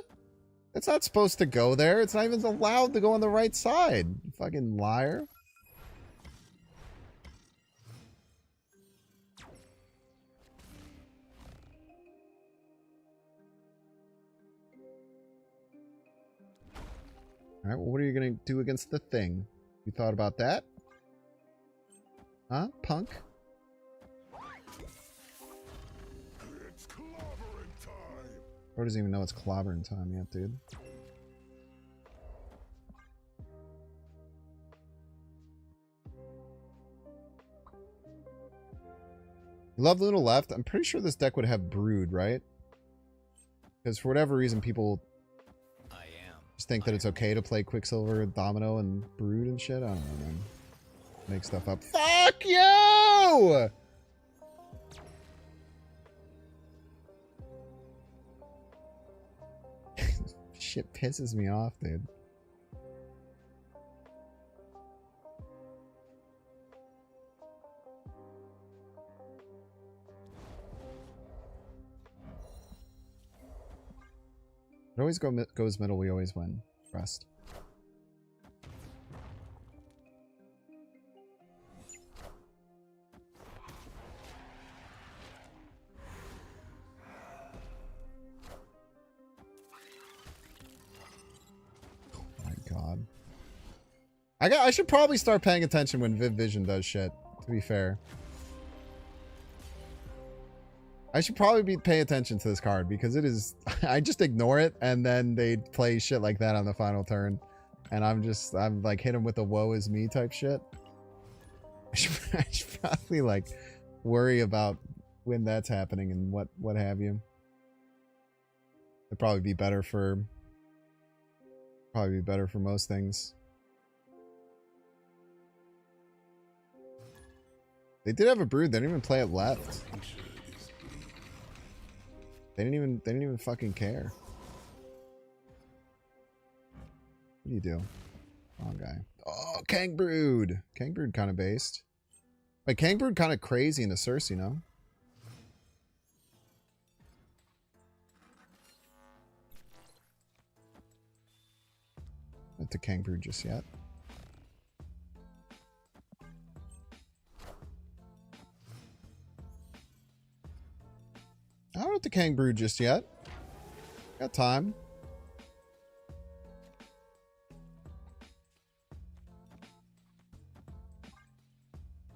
It's not supposed to go there. It's not even allowed to go on the right side. You fucking liar. Alright, well, what are you gonna do against the thing? You thought about that? Huh, punk? It's clobbering time. Bro doesn't even know it's clobbering time yet, dude. Love Little left. I'm pretty sure this deck would have Brood, right? Because for whatever reason, people just think that it's okay to play Quicksilver, Domino, and Brood and shit. I don't know, man. Make stuff up. Fuck you! Shit pisses me off, dude. It always goes middle, we always win. Trust. Oh my god. I should probably start paying attention when Viv Vision does shit, to be fair. I should probably be paying attention to this card because it is... I just ignore it and then they play shit like that on the final turn. And I'm like hit him with a woe is me type shit. I should probably like worry about when that's happening and what have you. It'd probably be better for... most things. They did have a Brood, they didn't even play it left. They didn't even fucking care. What do you do? Wrong guy. Oh, Kang Brood. Kang Brood kind of based. Like, Kang Brood kind of crazy into Cersei, you know? Not to Kang Brood just yet. I don't have to Kang Brood just yet. Got time.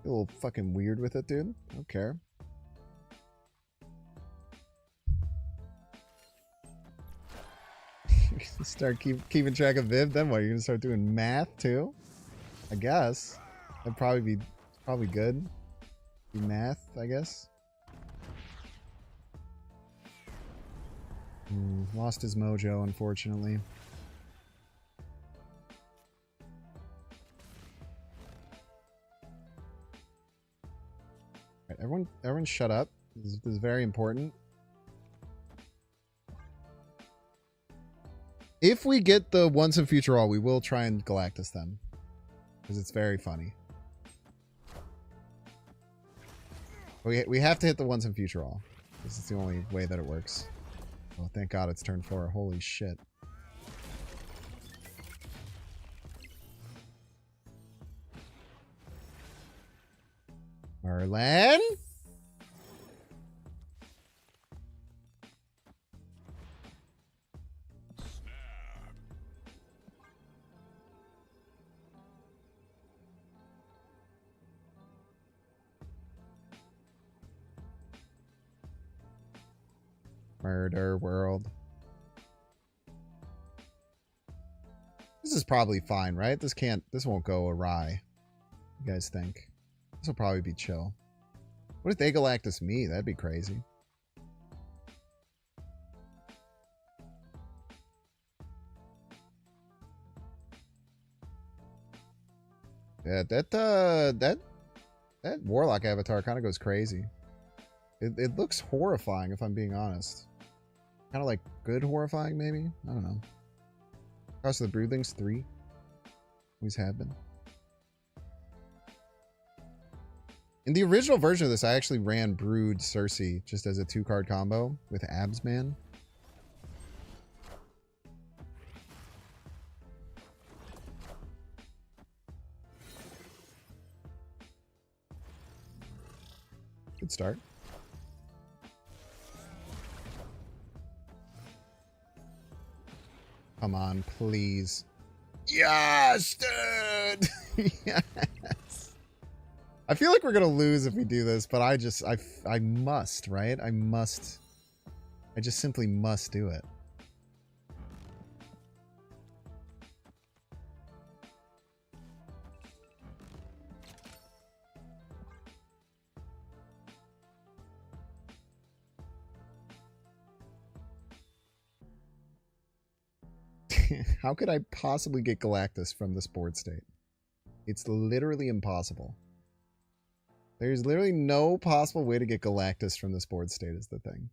A little fucking weird with it, dude. I don't care. Start keeping track of Viv, then what? You're gonna start doing math too? I guess. That'd probably be good. Do math, I guess. Lost his mojo, unfortunately. Alright, everyone shut up. This is very important. If we get the Once and Future All, we will try and Galactus them. Because it's very funny. We have to hit the Once and Future All. This is the only way that it works. Oh, thank God it's turn 4. Holy shit. Merlin? Murder world. This is probably fine, right? This won't go awry. You guys think? This will probably be chill. What if they Galactus me? That'd be crazy. Yeah, that Warlock avatar kind of goes crazy. It looks horrifying, if I'm being honest. Kind of like good horrifying, maybe? I don't know. Cost of the Broodlings, 3. Always have been. In the original version of this, I actually ran Brood Cersei just as a 2-card combo with Absman. Good start. Come on, please. Yes, dude! Yes! I feel like we're gonna lose if we do this, but I must, right? I just simply must do it. How could I possibly get Galactus from this board state? It's literally impossible. There's literally no possible way to get Galactus from this board state is the thing.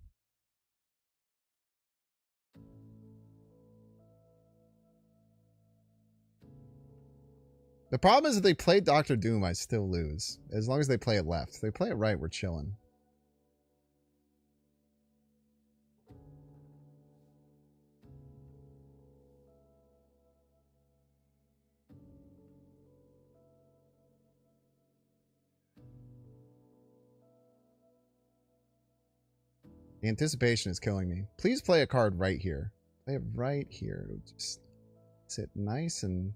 The problem is if they play Doctor Doom, I still lose. As long as they play it left. If they play it right, we're chilling. The anticipation is killing me. Please play a card right here. Play it right here. It'll just sit nice and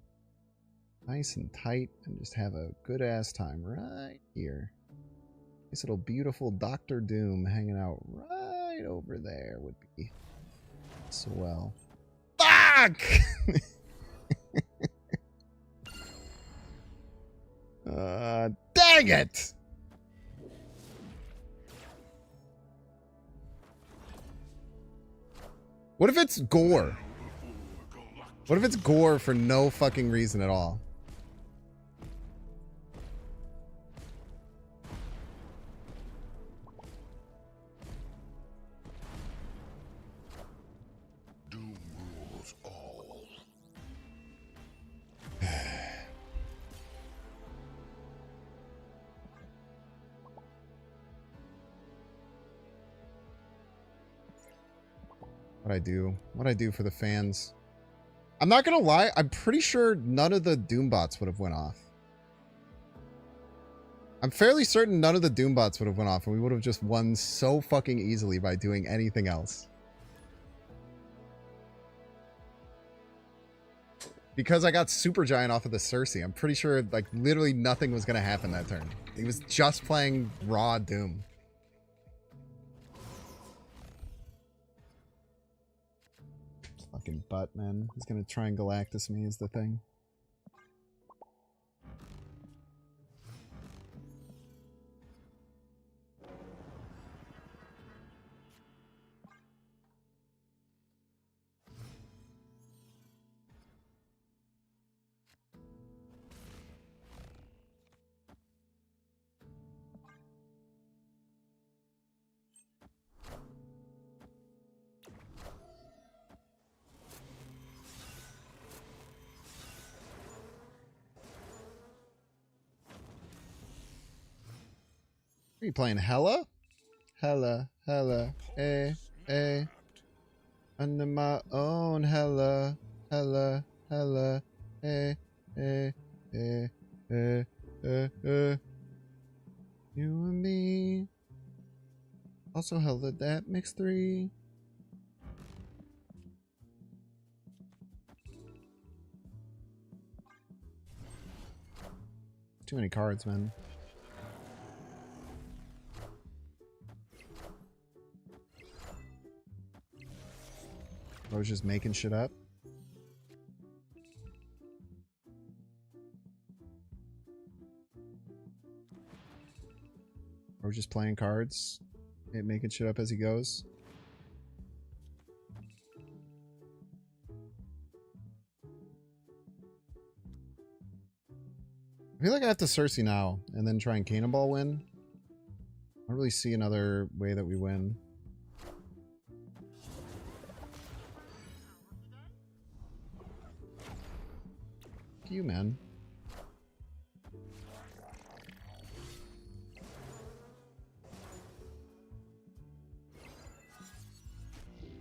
tight and just have a good ass time right here. This little beautiful Doctor Doom hanging out right over there would be swell. Fuck! Dang it! What if it's gore? What if it's gore for no fucking reason at all? Doom rules all. What'd I do for the fans? I'm not gonna lie, I'm pretty sure none of the Doombots would have went off. I'm fairly certain none of the Doombots would have went off and we would have just won so fucking easily by doing anything else. Because I got Super Giant off of the Cersei, I'm pretty sure like literally nothing was gonna happen that turn. He was just playing raw Doom. Fucking butt, man. He's gonna try and Galactus me is the thing. Are you playing Hella? Hella, under my own Hella, you and me. Also Hella that makes 3. Too many cards, man. I was just making shit up. Or just playing cards and making shit up as he goes. I feel like I have to Cersei now and then try and Cannonball win. I don't really see another way that we win. You, man.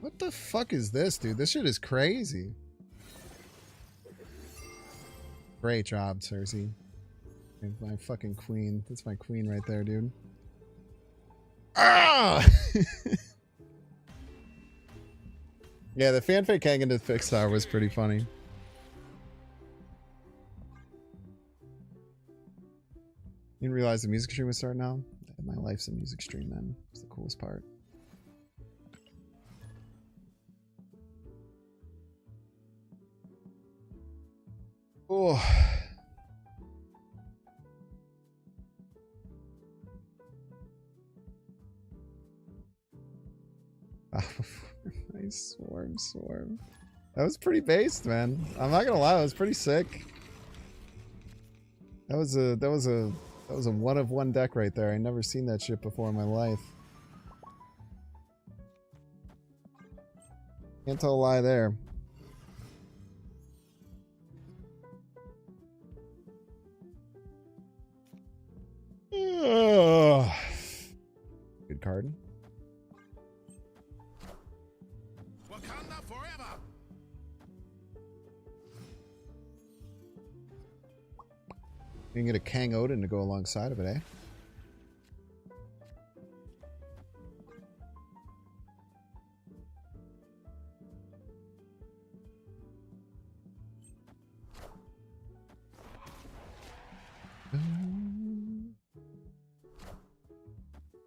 What the fuck is this, dude? This shit is crazy. Great job, Cersei. My fucking queen. That's my queen right there, dude. Ah! Yeah, the fanfic hanging to Fixstar was pretty funny. You didn't realize the music stream was starting now? My life's a music stream, man. It's the coolest part. Oh. Nice swarm. That was pretty based, man. I'm not gonna lie, that was pretty sick. That was a one of one deck right there. I never seen that shit before in my life. Can't tell a lie there. Good card. Wakanda forever. You can get a Kang Odin to go alongside of it, eh?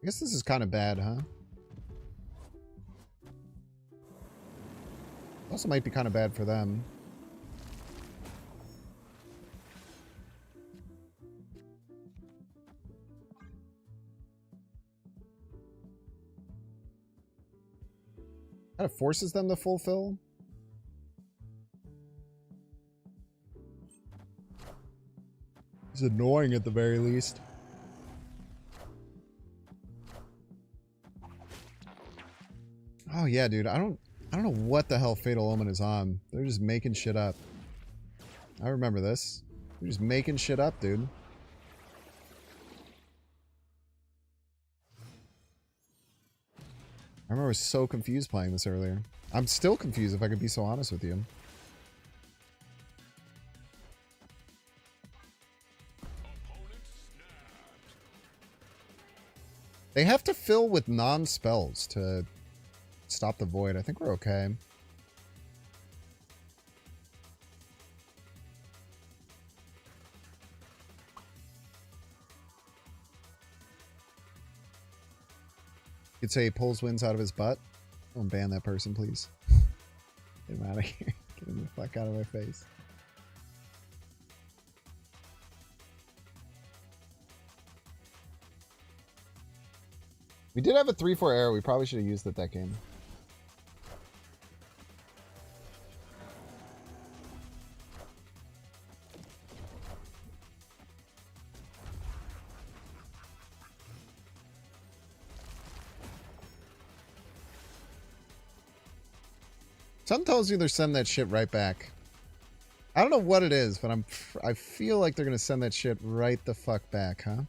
I guess this is kind of bad, huh? Also might be kind of bad for them. Kind of forces them to fulfill. It's annoying at the very least. Oh yeah, dude. I don't know what the hell Fatal Omen is on. They're just making shit up. I remember this. They're just making shit up, dude. I remember I was so confused playing this earlier. I'm still confused, if I could be so honest with you. They have to fill with non-spells to stop the void. I think we're okay. You could say he pulls wins out of his butt. Don't ban that person, please. Get him out of here. Get him the fuck out of my face. We did have a 3-4 arrow. We probably should have used it that game. Something tells you they're sending that shit right back. I don't know what it is, but I feel like they're gonna send that shit right the fuck back, huh?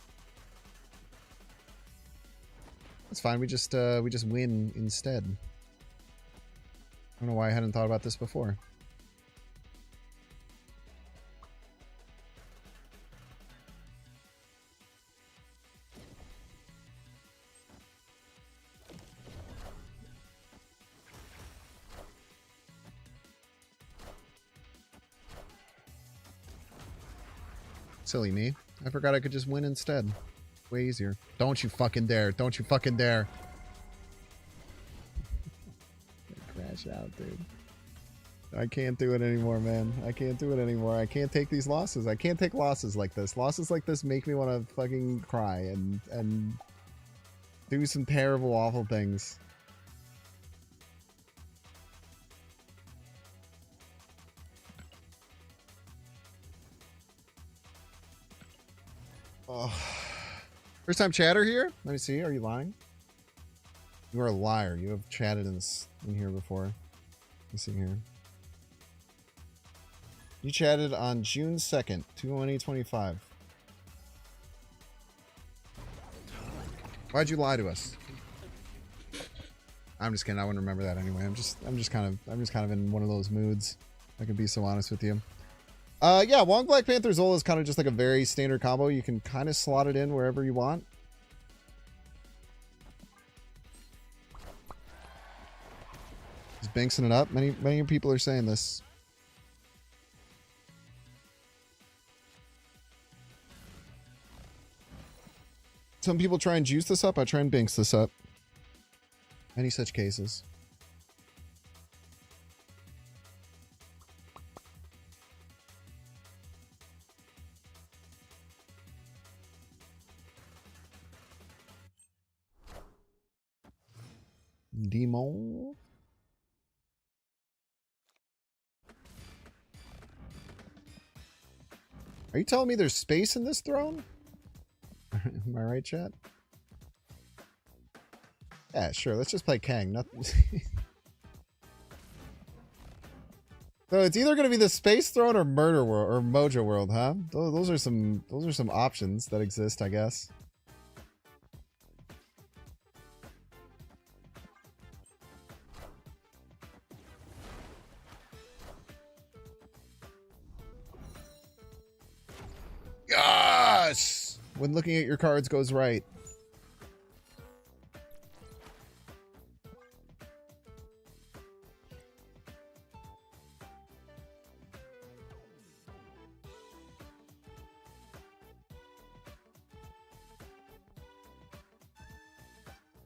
That's fine. We just win instead. I don't know why I hadn't thought about this before. Silly me. I forgot I could just win instead. Way easier. Don't you fucking dare. Don't you fucking dare. Crash out, dude. I can't do it anymore, man. I can't do it anymore. I can't take these losses. I can't take losses like this. Losses like this make me want to fucking cry and do some terrible, awful things. Oh. First time chatter here? Let me see. Are you lying? You are a liar. You have chatted in here before. Let me see here. You chatted on June 2nd, 2025. Why'd you lie to us? I'm just kidding. I wouldn't remember that anyway. I'm just kind of in one of those moods. I can be so honest with you. Yeah, Wong Black Panther Zola is kind of just like a very standard combo. You can kind of slot it in wherever you want. Bynxing it up. Many people are saying this. Some people try and juice this up. I try and Bynx this up. Many such cases. Demon. Are you telling me there's space in this throne? Am I right, chat? Yeah, sure. Let's just play Kang. Nothing. So it's either going to be the Space Throne or Murder World or Mojo World, huh? Those are some options that exist, I guess. Yes! When looking at your cards goes right.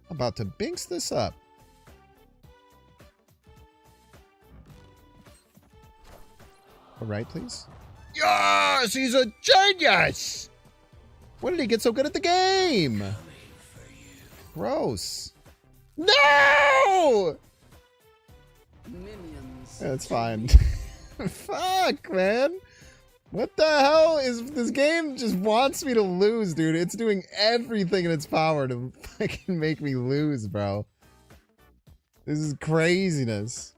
About to Bynx this up. All right, please. Yes, he's a genius. When did he get so good at the game? Gross. No! Minions. Yeah, it's fine. Fuck, man. What the hell is this game? Just wants me to lose, dude. It's doing everything in its power to fucking make me lose, bro. This is craziness.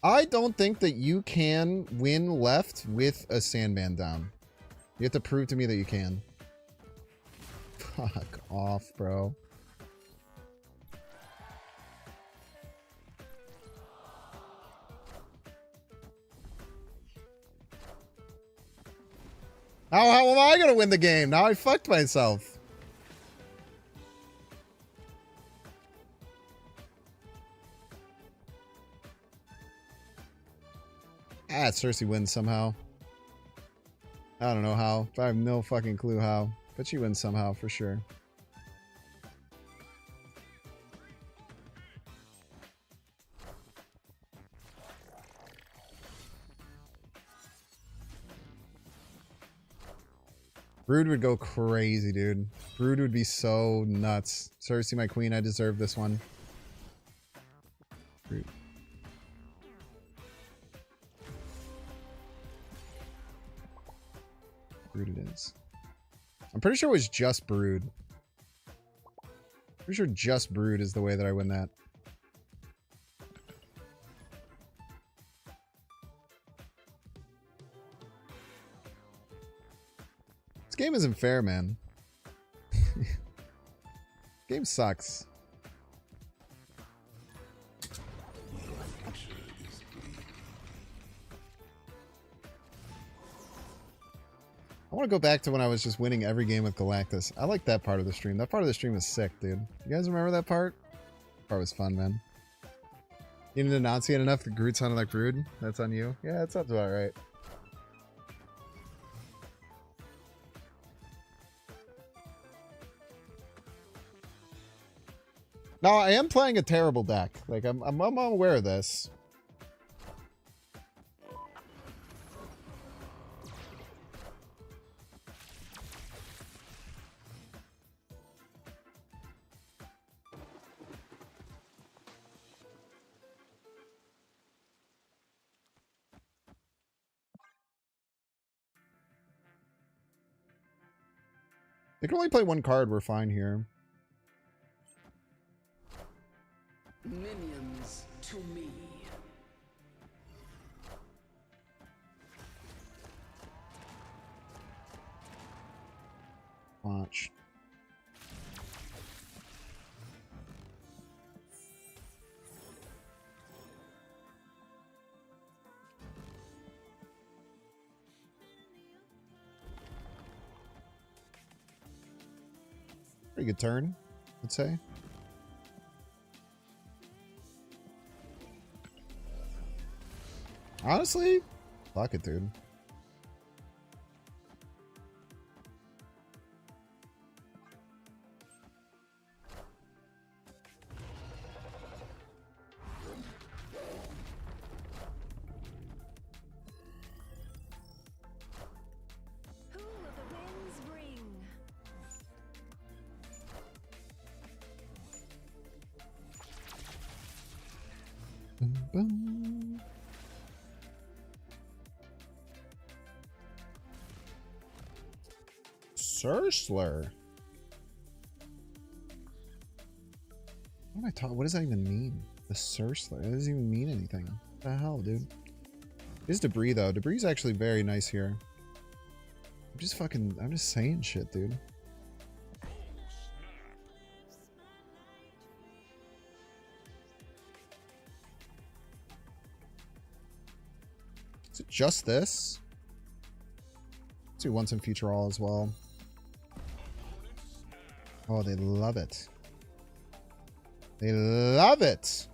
I don't think that you can win left with a Sandman down. You have to prove to me that you can. Fuck off, bro. How am I going to win the game? Now I fucked myself. Ah, Cersei wins somehow. I don't know how. I have no fucking clue how. But she wins somehow for sure. Brood would go crazy, dude. Brood would be so nuts. Cersei, my queen, I deserve this one. Brood. Brood it is. I'm pretty sure it was just Brood. Pretty sure just Brood is the way that I win that. This game isn't fair, man. Game sucks. I want to go back to when I was just winning every game with Galactus. I like that part of the stream. That part of the stream was sick, dude. You guys remember that part? That part was fun, man. You didn't enunciate enough that Groot sounded like Brood? That's on you? Yeah, that sounds about right. No, I am playing a terrible deck. Like, I'm aware of this. They can only play one card. We're fine here. Minions to me. Watch. Pretty good turn, I'd say. Honestly, fuck it, dude. Who will the winds bring? Boom, boom. Surslur. What am I talking? What does that even mean? The Surslur. It doesn't even mean anything. What the hell, dude? There's debris though. Debris is actually very nice here. I'm just saying shit, dude. Is it just this? Let's do once and future all as well. Oh, they love it. They love it.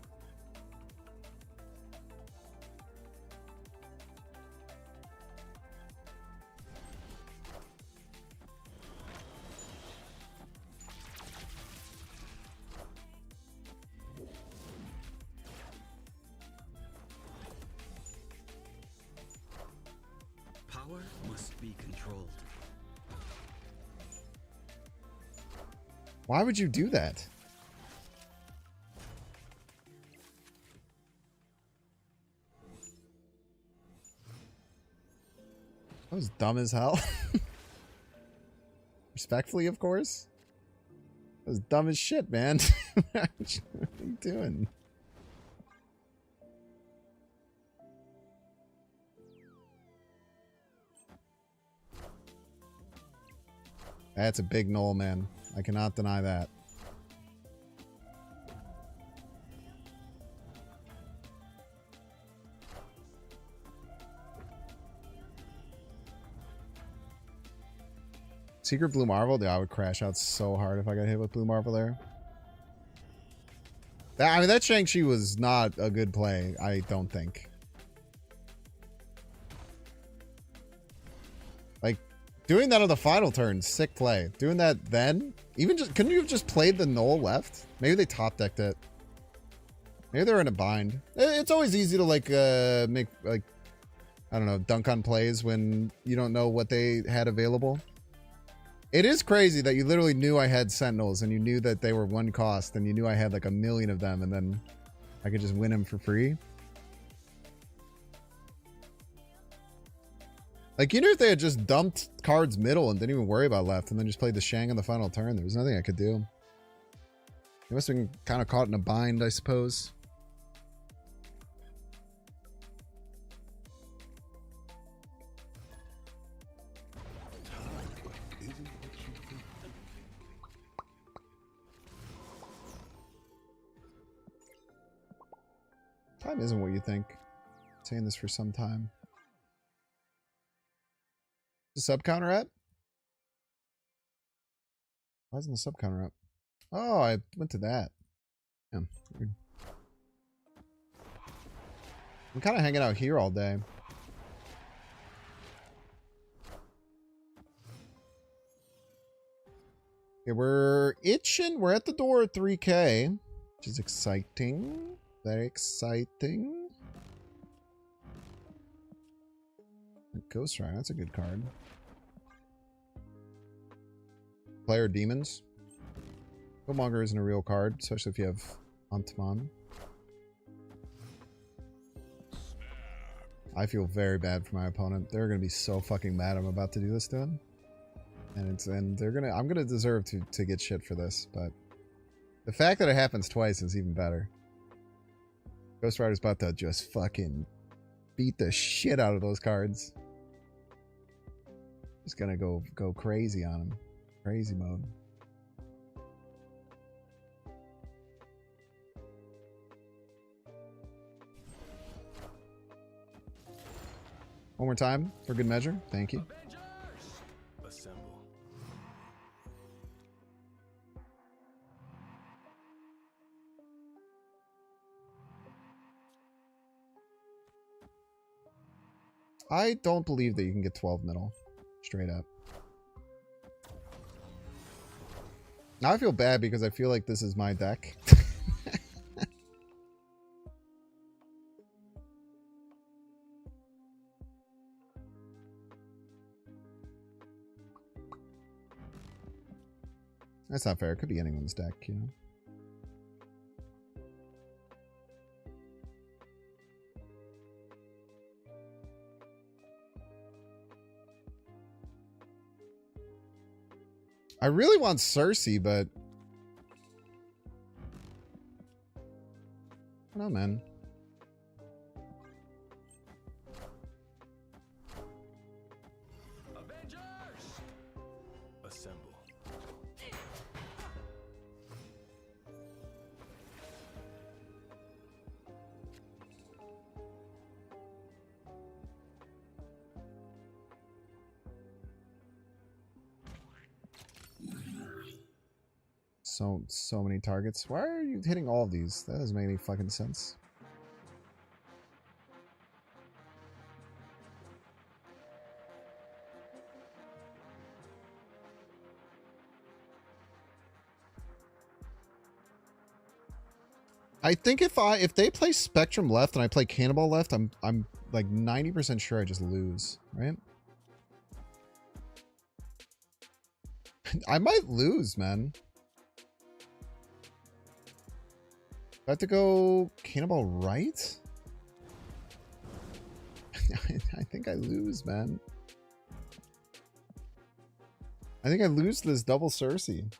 Power must be controlled. Why would you do that? That was dumb as hell. Respectfully, of course. That was dumb as shit, man. What are you doing? That's a big knoll, man. I cannot deny that. Secret Blue Marvel? Yeah, I would crash out so hard if I got hit with Blue Marvel there. I mean, that Shang-Chi was not a good play, I don't think. Like, doing that on the final turn, sick play. Doing that then? Even just, couldn't you have just played the Knoll left? Maybe they top decked it. Maybe they're in a bind. It's always easy to like make like, I don't know, dunk on plays when you don't know what they had available. It is crazy that you literally knew I had Sentinels and you knew that they were one cost and you knew I had like 1 million of them and then I could just win them for free. Like, you know, if they had just dumped cards middle and didn't even worry about left and then just played the Shang on the final turn, there was nothing I could do. They must have been kind of caught in a bind, I suppose. Time isn't what you think. I'm saying this for some time. The sub counter at? Why isn't the sub counter up? Oh, I went to that. Yeah, weird. I'm kind of hanging out here all day. Okay, we're itching. We're at the door at 3K, which is exciting. Very exciting. Ghost Rider, that's a good card. Player Demons. Killmonger isn't a real card, especially if you have Antman. I feel very bad for my opponent. They're gonna be so fucking mad I'm about to do this to them. And they're gonna, I'm gonna deserve to get shit for this, but the fact that it happens twice is even better. Ghost Rider's about to just fucking beat the shit out of those cards. Just gonna go crazy on him. Crazy mode. One more time for good measure. Thank you. Assemble. I don't believe that you can get 12 middle. Straight up. Now I feel bad because I feel like this is my deck. That's not fair. It could be anyone's deck, you know. I really want Cersei, but I don't know, man. Avengers! Assemble. So many targets. Why are you hitting all of these? That doesn't make any fucking sense. I think if they play Spectrum left and I play Cannonball left, I'm like 90% sure I just lose, right? I might lose, man. I have to go Cannonball right? I think I lose, man. I think I lose this double Cersei.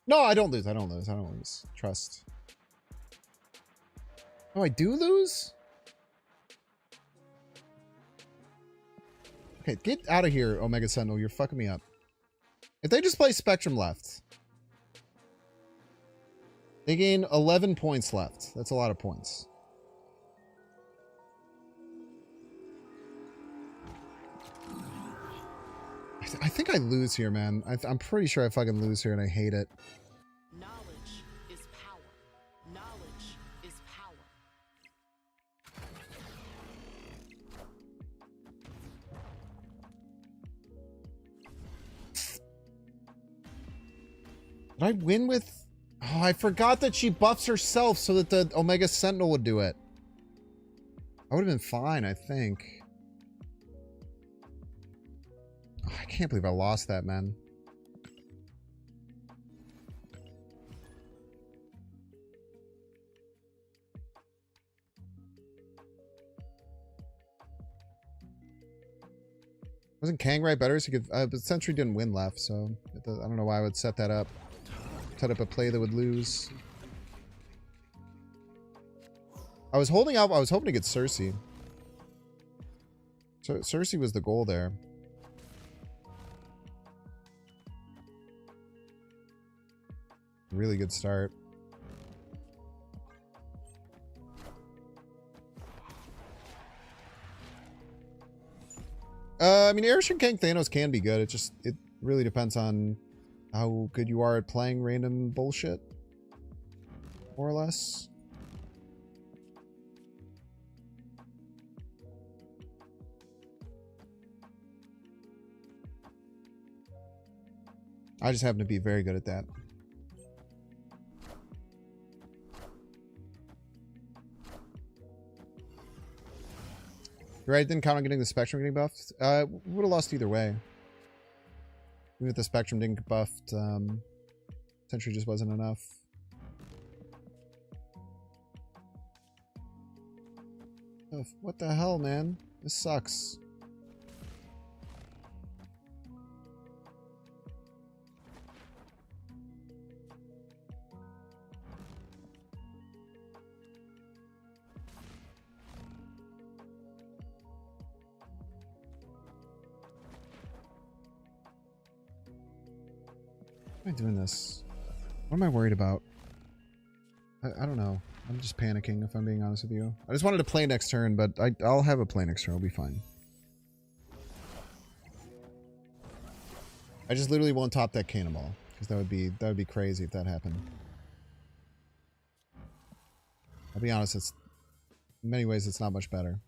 No, I don't lose. I don't lose. I don't lose. Trust. Oh, I do lose? Okay, get out of here, Omega Sentinel. You're fucking me up. If they just play Spectrum left, they gain 11 points left. That's a lot of points. I think I lose here, man. I'm pretty sure I fucking lose here and I hate it. Knowledge is power. Knowledge is power. Did I win with... Oh, I forgot that she buffs herself so that the Omega Sentinel would do it. I would have been fine, I think. Oh, I can't believe I lost that, man. Wasn't Kang right better? So he could, but Sentry didn't win left, so I don't know why I would set that up. Set up a play that would lose. I was holding out. I was hoping to get Cersei. So Cersei was the goal there. Really good start. I mean, Airship King Thanos can be good. It really depends on how good you are at playing random bullshit. More or less. I just happen to be very good at that. You're right, didn't count on getting the Spectrum getting buffed. Would have lost either way. Even if the Spectrum didn't get buffed, Sentry just wasn't enough. Oh, what the hell, man? This sucks. Why am I doing this? What am I worried about? I don't know. I'm just panicking, if I'm being honest with you. I just wanted to play next turn, but I'll have a play next turn. I'll be fine. I just literally won't top that Cannonball, because that would be crazy if that happened. I'll be honest, it's in many ways it's not much better.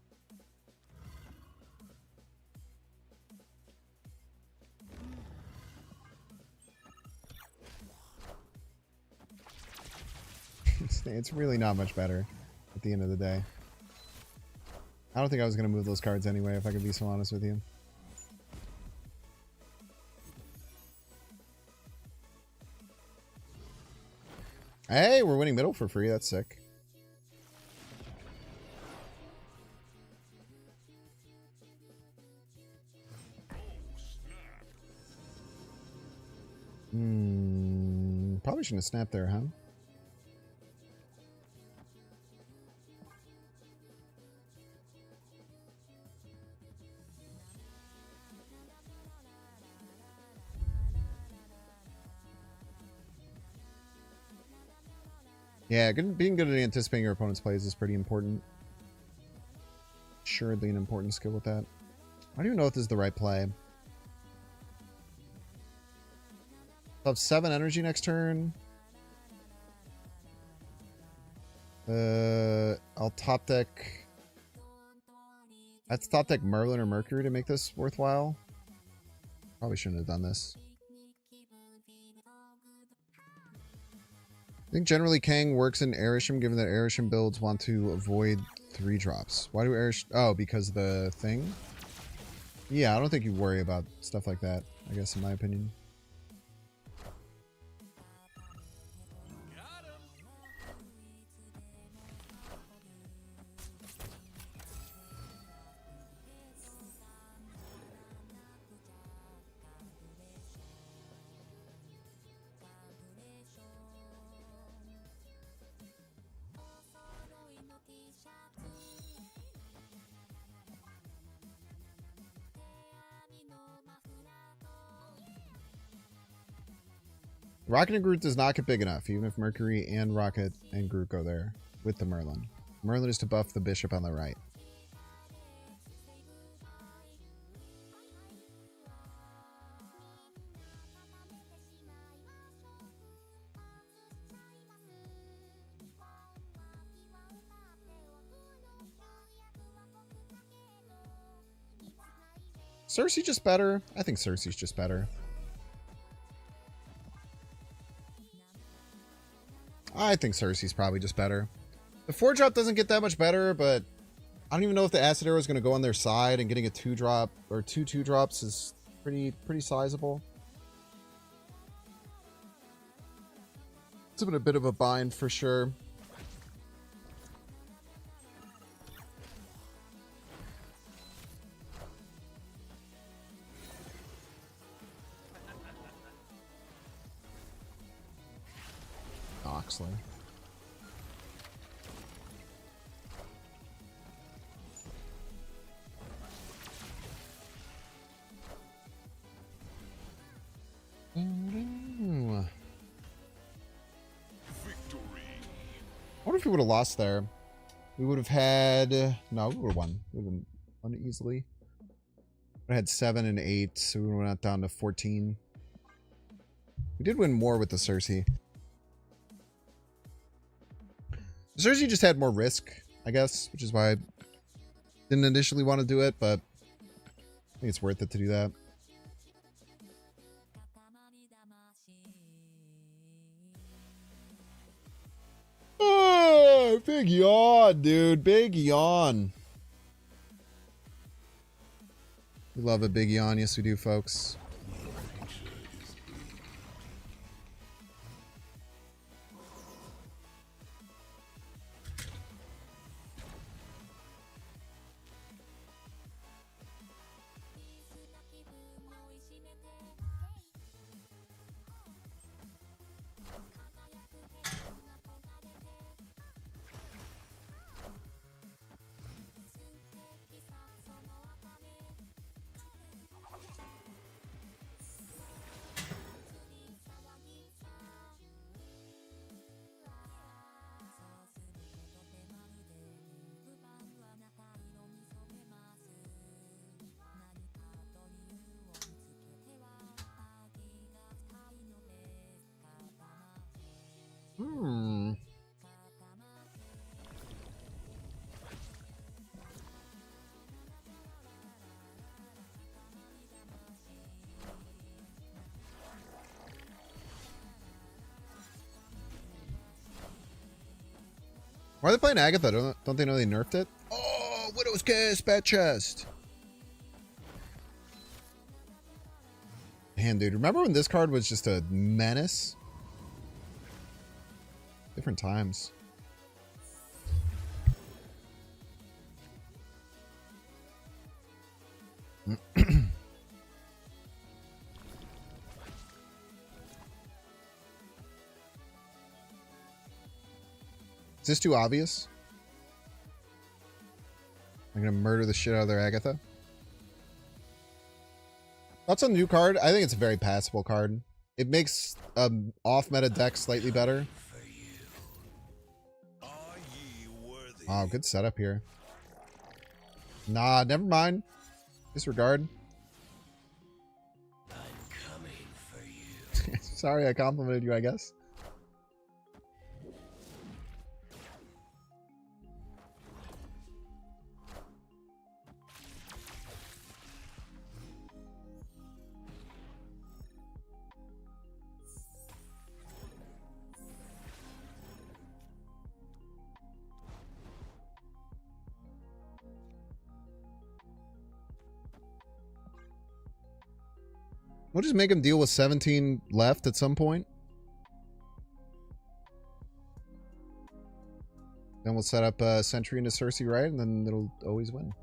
It's really not much better at the end of the day. I don't think I was going to move those cards anyway, if I could be so honest with you. Hey, we're winning middle for free. That's sick. Probably shouldn't have snapped there, huh? Yeah, being good at anticipating your opponent's plays is pretty important. Assuredly an important skill with that. I don't even know if this is the right play. I'll have 7 energy next turn. I'll top deck... That's top deck Merlin or Mercury to make this worthwhile. Probably shouldn't have done this. I think generally Kang works in Erisham, given that Erisham builds want to avoid 3 drops. Why do Erisham... Oh, because the thing? Yeah, I don't think you worry about stuff like that, I guess, in my opinion. Rocket and Groot does not get big enough, even if Mercury and Rocket and Groot go there with the Merlin. Merlin is to buff the bishop on the right. Cersei just better? I think Cersei's just better. I think Cersei's probably just better. The 4-drop doesn't get that much better, but I don't even know if the acid arrow is going to go on their side, and getting a 2-drop or 2 2-drops is pretty sizable. It's been a bit of a bind for sure. Oxley. I wonder if we would have lost there. We would have had... No, we would have won. We would have won easily. We had 7 and 8, so we went down to 14. We did win more with the Cersei. Cersei just had more risk, I guess, which is why I didn't initially want to do it, but I think it's worth it to do that. Oh, big yawn, dude. Big yawn. We love a big yawn. Yes, we do, folks. Why are they playing Agatha? Don't they know they nerfed it? Oh, Widow's Kiss, bat chest. Man, dude, remember when this card was just a menace? Different times. Is this too obvious? I'm gonna murder the shit out of their Agatha. Thoughts on the new card? I think it's a very passable card. It makes off-meta deck slightly better. Wow, good setup here. Nah, never mind. Disregard. I'm coming for you. Sorry, I complimented you, I guess. We'll just make him deal with 17 left at some point. Then we'll set up a Sentry into Cersei, right? And then it'll always win.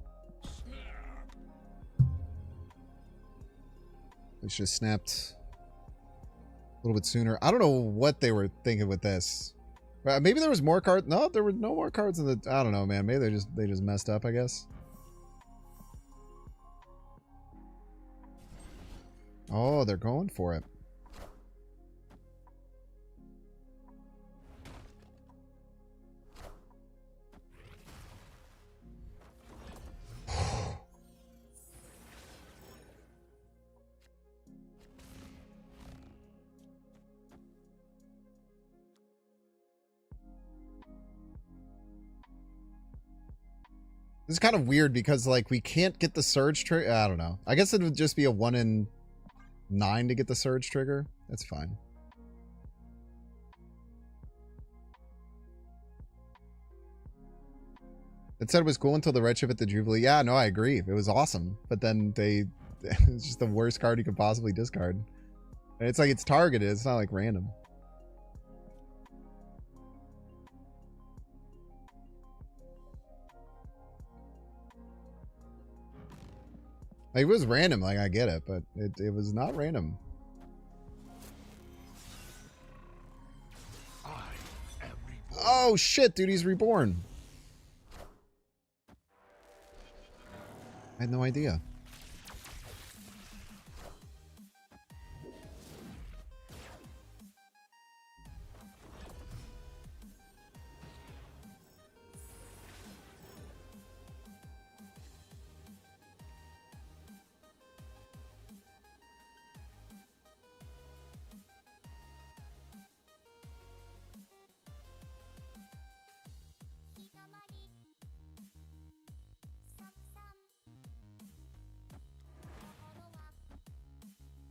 It should have snapped a little bit sooner. I don't know what they were thinking with this. Maybe there was more cards. No, there were no more cards in the... I don't know, man. Maybe they just messed up, I guess. Oh, they're going for it. This is kind of weird because, like, we can't get the surge trigger. I don't know. I guess it would just be a 1 in 9 to get the surge trigger. That's fine. It said it was cool until the red chip at the Jubilee. Yeah, no, I agree. It was awesome. But then it's just the worst card you could possibly discard. And it's like it's targeted. It's not like random. Like, it was random, like, I get it, but it was not random. Oh, shit, dude, he's reborn. I had no idea.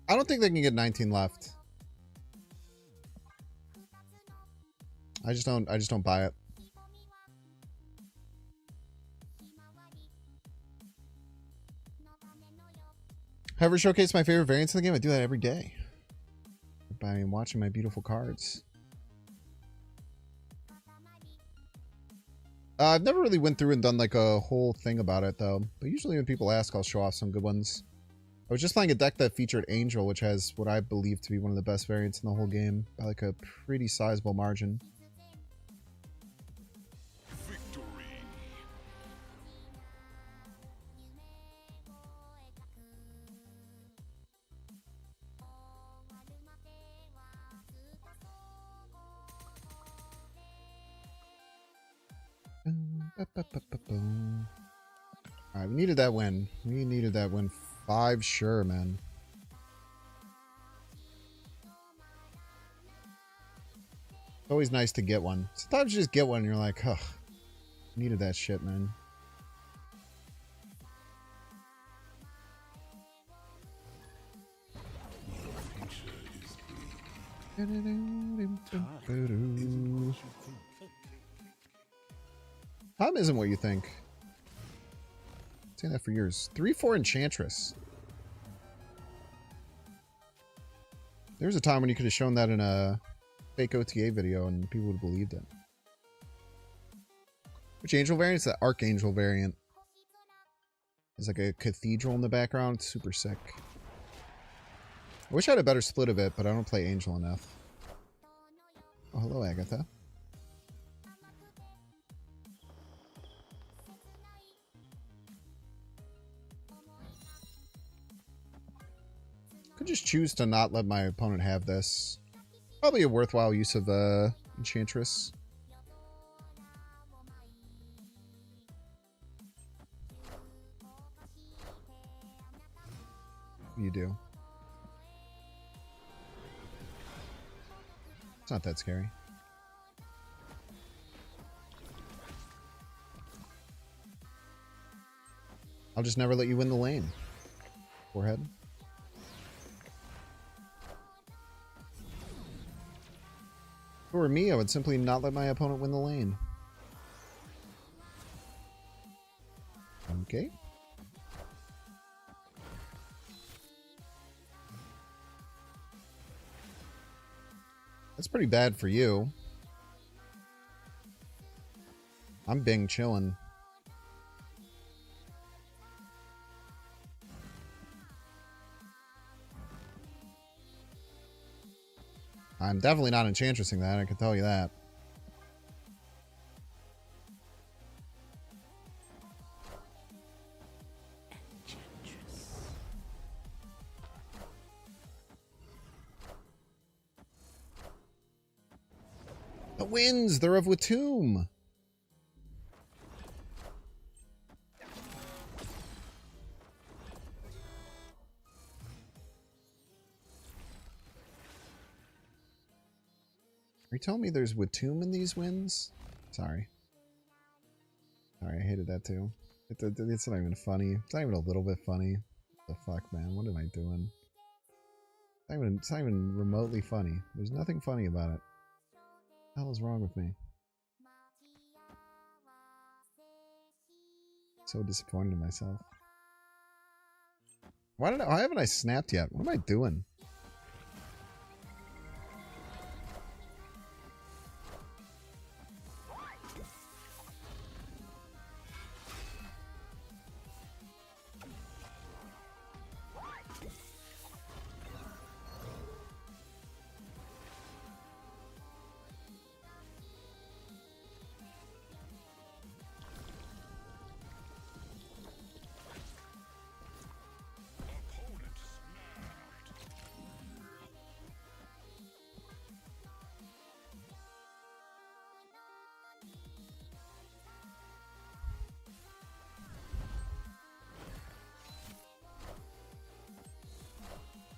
I don't think they can get 19 left. I just don't buy it. Have ever showcased my favorite variants in the game? I do that every day. By watching my beautiful cards. I've never really went through and done like a whole thing about it though. But usually when people ask, I'll show off some good ones. I was just playing a deck that featured Angel, which has what I believe to be one of the best variants in the whole game, by like a pretty sizable margin. Victory. Alright, we needed that win. We needed that win. 5, sure, man. It's always nice to get one. Sometimes you just get one and you're like, huh, needed that shit, man. Tom isn't what you think. I've saying that for years. 3/4 Enchantress. There's a time when you could have shown that in a fake OTA video and people would have believed it. Which angel variant? It's the Archangel variant. There's like a cathedral in the background. It's super sick. I wish I had a better split of it, but I don't play Angel enough. Oh, hello, Agatha. Could just choose to not let my opponent have this. Probably a worthwhile use of Enchantress. You do. It's not that scary. I'll just never let you win the lane. Forehead. If it were me, I would simply not let my opponent win the lane. Okay. That's pretty bad for you. I'm Bing chilling. I'm definitely not enchantressing that, I can tell you that. The winds, they're of Watum. Are you telling me there's Watum in these winds? Sorry. Sorry, I hated that too. It's not even funny. It's not even a little bit funny. What the fuck, man? What am I doing? It's not even remotely funny. There's nothing funny about it. What the hell is wrong with me? So disappointed in myself. Why haven't I snapped yet? What am I doing?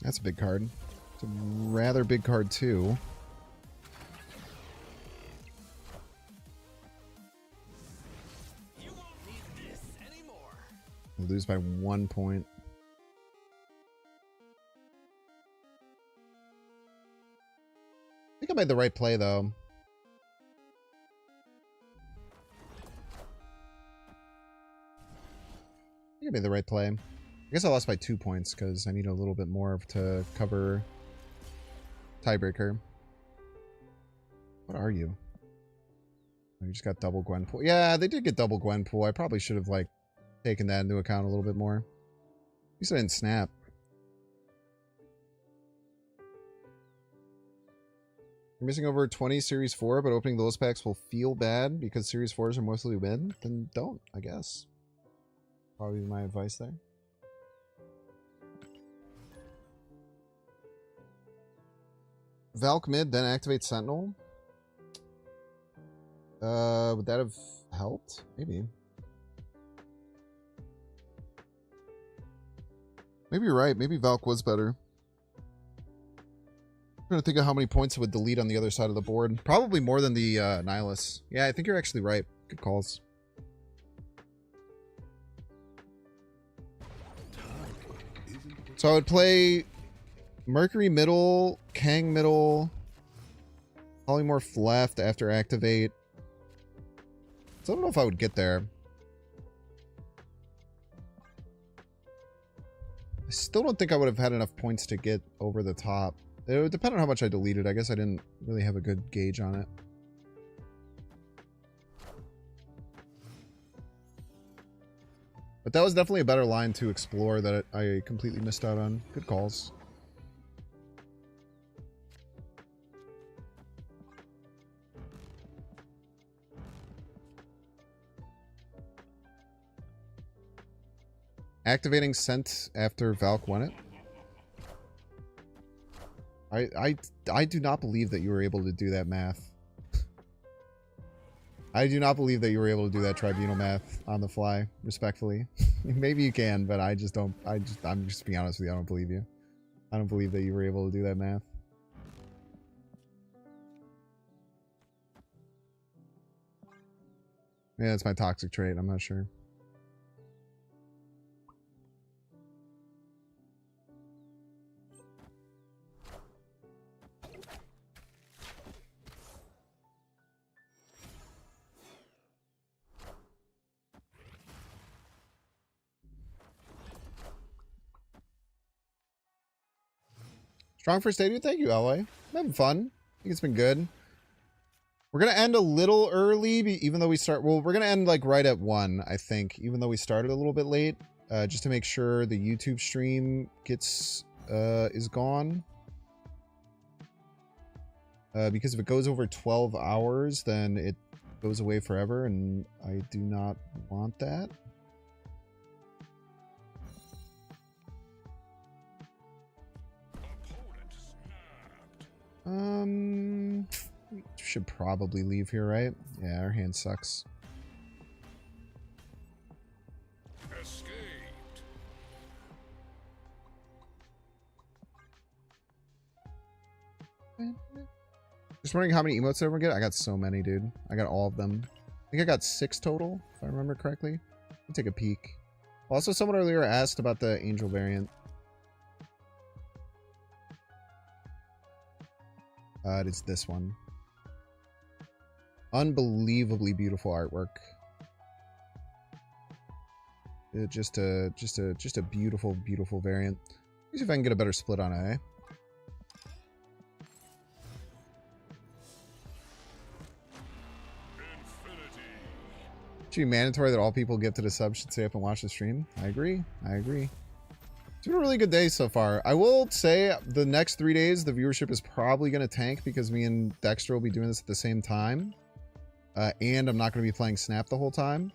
That's a big card. It's a rather big card, too. You won't need this anymore. We'll lose by 1 point. I think I made the right play, though. I think I made the right play. I guess I lost by 2 points because I need a little bit more to cover tiebreaker. What are you? Oh, you just got double Gwenpool. Yeah, they did get double Gwenpool. I probably should have like taken that into account a little bit more. At least I didn't snap. You're missing over 20 Series 4, but opening those packs will feel bad because Series 4s are mostly win? Then don't, I guess. Probably my advice there. Valk mid, then activate Sentinel. Would that have helped? Maybe. Maybe you're right. Maybe Valk was better. I'm trying to think of how many points it would delete on the other side of the board. Probably more than the Nihilus. Yeah, I think you're actually right. Good calls. So I would play Mercury middle, Kang middle, Polymorph left after activate. Still don't know if I would get there. I still don't think I would have had enough points to get over the top. It would depend on how much I deleted. I guess I didn't really have a good gauge on it. But that was definitely a better line to explore that I completely missed out on. Good calls. Activating scent after Valk won it. I do not believe that you were able to do that math. I do not believe that you were able to do that tribunal math on the fly, respectfully. Maybe you can, but I just don't. I'm just being honest with you. I don't believe you. I don't believe that you were able to do that math. Yeah, that's my toxic trait. I'm not sure. Strong first debut. Thank you, LA. I'm having fun. I think it's been good. We're going to end a little early, even though we start... Well, we're going to end like right at 1, I think, even though we started a little bit late, just to make sure the YouTube stream gets... is gone. Because if it goes over 12 hours, then it goes away forever, and I do not want that. We should probably leave here, right? Yeah, our hand sucks. Escaped. Just wondering how many emotes I ever get. I got so many, dude. I got all of them. I think I got 6 total, if I remember correctly. Let me take a peek. Also, someone earlier asked about the angel variant. It is this one. Unbelievably beautiful artwork. Just a beautiful, beautiful variant. Let me see if I can get a better split on it, eh? Should be mandatory that all people get to the sub should stay up and watch the stream. I agree. I agree. It's been a really good day so far. I will say the next 3 days, the viewership is probably going to tank because me and Dexter will be doing this at the same time. And I'm not going to be playing Snap the whole time.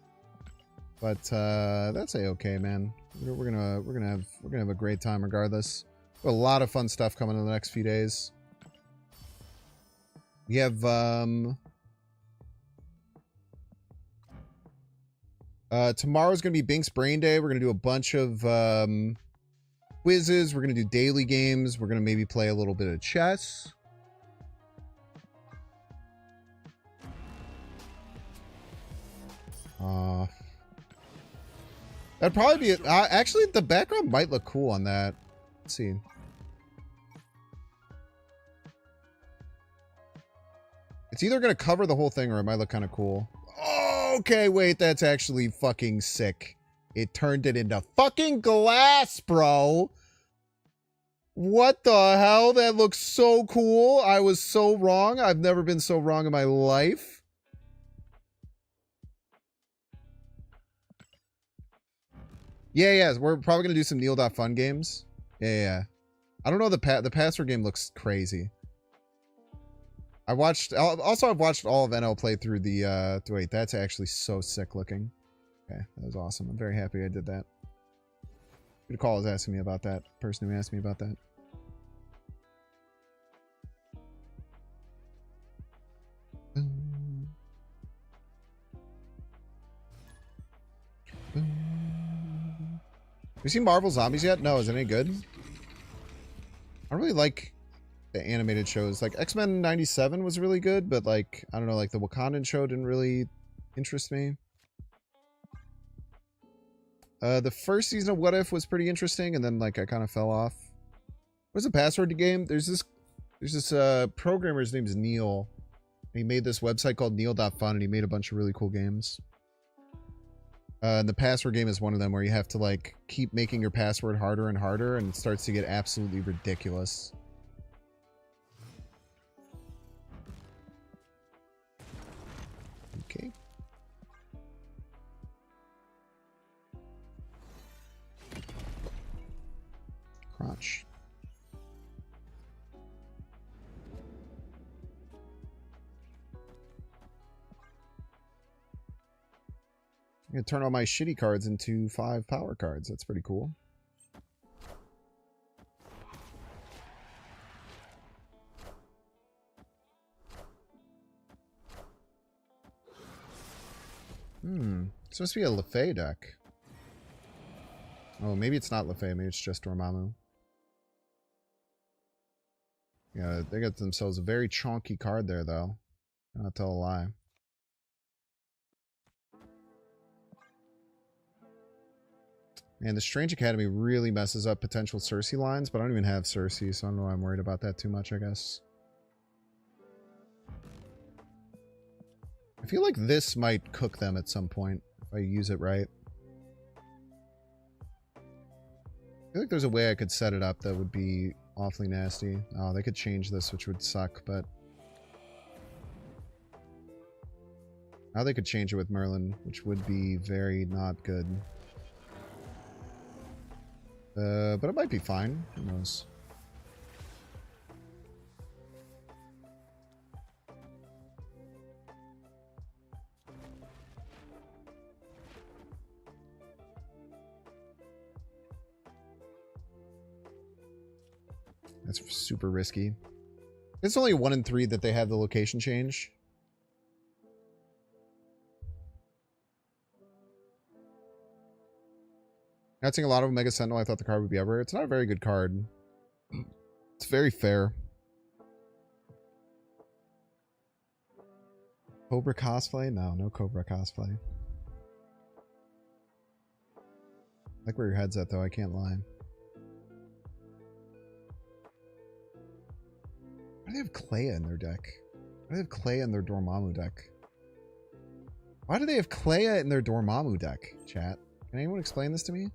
But that's a-okay, man. We're gonna have a great time regardless. A lot of fun stuff coming in the next few days. We have tomorrow's gonna be Bynx Brain Day. We're gonna do a bunch of quizzes. We're gonna do daily games. We're gonna maybe play a little bit of chess. That'd probably be it. Actually, the background might look cool on that. Let's see. It's either gonna cover the whole thing or it might look kind of cool. Oh, okay, wait, that's actually fucking sick. It turned it into fucking glass, bro. What the hell? That looks so cool. I was so wrong. I've never been so wrong in my life. Yeah, we're probably gonna do some Neil.fun games. Yeah. I don't know, the password game looks crazy. I've watched all of NL play through the wait, that's actually so sick looking. Okay, that was awesome. I'm very happy I did that. Good call is asking me about that. Person who asked me about that. Have you seen Marvel Zombies yet? No, is it any good? I don't really like the animated shows. Like X-Men 97 was really good, but like, I don't know, like the Wakandan show didn't really interest me. The first season of What If was pretty interesting, and then like I kind of fell off. What's the password to game? There's this programmer's name is Neil. He made this website called Neil.fun, and he made a bunch of really cool games. And the password game is one of them, where you have to like keep making your password harder and harder, and it starts to get absolutely ridiculous. Okay. Crotch. I'm gonna turn all my shitty cards into 5 power cards. That's pretty cool. It's supposed to be a Lefay deck. Oh, maybe it's not Lefay. Maybe it's just Dormammu. Yeah, they got themselves a very chonky card there, though. I'll not tell a lie. Man, the Strange Academy really messes up potential Cersei lines, but I don't even have Cersei, so I don't know why I'm worried about that too much, I guess. I feel like this might cook them at some point, if I use it right. I feel like there's a way I could set it up that would be awfully nasty. Oh, they could change this, which would suck, but... Now they could change it with Merlin, which would be very not good. But it might be fine. Who knows? That's super risky. It's only 1 in 3 that they have the location change. Not seeing a lot of Omega Sentinel. I thought the card would be ever. It's not a very good card. It's very fair. Cobra cosplay? No, no Cobra cosplay. I like where your head's at, though. I can't lie. Why do they have Clea in their deck? Why do they have Clea in their Dormammu deck? Why do they have Clea in their Dormammu deck, chat? Can anyone explain this to me?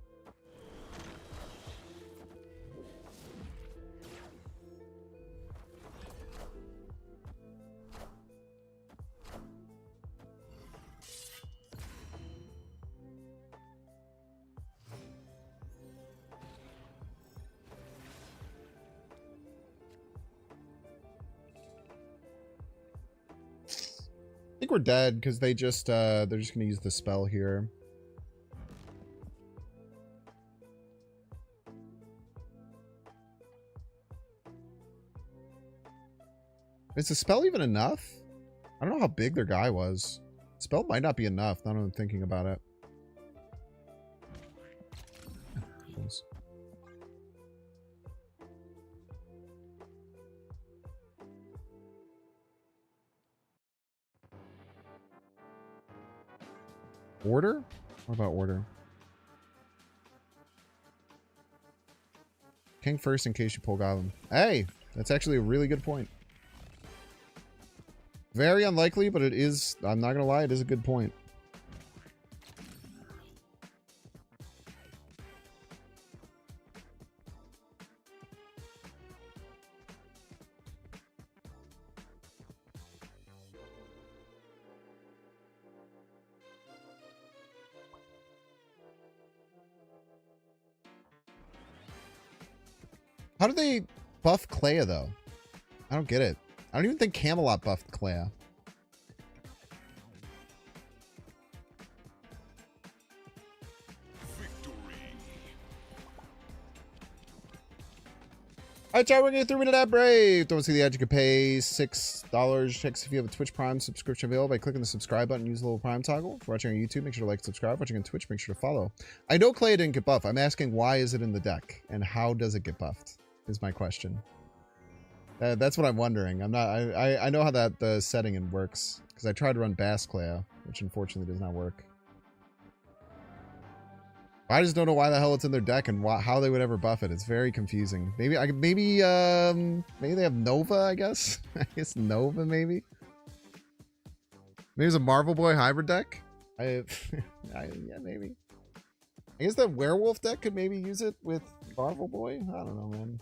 I think we're dead because they're just gonna use the spell here. Is the spell even enough? I don't know how big their guy was. Spell might not be enough, now that I'm thinking about it. Order? What about order? King first in case you pull Goblin. Hey! That's actually a really good point. Very unlikely, but it is, I'm not gonna lie, it is a good point. How do they buff Clea, though? I don't get it. I don't even think Camelot buffed Clea. Alright, chat, we're getting 3 minute ad break. Don't see the ad, you can pay $6. Checks if you have a Twitch Prime subscription available by clicking the subscribe button. Use the little Prime toggle. If you're watching on YouTube, make sure to like and subscribe. Watching on Twitch, make sure to follow. I know Clea didn't get buffed. I'm asking why is it in the deck and how does it get buffed? Is my question. That's what I'm wondering. I'm not. I know how that the setting works because I tried to run Bass Clea, which unfortunately does not work. I just don't know why the hell it's in their deck and how they would ever buff it. It's very confusing. Maybe maybe they have Nova. I guess. I guess Nova maybe. Maybe it's a Marvel Boy hybrid deck? Yeah, maybe. I guess that werewolf deck could maybe use it with Marvel Boy? I don't know, man.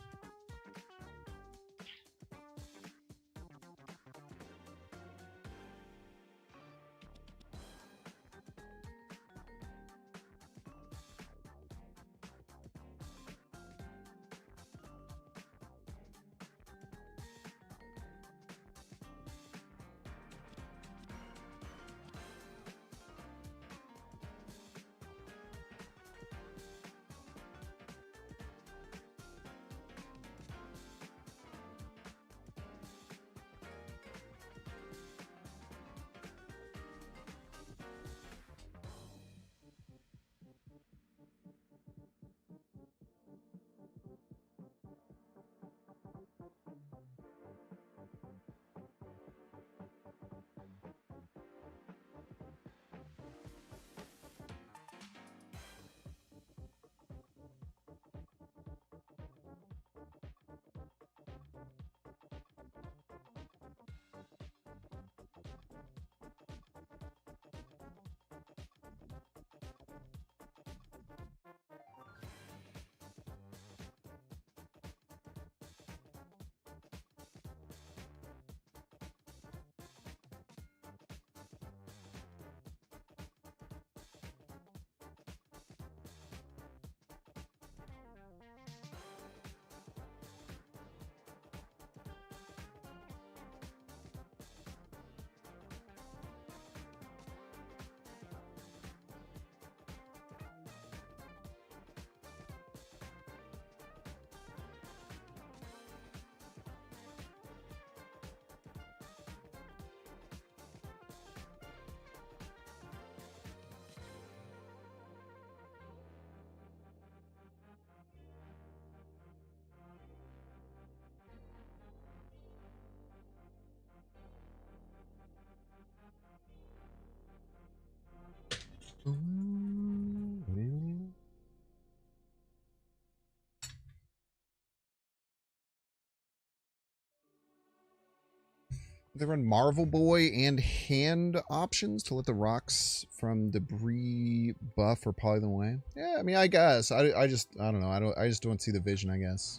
They run Marvel Boy and hand options to let the rocks from debris buff or poly them away. Yeah, I mean, I guess. I don't know. I just don't see the vision, I guess.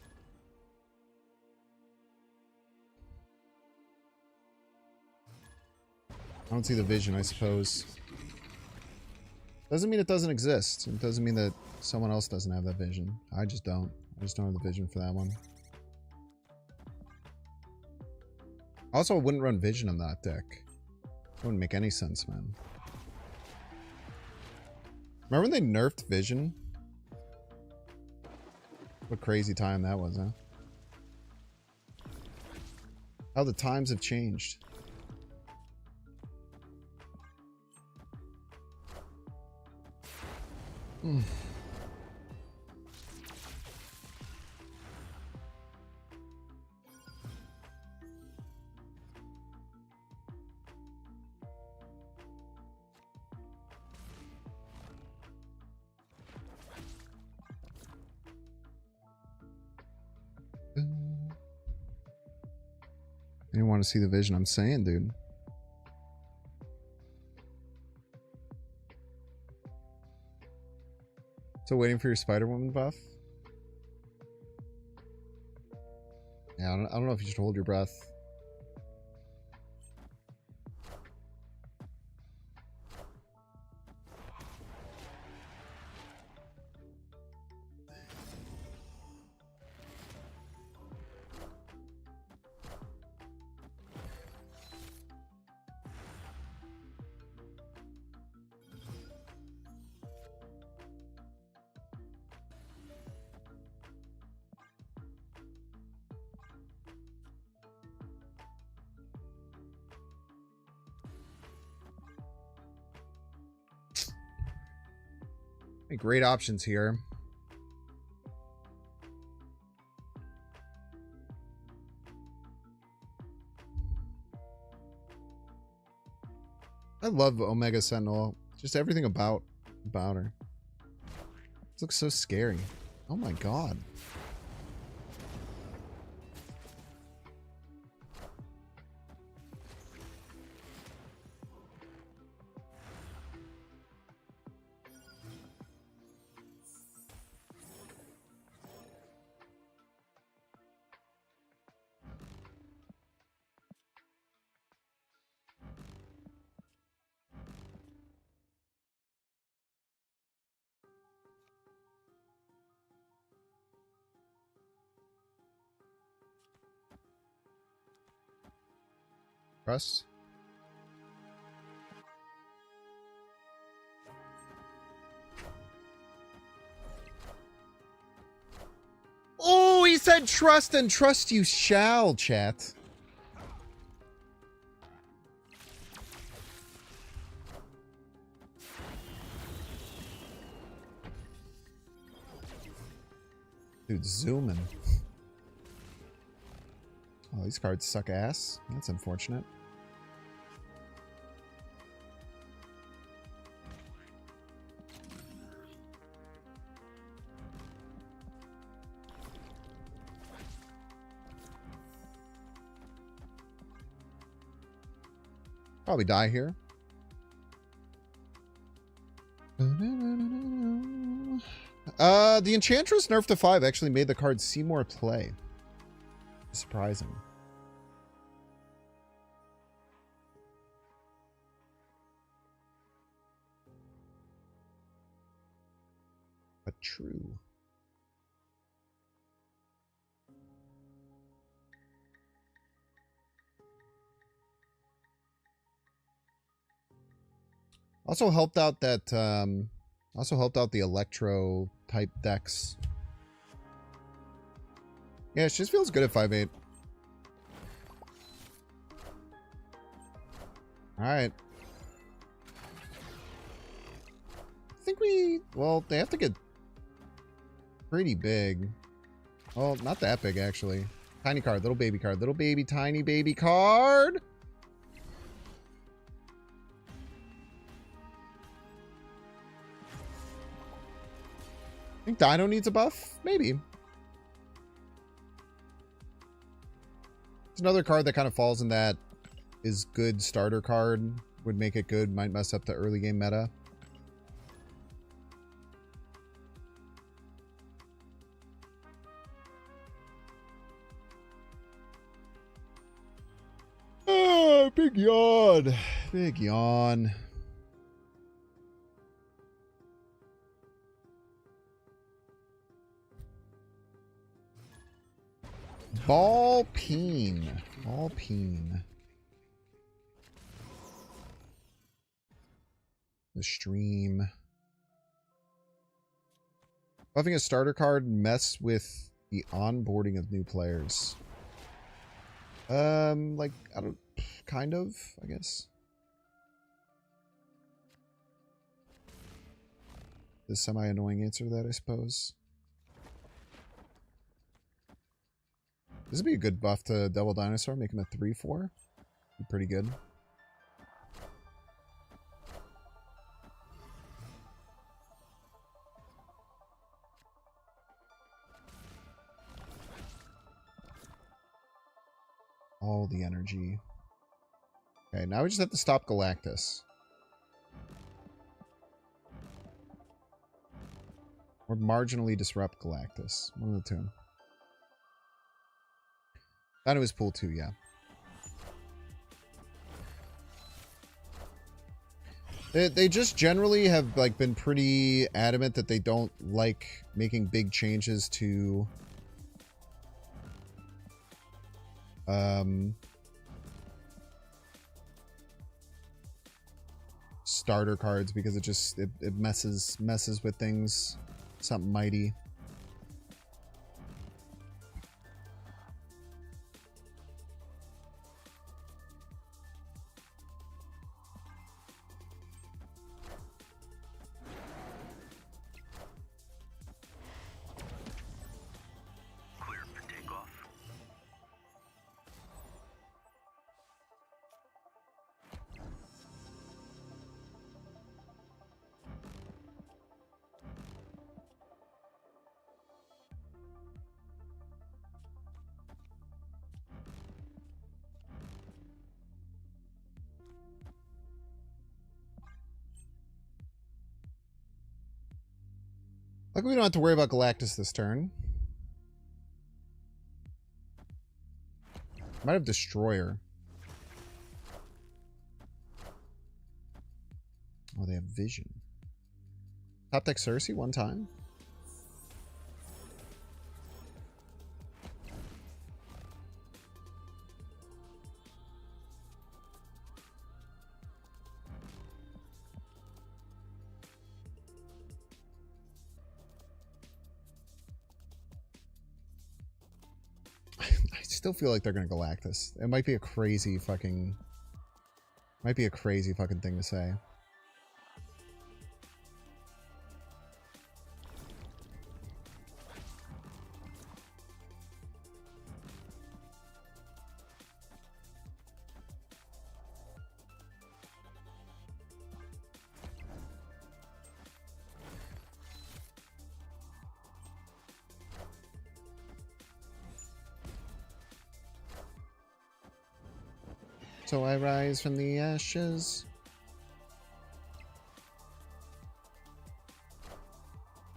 I don't see the vision, I suppose. Doesn't mean it doesn't exist. It doesn't mean that someone else doesn't have that vision. I just don't. I just don't have the vision for that one. Also, I wouldn't run vision on that deck. That wouldn't make any sense, man. Remember when they nerfed vision? What crazy time that was, huh? How the times have changed. You want to see the vision I'm saying, dude. So waiting for your Spider-Woman buff? Yeah, I don't know if you should hold your breath. Great options here. I love Omega Sentinel. Just everything about her. This looks so scary. Oh my god. Trust. Oh, he said trust, and trust you shall, chat. Dude, zooming. Oh, these cards suck ass. That's unfortunate. Probably die here. The Enchantress nerf to 5 actually made the card see more play. Surprising. But true. Also helped out that the Electro type decks. Yeah, it just feels good at 5/8. Alright. I think well, they have to get pretty big. Well, not that big actually. Tiny card, little baby card, little baby, tiny baby card. I think Dino needs a buff? Maybe. It's another card that kind of falls in that is good starter card. Would make it good, might mess up the early game meta. Ah, big yawn. Big yawn. Ball peen. Ball peen. The stream. Buffing a starter card mess with the onboarding of new players. Like, I don't, kind of, I guess. The semi-annoying answer to that, I suppose. This would be a good buff to Devil Dinosaur, make him a 3/4. Be pretty good. All the energy. Okay, now we just have to stop Galactus. Or marginally disrupt Galactus. One of the two. Dino is pool 2, yeah. They just generally have like been pretty adamant that they don't like making big changes to starter cards because it just it messes with things. Something mighty. Luckily, we don't have to worry about Galactus this turn. Might have Destroyer. Oh, they have Vision. Top deck Cersei one time. still feel like they're gonna Galactus. It might be a crazy fucking thing to say. So I rise from the ashes.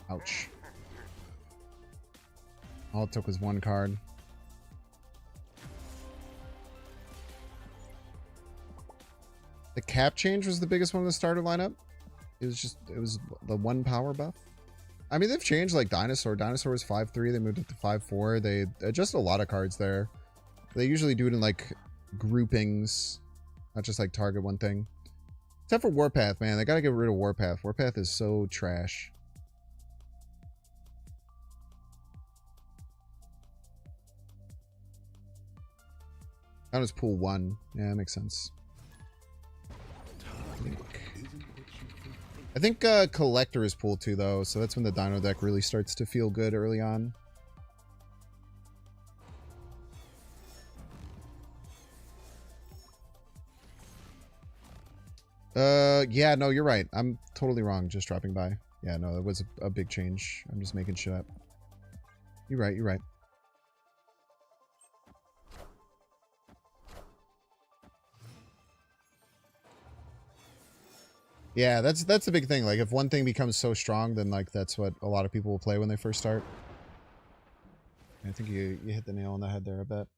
Ouch. All it took was one card. The cap change was the biggest one in the starter lineup. It was the one power buff. I mean, they've changed like Dinosaur. Dinosaur was 5-3. They moved it to 5-4. They adjusted a lot of cards there. They usually do it in like groupings, not just like target one thing. Except for Warpath, man. They gotta get rid of Warpath. Warpath is so trash. That was pool 1. Yeah, that makes sense. I think Collector is pool 2 though, so that's when the Dino deck really starts to feel good early on. Yeah, no, you're right. I'm totally wrong just dropping by. Yeah, no, that was a big change. I'm just making shit up. You're right, you're right. Yeah, that's the big thing. Like, if one thing becomes so strong, then, like, that's what a lot of people will play when they first start. I think you hit the nail on the head there, I bet.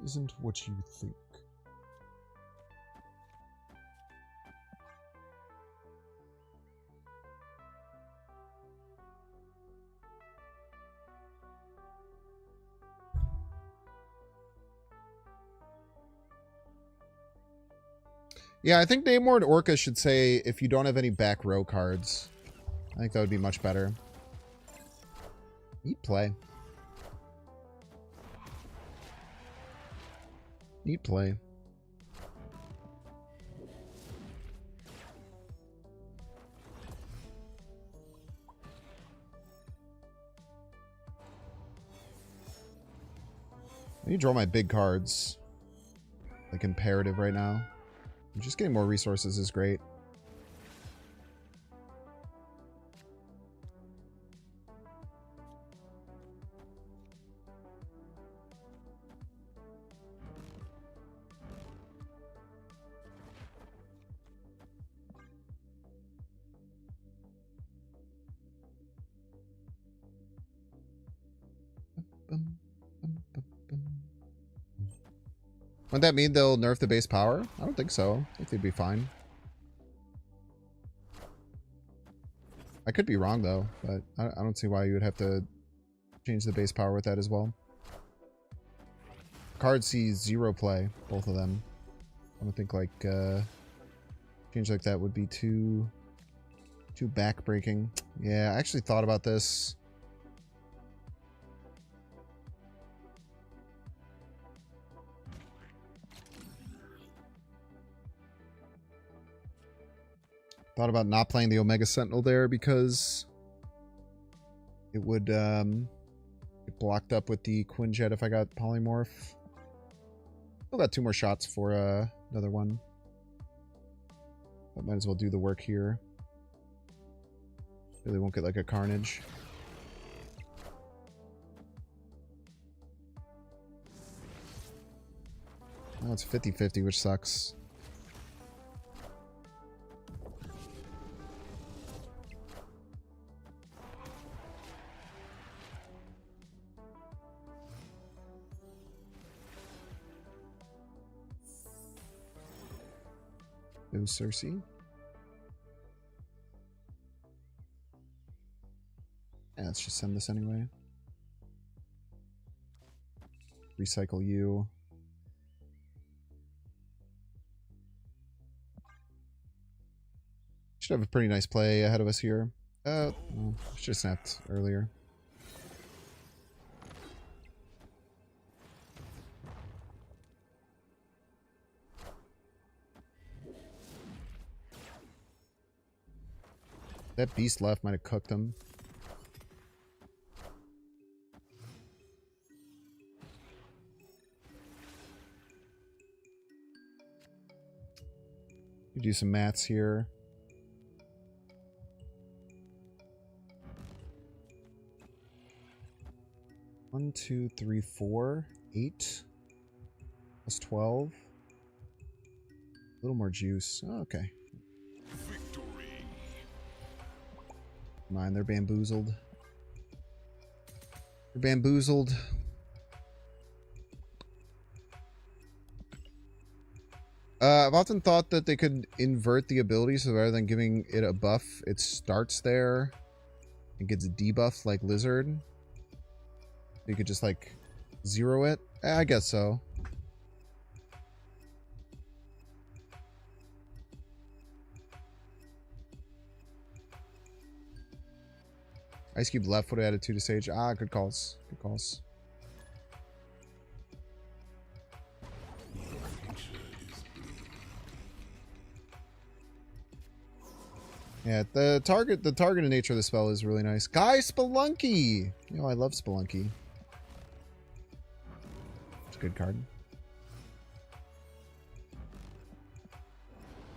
Isn't what you think. Yeah, I think Namor and Orca should say if you don't have any back row cards. I think that would be much better. Neat play. Neat play. I need to draw my big cards. Like imperative right now. Just getting more resources is great. Wouldn't that mean they'll nerf the base power? I don't think so. I think they'd be fine. I could be wrong though, but I don't see why you would have to change the base power with that as well. Cards see 0 play, both of them. I don't think like change like that would be too backbreaking. Yeah, I actually thought about this. Thought about not playing the Omega Sentinel there because it would get blocked up with the Quinjet if I got Polymorph. Still got 2 more shots for another one. But might as well do the work here. Really won't get like a Carnage. Now it's 50-50, which sucks. No Cersei. Yeah, let's just send this anyway. Recycle you. Should have a pretty nice play ahead of us here. Well, should have snapped earlier. That beast left might have cooked him. You do some maths here. One, two, three, 4, 8 plus 12. A little more juice. Oh, okay. Victory. Mind, they're bamboozled. They're bamboozled. I've often thought that they could invert the ability, so rather than giving it a buff, it starts there and gets debuffed like Lizard. You could just like zero it. I guess so. Ice Cube left would have added 2 to Sage. Ah, good calls. Good calls. Yeah, the targeted nature of the spell is really nice. Guy Spelunky! You know, I love Spelunky. It's a good card.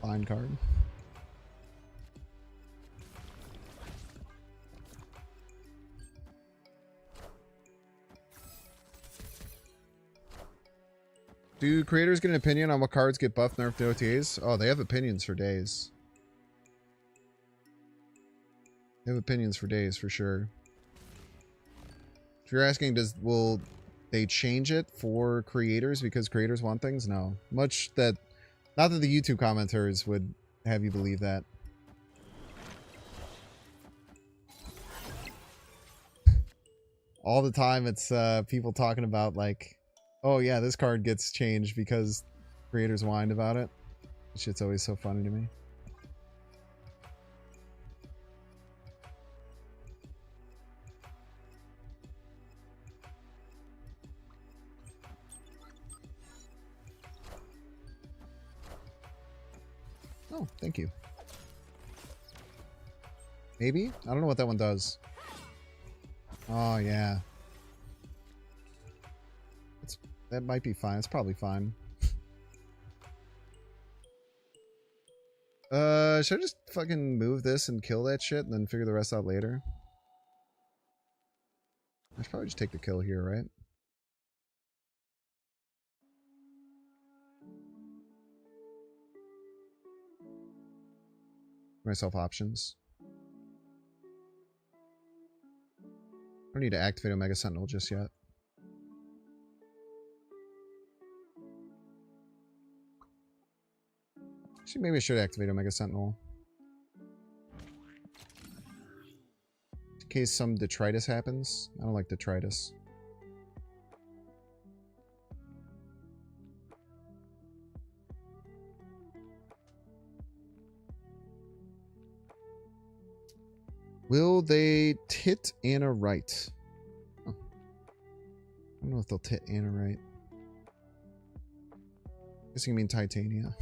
Fine card. Do creators get an opinion on what cards get buffed, nerfed in OTAs? Oh, they have opinions for days. They have opinions for days, for sure. If you're asking, will they change it for creators because creators want things? No. Not that the YouTube commenters would have you believe that. All the time it's people talking about like, oh yeah, this card gets changed because creators whined about it. That shit's always so funny to me. Oh, thank you. Maybe? I don't know what that one does. Oh, yeah. That might be fine. It's probably fine. Should I just fucking move this and kill that shit and then figure the rest out later? I should probably just take the kill here, right? Myself options. I don't need to activate Omega Sentinel just yet. Actually, maybe I should activate Omega Sentinel. In case some detritus happens. I don't like detritus. Will they tit Anna right? Oh. I don't know if they'll tit Anna right. I guess you mean Titania.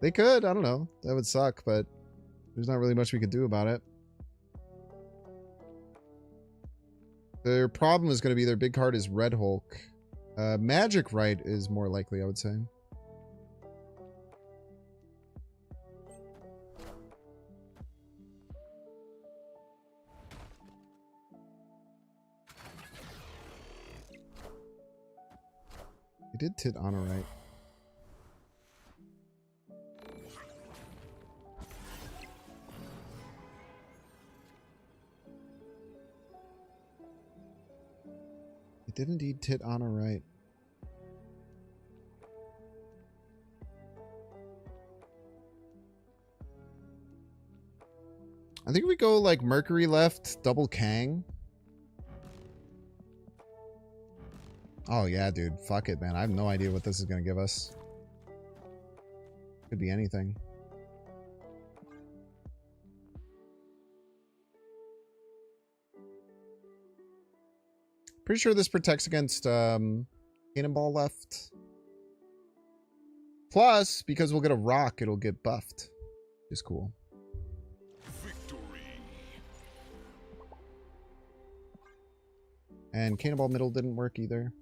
They could, I don't know. That would suck, but there's not really much we could do about it. Their problem is going to be their big card is Red Hulk. Magic Right is more likely, I would say. They did tit Anna right. It did indeed tit Anna right. I think we go like Mercury left, double Kang. Oh yeah, dude. Fuck it, man. I have no idea what this is going to give us. Could be anything. Pretty sure this protects against Cannonball left. Plus, because we'll get a rock, it'll get buffed. Which is cool. And Cannonball Middle didn't work either.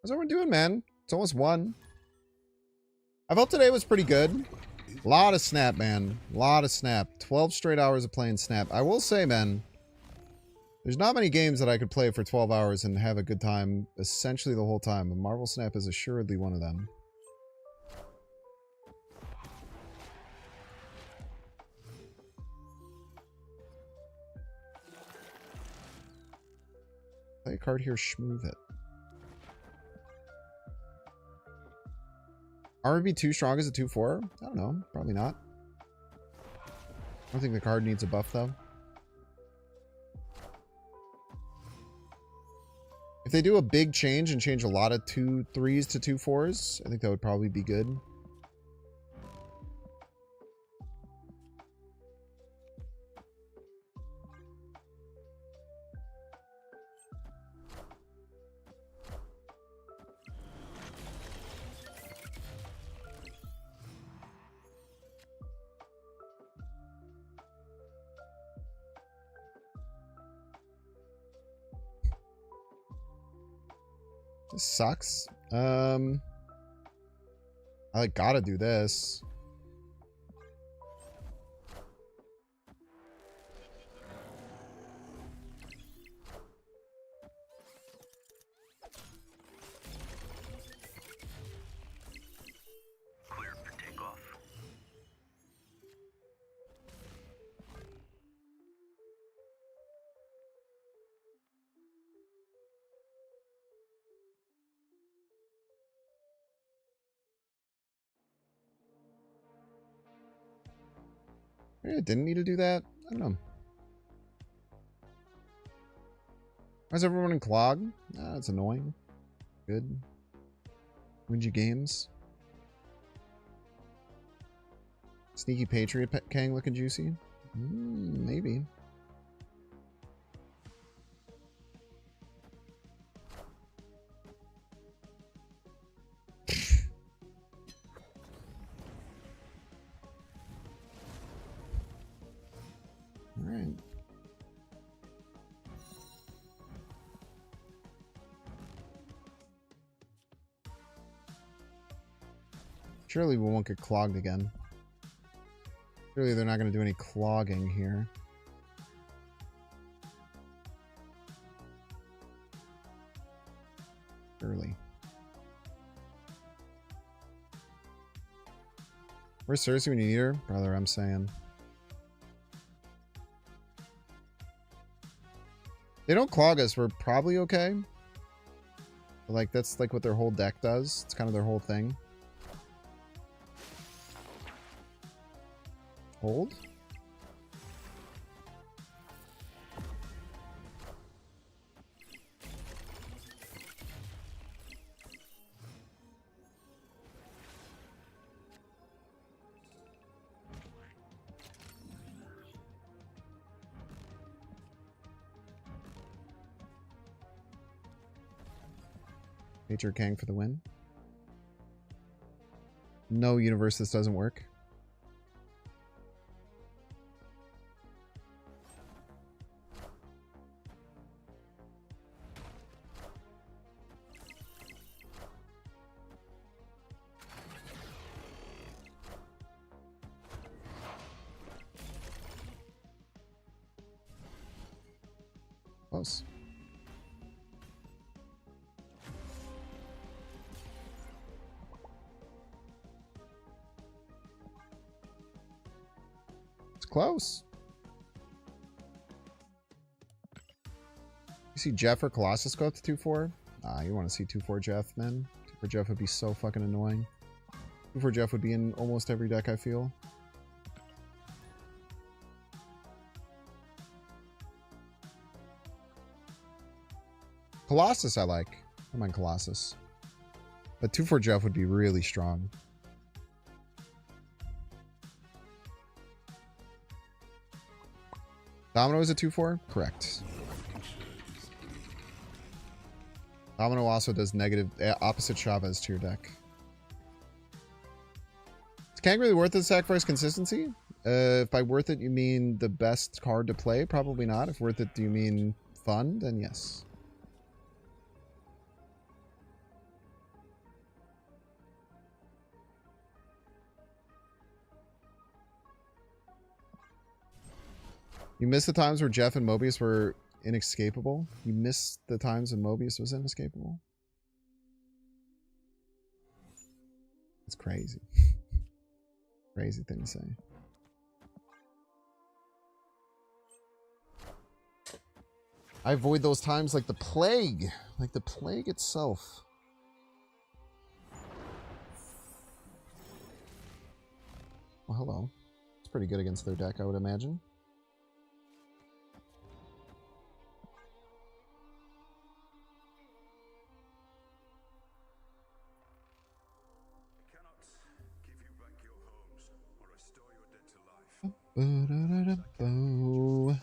How's everyone doing, man? It's almost 1. I felt today was pretty good. A lot of Snap, man. A lot of Snap. 12 straight hours of playing Snap. I will say, man, there's not many games that I could play for 12 hours and have a good time essentially the whole time. And Marvel Snap is assuredly one of them. Play a card here, schmoove it. Armor be too strong as a 2/4? I don't know. Probably not. I don't think the card needs a buff, though. If they do a big change and change a lot of 2/3s to 2/4s, I think that would probably be good. This sucks. I like gotta do this. Clear for takeoff. Maybe I didn't need to do that. I don't know. How's everyone in Clog? That's annoying. Good. Wingy games. Sneaky Patriot Kang looking juicy? Maybe. Alright. Surely we won't get clogged again. Surely they're not going to do any clogging here. Surely. Where's Cersei when you need her? Brother, I'm saying. They don't clog us, we're probably okay. But like, that's like what their whole deck does. It's kind of their whole thing. Hold? Nature Kang for the win. No universe this doesn't work. Close. It's close. You see Jeff or Colossus go up to 2/4? Ah, you want to see 2/4 Jeff, man? 2/4 Jeff would be so fucking annoying. 2/4 Jeff would be in almost every deck, I feel. Colossus I like. I don't mind Colossus. But 2/4 Jeff would be really strong. Domino is a 2/4? Correct. Domino also does negative opposite Chavez to your deck. Is Kang really worth it? Sacrifice consistency? If by worth it you mean the best card to play, probably not. If worth it do you mean fun, then yes. You miss the times where Jeff and Mobius were inescapable? You miss the times when Mobius was inescapable? It's crazy. Crazy thing to say. I avoid those times like the plague. Like the plague itself. Well, hello. It's pretty good against their deck, I would imagine. Ba-da-da-da-bo.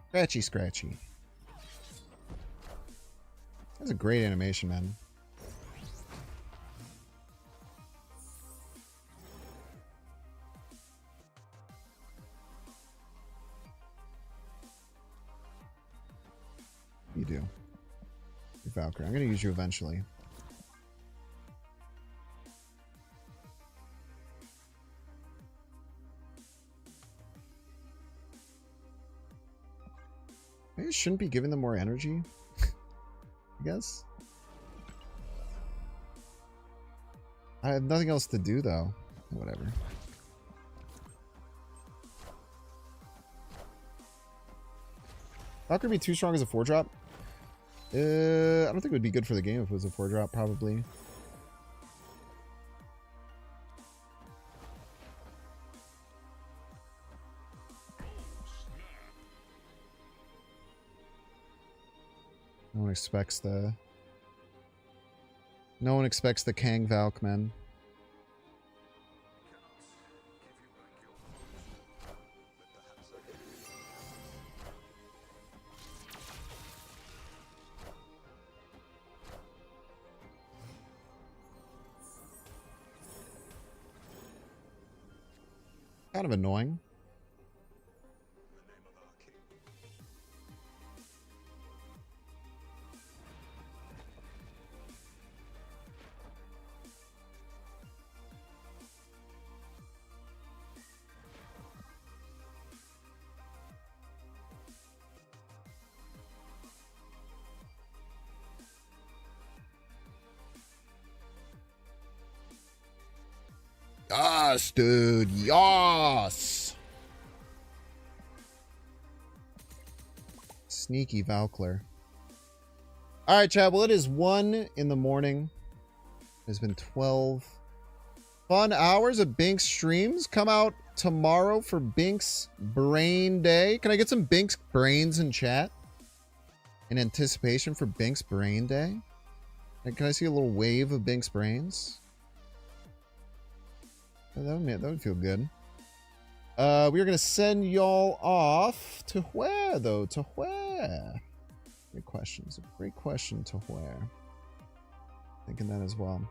Scratchy, scratchy. That's a great animation, man. You do. You're Valkyrie. I'm going to use you eventually. Maybe I shouldn't be giving them more energy. I guess. I have nothing else to do, though. Whatever. Not gonna be too strong as a 4-drop. I don't think it would be good for the game if it was a 4-drop, probably. No one expects the... No one expects the Kang Valk, man. Kind of annoying. Yes, dude. Yes. Sneaky Valkyrie. All right, chat. Well, it is 1 in the morning. It has been 12 fun hours of Bynx streams. Come out tomorrow for Bynx Brain Day. Can I get some Bynx brains in chat? In anticipation for Bynx Brain Day? Can I see a little wave of Bynx brains? That would feel good. We're going to send y'all off to where, though? To where? Great question. It's a great question. To where? Thinking that as well.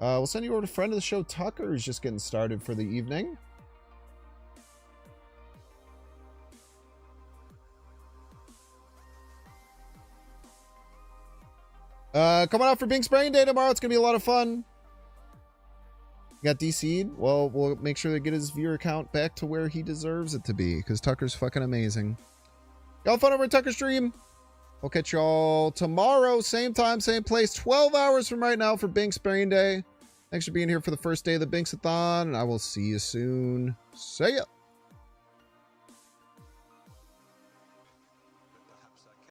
We'll send you over to friend of the show, Tucker, who's just getting started for the evening. Coming out for Bynx Brain Day tomorrow. It's going to be a lot of fun. You got DC'd? Well, we'll make sure to get his viewer count back to where he deserves it to be, because Tucker's fucking amazing. Y'all have fun over at Tucker Stream. We'll catch y'all tomorrow, same time, same place, 12 hours from right now for Bynx Brain Day. Thanks for being here for the first day of the Bynx-A-Thon, and I will see you soon. See ya!